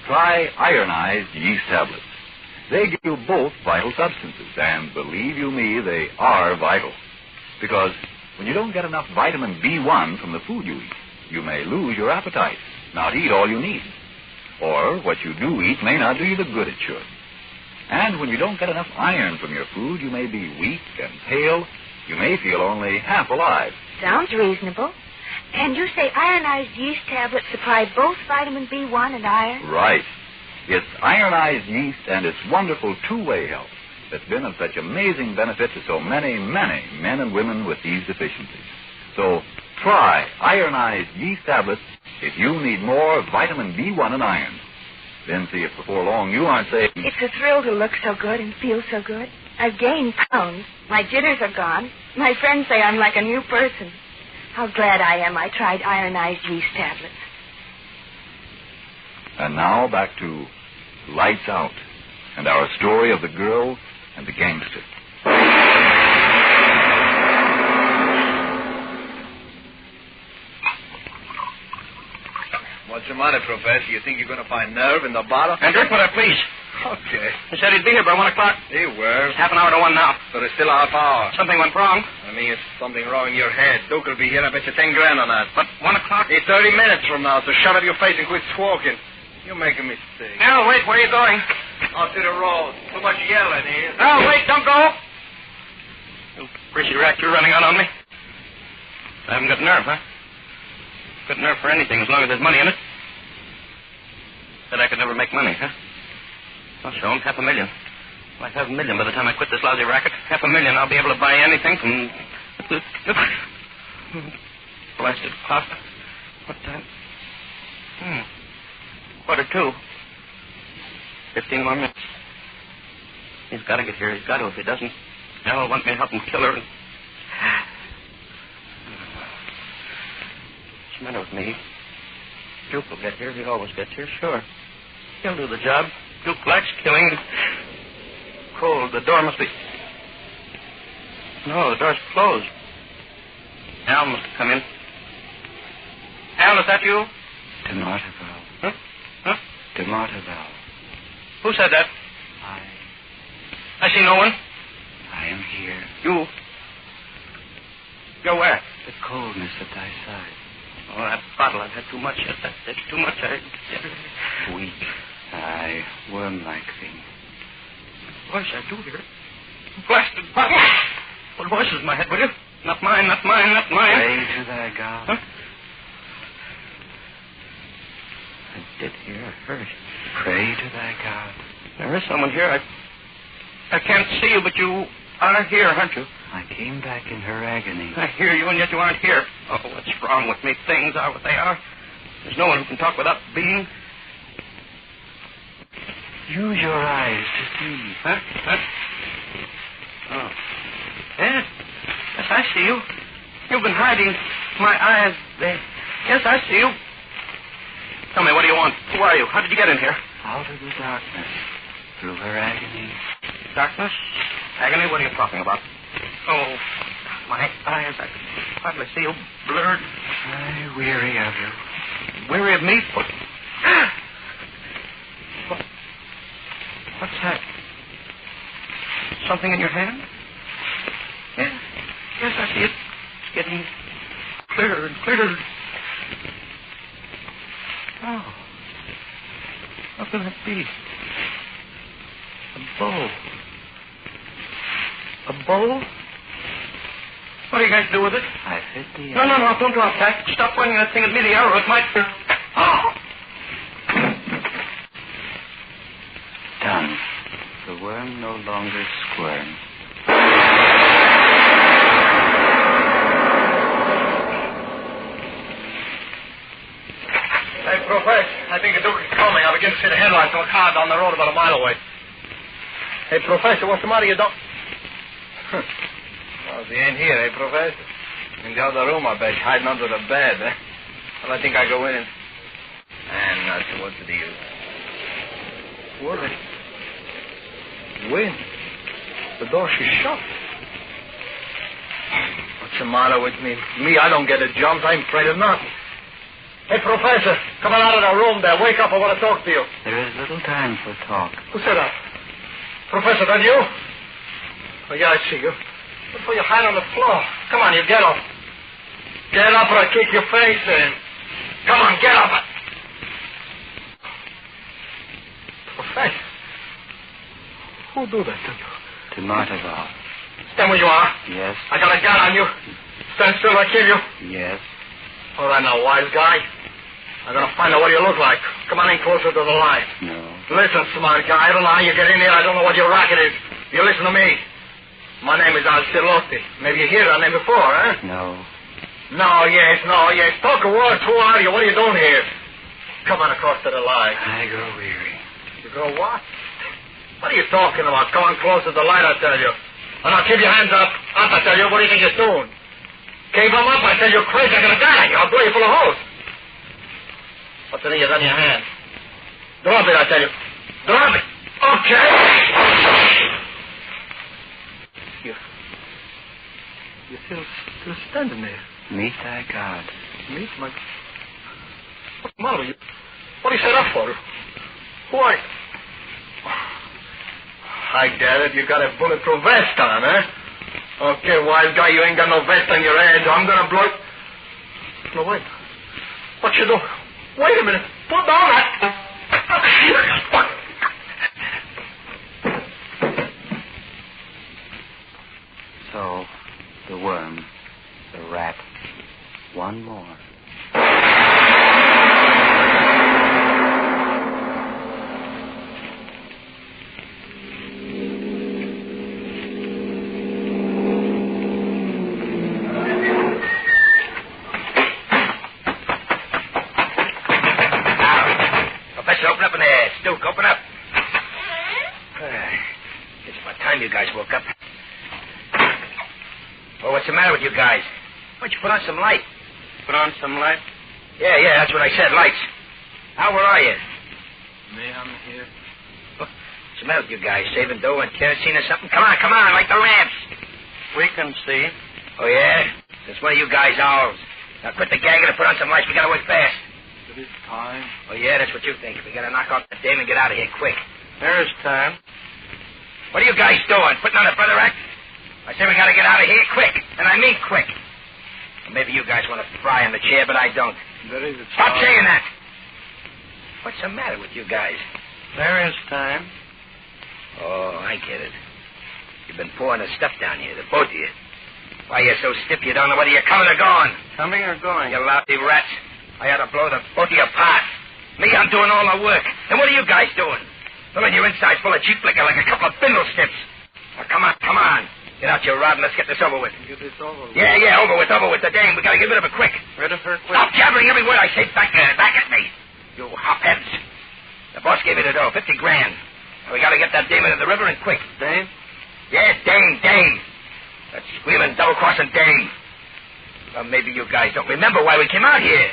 Try ironized yeast tablets. They give you both vital substances, and believe you me, they are vital. Because when you don't get enough vitamin B1 from the food you eat, you may lose your appetite, not eat all you need. Or what you do eat may not do you the good it should. And when you don't get enough iron from your food, you may be weak and pale. You may feel only half alive.
Sounds reasonable. And you say ironized yeast tablets supply both vitamin B1 and iron?
Right. It's ironized yeast and its wonderful two-way health that's been of such amazing benefit to so many, many men and women with these deficiencies. So try ironized yeast tablets if you need more vitamin B1 and iron. Then see if before long you aren't saying,
It's a thrill to look so good and feel so good. I've gained pounds. My jitters are gone. My friends say I'm like a new person. How glad I am I tried ironized yeast tablets.
And now back to Lights Out and our story of the girl and the gangster.
What's the matter, Professor? You think you're going to find nerve in the bottle?
And drink with her, please.
Okay.
He said he'd be here by 1 o'clock.
He were.
It's half an hour to 1 now.
So there's still a half hour.
Something went wrong.
I mean, it's something wrong in your head. Duke will be here. I bet you 10 grand on that.
But 1 o'clock?
It's 30 minutes from now, so shut up your face and quit squawking. You're making a mistake.
No, wait, where are you going?
Out to the road. Too much yelling here.
No, wait, don't go. You greasy rat, you're running out on me. I haven't got nerve, huh? Got nerve for anything as long as there's money in it. Said I could never make money, huh? I'll show him $500,000. Like $500,000 by the time I quit this lousy racket. $500,000, I'll be able to buy anything from... Blasted clock. What time? 1:45. 15 more minutes. He's got to get here. He's got to. If he doesn't, Al will want me to help him kill her. What's the matter with me? Duke will get here. He always gets here, sure. He'll do the job. Duke likes killing. Cold. The door must be... No, the door's closed. Al must have come in. Al, is that you?
Deanderthal.
Huh? Huh?
Deanderthal.
Who said that? I see no one.
I am here.
You? You're where?
The coldness at thy side.
Oh, that bottle. I've had too much. That's too much.
Weak. Aye, worm-like thing.
Voice I do hear. Blasted bottle. What voice is in my head, will you? Not mine, not mine, not mine.
Pray to thy God.
Huh? I did hear. I heard.
Pray to thy God.
There is someone here. I can't see you, but you are here, aren't you?
I came back in her agony.
I hear you, and yet you aren't here. Oh, what's wrong with me? Things are what they are. There's no one who can talk without being.
Use your eyes to see.
Huh? Oh. Yes. Yes, I see you. You've been hiding my eyes there. Yes, I see you. Tell me, what do you want? Who are you? How did you get in here?
Out of the darkness. Through her agony.
Darkness? Agony? What are you talking about? Oh, my eyes. I can hardly see you. Blurred.
I'm weary of you.
Weary of me? What's that? Something in your hand? Yes. Yes, I see it. It's getting clearer and clearer. Oh. What can it be? A bow. A bow? What are you going to do with it?
I fit the...
No, don't drop that. Stop pointing that thing at me. The arrow, it might... Oh!
Done. The worm no longer squirms.
Hey, Professor, I think the Duke is coming. I begin to see the headlights of a car down the road about a mile away. Hey, Professor, what's the matter? You don't... Well, he ain't here, eh, Professor? In the other room, I bet, hiding under the bed, eh? Well, I think I go in and... And nothing. What's the use? What? Wind. The door, she's shut. What's the matter with me? Me, I don't get a jump. I'm afraid of nothing. Hey, Professor, come on out of the room there. Wake up, I want to talk to you.
There is little time for talk.
Who said that? Professor, that you? Oh, yeah, I see you. What for you hide on the floor? Come on, you get up. Get up or I kick your face in. Come on, get up. Professor, who do that to you?
Deanderthal.
Stand where you are.
Yes.
I got a gun on you. Stand still, I kill you.
Yes.
All right, now, wise guy. I'm going to find out what you look like. Come on in closer to the line.
No.
Listen, smart guy. I don't know how you get in here. I don't know what your racket is. You listen to me. My name is unsettling. Maybe you hear that name before, huh?
No.
No, yes. Talk a word. Who are you? What are you doing here? Come on across to the line.
I grow weary.
You grow what? What are you talking about? Come on close to the light, I tell you. And now keep your hands up. Up, I tell you. What do you think you're doing? Keep them up, I tell you. You're crazy. I'm going to die on you. I'll blow you full of holes. What's the thing is on your hand? Drop it, I tell you. Drop it. Okay. You're still standing there.
Meet thy God.
Meet my... What's the matter with you? What do you set up for? Who are you? I get it. You got a bulletproof vest on, huh? Okay, wise guy, you ain't got no vest on your head. I'm gonna blow it. No, wait. What you do? Wait a minute. Put down that...
So, the worm, the rat, one more.
time you guys woke up. Well, what's the matter with you guys? Why don't you put on some light?
Put on some light?
Yeah, that's what I said, lights. Now, where are you?
Me, I'm here.
What's the matter with you guys? Saving dough and kerosene or something? Come on, light the lamps.
We can see.
Oh, yeah? Since one of you guys owls. Now, quit the gagging and put on some lights. We gotta work fast.
It is time.
Oh, yeah, that's what you think. We gotta knock off the dame and get out of here quick.
There is time.
What are you guys doing? Putting on a brother act? I say we gotta get out of here quick. And I mean quick. Well, maybe you guys want to fry in the chair, but I don't.
There is a time.
Stop saying that! What's the matter with you guys?
There is time.
Oh, I get it. You've been pouring the stuff down here, the both of you. Why, you're so stiff you don't know whether you're coming or going.
Coming or going?
You lousy rats. I ought to blow the both of you apart. Me, I'm doing all the work. And what are you guys doing? Filling your insides full of cheap liquor like a couple of bindle snips. Now, come on. Get out your rod and let's get this over with.
Get this over with?
Yeah, over with the dame. We gotta get rid of her quick.
Rid of her quick?
Stop jabbering every word I say back at me. You hopheads. The boss gave me the dough, $50,000. Now, we gotta get that dame into the river and quick.
Dame?
Yeah, dame. That squealing, double-crossing dame. Well, maybe you guys don't remember why we came out here.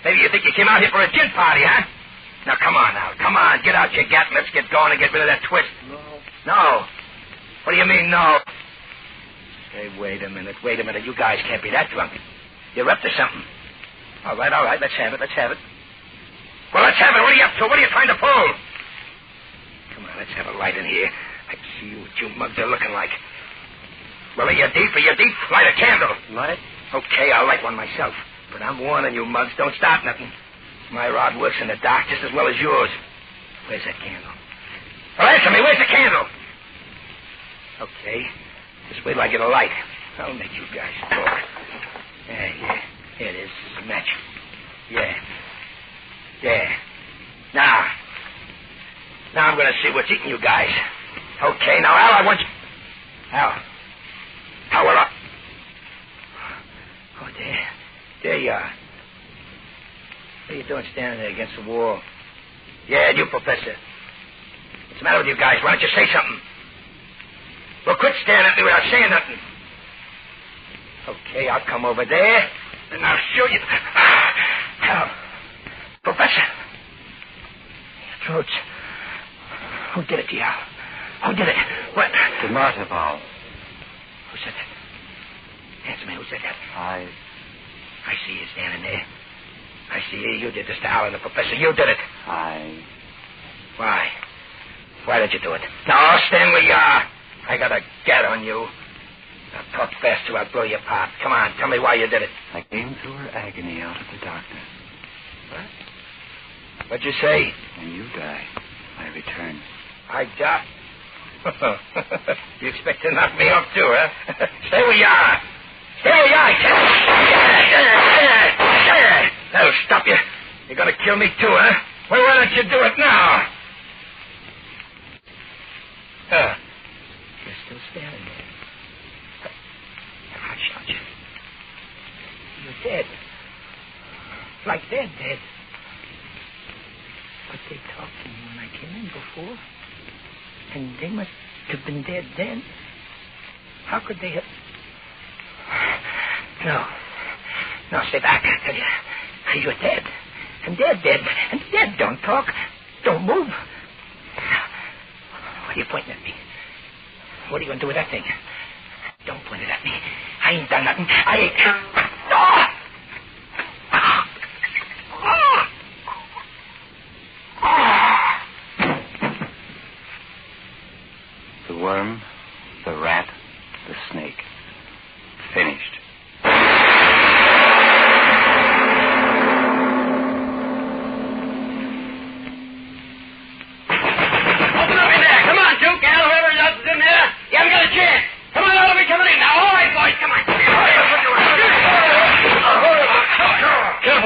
Maybe you think you came out here for a gin party, huh? Now, come on. Get out your gat and let's get going and get rid of that twist. No. What do you mean, no? Say, wait a minute. You guys can't be that drunk. You're up to something. All right. Let's have it. Well, let's have it. What are you up to? What are you trying to pull? Come on, let's have a light in here. I can see what you mugs are looking like. Well, are you deep? Light a candle.
Light?
Okay, I'll light one myself. But I'm warning you, mugs, don't start nothing. My rod works in the dark just as well as yours. Where's that candle? Well, answer me. Where's the candle? Okay. Just wait till I get a light. I'll make you guys talk. Yeah. Here it is. This is a match. Yeah. Now I'm going to see what's eating you guys. Okay, now, Al, I want you... Al, we're up. Oh, there you are. What are you doing standing there against the wall? Yeah, you, Professor. What's the matter with you guys? Why don't you say something? Well, quit staring at me without saying nothing. Okay, I'll come over there, and I'll show you. Al. Professor. Throats. Who did it to you, Al? Who did it? What?
The Neanderthal.
Who said that? Answer me, who said that?
I
see you standing there. I see you. You did this to Al and the Professor. You did it. Why? Why did you do it? No, stand where you are. I got a gat on you. Now talk fast or I'll blow you apart. Come on, tell me why you did it.
I came through her agony out of the darkness.
What? What'd you say?
When you died, I returned.
I died? You expect to knock me off too, huh? Stay where you are. That'll stop you. You're going to kill me too, huh? Well, why don't you do it now? You're still standing there. Hush, don't you? You're dead. Like they're dead. But they talked to me when I came in before. And they must have been dead then. How could they have... No, stay back, I tell you. You're dead. And they're dead. And dead don't talk. Don't move. What are you pointing at me? What are you going to do with that thing? Don't point it at me. I ain't done nothing. I ain't...
The worm, the rat, the snake. Finished.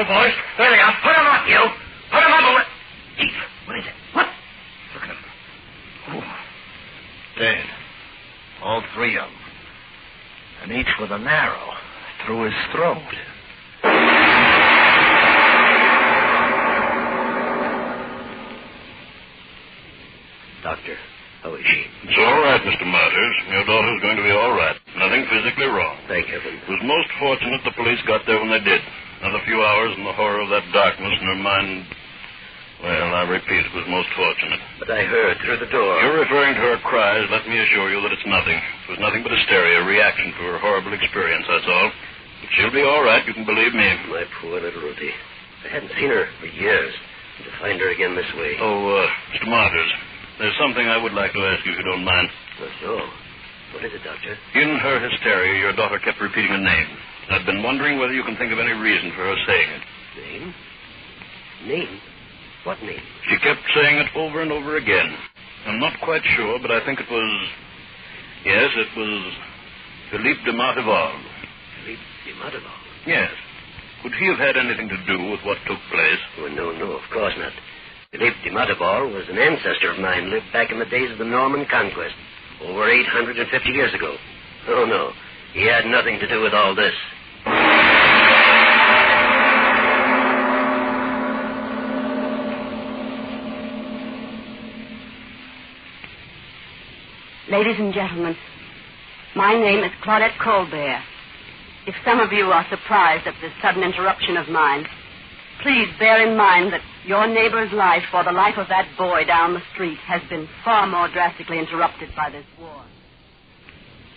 Boys, there they are. Put them up, you. Put them up over... Chief, what is it? What? Look at them. Ooh.
Dead. All three of them. And each with an arrow through his throat.
Doctor,
How is she?
It's all right, Mr. Martyrs. Your daughter's going to be all right. Nothing physically wrong.
Thank heaven.
It was most fortunate the police got there when they did. Another few hours and the horror of that darkness in her mind... Well, I repeat, it was most fortunate.
But I heard through the door.
You're referring to her cries. Let me assure you that it's nothing. It was nothing but hysteria, a reaction to her horrible experience, that's all. But she'll be all right, you can believe me.
My poor little Ruthie. I hadn't seen her for years. And to find her again this way.
Oh, Mr. Martyrs, there's something I would like to ask you if you don't mind.
So? What is it, Doctor?
In her hysteria, your daughter kept repeating a name. I've been wondering whether you can think of any reason for her saying it.
Name? Name? What name?
She kept saying it over and over again. I'm not quite sure, but I think it was... Yes, it was Philippe de Martival.
Philippe de Martival?
Yes. Could he have had anything to do with what took place?
Oh, no, of course not. Philippe de Martival was an ancestor of mine, lived back in the days of the Norman Conquest, over 850 years ago. Oh, no. He had nothing to do with all this.
Ladies and gentlemen, my name is Claudette Colbert. If some of you are surprised at this sudden interruption of mine, please bear in mind that your neighbor's life or the life of that boy down the street has been far more drastically interrupted by this war.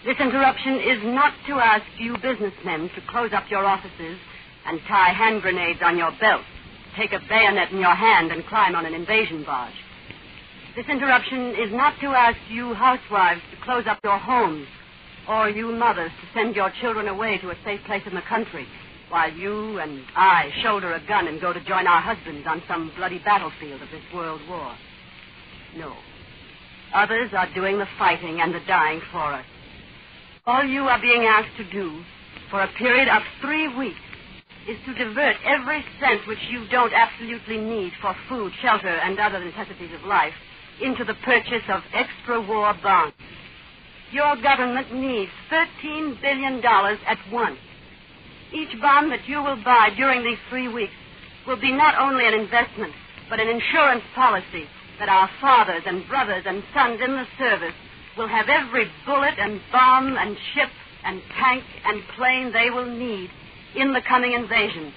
This interruption is not to ask you businessmen to close up your offices and tie hand grenades on your belts, take a bayonet in your hand and climb on an invasion barge. This interruption is not to ask you housewives to close up your homes or you mothers to send your children away to a safe place in the country while you and I shoulder a gun and go to join our husbands on some bloody battlefield of this world war. No. Others are doing the fighting and the dying for us. All you are being asked to do for a period of 3 weeks is to divert every cent which you don't absolutely need for food, shelter, and other necessities of life into the purchase of extra war bonds. Your government needs $13 billion at once. Each bond that you will buy during these 3 weeks will be not only an investment, but an insurance policy that our fathers and brothers and sons in the service will have every bullet and bomb and ship and tank and plane they will need in the coming invasion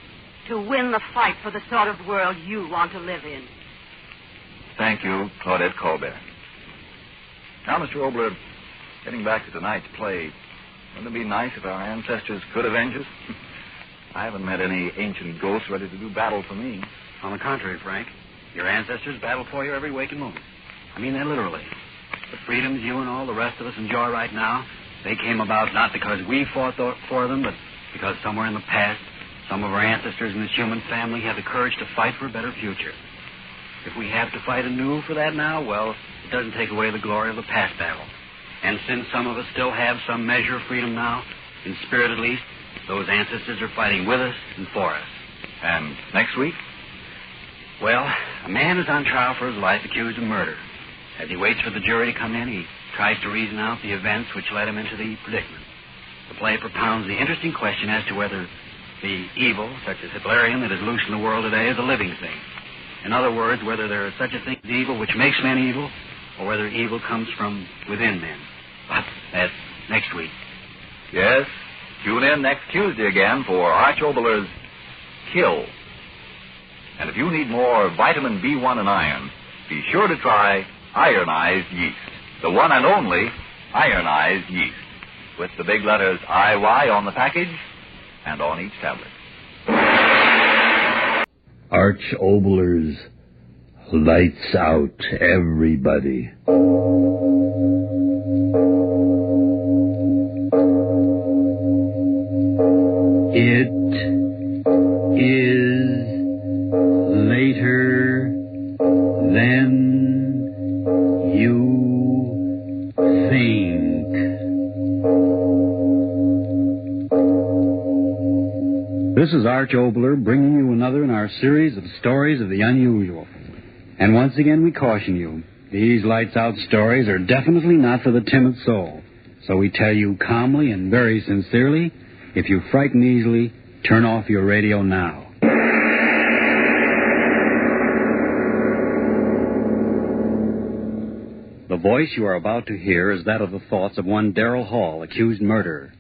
to win the fight for the sort of world you want to live in.
Thank you, Claudette Colbert. Now, Mr. Obler, getting back to tonight's play, wouldn't it be nice if our ancestors could avenge us? I haven't met any ancient ghosts ready to do battle for me.
On the contrary, Frank, your ancestors battle for you every waking moment. I mean that literally. The freedoms you and all the rest of us enjoy right now, they came about not because we fought for them, but because somewhere in the past, some of our ancestors in this human family had the courage to fight for a better future. If we have to fight anew for that now, well, it doesn't take away the glory of the past battle. And since some of us still have some measure of freedom now, in spirit at least, those ancestors are fighting with us and for us.
And next week?
Well, a man is on trial for his life accused of murder. As he waits for the jury to come in, he tries to reason out the events which led him into the predicament. The play propounds the interesting question as to whether the evil, such as Hitlerian, that is loose in the world today is a living thing. In other words, whether there is such a thing as evil which makes men evil, or whether evil comes from within men. But that's next week.
Yes, tune in next Tuesday again for Arch Obler's Kill. And if you need more vitamin B1 and iron, be sure to try ironized yeast. The one and only ironized yeast. With the big letters IY on the package and on each tablet.
Arch Obler's Lights Out, Everybody. It is later than you think.
This is Arch Obler bringing you another in our series of stories of the unusual. And once again we caution you, these lights-out stories are definitely not for the timid soul. So we tell you calmly and very sincerely, if you frighten easily, turn off your radio now. The The voice you are about to hear is that of the thoughts of one Darrell Hall, accused murderer.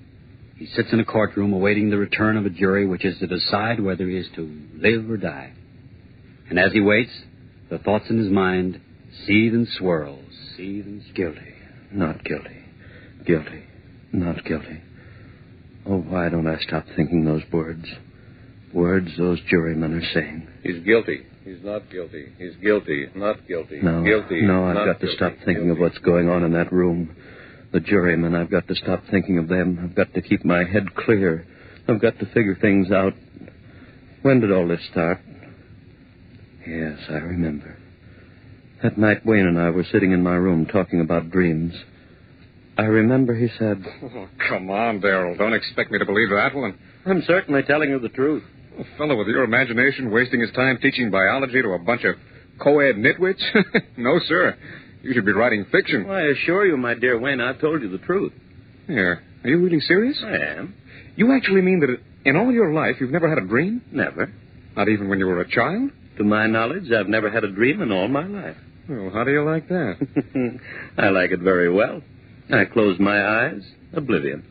He sits in a courtroom awaiting the return of a jury which is to decide whether he is to live or die. And as he waits, the thoughts in his mind seethe and swirl, guilty, not guilty, guilty, not guilty. Oh, why don't I stop thinking those words? Words those jurymen are saying.
He's guilty. He's not guilty. He's guilty. Not guilty.
No,
Guilty.
no, I've
not
got to
guilty.
stop thinking of what's going on in that room. The jurymen, I've got to stop thinking of them. I've got to keep my head clear. I've got to figure things out. When did all this start? Yes, I remember. That night Wayne and I were sitting in my room talking about dreams. I remember he said...
Oh, come on, Darrell. Don't expect me to believe that one.
I'm certainly telling you the truth.
A fellow with your imagination wasting his time teaching biology to a bunch of co-ed nitwits? No, sir. You should be writing fiction.
Well, I assure you, my dear Wayne, I've told you the truth.
Here. Are you really serious?
I am.
You actually mean that in all your life you've never had a dream?
Never.
Not even when you were a child?
To my knowledge, I've never had a dream in all my life.
Well, how do you like that?
I like it very well. I close my eyes, oblivion.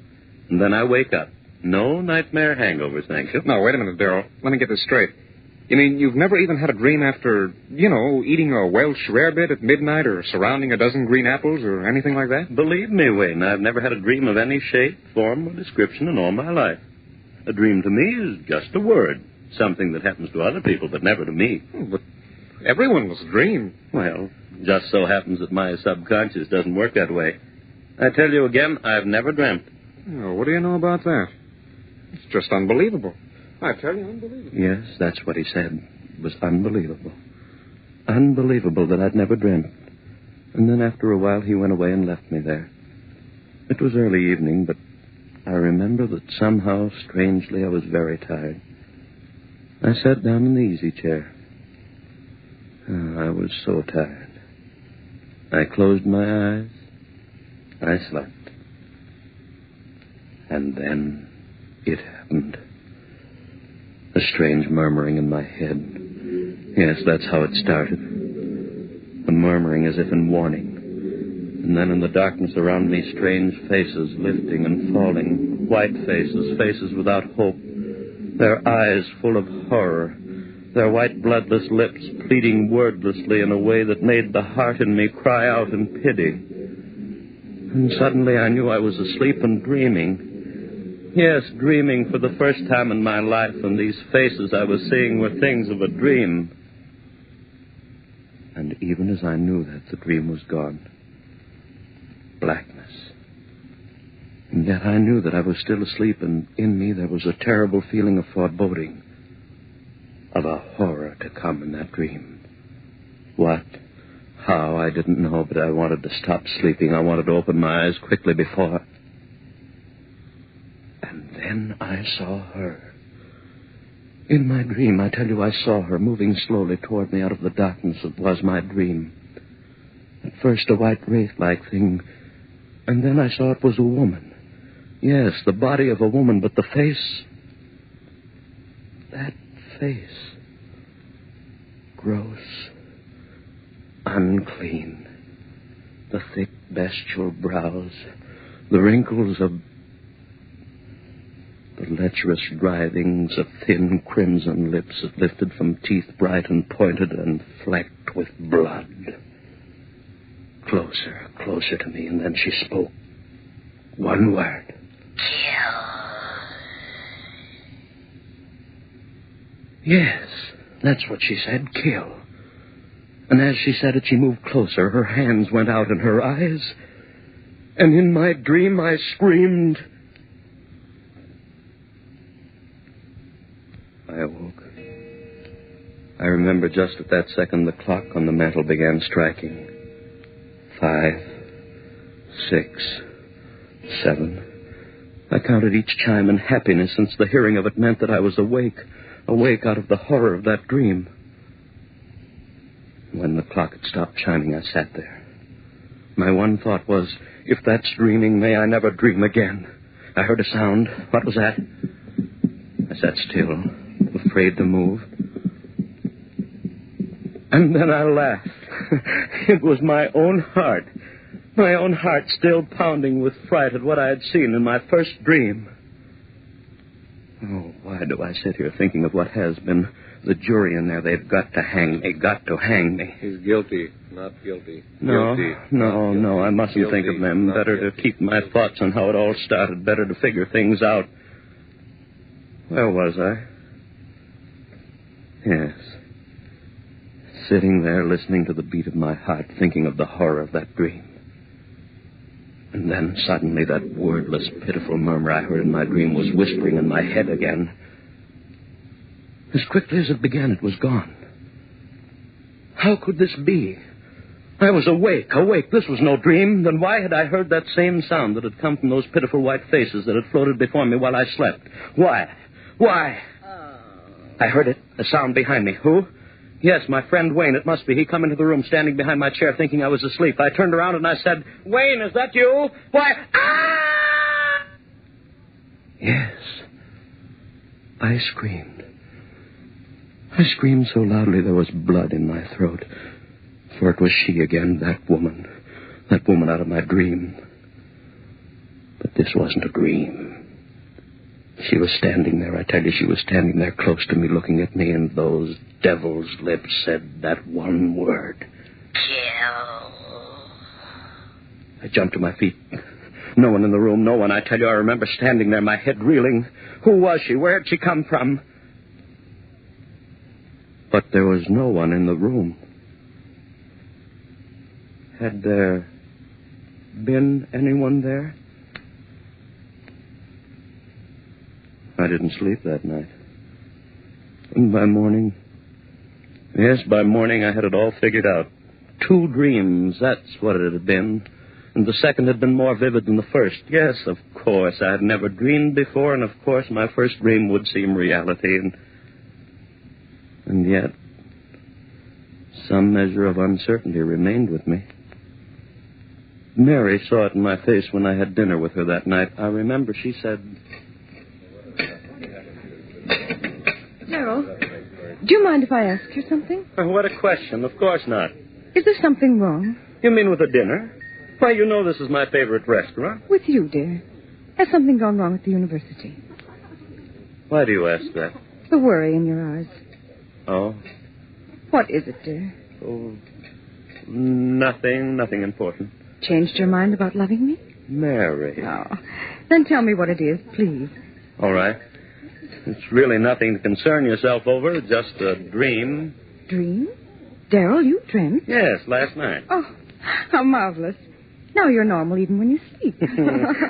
And then I wake up. No nightmare hangovers, thank you.
No, wait a minute, Darrell. Let me get this straight. You mean you've never even had a dream after, eating a Welsh rarebit at midnight or surrounding a dozen green apples or anything like that?
Believe me, Wayne, I've never had a dream of any shape, form, or description in all my life. A dream to me is just a word, something that happens to other people, but never to me.
But everyone was a dream.
Well, just so happens that my subconscious doesn't work that way. I tell you again, I've never dreamt.
Oh, what do you know about that? It's just unbelievable. I tell you, unbelievable.
Yes, that's what he said. It was unbelievable. Unbelievable that I'd never dreamt. And then after a while, he went away and left me there. It was early evening, but I remember that somehow, strangely, I was very tired. I sat down in the easy chair. Oh, I was so tired. I closed my eyes. I slept. And then it happened. A strange murmuring in my head. Yes, that's how it started. A murmuring as if in warning. And then in the darkness around me, strange faces lifting and falling. White faces, faces without hope. Their eyes full of horror. Their white bloodless lips pleading wordlessly in a way that made the heart in me cry out in pity. And suddenly I knew I was asleep and dreaming. Yes, dreaming for the first time in my life, and these faces I was seeing were things of a dream. And even as I knew that, the dream was gone. Blackness. And yet I knew that I was still asleep, and in me there was a terrible feeling of foreboding, of a horror to come in that dream. What? How? I didn't know, but I wanted to stop sleeping. I wanted to open my eyes quickly before... And then I saw her. In my dream, I tell you, I saw her moving slowly toward me out of the darkness that was my dream. At first, a white wraith-like thing, and then I saw it was a woman. Yes, the body of a woman, but the face... That face... Gross. Unclean. The thick, bestial brows. The wrinkles of... The lecherous writhings of thin crimson lips that lifted from teeth bright and pointed and flecked with blood. Closer, closer to me, and then she spoke. One word. Kill. Yes, that's what she said, kill. And as she said it, she moved closer. Her hands went out in her eyes. And in my dream, I screamed... I awoke. I remember just at that second the clock on the mantel began striking. 5, 6, 7. I counted each chime in happiness, since the hearing of it meant that I was awake out of the horror of that dream. When the clock had stopped chiming, I sat there. My one thought was, if that's dreaming, may I never dream again. I heard a sound. What was that? I sat still, afraid to move. And then I laughed. It was my own heart.
My own heart still pounding with fright at what I had seen in my first dream. Oh, why do I sit here thinking of what has been? The jury in there, they've got to hang me, got to hang me.
He's guilty, not guilty.
No,
Guilty,
no,
not guilty.
no, I mustn't
Guilty,
think of them.
not
Better
guilty.
to keep my thoughts on how it all started. Better to figure things out. Where was I? Yes. Sitting there listening to the beat of my heart, thinking of the horror of that dream. And then suddenly that wordless, pitiful murmur I heard in my dream was whispering in my head again. As quickly as it began, it was gone. How could this be? I was awake. This was no dream. Then why had I heard that same sound that had come from those pitiful white faces that had floated before me while I slept? Why? I heard it, a sound behind me. Who? Yes, my friend Wayne, it must be. He come into the room standing behind my chair thinking I was asleep. I turned around and I said, "Wayne, is that you?" Why, ah! Yes. I screamed. I screamed so loudly there was blood in my throat. For it was she again, that woman out of my dream. But this wasn't a dream. She was standing there, I tell you, she was standing there close to me, looking at me, and those devil's lips said that one word. Kill. I jumped to my feet. No one in the room, no one. I tell you, I remember standing there, my head reeling. Who was she? Where had she come from? But there was no one in the room. Had there been anyone there? I didn't sleep that night. And by morning I had it all figured out. 2 dreams, that's what it had been. And the second had been more vivid than the first. Yes, of course, I had never dreamed before, and of course my first dream would seem reality. And yet, some measure of uncertainty remained with me. Mary saw it in my face when I had dinner with her that night. I remember she said...
Gerald, do you mind if I ask you something?
What a question. Of course not.
Is there something wrong?
You mean with the dinner? Why, you know this is my favorite restaurant.
With you, dear. Has something gone wrong at the university?
Why do you ask that?
The worry in your eyes.
Oh?
What is it, dear?
Oh, nothing important.
Changed your mind about loving me?
Mary.
Oh. Then tell me what it is, please.
All right. It's really nothing to concern yourself over, just a dream.
Dream? Darrell, you dreamt?
Yes, last night.
Oh, how marvelous. Now you're normal even when you sleep.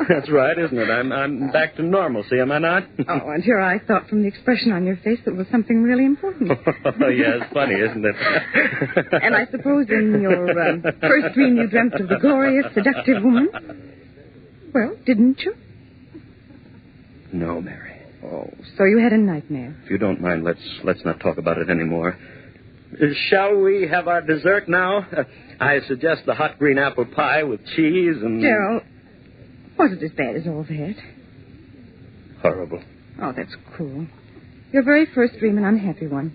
That's right, isn't it? I'm back to normalcy, am I not?
Oh, and here I thought from the expression on your face that it was something really important.
Oh, yeah, it's funny, isn't it?
And I suppose in your first dream you dreamt of the glorious, seductive woman? Well, didn't you?
No, Mary.
Oh, so you had a nightmare.
If you don't mind, let's not talk about it anymore. Shall we have our dessert now? I suggest the hot green apple pie with cheese and...
Gerald, was it as bad as all that?
Horrible.
Oh, that's cruel. Your very first dream, an unhappy one.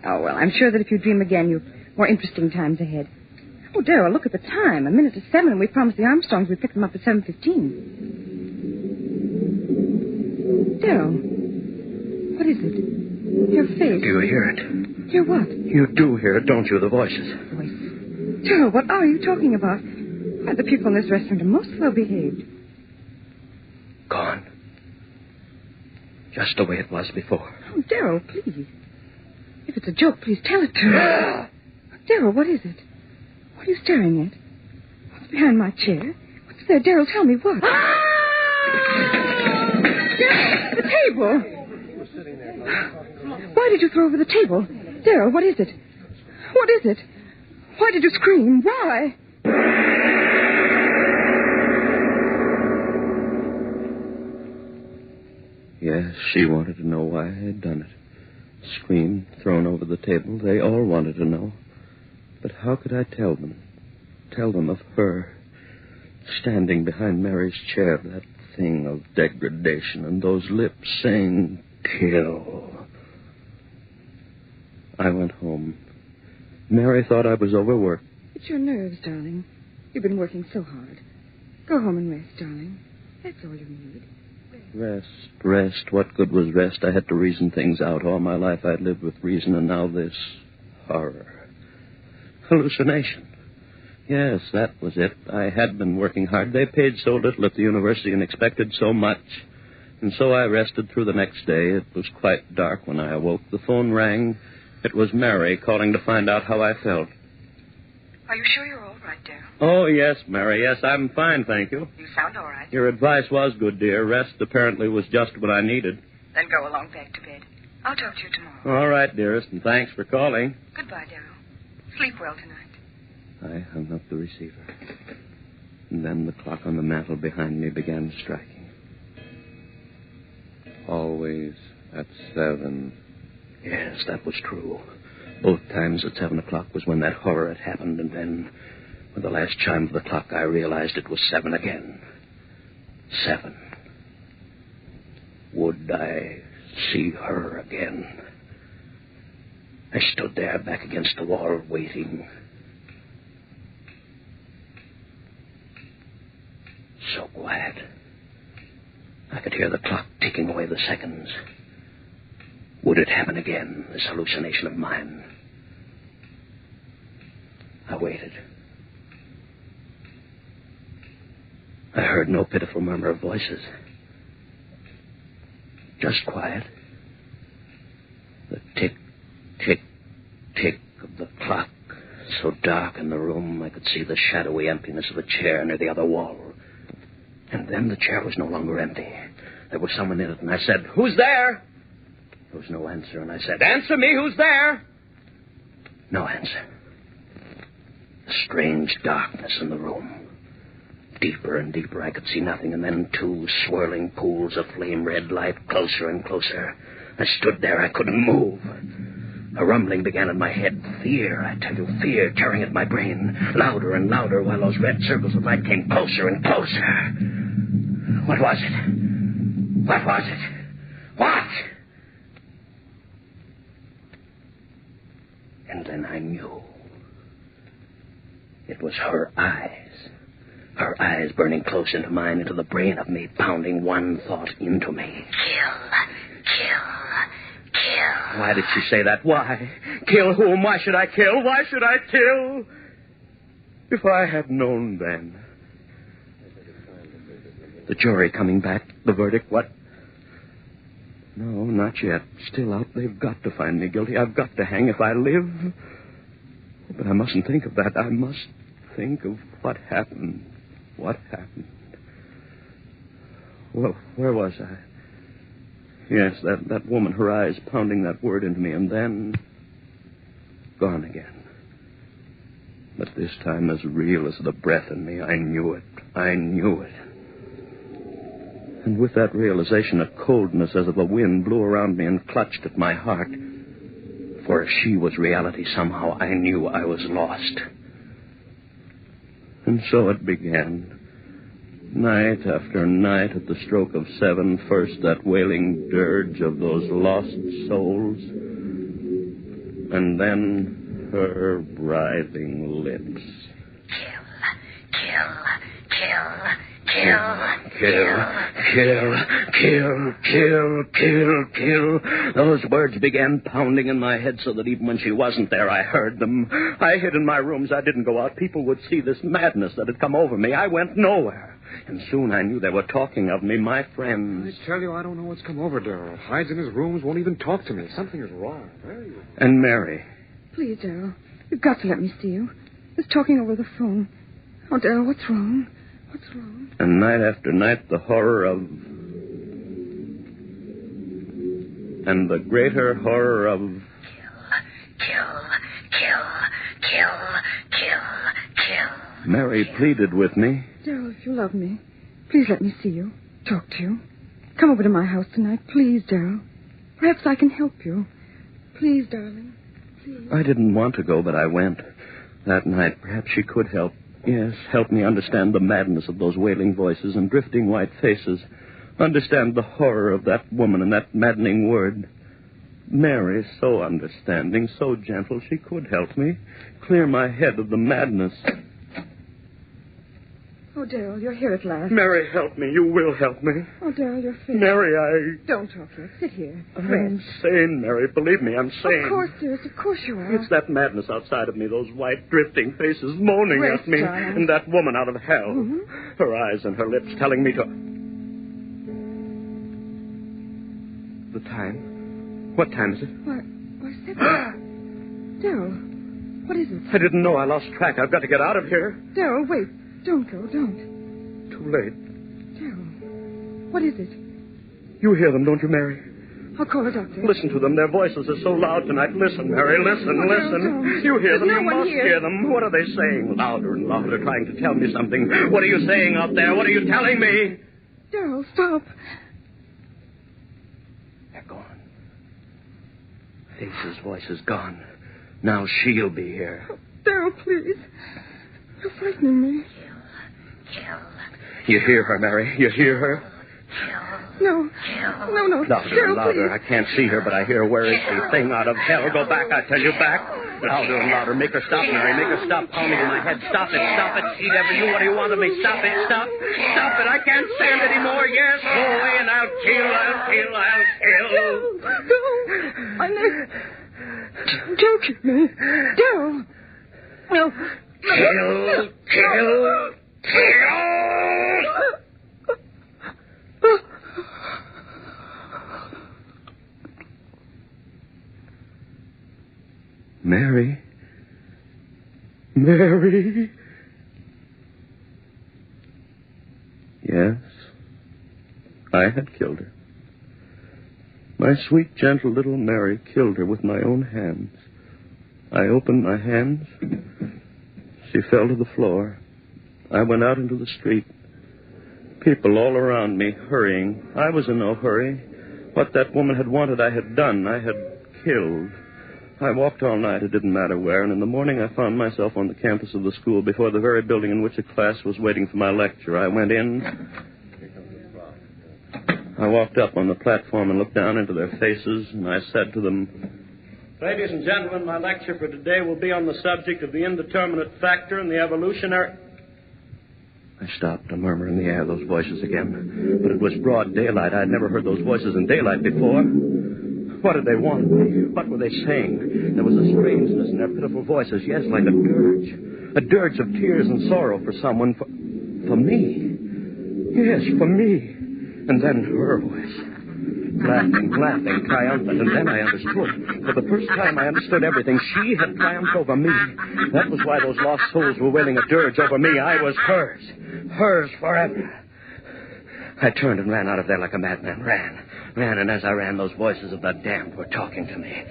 Oh, well, I'm sure that if you dream again, you've more interesting times ahead. Oh, Darrell, look at the time. 7:01, and we promised the Armstrongs we'd pick them up at 7:15. Darrell, what is it? Your face.
Do you hear it?
Hear what?
You do hear it, don't you, the voices?
Voices? Darrell, what are you talking about? Why, the people in this restaurant are most well behaved.
Gone. Just the way it was before.
Oh, Darrell, please. If it's a joke, please tell it to me. Darrell, what is it? What are you staring at? What's behind my chair? What's there? Darrell, tell me what. Darrell, the table. Why did you throw over the table? Darrell, what is it? What is it? Why did you scream? Why?
Yes, she wanted to know why I had done it. Scream, thrown over the table. They all wanted to know. But how could I tell them? Tell them of her, standing behind Mary's chair, that thing of degradation, and those lips saying, "Kill." I went home. Mary thought I was overworked.
It's your nerves, darling. You've been working so hard. Go home and rest, darling. That's all you need.
Rest. What good was rest? I had to reason things out. All my life I'd lived with reason, and now this horror. Hallucination. Yes, that was it. I had been working hard. They paid so little at the university and expected so much. And so I rested through the next day. It was quite dark when I awoke. The phone rang. It was Mary calling to find out how I felt.
Are you sure you're all right, Daryl?
Oh, yes, Mary. Yes, I'm fine, thank you.
You sound all right.
Your advice was good, dear. Rest apparently was just what I needed.
Then go along back to bed. I'll talk to you tomorrow.
All right, dearest, and thanks for calling.
Goodbye, Daryl. Sleep well tonight.
I hung up the receiver. And then the clock on the mantel behind me began striking. Always at 7. Yes, that was true. Both times at 7 o'clock was when that horror had happened, and then, with the last chime of the clock, I realized it was 7 again. 7. Would I see her again? I stood there back against the wall, waiting. So quiet. I could hear the clock ticking away the seconds. Would it happen again, this hallucination of mine? I waited. I heard no pitiful murmur of voices. Just quiet. The tick, tick, tick of the clock. So dark in the room, I could see the shadowy emptiness of a chair near the other wall. And then the chair was no longer empty. There was someone in it, and I said, "Who's there?" There was no answer, and I said, "Answer me, who's there?" No answer. A strange darkness in the room. Deeper and deeper, I could see nothing, and then 2 swirling pools of flame-red light, closer and closer. I stood there, I couldn't move. A rumbling began in my head. Fear, I tell you, fear tearing at my brain. Louder and louder, while those red circles of light came closer and closer. What was it? What was it? What? And then I knew. It was her eyes. Her eyes burning close into mine, into the brain of me, pounding one thought into me. Kill. Why did she say that? Why? Kill whom? Why should I kill? Why should I kill? If I had known then. The jury coming back, the verdict, what? No, not yet. Still out. They've got to find me guilty. I've got to hang if I live. But I mustn't think of that. I must think of what happened. What happened? Well, where was I? Yes, that woman, her eyes pounding that word into me, and then gone again. But this time as real as the breath in me. I knew it. I knew it. And with that realization, a coldness as of a wind blew around me and clutched at my heart. For if she was reality, somehow I knew I was lost. And so it began. Night after night at the stroke of 7, first that wailing dirge of those lost souls, and then her writhing lips. Kill. Those words began pounding in my head so that even when she wasn't there, I heard them. I hid in my rooms. I didn't go out. People would see this madness that had come over me. I went nowhere. And soon I knew they were talking of me, my friends.
I tell you, I don't know what's come over Daryl. Hides in his rooms, won't even talk to me. Something is wrong.
And Mary.
Please, Daryl, you've got to let me see you. Just talking over the phone. Oh, Daryl, what's wrong? What's wrong?
And night after night, the horror of... And the greater horror of...
Kill.
Mary pleaded with me.
Daryl, if you love me, please let me see you, talk to you. Come over to my house tonight, please, Daryl. Perhaps I can help you. Please, darling, please.
I didn't want to go, but I went. That night, perhaps she could help. Yes, help me understand the madness of those wailing voices and drifting white faces. Understand the horror of that woman and that maddening word. Mary, so understanding, so gentle, she could help me. Clear my head of the madness.
Oh, Daryl, you're here at last.
Mary, help me. You will help me.
Oh, Daryl, you're fit.
Mary,
Don't talk yet. Sit here.
I'm
Rest.
sane, Mary. Believe me, I'm sane.
Of course, dearest. Of course you are.
It's that madness outside of me, those white drifting faces moaning
Rest,
at me,
darling.
and that woman out of hell.
Mm-hmm.
Her eyes and her lips telling me to... The time? What time is it?
Why, 7. Daryl, what is it?
I didn't know. I lost track. I've got to get out of here.
Daryl, wait. Don't go. Don't.
Too late.
Daryl, what is it?
You hear them, don't you, Mary?
I'll call a doctor.
Listen to them. Their voices are so loud tonight. Listen, Mary. Listen,
Oh,
listen.
don't.
You hear them.
There's
You
no one
must
here.
hear them. What are they saying? Louder and louder, trying to tell me something. What are you saying out there? What are you telling me?
Daryl, stop.
They're gone. Face's voice is gone. Now she'll be here.
Daryl, please. You're frightening me.
You hear her, Mary? You hear her?
No. No.
Louder
Daryl,
and louder.
please.
I can't see her, but I hear her. Where is she? Thing out of hell. Go back, I tell you, back. Louder and louder. Make her stop, Mary. Make her stop pounding in my head. Stop it. Stop it. Eat ever you. What do you want of me? Stop it. Stop. Stop it. I can't stand it anymore. Yes, go away and I'll kill.
No. I know. Don't kill me. Daryl. No.
Kill. Mary. Yes, I had killed her. My sweet, gentle little Mary killed her with my own hands. I opened my hands. She fell to the floor. I went out into the street. People all around me hurrying. I was in no hurry. What that woman had wanted I had done. I had killed. I walked all night, it didn't matter where, and in the morning I found myself on the campus of the school before the very building in which a class was waiting for my lecture. I went in. I walked up on the platform and looked down into their faces, and I said to them, "Ladies and gentlemen, my lecture for today will be on the subject of the indeterminate factor and the evolutionary..." I stopped, a murmur in the air, those voices again. But it was broad daylight. I had never heard those voices in daylight before. What did they want of me? What were they saying? There was a strangeness in their pitiful voices, yes, like a dirge. A dirge of tears and sorrow for someone, for me. Yes, for me. And then her voice. Laughing, triumphant, and then I understood. For the first time I understood everything. She had triumphed over me. That was why those lost souls were wailing a dirge over me. I was hers. Hers forever. I turned and ran out of there like a madman. Ran, and as I ran, those voices of the damned were talking to me.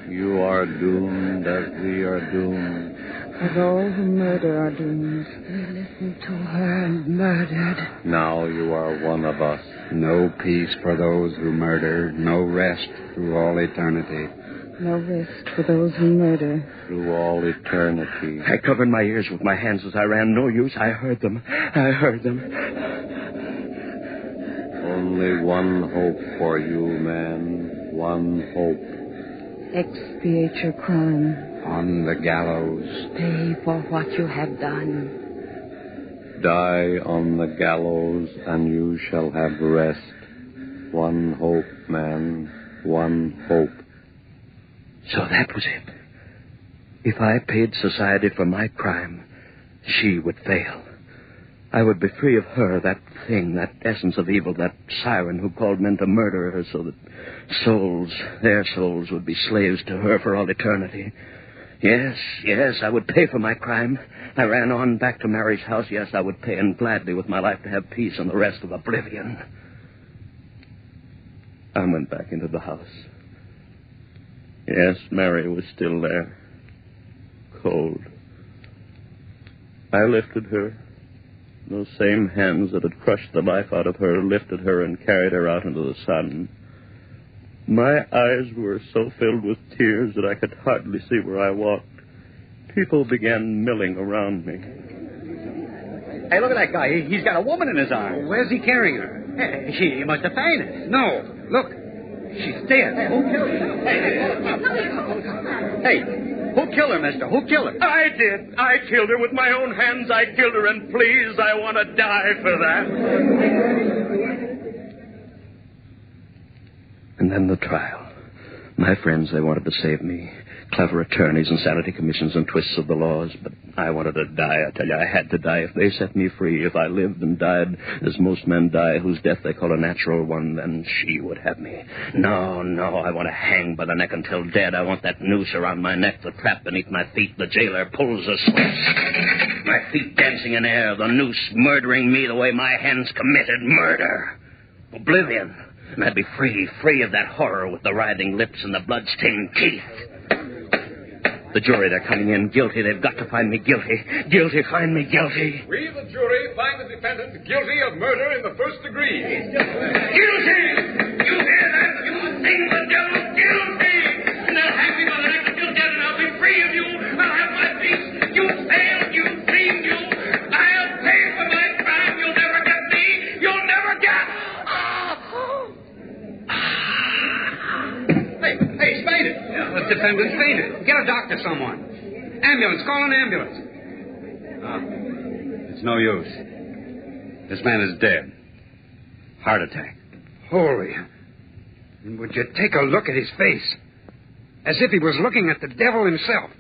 You are doomed as we are doomed.
As all who murder are doomed. We listened to her and murdered.
Now you are one of us.
No peace for those who murder, no rest through all eternity.
No rest for those who murder.
Through all eternity.
I covered my ears with my hands as I ran. No use. I heard them.
Only one hope for you, man. One hope.
Expiate your crime.
On the gallows.
Pay for what you have done.
Die on the gallows, and you shall have rest. One hope, man. One hope.
So that was it. If I paid society for my crime, she would fail. I would be free of her, that thing, that essence of evil, that siren who called men to murder her so that their souls would be slaves to her for all eternity. Yes, I would pay for my crime. I ran on back to Mary's house. Yes, I would pay, and gladly with my life to have peace and the rest of oblivion. I went back into the house. Yes, Mary was still there. Cold. I lifted her. Those same hands that had crushed the life out of her lifted her and carried her out into the sun. My eyes were so filled with tears that I could hardly see where I walked. People began milling around me.
Hey, look at that guy. He's got a woman in his arms. Where's he carrying her? Hey, she must have fainted. No, look. She's dead. Hey, Who killed her, mister? Who killed her?
I did. I killed her with my own hands. I killed her, and please, I want to die for that.
And then the trial. My friends, they wanted to save me. Clever attorneys, insanity commissions, and twists of the laws. But I wanted to die. I tell you, I had to die. If they set me free, if I lived and died as most men die, whose death they call a natural one, then she would have me. No, I want to hang by the neck until dead. I want that noose around my neck, the trap beneath my feet. The jailer pulls the switch. My feet dancing in air, the noose murdering me the way my hands committed murder. Oblivion. And I'd be free of that horror with the writhing lips and the blood-stained teeth. The jury, they're coming in guilty. They've got to find me guilty. Guilty, find me guilty.
We, the jury, find the defendant guilty of murder in the first degree.
Guilty! You hear that? You sing the devil guilty! And they'll hang me by the neck until dead, and I'll be free of you. I'll have my peace. You failed. You dreamed. I'll pay for my crime. You'll never get me. You'll never get...
Hey, fainted. The defendant's fainted. Get a doctor, someone. Ambulance. Call an ambulance. It's no use. This man is dead. Heart attack. Holy. And would you take a look at his face? As if he was looking at the devil himself.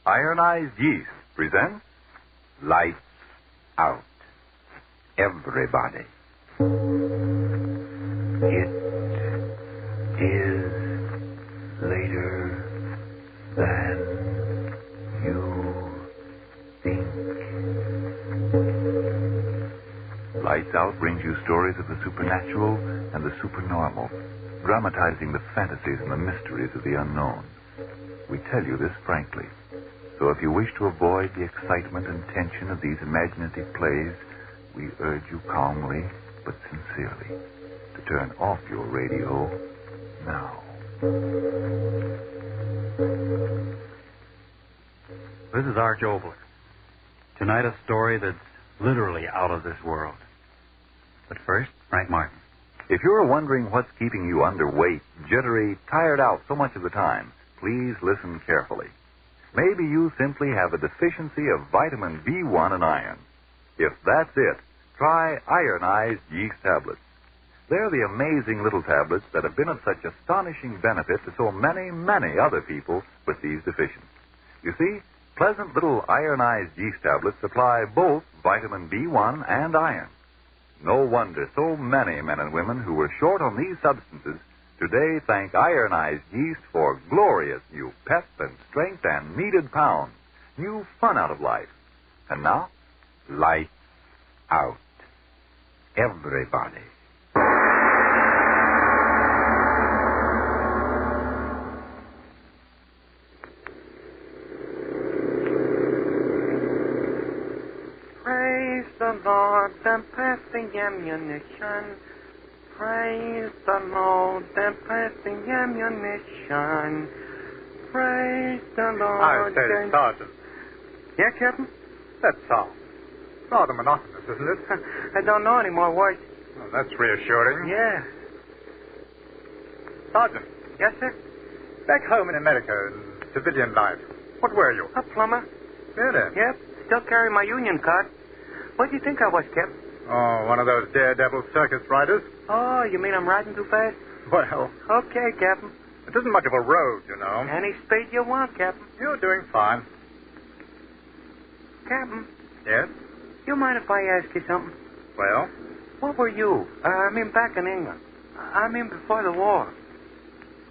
Ironized Yeast presents Lights Out. Everybody. It is later than you think. Lights Out brings you stories of the supernatural and the supernormal, dramatizing the fantasies and the mysteries of the unknown. We tell you this frankly. So if you wish to avoid the excitement and tension of these imaginative plays, we urge you calmly but sincerely to turn off your radio now.
This is Arch Obler. Tonight a story that's literally out of this world. But first, Frank Martin.
If you're wondering what's keeping you underweight, jittery, tired out so much of the time, please listen carefully. Maybe you simply have a deficiency of vitamin B1 and iron. If that's it, try ironized yeast tablets. They're the amazing little tablets that have been of such astonishing benefit to so many, many other people with these deficiencies. You see, pleasant little ironized yeast tablets supply both vitamin B1 and iron. No wonder so many men and women who were short on these substances today thank ironized yeast for glorious new pep and strength and needed pounds, new fun out of life. And now, lights out. Everybody.
Praise the Lord, and pass the ammunition. Praise the Lord, and pass the ammunition. Praise the Lord.
I say, Sergeant.
Yeah, Captain?
That's all. Rather monotonous, isn't it?
I don't know any more words.
Well, that's reassuring.
Yeah.
Sergeant.
Yes, sir?
Back home in America, in civilian life, what were you?
A plumber.
Really?
Yep. Still carry my union card. What do you think I was, Captain?
Oh, one of those daredevil circus riders?
Oh, you mean I'm riding too fast?
Well,
Okay, Captain.
it isn't much of a road, you know.
Any speed you want, Captain.
You're doing fine.
Captain,
Yes?
you mind if I ask you something?
Well?
What were you? Back in England. Before the war.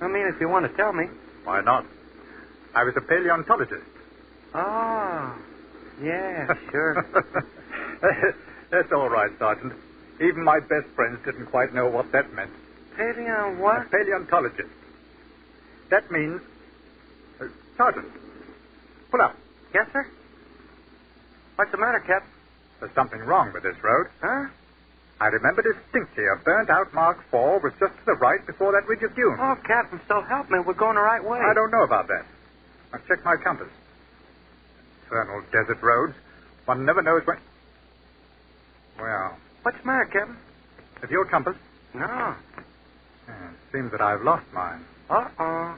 If you want to tell me.
Why not? I was a paleontologist.
Oh, yeah, sure.
That's all right, Sergeant. Even my best friends didn't quite know what that meant.
Paleon what?
A paleontologist. That means... Sergeant, pull up.
Yes, sir? What's the matter, Cap?
There's something wrong with this road.
Huh?
I remember distinctly a burnt-out Mark IV was just to the right before that ridge of dunes.
Oh, Captain, so help me. We're going the right way.
I don't know about that. I'll check my compass. Infernal desert roads. One never knows when... Well...
What's the matter, Captain?
Have you a compass?
No.
It seems that I've lost mine.
Uh-oh.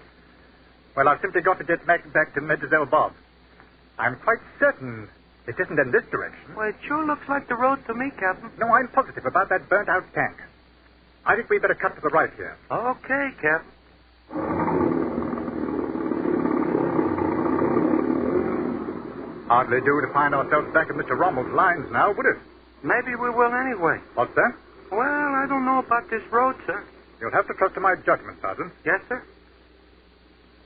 Well, I've simply got to get back to Medezel Bob. I'm quite certain it isn't in this direction.
Well, it sure looks like the road to me, Captain.
No, I'm positive about that burnt-out tank. I think we better cut to the right here.
Okay, Captain.
Hardly do to find ourselves back in Mr. Rommel's lines now, would it?
Maybe we will anyway.
What's that?
Well, I don't know about this road, sir.
You'll have to trust to my judgment, Sergeant.
Yes, sir?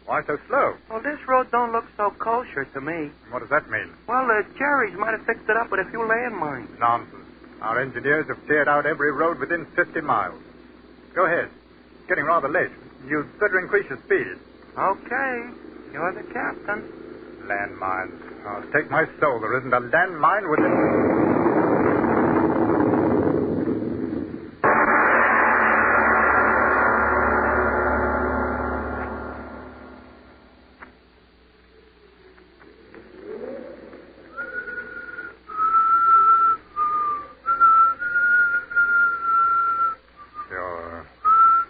Why so slow?
Well, this road don't look so kosher to me.
What does that mean?
Well, the Jerry's might have fixed it up with a few landmines.
Nonsense. Our engineers have cleared out every road within 50 miles. Go ahead. It's getting rather late. You'd better increase your speed.
Okay. You're the captain.
Landmines. Oh, take my soul. There isn't a landmine within...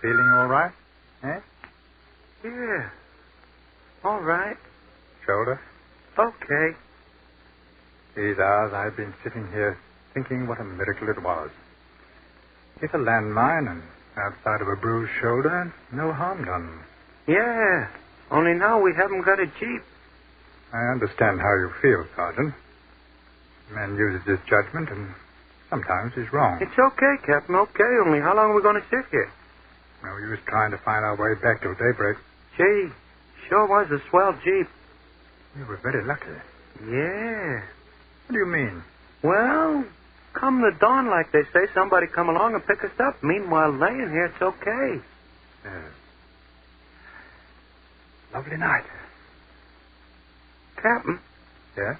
Feeling all right? Eh?
Yeah. All right.
Shoulder?
Okay.
These hours I've been sitting here thinking what a miracle it was. It's a landmine and outside of a bruised shoulder, no harm done.
Yeah. Only now we haven't got a jeep.
I understand how you feel, Sergeant. A man uses his judgment and sometimes he's wrong.
It's okay, Captain. Okay. Only how long are we going to sit here?
No use trying to find our way back till daybreak.
Gee, sure was a swell jeep.
You were very lucky.
Yeah.
What do you mean?
Well, come the dawn, like they say, somebody come along and pick us up. Meanwhile, laying here, it's okay.
Yes. Lovely night.
Captain.
Yes?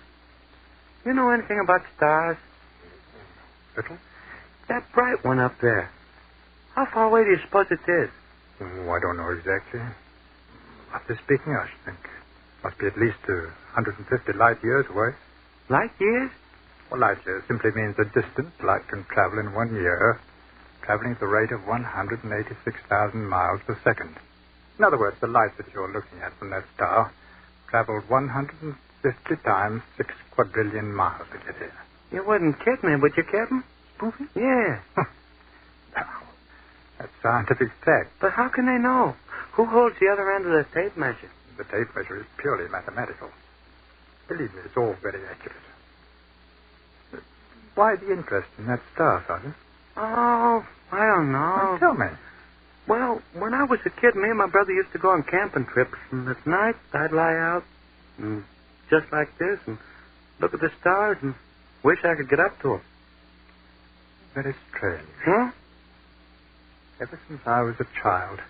You know anything about stars?
Little?
That bright one up there. How far away do you suppose it is?
Oh, I don't know exactly. After speaking, I should think must be at least 150 light years away.
Light years?
Well, light years simply means the distance light can travel in 1 year, traveling at the rate of 186,000 miles per second. In other words, the light that you're looking at from that star traveled 150 times 6 quadrillion miles to get here.
You wouldn't kid me, would you, Captain?
Spoofy?
Yeah.
That's scientific fact.
But how can they know? Who holds the other end of the tape measure?
The tape measure is purely mathematical. Believe me, it's all very accurate. Why the interest in that star, Sergeant?
Oh, I don't know.
Well, tell me.
Well, when I was a kid, me and my brother used to go on camping trips, and at night I'd lie out, and just like this, and look at the stars, and wish I could get up to them.
Very strange.
Huh?
Ever since I was a child,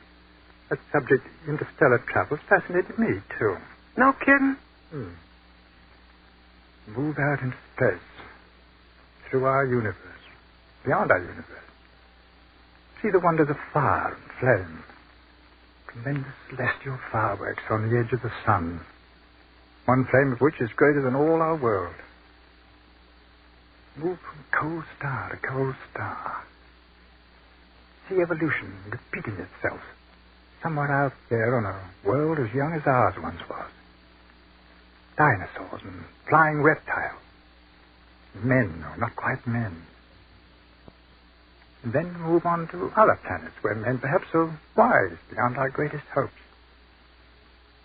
that subject, interstellar travel, fascinated me, too.
No kidding?
Move out into space, through our universe, beyond our universe. See the wonders of fire and flame. Tremendous celestial fireworks on the edge of the sun. One flame of which is greater than all our world. Move from cold star to cold star. See evolution repeating itself somewhere out there on a world as young as ours once was. Dinosaurs and flying reptiles. Men, or not quite men. And then move on to other planets where men perhaps are wise beyond our greatest hopes.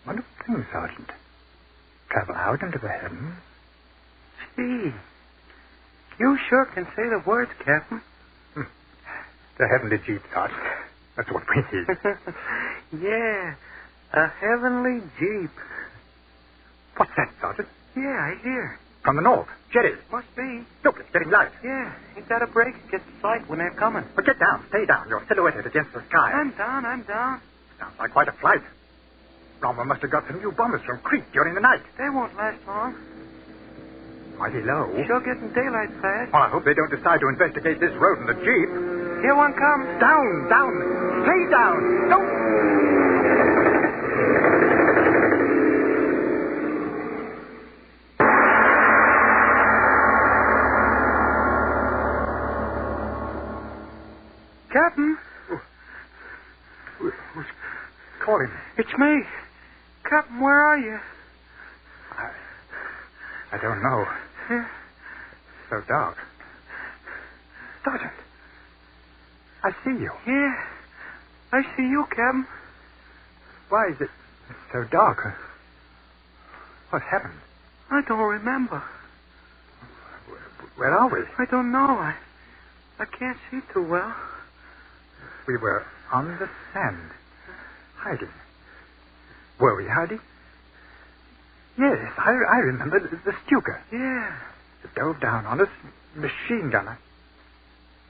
Wonderful thing, Sergeant. Travel out into the heavens.
Gee, you sure can say the words, Captain.
The heavenly jeep, Sergeant. That's what we need.
Yeah, a heavenly jeep.
What's that, Sergeant?
Yeah, I hear.
From the north. Jetty.
Must be.
Look, it's getting light.
Yeah. Ain't that a break? It gets light when they're coming.
Well, get down. Stay down. You're silhouetted against the sky.
I'm down.
Sounds like quite a flight. Rommel must have got some new bombers from Crete during the night.
They won't last long.
Mighty low.
Sure getting daylight fast.
Well, I hope they don't decide to investigate this road in the Jeep.
Here one comes.
Down. Stay down. Don't.
Captain.
Who's calling?
It's me. Captain, where are you?
I don't know.
Yeah.
So dark. Sergeant. I see you.
Yeah. I see you, Captain.
Why is it so dark? What happened?
I don't remember.
Where are we?
I don't know. I can't see too well.
We were on the sand. Hiding. Were we hiding? Yes, I remember the Stuka.
Yeah.
It dove down on us, machine gun.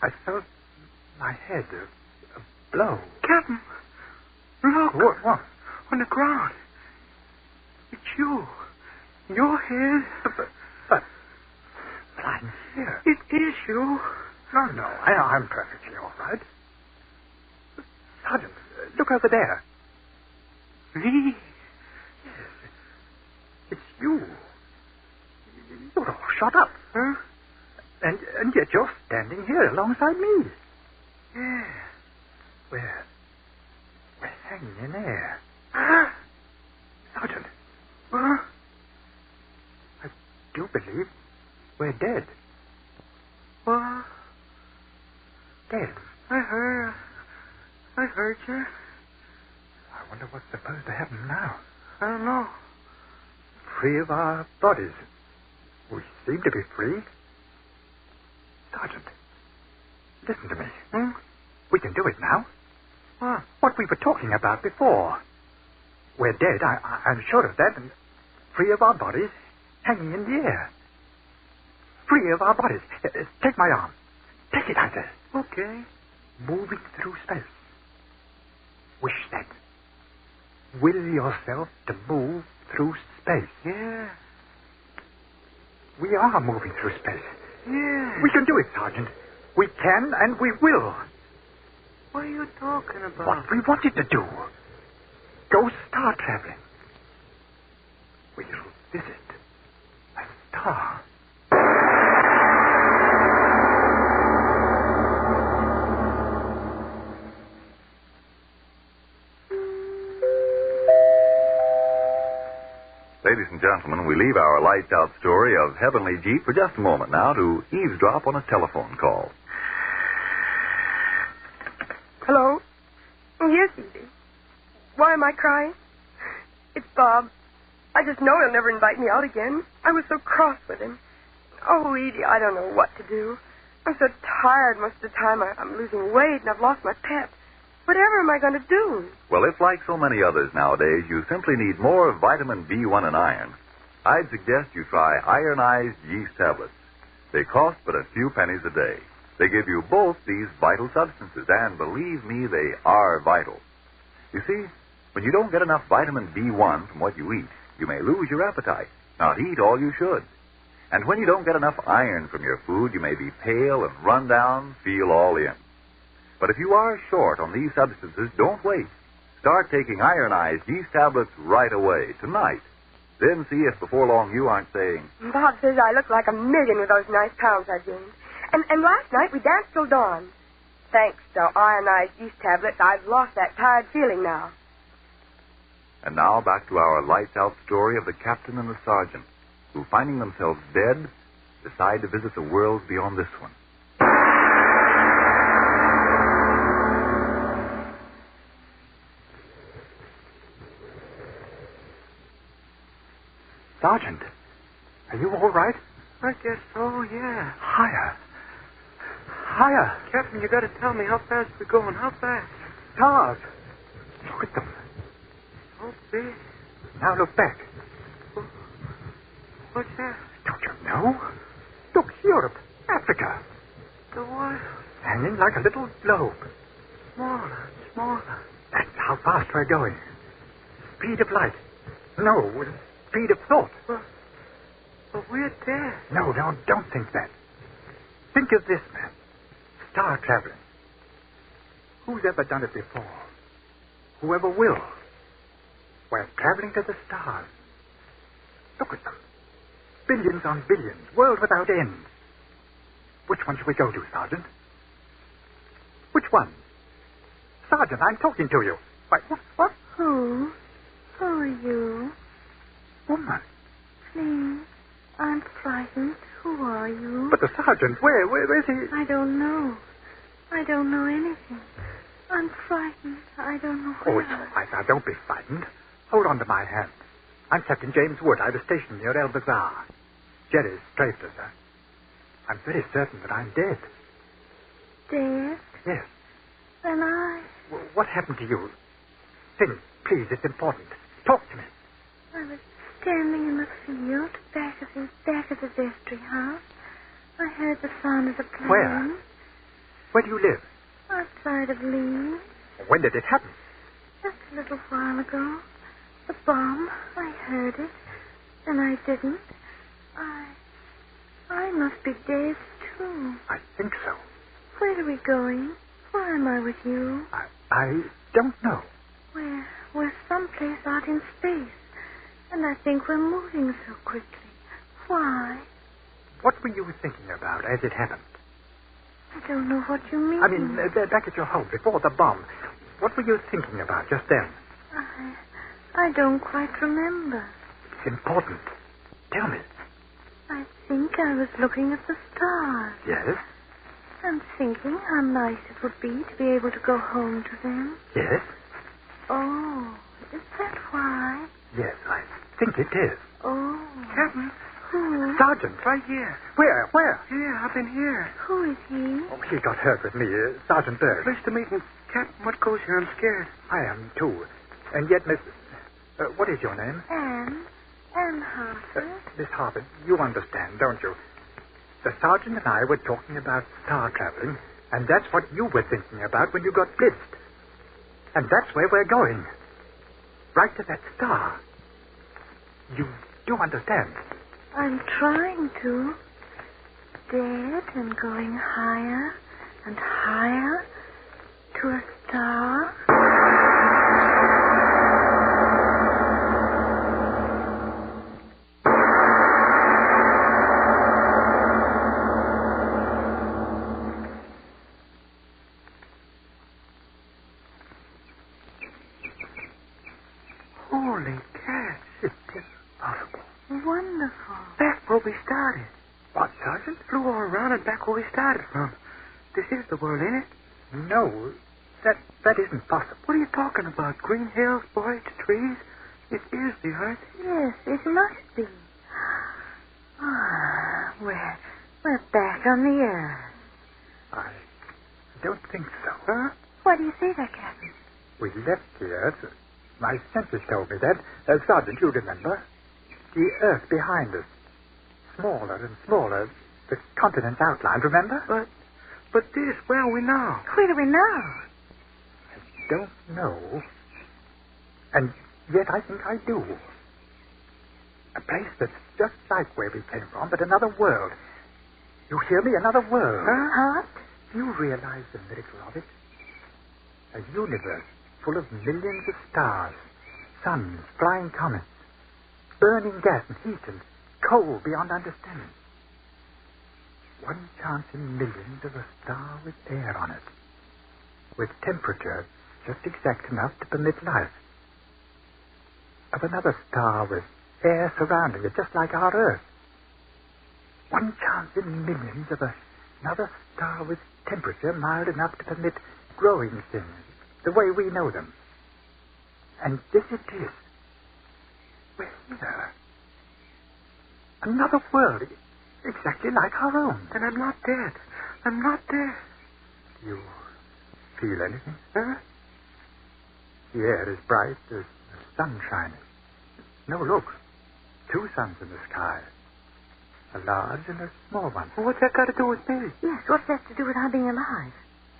I felt my head a blow.
Captain, look.
What?
On the ground. It's you. Your head.
But lying here.
It is you.
No. I'm perfectly all right. Sergeant, look over there.
Me?
Yes. It's you. You're all shot up.
Huh?
And yet you're standing here alongside me.
Yeah.
We're hanging in air. Sergeant.
Huh?
I do believe we're dead.
What?
Dead.
I heard you.
I wonder what's supposed to happen now.
I don't know.
Free of our bodies. We seem to be free. Sergeant, listen to me. We can do it now. What we were talking about before. We're dead, I'm sure of that, and free of our bodies, hanging in the air. Free of our bodies. Take my arm. Take it, I say.
Okay.
Moving through space. Wish that. Will yourself to move through space.
Yeah.
We are moving through space.
Yeah.
We can do it, Sergeant. We can and we will.
What are you talking about?
What we wanted to do. Go star traveling. We'll visit a star.
Ladies and gentlemen, we leave our lights-out story of Heavenly Jeep for just a moment now to eavesdrop on a telephone call.
Hello? Yes, Edie. Why am I crying? It's Bob. I just know he'll never invite me out again. I was so cross with him. Oh, Edie, I don't know what to do. I'm so tired most of the time. I'm losing weight and I've lost my pep. Whatever am I going to do?
Well, if, like so many others nowadays, you simply need more vitamin B1 and iron, I'd suggest you try ironized yeast tablets. They cost but a few pennies a day. They give you both these vital substances, and believe me, they are vital. You see, when you don't get enough vitamin B1 from what you eat, you may lose your appetite, not eat all you should. And when you don't get enough iron from your food, you may be pale and run down, feel all in. But if you are short on these substances, don't wait. Start taking ironized yeast tablets right away, tonight. Then see if before long you aren't saying,
Bob says I look like a million with those nice pounds I gained. And last night we danced till dawn. Thanks to ironized yeast tablets, I've lost that tired feeling now.
And now back to our lights-out story of the captain and the sergeant, who, finding themselves dead, decide to visit the world beyond this one.
Sergeant, are you all right?
I guess so, yeah.
Higher. Higher.
Captain, you got to tell me how fast we're going. How fast?
Stars. Look at them.
So big.
Now look back.
What's that?
Don't you No. Look, Europe, Africa.
The world.
Hanging like a little globe.
Smaller, smaller.
That's how fast we're going. Speed of light. No, speed of thought.
But we're dead.
No, don't think that. Think of this, man. Star traveling. Who's ever done it before? Whoever will. We're traveling to the stars. Look at them. Billions on billions. World without end. Which one should we go to, Sergeant? Which one? Sergeant, I'm talking to you. Why, what?
Who? Who are you?
Woman.
Please, I'm frightened. Who are you?
But the sergeant, where's he?
I don't know. I don't know anything. I'm frightened. I don't know where.
Oh, it's all right. Now, don't be frightened. Hold on to my hand. I'm Captain James Wood. I was stationed near El Bazaar. Jerry's strafed us, sir. I'm very certain that I'm dead.
Dead?
Yes.
Then
What happened to you? Think, please. It's important. Talk to me.
I was standing in the field back of the vestry house. I heard the sound of a plane.
Where? Where do you live?
Outside of Lee.
When did it happen?
Just a little while ago. The bomb. I heard it. And I didn't. I must be dead, too.
I think so.
Where are we going? Why am I with you?
I don't know.
We're someplace out in space. And I think we're moving so quickly. Why?
What were you thinking about as it happened?
I don't know what you mean.
I mean, back at your home, before the bomb. What were you thinking about just then?
I don't quite remember.
It's important. Tell me.
I think I was looking at the stars.
Yes?
And thinking how nice it would be to be able to go home to them.
Yes?
Oh, is that why?
Yes, I think it is.
Oh.
Captain.
Who?
Sergeant.
Right here.
Where?
Here, up in here.
Who is he?
Oh, he got hurt with me, Sergeant Berg.
Pleased to meet you. Captain, what goes here? I'm scared.
I am, too. And yet, Miss... what is your name?
Anne Harford.
Miss Harford, you understand, don't you? The sergeant and I were talking about star traveling, and that's what you were thinking about when you got blitzed. And that's where we're going. Right to that star. You do understand?
I'm trying to. Dead and going higher and higher to a star.
Holy cats.
It is possible.
Wonderful.
Back where we started.
What, Sergeant?
Flew all around and back where we started from. This is the world, ain't it?
No, that isn't possible.
What are you talking about? Green hills, voyage, trees? It is the earth.
Yes, it must be. We're back on the earth.
I don't think so.
Huh?
Why do you say that, Captain?
We left the earth. My senses told me that. Sergeant, you remember. The earth behind us. Smaller and smaller. The continents outlined, remember?
But this, where are we now?
Where do we know?
I don't know. And yet I think I do. A place that's just like where we came from, but another world. You hear me? Another world.
Huh?
You realize the miracle of it? A universe full of millions of stars, suns, flying comets, burning gas and heat and coal beyond understanding. One chance in millions of a star with air on it, with temperature just exact enough to permit life. Of another star with air surrounding it, just like our Earth. One chance in millions of another star with temperature mild enough to permit growing things, the way we know them. And this it is. We're here. Another world, exactly like our own.
Then I'm not dead. I'm not dead.
Do you feel anything?
Huh?
The air is bright, there's the sun shining. No, look. 2 suns in the sky. A large and a small one.
Well, what's that got to do with me?
Yes, what's that to do with our being alive?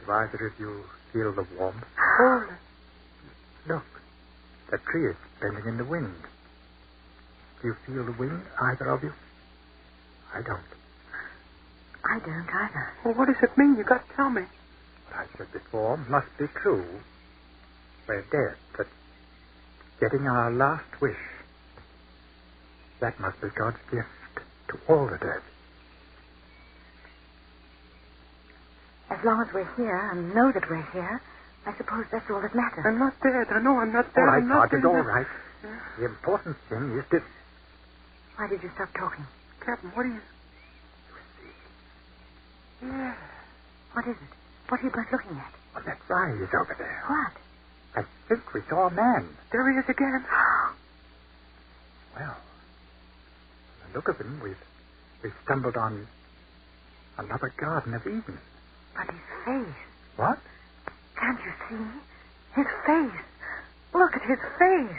Do either of you feel the warmth? Oh, look. The tree is bending in the wind. Do you feel the wind, either of you? I don't.
I don't either.
Well, what does it mean? You got to tell me.
What I said before must be true. We're dead, but getting our last wish. That must be God's gift to all the dead.
As long as we're here and know that we're here, I suppose that's all that matters.
I'm not dead. I know I'm not dead.
All right,
I'm not
Sergeant,
dead.
all right. The important thing is that...
Why did you stop talking?
Captain, what do you... Yeah.
What is it? What are you both looking at?
On that rise over there.
What?
I think we saw a man.
There he is again.
Well, from the look of him, we've stumbled on another Garden of Eden.
But his face.
What?
Can't you see? His face. Look at his face.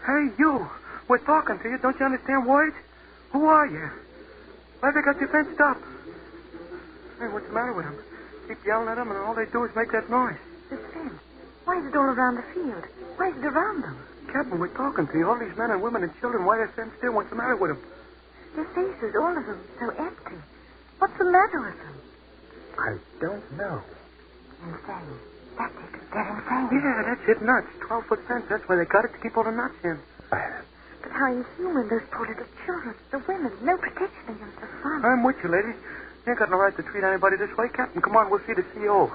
Hey, you. We're talking to you. Don't you understand words? Who are you? Why they got you fenced up? Hey, what's the matter with them? Keep yelling at them, and all they do is make that noise.
This fence. Why is it all around the field? Why is it around them?
Captain, we're talking to you. All these men and women and children, why are they fenced in? What's the matter with them?
Their faces, all of them, so empty. What's the matter with them?
I don't know.
Insane. That's it. They're insane.
Yeah, that's it. Nuts. 12-foot fence. That's why they got it, to keep all the nuts in.
But how inhuman, those poor little children. The women. No protection against the sun.
I'm with you, lady. You ain't got no right to treat anybody this way. Captain, come on. We'll see the CO.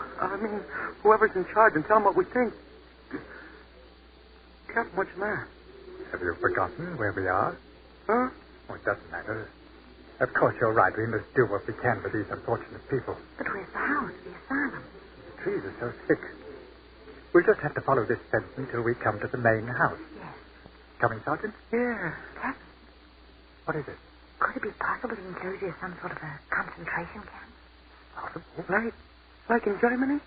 Whoever's in charge, and tell him what we think. Captain, what's the matter?
Have you forgotten where we are?
Huh?
Oh, it doesn't matter. Of course, you're right. We must do what we can for these unfortunate people.
But where's the house, the asylum?
The trees are so thick. We'll just have to follow this fence until we come to the main house.
Yes.
Coming, Sergeant?
Yeah.
Captain,
what is it?
could it be possible the enclosure is some sort of a concentration camp?
Possible.
Like in Germany?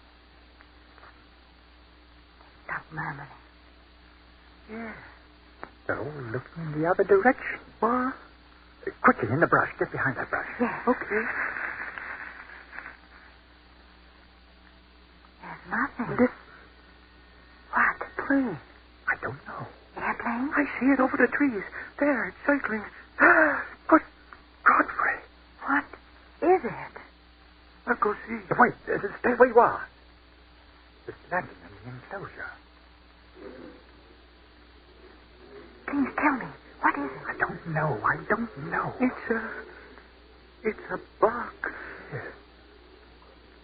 Stop murmuring.
Yeah.
They're all looking in the other direction.
What?
Quickly, in the brush. Get behind that brush.
Yes.
Okay.
There's nothing.
This...
What?
Plane.
I don't know.
Airplane?
I see it over the trees. There, it's circling. But, Godfrey.
What is it?
I'll go see.
Wait, stay where you are. It's landing in the enclosure.
Please tell me. What is it?
I don't know.
It's a bug.
Yes.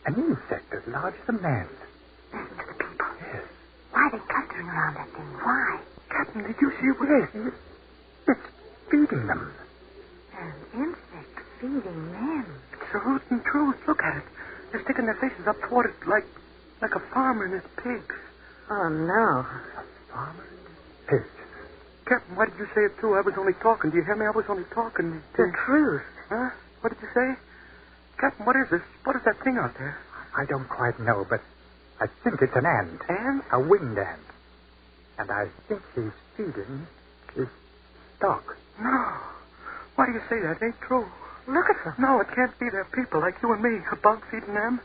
An insect as large as a man.
Listen to the people.
Yes.
Why are they clustering around that thing? Why?
Captain, did you see it?
It's feeding them.
An insect feeding men.
It's a rootin' truth. Look at it. They're sticking their faces up toward it like a farmer and his pigs.
Oh, no.
A farmer and his pigs.
Captain, why did you say it, too? I was only talking. Do you hear me? I was only talking.
The truth.
Huh? What did you say? Captain, what is this? What is that thing out there?
I don't quite know, but I think it's an ant.
Ant?
A winged ant. And I think he's feeding his stock.
No. Why do you say that? It ain't true.
Look at them.
No, it can't be. They're people like you and me. A bug feeding them.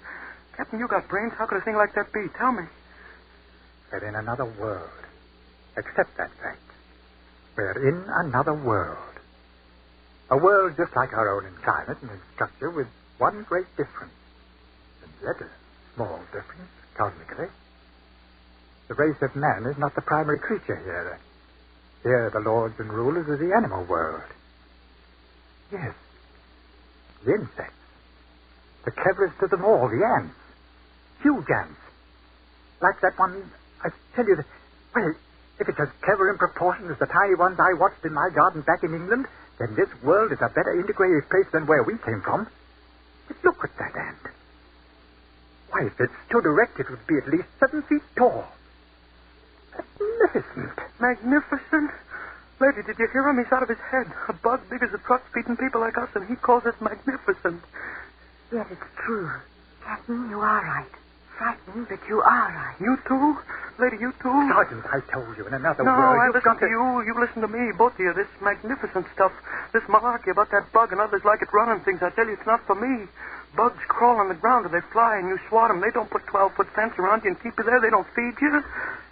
Captain, you got brains. How could a thing like that be? Tell me.
They're in another world. Accept that fact. We're in another world. A world just like our own in climate and in structure, with one great difference. And yet a small difference, cosmically. The race of man is not the primary creature here. Here the lords and rulers of the animal world. Yes. The insects. The cleverest of them all, the ants. Huge ants. Like that one, I tell you, well, if it's as clever in proportion as the tiny ones I watched in my garden back in England, then this world is a better integrated place than where we came from. But look at that ant. Why, if it stood erect, it would be at least 7 feet tall. Magnificent.
Magnificent? Lady, did you hear him? He's out of his head. A bug big as a truck feeding people like us, and he calls us magnificent.
Yes, it's true. Captain, you are right. frightened, but you are right.
You too? Lady, you too? Sergeant, I told you in another
No,
word.
I listen to you. You listen to me, both of you. This magnificent stuff, this malarkey about that bug and others like it running things, I tell you, it's not for me. Bugs crawl on the ground or they fly and you swat them. They don't put 12-foot fence around you and keep you there. They don't feed you.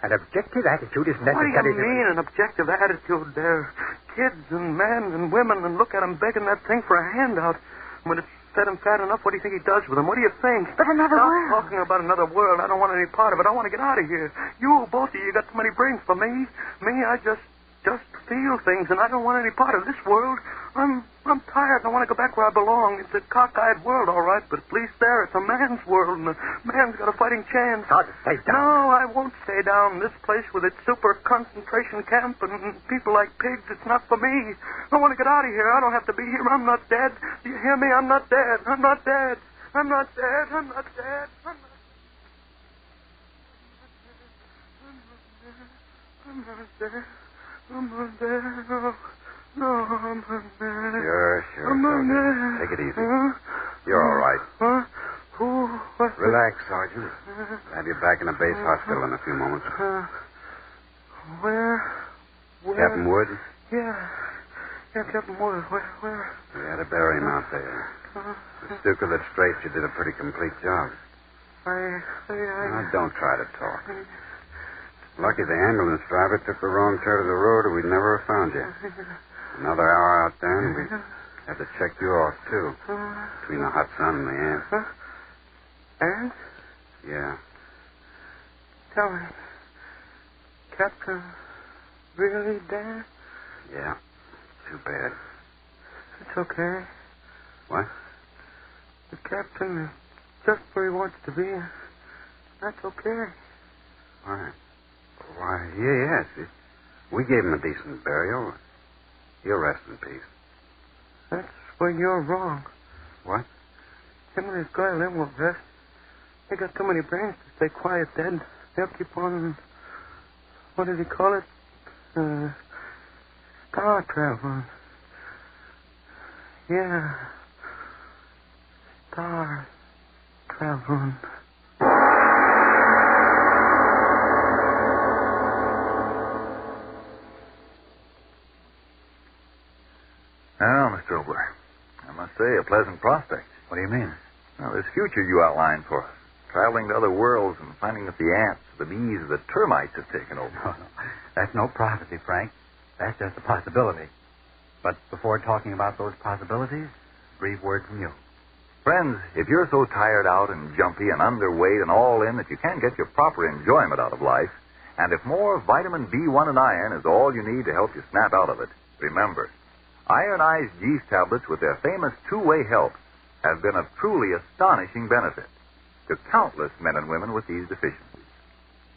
An objective attitude is necessary.
What do you mean, an objective attitude? They're kids and men and women, and look at them begging that thing for a handout. When it's fed him fat enough, what do you think he does with them? What do you think?
But another world.
Stop talking about another world. I don't want any part of it. I want to get out of here. You, both of you, got too many brains for me. Me, I just feel things, and I don't want any part of this world. I'm tired, and I want to go back where I belong. It's a cockeyed world, all right, but at least there it's a man's world, and a man's got a fighting chance.
Sergeant, stay down.
No, I won't stay down. This place with its super concentration camp and people like pigs, it's not for me. I want to get out of here. I don't have to be here. I'm not dead. Do you hear me? I'm not dead. I'm not dead. I'm not dead. I'm not dead. I'm not dead. I'm not dead. No, I'm not dead.
Sure.
I'm not dead.
Take it easy. You're all right.
Huh?
Relax, Sergeant. I'll have you back in the base hospital in a few moments.
Where?
Captain Wood?
Yeah, Captain Wood. Where?
We had to bury him out there. The Stuka that straight, you did a pretty complete job. Now, don't try to talk. Lucky the ambulance driver took the wrong turn of the road or we'd never have found you. Another hour out there and we'd have to check you off, too. Between the hot sun and the ants.
Ants?
Yeah.
Tell me, Captain really dead?
Yeah. Too bad.
It's okay.
What?
The captain is just where he wants to be. That's okay.
Why, yes. We gave him a decent burial. He'll rest in peace.
That's where you're wrong.
What?
Him and his guy, they won't rest. They got too many brains to stay quiet dead. They'll keep on, what did he call it? Star traveling. Yeah. Star traveling.
Now, Mr. Obler, I must say, a pleasant prospect.
What do you mean?
Well, this future you outlined for us, traveling to other worlds and finding that the ants, the bees, the termites have taken over.
No. That's no prophecy, Frank. That's just a possibility. But before talking about those possibilities, a brief word from you.
Friends, if you're so tired out and jumpy and underweight and all in that you can't get your proper enjoyment out of life, and if more vitamin B1 and iron is all you need to help you snap out of it, remember, ironized yeast tablets with their famous two-way help have been of truly astonishing benefit to countless men and women with these deficiencies.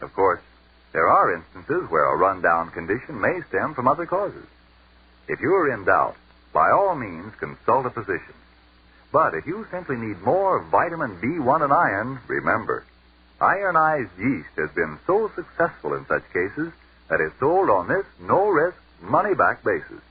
Of course, there are instances where a rundown condition may stem from other causes. If you're in doubt, by all means consult a physician. But if you simply need more vitamin B1 and iron, remember, ironized yeast has been so successful in such cases that it's sold on this no-risk, money-back basis.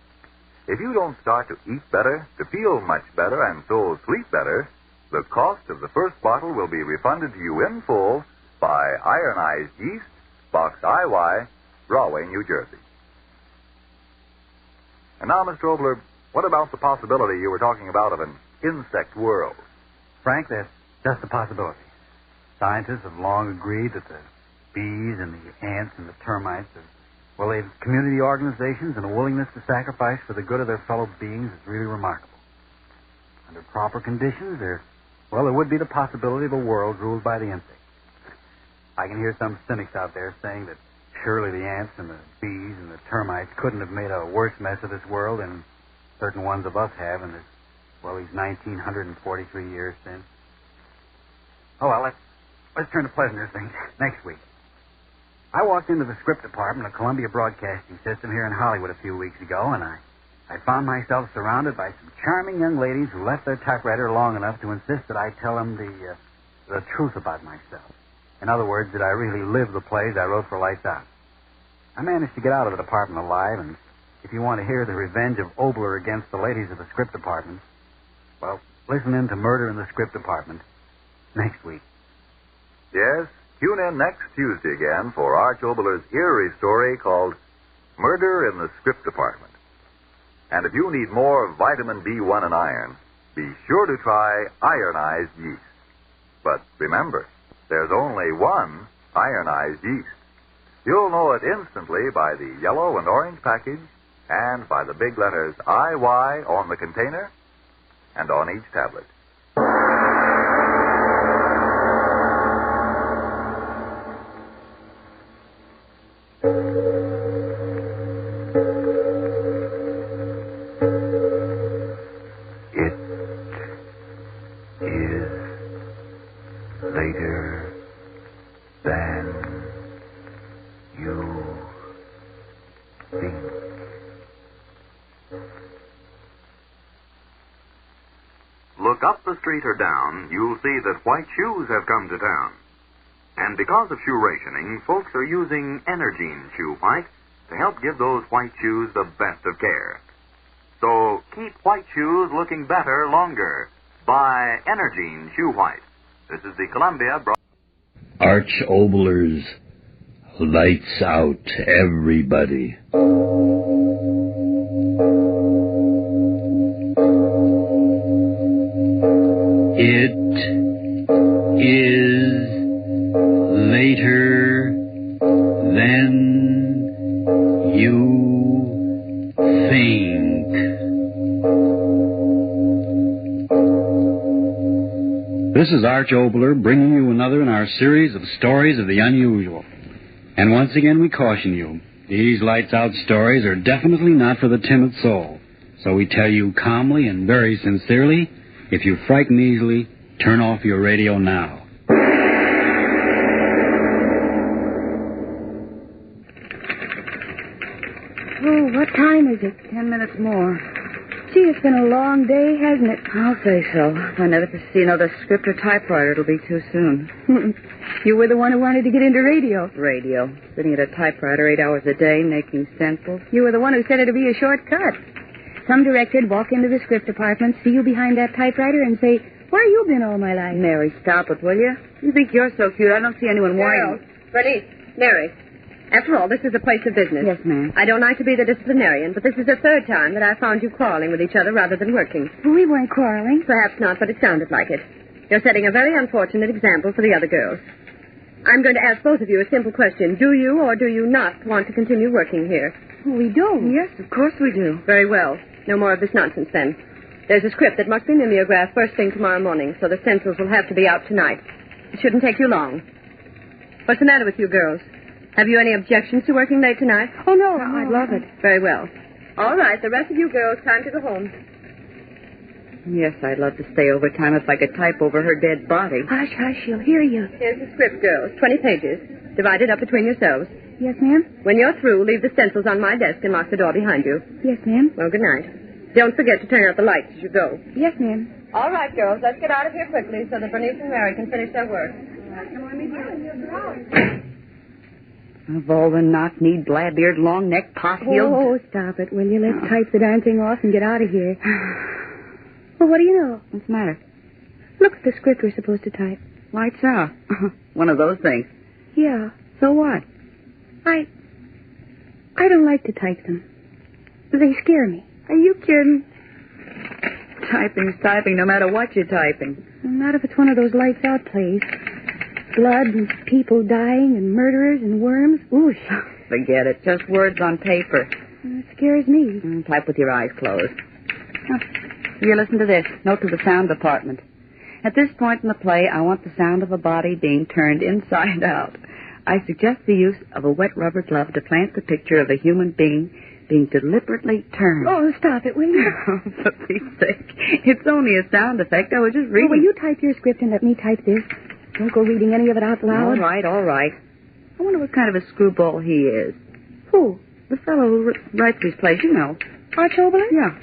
If you don't start to eat better, to feel much better, and so sleep better, the cost of the first bottle will be refunded to you in full by Ironized Yeast, Box IY, Rahway, New Jersey. And now, Mr. Obler, what about the possibility you were talking about of an insect world?
Frank, that's just a possibility. Scientists have long agreed that the bees and the ants and the termites are, well, they've community organizations and a willingness to sacrifice for the good of their fellow beings is really remarkable. Under proper conditions, there would be the possibility of a world ruled by the insects. I can hear some cynics out there saying that surely the ants and the bees and the termites couldn't have made a worse mess of this world than certain ones of us have in this, these 1,943 years since. Oh, well, let's turn to pleasanter things next week. I walked into the script department of Columbia Broadcasting System here in Hollywood a few weeks ago, and I found myself surrounded by some charming young ladies who left their typewriter long enough to insist that I tell them the truth about myself. In other words, that I really live the plays I wrote for Lights Out. I managed to get out of the department alive, and if you want to hear the revenge of Obler against the ladies of the script department, well, listen in to Murder in the Script Department next week.
Yes, tune in next Tuesday again for Arch Obler's eerie story called Murder in the Script Department. And if you need more vitamin B1 and iron, be sure to try ironized yeast. But remember, there's only one ironized yeast. You'll know it instantly by the yellow and orange package and by the big letters IY on the container and on each tablet.
Later than you think.
Look up the street or down, you'll see that white shoes have come to town. And because of shoe rationing, folks are using Energine Shoe White to help give those white shoes the best of care. So keep white shoes looking better longer. Buy Energine Shoe White. This is the Columbia
Arch Obler's Lights Out, Everybody. It is later than you think. This is Arch Obler bringing you another in our series of stories of the unusual. And once again we caution you, these lights out stories are definitely not for the timid soul. So we tell you calmly and very sincerely, if you frighten easily, turn off your radio now.
Oh, what time is it? 10 minutes more. Gee, it's been a long day, hasn't it? I'll say so. If I never see another script or typewriter, it'll be too soon. You were the one who wanted to get into radio. Radio. Sitting at a typewriter 8 hours a day, making stencils. You were the one who said it'd be a shortcut. Some director'd walk into the script department, see you behind that typewriter, and say, where you been all my life? Mary, stop it, will you? You think you're so cute, I don't see anyone whining.
Bernice, Mary. After all, this is a place of business.
Yes, ma'am.
I don't like to be the disciplinarian, but this is the third time that I found you quarreling with each other rather than working.
We weren't quarreling.
Perhaps not, but it sounded like it. You're setting a very unfortunate example for the other girls. I'm going to ask both of you a simple question. Do you or do you not want to continue working here?
We do. Yes, of course we do.
Very well. No more of this nonsense, then. There's a script that must be mimeographed first thing tomorrow morning, so the stencils will have to be out tonight. It shouldn't take you long. What's the matter with you girls? Have you any objections to working late tonight?
Oh, no, I'd love it.
Very well. All right, the rest of you girls, time to go home.
Yes, I'd love to stay overtime if I could type over her dead body.
Hush, hush, she'll hear you. Here's the script, girls. 20 pages. Divided up between yourselves.
Yes, ma'am?
When you're through, leave the stencils on my desk and lock the door behind you.
Yes, ma'am.
Well, good night. Don't forget to turn out the lights as you go.
Yes, ma'am.
All right, girls, let's get out of here quickly so that Bernice and Mary can finish their work.
Of all the knock-kneed, blab-eared, long-necked, pot-heeled...
Oh, stop it, will you? Let's type the darn thing off and get out of here. Well, what do you know?
What's the matter?
Look at the script we're supposed to type.
Lights out. One of those things.
Yeah.
So what?
I don't like to type them. They scare me. Are you kidding?
Typing's typing no matter what you're typing.
Well, not if it's one of those lights-out plays. Blood and people dying and murderers and worms. Ooh.
Forget it. Just words on paper.
It scares me.
Type with your eyes closed. Oh, here, listen to this. Note to the sound department. At this point in the play, I want the sound of a body being turned inside out. I suggest the use of a wet rubber glove to plant the picture of a human being being deliberately turned.
Oh, stop it, will you?
For Pete's sake. It's only a sound effect. I was just reading.
Oh, will you type your script and let me type this? Don't go reading any of it out loud.
All right. I wonder what kind of a screwball he is.
Who?
The fellow who writes these plays, you know.
Arch Obler?
Yeah.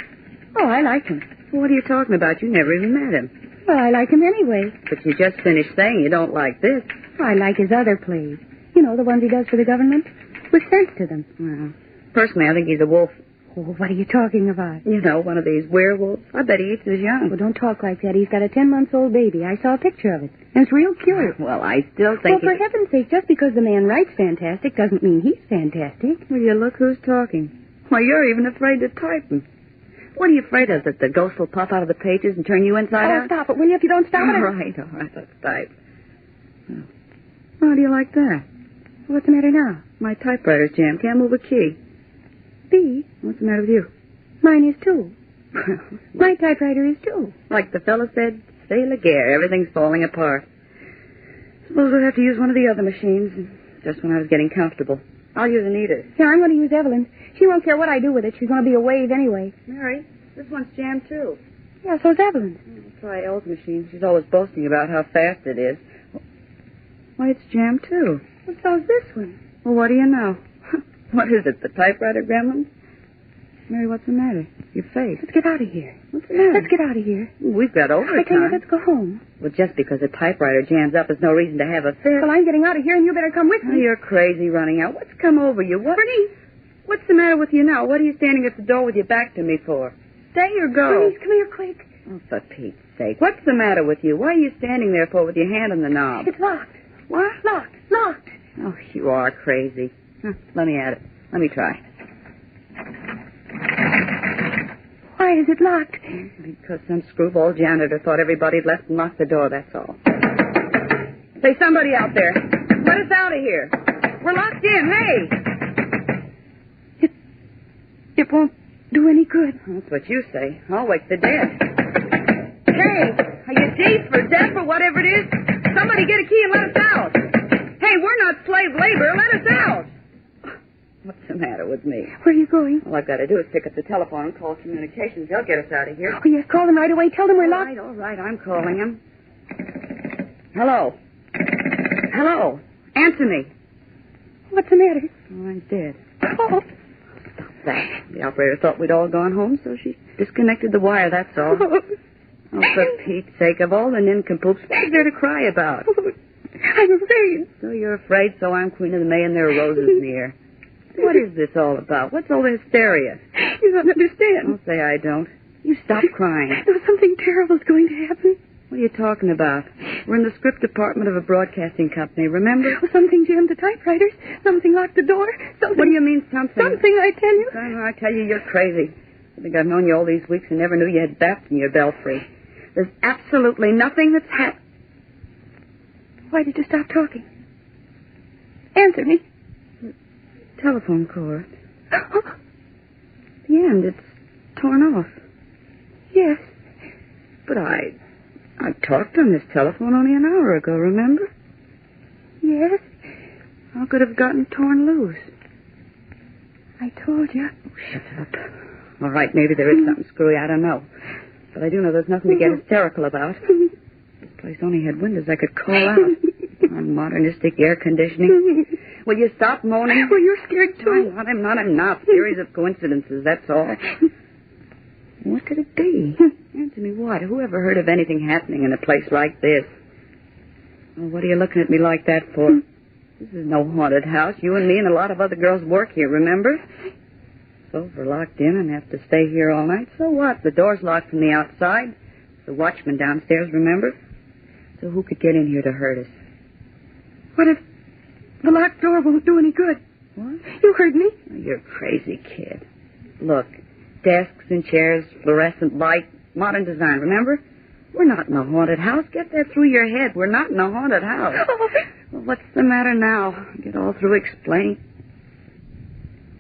Oh, I like him.
Well, what are you talking about? You never even met him.
Well, I like him anyway.
But you just finished saying you don't like this.
I like his other plays. You know, the ones he does for the government. With sense to them.
Well, personally, I think he's a wolf Oh, what are you talking about?
You know, one of these werewolves. I bet he eats his young.
Well, don't talk like that. He's got a 10-month-old baby. I saw a picture of it. And it's real cute.
Well, I still think...
Well, for heaven's sake, just because the man writes fantastic doesn't mean he's fantastic.
Will you look who's talking? Why, you're even afraid to type him. What are you afraid of, that the ghost will pop out of the pages and turn you inside out?
Oh, stop it, will you, if you don't stop it?
All right, let's type. Oh. How do you like that?
What's the matter now?
My typewriter's jammed. Can't move a key.
B?
What's the matter with you?
Mine is, too. My typewriter is, too.
Like the fella said, c'est la guerre. Everything's falling apart. Suppose we'll have to use one of the other machines, just when I was getting comfortable. I'll use Anita's.
Here, I'm going to use Evelyn's. She won't care what I do with it. She's going to be a wave anyway.
Mary, this one's jammed, too.
Yeah, so's Evelyn's.
I'll try Elle's machine. She's always boasting about how fast it is. Why, it's jammed, too.
Well, so's this one.
Well, what do you know? What is it, the typewriter gremlin? Mary, what's the matter? Your face.
Let's get out of here.
What's the matter?
Let's get out of here.
We've got overtime.
I tell you, let's go home.
Well, just because a typewriter jams up is no reason to have a fit.
Well, I'm getting out of here, and you better come with me.
Oh, you're crazy running out. What's come over you? What?
Bernice!
What's the matter with you now? What are you standing at the door with your back to me for? Stay or go?
Bernice, come here quick.
Oh, for Pete's sake. What's the matter with you? What are you standing there for with your hand on the knob?
It's locked.
What?
Locked.
Oh, you are crazy. Let me at it. Let me try.
Why is it locked?
Because some screwball janitor thought everybody'd left and locked the door, that's all. Say, somebody out there, let us out of here. We're locked in, hey!
It won't do any good.
That's what you say. I'll wake the dead. Hey, are you deep or deaf or whatever it is? Somebody get a key and let us out. Hey, we're not slave labor. Let us out. What's the matter with me?
Where are you going?
All I've got to do is pick up the telephone and call communications. They'll get us out of here.
Oh, yes, call them right away. Tell them we're locked.
All right, I'm calling them. Hello. Answer me.
What's the matter?
Oh, I'm dead.
Oh.
Stop that. The operator thought we'd all gone home, so she disconnected the wire, that's all. Oh, for Pete's sake, of all the nincompoops, what is there to cry about?
I'm afraid.
So you're afraid, so I'm Queen of the May and there are roses in the air. What is this all about? What's all the hysteria?
You don't understand.
Don't say I don't. You stop crying.
Something terrible's going to happen.
What are you talking about? We're in the script department of a broadcasting company, remember?
Well, something jammed the typewriters. Something locked the door. Something...
What do you mean, something?
Something, I tell you.
I tell you, you're crazy. I think I've known you all these weeks and never knew you had bats in your belfry. There's absolutely nothing that's happened.
Why did you stop talking? Answer me.
Telephone cord. The end, it's torn off.
Yes.
But I talked on this telephone only an hour ago, remember?
Yes.
How could it have gotten torn loose?
I told you.
Oh, shut up. All right, maybe there is something screwy, I don't know. But I do know there's nothing to get hysterical about. This place only had windows I could call out. On modernistic air conditioning. Will you stop moaning?
Well, you're scared, too.
I'm not. Series of coincidences, that's all. What could it be? Answer me what? Who ever heard of anything happening in a place like this? Well, what are you looking at me like that for? This is no haunted house. You and me and a lot of other girls work here, remember? So if we're locked in and have to stay here all night, so what? The door's locked from the outside. The watchman downstairs, remember? So who could get in here to hurt us?
What if the locked door won't do any good?
What?
You heard me.
Oh, you're crazy, kid. Look, desks and chairs, fluorescent light, modern design, remember? We're not in a haunted house. Get that through your head. We're not in a haunted house.
Oh.
Well, what's the matter now? Get all through explaining.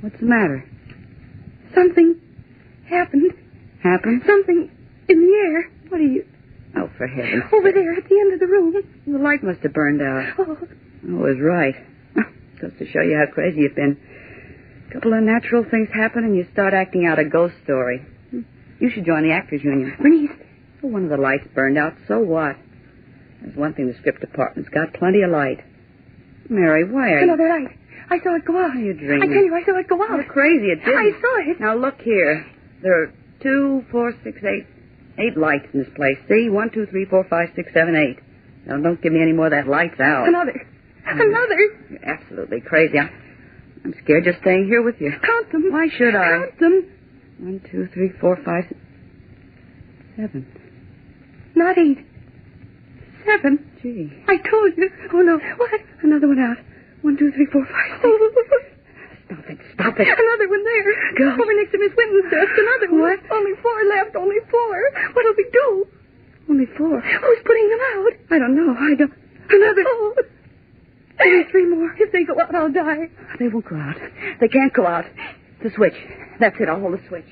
What's the matter?
Something happened.
Happened?
Something in the air.
What are you... Oh, for heaven's sake.
Over there at the end of the room.
The light must have burned out.
Oh.
I was right. Just to show you how crazy you've been. A couple of natural things happen and you start acting out a ghost story. You should join the Actors Union.
Bernice.
Well, one of the lights burned out, so what? There's one thing the script department's got, plenty of light. Mary, why are
Another light. I saw it go out.
You're dreaming.
I tell you, I saw it go out.
You're crazy, it didn't.
I saw it.
Now, look here. There are 2, 4, 6, 8 lights in this place. See? 1, 2, 3, 4, 5, 6, 7, 8. Now, don't give me any more of that lights out.
Another.
You're absolutely crazy. I'm scared just staying here with you.
Count them.
Why should I?
Count them.
1, 2, 3, 4, 5, 7.
Not 8. 7.
Gee.
I told you. Oh, no. What?
Another one out. 1, 2, 3, 4, 5, 6. Stop it.
Another one there.
Go.
Over next to Miss Winton's desk. Another one.
What?
Only 4 left. Only 4. What'll we do?
Only 4.
Who's putting them out?
I don't know.
Another. Oh.
Only 3 more.
If they go out, I'll die.
They won't go out. They can't go out. The switch. That's it. I'll hold the switch.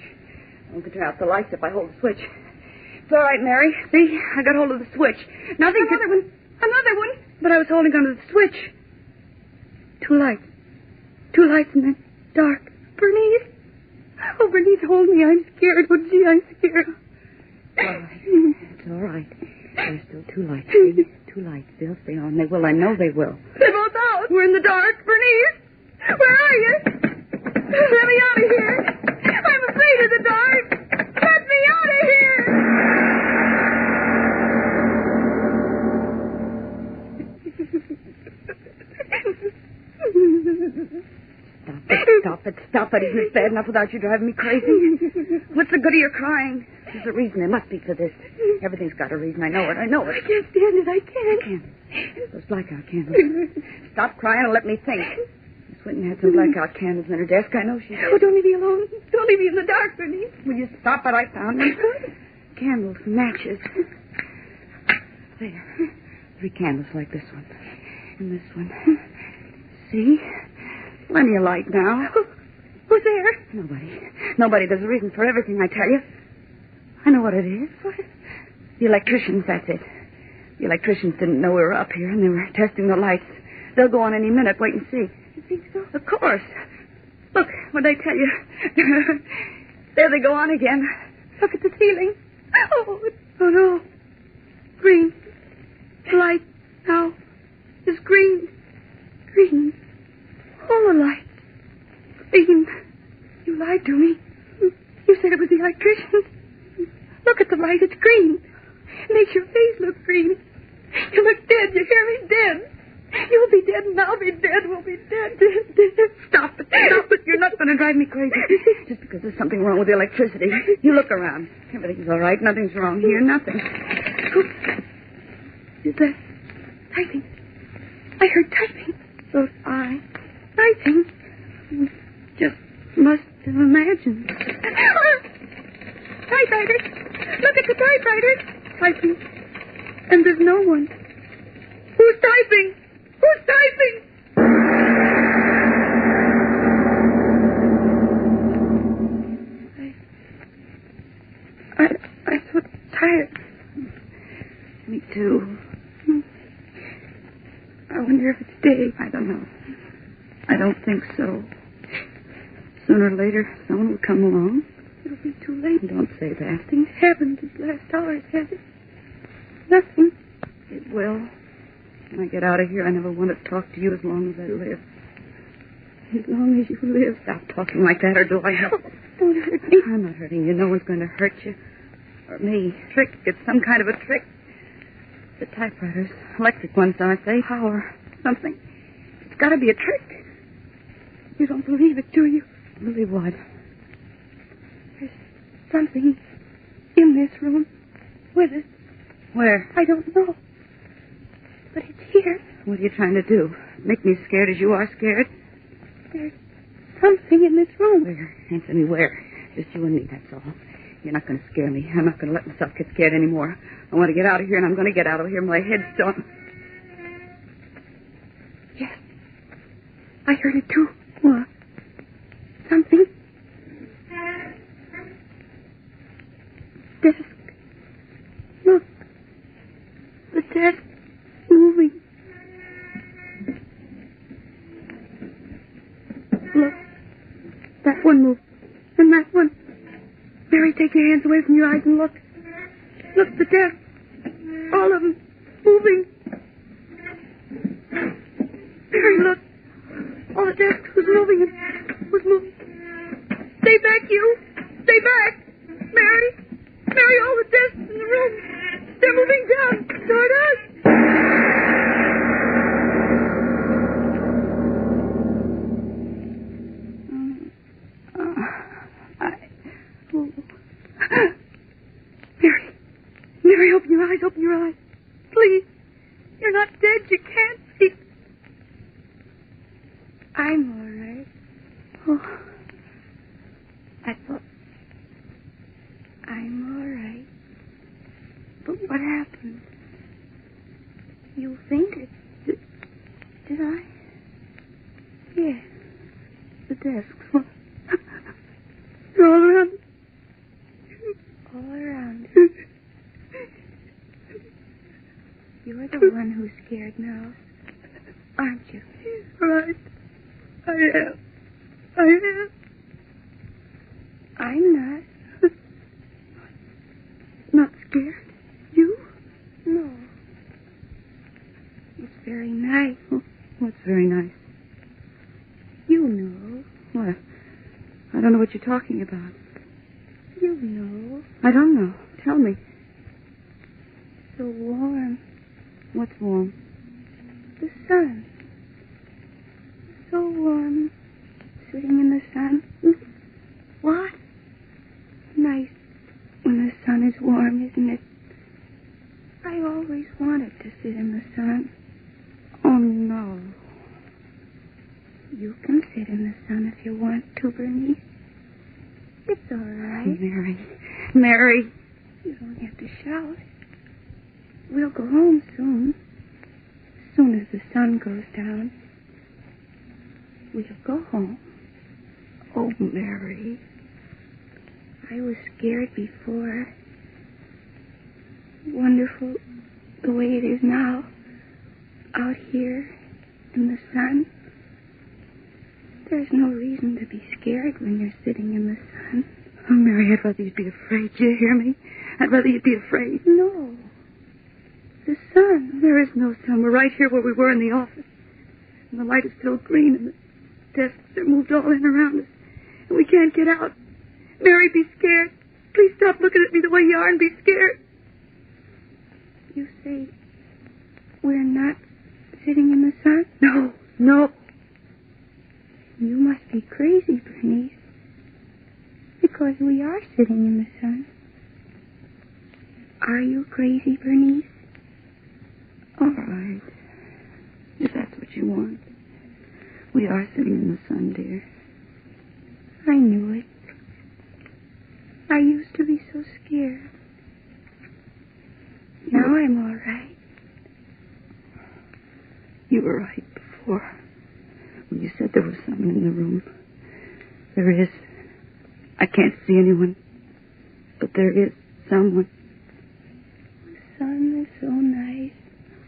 I won't turn out the lights if I hold the switch. It's all right, Mary. See? I got hold of the switch. Nothing.
Another one. Another one.
But I was holding onto the switch. 2 lights. 2 lights in the dark.
Bernice. Oh, Bernice, hold me. I'm scared. Oh, gee, I'm scared.
All right. It's all right. There's still 2 lights. See? 2 lights. They'll stay on. They will. I know they will.
They're both out. We're in the dark. Bernice. Where are you? Let me out of here. I'm afraid of the dark. Let me out of here.
Stop it. Isn't it bad enough without you driving me crazy? What's the good of your crying? There's a reason. There must be for this. Everything's got a reason. I know it.
I can't stand it. I can't.
Those blackout candles. Stop crying and let me think. Miss Winton had some blackout candles in her desk. I know she did.
Oh, don't leave me alone. Don't leave me in the dark, Bernice.
Will you stop it? I found them. Candles, matches. There. 3 candles like this one. And this one. See? Plenty of light now.
Who's there?
Nobody. There's a reason for everything, I tell you. I know what it is.
What?
The electricians, that's it. The electricians didn't know we were up here, and they were testing the lights. They'll go on any minute. Wait and see.
You think so?
Of course. Look, what'd I tell you? There they go on again.
Look at the ceiling. Oh, no. Green. The light now is green. Green. All the lights. Green. You lied to me. You said it was the electricians. Look at the light. It's green. It makes your face look green. You look dead. Your hair is dead. You'll be dead and I'll be dead. We'll be dead.
Stop it. You're not going to drive me crazy. Just because there's something wrong with the electricity. You look around. Everything's all right. Nothing's wrong here. Nothing.
Is that typing? I heard typing.
So I.
Typing?
Just must have imagined.
Typewriter. Look at the typewriter. Typing. And there's no one. Who's typing? Who's typing? I'm so tired.
Me too.
I wonder if it's day.
I don't know. I don't think so. Sooner or later, someone will come along.
It'll be too late.
Don't say that.
Nothing's happened this last hour, has it? Nothing.
It will. When I get out of here, I never want to talk to you as long as I live.
As long as you live.
Stop talking like that, or do I have...
Don't hurt me.
I'm not hurting you. No one's going to hurt you. Or me. Trick. It's some kind of a trick. The typewriters. Electric ones, aren't they? Power. Something. It's got to be a trick.
You don't believe it, do you?
Believe what?
There's something in this room with us.
Where?
I don't know. But it's here.
What are you trying to do? Make me scared as you are scared?
There's something in this room.
Where? Answer me where? Just you and me, that's all. You're not going to scare me. I'm not going to let myself get scared anymore. I want to get out of here, and I'm going to get out of here. My head's still...
Yes. I heard it, too.
What?
Something. Desk. Look. The desk moving. Look. That one moved. And that one. Mary, take your hands away from your eyes and look. Look, the desk. All of them. Moving. Mary, look. All the desk was moving. Was moving. Stay back, you. Stay back. Mary. Mary, all the desks in the room. They're moving down toward us.
Open your eyes, open your eyes. Please. You're not dead. You can't see. I'm all right. Oh. I thought... I'm all right. But what happened? You fainted. Did I? Yeah. The desks. They're all around. All around. You're the one who's scared now, aren't you? Right. I am. I'm not. Not scared. You? No. It's very nice.
Oh, what's very nice?
You know.
What? I don't know what you're talking about.
You know.
I don't know. Tell me.
So warm.
What's warm?
The sun. So warm. Sitting in the sun. What? Nice when the sun is warm, isn't it? I always wanted to sit in the sun.
Oh, no.
You can sit in the sun if you want to, Bernice. It's all right.
Mary.
You don't have to shout. We'll go home soon. As soon as the sun goes down. We'll go home. Oh, Mary. I was scared before. Wonderful the way it is now. Out here in the sun. There's no reason to be scared when you're sitting in the sun.
Oh, Mary, I'd rather you'd be afraid. Do you hear me? I'd rather you'd be afraid.
No. The sun.
There is no sun. We're right here where we were in the office. And the light is still green, and the desks are moved all in around us. And we can't get out. Mary, be scared. Please stop looking at me the way you are and be scared.
You say we're not sitting in the sun?
No.
You must be crazy, Bernice. Because we are sitting in the sun. Are you crazy, Bernice?
All right. If that's what you want. We are sitting in the sun, dear.
I knew it. I used to be so scared. Now I'm all right.
You were right before. When you said there was someone in the room. There is. I can't see anyone. But there is someone.
The sun is so nice.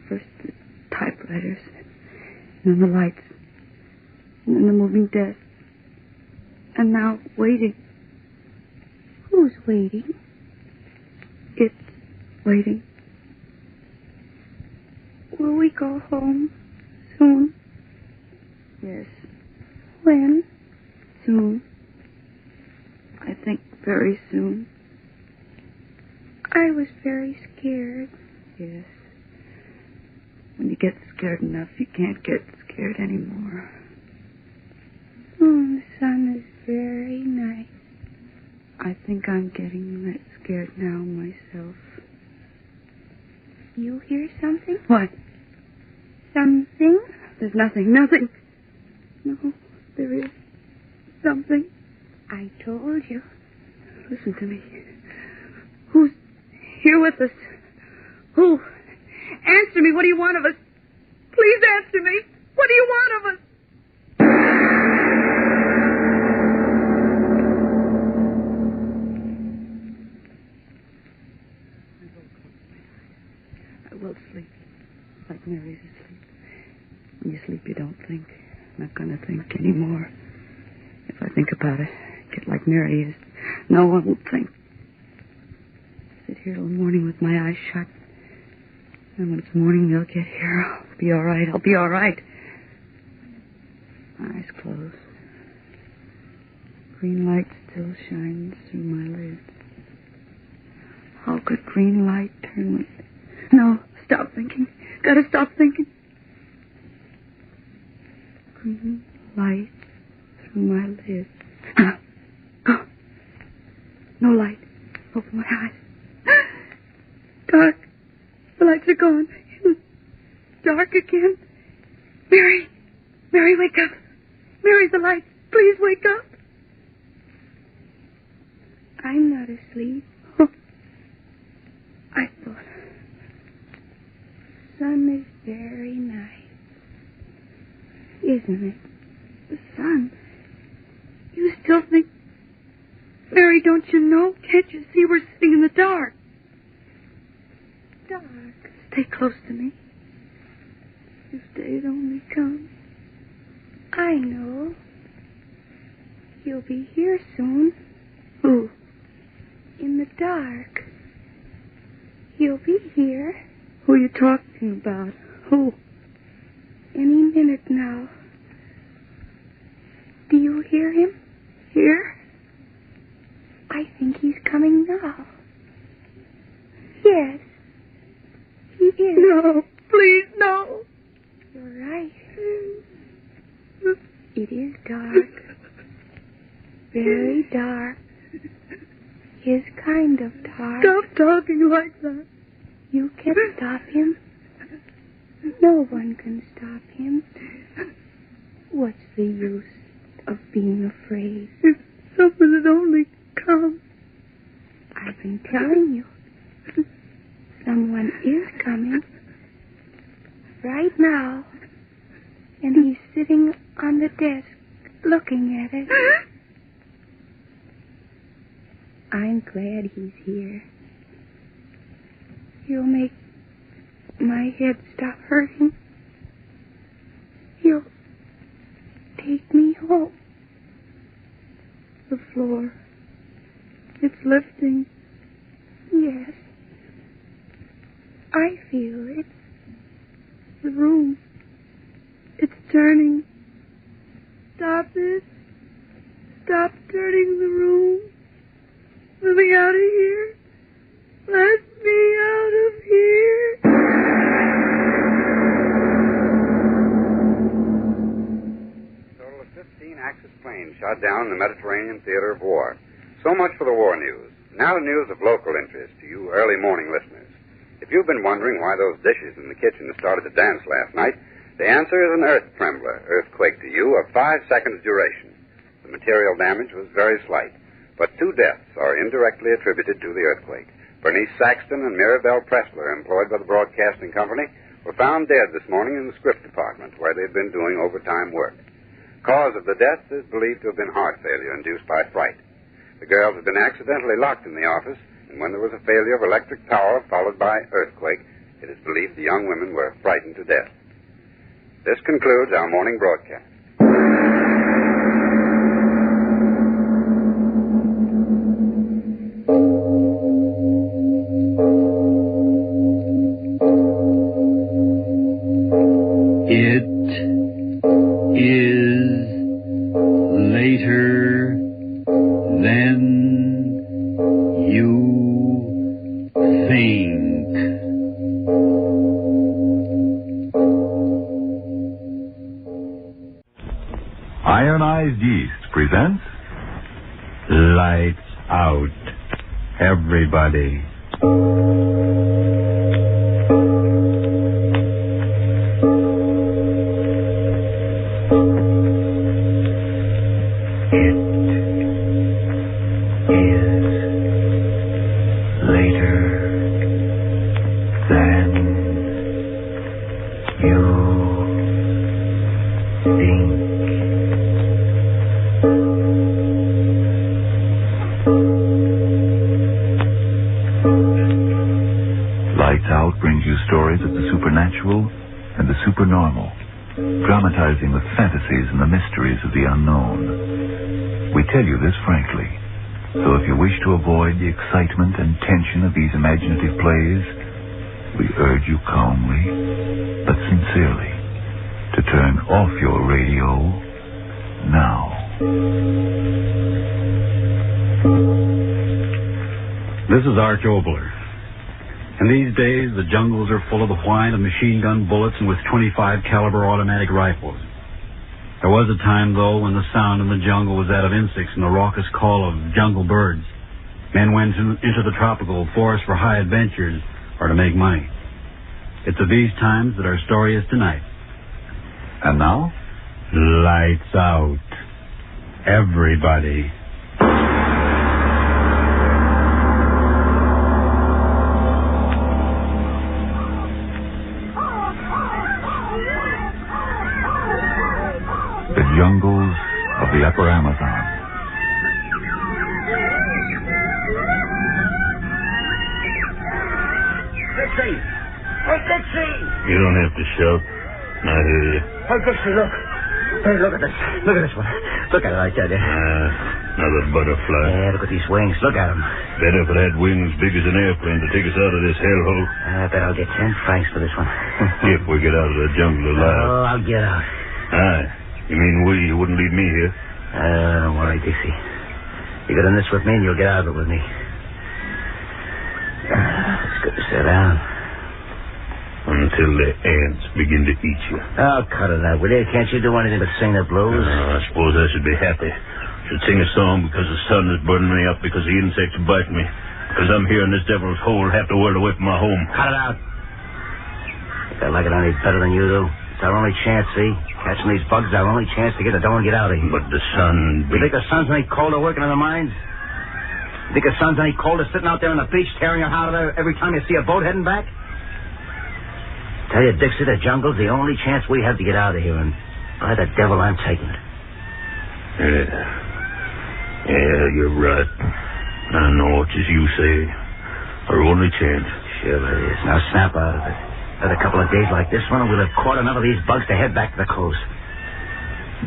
First the typewriters. And then the lights. And then the moving desk. And now waiting.
Who's waiting?
It's waiting.
Will we go home soon?
Yes.
When?
Soon. I think very soon.
I was very scared.
Yes. When you get scared enough, you can't get scared anymore.
The sun is very nice.
I think I'm getting that scared now myself.
You hear something?
What?
Something?
There's nothing. No, there is something.
I told you.
Listen to me. Who's here with us? Who? Answer me. What do you want of us? Please answer me. What do you want of us? I will sleep. Like Mary's asleep. When you sleep, you don't think. I'm not going to think anymore. If I think about it, get like Mary is. No one will think. Sit here till morning with my eyes shut. And when it's morning, they'll get here. I'll be all right. I'll be all right. Eyes closed. Green light still shines through my lids. How could green light turn my... No, stop thinking. Gotta stop thinking. Green light through my lids. No light. Open my eyes. Dark.
lights are gone. Dark again. Mary, wake up. Mary, the lights. Please wake up. I'm not asleep. Oh. I thought. The sun is very nice. Isn't it? The sun. You still think... Mary, don't you know? Can't you see we're sitting in the dark? Dark. Stay close to me. If they'd only come. I know. He'll be here soon. Who? In the dark. He'll be here. Who are you talking about? Who? Any minute now. Do you hear him? Here? I think he's coming now. Yes. He is. No, please, no. You're right. It is dark. Very dark. His kind of dark. Stop talking like that. You can't stop him. No one can stop him. What's the use of being afraid? If someone had only come. I've been telling you. Someone is coming. Right now. And he's sitting on the desk looking at it. I'm glad he's here. He'll make my head stop hurting. He'll take me home. The floor. It's lifting. Yes. I feel it. The room. It's turning. Stop it. Stop turning the room. Let me out of here. Let me out of here.
Total of 15 Axis planes shot down in the Mediterranean theater of war. So much for the war news. Now the news of local interest to you early morning listeners. If you've been wondering why those dishes in the kitchen started to dance last night, the answer is an earth trembler, earthquake to you, of 5 seconds duration. The material damage was very slight, but 2 deaths are indirectly attributed to the earthquake. Bernice Saxton and Mirabelle Pressler, employed by the broadcasting company, were found dead this morning in the script department, where they'd been doing overtime work. Cause of the death is believed to have been heart failure induced by fright. The girls had been accidentally locked in the office, and when there was a failure of electric power followed by earthquake, it is believed the young women were frightened to death. This concludes our morning broadcast.
Ionized Yeast presents Lights Out, Everybody. Stories of the supernatural and the supernormal, dramatizing the fantasies and the mysteries of the unknown. We tell you this frankly, so if you wish to avoid the excitement and tension of these imaginative plays, we urge you calmly, but sincerely, to turn off your radio now.
This is Arch Obler. And these days, the jungles are full of the whine of machine gun bullets and with 25 caliber automatic rifles. There was a time, though, when the sound in the jungle was that of insects and the raucous call of jungle birds. Men went into the tropical forest for high adventures or to make money. It's of these times that our story is tonight.
And now?
Lights out. Everybody.
The jungles of the upper Amazon.
Dixie! Hey, Dixie!
You don't have to shout. I hear you.
Hey, Dixie, look. Hey, look at this. Look at this one. Look at it, I tell you.
Another butterfly.
Yeah, look at these wings. Look at them.
Better if it had wings big as an airplane to take us out of this hellhole.
I bet I'll get 10 francs for this one.
If we get out of the jungle alive.
Oh, I'll get out.
Aye. You mean we? You wouldn't leave me here?
Don't worry, Dixie. You get in this with me and you'll get out of it with me. It's good to sit down.
Until the ants begin to eat you.
Oh, cut it out, will you? Can't you do anything but sing the blues?
I suppose I should be happy. Should sing a song because the sun is burning me up, because the insects bite me, because I'm here in this devil's hole half the world away from my home.
Cut it out. Think I like it any better than you do? It's our only chance, see? Catching these bugs is our only chance to get the door and get out of here.
But the sun...
You think the sun's any colder working in the mines? You think the sun's any colder sitting out there on the beach tearing your heart out every time you see a boat heading back? Tell you, Dixie, the jungle's the only chance we have to get out of here, and by the devil, I'm taking it.
Yeah, you're right. I know it's as you say. Our only chance.
Sure it is. Now snap out of it. Another couple of days like this one, and we'll have caught enough of these bugs to head back to the coast.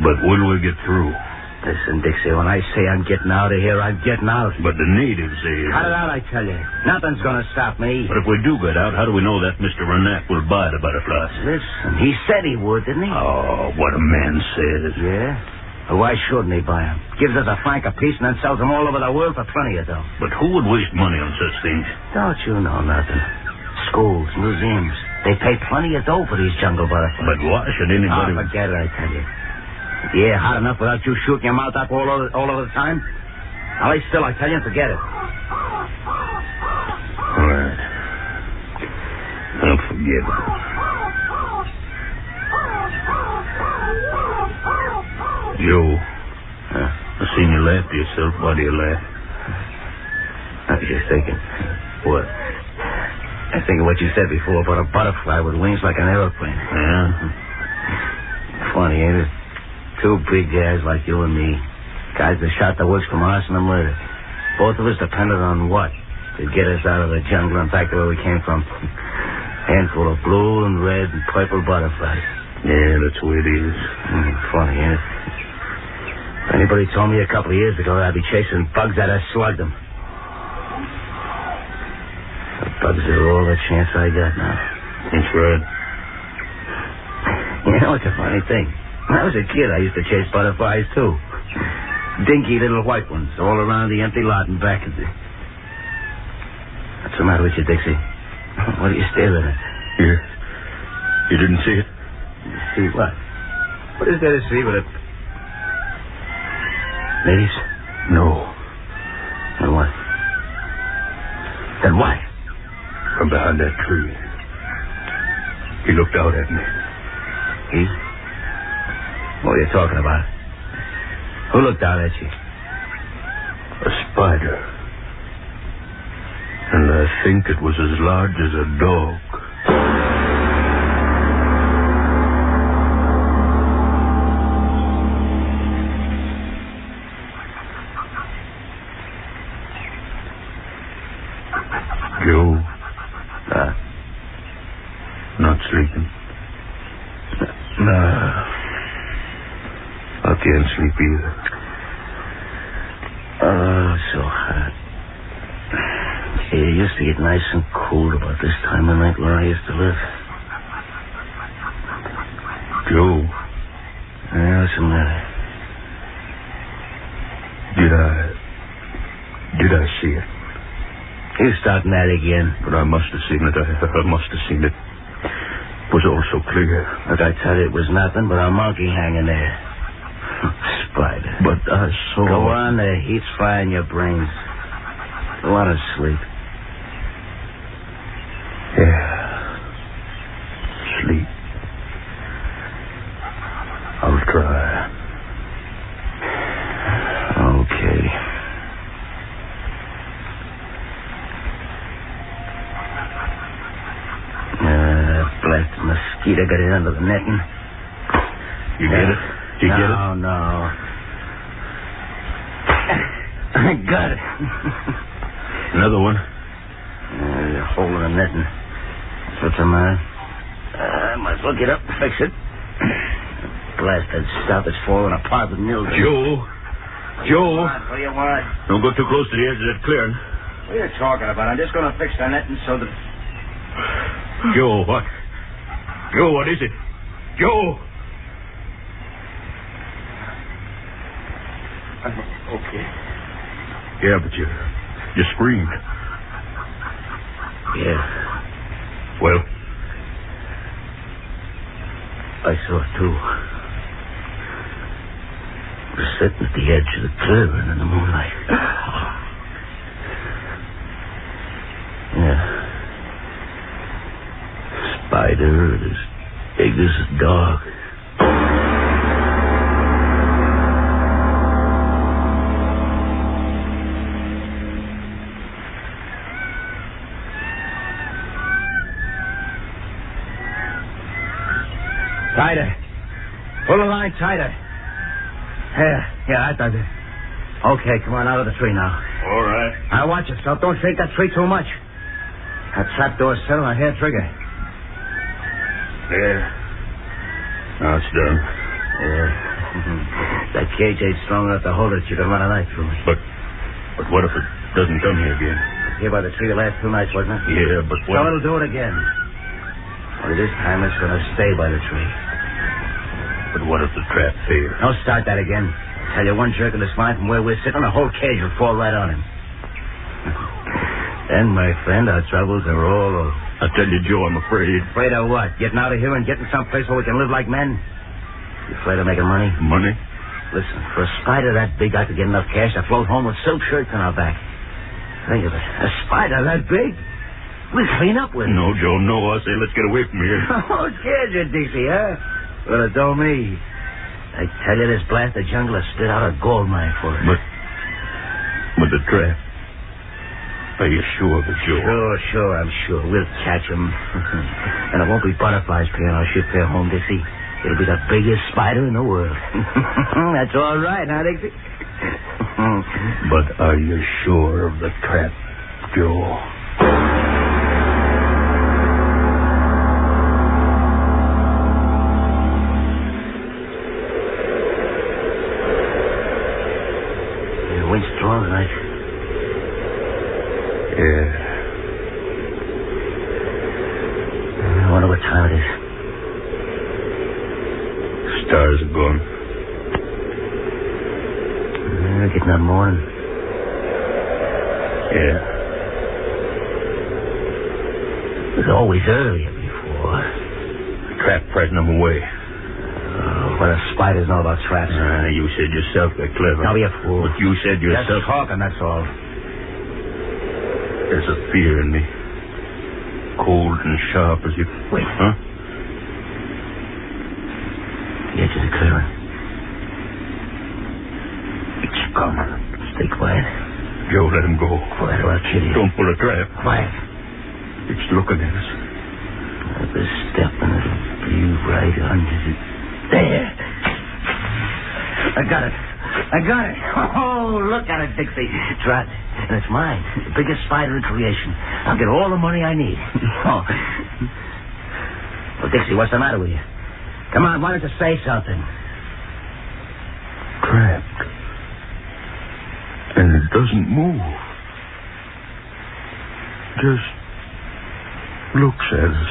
But will we get through?
Listen, Dixie, when I say I'm getting out of here, I'm getting out.
But the natives say...
Cut it out, I tell you. Nothing's going to stop me.
But if we do get out, how do we know that Mr. Renat will buy the butterflies?
Listen, he said he would, didn't he?
Oh, what a man says.
Yeah? Well, why shouldn't he buy them? Gives us a franc a piece and then sells them all over the world for plenty of dough.
But who would waste money on such things?
Don't you know nothing? Schools, museums. They pay plenty of dough for these jungle butterflies.
But why should anybody...
Oh, forget it, I tell you. Yeah, hot enough without you shooting your mouth up all over the time? Now lay still, I tell you, and forget it.
All right. I'll forget it. Joe, I seen you laugh to yourself. Why do you laugh?
I was just thinking.
What?
I think of what you said before about a butterfly with wings like an aeroplane.
Yeah?
Funny, ain't it? Two big guys like you and me. Guys that shot the works from arson and murder. Both of us depended on what? To get us out of the jungle and back to where we came from. Handful of blue and red and purple butterflies.
Yeah, that's the way it is.
Funny, ain't it? If anybody told me a couple of years ago that I'd be chasing bugs, I'd have slugged them. The bugs are all the chance I got now.
That's right.
You know, it's a funny thing. When I was a kid, I used to chase butterflies, too. Dinky little white ones all around the empty lot and back of the... What's the matter with you, Dixie? What are you staring at?
Here. You didn't see it?
See what? What is there to see with it? Ladies?
No.
Then what? Then what?
From behind that tree. He looked out at me.
He? What are you talking about? Who looked out at you?
A spider. And I think it was as large as a dog. Joe. Not sleeping. No. I can't sleep either.
Oh, so hot. It used to get nice and cool about this time of night where I used to live.
Joe.
Yeah, what's the matter?
Did I see it?
You starting that again?
But I must have seen it. I must have seen it. It was all so clear.
Look, I tell you, it was nothing but a monkey hanging there. Spider.
But I saw...
Go on, the heat's frying your brains. Go on to sleep.
Yeah.
Mosquito got it under the netting.
You get it? You get it?
No. I got it.
Another one?
There's a hole in the netting. What's the matter? I might as well get up and fix it. Blasted stuff is falling apart with mildew.
Joe.
What do you want?
Don't go too close to the edge of that clearing.
What are you talking about? I'm just going to fix the netting so that...
Joe, what? Joe, what is it? Joe!
Okay.
Yeah, but you screamed.
Yeah.
Well?
I saw it, too. We're sitting at the edge of the clearing in the moonlight. Yeah. Spider as big as a dog. Tighter. Pull the line tighter. Yeah, I got it. Okay, come on, out of the tree now.
All right.
Now, watch yourself. Don't shake that tree too much. That trapdoor's set on a hair trigger.
Yeah. Now it's done.
Yeah. That cage ain't strong enough to hold it. You can run a knife through it.
But what if it doesn't come here again?
Here by the tree the last 2 nights, wasn't it?
Yeah, but what...
So it'll do it again. Only this time it's going to stay by the tree.
But what if the trap fails?
Don't start that again. I'll tell you, one jerk in the spine from where we're sitting, the whole cage will fall right on him. Then, my friend, our troubles are all over.
I tell you, Joe, I'm afraid.
Afraid of what? Getting out of here and getting someplace where we can live like men? You afraid of making money?
Money?
Listen, for a spider that big, I could get enough cash to float home with silk shirts on our back. Think of it. A spider that big? We'll clean up with it.
No, Joe, no. I say let's get away from here.
Oh, scared you, Dixie, huh? Well, it don't me. I tell you, this blasted jungle has spit out a gold mine for us.
But the trap... Are you sure of it, Joe?
Sure, I'm sure. We'll catch him. And it won't be butterflies paying our ship fare home, Dixie. It'll be the biggest spider in the world. That's all right, huh, Dixie?
But are you sure of the trap, Joe?
The wind's strong tonight.
Yeah.
I wonder what time it is.
Stars are gone.
Getting up morning.
Yeah.
It was always earlier before.
The trap frightened them away.
What do spiders know about traps?
You said yourself they're clever.
Don't be a fool.
But you said yourself...
Just talking, that's all.
There's a fear in me. Cold and sharp as if...
Wait.
Huh?
The edge of the clearing. It's coming. Stay quiet.
Joe, let him go.
Quiet or I'll kill you.
Don't pull a trap.
Quiet.
It's looking at us.
Another step and it'll be right under it. There. I got it. Oh, look at it, Dixie. It's right. And it's mine. The biggest spider in creation. I'll get all the money I need. Oh. Well, Dixie, what's the matter with you? Come on, why don't you say something?
Trapped. And it doesn't move. Just looks at us.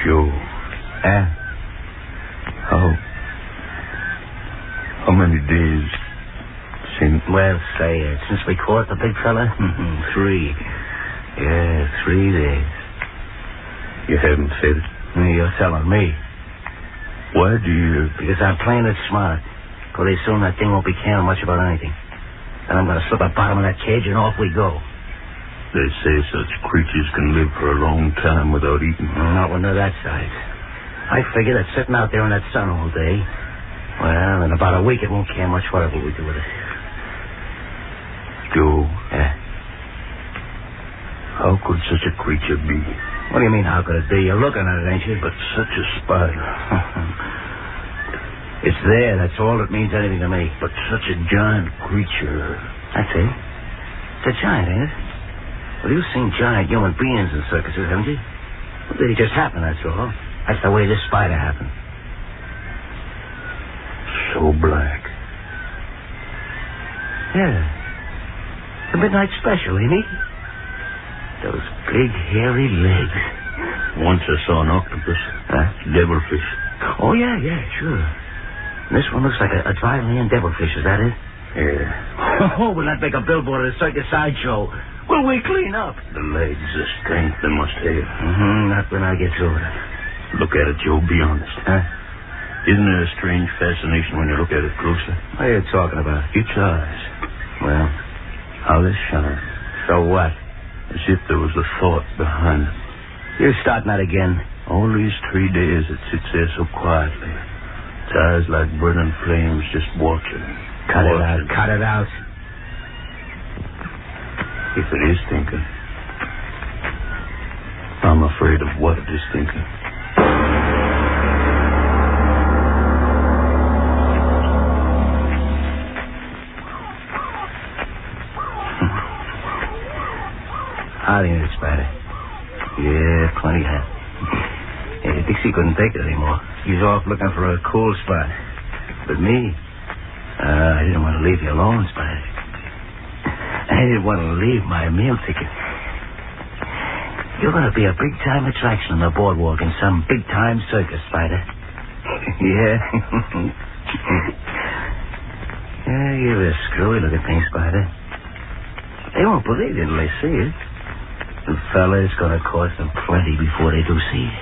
Joe. How many days since...
Well, say it. Since we caught the big fella? 3. Yeah, 3 days.
You haven't said it?
You're telling me.
Why do you...
Because I'm playing it smart. Pretty soon that thing won't be caring much about anything. And I'm going to slip the bottom of that cage and off we go.
They say such creatures can live for a long time without eating.
Not when they're that size. I figure that sitting out there in that sun all day, well, in about a week it won't care much whatever we do with it.
Joe.
Yeah?
How could such a creature be?
What do you mean, how could it be? You're looking at it, ain't you?
But such a spider.
It's there, that's all that means anything to me.
But such a giant creature.
That's it. It's a giant, ain't it? Well, you've seen giant human beings in circuses, haven't you? Well, they just happen, that's all. That's the way this spider happened.
So black.
Yeah. The midnight special, ain't he? Those big, hairy legs.
Once I saw an octopus.
Huh?
Devilfish.
Oh, yeah, sure. And this one looks like a dry land devilfish, is that it?
Yeah.
Oh, will that make a billboard at a circus sideshow? Will we clean up?
The legs, the strength they must have.
Not when I get through it.
Look at it, Joe. Be honest.
Huh?
Isn't there a strange fascination when you look at it closer?
What are you talking about?
Its eyes.
Well,
How they shine.
So what?
As if there was a thought behind it.
You're starting that again.
All these 3 days it sits there so quietly. Its eyes like burning flames just watching.
Cut it out.
If it is thinking, I'm afraid of what it is thinking.
How do you know, Spider? Yeah, plenty of. Yeah, Dixie couldn't take it anymore. He's off looking for a cool spot. But me, I didn't want to leave you alone, Spider. I didn't want to leave my meal ticket. You're going to be a big-time attraction on the boardwalk in some big-time circus, Spider. Yeah? Yeah, you're a screwy-looking thing, Spider. They won't believe it until they see it. The fella, it's going to cost them plenty before they do see it.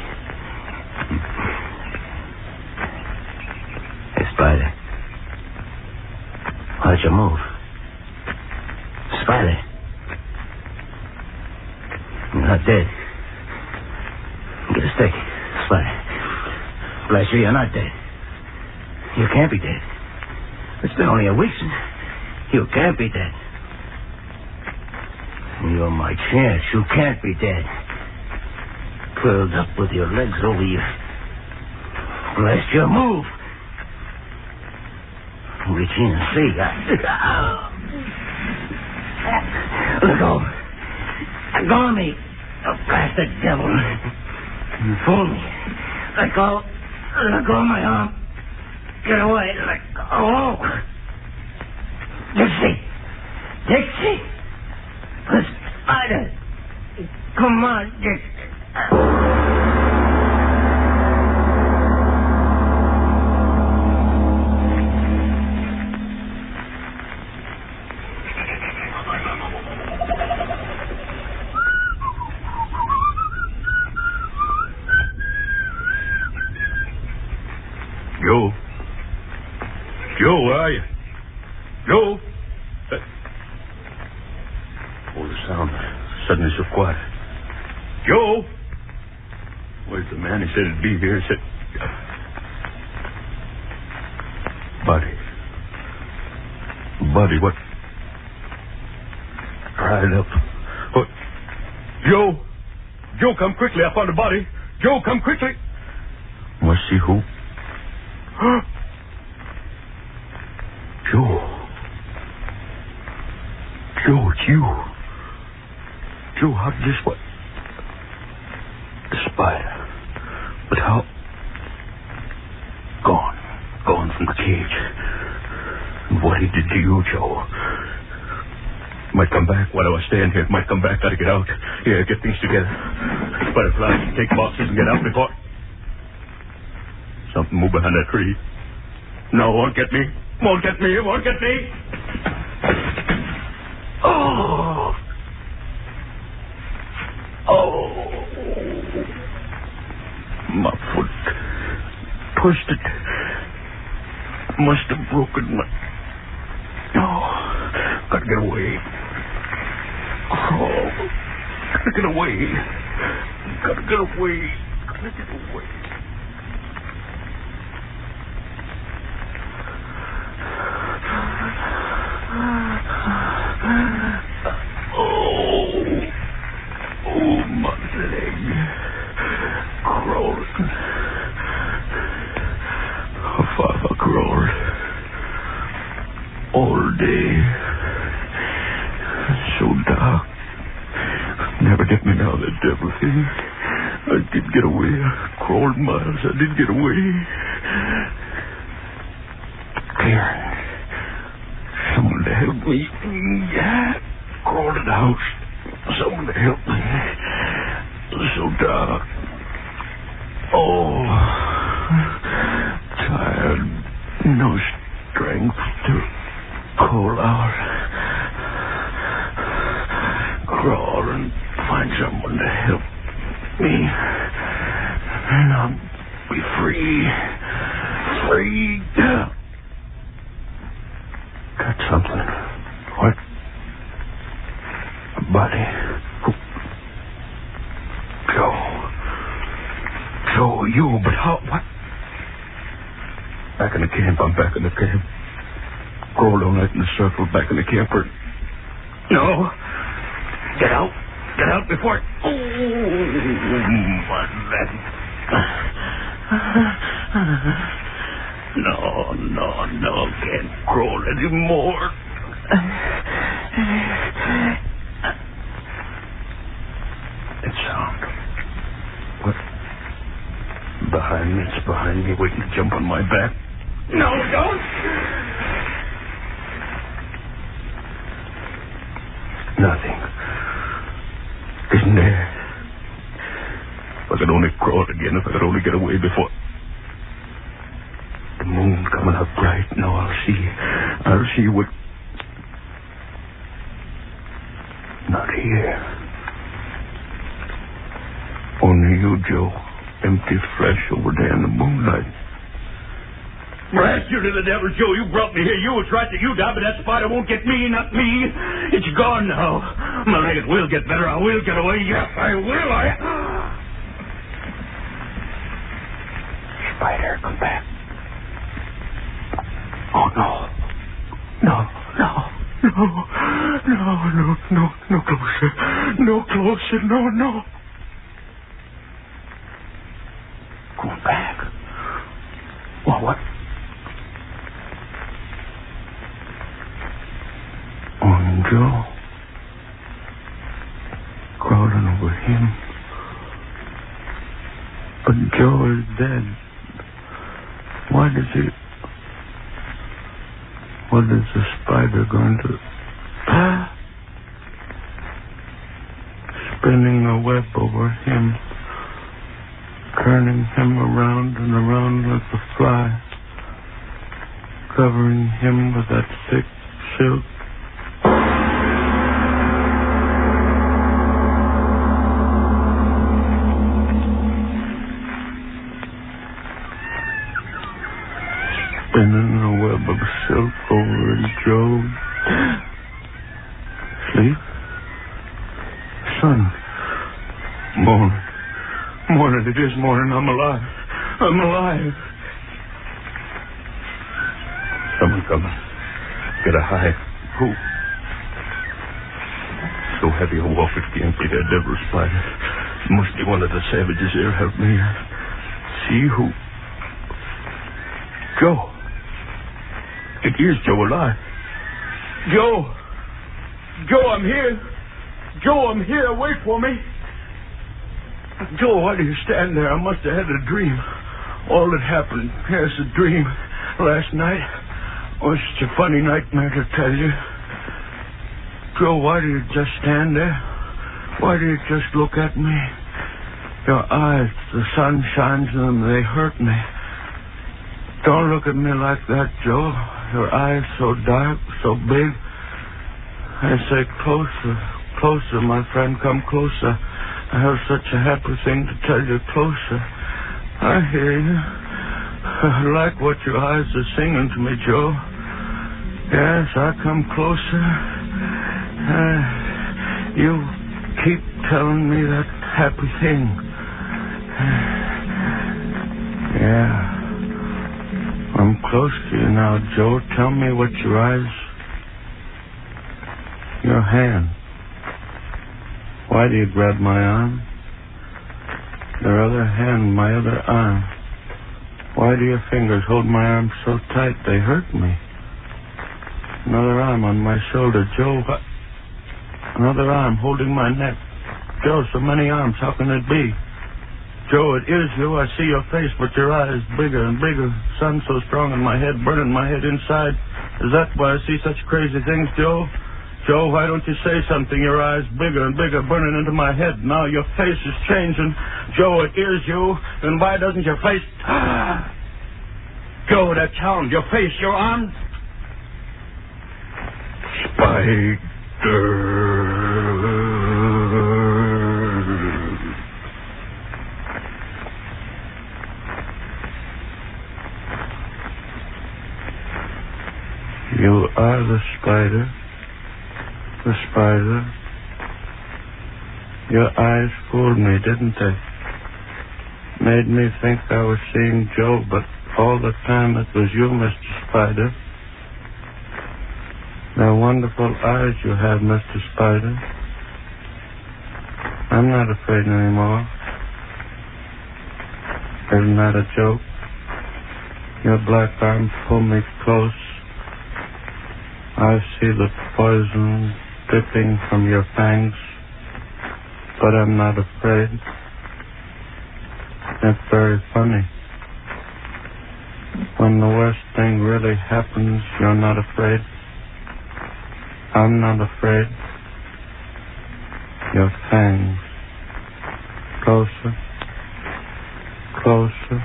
Hey, Spider. Why don't you move? Spider. You're not dead. Get a stick. Spider. Bless you, you're not dead. You can't be dead. It's been only a week since. You can't be dead. You're my chance. You can't be dead. Curled up with your legs over you. Bless you, move. Reach in and see. Let go. Let go of me. Oh, blasted devil. You fooled me. Let go. Let go of my arm. Get away. Let go. Dixie. The spider. Come on, Dixie.
Joe, where are you? Joe? Oh, the sound suddenly so quiet. Joe? Where's the man? He said he'd be here. He said... Buddy, what? Dried up. What? Joe? Joe, come quickly. I found a body. Joe, come quickly. Must see who? Joe, it's you. Joe, how did this... What? The spider. But how... Gone from the cage. And what he did to you, Joe. Might come back while I was staying here. Might come back. Gotta get out. Yeah, get things together. Butterflies, take boxes and get out before... Something moved behind that tree. No, won't get me. Won't get me. Won't get me. Oh. My foot pushed it. Must have broken my... Oh, gotta get away. Oh, gotta get away. Gotta get away. Gotta get away. devil thing. I did get away. I crawled miles. I did get away. Clear. Someone to help me. Yeah. Crawled in the house. Someone to help me. It was so dark. Oh. Tired. No strength to call out. Crawl and find someone to help me. And I'll be free. Free. Got something. What? A body. Joe, you, but how? What? Back in the camp. I'm back in the camp. Crawled all night in a circle back in the camper. No. Get out. Get out before... Oh, my leg. No. Can't crawl anymore. That sound. What? Behind me. It's behind me, waiting to jump on my back. No, don't! Nothing. Isn't there? If I could only crawl again, if I could only get away before... The moon coming up bright. Now I'll see what... Not here. Only you, Joe. Empty flesh over there in the moonlight. Blast you to the devil, Joe. You brought me here. You was right that you died, but that spider won't get me, not me. It's gone now. My leg will get better. I will get away. Yes, I will. Spider, come back. Oh, no. No closer. No closer. No. Going back. Well, what? On Joe. Crawling over him. But Joe is dead. What is the spider going to... Spinning a web over him. Turning him around and around like a fly. Covering him with that thick silk. Spinning a web of silk over Joe. Sleep? Sun. Morning. It is morning. I'm alive. Someone coming. Get a hide. Who? So heavy a walk it can't be that devil spider. It must be one of the savages here. Help me. See who? Joe. It is Joe alive. Joe, I'm here. Joe, I'm here. Wait for me. Joe, why do you stand there? I must have had a dream. All that happened, here's a dream. Last night was such a funny nightmare to tell you. Joe, why do you just stand there? Why do you just look at me? Your eyes, the sun shines in them, they hurt me. Don't look at me like that, Joe. Your eyes so dark, so big. I say closer, my friend, come closer. I have such a happy thing to tell you. Closer. I hear you. I like what your eyes are singing to me, Joe. Yes, I come closer. You keep telling me that happy thing. Yeah. I'm close to you now, Joe. Tell me what your eyes... Your hand. Why do you grab my arm? Your other hand, my other arm. Why do your fingers hold my arm so tight they hurt me? Another arm on my shoulder, Joe. Another arm holding my neck.
Joe, so many arms. How can it be? Joe, it is you. I see your face, but your eyes bigger and bigger. Sun so strong in my head, burning my head inside. Is that why I see such crazy things, Joe? Joe, why don't you say something? Your eyes bigger and bigger, burning into my head. Now your face is changing. Joe, it is you. Then why doesn't your face... Joe, that sound, your face, your arms... Spider... You are the spider. The spider. Your eyes fooled me, didn't they? Made me think I was seeing Joe, but all the time it was you, Mr. Spider. They're wonderful eyes you have, Mr. Spider. I'm not afraid anymore. Isn't that a joke? Your black arm pulled me close. I see the poison dripping from your fangs, but I'm not afraid. It's very funny. When the worst thing really happens, you're not afraid. I'm not afraid. Your fangs. Closer. Closer.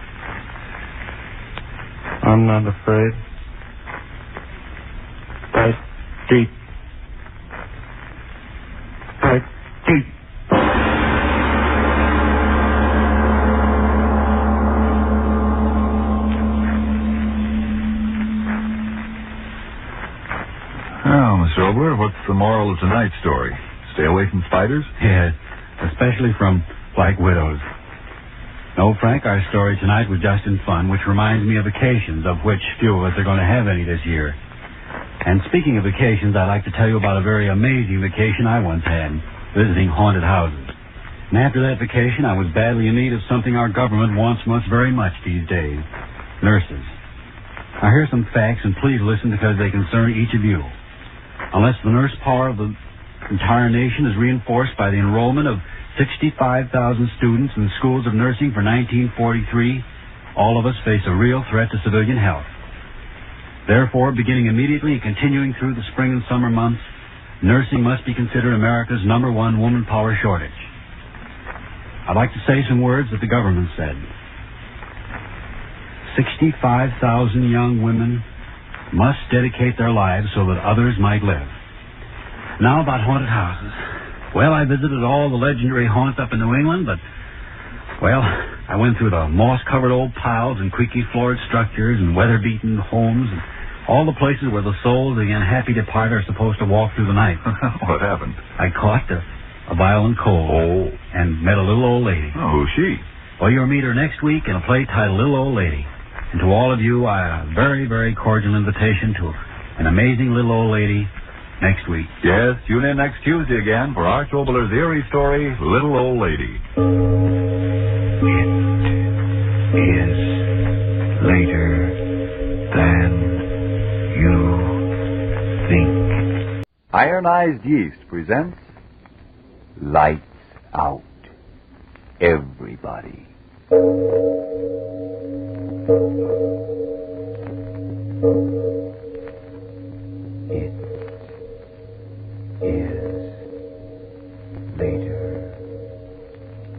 I'm not afraid. Bite deep. Bite deep.
Now, Mr. Obler, what's the moral of tonight's story? Stay away from spiders?
Yes, especially from black widows. No, Frank, our story tonight was just in fun, which reminds me of vacations, of which few of us are going to have any this year. And speaking of vacations, I'd like to tell you about a very amazing vacation I once had, visiting haunted houses. And after that vacation, I was badly in need of something our government wants very much these days. Nurses. Now, here's some facts, and please listen because they concern each of you. Unless the nurse power of the entire nation is reinforced by the enrollment of 65,000 students in the schools of nursing for 1943, all of us face a real threat to civilian health. Therefore, beginning immediately and continuing through the spring and summer months, nursing must be considered America's #1 woman power shortage. I'd like to say some words that the government said. 65,000 young women must dedicate their lives so that others might live. Now about haunted houses. Well, I visited all the legendary haunts up in New England, but, well, I went through the moss-covered old piles and creaky-floored structures and weather-beaten homes and all the places where the souls of the unhappy departed are supposed to walk through the night.
What happened?
I caught a violent cold and met a little old lady.
Oh, who's she?
Well, you'll meet her next week in a play titled Little Old Lady. And to all of you, a very, very cordial invitation to an amazing little old lady next week.
Yes, tune in next Tuesday again for Arch Obler's eerie story, Little Old Lady.
It is later than you think.
Ironized Yeast presents
Lights Out. Everybody. It is later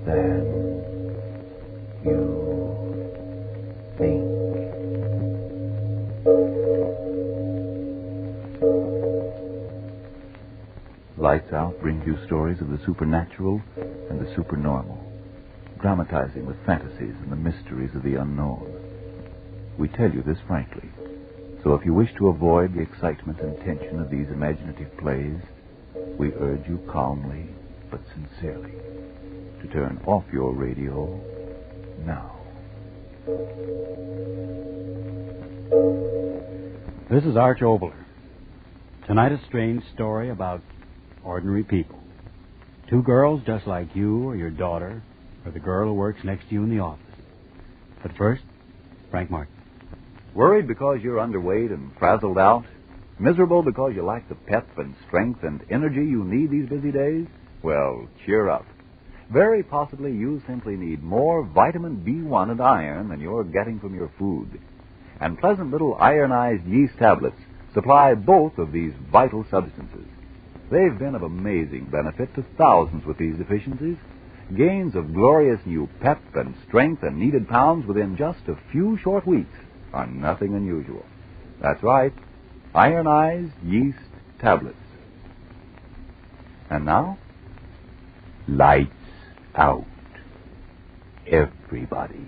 than you think.
Lights Out brings you stories of the supernatural and the supernormal, dramatizing with fantasies and the mysteries of the unknown. We tell you this frankly, so if you wish to avoid the excitement and tension of these imaginative plays, we urge you calmly but sincerely to turn off your radio now.
This is Arch Obler. Tonight, a strange story about ordinary people. Two girls just like you or your daughter or the girl who works next to you in the office. But first, Frank Martin.
Worried because you're underweight and frazzled out? Miserable because you lack the pep and strength and energy you need these busy days? Well, cheer up. Very possibly you simply need more vitamin B1 and iron than you're getting from your food. And pleasant little ironized yeast tablets supply both of these vital substances. They've been of amazing benefit to thousands with these deficiencies. Gains of glorious new pep and strength and needed pounds within just a few short weeks are nothing unusual. That's right, ironized yeast tablets. And now, lights out, everybody.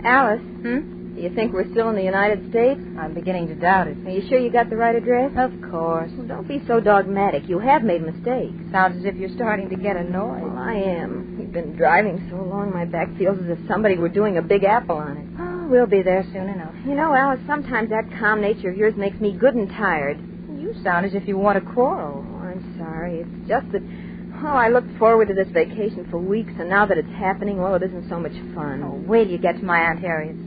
Alice? Do you think we're still in the United States?
I'm beginning to doubt it.
Are you sure you got the right address?
Of course.
Well, don't be so dogmatic. You have made mistakes.
Sounds as if you're starting to get annoyed.
Well, I am. You've been driving so long, my back feels as if somebody were doing a big apple on it.
Oh, we'll be there soon enough.
You know, Alice, sometimes that calm nature of yours makes me good and tired.
You sound as if you want to quarrel.
Oh, I'm sorry. It's just that, I looked forward to this vacation for weeks, and now that it's happening, well, it isn't so much fun.
Oh, wait till you get to my Aunt Harriet's.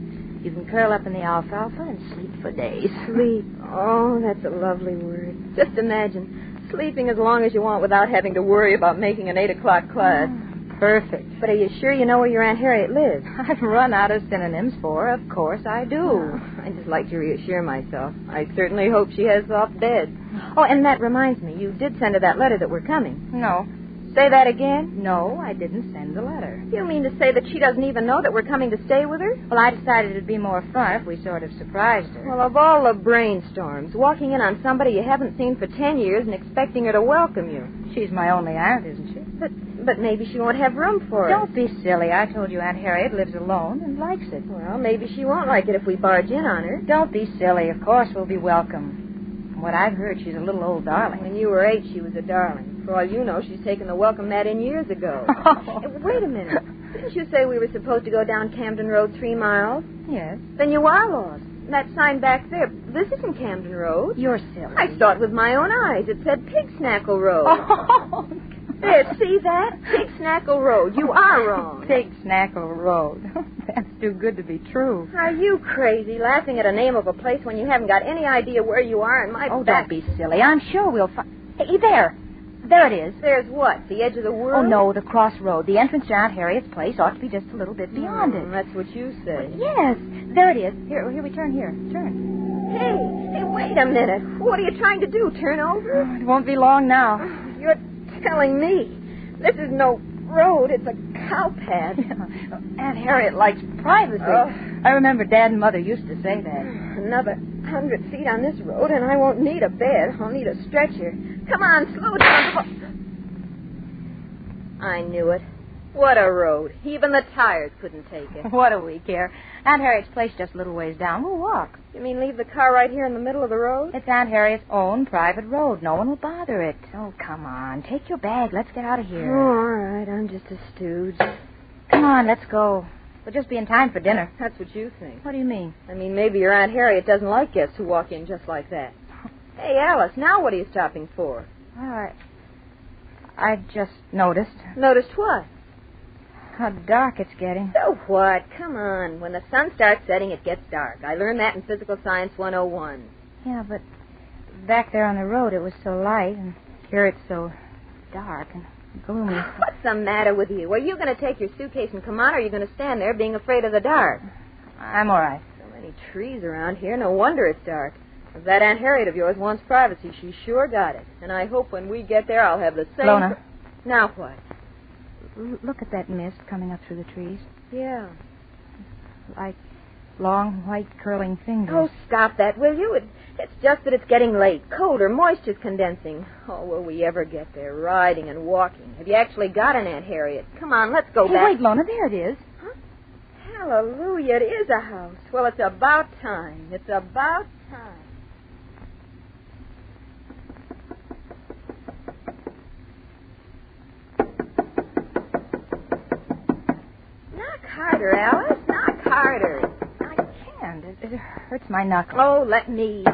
You can curl up in the alfalfa and sleep for days.
Sleep. Oh, that's a lovely word. Just imagine, sleeping as long as you want without having to worry about making an 8 o'clock class.
Perfect.
But are you sure you know where your Aunt Harriet lives?
I've run out of synonyms for her. Of course I do.
Oh, I just like to reassure myself. I certainly hope she has soft bed. Oh, and that reminds me, you did send her that letter that we're coming.
No.
Say that again?
No, I didn't send the letter.
You mean to say that she doesn't even know that we're coming to stay with her?
Well, I decided it'd be more fun if we sort of surprised her.
Well, of all the brainstorms, walking in on somebody you haven't seen for 10 years and expecting her to welcome you.
She's my only aunt, isn't she?
But maybe she won't have room for us.
Don't be silly. I told you Aunt Harriet lives alone and likes it.
Well, maybe she won't like it if we barge in on her.
Don't be silly. Of course we'll be welcome. From what I've heard, she's a little old darling.
When you were 8, she was a darling. For all you know, she's taken the welcome mat in years ago. Hey, wait a minute. Didn't you say we were supposed to go down Camden Road 3 miles?
Yes.
Then you are lost. And that sign back there, this isn't Camden Road.
You're silly.
I saw it with my own eyes. It said Pigsnackle Road.
Oh,
there, see that? Pigsnackle Road. You are wrong.
Pigsnackle Road. That's too good to be true.
Are you crazy, laughing at a name of a place when you haven't got any idea where you are in my back?
Don't be silly. I'm sure we'll find... Hey, there. There it is.
There's what? The edge of the world?
Oh, no, the crossroad. The entrance to Aunt Harriet's place ought to be just a little bit beyond it.
That's what you say.
Yes. There it is. Here we turn here. Turn.
Hey, wait a minute. What are you trying to do, turn over?
Oh, it won't be long now.
You're telling me. This is no road. It's a cow path.
Aunt Harriet likes privacy. I remember Dad and Mother used to say that.
Another 100 feet on this road, and I won't need a bed. I'll need a stretcher. Come on, slow down. I knew it. What a road. Even the tires couldn't take it.
What do we care? Aunt Harriet's place just a little ways down. We'll walk.
You mean leave the car right here in the middle of the road?
It's Aunt Harriet's own private road. No one will bother it. Oh, come on. Take your bag. Let's get out of here.
Oh, all right. I'm just a stooge.
Come on, let's go. We'll just be in time for dinner.
That's what you think.
What do you mean?
I mean, maybe your Aunt Harriet doesn't like guests who walk in just like that. Hey, Alice, now what are you stopping for?
All right. I just noticed.
Noticed what?
How dark it's getting.
So what? Come on. When the sun starts setting, it gets dark. I learned that in Physical Science 101.
Yeah, but back there on the road it was so light, and here it's so dark and gloomy.
What's the matter with you? Are you going to take your suitcase and come on, or are you going to stand there being afraid of the dark?
I'm all right.
So many trees around here. No wonder it's dark. If that Aunt Harriet of yours wants privacy, she sure got it. And I hope when we get there, I'll have the same...
Lona.
Now what?
Look at that mist coming up through the trees.
Yeah.
Like long, white, curling fingers.
Oh, stop that, will you? It's just that it's getting late. Colder, moisture's condensing. Oh, will we ever get there, riding and walking? Have you actually got an Aunt Harriet? Come on, let's go back.
Wait, Lona, there it is.
Huh? Hallelujah, it is a house. Well, it's about time. It's about time. Harder, Alice. Knock harder.
I can't. It hurts my knuckles.
Oh, let me.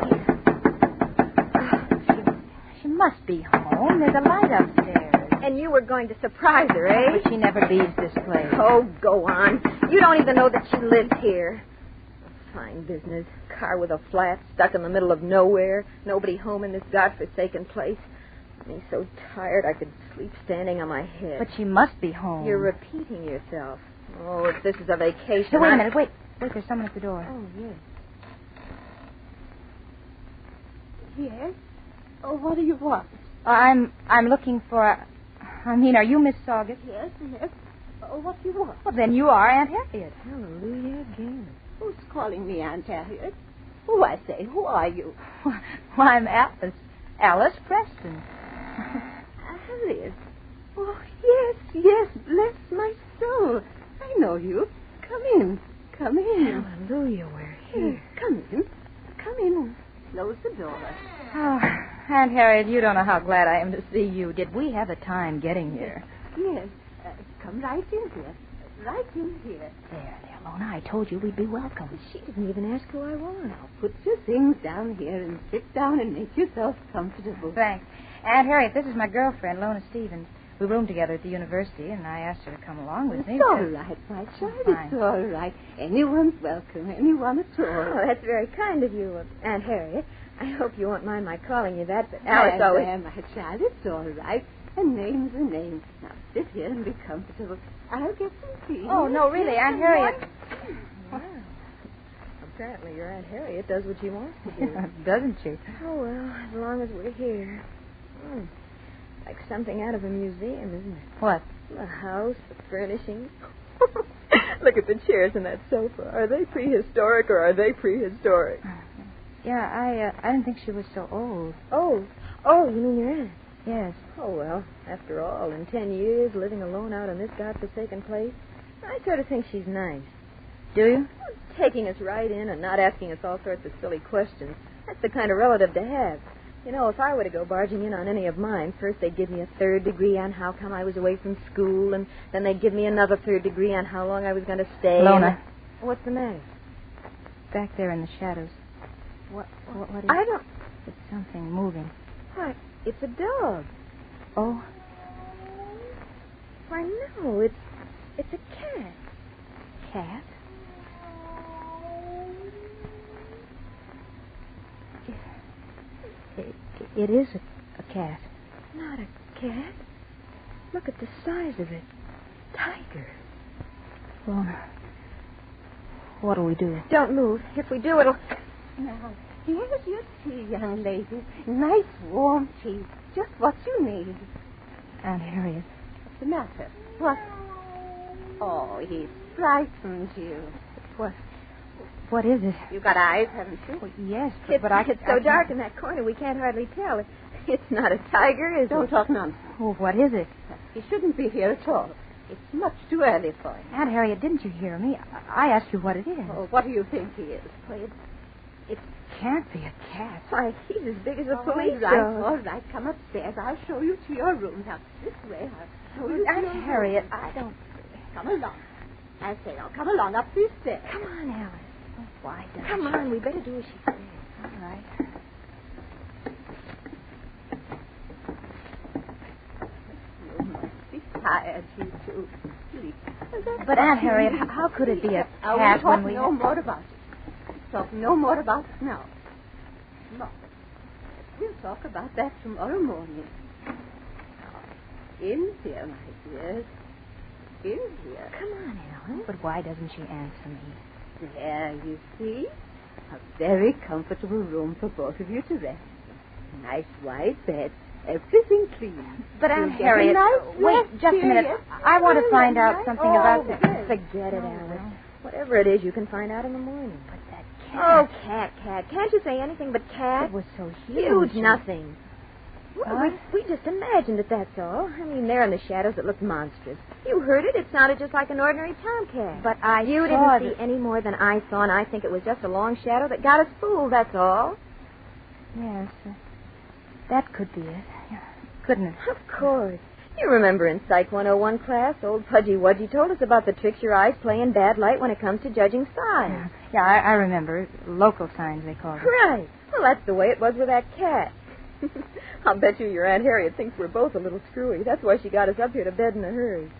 She must be home. There's a light upstairs.
And you were going to surprise her, eh?
But she never leaves this place.
Oh, go on. You don't even know that she lives here. Fine business. Car with a flat, stuck in the middle of nowhere. Nobody home in this godforsaken place. Me so tired I could sleep standing on my head.
But she must be home.
You're repeating yourself. Oh, if this is a vacation...
Hey, wait a minute. Wait, there's someone at the door.
Oh, yes.
Yes? Oh, what do you want?
I'm looking for... are you Miss Saugus?
Yes. Oh, what do you want?
Well, then you are Aunt Harriet.
Hallelujah again.
Who's calling me Aunt Harriet? Oh, I say, who are you?
Well, I'm Alice. Alice Preston.
Alice? Oh, yes, bless my soul. I know you. Come in.
Hallelujah, we're here.
Come in. Close the door.
Oh, Aunt Harriet, you don't know how glad I am to see you. Did we have a time getting here?
Yes. Come right in here.
There, Lona. I told you we'd be welcome.
She didn't even ask who I was.
Now, put your things down here and sit down and make yourself comfortable.
Thanks. Aunt Harriet, this is my girlfriend, Lona Stevens. We room together at the university, and I asked her to come along with me.
It's all right, my child. It's all right. Anyone's welcome. Anyone at all.
Oh, that's very kind of you, Aunt Harriet. I hope you won't mind my calling you that, but Alice always...
There, my child. It's all right. A name's a name. Now, sit here and be comfortable. I'll get some tea.
Oh, no, really, Aunt Harriet.
Wow. Apparently your Aunt Harriet does what she wants to do.
Doesn't she?
Oh, well, as long as we're here. Like something out of a museum, isn't it?
What?
The house, the furnishings. Look at the chairs and that sofa. Are they prehistoric or are they prehistoric?
Yeah, I didn't think she was so old.
Oh, you mean your aunt?
Yes.
Oh, well, after all, in 10 years, living alone out in this godforsaken place, I sort of think she's nice.
Do you?
Taking us right in and not asking us all sorts of silly questions. That's the kind of relative to have. You know, if I were to go barging in on any of mine, first they'd give me a 3rd degree on how come I was away from school, and then they'd give me another 3rd degree on how long I was going to stay.
Lona.
What's the matter?
Back there in the shadows. What is...
I don't...
It's something moving.
Why, it's a dog.
Oh?
Why, no, it's a cat.
Cat? It is a cat.
Not a cat. Look at the size of it. Tiger.
Lona, what'll we do?
Don't move. If we do, it'll...
Now, here's your tea, young lady. Nice, warm tea. Just what you need.
Aunt Harriet.
What's the matter? What? Oh, he frightened you.
What is it?
You got eyes, haven't you?
Well, yes,
It's so dark in that corner we can't hardly tell. It's not a tiger, is it?
Don't talk nonsense.
Oh, what is it?
He shouldn't be here at all. It's much too early for him.
Aunt Harriet, didn't you hear me? I asked you what it is.
Oh, what do you think he is?
Well, it can't be a cat.
Why, he's as big as a police
dog.
dog.
All right, come upstairs. I'll show you to your room. Now, this way. I'll show you to
Aunt
your
Harriet,
room.
I don't...
Come along. I say, now, come along up these stairs.
Come on, Alice.
Oh, why don't
Come on, we better do as she says.
All right.
You must be tired, you two. Sleep.
But, Aunt Harriet, how could it be a cat when we...
No more about it. Talk no more about it now. No. We'll talk about that tomorrow morning. In here, my dears. In here.
Come on, Alice.
But why doesn't she answer me?
There, you see. A very comfortable room for both of you to rest. Nice wide bed. Everything clean.
But, Aunt Harriet, wait just a minute. I want to find out something about this.
Forget it, Alice. Whatever it is, you can find out in the morning.
But that cat...
Oh, cat. Can't you say anything but cat?
It was so huge.
Huge nothing. Well, we just imagined it, that's all. I mean, there in the shadows, it looked monstrous. You heard it. It sounded just like an ordinary tomcat.
But
You didn't see any more than I saw, and I think it was just a long shadow that got us fooled, that's all.
Yes, that could be it. Couldn't it?
Of course. You remember in Psych 101 class, old Pudgy Wudgy told us about the tricks your eyes play in bad light when it comes to judging signs.
Yeah, I remember. Local signs, they call it.
Right. Well, that's the way it was with that cat. I'll bet you your Aunt Harriet thinks we're both a little screwy. That's why she got us up here to bed in a hurry.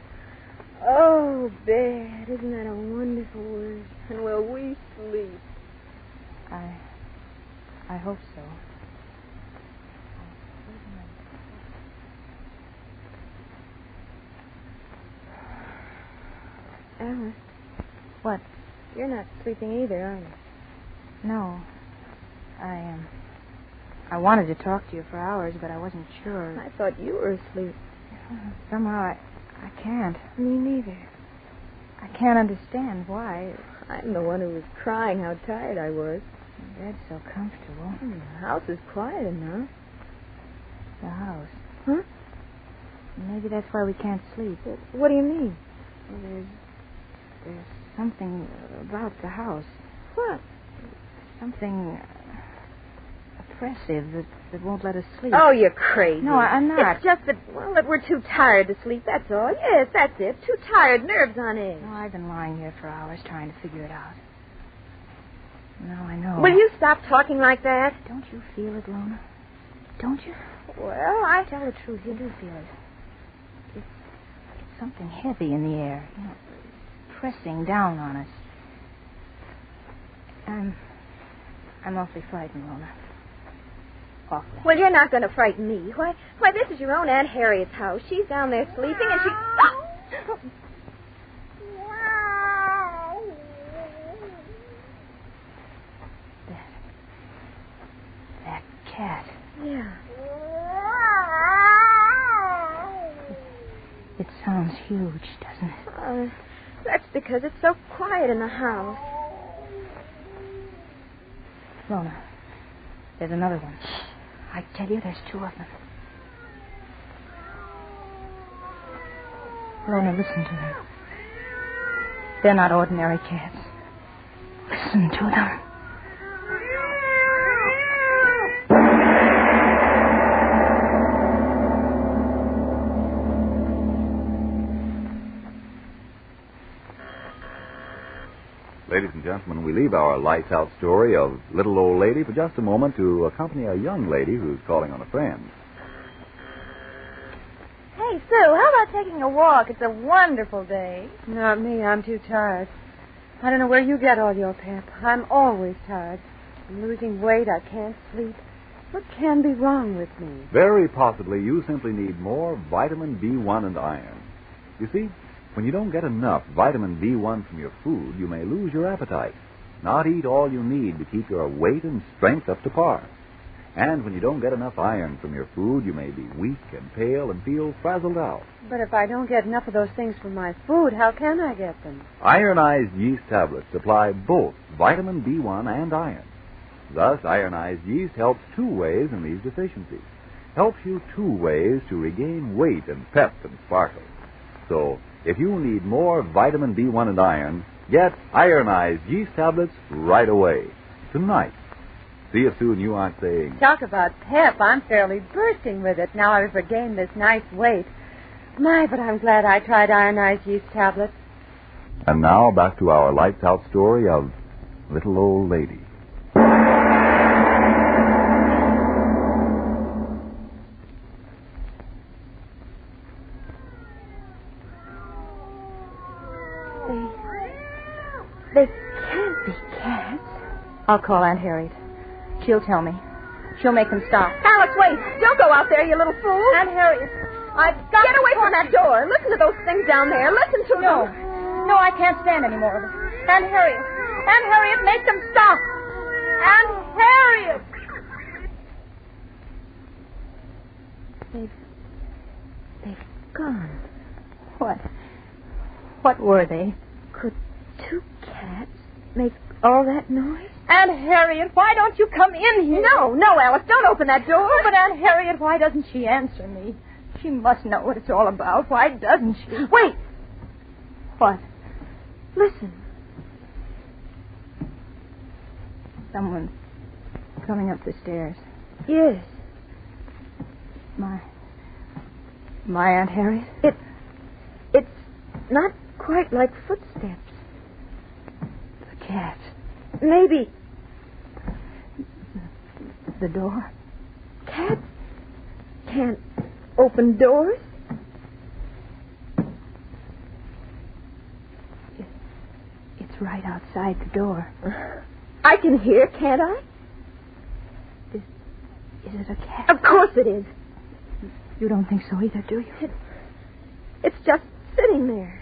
Oh, bed. Isn't that a wonderful word? And will we sleep?
I hope so.
Alice.
What?
You're not sleeping either, are you?
No. I wanted to talk to you for hours, but I wasn't sure.
I thought you were asleep.
Somehow I can't.
Me neither.
I can't understand why.
I'm the one who was crying how tired I was.
The bed's so comfortable.
The house is quiet enough.
The house.
Huh?
Maybe that's why we can't sleep.
What do you mean?
Well, there's something about the house.
What?
Something oppressive that won't let us sleep.
Oh, you're crazy.
No, I'm not.
It's just that we're too tired to sleep, that's all. Yes, that's it. Too tired, nerves on edge.
No, I've been lying here for hours trying to figure it out. Now I know.
Will you stop talking like that?
Don't you feel it, Lona? Don't you?
Well, I
tell the truth. You do feel it. It's something heavy in the air. You know, pressing down on us. I'm awfully frightened, Lona. Awfully.
Well, you're not going to frighten me. Why, this is your own Aunt Harriet's house. She's down there sleeping, and she... Oh!
That cat.
Yeah.
It sounds huge, doesn't it?
That's because it's so quiet in the house.
Lona, there's another one. I tell you, there's two of them. Lona, listen to them. They're not ordinary cats. Listen to them.
Ladies and gentlemen, we leave our lights out story of Little Old Lady for just a moment to accompany a young lady who's calling on a friend.
Hey, Sue, how about taking a walk? It's a wonderful day.
Not me. I'm too tired. I don't know where you get all your pep. I'm always tired. I'm losing weight. I can't sleep. What can be wrong with me?
Very possibly you simply need more vitamin B1 and iron. You see, when you don't get enough vitamin B1 from your food, you may lose your appetite, not eat all you need to keep your weight and strength up to par. And when you don't get enough iron from your food, you may be weak and pale and feel frazzled out.
But if I don't get enough of those things from my food, how can I get them?
Ironized yeast tablets supply both vitamin B1 and iron. Thus, ironized yeast helps two ways in these deficiencies. Helps you two ways to regain weight and pep and sparkle. So, if you need more vitamin B1 and iron, get ironized yeast tablets right away. Tonight. See if soon you aren't saying...
Talk about pep. I'm fairly bursting with it now I've regained this nice weight. My, but I'm glad I tried ironized yeast tablets.
And now back to our lights out story of Little Old Lady.
They can't be cats. I'll call Aunt Harriet. She'll tell me. She'll make them stop.
Alice, wait. Don't go out there, you little fool.
Aunt Harriet, I've got
Get away from that door. Listen to those things down there. Listen to them.
No, I can't stand any more of it. Aunt Harriet, make them stop. Aunt Harriet!
They've gone.
What were they?
Could two cats make all that noise?
Aunt Harriet, why don't you come in here?
No, Alice, don't open that door.
Oh, but Aunt Harriet, why doesn't she answer me? She must know what it's all about. Why doesn't she?
Wait.
What?
Listen.
Someone's coming up the stairs.
Yes.
My Aunt Harriet?
It's not quite like footsteps.
The cat.
Maybe.
The door?
Cats can't open doors. It's right outside the door. I can hear, can't I? Is it a cat? Of course it is.
You don't think so either, do you?
It's just sitting there.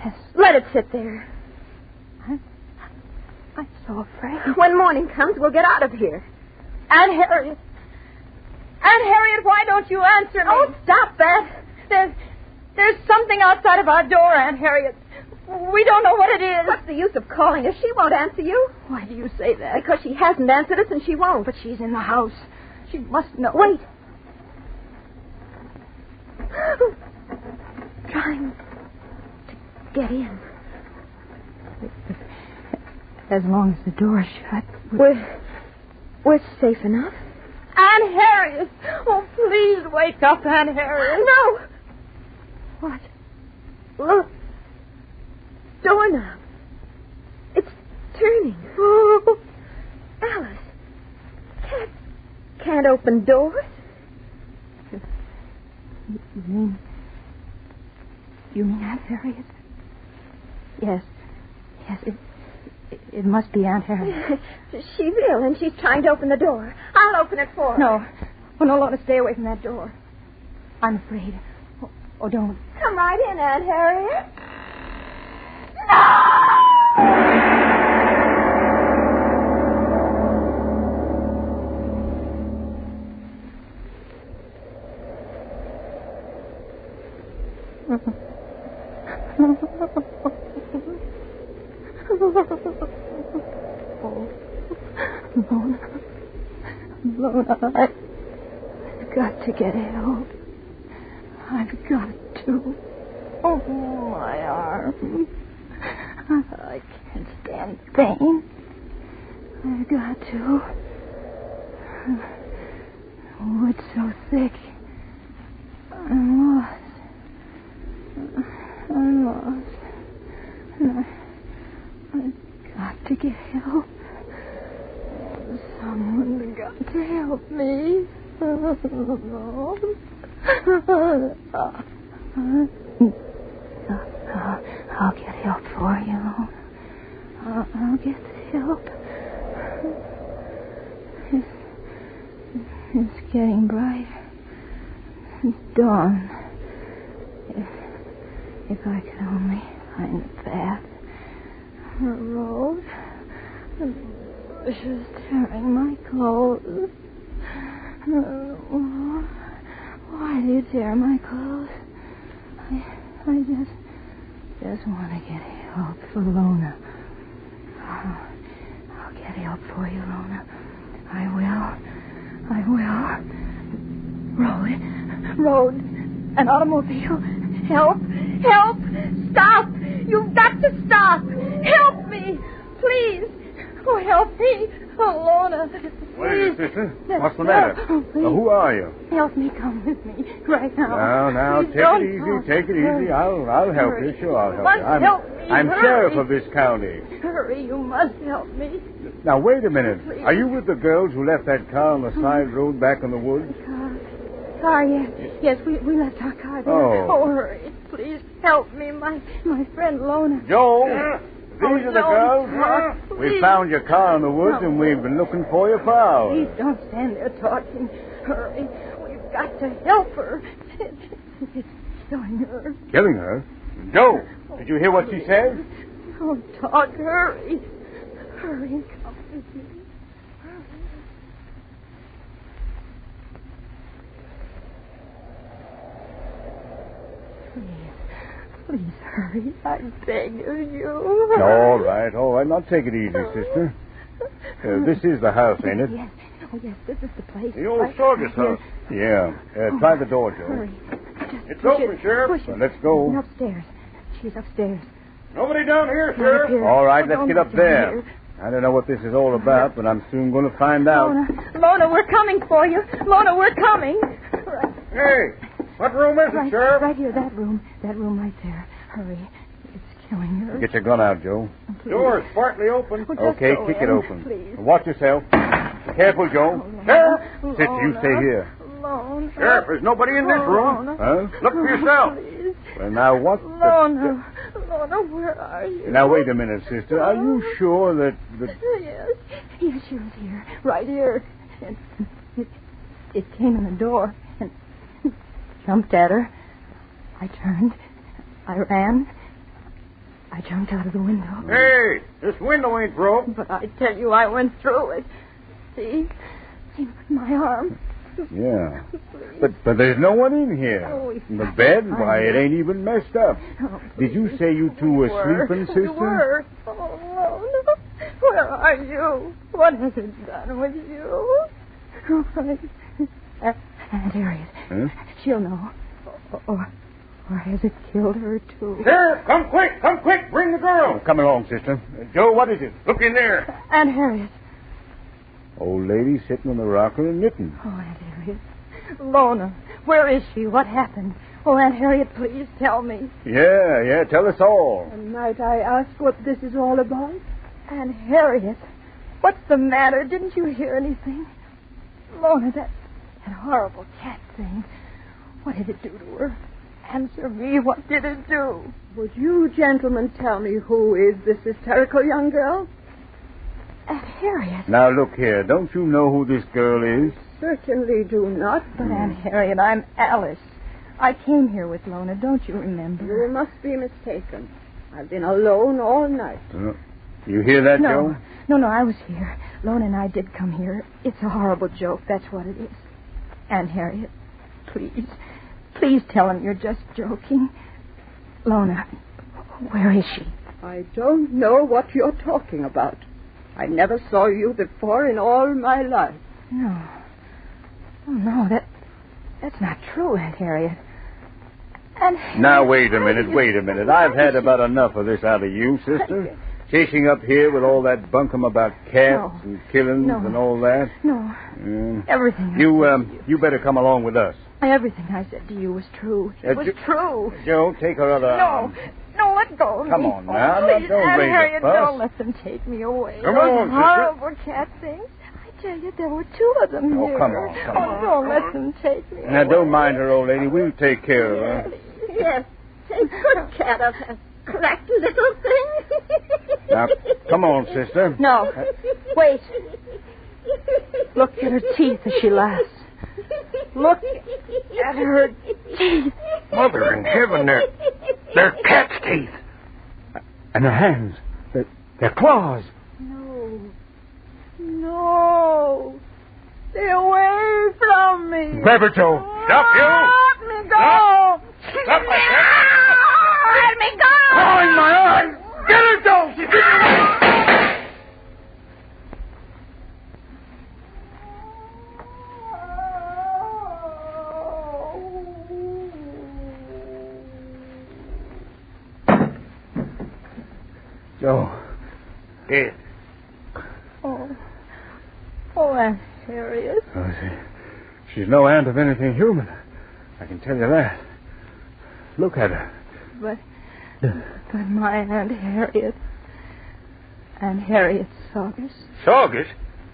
Yes.
Let it sit there.
I'm so afraid.
When morning comes, we'll get out of here.
Aunt Harriet. Aunt Harriet, why don't you answer me?
Oh, stop that.
There's something outside of our door, Aunt Harriet. We don't know what it is.
What's the use of calling her? She won't answer you.
Why do you say that?
Because she hasn't answered us and she won't.
But she's in the house. She must know.
Wait. Trying to get in.
As long as the door's shut.
We're safe enough.
Aunt Harriet! Oh, please wake up, Aunt Harriet.
No! What? Look. Doorknob. It's turning. Oh, Alice. Can't open doors.
You mean Aunt Harriet? Yes. Yes, it must be Aunt Harriet.
She's ill and she's trying to open the door. I'll open it for her.
No. Oh, no, Lorna, stay away from that door. I'm afraid. Oh, don't.
Come right in, Aunt Harriet.
Lona, I've got to get help. I've got to. Oh, my arm. I can't stand pain. I've got to. Oh, it's so thick. I'm lost. And I've got to get help. Someone's got to help me. I'll get help for you. I'll get the help. It's getting bright. It's dawn. If I could only find the path, the road, the bushes tearing my clothes. Why do you tear my clothes? I just want to get help for Lona. I'll get help for you, Lona. I will. Road. An automobile. Help! Stop! You've got to stop! Help me! Please! Oh, help me! Oh, Lona.
What is it, sister? What's the matter? Who are you?
Help me, come with me right now.
Now,
Please
take it easy. I'll help you. Sure, I'll help you.
Help me.
I'm
Hurry.
sheriff of this county.
Hurry, you must help me.
Now, wait a minute.
Please.
Are you with the girls who left that car on the side road back in the woods?
Car, yes. Yes, we left our car there.
Oh.
Hurry. Please help me, my friend Lona.
Joe, these are the girls. We found your car in the woods, and we've been looking for you for hours.
Please don't stand there talking. Hurry. We've got to help her. It's killing her.
Killing her? Joe, did you hear what she said?
Don't talk. Hurry. Hurry, come with me. Please hurry. I beg of you.
All right. Now take it easy, sister. This is the house, ain't it?
Yes. Oh, yes, this is the place.
The old soldier's house. Yeah. Try the door, Joe.
Hurry.
It's open, Sheriff.
Push it.
Let's go.
Upstairs. She's upstairs.
Nobody down here, Sheriff. All right, let's get up there. I don't know what this is all about, but I'm soon going to find out.
Lona, we're coming for you. Lona, we're coming.
Hey, what room is it, Sheriff?
Right here, that room. That room right there. Hurry. It's killing her.
Get your gun out, Joe.
Please.
Door's partly open.
Well,
Okay,
go
kick
in,
it open.
Please.
Watch yourself. Be careful, Joe. Sheriff! Sit, you stay here.
Lona.
Lorna.
Sheriff, there's nobody in this room.
Lorna.
Huh? Look for yourself.
Please.
Well, now, what
Lorna. Lorna, where are you?
Now, wait a minute, sister. Are you sure that...
Yes. Yes, she was here. Right here. And it came in the door and jumped at her. I turned. I ran. I jumped out of the window.
Hey, this window ain't broke.
But I tell you, I went through it. See my arm.
Yeah. But there's no one in here.
Oh,
The bed, why, it ain't even messed up.
Oh,
Did you say you two were sleeping, sister?
We were. Oh, no. Where are you? What has it done with you? Oh, Aunt Harriet.
Huh?
She'll know. Or has it killed her, too?
Sheriff, come quick, bring the girl. Oh, come along, sister. Joe, what is it? Look in there.
Aunt Harriet.
Old lady sitting on the rocker and knitting.
Oh, Aunt Harriet. Lorna, where is she? What happened? Oh, Aunt Harriet, please tell me.
Yeah, tell us all.
And might I ask what this is all about? Aunt Harriet, what's the matter? Didn't you hear anything? Lorna, that horrible cat thing. What did it do to her? Answer me, what did it do?
Would you gentlemen tell me who is this hysterical young girl?
Aunt Harriet.
Now, look here. Don't you know who this girl is?
Certainly do not.
But, Aunt Harriet, I'm Alice. I came here with Lorna, don't you remember?
You must be mistaken. I've been alone all night.
You hear that, Joe?
No, I was here. Lorna and I did come here. It's a horrible joke, that's what it is. Aunt Harriet, please tell him you're just joking. Lorna, where is she?
I don't know what you're talking about. I never saw you before in all my life.
No. Oh, no, that's not true, Aunt Harriet.
Now, wait a minute. I've had about enough of this out of you, sister. Chasing up here with all that bunkum about cats and killings and all that.
No. Everything.
You better come along with us.
Everything I said to you was true. It was true.
Joe, take her other arm.
No, let go of me.
Come on now.
Please,
Don't
Aunt
raise
Harriet,
a fuss.
don't let them take me away.
Come on,
Those
sister.
horrible cat things. I tell you, there were two of them here.
Come on.
Don't let them take me
Now,
away.
don't mind her, old lady. We'll take care of her.
Yes, take good care of her. Cracked little thing.
Now, come on, sister.
No. Wait. Look at her teeth as she laughs. Look at her teeth.
Mother in heaven, they're cat's teeth. And their hands, their claws.
No. Stay away from me.
Grab her, Joe. Stop, you.
Let me go.
Stop like that.
Let me go.
Oh, in my arms. Get her, Joe. She's getting away. Joe. Dead.
Oh, Aunt Harriet.
Oh, she's no aunt of anything human. I can tell you that. Look at her.
But my Aunt Harriet. Aunt Harriet Saugus.
Saugus?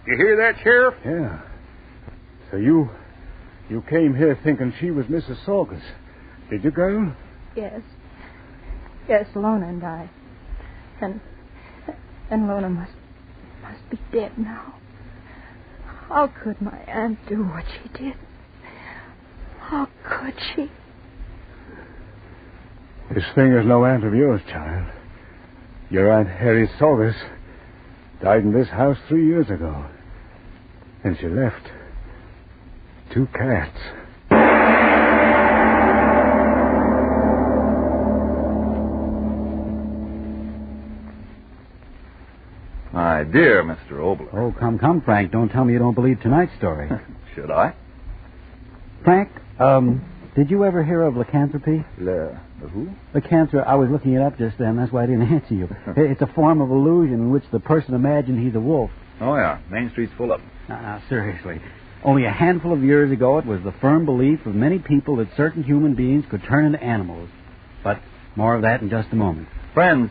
You hear that, Sheriff? Yeah. So you came here thinking she was Mrs. Saugus. Did you, girl?
Yes. Yes, Lorna and I. And Lorna must be dead now. How could my aunt do what she did? How could she?
This thing is no aunt of yours, child. Your Aunt Harriet Saugus died in this house 3 years ago. And she left 2 cats.
My dear Mr. Obler.
Oh, come, Frank. Don't tell me you don't believe tonight's story.
Should I?
Frank, did you ever hear of lycanthropy?
The who?
Lycanthropy. I was looking it up just then. That's why I didn't answer you. It's a form of illusion in which the person imagines he's a wolf.
Oh, yeah. Main Street's full of them.
Now, seriously. Only a handful of years ago, it was the firm belief of many people that certain human beings could turn into animals. But more of that in just a moment.
Friends,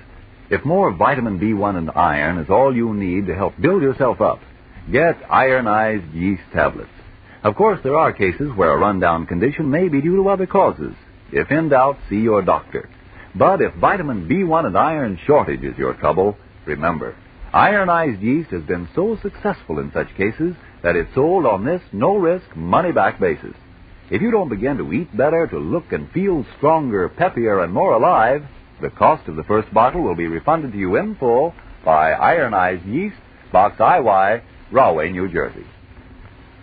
if more vitamin B1 and iron is all you need to help build yourself up, get ironized yeast tablets. Of course, there are cases where a rundown condition may be due to other causes. If in doubt, see your doctor. But if vitamin B1 and iron shortage is your trouble, remember, ironized yeast has been so successful in such cases that it's sold on this no-risk, money-back basis. If you don't begin to eat better, to look and feel stronger, peppier, and more alive, the cost of the first bottle will be refunded to you in full by Ironized Yeast, Box IY, Rahway, New Jersey.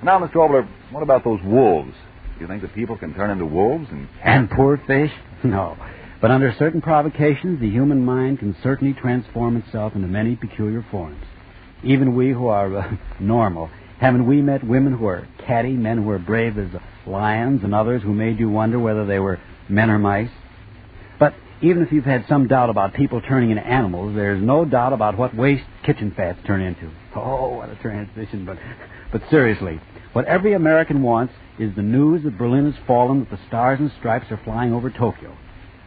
Now, Mr. Obler, what about those wolves? Do you think that people can turn into wolves and
And poor fish? No. But under certain provocations, the human mind can certainly transform itself into many peculiar forms. Even we who are normal, haven't we met women who are catty, men who are brave as lions, and others who made you wonder whether they were men or mice? But even if you've had some doubt about people turning into animals, there's no doubt about what waste kitchen fats turn into. Oh, what a transition. But seriously, what every American wants is the news that Berlin has fallen, that the stars and stripes are flying over Tokyo.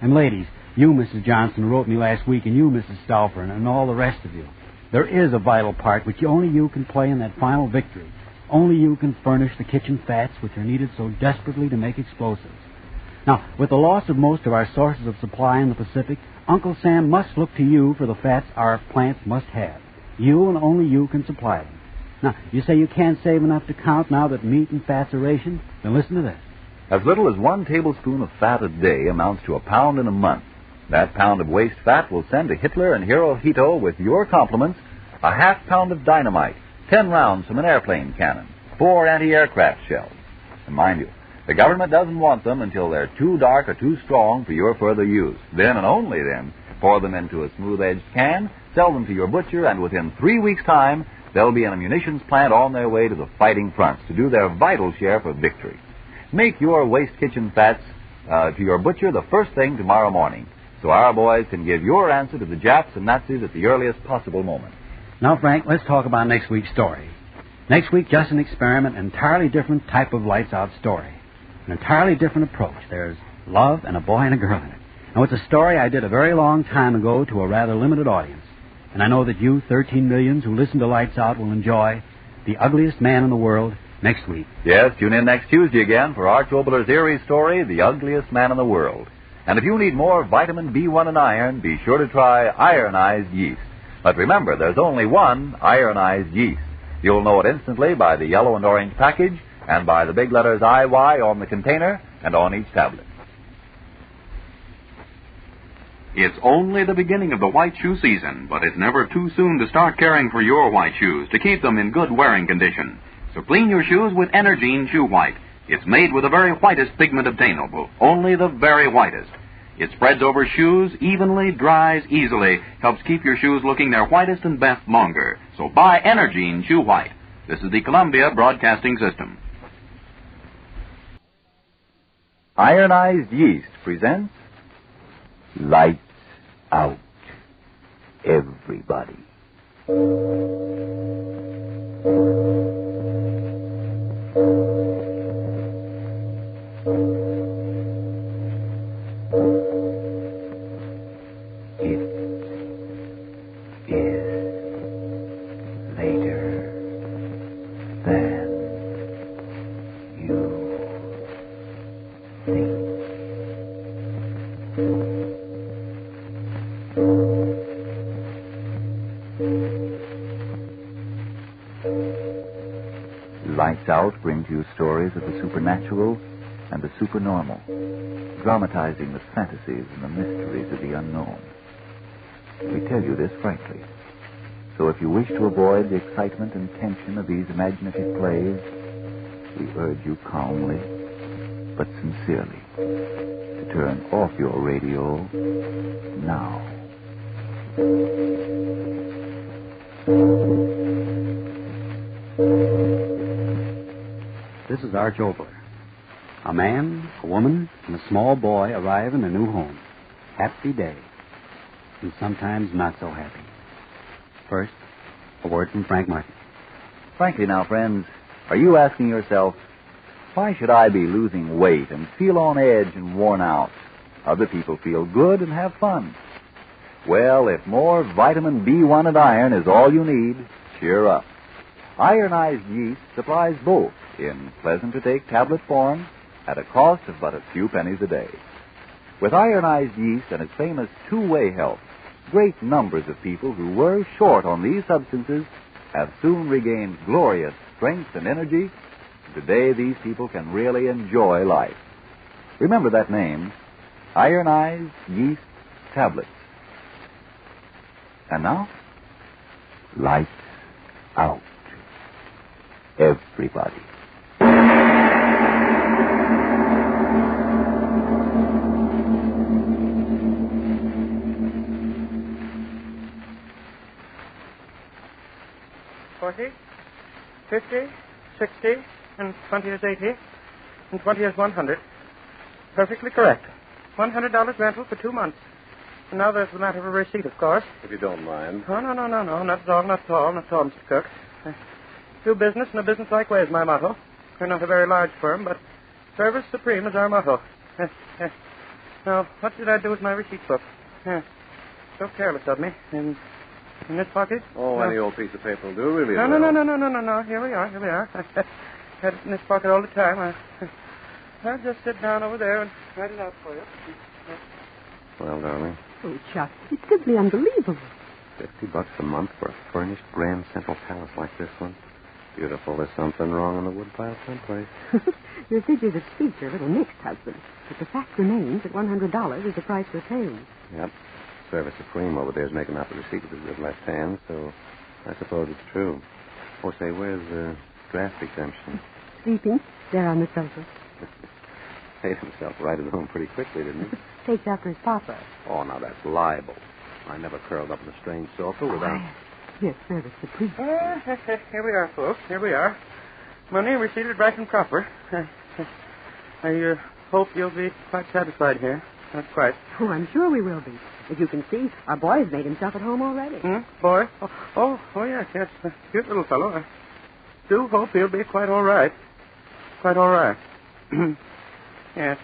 And ladies, you, Mrs. Johnson, wrote me last week, and you, Mrs. Stauffer, and all the rest of you. There is a vital part which only you can play in that final victory. Only you can furnish the kitchen fats which are needed so desperately to make explosives. Now, with the loss of most of our sources of supply in the Pacific, Uncle Sam must look to you for the fats our plants must have. You and only you can supply them. Now, you say you can't save enough to count now that meat and fats are rationed? Then listen to this.
As little as 1 tablespoon of fat a day amounts to a pound in a month. That pound of waste fat will send to Hitler and Hirohito with your compliments a half pound of dynamite, 10 rounds from an airplane cannon, 4 anti-aircraft shells. And mind you, the government doesn't want them until they're too dark or too strong for your further use. Then and only then, pour them into a smooth-edged can, sell them to your butcher, and within 3 weeks' time, they'll be in a munitions plant on their way to the fighting fronts to do their vital share for victory. Make your waste kitchen fats to your butcher the first thing tomorrow morning, so our boys can give your answer to the Japs and Nazis at the earliest possible moment.
Now, Frank, let's talk about next week's story. Next week, just an experiment, an entirely different type of lights-out story. An entirely different approach. There's love and a boy and a girl in it. Now, it's a story I did a very long time ago to a rather limited audience. And I know that you, 13 millions who listen to Lights Out, will enjoy The Ugliest Man in the World next week.
Yes, tune in next Tuesday again for Arch Obler's eerie story, The Ugliest Man in the World. And if you need more vitamin B1 and iron, be sure to try ironized yeast. But remember, there's only one ironized yeast. You'll know it instantly by the yellow and orange package and by the big letters IY on the container and on each tablet.
It's only the beginning of the white shoe season, but it's never too soon to start caring for your white shoes to keep them in good wearing condition. So clean your shoes with Energine Shoe White. It's made with the very whitest pigment obtainable, only the very whitest. It spreads over shoes evenly, dries easily, helps keep your shoes looking their whitest and best longer. So buy Energine Shoe White. This is the Columbia Broadcasting System.
Ironized Yeast presents Lights Out, Everybody. Lights Out brings you stories of the supernatural and the supernormal, dramatizing the fantasies and the mysteries of the unknown. We tell you this frankly, so if you wish to avoid the excitement and tension of these imaginative plays, we urge you calmly, but sincerely, to turn off your radio now.
This is Arch Obler. A man, a woman, and a small boy arrive in a new home. Happy day. And sometimes not so happy. First, a word from Frank Martin.
Frankly now, friends, are you asking yourself, why should I be losing weight and feel on edge and worn out? Other people feel good and have fun. Well, if more vitamin B1 and iron is all you need, cheer up. Ironized yeast supplies both in pleasant-to-take tablet form at a cost of but a few pennies a day. With ironized yeast and its famous two-way help, great numbers of people who were short on these substances have soon regained glorious strength and energy. Today, these people can really enjoy life. Remember that name, ironized yeast tablets. And now, lights out. Everybody.
$40, $50, $60, and 20 is $80, and 20 is $100. Perfectly correct. $100 rental for 2 months. And now there's the matter of a receipt, of course.
If you don't mind.
Oh, no, not at all, Mr. Cook. Do business in a business-like way is my motto. We're not a very large firm, but service supreme is our motto. Now, what did I do with my receipt book? So careless of me. In this pocket?
Oh,
no.
Any old piece of paper will do, really.
No. Here we are. I had it in this pocket all the time. I'll just sit down over there and write it out for you.
Well, darling.
Oh, Chuck, it's simply unbelievable.
$50 a month for a furnished grand central palace like this one. Beautiful. There's something wrong in the woodpile someplace.
Your figures of speech are a little mixed, husband. But the fact remains that $100 is the price we're paying.
Yep. Service Supreme over there is making out the receipt with his good left hand, so I suppose it's true. Oh, say, where's the draft exemption?
Sleeping there on the sofa.
Paid himself right at home pretty quickly, didn't he?
Takes after his papa.
Oh, now that's libel. I never curled up in a strange sofa without...
Yes, Service Supreme.
Here we are, folks. Here we are. Money receipted right and proper. I hope you'll be quite satisfied here. Not quite.
Oh, I'm sure we will be. As you can see, our boy's made himself at home already.
Boy? Oh, yes. A cute little fellow. I do hope he'll be quite all right. Quite all right. Yes.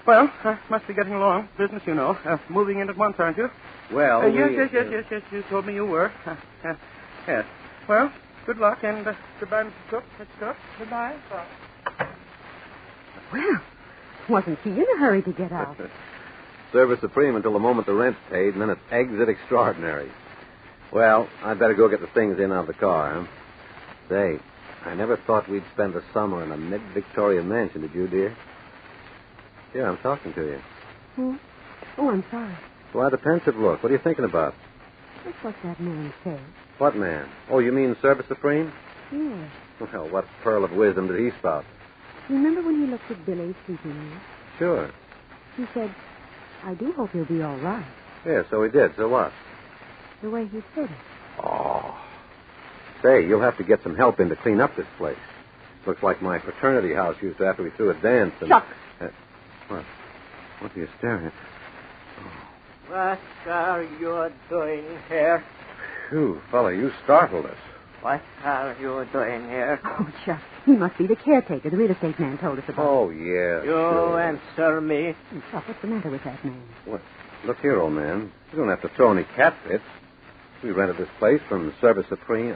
Well, I must be getting along. Business, you know. Moving in at once, aren't you?
Well,
yes. You told me you were. Yes. Well, good luck, and goodbye, Mr. Cook. Mr. Cook, goodbye. Bye.
Well, wasn't he in a hurry to get out?
Service Supreme until the moment the rent's paid, and then it's exit extraordinary. Well, I'd better go get the things in out of the car, huh? Say, I never thought we'd spend the summer in a mid-Victorian mansion, did you, dear? Here, I'm talking to you.
Oh, I'm sorry.
Why the pensive look? What are you thinking about?
That's what that man said.
What man? Oh, you mean Service Supreme?
Yes.
Well, what pearl of wisdom did he spout?
Remember when he looked at Billy sleeping there?
Sure.
He said, I do hope he'll be all right.
Yeah, so he did. So what?
The way he said it.
Oh. Say, you'll have to get some help in to clean up this place. Looks like my fraternity house used to after we threw a dance. And...
Chuck!
What? What are you staring at?
What are you doing here?
Phew, fella, you startled us.
What are you doing here?
Oh, Chuck, he must be the caretaker the real estate man told us about.
Oh, yeah.
You
sure.
answer me.
Chuck, what's the matter with that man?
What? Look here, old man. You don't have to throw any catfits. We rented this place from Service Supreme.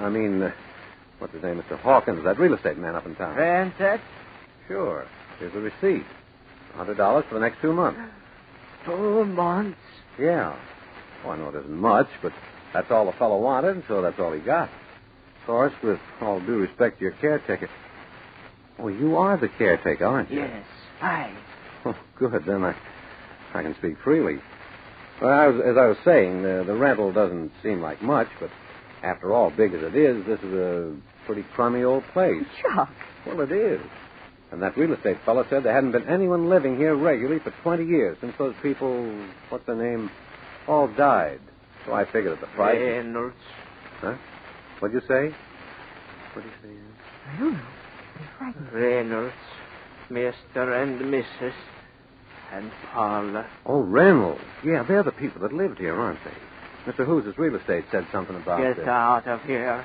What's his name? Mr. Hawkins, that real estate man up in town.
Rented?
Sure. Here's the receipt. $100 for the next 2 months.
2 months?
Yeah. Oh, I know it isn't much, but that's all the fellow wanted, and so that's all he got. Of course, with all due respect to your caretaker. Oh, you are the caretaker, aren't you?
Yes, I.
Oh, good. Then I can speak freely. Well, as I was saying, the rental doesn't seem like much, but after all, big as it is, this is a pretty crummy old place.
Chuck.
Well, it is. And that real estate fellow said there hadn't been anyone living here regularly for 20 years since those people, what's their name, all died. So I figured at the price.
Reynolds.
Huh? What'd you say? What'd you say?
I don't know. I'm frightened.
Reynolds, Mr. and Mrs. and Paula.
Oh, Reynolds. Yeah, they're the people that lived here, aren't they? Mr. Hughes' real estate said something about
Get out of here.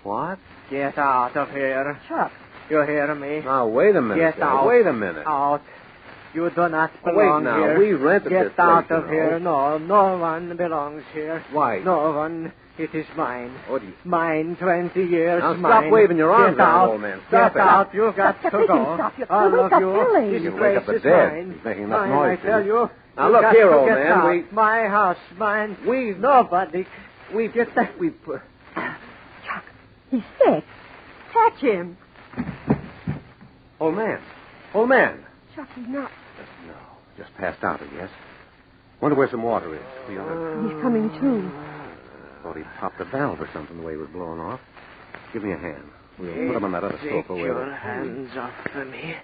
What?
Get out of here.
Chuck.
You hear me?
Now, wait a minute.
Get out.
Wait a minute.
Out. You do not
Oh,
belong
wait now.
here.
We rented
Get
this place,
out of
you know.
here. No one belongs here.
Why?
No one.
It is mine.
What do you...
Mine, 20 years,
Now,
mine.
stop waving your arms
Get
around,
out.
old man. Stop
Get
it.
out. You've got to go.
Stop you.
All
Wake
of
up,
you.
Billy.
This
You can wake up
place
the
is
dead.
mine.
He's making enough
Mine,
noise.
I tell you.
Now,
You've
look
got
here,
to
old
get
man.
out. My house, mine. Nobody. We've
Chuck, he's sick. Catch him.
Old man. Old man.
Chuck, he's not.
No, just passed out, I guess. Wonder where some water is. Feel it?
He's coming to.
Thought he popped a valve or something the way it was blowing off. Give me a hand. We'll put him on that other sofa.
Take your hands off of me.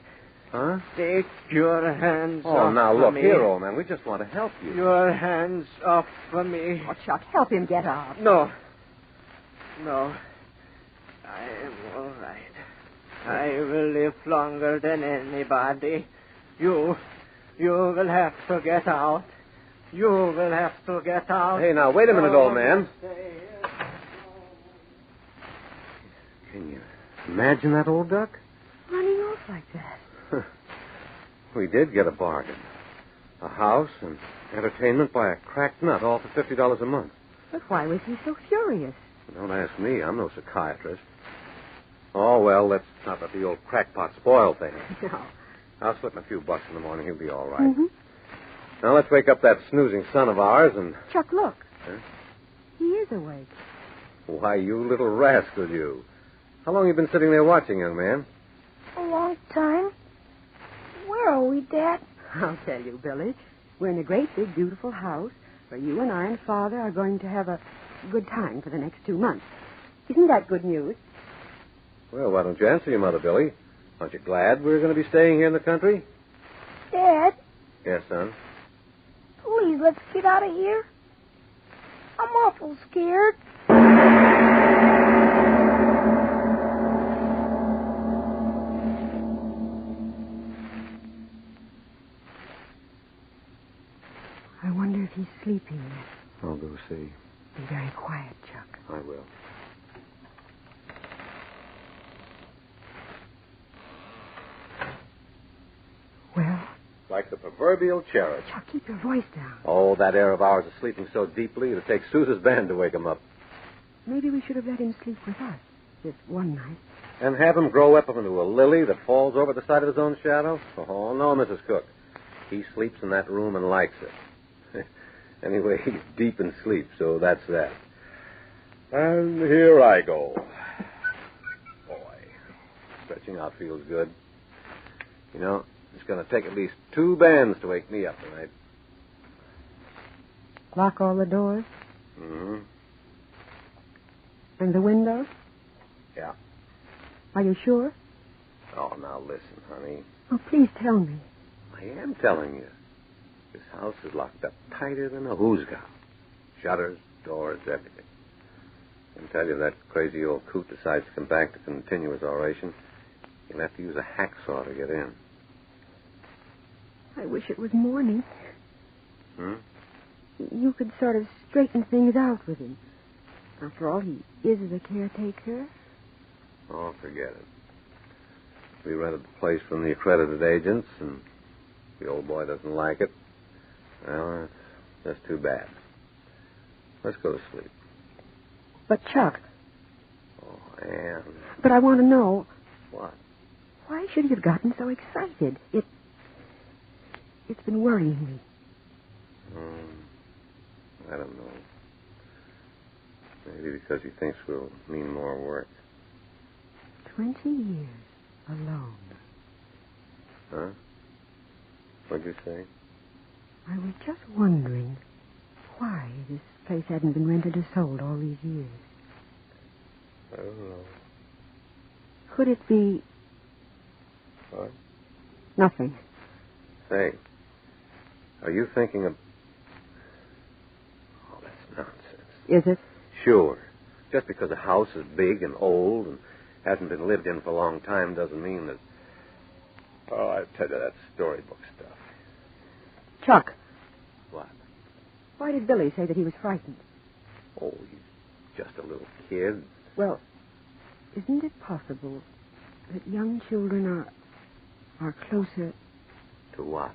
Huh?
Take your hands
Oh,
off
now
of
look
me.
here, old man. We just want to help you.
Your hands off of me.
Oh, Chuck, help him get up.
No. I am all right. I will live longer than anybody. You will have to get out. You will have to get out.
Hey, now, wait a minute, old man. Can you imagine that, old duck?
Running off like that.
We did get a bargain. A house and entertainment by a cracked nut, all for $50 a month.
But why was he so furious?
Don't ask me. I'm no psychiatrist. Oh, well, let's not let the old crackpot spoil things.
No.
I'll slip him a few bucks in the morning. He'll be all right.
Mm-hmm.
Now, let's wake up that snoozing son of ours and...
Chuck, look.
Huh?
He is awake.
Why, you little rascal, you. How long have you been sitting there watching, young man?
A long time. Where are we, Dad?
I'll tell you, Billy. We're in a great, big, beautiful house where you and I and Father are going to have a good time for the next 2 months. Isn't that good news?
Well, why don't you answer your mother, Billy? Aren't you glad we're going to be staying here in the country?
Dad,
Yes, son.
please, let's get out of here. I'm awful scared.
I wonder if he's sleeping yet.
I'll go see.
Be very quiet, Chuck.
I will.
Well,
Like the proverbial cherub.
Chuck, keep your voice down.
Oh, that air of ours is sleeping so deeply it'll take Sousa's band to wake him up.
Maybe we should have let him sleep with us this one night.
And have him grow up into a lily that falls over the side of his own shadow? Oh, no, Mrs. Cook. He sleeps in that room and likes it. Anyway, he's deep in sleep, so that's that. And here I go. Boy, stretching out feels good. You know, it's going to take at least 2 bands to wake me up tonight.
Lock all the doors
Mm-hmm.
and the windows?
Yeah.
Are you sure?
Oh, now listen, honey.
Oh, please tell me.
I am telling you. This house is locked up tighter than a hoosgow. Shutters, doors, everything. I can tell you that crazy old coot decides to come back to continue his oration. You'll have to use a hacksaw to get in.
I wish it was morning.
Hmm?
You could sort of straighten things out with him. After all, he is the caretaker.
Oh, forget it. We rented the place from the accredited agents, and the old boy doesn't like it. Well, that's too bad. Let's go to sleep.
But, Chuck,
Oh, Anne.
but I want to know,
What?
why should he have gotten so excited? It's been worrying me.
I don't know. Maybe because he thinks we'll mean more work.
20 years alone.
Huh? What'd you say?
I was just wondering why this place hadn't been rented or sold all these years.
I don't know.
Could it be
What?
nothing?
Say, are you thinking of... Oh, that's nonsense.
Is it?
Sure. Just because a house is big and old and hasn't been lived in for a long time doesn't mean that... Oh, I tell you, that storybook stuff.
Chuck.
What?
Why did Billy say that he was frightened?
Oh, he's just a little kid.
Well, isn't it possible that young children are closer
To what?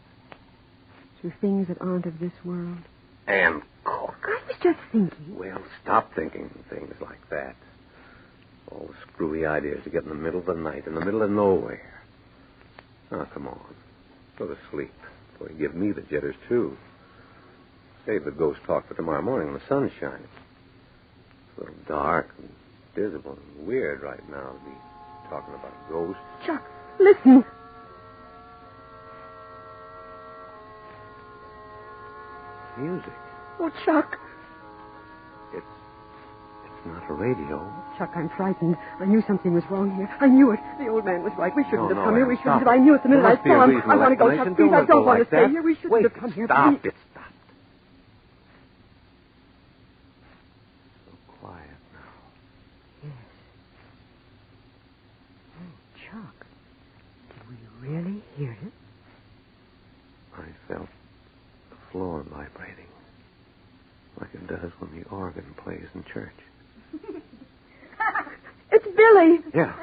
to things that aren't of this world?
Ann Cook.
I was just thinking.
Well, stop thinking things like that. All the screwy ideas you get in the middle of the night, in the middle of nowhere. Now, come on. Go to sleep. Boy, you give me the jitters, too. Save the ghost talk for tomorrow morning when the sun's shining. It's a little dark and dismal and weird right now to be talking about ghosts.
Chuck, listen.
Music.
Oh, Chuck.
It's not a radio.
Chuck, I'm frightened. I knew something was wrong here. I knew it. The old man was right. We shouldn't have come here. We shouldn't have. I knew it the minute I saw him. I want to go, Chuck. Please, I don't want to stay here. We shouldn't have come here.
Stop it. Stop. So quiet now.
Yes. Oh, Chuck. Did we really hear it?
I felt the floor vibrating. Like it does when the organ plays in church.
It's Billy.
Yeah.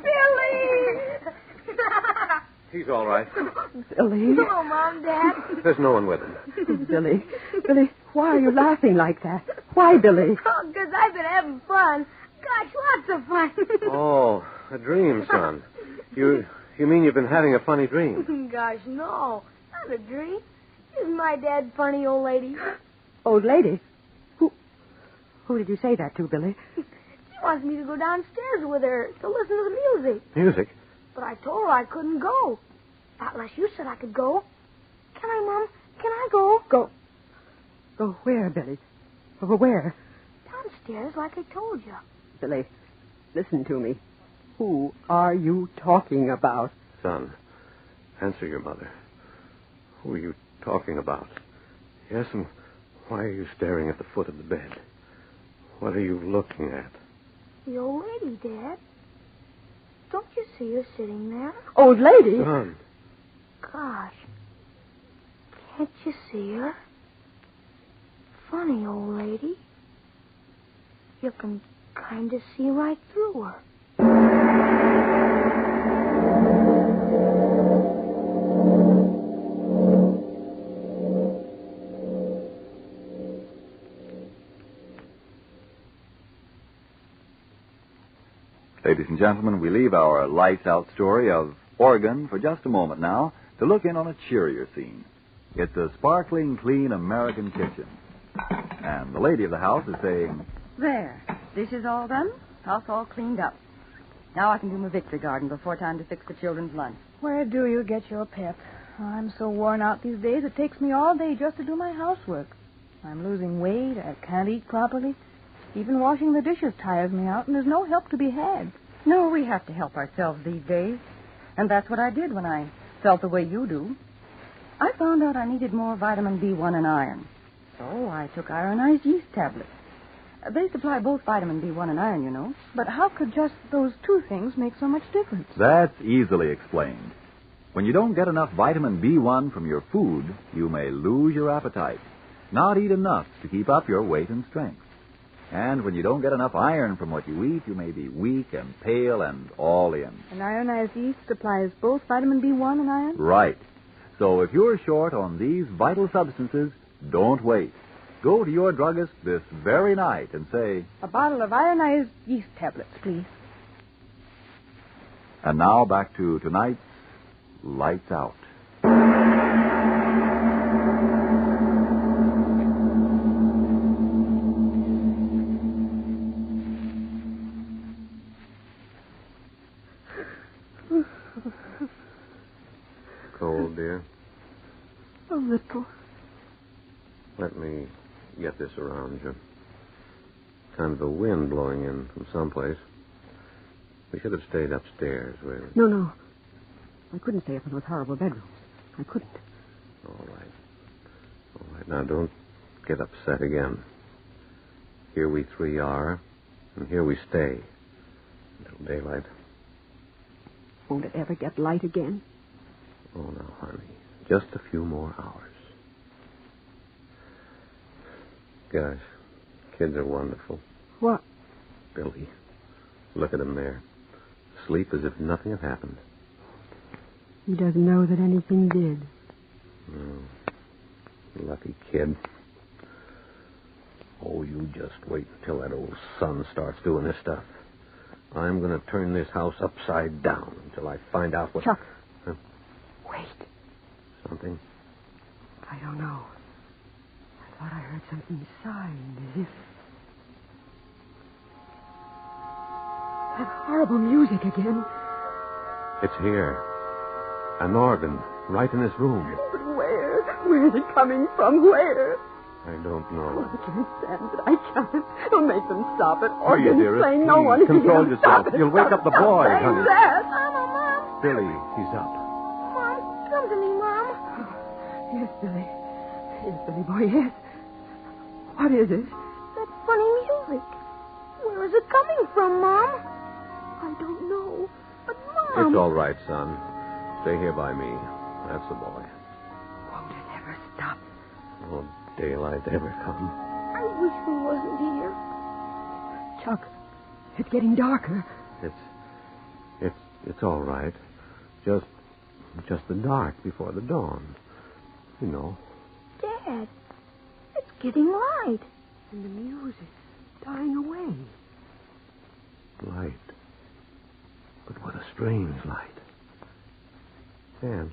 Billy!
He's all right.
Billy.
Hello, Mom, Dad.
There's no one with him.
Billy. Billy, why are you laughing like that? Why, Billy?
Oh, because I've been having fun. Gosh, lots of fun.
Oh, a dream, son. You mean you've been having a funny dream?
Gosh, no. Not a dream. Isn't my dad funny, old lady?
Old lady? Who did you say that to, Billy?
She wants me to go downstairs with her to listen to the music.
Music?
But I told her I couldn't go. Not unless you said I could go. Can I, Mom? Can I go?
Go where, Billy? Over where?
Downstairs, like I told you.
Billy, listen to me. Who are you talking about?
Son, answer your mother. Who are you talking about? Yes, and why are you staring at the foot of the bed? What are you looking at?
The old lady, Dad. Don't you see her sitting there?
Old lady?
Son.
Gosh. Can't you see her? Funny old lady. You can kind of see right through her.
Ladies and gentlemen, we leave our lights-out story of Oregon for just a moment now to look in on a cheerier scene. It's a sparkling, clean American kitchen. And the lady of the house is saying,
There. Dishes all done. House all cleaned up. Now I can do my victory garden before time to fix the children's lunch.
Where do you get your pep? I'm so worn out these days, it takes me all day just to do my housework. I'm losing weight. I can't eat properly. Even washing the dishes tires me out, and there's no help to be had.
No, we have to help ourselves these days. And that's what I did when I felt the way you do. I found out I needed more vitamin B1 and iron. So I took ironized yeast tablets. They supply both vitamin B1 and iron, you know.
But how could just those two things make so much difference?
That's easily explained. When you don't get enough vitamin B1 from your food, you may lose your appetite, not eat enough to keep up your weight and strength. And when you don't get enough iron from what you eat, you may be weak and pale and all in.
And ironized yeast supplies both vitamin B1 and iron?
Right. So if you're short on these vital substances, don't wait. Go to your druggist this very night and say,
A bottle of ironized yeast tablets, please.
And now back to tonight's Lights Out.
Cold, dear?
A little.
Let me get this around you. Kind of a wind blowing in from someplace. We should have stayed upstairs.
No. I couldn't stay up in those horrible bedrooms. I couldn't.
All right. Now, don't get upset again. Here we three are, and here we stay until daylight.
Won't it ever get light again?
Oh, no, honey. Just a few more hours. Gosh, kids are wonderful.
What?
Billy. Look at him there. Sleep as if nothing had happened.
He doesn't know that anything did.
Oh, lucky kid. Oh, you just wait until that old sun starts doing this stuff. I'm going to turn this house upside down until I find out what...
Chuck.
Huh?
Wait.
Something?
I don't know. I thought I heard something sighing as if... That horrible music again.
It's here. An organ, right in this room.
But where? Where is it coming from? Where?
I don't know.
Oh, I can't stand it. I can't. Don't make them stop it.
Oh, you
Organs
dearest,
playing. No
please,
one
control
can
yourself.
stop it.
You'll wake up the boy,
Stop
honey.
saying that.
Mom.
Billy, he's up.
Mom, come to me, Mom.
Yes, Billy. Yes, Billy boy, yes. What is it?
That funny music. Where is it coming from, Mom? I don't know. But, Mom...
It's all right, son. Stay here by me. That's the boy.
Won't it ever stop?
Oh, daylight ever come.
I wish we wasn't here.
Chuck, it's getting darker.
It's all right. Just the dark before the dawn. You know.
Dad, it's getting light.
And the music's dying away.
Light. But what a strange light. Anne,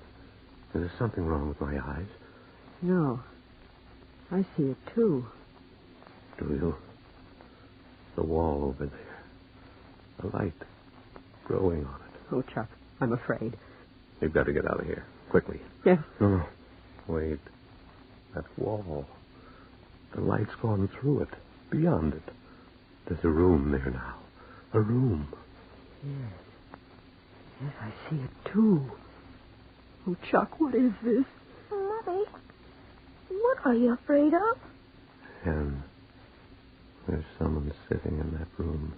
is there something wrong with my eyes?
No. I see it, too.
Do you? The wall over there. A light growing on it.
Oh, Chuck, I'm afraid.
You've got to get out of here. Quickly.
Yes.
No. Wait. That wall. The light's gone through it. Beyond it. There's a room there now. A room.
Yes. Yes, I see it, too. Oh, Chuck, what is this?
Mother, what are you afraid of?
And there's someone sitting in that room.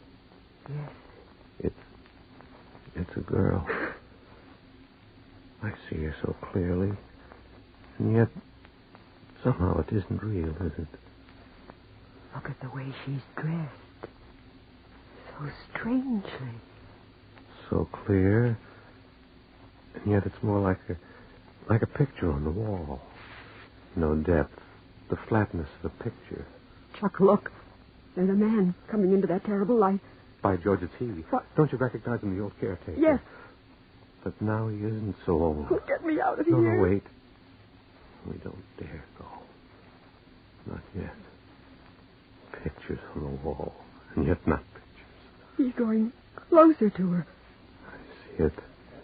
Yes.
It's a girl. I see her so clearly. And yet, somehow it isn't real, is it?
Look at the way she's dressed. So strangely.
So clear. And yet it's more like a picture on the wall. No depth. The flatness of the picture.
Chuck, look. There's a man coming into that terrible light.
By George, it's he.
What?
Don't you recognize him, the old caretaker?
Yes.
But now he isn't so old.
Oh, get me out of here.
No, wait. We don't dare go. Not yet. Pictures on the wall. And yet not pictures.
He's going closer to her.
I see it.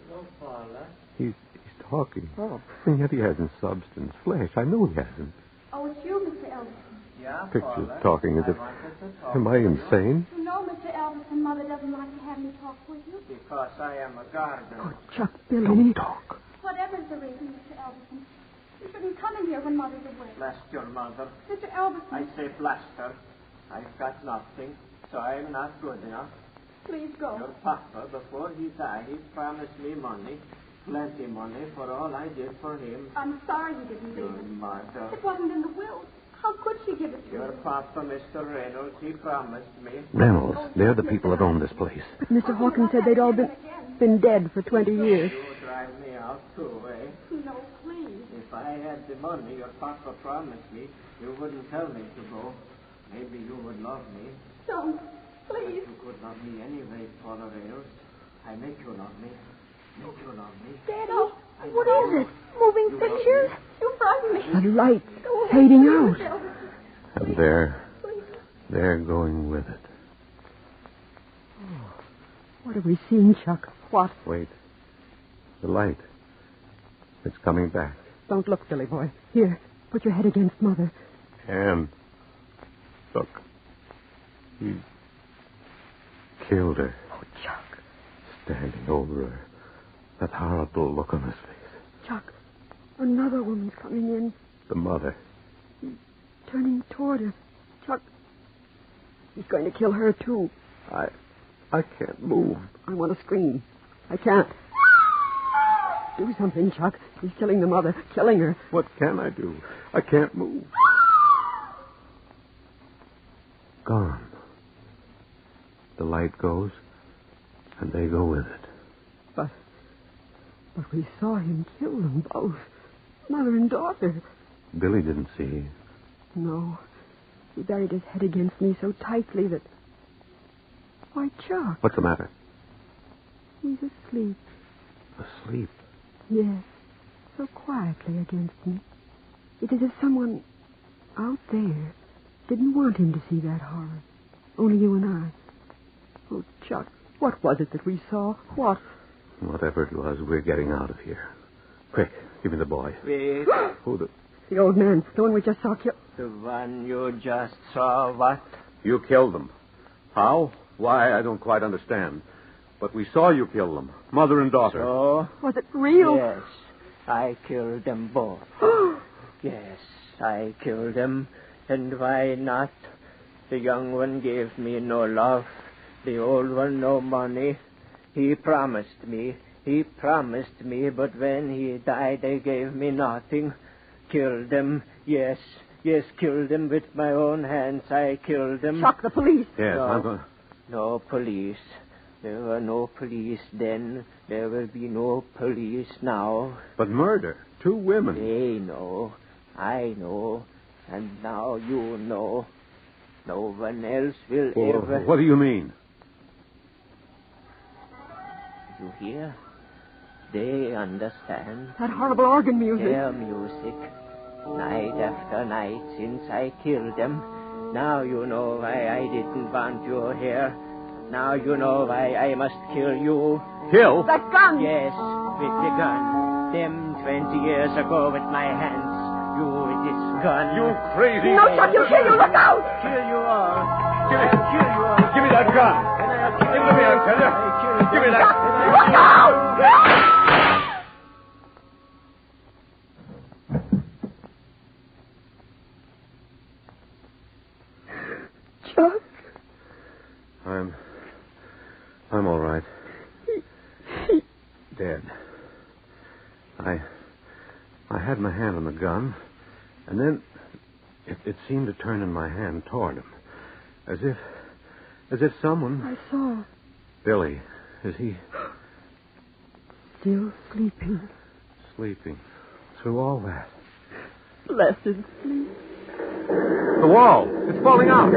Hello, Paula.
He's talking.
Oh.
And yet he hasn't substance, flesh. I know he hasn't.
Oh, it's you, Mr. Elvis.
Yeah,
Pictures
Paula.
talking as if... Am I insane?
You know, Mr. Elvis, and Mother doesn't like to have me talk with you.
Because I am a gardener.
Oh, Chuck, Billy.
Don't talk.
Whatever's the reason, Mr. Elvis, you shouldn't come in here when Mother's away.
Bless your mother.
Mr. Elvis,
I say bless her. I've got nothing, so I'm not good enough.
please go.
Your papa, before he died, he promised me money. Plenty money for all I did for him.
I'm sorry you didn't
Your
leave it.
mother.
It wasn't in the will. How could she give it to
Your
you?
papa, Mr. Reynolds, he promised me.
Reynolds, they're the people that own this place.
But Mr. Hawkins said they'd all been dead for 20 years.
You drive me out too, eh?
No, please.
If I had the money your papa promised me, you wouldn't tell me to go. Maybe you would love me.
Don't. Please.
You could love me anyway, Paula Reynolds. I make you love me. Make you love me.
Daddy, what is it? Moving pictures? You frighten me.
The light fading out.
And they're going with it.
Oh, what have we seen, Chuck? What?
Wait. The light. It's coming back.
Don't look, Billy boy. Here, put your head against Mother.
And look. He killed her.
Oh, Chuck.
Standing over her. That horrible look on his face.
Chuck, another woman's coming in.
The mother.
Turning toward her. Chuck, he's going to kill her, too.
I can't move.
I want to scream. I can't. Do something, Chuck. He's killing the mother, killing her.
What can I do? I can't move. Gone. The light goes, and they go with it.
But we saw him kill them both. Mother and daughter.
Billy didn't see.
No. He buried his head against me so tightly that... Why, Chuck,
What's the matter?
he's asleep.
Asleep.
Yes, so quietly against me. It's as if someone out there didn't want him to see that horror. Only you and I. Oh, Chuck, what was it that we saw? What?
Whatever it was, we're getting out of here. Quick, give me the boy.
Wait.
Who the...
The old man, the one we just saw kill.
The one you just saw, what?
You killed them. How? Why, I don't quite understand. But we saw you kill them, mother and daughter.
So?
Was it real?
Yes, I killed them both. Yes, I killed them. And why not? The young one gave me no love. The old one no money. He promised me, but when he died, they gave me nothing. Killed them, yes, killed them with my own hands. I killed them.
Chuck, the police.
Yes,
no,
I'm going...
No police. There were no police then. There will be no police now.
But murder. 2 women.
They know. I know. And now you know. No one else will ever...
What do you mean?
You hear? They understand.
That horrible organ music.
Their music. Night after night since I killed them. Now you know why I didn't want you here. Now you know why I must kill you.
Kill?
That gun!
Yes, with the gun. Them 20 years ago with my hands. You with this gun.
You crazy...
No, Chuck, you'll kill you. Look out!
Kill you all.
I'll
kill you all.
Give me that gun. Give it to me, I tell you. Give me that.
Look out! Chuck?
I'm all right. Dead. I had my hand on the gun, and then it seemed to turn in my hand toward him. As if someone...
I saw.
Billy, is he...
Still sleeping.
Sleeping. Through all that.
Blessed sleep.
The wall! It's falling out!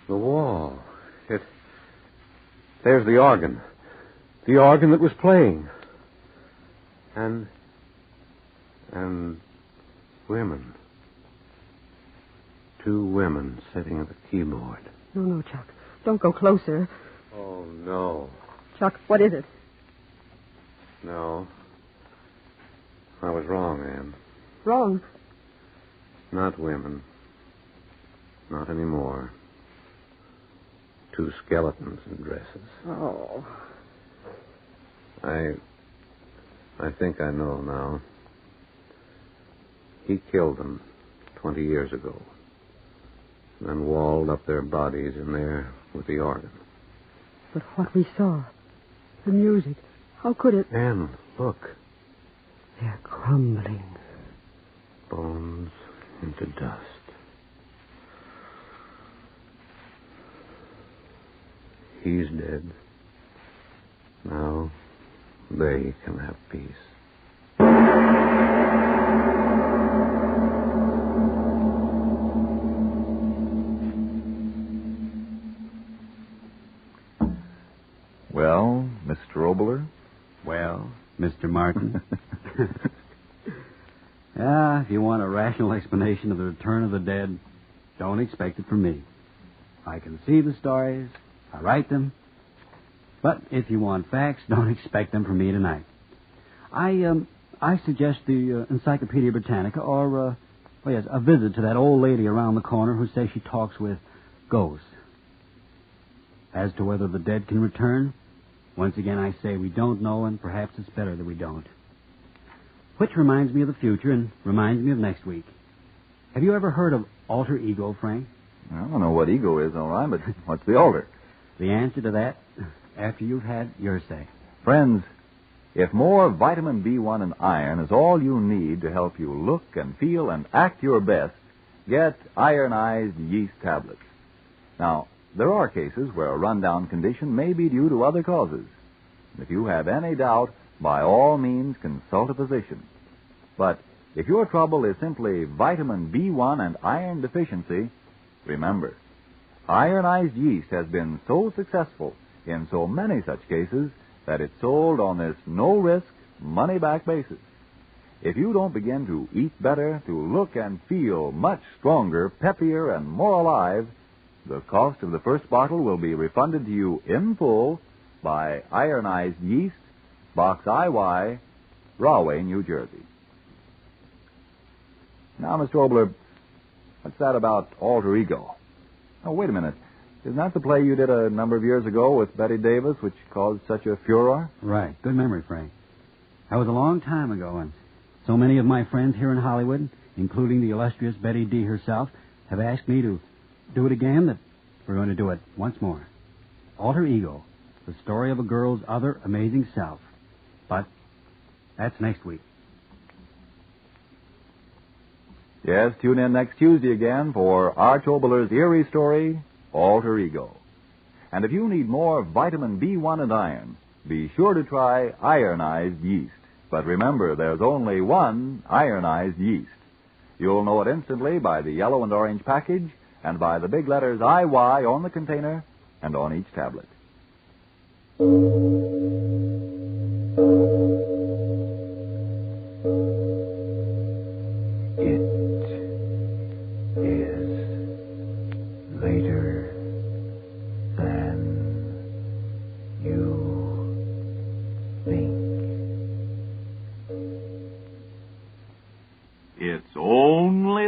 The wall. There's the organ. The organ that was playing. And women. 2 women sitting at the keyboard.
No, Chuck. Don't go closer.
Oh, no.
Chuck, what is it?
No. I was wrong, Anne.
Wrong?
Not women. Not anymore. 2 skeletons in dresses.
Oh.
I think I know now. He killed them 20 years ago. Then walled up their bodies in there with the organ.
But what we saw, the music, how could it...
Anne, look.
They're crumbling.
Bones into dust. He's dead. Now they can have peace.
Well, Mr. Obler?
Well, Mr. Martin? If you want a rational explanation of the return of the dead, don't expect it from me. I conceive the stories, I write them, but if you want facts, don't expect them from me tonight. I suggest the Encyclopedia Britannica or, a visit to that old lady around the corner who says she talks with ghosts. As to whether the dead can return, once again I say we don't know, and perhaps it's better that we don't. Which reminds me of the future and reminds me of next week. Have you ever heard of alter ego, Frank?
I don't know what ego is, all right, but what's the alter?
The answer to that, after you've had your say.
Friends, if more vitamin B1 and iron is all you need to help you look and feel and act your best, get ironized yeast tablets. Now, there are cases where a rundown condition may be due to other causes. If you have any doubt, by all means consult a physician. But if your trouble is simply vitamin B1 and iron deficiency, remember, ironized yeast has been so successful in so many such cases that it's sold on this no-risk, money-back basis. If you don't begin to eat better, to look and feel much stronger, peppier, and more alive, the cost of the first bottle will be refunded to you in full by Ironized Yeast, Box IY, Rahway, New Jersey. Now, Mr. Obler, what's that about alter ego? Oh, wait a minute. Isn't that the play you did a number of years ago with Betty Davis, which caused such a furor?
Right. Good memory, Frank. That was a long time ago, and so many of my friends here in Hollywood, including the illustrious Betty D. herself, have asked me to do it again that we're going to do it once more. Alter Ego, the story of a girl's other amazing self. But that's next week.
Yes, tune in next Tuesday again for Arch Obler's eerie story, Alter Ego. And if you need more vitamin B1 and iron, be sure to try ironized yeast. But remember, there's only one ironized yeast. You'll know it instantly by the yellow and orange package and by the big letters IY on the container and on each tablet.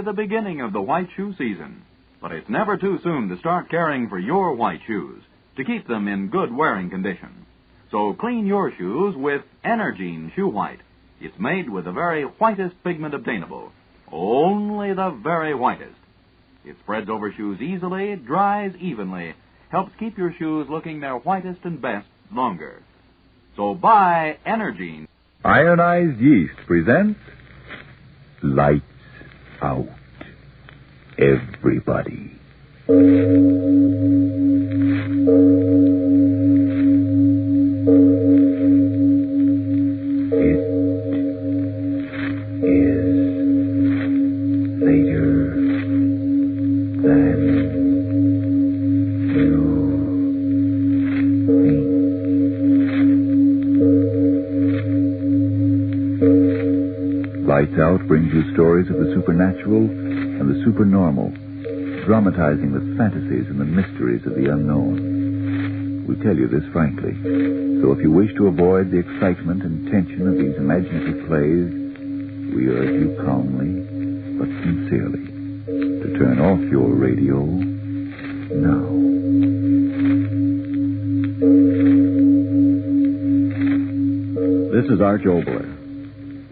The beginning of the white shoe season, but it's never too soon to start caring for your white shoes to keep them in good wearing condition. So clean your shoes with Energine Shoe White. It's made with the very whitest pigment obtainable, only the very whitest. It spreads over shoes easily, dries evenly, helps keep your shoes looking their whitest and best longer. So buy Energine.
Ironized Yeast presents Lights Out. Everybody. It is later than you think. Lights Out brings you stories of the supernatural and the supernormal, dramatizing the fantasies and the mysteries of the unknown. We tell you this frankly, so if you wish to avoid the excitement and tension of these imaginative plays, we urge you calmly but sincerely to turn off your radio now.
This is Arch Obler.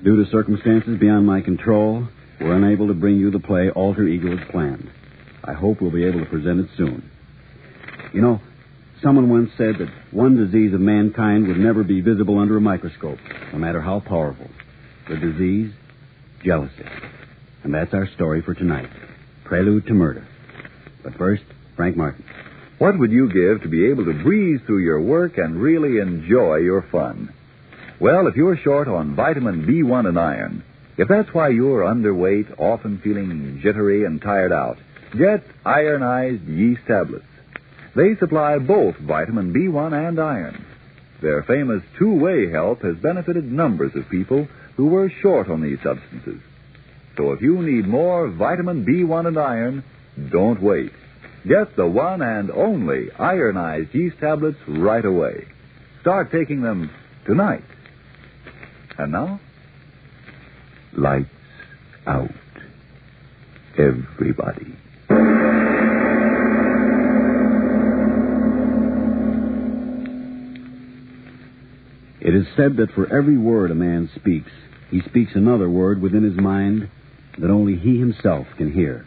Due to circumstances beyond my control, we're unable to bring you the play Alter Ego as planned. I hope we'll be able to present it soon. You know, someone once said that one disease of mankind would never be visible under a microscope, no matter how powerful. The disease, jealousy. And that's our story for tonight. Prelude to Murder. But first, Frank Martin.
What would you give to be able to breeze through your work and really enjoy your fun? Well, if you're short on vitamin B1 and iron, if that's why you're underweight, often feeling jittery and tired out, get ironized yeast tablets. They supply both vitamin B1 and iron. Their famous two-way help has benefited numbers of people who were short on these substances. So if you need more vitamin B1 and iron, don't wait. Get the one and only ironized yeast tablets right away. Start taking them tonight. And now, lights out. Everybody.
It is said that for every word a man speaks, he speaks another word within his mind that only he himself can hear.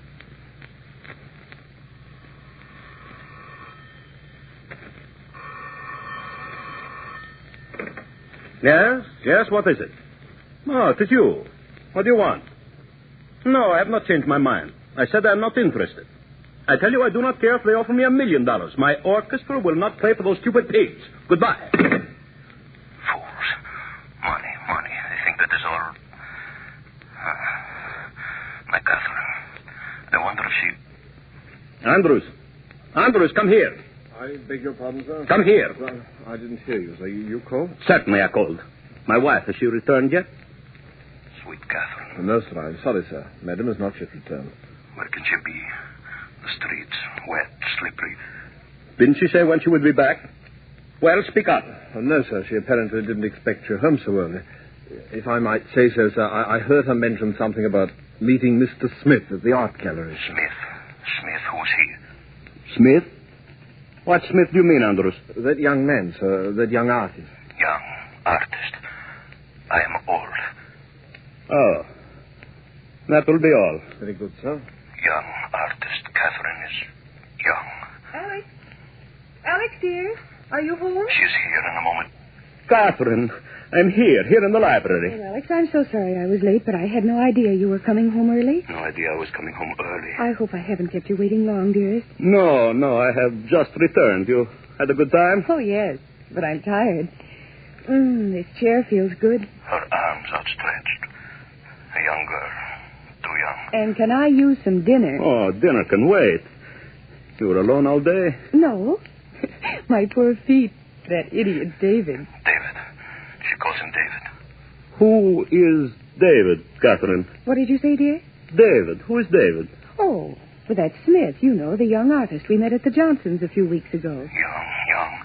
Yes, what is it? Oh, it is you. What do you want? No, I have not changed my mind. I said I am not interested. I tell you, I do not care if they offer me $1 million. My orchestra will not play for those stupid pigs. Goodbye.
Fools. she...
Andrews, come here.
I beg your pardon, sir?
Come here.
Well, I didn't hear you, sir. You called?
Certainly I called. My wife, has she returned yet?
Sweet Catherine.
No, sir. I'm sorry, sir. Madam has not yet returned.
Where can she be? The streets, wet, slippery.
Didn't she say when she would be back? Well, speak up.
No, sir. She apparently didn't expect you home so early. If I might say so, sir, I heard her mention something about meeting Mr. Smith at the art gallery.
Smith, who's he?
Smith? What Smith do you mean, Andrews?
That young man, sir. That young artist.
Young artist. I am old.
Oh. That will be all.
Very good, sir.
Young artist. Catherine is young.
Alex, dear, are you home?
She's here in a moment.
Catherine, I'm here in the library.
Oh, Alex, I'm so sorry I was late, but I had no idea you were coming home early.
No idea I was coming home early.
I hope I haven't kept you waiting long, dearest.
No, I have just returned. You had a good time?
Oh, yes, but I'm tired. This chair feels good.
Her arms outstretched. A young girl. Too young.
And can I use some dinner?
Oh, dinner can wait. You were alone all day?
No. My poor feet. That idiot David.
David. She calls him David.
Who is David, Catherine?
What did you say, dear?
David. Who is David?
Oh, well, that's Smith, you know, the young artist we met at the Johnsons a few weeks ago.
Young.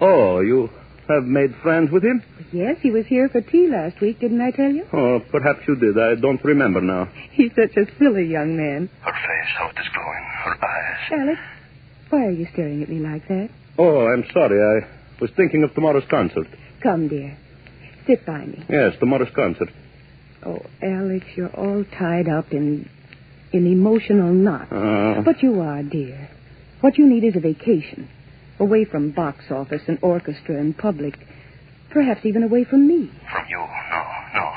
Oh, you have made friends with him?
Yes, he was here for tea last week, didn't I tell you?
Oh, perhaps you did. I don't remember now.
He's such a silly young man.
Her face, how it is glowing. Her eyes.
Alex, why are you staring at me like that?
Oh, I'm sorry. I was thinking of tomorrow's concert.
Come, dear. Sit by me.
Yes, tomorrow's concert.
Oh, Alex, you're all tied up in emotional knots. But you are, dear. What you need is a vacation. Away from box office and orchestra and public. Perhaps even away from me.
From you? No.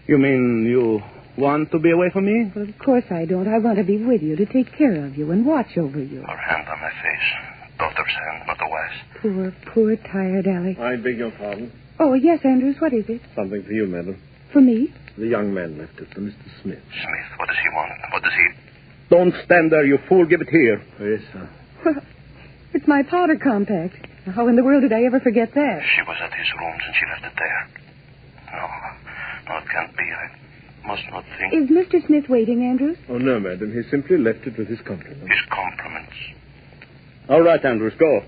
You mean you want to be away from me?
Well, of course I don't. I want to be with you, to take care of you and watch over you.
Her hand on my face. Daughter's hand, not the wife's.
Poor, tired Alex.
I beg your pardon.
Oh, yes, Andrews, what is it?
Something for you, madam.
For me?
The young man left it, for Mr. Smith.
Smith, what does he want? What does he...
Don't stand there, you fool. Give it here.
Oh, yes, sir.
Well, it's my powder compact. How in the world did I ever forget that?
She was at his rooms and she left it there. No, it can't be. I must not think...
Is Mr. Smith waiting, Andrews?
Oh, no, madam. He simply left it with his compliments.
His compliments.
All right, Andrews, go.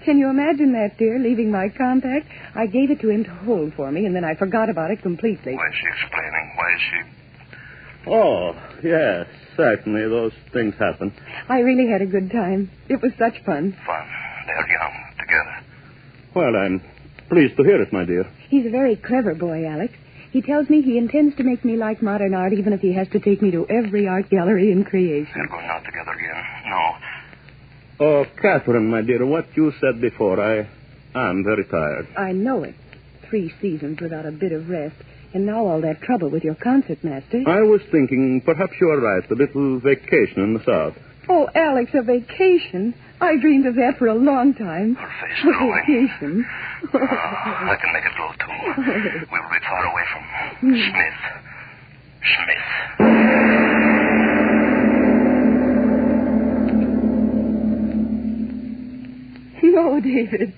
Can you imagine that, dear, leaving my compact? I gave it to him to hold for me, and then I forgot about it completely.
Why is she explaining? Why is she...
Oh, yes, certainly. Those things happen.
I really had a good time. It was such fun.
Fun. They're young, together.
Well, I'm pleased to hear it, my dear.
He's a very clever boy, Alex. He tells me he intends to make me like modern art, even if he has to take me to every art gallery in creation.
They're going out together again. No.
Oh, Catherine, my dear, what you said before, I am very tired.
I know it. 3 seasons without a bit of rest. And now all that trouble with your concertmaster.
I was thinking perhaps you are right. A little vacation in the South.
Oh, Alex, a vacation? I dreamed of that for a long time.
Her face glowing.
Vacation.
I can make it glow, too. We'll be far away from Smith.
No, David.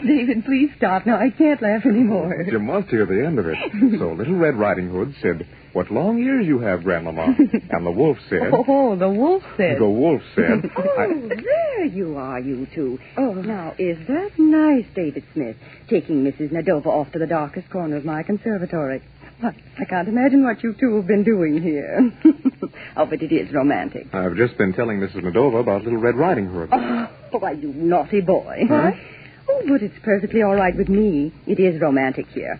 David, please stop. Now, I can't laugh anymore.
You must hear the end of it. So Little Red Riding Hood said, "What long ears you have, Grandmama." And the wolf said...
Oh, the wolf said...
The wolf said...
Oh, there you are, you two. Oh, now, is that nice, David Smith, taking Mrs. Nadova off to the darkest corner of my conservatory?
I can't imagine what you two have been doing here.
Oh, but it is romantic.
I've just been telling Mrs. Nadova about Little Red Riding Hood.
Oh, why, you naughty boy.
What?
Oh, but it's perfectly all right with me. It is romantic here.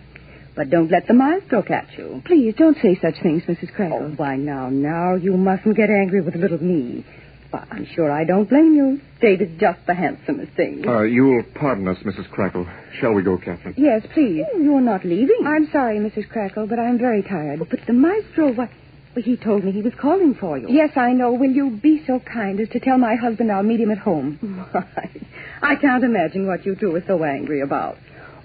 But don't let the maestro catch you.
Please, don't say such things, Mrs. Crackle.
Oh, why, now, you mustn't get angry with little me. But I'm sure I don't blame you. David's just the handsomest thing.
You'll pardon us, Mrs. Crackle. Shall we go, Catherine?
Yes, please.
Oh, you're not leaving.
I'm sorry, Mrs. Crackle, but I'm very tired.
Oh, but the maestro, he told me he was calling for you.
Yes, I know. Will you be so kind as to tell my husband I'll meet him at home?
I can't imagine what you two are so angry about.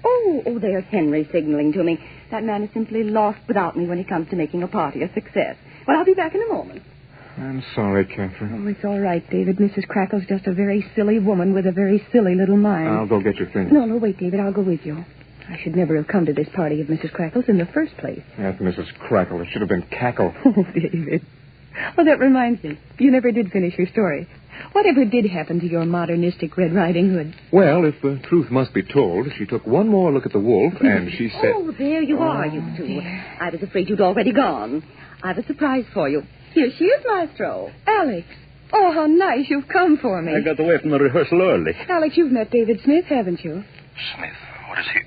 Oh, there's Henry signaling to me. That man is simply lost without me when it comes to making a party a success. Well, I'll be back in a moment.
I'm sorry, Catherine.
Oh, it's all right, David. Mrs. Crackle's just a very silly woman with a very silly little mind.
I'll go get your things.
No, wait, David. I'll go with you. I should never have come to this party of Mrs. Crackle's in the first place.
Yes, Mrs. Crackle. It should have been Cackle.
Oh, David. Well, that reminds me. You never did finish your story. Whatever did happen to your modernistic Red Riding Hood?
Well, if the truth must be told, she took one more look at the wolf, and she said...
Oh, there you are, you two. I was afraid you'd already gone. I have a surprise for you. Here she is, Maestro.
Alex. Oh, how nice you've come for me.
I got away from the rehearsal early.
Alex, you've met David Smith, haven't you?
Smith, what is he?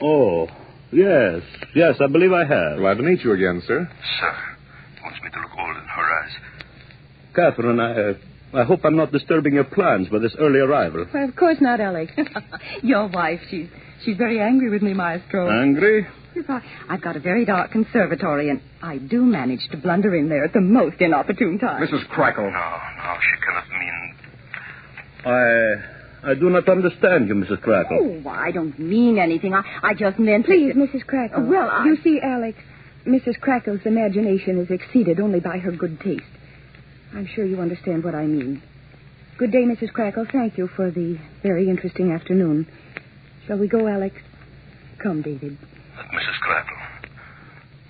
Oh, yes. Yes, I believe I have.
Glad to meet you again, sir.
Sir, he wants me to look old in her eyes.
Catherine, I hope I'm not disturbing your plans by this early arrival.
Well, of course not, Alex.
Your wife, she's very angry with me, Maestro.
Angry?
Yes, I've got a very dark conservatory, and I do manage to blunder in there at the most inopportune time.
Mrs. Crackle.
No, she cannot mean...
I do not understand you, Mrs. Crackle.
Oh, I don't mean anything. I just meant...
Please, Mrs. Crackle.
Well,
You see, Alex, Mrs. Crackle's imagination is exceeded only by her good taste. I'm sure you understand what I mean. Good day, Mrs. Crackle. Thank you for the very interesting afternoon. Shall we go, Alex? Come, David.
Mrs. Crackle,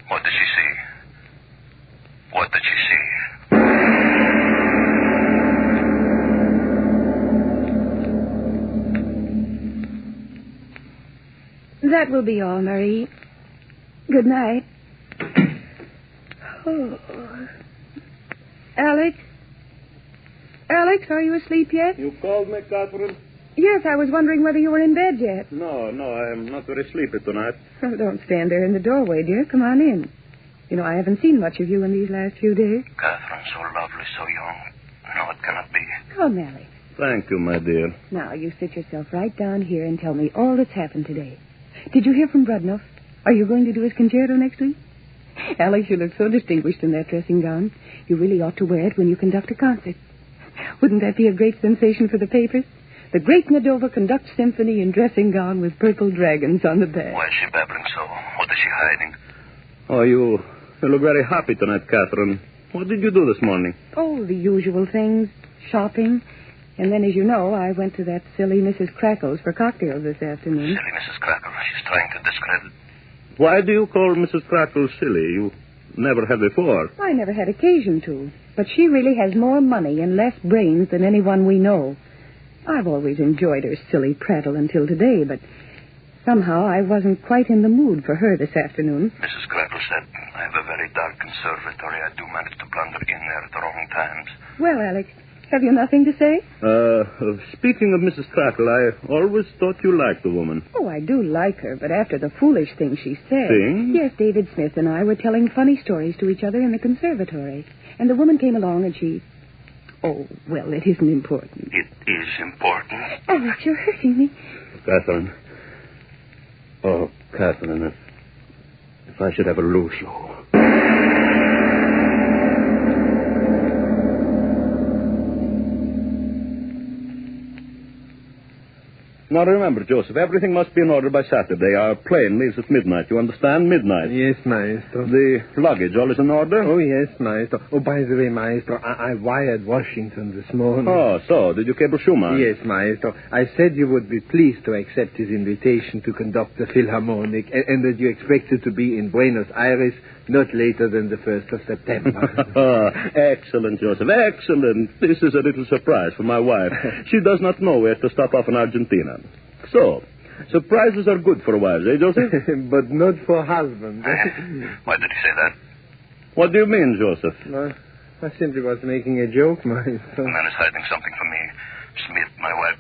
what did she see? What did she see?
That will be all, Marie. Good night. Oh. Alex? Alex, are you asleep yet?
You called me, Catherine?
Yes, I was wondering whether you were in bed yet.
No, I am not very sleepy tonight.
Oh, don't stand there in the doorway, dear. Come on in. You know, I haven't seen much of you in these last few days.
Catherine, so lovely, so young. No, it cannot be.
Come, Alex.
Thank you, my dear.
Now, you sit yourself right down here and tell me all that's happened today. Did you hear from Brudnoff? Are you going to do his concerto next week? Alex, you look so distinguished in that dressing gown. You really ought to wear it when you conduct a concert. Wouldn't that be a great sensation for the papers? The great Nadova conducts symphony in dressing gown with purple dragons on the back.
Why is she babbling so? What is she hiding?
Oh, you look very happy tonight, Catherine. What did you do this morning?
Oh, the usual things. Shopping. And then, as you know, I went to that silly Mrs. Crackle's for cocktails this afternoon.
Silly Mrs. Crackle. She's trying to discredit.
Why do you call Mrs. Crackle silly? You never have before.
I never had occasion to. But she really has more money and less brains than anyone we know. I've always enjoyed her silly prattle until today, but somehow I wasn't quite in the mood for her this afternoon.
Mrs. Crackle said, I have a very dark conservatory. I do manage to blunder in there at the wrong times.
Well, Alex, have you nothing to say?
Speaking of Mrs. Crackle, I always thought you liked the woman.
Oh, I do like her, but after the foolish thing she said...
Thing?
Yes, David Smith and I were telling funny stories to each other in the conservatory. And the woman came along and she... Oh, well, it isn't important.
It is important.
Alex, you're hurting me.
Catherine. Oh, Catherine, if I should ever lose you... Now, remember, Joseph, everything must be in order by Saturday. Our plane leaves at midnight. You understand? Midnight.
Yes, Maestro.
The luggage, all is in order?
Oh, yes, Maestro. Oh, by the way, Maestro, I wired Washington this morning.
Oh, so? Did you cable Schumann?
Yes, Maestro. I said you would be pleased to accept his invitation to conduct the Philharmonic and that you expected to be in Buenos Aires not later than the 1st of September.
Excellent, Joseph. Excellent. This is a little surprise for my wife. She does not know we have to stop off in Argentina. So, surprises are good for wives, eh, Joseph?
But not for husbands.
Why did he say that?
What do you mean, Joseph?
No, I simply was making a joke, Maestro.
The man is hiding something from me. Smith, my wife.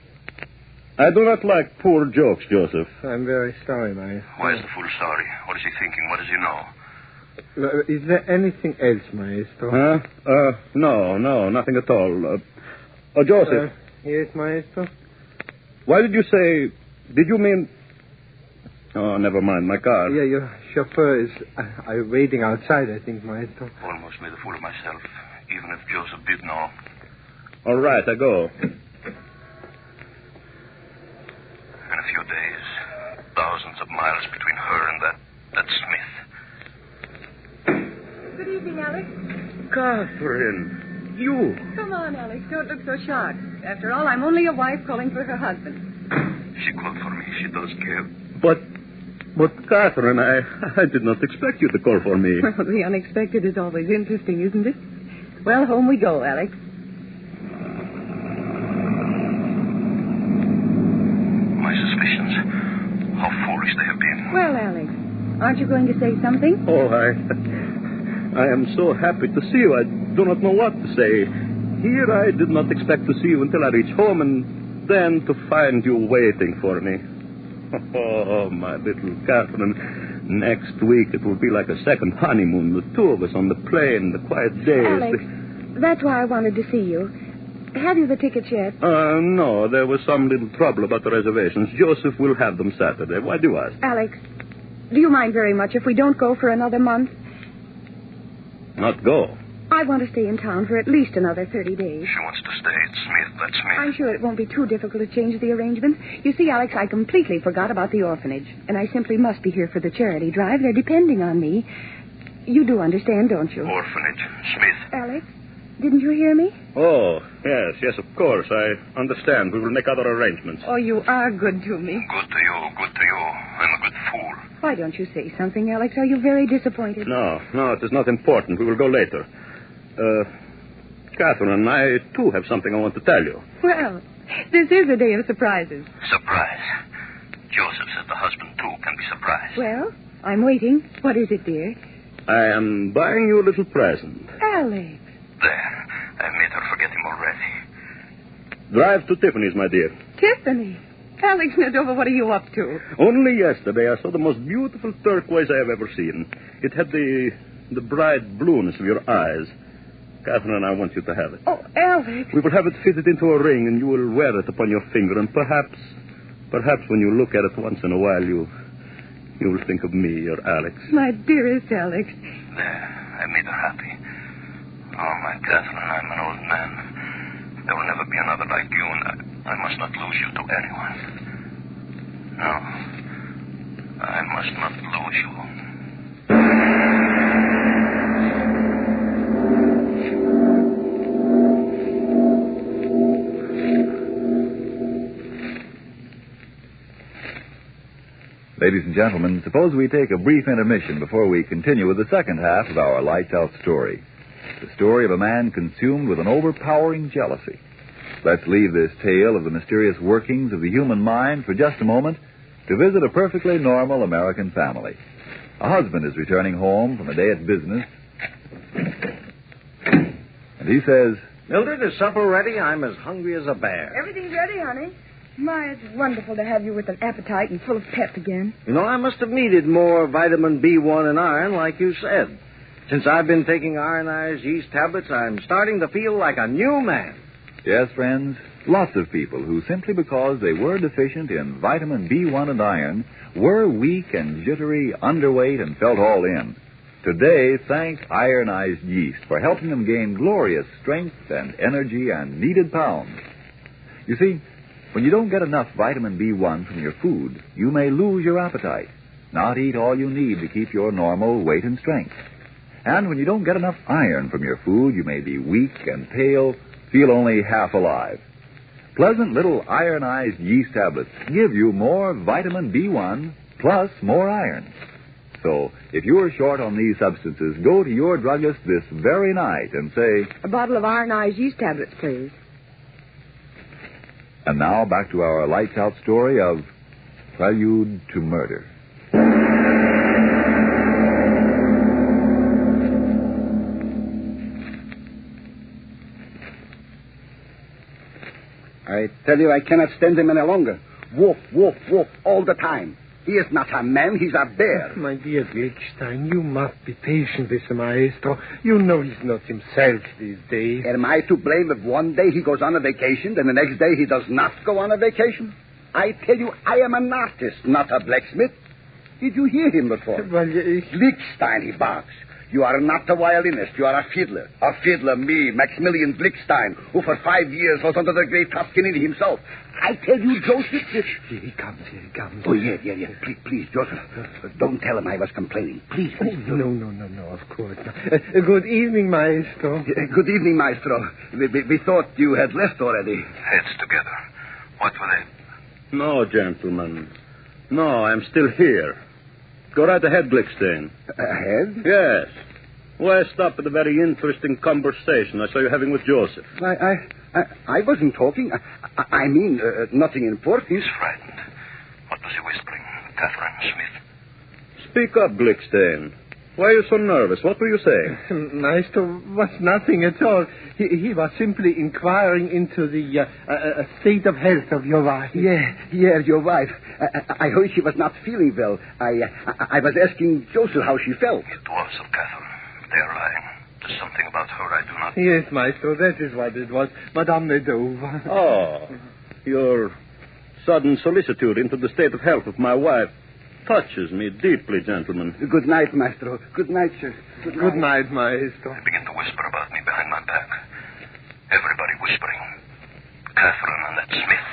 I do not like poor jokes, Joseph.
I'm very sorry, Maestro.
Why is the fool sorry? What is he thinking? What does he know?
Is there anything else, Maestro?
Huh? No, nothing at all. Joseph.
Yes, Maestro?
Why did you say... Did you mean... Oh, never mind, my car.
Yeah, your chauffeur is waiting outside, I think, Maestro.
Almost made a fool of myself, even if Joseph did know.
All right, I go.
In a few days, thousands of miles between her and that Smith.
Good evening, Alex.
Catherine, you.
Come on, Alex. Don't look so shocked. After all, I'm only a wife calling for her husband.
She called for me. She does care. But Catherine, I did not expect you to call for me.
Well, the unexpected is always interesting, isn't it? Well, home we go, Alex.
My suspicions. How foolish they have been.
Well, Alex, aren't you going to say something?
Oh, I am so happy to see you. I do not know what to say. Here I did not expect to see you until I reach home, and then to find you waiting for me. Oh, my little Catherine. Next week it will be like a second honeymoon. The two of us on the plane, the quiet days.
Alex, that's why I wanted to see you. Have you the tickets yet?
No, there was some little trouble about the reservations. Joseph will have them Saturday. Why do you ask?
Alex, do you mind very much if we don't go for another month?
Not go.
I want to stay in town for at least another 30 days.
She wants to stay at Smith. That's Smith.
I'm sure it won't be too difficult to change the arrangements. You see, Alex, I completely forgot about the orphanage, and I simply must be here for the charity drive. They're depending on me. You do understand, don't you?
Orphanage. Smith.
Alex, didn't you hear me?
Oh, yes, of course. I understand. We will make other arrangements.
Oh, you are good to me.
Good to you. I'm a good fool.
Why don't you say something, Alex? Are you very disappointed?
No, it is not important. We will go later. Catherine, I, too, have something I want to tell you.
Well, this is a day of surprises.
Surprise. Joseph says the husband, too, can be surprised.
Well, I'm waiting. What is it, dear?
I am buying you a little present.
Alex.
There. I made her forget him already. Drive to Tiffany's, my dear.
Tiffany. Alex Nadova, what are you up to?
Only yesterday I saw the most beautiful turquoise I have ever seen. It had the bright blueness of your eyes. Catherine, I want you to have it.
Oh, Alex.
We will have it fitted into a ring, and you will wear it upon your finger, and perhaps when you look at it once in a while, you will think of me, your Alex.
My dearest Alex.
There, I made her happy. Oh, my Catherine, I'm an old man. There will never be another like you, and I must not lose you to anyone. No, I must not lose you.
Ladies and gentlemen, suppose we take a brief intermission before we continue with the second half of our Lights Out story. The story of a man consumed with an overpowering jealousy. Let's leave this tale of the mysterious workings of the human mind for just a moment to visit a perfectly normal American family. A husband is returning home from a day at business, and he says,
Mildred, is supper ready? I'm as hungry as a bear.
Everything's ready, honey. My, it's wonderful to have you with an appetite and full of pep again.
You know, I must have needed more vitamin B1 and iron, like you said. Since I've been taking ironized yeast tablets, I'm starting to feel like a new man.
Yes, friends, lots of people who simply because they were deficient in vitamin B1 and iron were weak and jittery, underweight, and felt all in. Today, thank ironized yeast for helping them gain glorious strength and energy and needed pounds. You see, when you don't get enough vitamin B1 from your food, you may lose your appetite, not eat all you need to keep your normal weight and strength. And when you don't get enough iron from your food, you may be weak and pale, feel only half alive. Pleasant little ironized yeast tablets give you more vitamin B1 plus more iron. So, if you're short on these substances, go to your druggist this very night and say,
a bottle of ironized yeast tablets, please.
And now back to our Lights Out story of Prelude to Murder.
I tell you, I cannot stand him any longer. Woof, woof, woof, all the time. He is not a man, he's a bear.
My dear Wilkstein, you must be patient with the maestro. You know he's not himself these days.
Am I to blame if one day he goes on a vacation, then the next day he does not go on a vacation? I tell you, I am an artist, not a blacksmith. Did you hear him before?
Well,
Wilkstein, he barks. You are not a violinist. You are a fiddler. A fiddler, me, Maximilian Blickstein, who for 5 years was under the great Toscanini himself. I tell you, Joseph...
Here he comes.
Oh, yeah. Please, Joseph. Don't tell him I was complaining. Please.
No, of course. Good evening, Maestro.
Good evening, Maestro. We thought you had left already.
Heads together. What were they? No, gentlemen. No, I'm still here. Go right ahead, Blickstein.
Ahead?
Yes. Why stop at a very interesting conversation I saw you having with Joseph?
I wasn't talking. I mean, nothing important.
He's frightened. What was he whispering? Catherine Smith. Speak up, Blickstein. Why are you so nervous? What were you saying?
Maestro was nothing at all. He was simply inquiring into the state of health of your wife.
Yeah, your wife. I heard she was not feeling well. I was asking Joseph how she felt.
It was of Catherine. They are lying. There's something about her I do not...
Yes, Maestro, that is what it was. Madame Medova.
Oh, your sudden solicitude into the state of health of my wife touches me deeply, gentlemen.
Good night, Maestro. Good night, sir.
Good night, Maestro.
They begin to whisper about me behind my back. Everybody whispering. Catherine and that Smith.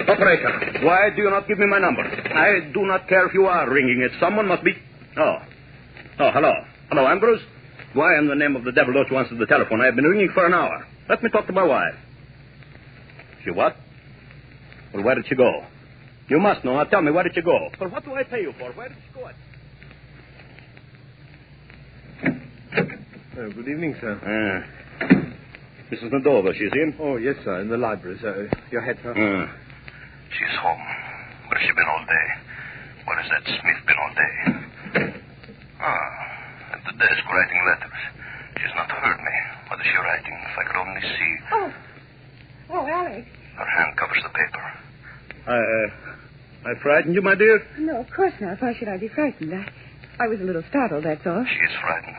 Operator, why do you not give me my number? I do not care if you are ringing it. Someone must be... Oh, hello. Hello, Ambrose. Why in the name of the devil don't you answer the telephone? I have been ringing for an hour. Let me talk to my wife. She what? Well, where did she go? You must know. Now tell me, where did she go? Well, what do I pay you for? Where did she go?
Good evening, sir.
Mrs. Medova, she's in?
Oh, yes, sir, in the library, sir. Your head, sir?
She's home. Where has she been all day? Where has that Smith been all day? At the desk writing letters. She's not heard me. What is she writing? If I could only see.
Oh, Alex.
Her hand covers the paper. I frightened you, my dear?
No, of course not. Why should I be frightened? I was a little startled, that's all.
She is frightened.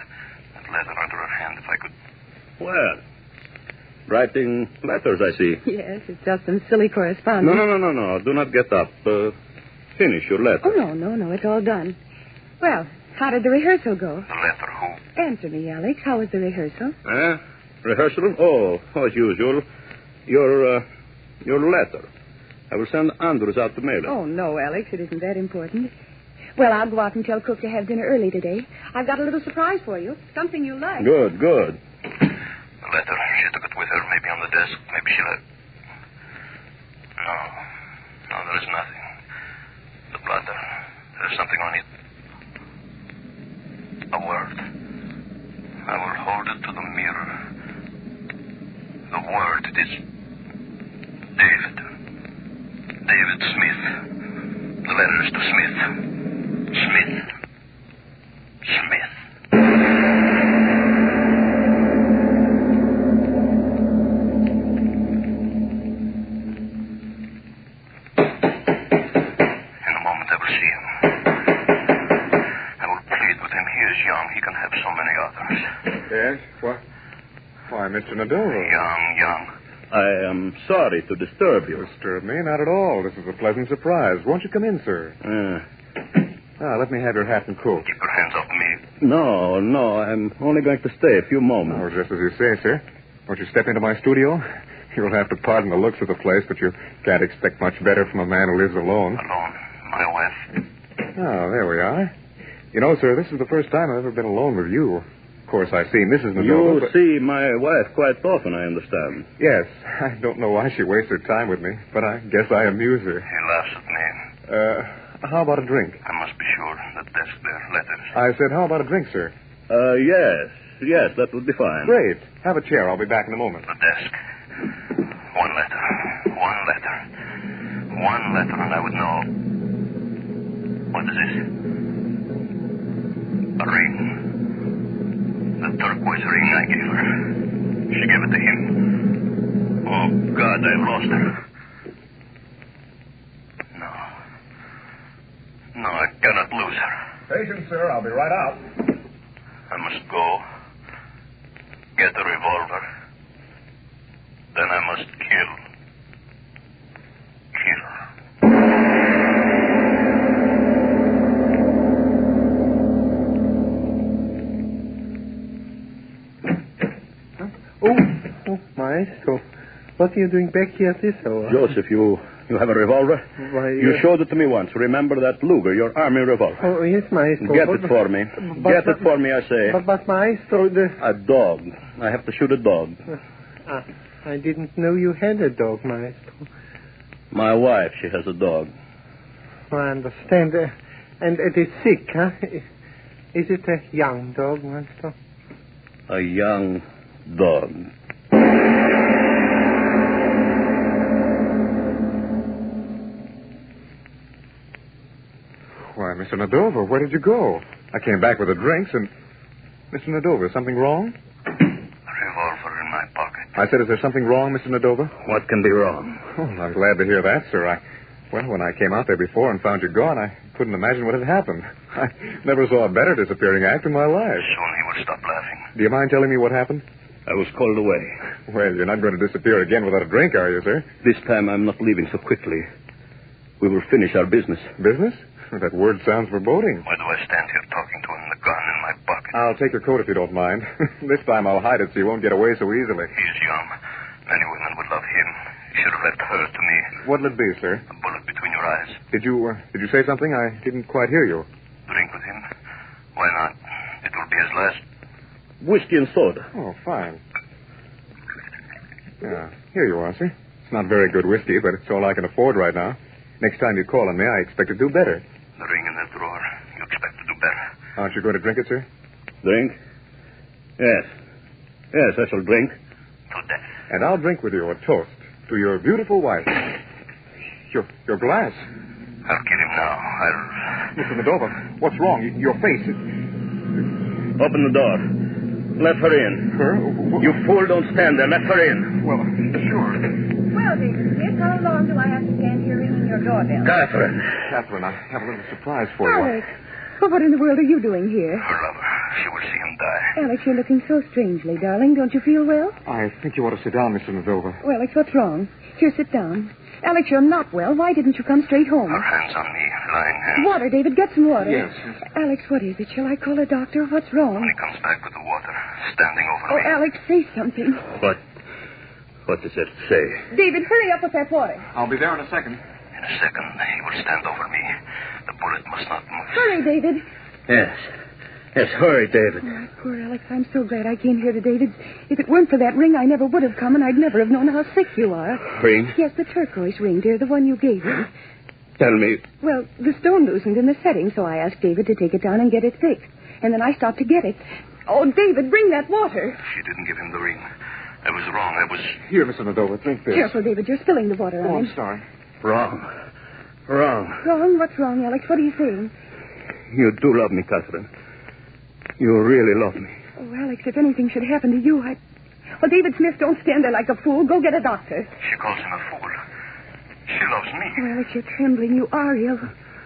That letter under her hand, if I could... Well, writing letters, I see.
Yes, it's just some silly correspondence.
No. Do not get up. Finish your letter.
Oh, no. It's all done. Well, how did the rehearsal go?
The letter, who?
Answer me, Alex. How was the rehearsal?
Rehearsal? Oh, as usual. Your letter. I will send Andrews out to mail it.
Oh, no, Alex. It isn't that important. Well, I'll go out and tell Cook to have dinner early today. I've got a little surprise for you. Something you'll like.
Good. The letter, she took it with her, maybe on the desk. Maybe she left... No, there is nothing. The blotter, there's something on it. A word. I will hold it to the mirror. The word, it is... David Smith. The letter is to Smith. Smith.
Yes? Why, Mr. Nadoro.
Young. I am sorry to disturb you.
Disturb me? Not at all. This is a pleasant surprise. Won't you come in, sir? Let me have your hat and coat.
Keep your hands off me. No. I'm only going to stay a few moments.
Oh, just as you say, sir. Won't you step into my studio? You'll have to pardon the looks of the place, but you can't expect much better from a man who lives alone.
Alone? My wife?
Oh, there we are. You know, sir, this is the first time I've ever been alone with you. Of course, I see Mrs. Medova.
You see my wife quite often, I understand.
Yes. I don't know why she wastes her time with me, but I guess I amuse her.
She laughs at me.
How about a drink?
I must be sure that desk there, letters.
I said, how about a drink, sir?
Yes, that would be fine.
Great. Have a chair. I'll be back in a moment.
The desk. One letter, and I would know. What is this? A ring. The turquoise ring I gave her. She gave it to him. Oh, God, I've lost her. No, I cannot lose her.
Patience, sir. I'll be right out.
I must go. Get a revolver. Then I must kill
Kill.
Oh, Maestro. What are you doing back here at this hour?
Joseph, you have a revolver?
Why,
You showed it to me once. Remember that Luger, your army revolver?
Oh, yes, Maestro.
Get it for me. Get it for me, I say.
But Maestro,
A dog. I have to shoot a dog.
I didn't know you had a dog, Maestro.
My wife, she has a dog.
I understand. And it is sick, huh? Is it a young dog, Maestro?
A young dog.
Why, Mr. Nadova, where did you go? I came back with the drinks and... Mr. Nadova, is something wrong?
Revolver in my pocket.
I said, is there something wrong, Mr. Nadova?
What can be wrong?
Oh, I'm glad to hear that, sir. Well, when I came out there before and found you gone, I couldn't imagine what had happened. I never saw a better disappearing act in my life.
Soon he will stop laughing.
Do you mind telling me what happened?
I was called away.
Well, you're not going to disappear again without a drink, are you, sir?
This time I'm not leaving so quickly. We will finish our business.
Business? That word sounds foreboding.
Why do I stand here talking to him, the gun in my pocket?
I'll take your coat if you don't mind. This time I'll hide it so you won't get away so easily.
He's young. Many women would love him. You should have left her to me.
What'll it be, sir?
A bullet between your eyes.
Did you say something? I didn't quite hear you.
Drink with him? Why not? It will be his last.
Whiskey and soda.
Oh, fine. Yeah, here you are, sir. It's not very good whiskey, but it's all I can afford right now. Next time you call on me, I expect to do better.
The ring in the drawer. You expect to do better.
Aren't you going to drink it, sir?
Drink? Yes. Yes, I shall drink.
To death.
And I'll drink with you a toast to your beautiful wife. Your glass.
I'll kill him now.
Mr. Nadova, what's wrong? Your face.
Open the door. Let her in.
Her?
You fool, don't stand there. Let her in.
Well, sure.
Well, David, Smith, how long do I have to stand here ringing your doorbell?
Catherine,
I have a little surprise for you.
Alex, well, what in the world are you doing here?
Her lover. She will see him die.
Alex, you're looking so strangely, darling. Don't you feel well?
I think you ought to sit down, Mr. Nadova.
Well, Alex, what's wrong? Here, sit down. Alex, you're not well. Why didn't you come straight home?
Her hands on me, lying hands.
Water, David. Get some water.
Yes.
Alex, what is it? Shall I call a doctor? What's wrong?
When he comes back with the water, standing over
Oh,
me.
Alex, say something.
What does it say?
David, hurry up with that water.
I'll be there in a second.
In a second, he will stand over me. The bullet must not move.
Hurry, David.
Yes. Yes, hurry, David.
Oh, poor Alex, I'm so glad I came here to David's. If it weren't for that ring, I never would have come, and I'd never have known how sick you are.
Ring?
Yes, the turquoise ring, dear, the one you gave me.
Tell me.
Well, the stone loosened in the setting, so I asked David to take it down and get it fixed. And then I stopped to get it. Oh, David, bring that water.
She didn't give him the ring. I was wrong. I was...
Here, Mr. Nadova, drink this.
Careful, David, you're spilling the water on
I'm
him.
sorry.
Wrong.
Wrong? What's wrong, Alex? What are you saying?
You do love me, Catherine. You really love me.
Oh, Alex, if anything should happen to you, Well, David Smith, don't stand there like a fool. Go get a doctor.
She calls him a fool. She loves me.
Oh, Alex, you're trembling. You are ill.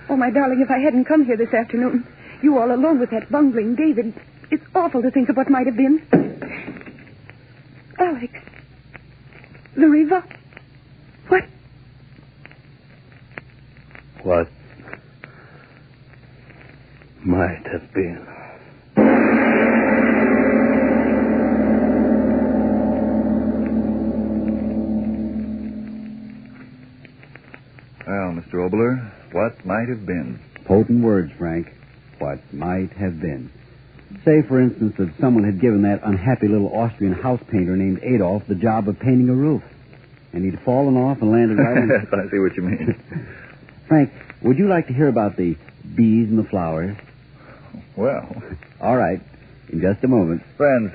Oh, my darling, if I hadn't come here this afternoon, you all alone with that bungling David, it's awful to think of what might have been. Alex. The river. What?
What might have been.
Well, Mr. Obler, what might have been?
Potent words, Frank. What might have been. Say, for instance, that someone had given that unhappy little Austrian house painter named Adolf the job of painting a roof. And he'd fallen off and landed right on...
Yes, I see what you mean.
Frank, would you like to hear about the bees and the flowers?
Well.
All right. In just a moment.
Friends,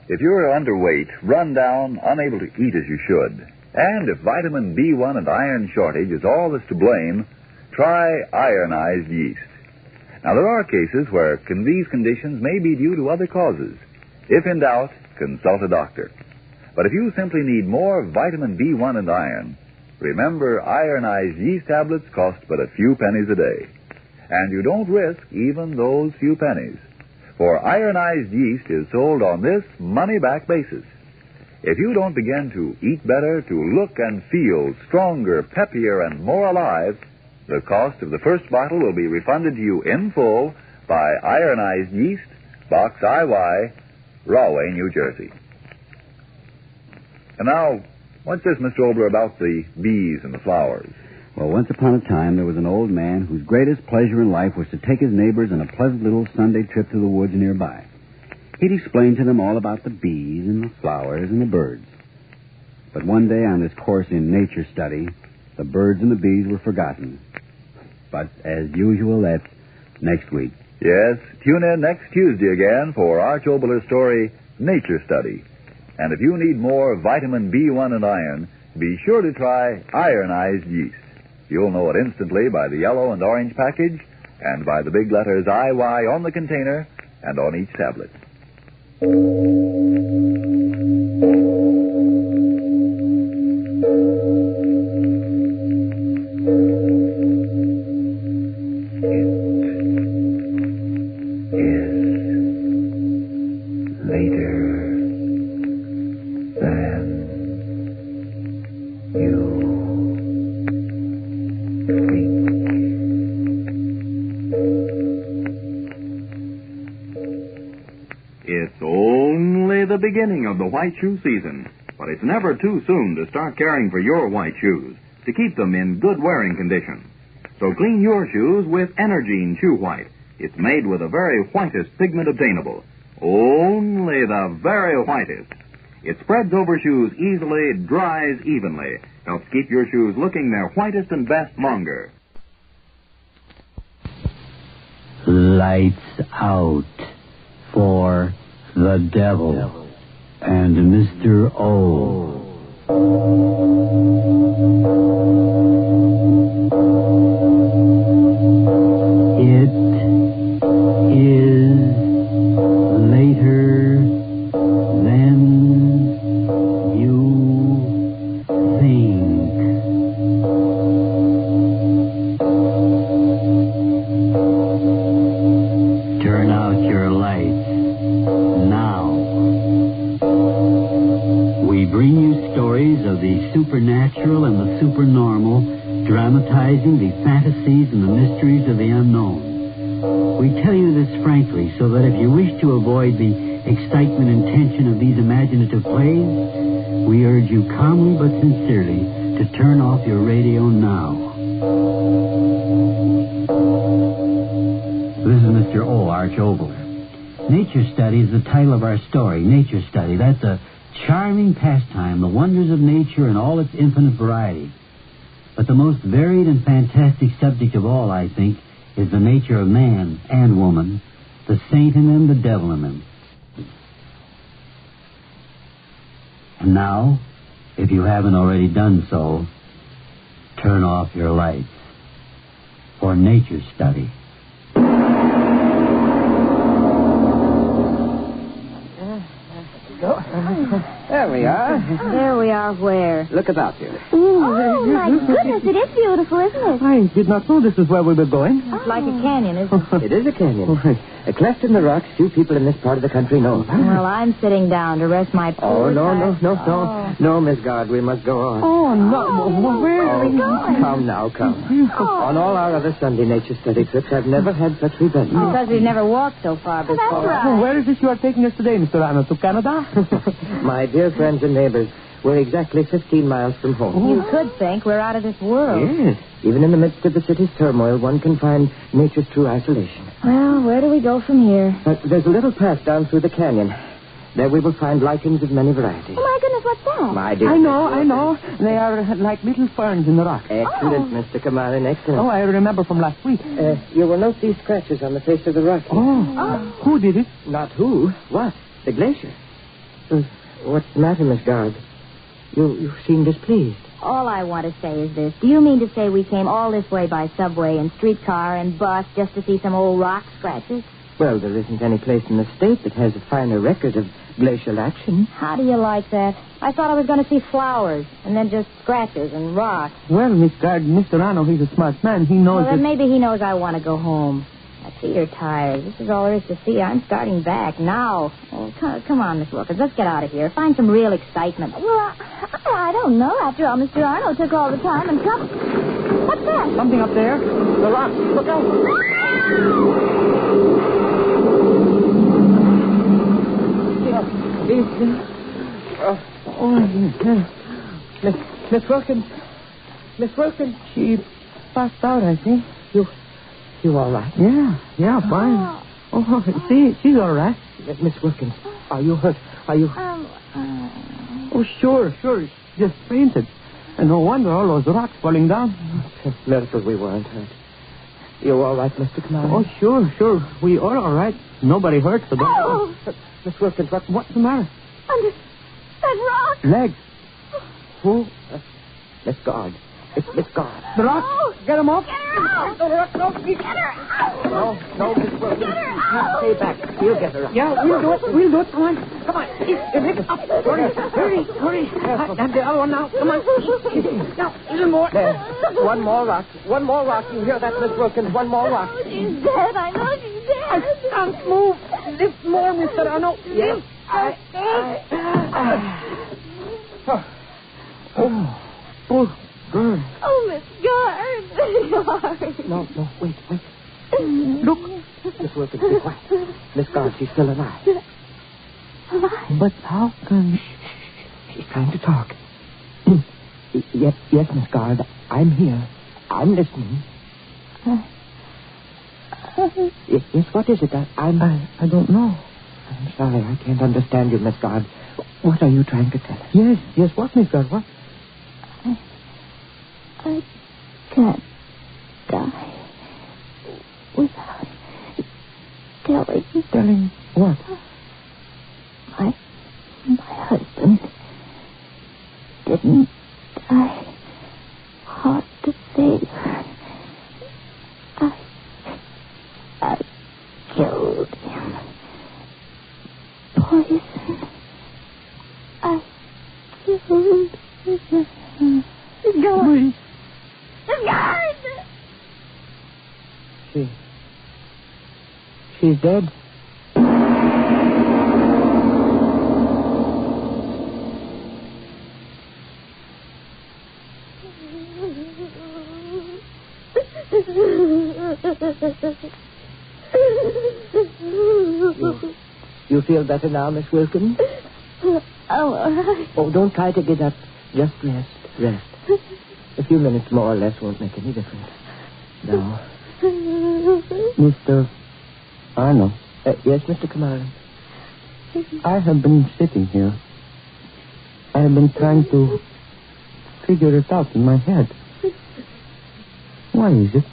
if you're underweight, run down, unable to eat as you should, and if vitamin B1 and iron shortage is all that's to blame, try ironized yeast. Now, there are cases where these conditions may be due to other causes. If in doubt, consult a doctor. But if you simply need more vitamin B1 and iron, remember ironized yeast tablets cost but a few pennies a day. And you don't risk even those few pennies. For ironized yeast is sold on this money-back basis. If you don't begin to eat better, to look and feel stronger, peppier, and more alive, the cost of the first bottle will be refunded to you in full by Ironized Yeast, Box IY, Rahway, New Jersey. And now, what's this, Mr. Obler, about the bees and the flowers?
Well, once upon a time, there was an old man whose greatest pleasure in life was to take his neighbors on a pleasant little Sunday trip to the woods nearby. He'd explain to them all about the bees and the flowers and the birds. But one day on this course in nature study, the birds and the bees were forgotten. But as usual, that's next week.
Yes, tune in next Tuesday again for Arch Obler's story, Nature Study. And if you need more vitamin B1 and iron, be sure to try Ironized Yeast. You'll know it instantly by the yellow and orange package and by the big letters IY on the container and on each tablet.
It's only the beginning of the white shoe season, but it's never too soon to start caring for your white shoes, to keep them in good wearing condition. So clean your shoes with Energine Shoe White. It's made with the very whitest pigment obtainable. Only the very whitest. It spreads over shoes easily, dries evenly, helps keep your shoes looking their whitest and best longer.
Lights out for the devil and Mr. O. It is later than you think. Turn out your lights now. We bring you stories of the supernatural and the supernormal, dramatizing the fantasies and the mysteries of the unknown. We tell you this frankly so that if you wish to avoid the excitement and tension of these imaginative plays, we urge you calmly but sincerely to turn off your radio now. This is Mr. O. Arch Obler. Nature Study is the title of our story. Nature Study. That's a charming pastime, the wonders of nature and all its infinite variety. But the most varied and fantastic subject of all, I think, is the nature of man and woman, the saint in them, the devil in them. And now, if you haven't already done so, turn off your lights for Nature Study.
There we are.
There we are where?
Look about you.
Oh, my goodness, it is beautiful, isn't it?
I did not know this is where we were going.
It's like a canyon, isn't it?
It is a canyon. A cleft in the rocks few people in this part of the country know about.
Well, I'm sitting down to rest my poor
No, Miss Guard, we must go on.
Oh, no. Where
are we going? Come now, come. On all our other Sunday nature study trips, I've never had such revenge.
Because we've never walked so far before.
That's right.
Oh, where is this you are taking us today, Mr. Anna? To Canada? My dear friends and neighbors, we're exactly 15 miles from home.
You could think we're out of this world.
Yes. Even in the midst of the city's turmoil, one can find nature's true isolation.
Well, where do we go from here?
There's a little path down through the canyon. There we will find lichens of many varieties.
Oh, my goodness, what's that?
My dear.
I know. They are like little ferns in the rock.
Excellent, Mr. Kamarin, excellent.
Oh, I remember from last week.
You will note these scratches on the face of the rock.
Who did it?
Not who. What? The glacier. What's the matter, Miss Guard? You seem displeased.
All I want to say is this. Do you mean to say we came all this way by subway and streetcar and bus just to see some old rock scratches?
Well, there isn't any place in the state that has a finer record of glacial action.
How do you like that? I thought I was going to see flowers and then just scratches and rocks.
Well, Miss Guard, Mr. Arno, he's a smart man. He knows
Well, then maybe he knows I want to go home. That's
see you're tired. This is all there is to see. I'm starting back now. Oh, come on, Miss Wilkins. Let's get out of here. Find some real excitement.
Well, I don't know. After all, Mr. Arnold took all the time and trouble. What's that?
Something up there. The rock. Look out. Miss Wilkins. Miss Wilkins. She passed out, I think. You all right? Yeah, fine. Oh, she's all right. Miss Wilkins, are you hurt? Are you...
Oh, sure. She just fainted. And no wonder all those rocks falling down.
It's a miracle we weren't hurt. You all right, Mr. Kamara?
Oh, sure. We are all right. Nobody hurt, so don't...
Oh!
Miss Wilkins,
what's the matter?
Under that rock.
Legs. Who?
Miss Guard. It's Miss Guard.
The rock? Get him off.
Get her out.
The rock, no.
Get her out.
No, Miss Wilkins.
Get her
You
out.
stay back. We'll get her out.
Yeah, we'll do it. Come on. Hurry. And the other one now. Come on. Now, a little more.
There. One more rock. You hear that, Miss Wilkins? One more rock.
Oh, she's dead. I know she's dead.
I can't move. Lift more, Mr. Arnold.
Yes.
Oh, good.
Oh, Miss Guard.
No, wait. Look. Miss Wilkins, be quiet. Miss Guard, she's still alive.
Alive?
But how can...
She's trying to talk. Yes, Miss Guard, I'm here. I'm listening. Yes, what is it? I
don't know.
I'm sorry, I can't understand you, Miss Guard. What are you trying to tell us?
Yes, what, Miss Guard, what?
I can't die without
Telling what?
My husband didn't die. Hard to say. I killed him. Poison. I killed him. Guard. Guard!
She's dead. You feel better now, Miss Wilkins?
Oh, all right.
Oh, don't try to get up. Just rest. A few minutes more or less won't make any difference. Now,
Mr. Arnold.
Yes, Mr. Kamara.
I have been sitting here. I have been trying to figure it out in my head. Why is it?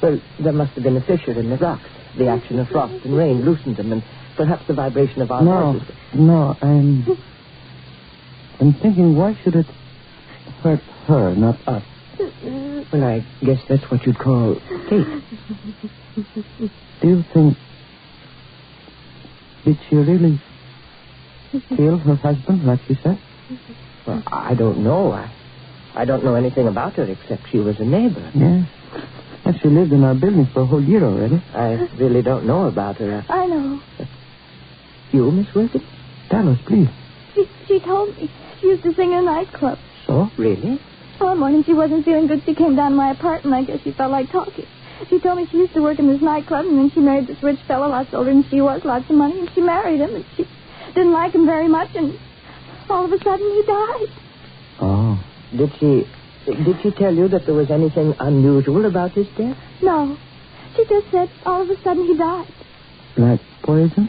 Well, there must have been a fissure in the rocks. The action of frost and rain loosened them, and perhaps the vibration of our voices.
No, I'm thinking, why should it hurt her, not us?
Well, I guess that's what you'd call fate.
Do you think... Did she really kill her husband, like she said?
Well, I don't know. I don't know anything about her except she was a neighbor.
Yes. And she lived in our building for a whole year already.
I really don't know about her.
I know.
You, Miss Wilkins?
Tell us, please.
She told me. She used to sing in a nightclub.
So? Really?
One morning she wasn't feeling good. She came down to my apartment. I guess she felt like talking. She told me she used to work in this nightclub, and then she married this rich fellow, lots older than she was, lots of money, and she married him, and she didn't like him very much, and all of a sudden he died.
Oh.
Did she tell you that there was anything unusual about his death?
No. She just said all of a sudden he died.
Like poison?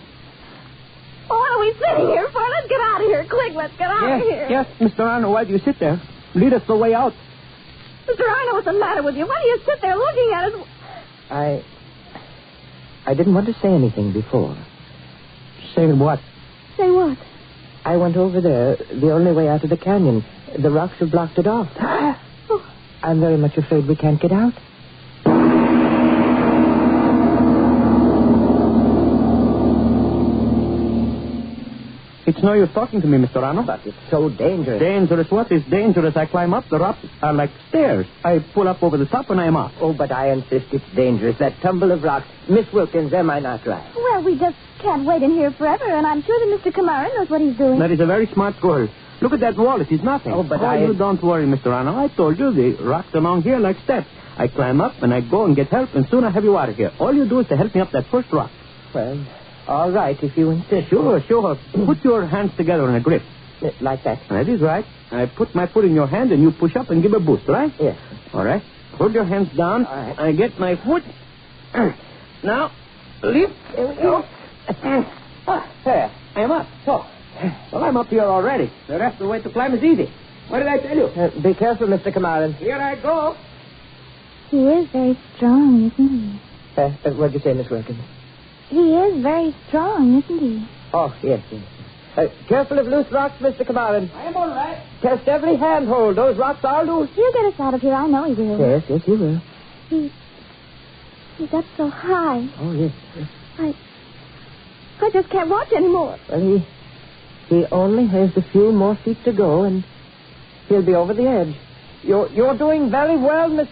Oh, what are we sitting here for? Let's get out of here. Quick, let's get out of here.
Yes, Mr. Arnold, why do you sit there? Lead us the way out.
Mr. Arnold, what's the matter with you? Why do you sit there looking at us?
I didn't want to say anything before.
Say what?
Say what?
I went over there, the only way out of the canyon. The rocks have blocked it off.
Oh.
I'm very much afraid we can't get out.
It's
It's no use talking to me, Mr. Arnold.
But it's so dangerous.
Dangerous? What is dangerous? I climb up. The rocks are like stairs. I pull up over the top and I am up.
Oh, but I insist it's dangerous. That tumble of rocks. Miss Wilkins, am I not right?
Well, we just can't wait in here forever, and I'm sure that Mr. Kamaran knows what he's doing.
That is a very smart girl. Look at that wall. It is nothing.
Oh, but
you don't worry, Mr. Arnold. I told you the rocks along here like steps. I climb up and I go and get help, and soon I have you out of here. All you do is to help me up that first rock.
Well, all right, if you insist.
Sure. Put your hands together in a grip.
Like that?
That is right. I put my foot in your hand and you push up and give a boost, right?
Yes.
All right. Hold your hands down.
All right.
I get my foot. Now, lift.
There we go.
There. I am up. So. Well, I'm up here already. The rest of the way to climb is easy. What did I tell you?
Be careful, Mr. Kamaran.
Here I go.
He is very strong, isn't he?
What'd you say, Miss Wilkins?
He is very strong, isn't he?
Oh, yes. Careful of loose rocks, Mr. Kamaran.
I am all right.
Test every handhold. Those rocks are loose.
He'll get us out of here. I know he will.
Yes, he will.
He's up so high.
Oh, yes.
I just can't watch anymore.
Well, he only has a few more feet to go, and he'll be over the edge. You're doing very well, Miss